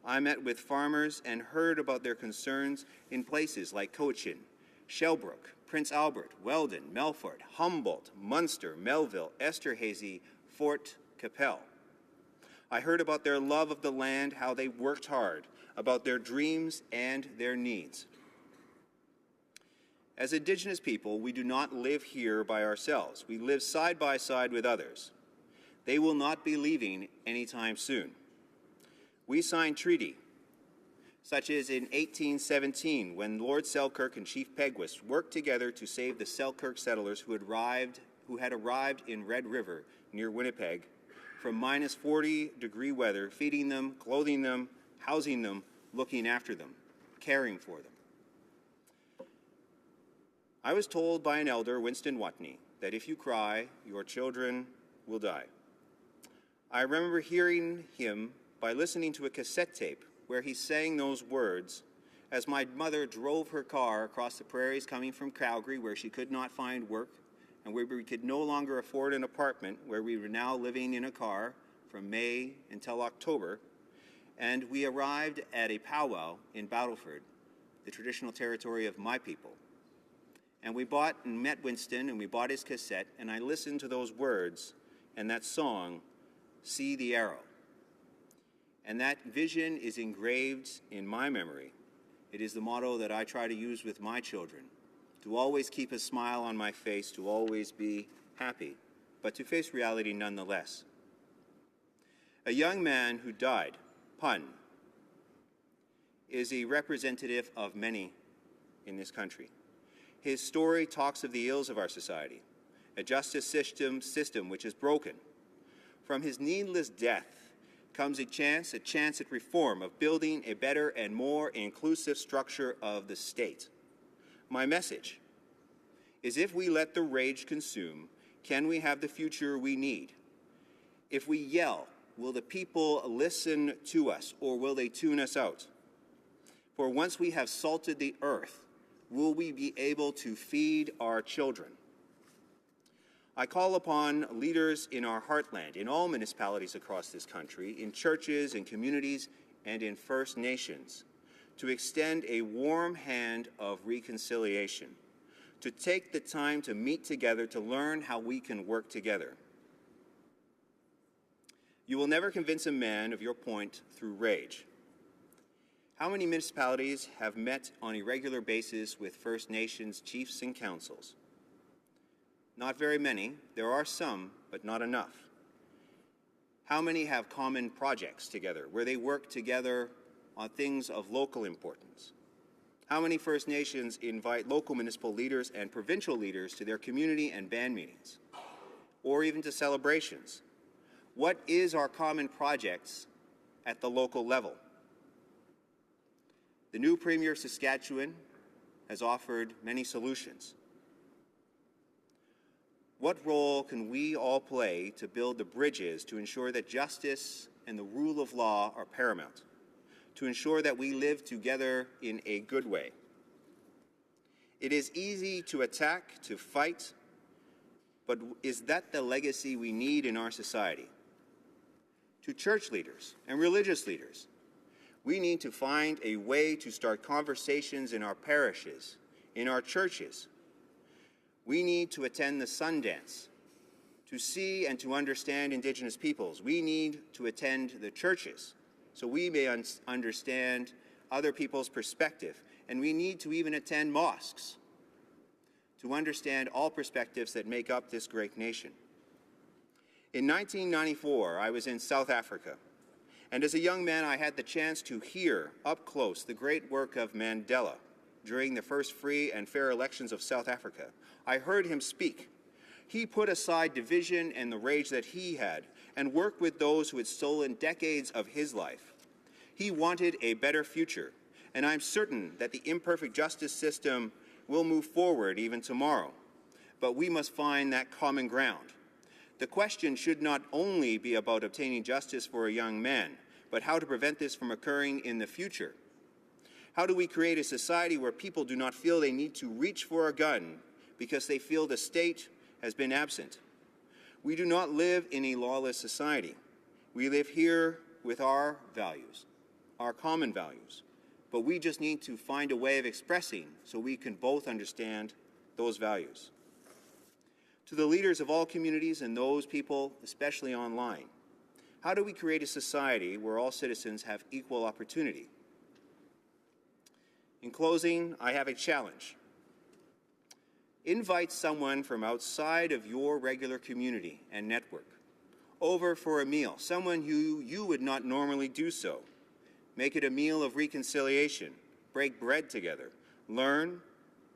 I met with farmers and heard about their concerns in places like Cochin, Shellbrook, Prince Albert, Weldon, Melfort, Humboldt, Munster, Melville, Esterhazy, Fort Capel. I heard about their love of the land, how they worked hard, about their dreams and their needs. As Indigenous people, we do not live here by ourselves. We live side by side with others. They will not be leaving anytime soon. We signed treaty, such as in 1817, when Lord Selkirk and Chief Peguis worked together to save the Selkirk settlers who had arrived in Red River near Winnipeg from -40-degree weather, feeding them, clothing them, housing them, looking after them, caring for them. I was told by an elder, Winston Watney, that if you cry, your children will die. I remember hearing him by listening to a cassette tape where he sang those words as my mother drove her car across the prairies coming from Calgary, where she could not find work and where we could no longer afford an apartment, where we were now living in a car from May until October. And we arrived at a powwow in Battleford, the traditional territory of my people. And we bought and met Winston, and we bought his cassette, and I listened to those words and that song, See the Arrow. And that vision is engraved in my memory. It is the motto that I try to use with my children, to always keep a smile on my face, to always be happy, but to face reality nonetheless. A young man who died, pun, is a representative of many in this country. His story talks of the ills of our society, a justice system which is broken. From his needless death comes a chance at reform, of building a better and more inclusive structure of the state. My message is, if we let the rage consume, can we have the future we need? If we yell, will the people listen to us, or will they tune us out? For once we have salted the earth, will we be able to feed our children? I call upon leaders in our heartland, in all municipalities across this country, in churches, in communities, and in First Nations, to extend a warm hand of reconciliation, to take the time to meet together, to learn how we can work together. You will never convince a man of your point through rage. How many municipalities have met on a regular basis with First Nations chiefs and councils? Not very many. There are some, but not enough. How many have common projects together, where they work together on things of local importance? How many First Nations invite local municipal leaders and provincial leaders to their community and band meetings, or even to celebrations? What is our common projects at the local level? The new Premier of Saskatchewan has offered many solutions. What role can we all play to build the bridges to ensure that justice and the rule of law are paramount, to ensure that we live together in a good way? It is easy to attack, to fight, but is that the legacy we need in our society? To church leaders and religious leaders, we need to find a way to start conversations in our parishes, in our churches. We need to attend the Sundance, to see and to understand Indigenous peoples. We need to attend the churches so we may understand other people's perspective. And we need to even attend mosques to understand all perspectives that make up this great nation. In 1994, I was in South Africa. And as a young man, I had the chance to hear up close the great work of Mandela during the first free and fair elections of South Africa. I heard him speak. He put aside division and the rage that he had and worked with those who had stolen decades of his life. He wanted a better future, and I'm certain that the imperfect justice system will move forward even tomorrow. But we must find that common ground. The question should not only be about obtaining justice for a young man, but how to prevent this from occurring in the future. How do we create a society where people do not feel they need to reach for a gun because they feel the state has been absent? We do not live in a lawless society. We live here with our values, our common values, but we just need to find a way of expressing so we can both understand those values. To the leaders of all communities and those people, especially online, how do we create a society where all citizens have equal opportunity? In closing, I have a challenge. Invite someone from outside of your regular community and network over for a meal, someone who you would not normally do so. Make it a meal of reconciliation, break bread together, learn,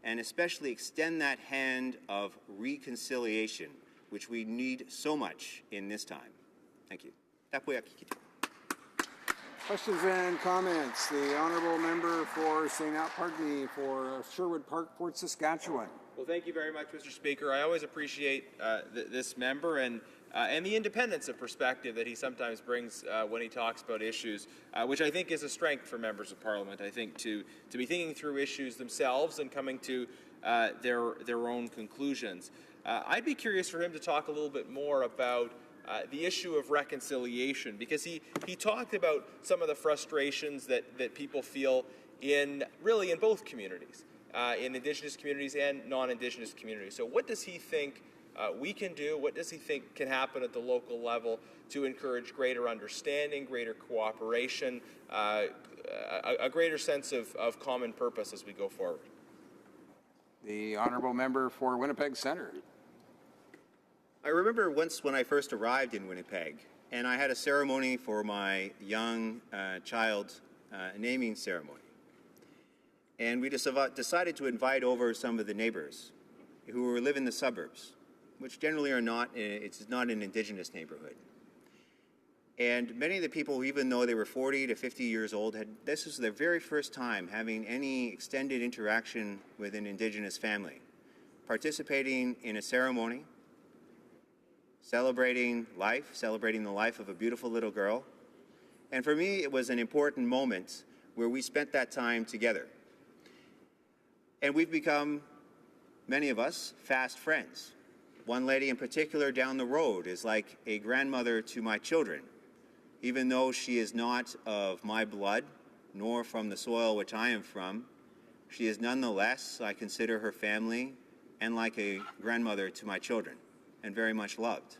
and especially extend that hand of reconciliation, which we need so much in this time. Thank you.
Questions and comments. The honourable member for for Sherwood Park, Fort Saskatchewan.
Well, thank you very much, Mr. Speaker. I always appreciate this member and the independence of perspective that he sometimes brings when he talks about issues, which I think is a strength for members of Parliament. I think to be thinking through issues themselves and coming to their own conclusions. I'd be curious for him to talk a little bit more about the issue of reconciliation, because he talked about some of the frustrations that people feel in both communities, in Indigenous communities and non-Indigenous communities. So what does he think we can do? What does he think can happen at the local level to encourage greater understanding, greater cooperation, a greater sense of common purpose as we go forward?
The honourable member for Winnipeg Centre.
I remember once when I first arrived in Winnipeg, and I had a ceremony for my young child naming ceremony. And we decided to invite over some of the neighbors who live in the suburbs, which generally are not, it's not an Indigenous neighborhood. And many of the people, even though they were 40 to 50 years old, this was their very first time having any extended interaction with an Indigenous family, participating in a ceremony, celebrating the life of a beautiful little girl. And for me, it was an important moment where we spent that time together. And we've become, many of us, fast friends. One lady in particular down the road is like a grandmother to my children. Even though she is not of my blood, nor from the soil which I am from, she is nonetheless, I consider her family and like a grandmother to my children, and very much loved.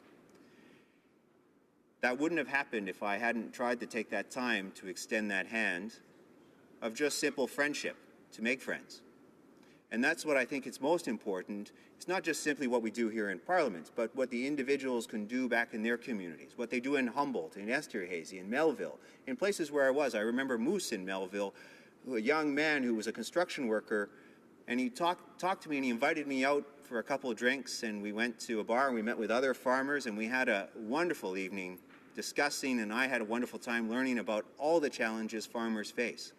That wouldn't have happened if I hadn't tried to take that time to extend that hand of just simple friendship, to make friends. And that's what I think is most important. It's not just simply what we do here in Parliament, but what the individuals can do back in their communities, what they do in Humboldt, in Esterhazy, in Melville, in places where I was. I remember Moose in Melville, a young man who was a construction worker, and he talked to me and he invited me out for a couple of drinks, and we went to a bar and we met with other farmers, and we had a wonderful evening discussing, and I had a wonderful time learning about all the challenges farmers face.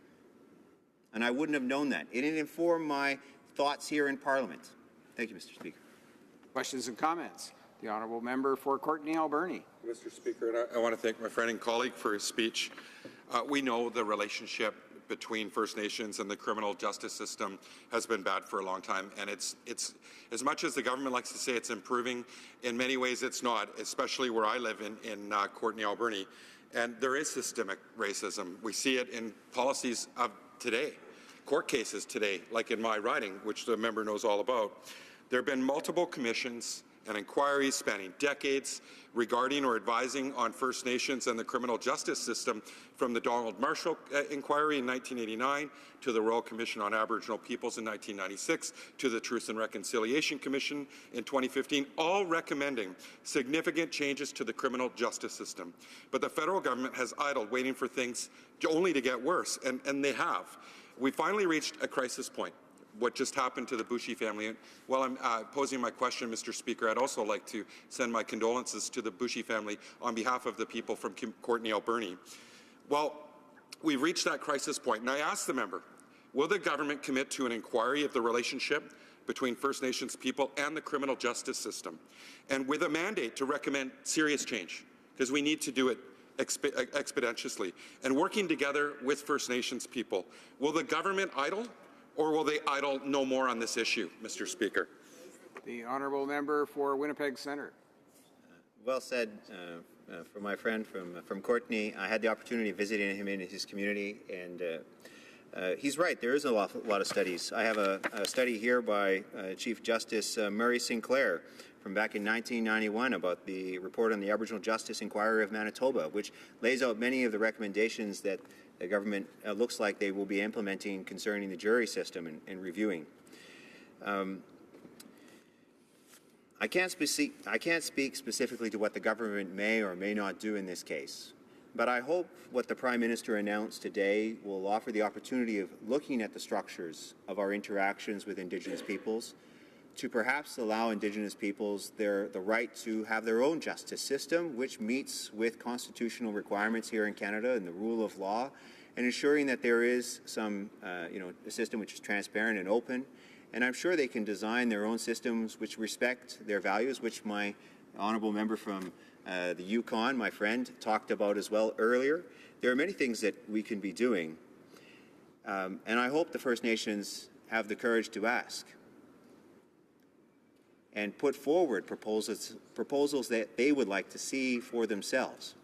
And I wouldn't have known that. It informed my thoughts here in Parliament. Thank you, Mr. Speaker.
Questions and comments. The honourable member for Courtenay Alberni.
Mr. Speaker, and I want to thank my friend and colleague for his speech. We know the relationship between First Nations and the criminal justice system has been bad for a long time, and it's as much as the government likes to say it's improving, in many ways it's not, especially where I live in Courtenay Alberni. And there is systemic racism. We see it in policies of today, court cases today, like in my riding, which the member knows all about. There have been multiple commissions and inquiries spanning decades regarding or advising on First Nations and the criminal justice system, from the Donald Marshall inquiry in 1989 to the Royal Commission on Aboriginal Peoples in 1996 to the Truth and Reconciliation Commission in 2015, all recommending significant changes to the criminal justice system. But the federal government has idled, waiting for things only to get worse, and they have. We finally reached a crisis point. What just happened to the Bushy family. And while I'm posing my question, Mr. Speaker, I'd also like to send my condolences to the Bushy family on behalf of the people from Courtenay Alberni. Well, we've reached that crisis point, and I ask the member, will the government commit to an inquiry of the relationship between First Nations people and the criminal justice system, and with a mandate to recommend serious change, because we need to do it expeditiously, and working together with First Nations people? Will the government idle, or will they idle no more on this issue, Mr. Speaker?
The honourable member for Winnipeg Centre.
Well said from my friend from Courtenay. I had the opportunity of visiting him in his community, and he's right. There is a lot of studies. I have a study here by Chief Justice Murray Sinclair from back in 1991 about the report on the Aboriginal Justice Inquiry of Manitoba, which lays out many of the recommendations that the government looks like they will be implementing concerning the jury system and reviewing. I can't speak specifically to what the government may or may not do in this case, but I hope what the Prime Minister announced today will offer the opportunity of looking at the structures of our interactions with Indigenous peoples to perhaps allow Indigenous peoples the right to have their own justice system, which meets with constitutional requirements here in Canada and the rule of law, and ensuring that there is some, a system which is transparent and open. And I'm sure they can design their own systems which respect their values, which my honourable member from the Yukon, my friend, talked about as well earlier. There are many things that we can be doing, and I hope the First Nations have the courage to ask and put forward proposals that they would like to see for themselves.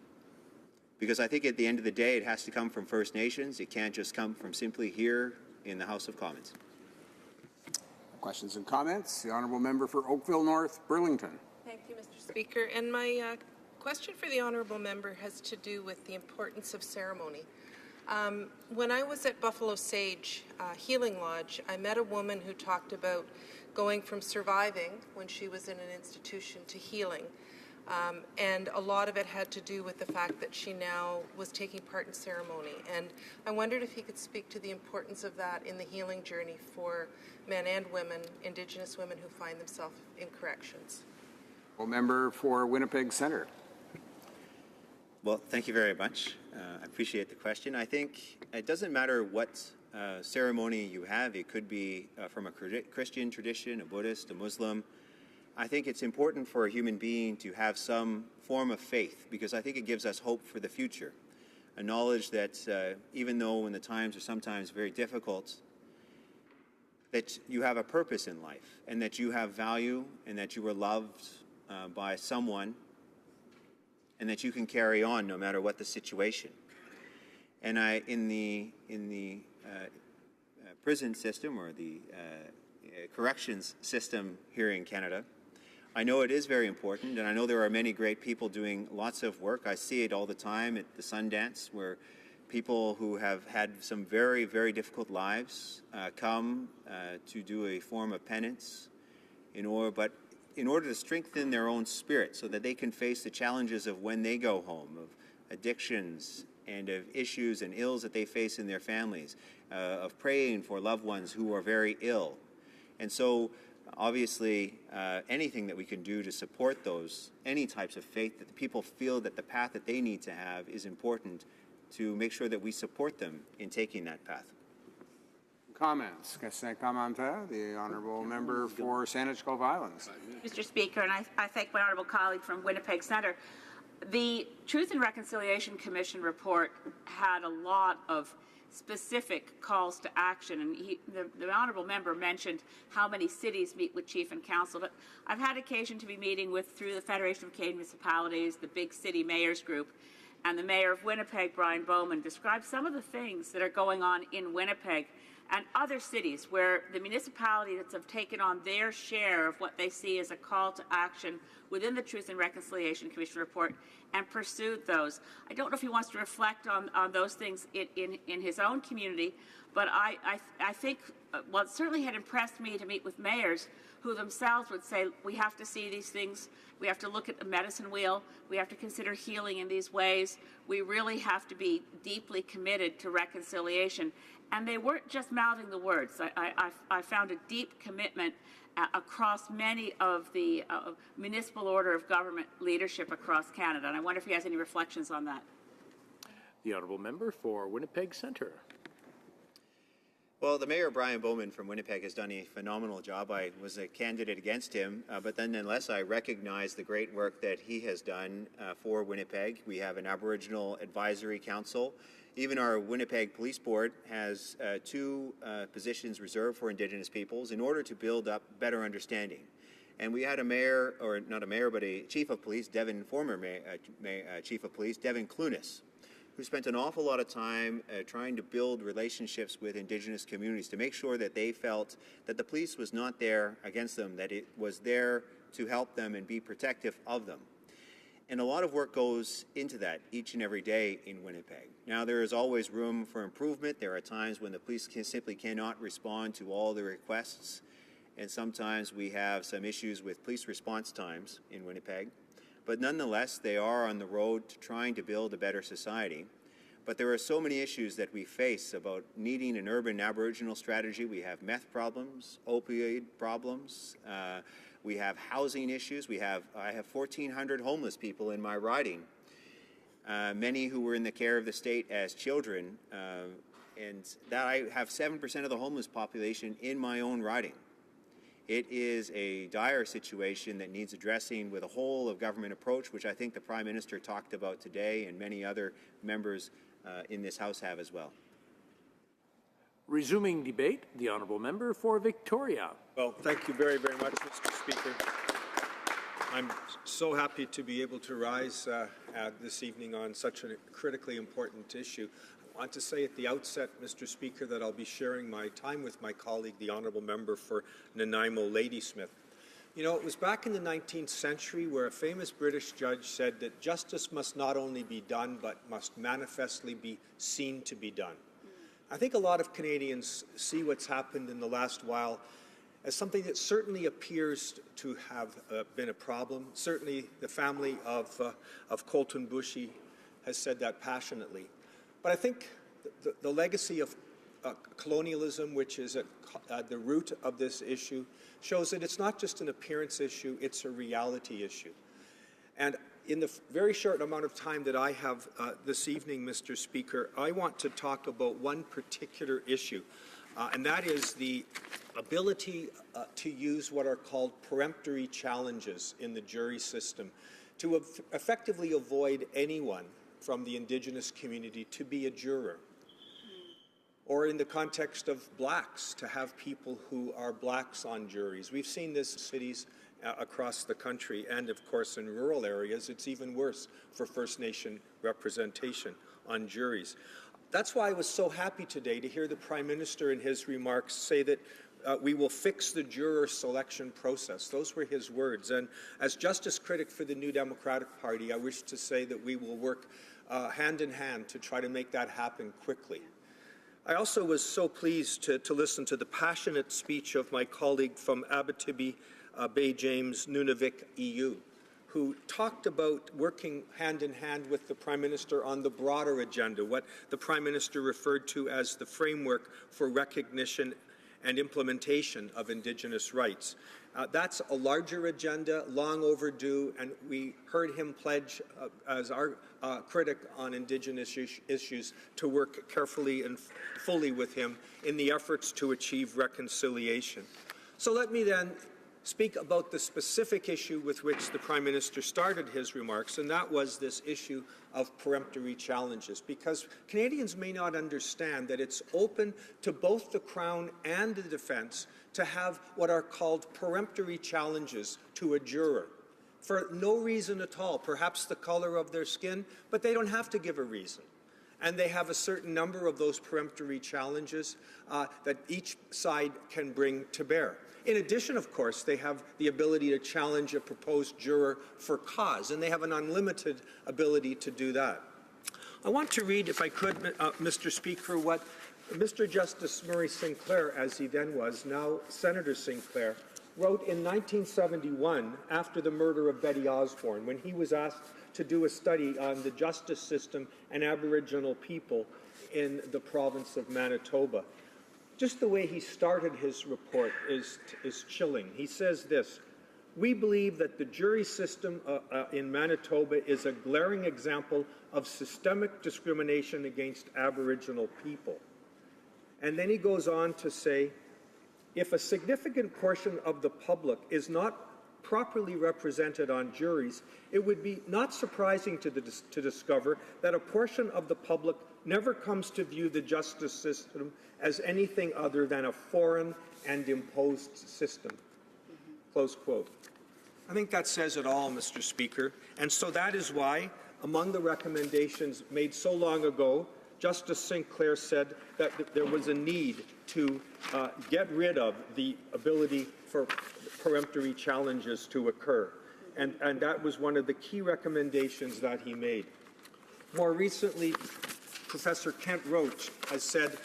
Because I think at the end of the day, it has to come from First Nations. It can't just come from simply here in the House of Commons.
Questions and comments? The Honourable Member for Oakville North, Burlington.
Thank you, Mr. Speaker. And my question for the Honourable Member has to do with the importance of ceremony. When I was at Buffalo Sage Healing Lodge, I met a woman who talked about going from surviving when she was in an institution to healing. And a lot of it had to do with the fact that she now was taking part in ceremony. And I wondered if he could speak to the importance of that in the healing journey for men and women, Indigenous women who find themselves in corrections.
Honourable Member for Winnipeg Centre.
Well, thank you very much. I appreciate the question. I think it doesn't matter what ceremony you have. It could be from a Christian tradition, a Buddhist, a Muslim. I think it's important for a human being to have some form of faith, because I think it gives us hope for the future. A knowledge that even though when the times are sometimes very difficult, that you have a purpose in life, and that you have value, and that you were loved by someone, and that you can carry on no matter what the situation. And in the prison system, or the corrections system here in Canada, I know it is very important, and I know there are many great people doing lots of work. I see it all the time at the Sundance, where people who have had some very, very difficult lives come to do a form of penance in order to strengthen their own spirit, so that they can face the challenges of when they go home, of addictions and of issues and ills that they face in their families, of praying for loved ones who are very ill. And so obviously anything that we can do to support those, any types of faith that the people feel that the path that they need to have is important, to make sure that we support them in taking that path.
Comments? The Honourable Member for Saanich Gulf Islands.
Mr. Speaker, and I thank my honourable colleague from Winnipeg Centre. The Truth and Reconciliation Commission report had a lot of specific calls to action, and the honourable member mentioned how many cities meet with chief and council, but I've had occasion to be meeting through the Federation of Canadian Municipalities, the Big City Mayors Group, and the Mayor of Winnipeg, Brian Bowman, described some of the things that are going on in Winnipeg and other cities where the municipalities have taken on their share of what they see as a call to action within the Truth and Reconciliation Commission report and pursued those. I don't know if he wants to reflect on those things in his own community, but I think, well, it certainly had impressed me to meet with mayors who themselves would say, we have to see these things, we have to look at the medicine wheel, we have to consider healing in these ways, we really have to be deeply committed to reconciliation. And they weren't just mouthing the words. I found a deep commitment across many of the municipal order of government leadership across Canada. And I wonder if he has any reflections on that.
The Honourable Member for Winnipeg Centre.
Well, the Mayor, Brian Bowman from Winnipeg, has done a phenomenal job. I was a candidate against him, but then nonetheless I recognize the great work that he has done for Winnipeg. We have an Aboriginal Advisory Council. Even our Winnipeg Police Board has two positions reserved for Indigenous peoples in order to build up better understanding. And we had a mayor, or not a mayor, but a chief of police, former chief of police, Devin Clunas, who spent an awful lot of time trying to build relationships with Indigenous communities to make sure that they felt that the police was not there against them, that it was there to help them and be protective of them. And a lot of work goes into that each and every day in Winnipeg. Now, there is always room for improvement. There are times when the police simply cannot respond to all the requests, and sometimes we have some issues with police response times in Winnipeg. But nonetheless, they are on the road to trying to build a better society. But there are so many issues that we face about needing an urban Aboriginal strategy. We have meth problems, opioid problems. We have housing issues. I have 1,400 homeless people in my riding, many who were in the care of the state as children, and that I have 7% of the homeless population in my own riding. It is a dire situation that needs addressing with a whole of government approach, which I think the Prime Minister talked about today and many other members in this House have as well.
Resuming debate, the honourable member for Victoria.
Well, thank you very, very much, Mr. Speaker. I'm so happy to be able to rise this evening on such a critically important issue. I want to say at the outset, Mr. Speaker, that I'll be sharing my time with my colleague, the honourable member for Nanaimo Ladysmith. You know, it was back in the 19th century where a famous British judge said that justice must not only be done, but must manifestly be seen to be done. I think a lot of Canadians see what's happened in the last while as something that certainly appears to have been a problem. Certainly the family of Colton Bushy has said that passionately. But I think the legacy of colonialism, which is at the root of this issue, shows that it's not just an appearance issue, it's a reality issue. And in the very short amount of time that I have this evening, Mr. Speaker, I want to talk about one particular issue, and that is the ability to use what are called peremptory challenges in the jury system to effectively avoid anyone from the Indigenous community to be a juror. Or in the context of blacks, to have people who are blacks on juries. We've seen this in cities across the country, and of course in rural areas, it's even worse for First Nation representation on juries. That's why I was so happy today to hear the Prime Minister in his remarks say that we will fix the juror selection process. Those were his words. And as Justice Critic for the New Democratic Party, I wish to say that we will work hand in hand to try to make that happen quickly. I also was so pleased to listen to the passionate speech of my colleague from Abitibi Bay James, Nunavik EU, who talked about working hand in hand with the Prime Minister on the broader agenda, what the Prime Minister referred to as the framework for recognition and implementation of Indigenous rights. That's a larger agenda, long overdue, and we heard him pledge, as our critic on Indigenous issues, to work carefully and fully with him in the efforts to achieve reconciliation. So let me then speak about the specific issue with which the Prime Minister started his remarks, and that was this issue of peremptory challenges, because Canadians may not understand that it's open to both the Crown and the defence to have what are called peremptory challenges to a juror for no reason at all, perhaps the colour of their skin, but they don't have to give a reason. And they have a certain number of those peremptory challenges that each side can bring to bear. In addition, of course, they have the ability to challenge a proposed juror for cause, and they have an unlimited ability to do that. I want to read, if I could, Mr. Speaker, what Mr. Justice Murray Sinclair, as he then was, now Senator Sinclair, wrote in 1971 after the murder of Betty Osborne, when he was asked to do a study on the justice system and Aboriginal people in the province of Manitoba. Just the way he started his report is chilling. He says this: "We believe that the jury system in Manitoba is a glaring example of systemic discrimination against Aboriginal people." And then he goes on to say, "If a significant portion of the public is not properly represented on juries, it would be not surprising to discover that a portion of the public never comes to view the justice system as anything other than a foreign and imposed system." Close quote. I think that says it all, Mr. Speaker. And so that is why, among the recommendations made so long ago, Justice Sinclair said that there was a need to get rid of the ability for peremptory challenges to occur. And that was one of the key recommendations that he made. More recently, Professor Kent Roach has said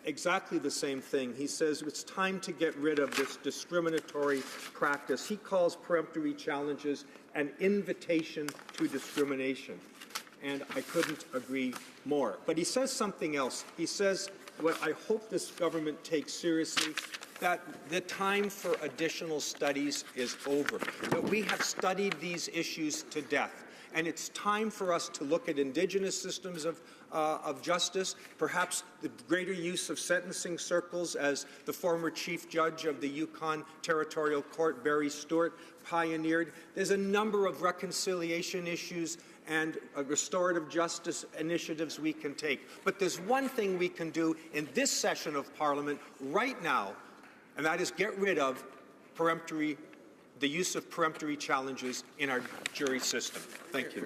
exactly the same thing. He says it's time to get rid of this discriminatory practice. He calls peremptory challenges an invitation to discrimination. and I couldn't agree more. But he says something else. He says, what I hope this government takes seriously, that the time for additional studies is over, that we have studied these issues to death. And it's time for us to look at Indigenous systems of justice, perhaps the greater use of sentencing circles, as the former Chief Judge of the Yukon Territorial Court, Barry Stewart, pioneered. There's a number of reconciliation issues and restorative justice initiatives we can take. But there's one thing we can do in this session of Parliament right now, and that is get rid of the use of peremptory challenges in our jury system. Thank you.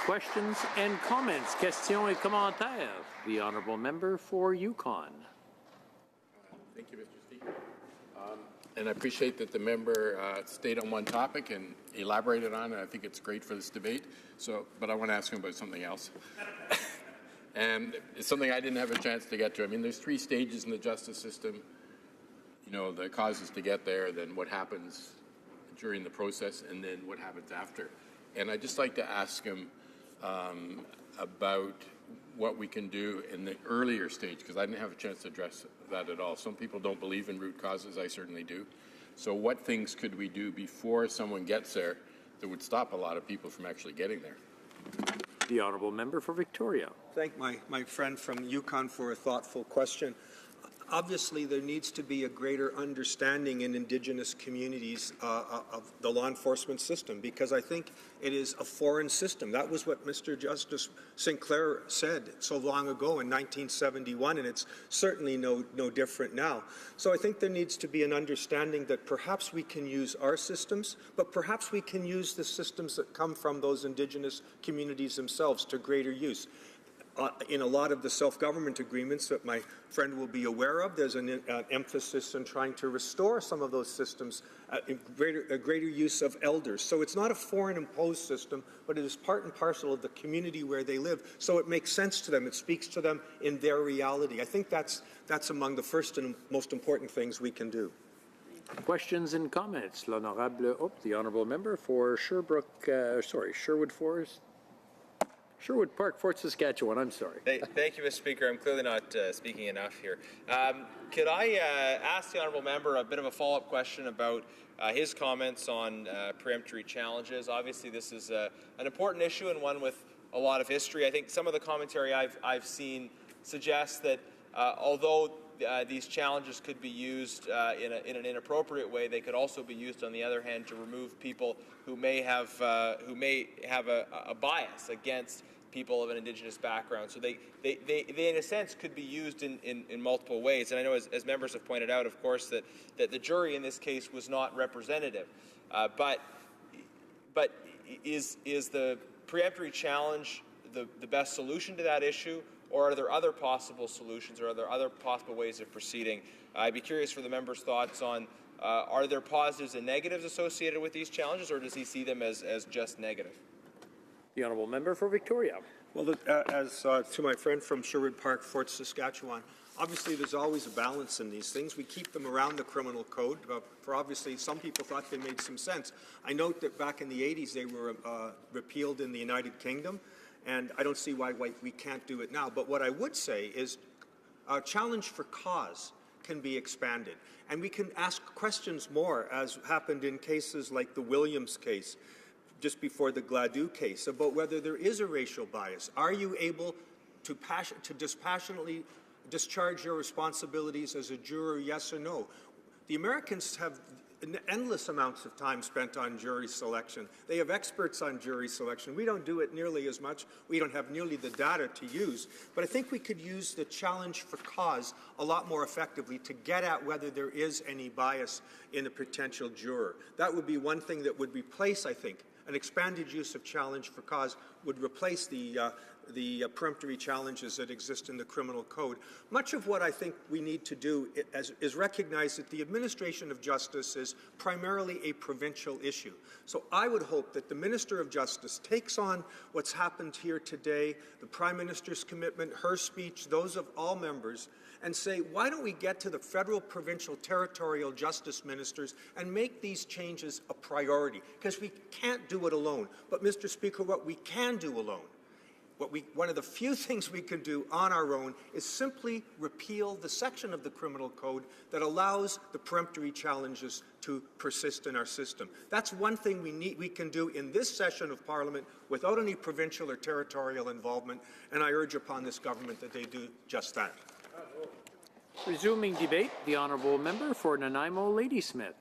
Questions and comments. Questions et commentaires. The honourable member for Yukon.
Thank you, Mr. Speaker. And I appreciate that the member stayed on one topic and elaborated on it. I think it's great for this debate. But I want to ask him about something else. And it's something I didn't have a chance to get to. I mean, there's 3 stages in the justice system. You know, the causes to get there, then what happens during the process, and then what happens after. And I'd just like to ask him about what we can do in the earlier stage, because I didn't have a chance to address that at all. Some people don't believe in root causes. I certainly do. So what things could we do before someone gets there that would stop a lot of people from actually getting there?
The honourable member for Victoria.
Thank my friend from Yukon for a thoughtful question. Obviously, there needs to be a greater understanding in Indigenous communities of the law enforcement system, because I think it is a foreign system. That was what Mr. Justice Sinclair said so long ago in 1971, and it's certainly no different now. So I think there needs to be an understanding that perhaps we can use our systems, but perhaps we can use the systems that come from those Indigenous communities themselves to greater use. In a lot of the self-government agreements that my friend will be aware of, there's an emphasis on trying to restore some of those systems, a greater use of elders. So it's not a foreign imposed system, but it is part and parcel of the community where they live. So it makes sense to them. It speaks to them in their reality. I think that's among the first and most important things we can do.
Questions and comments. The honourable member for Sherwood Park, Fort Saskatchewan. I'm sorry.
Thank you, Mr. Speaker. I'm clearly not speaking enough here. Could I ask the honourable member a bit of a follow-up question about his comments on peremptory challenges? Obviously, this is an important issue and one with a lot of history. I think some of the commentary I've seen suggests that although these challenges could be used in an inappropriate way, they could also be used, on the other hand, to remove people who may have a bias against people of an Indigenous background. So they in a sense could be used in multiple ways. And I know, as members have pointed out, of course, that the jury in this case was not representative. But is the peremptory challenge the best solution to that issue? Or are there other possible solutions, or are there other possible ways of proceeding? I'd be curious for the member's thoughts on, are there positives and negatives associated with these challenges, or does he see them as just negative?
The honourable member for Victoria.
Well, as to my friend from Sherwood Park, Fort Saskatchewan, obviously there's always a balance in these things. We keep them around the criminal code, for obviously some people thought they made some sense. I note that back in the 80s they were repealed in the United Kingdom, and I don't see why we can't do it now. But what I would say is our challenge for cause can be expanded. And we can ask questions more, as happened in cases like the Williams case, just before the Gladue case, about whether there is a racial bias. Are you able to dispassionately discharge your responsibilities as a juror, yes or no? The Americans have endless amounts of time spent on jury selection. They have experts on jury selection. We don't do it nearly as much. We don't have nearly the data to use. But I think we could use the challenge for cause a lot more effectively to get at whether there is any bias in a potential juror. That would be one thing that would replace, I think, an expanded use of challenge for cause would replace the the peremptory challenges that exist in the criminal code. Much of what I think we need to do is recognize that the administration of justice is primarily a provincial issue. So I would hope that the Minister of Justice takes on what's happened here today, the Prime Minister's commitment, her speech, those of all members, and say, why don't we get to the federal, provincial, territorial justice ministers and make these changes a priority? Because we can't do it alone. But, Mr. Speaker, what we can do alone, one of the few things we can do on our own is simply repeal the section of the criminal code that allows the peremptory challenges to persist in our system. That's one thing we can do in this session of Parliament without any provincial or territorial involvement, and I urge upon this government that they do just that.
Resuming debate, the honourable member for Nanaimo Ladysmith.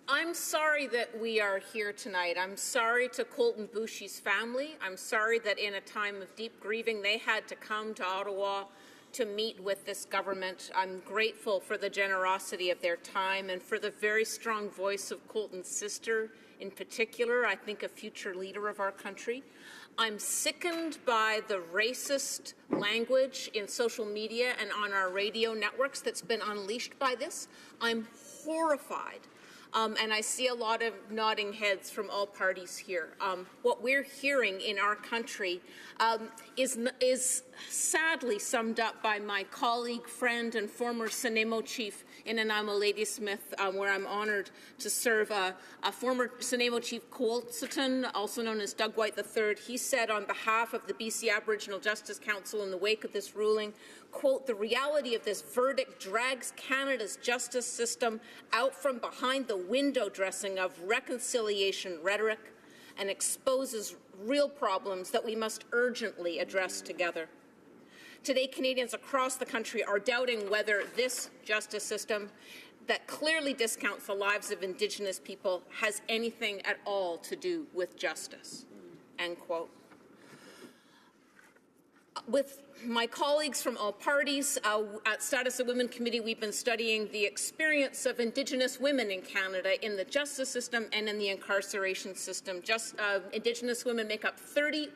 I'm sorry that we are here tonight. I'm sorry to Colton Boushie's family. I'm sorry that in a time of deep grieving they had to come to Ottawa to meet with this government. I'm grateful for the generosity of their time and for the very strong voice of Colton's sister in particular, I think a future leader of our country. I'm sickened by the racist language in social media and on our radio networks that's been unleashed by this. I'm horrified. And I see a lot of nodding heads from all parties here. What we're hearing in our country is sadly summed up by my colleague, friend, and former Sanemo chief in Nanaimo Ladysmith, where I'm honoured to serve, a former Sanemo chief, Colt Sutton, also known as Doug White III. He said on behalf of the BC Aboriginal Justice Council in the wake of this ruling, quote, the reality of this verdict drags Canada's justice system out from behind the window dressing of reconciliation rhetoric and exposes real problems that we must urgently address together. Today, Canadians across the country are doubting whether this justice system that clearly discounts the lives of Indigenous people has anything at all to do with justice, end quote. With my colleagues from all parties at Status of Women Committee, we've been studying the experience of Indigenous women in Canada in the justice system and in the incarceration system. Indigenous women make up 30%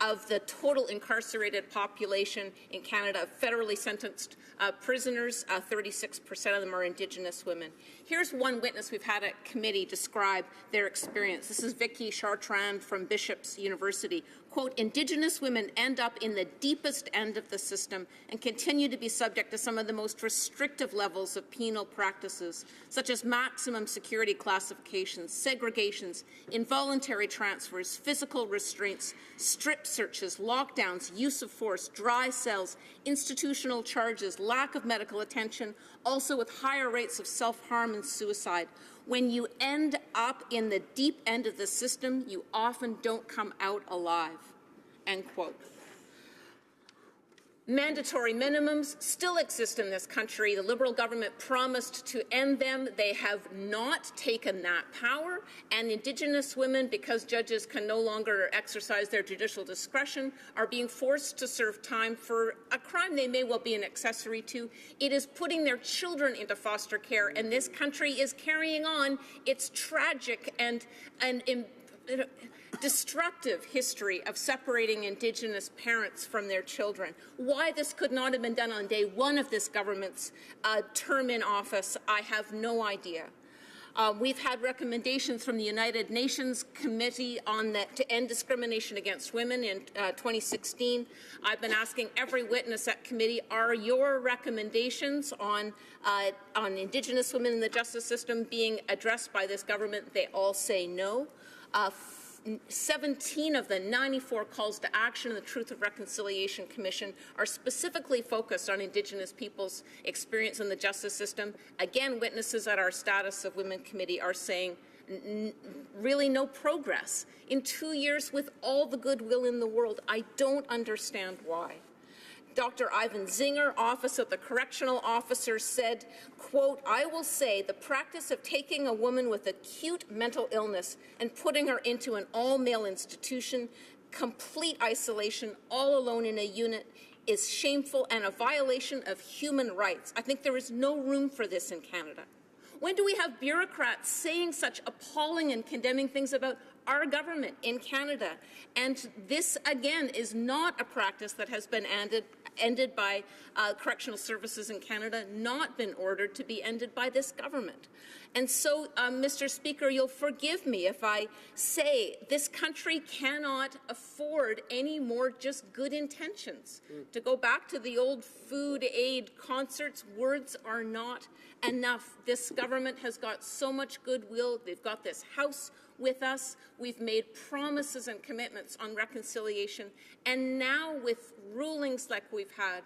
of the total incarcerated population in Canada, federally sentenced prisoners. 36% of them are Indigenous women. Here's one witness we've had at committee describe their experience. This is Vicky Chartrand from Bishop's University. Quote, Indigenous women end up in the deepest end of the system and continue to be subject to some of the most restrictive levels of penal practices, such as maximum security classifications, segregations, involuntary transfers, physical restraints, strip searches, lockdowns, use of force, dry cells, institutional charges, lack of medical attention, also with higher rates of self-harm and suicide. When you end up in the deep end of the system, you often don't come out alive, end quote. Mandatory minimums still exist in this country. The Liberal government promised to end them. They have not taken that power. And Indigenous women, because judges can no longer exercise their judicial discretion, are being forced to serve time for a crime they may well be an accessory to. It is putting their children into foster care, and this country is carrying on its tragic and destructive history of separating Indigenous parents from their children. Why this could not have been done on day one of this government's term in office, I have no idea. We've had recommendations from the United Nations Committee to End Discrimination Against Women in 2016. I've been asking every witness at committee, are your recommendations on Indigenous women in the justice system being addressed by this government? They all say no. 17 of the 94 calls to action in the Truth and Reconciliation Commission are specifically focused on Indigenous people's experience in the justice system. Again, witnesses at our Status of Women Committee are saying really no progress. In 2 years, with all the goodwill in the world, I don't understand why. Dr. Ivan Zinger, Office of the Correctional Officer, said, quote, I will say the practice of taking a woman with acute mental illness and putting her into an all-male institution, complete isolation, all alone in a unit, is shameful and a violation of human rights. I think there is no room for this in Canada. When do we have bureaucrats saying such appalling and condemning things about our government in Canada. And this, again, is not a practice that has been ended by correctional services in Canada, not been ordered to be ended by this government. And so, Mr. Speaker, you'll forgive me if I say this country cannot afford any more just good intentions. To go back to the old food aid concerts, words are not enough. This government has got so much goodwill. They've got this House with us. We've made promises and commitments on reconciliation. And now with rulings like we've had,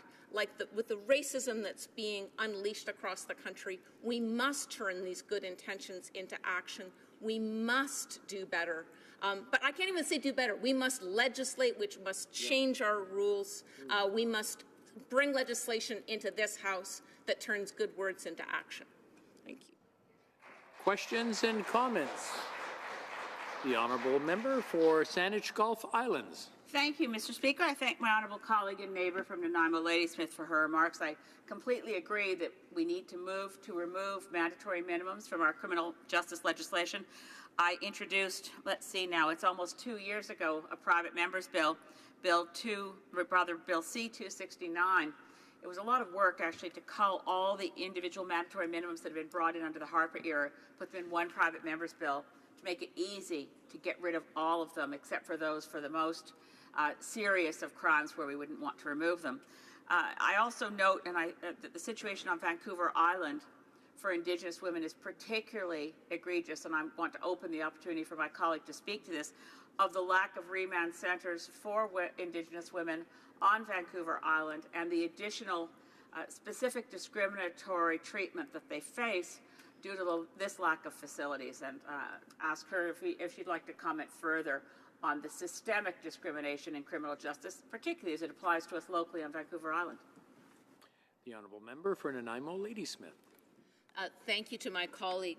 with the racism that's being unleashed across the country, we must turn these good intentions into action. We must do better. But I can't even say do better. We must legislate, which must change our rules. We must bring legislation into this House that turns good words into action. Thank you.
Questions and comments? The Honourable Member for Saanich Gulf Islands.
Thank you, Mr. Speaker. I thank my honourable colleague and neighbour from Nanaimo, Ladysmith, for her remarks. I completely agree that we need to move to remove mandatory minimums from our criminal justice legislation. I introduced, let's see now, it's almost 2 years ago, a private member's bill, Bill C-269. It was a lot of work, actually, to cull all the individual mandatory minimums that have been brought in under the Harper era, put them in one private member's bill, to make it easy to get rid of all of them, except for those for the most serious of crimes where we wouldn't want to remove them. I also note that the situation on Vancouver Island for Indigenous women is particularly egregious, and I want to open the opportunity for my colleague to speak to this, of the lack of remand centres for Indigenous women on Vancouver Island and the additional specific discriminatory treatment that they face due to this lack of facilities, and ask her if she'd like to comment further on the systemic discrimination in criminal justice, particularly as it applies to us locally on Vancouver Island.
The Honourable Member for Nanaimo, Ladysmith.
Thank you to my colleague.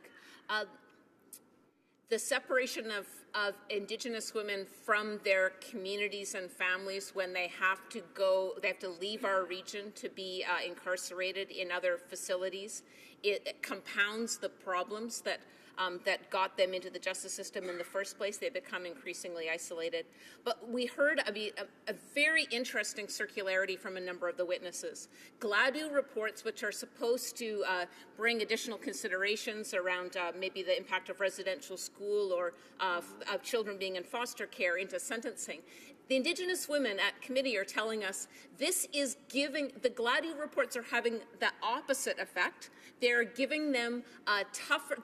The separation of Indigenous women from their communities and families when they have to leave our region to be incarcerated in other facilities, it compounds the problems that got them into the justice system in the first place. They become increasingly isolated. But we heard a very interesting circularity from a number of the witnesses. GLADU reports, which are supposed to bring additional considerations around maybe the impact of residential school or of children being in foster care into sentencing. The Indigenous women at committee are telling us this is giving, the GLADU reports are having the opposite effect. They're giving them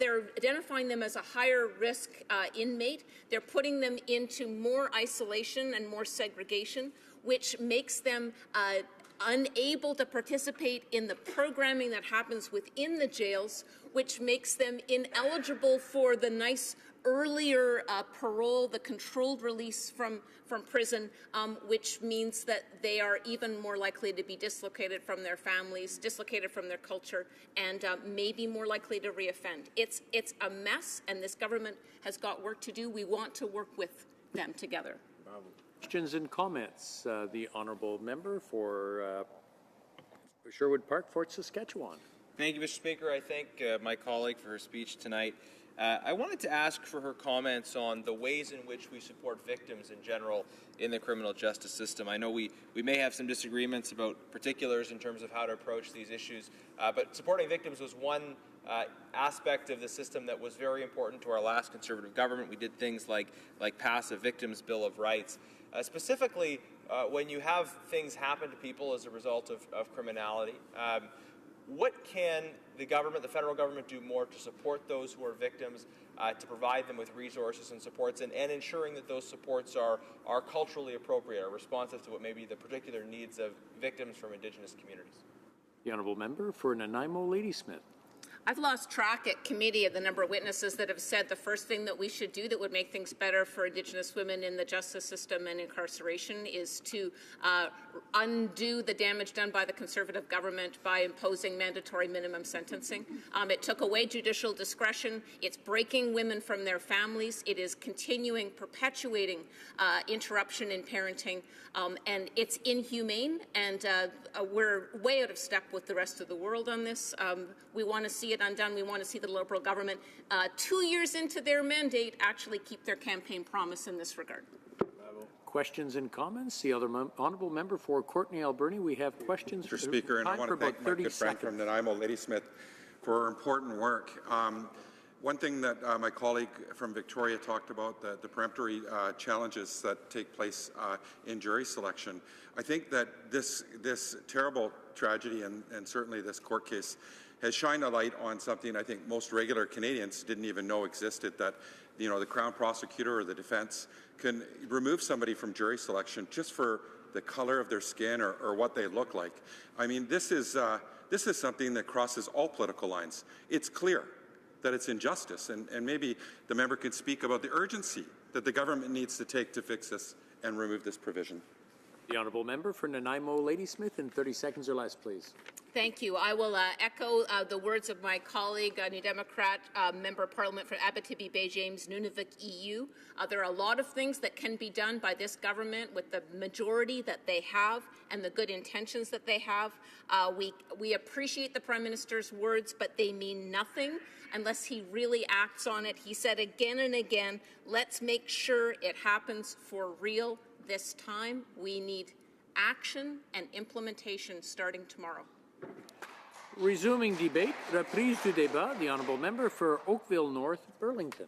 they're identifying them as a higher risk inmate. They're putting them into more isolation and more segregation, which makes them unable to participate in the programming that happens within the jails, which makes them ineligible for the nice earlier parole, the controlled release from prison, which means that they are even more likely to be dislocated from their families, dislocated from their culture, and maybe more likely to reoffend. It's a mess, and this government has got work to do. We want to work with them together.
Questions and comments. The Honourable Member for Sherwood Park, Fort Saskatchewan.
Thank you, Mr. Speaker. I thank my colleague for her speech tonight. I wanted to ask for her comments on the ways in which we support victims in general in the criminal justice system. I know we may have some disagreements about particulars in terms of how to approach these issues, but supporting victims was one aspect of the system that was very important to our last Conservative government. We did things like pass a Victims' Bill of Rights. Specifically, when you have things happen to people as a result of criminality, what can the government, the federal government, do more to support those who are victims, to provide them with resources and supports, and ensuring that those supports are culturally appropriate, are responsive to what may be the particular needs of victims from Indigenous communities?
The Honourable Member for Nanaimo, Ladysmith.
I've lost track at committee of the number of witnesses that have said the first thing that we should do that would make things better for Indigenous women in the justice system and incarceration is to undo the damage done by the Conservative government by imposing mandatory minimum sentencing. It took away judicial discretion. It's breaking women from their families. It is continuing, perpetuating interruption in parenting, and it's inhumane, and we're way out of step with the rest of the world on this. We want to see it undone. We want to see the Liberal government, 2 years into their mandate, actually keep their campaign promise in this regard.
Questions and comments? The other honourable member for Courtenay Alberni. We have questions.
Mr. Speaker, and I want to thank my good friend from Nanaimo, Ladysmith, for her important work. One thing that my colleague from Victoria talked about, the peremptory challenges that take place in jury selection. I think that this terrible tragedy and certainly this court case has shined a light on something I think most regular Canadians didn't even know existed, that the Crown prosecutor or the defence can remove somebody from jury selection just for the color of their skin or what they look like. I mean, this is something that crosses all political lines. It's clear that it's injustice, and maybe the member could speak about the urgency that the government needs to take to fix this and remove this provision.
The honourable member for Nanaimo, Ladysmith, in 30 seconds or less, please.
Thank you. I will echo the words of my colleague, New Democrat Member of Parliament for Abitibi Bay James, Nunavut EU. There are a lot of things that can be done by this government with the majority that they have and the good intentions that they have. We appreciate the Prime Minister's words, but they mean nothing unless he really acts on it. He said again and again, let's make sure it happens for real this time. We need action and implementation starting tomorrow.
Resuming debate, reprise du débat, the honourable member for Oakville North, Burlington.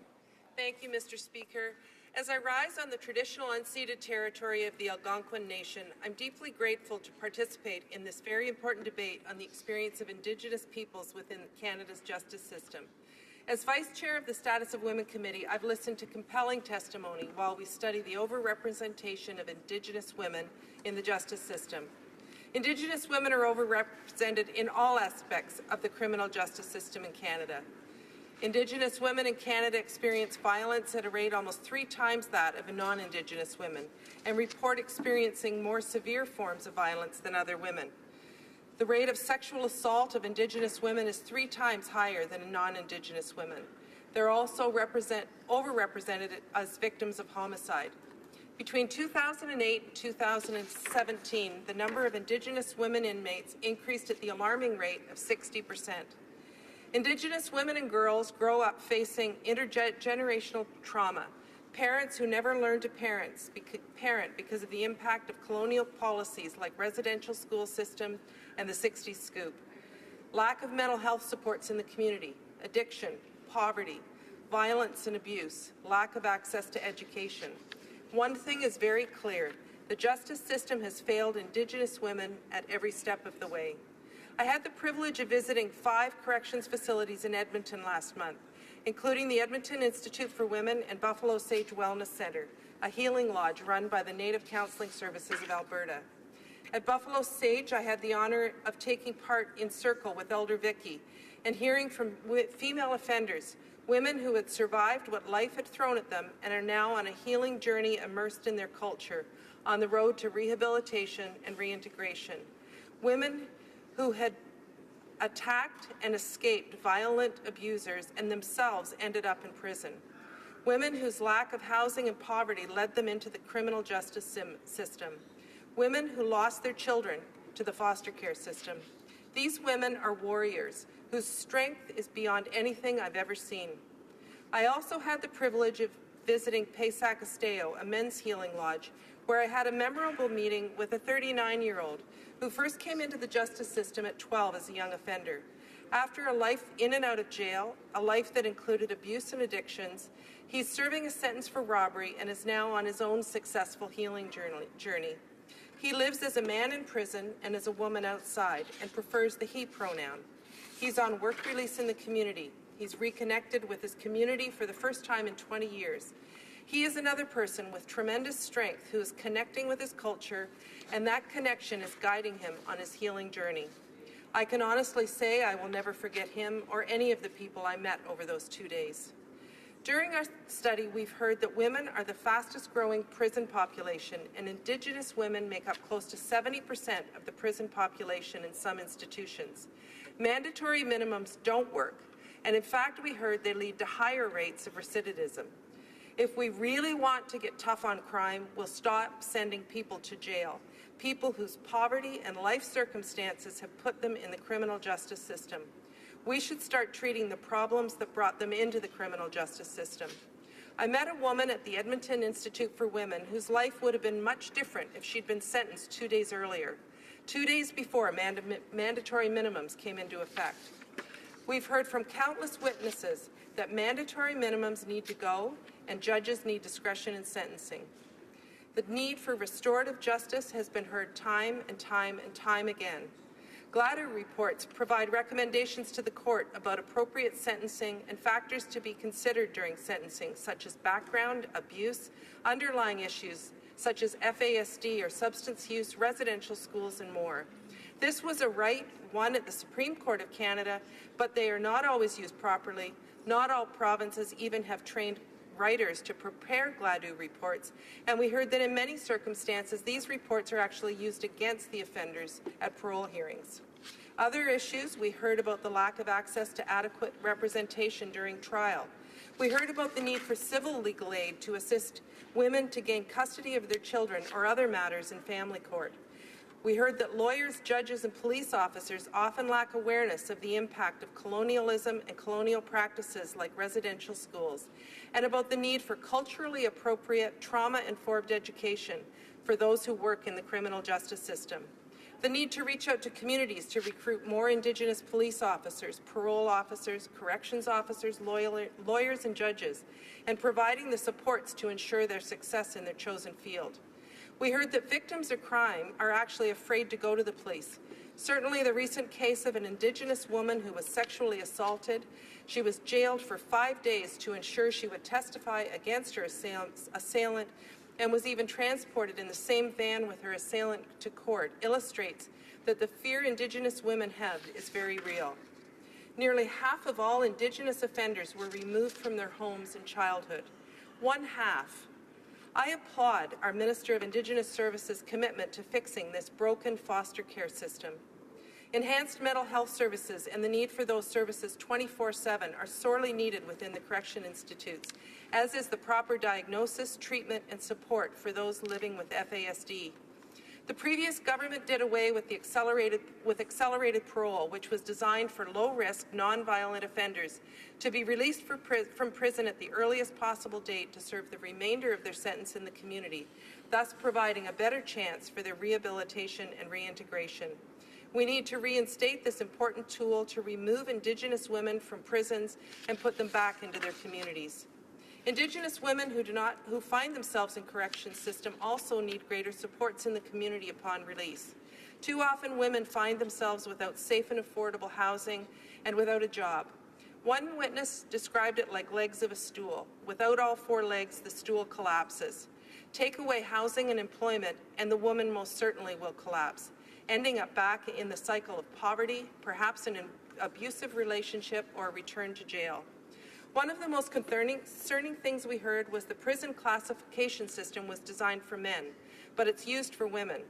Thank you, Mr. Speaker. As I rise on the traditional unceded territory of the Algonquin Nation, I'm deeply grateful to participate in this very important debate on the experience of Indigenous peoples within Canada's justice system. As Vice Chair of the Status of Women Committee, I've listened to compelling testimony while we study the overrepresentation of Indigenous women in the justice system. Indigenous women are overrepresented in all aspects of the criminal justice system in Canada. Indigenous women in Canada experience violence at a rate almost 3 times that of non-Indigenous women and report experiencing more severe forms of violence than other women. The rate of sexual assault of Indigenous women is 3 times higher than non-Indigenous women. They're also overrepresented as victims of homicide. Between 2008 and 2017, the number of Indigenous women inmates increased at the alarming rate of 60%. Indigenous women and girls grow up facing intergenerational trauma. Parents who never learn to parent because of the impact of colonial policies like residential school system and the 60s scoop. Lack of mental health supports in the community, addiction, poverty, violence and abuse, lack of access to education. One thing is very clear, the justice system has failed Indigenous women at every step of the way. I had the privilege of visiting 5 corrections facilities in Edmonton last month, including the Edmonton Institute for Women and Buffalo Sage Wellness Centre, a healing lodge run by the Native Counselling Services of Alberta. At Buffalo Sage, I had the honour of taking part in Circle with Elder Vicky and hearing from female offenders, women who had survived what life had thrown at them and are now on a healing journey immersed in their culture, on the road to rehabilitation and reintegration. Women who had attacked and escaped violent abusers and themselves ended up in prison. Women whose lack of housing and poverty led them into the criminal justice system. Women who lost their children to the foster care system. These women are warriors whose strength is beyond anything I've ever seen. I also had the privilege of visiting Paysac Esteo, a men's healing lodge, where I had a memorable meeting with a 39-year-old who first came into the justice system at 12 as a young offender. After a life in and out of jail, a life that included abuse and addictions, he's serving a sentence for robbery and is now on his own successful healing journey. He lives as a man in prison and as a woman outside and prefers the he pronoun. He's on work release in the community. He's reconnected with his community for the first time in 20 years. He is another person with tremendous strength who is connecting with his culture, and that connection is guiding him on his healing journey. I can honestly say I will never forget him or any of the people I met over those 2 days. During our study, we've heard that women are the fastest growing prison population, and Indigenous women make up close to 70% of the prison population in some institutions. Mandatory minimums don't work, and in fact, we heard they lead to higher rates of recidivism. If we really want to get tough on crime, we'll stop sending people to jail, people whose poverty and life circumstances have put them in the criminal justice system. We should start treating the problems that brought them into the criminal justice system. I met a woman at the Edmonton Institute for Women whose life would have been much different if she'd been sentenced 2 days earlier, 2 days before mandatory minimums came into effect. We've heard from countless witnesses that mandatory minimums need to go and judges need discretion in sentencing. The need for restorative justice has been heard time and time and time again. GLADU reports provide recommendations to the court about appropriate sentencing and factors to be considered during sentencing, such as background, abuse, underlying issues such as FASD or substance use, residential schools, and more. This was a right won at the Supreme Court of Canada, but they are not always used properly. Not all provinces even have trained writers to prepare GLADU reports, and we heard that in many circumstances these reports are actually used against the offenders at parole hearings. Other issues, we heard about the lack of access to adequate representation during trial. We heard about the need for civil legal aid to assist women to gain custody of their children or other matters in family court. We heard that lawyers, judges, and police officers often lack awareness of the impact of colonialism and colonial practices like residential schools, and about the need for culturally appropriate, trauma-informed education for those who work in the criminal justice system. The need to reach out to communities to recruit more Indigenous police officers, parole officers, corrections officers, lawyers, and judges, and providing the supports to ensure their success in their chosen field. We heard that victims of crime are actually afraid to go to the police. Certainly the recent case of an Indigenous woman who was sexually assaulted, she was jailed for 5 days to ensure she would testify against her assailant and was even transported in the same van with her assailant to court, illustrates that the fear Indigenous women have is very real. Nearly half of all Indigenous offenders were removed from their homes in childhood. 1/2. I applaud our Minister of Indigenous Services' commitment to fixing this broken foster care system. Enhanced mental health services and the need for those services 24/7 are sorely needed within the correction institutes, as is the proper diagnosis, treatment, and support for those living with FASD. The previous government did away with accelerated parole, which was designed for low-risk, non-violent offenders to be released from prison at the earliest possible date to serve the remainder of their sentence in the community, thus providing a better chance for their rehabilitation and reintegration. We need to reinstate this important tool to remove Indigenous women from prisons and put them back into their communities. Indigenous women who find themselves in corrections system also need greater supports in the community upon release. Too often women find themselves without safe and affordable housing and without a job. One witness described it like legs of a stool. Without all 4 legs, the stool collapses. Take away housing and employment, and the woman most certainly will collapse, ending up back in the cycle of poverty, perhaps an abusive relationship, or a return to jail. One of the most concerning things we heard was the prison classification system was designed for men, but it's used for women.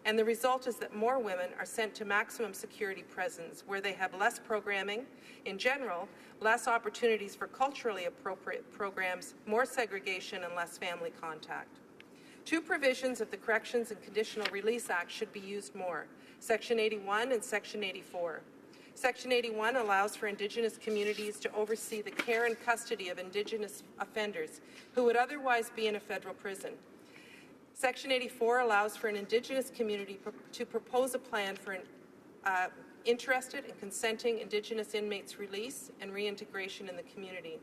And the result is that more women are sent to maximum security prisons, where they have less programming, in general, less opportunities for culturally appropriate programs, more segregation, and less family contact. 2 provisions of the Corrections and Conditional Release Act should be used more, Section 81 and Section 84. Section 81 allows for Indigenous communities to oversee the care and custody of Indigenous offenders who would otherwise be in a federal prison. Section 84 allows for an Indigenous community to propose a plan for an interested and consenting Indigenous inmates' release and reintegration in the community.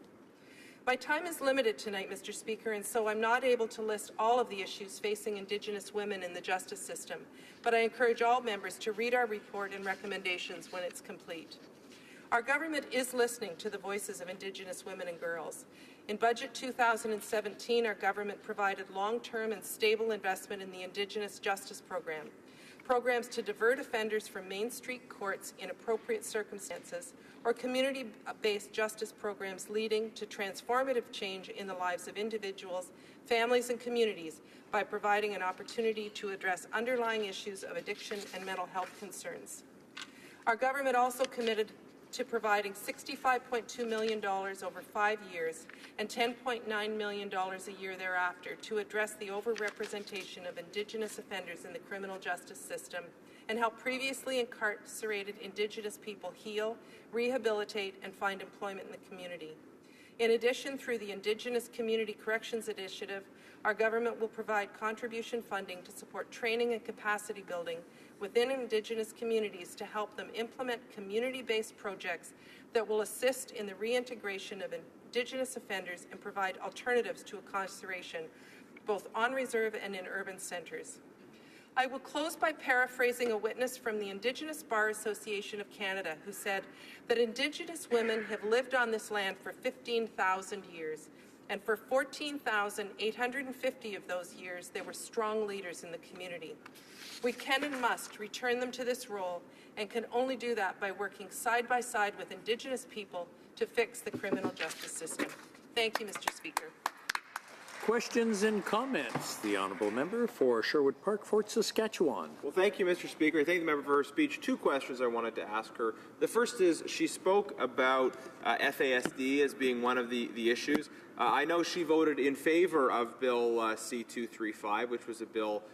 My time is limited tonight, Mr. Speaker, and so I'm not able to list all of the issues facing Indigenous women in the justice system, but I encourage all members to read our report and recommendations when it's complete. Our government is listening to the voices of Indigenous women and girls. In Budget 2017, our government provided long-term and stable investment in the Indigenous Justice Program, programs to divert offenders from Main Street courts in appropriate circumstances, or community-based justice programs leading to transformative change in the lives of individuals, families, and communities by providing an opportunity to address underlying issues of addiction and mental health concerns. Our government also committed to providing $65.2 million over 5 years and $10.9 million a year thereafter to address the overrepresentation of Indigenous offenders in the criminal justice system and help previously incarcerated Indigenous people heal, rehabilitate, and find employment in the community. In addition, through the Indigenous Community Corrections Initiative, our government will provide contribution funding to support training and capacity building within Indigenous communities to help them implement community-based projects that will assist in the reintegration of Indigenous offenders and provide alternatives to incarceration, both on reserve and in urban centres. I will close by paraphrasing a witness from the Indigenous Bar Association of Canada who said that Indigenous women have lived on this land for 15,000 years, and for 14,850 of those years, they were strong leaders in the community. We can and must return them to this role and can only do that by working side by side with Indigenous people to fix the criminal justice system. Thank you, Mr. Speaker.
Questions and comments. The honourable member for Sherwood Park, Fort Saskatchewan.
Well, thank you, Mr. Speaker. I thank the member for her speech. Two questions I wanted to ask her. The first is she spoke about FASD as being one of the issues. I know she voted in favor of Bill C-235, which was a bill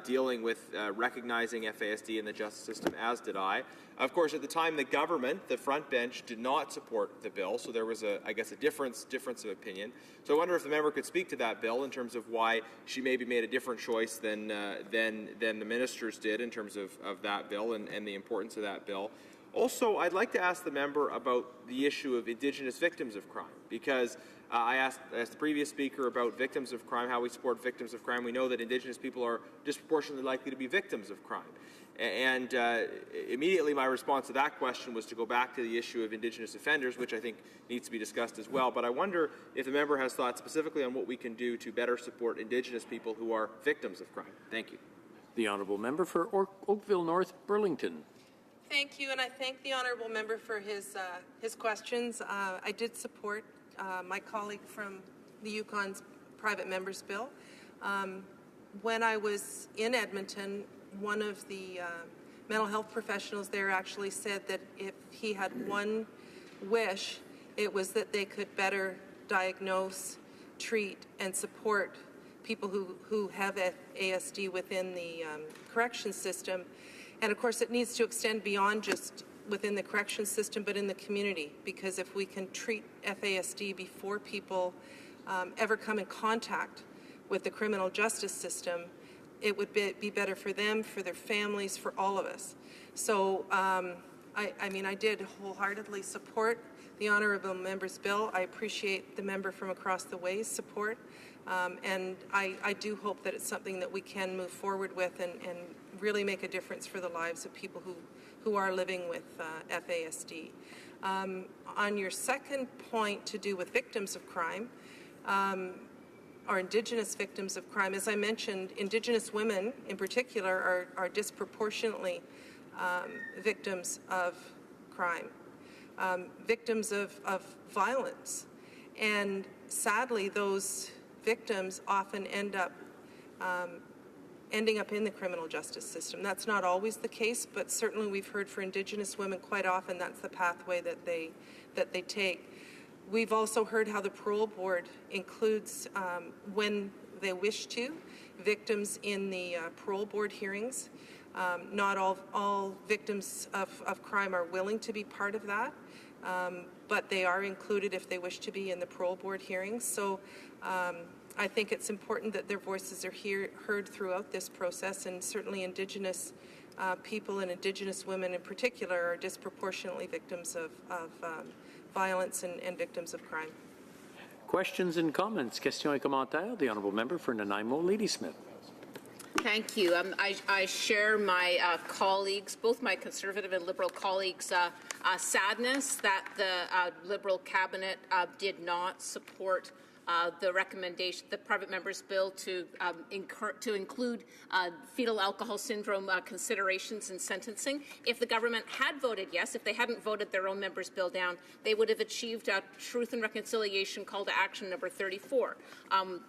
dealing with recognizing FASD in the justice system, as did I. Of course, at the time, the government, the front bench, did not support the bill, so there was, I guess, a difference of opinion. So I wonder if the member could speak to that bill in terms of why she maybe made a different choice than the ministers did in terms of that bill and the importance of that bill. Also, I'd like to ask the member about the issue of Indigenous victims of crime, because I asked the previous speaker about victims of crime, how we support victims of crime. We know that Indigenous people are disproportionately likely to be victims of crime. And immediately my response to that question was to go back to the issue of Indigenous offenders, which I think needs to be discussed as well. But I wonder if the member has thought specifically on what we can do to better support Indigenous people who are victims of crime. Thank you.
The honourable member for Oakville North Burlington.
Thank you, and I thank the honourable member for his questions. I did support my colleague from the Yukon's private member's bill. When I was in Edmonton, one of the mental health professionals there actually said that if he had one wish, it was that they could better diagnose, treat, and support people who have ASD within the correction system. And of course, it needs to extend beyond just within the correction system, but in the community, because if we can treat FASD before people ever come in contact with the criminal justice system, it would be better for them, for their families, for all of us. So, I mean, I did wholeheartedly support the honourable member's bill. I appreciate the member from across the way's support, and I do hope that it's something that we can move forward with and really make a difference for the lives of people who are living with FASD. On your second point to do with victims of crime, or Indigenous victims of crime, as I mentioned, Indigenous women in particular are disproportionately victims of crime, victims of violence. And sadly, those victims often ending up in the criminal justice system. That's not always the case, but certainly we've heard for Indigenous women quite often that's the pathway that they take. We've also heard how the parole board includes, when they wish to, victims in the parole board hearings. Not all victims of crime are willing to be part of that, but they are included if they wish to be in the parole board hearings. So I think it's important that their voices are heard throughout this process, and certainly Indigenous people and Indigenous women in particular are disproportionately victims of violence and victims of crime.
Questions and comments. Questions et commentaires. The honourable member for Nanaimo, Ladysmith.
Thank you. I share my colleagues, both my Conservative and Liberal colleagues' sadness that the Liberal cabinet did not support the recommendation, the private member's bill to include fetal alcohol syndrome considerations in sentencing. If the government had voted yes, if they hadn't voted their own member's bill down, they would have achieved Truth and Reconciliation Call to Action number 34.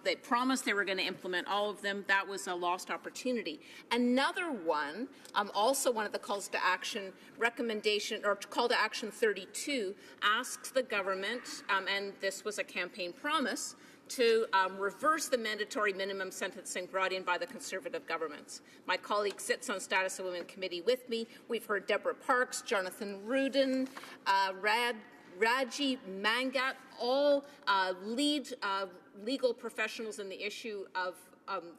They promised they were going to implement all of them. That was a lost opportunity. Another one, also one of the calls to action recommendation, or call to action 32, asks the government, and this was a campaign promise, to reverse the mandatory minimum sentencing brought in by the Conservative governments. My colleague sits on Status of Women Committee with me. We've heard Deborah Parks, Jonathan Rudin, Raji Mangat, all lead legal professionals in the issue of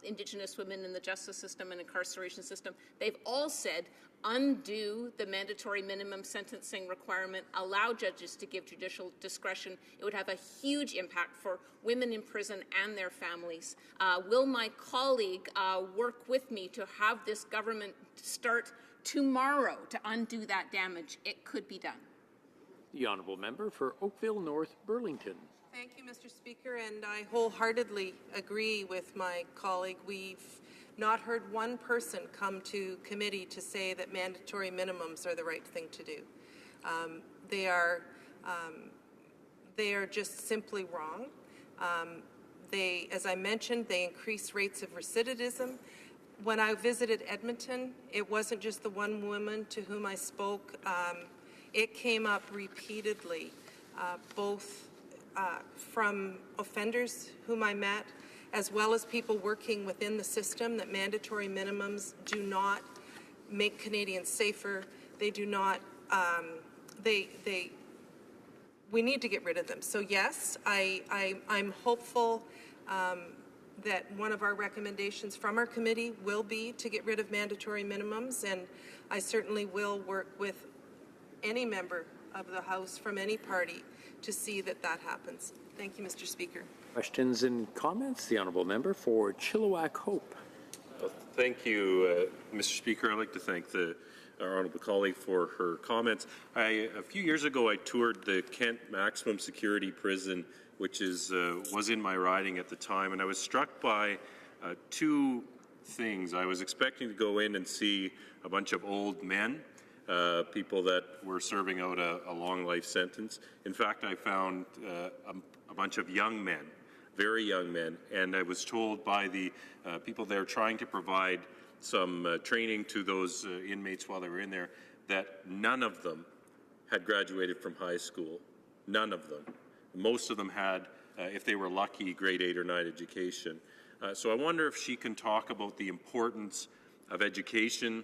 Indigenous women in the justice system and incarceration system. They've all said undo the mandatory minimum sentencing requirement, allow judges to give judicial discretion. It would have a huge impact for women in prison and their families. Will my colleague work with me to have this government start tomorrow to undo that damage? It could be done.
The honourable member for Oakville North Burlington.
Thank you, Mr. Speaker, and I wholeheartedly agree with my colleague. We've not heard one person come to committee to say that mandatory minimums are the right thing to do. They are just simply wrong. As I mentioned, they increase rates of recidivism. When I visited Edmonton, it wasn't just the one woman to whom I spoke. It came up repeatedly, both from offenders whom I met, as well as people working within the system, that mandatory minimums do not make Canadians safer. They do not, we need to get rid of them. So yes, I'm hopeful that one of our recommendations from our committee will be to get rid of mandatory minimums, and I certainly will work with any member of the House from any party to see that that happens. Thank you, Mr. Speaker.
Questions and comments? The honourable member for Chilliwack Hope.
Thank you, Mr. Speaker. I'd like to thank our honourable colleague for her comments. A few years ago, I toured the Kent Maximum Security Prison, which was in my riding at the time, and I was struck by two things. I was expecting to go in and see a bunch of old men, people that were serving out a long life sentence. In fact, I found a bunch of young men, very young men, and I was told by the people there trying to provide some training to those inmates while they were in there that none of them had graduated from high school. None of them. Most of them had, if they were lucky, grade 8 or 9 education. So I wonder if she can talk about the importance of education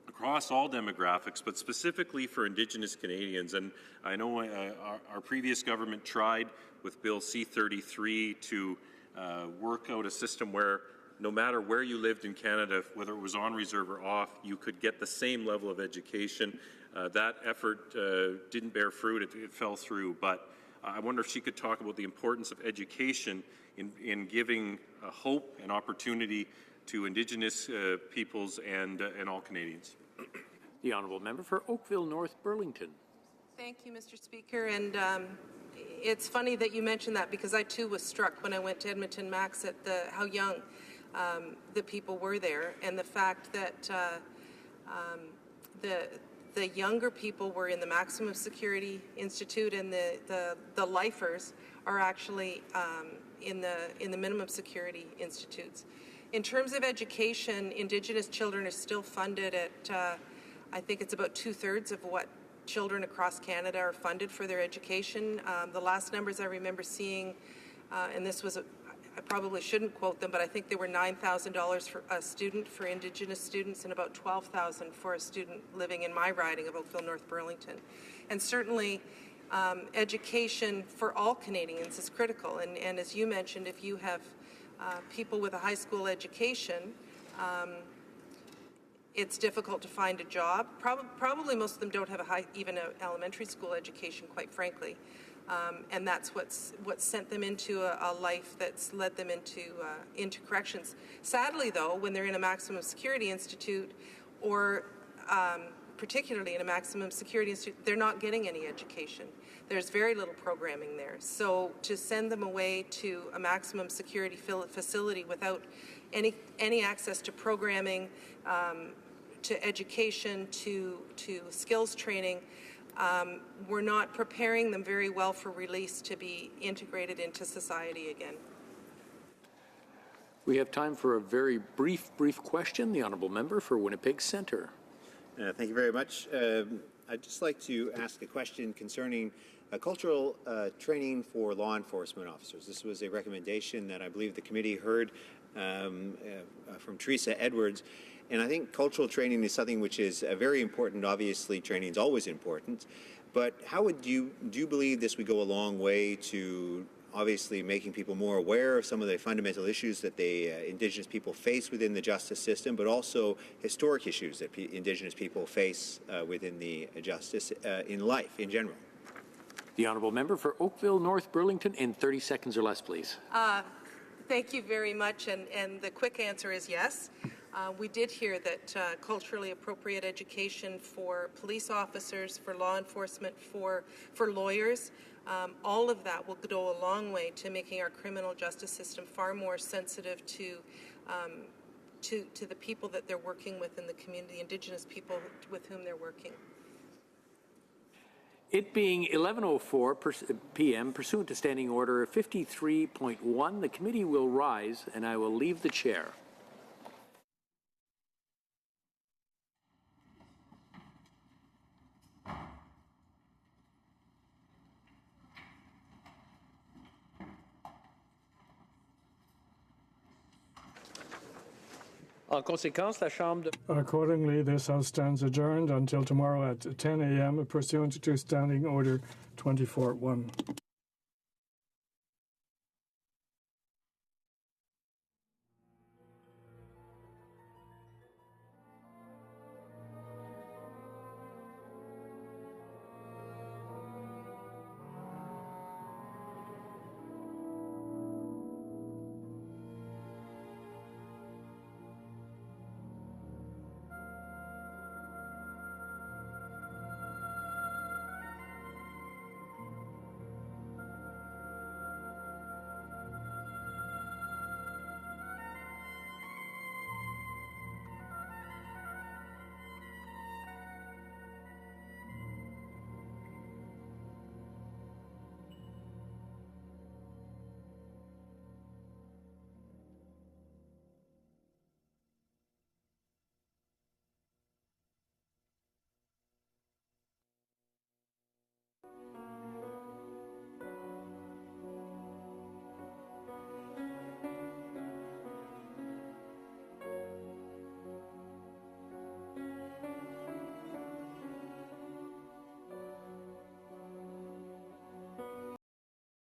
across all demographics, but specifically for Indigenous Canadians. And I know our previous government tried with Bill C-33 to work out a system where no matter where you lived in Canada, whether it was on reserve or off, you could get the same level of education. That effort didn't bear fruit, it fell through. But I wonder if she could talk about the importance of education in giving hope and opportunity to Indigenous peoples and all Canadians.
The honourable member for Oakville North Burlington.
Thank you, Mr. Speaker. And it's funny that you mentioned that, because I too was struck when I went to Edmonton Max at how young the people were there, and the fact that the younger people were in the Maximum Security Institute, and the lifers are actually in the Minimum Security Institutes. In terms of education, Indigenous children are still funded at, I think it's about 2/3 of what children across Canada are funded for their education. The last numbers I remember seeing, and this was, I probably shouldn't quote them, but I think they were $9,000 for a student for Indigenous students, and about $12,000 for a student living in my riding of Oakville North Burlington. And certainly, education for all Canadians is critical. And as you mentioned, if you have people with a high school education, it's difficult to find a job. Probably most of them don't have even an elementary school education, quite frankly. And that's what's sent them into a life that's led them into corrections. Sadly, though, when they're in a Maximum Security Institute or particularly in a maximum security institute, they're not getting any education. There's very little programming there. So to send them away to a maximum security facility without any access to programming, to education, to skills training, we're not preparing them very well for release to be integrated into society again.
We have time for a very brief question. The honourable member for Winnipeg Centre.
Thank you very much. I'd just like to ask a question concerning cultural training for law enforcement officers. This was a recommendation that I believe the committee heard from Teresa Edwards. And I think cultural training is something which is very important. Obviously, training is always important. But how would do you believe this would go a long way to obviously making people more aware of some of the fundamental issues that Indigenous people face within the justice system, but also historic issues that Indigenous people face within the justice in life in general?
The honourable member for Oakville North Burlington in 30 seconds or less, please.
Thank you very much, and the quick answer is yes. We did hear that culturally appropriate education for police officers, for law enforcement, for lawyers, all of that will go a long way to making our criminal justice system far more sensitive to the people that they're working with in the community, Indigenous people with whom they're working.
It being 11:04 p.m., pursuant to Standing Order 53.1, the committee will rise and I will leave the chair.
Accordingly, this House stands adjourned until tomorrow at 10 a.m. pursuant to Standing Order 24.1.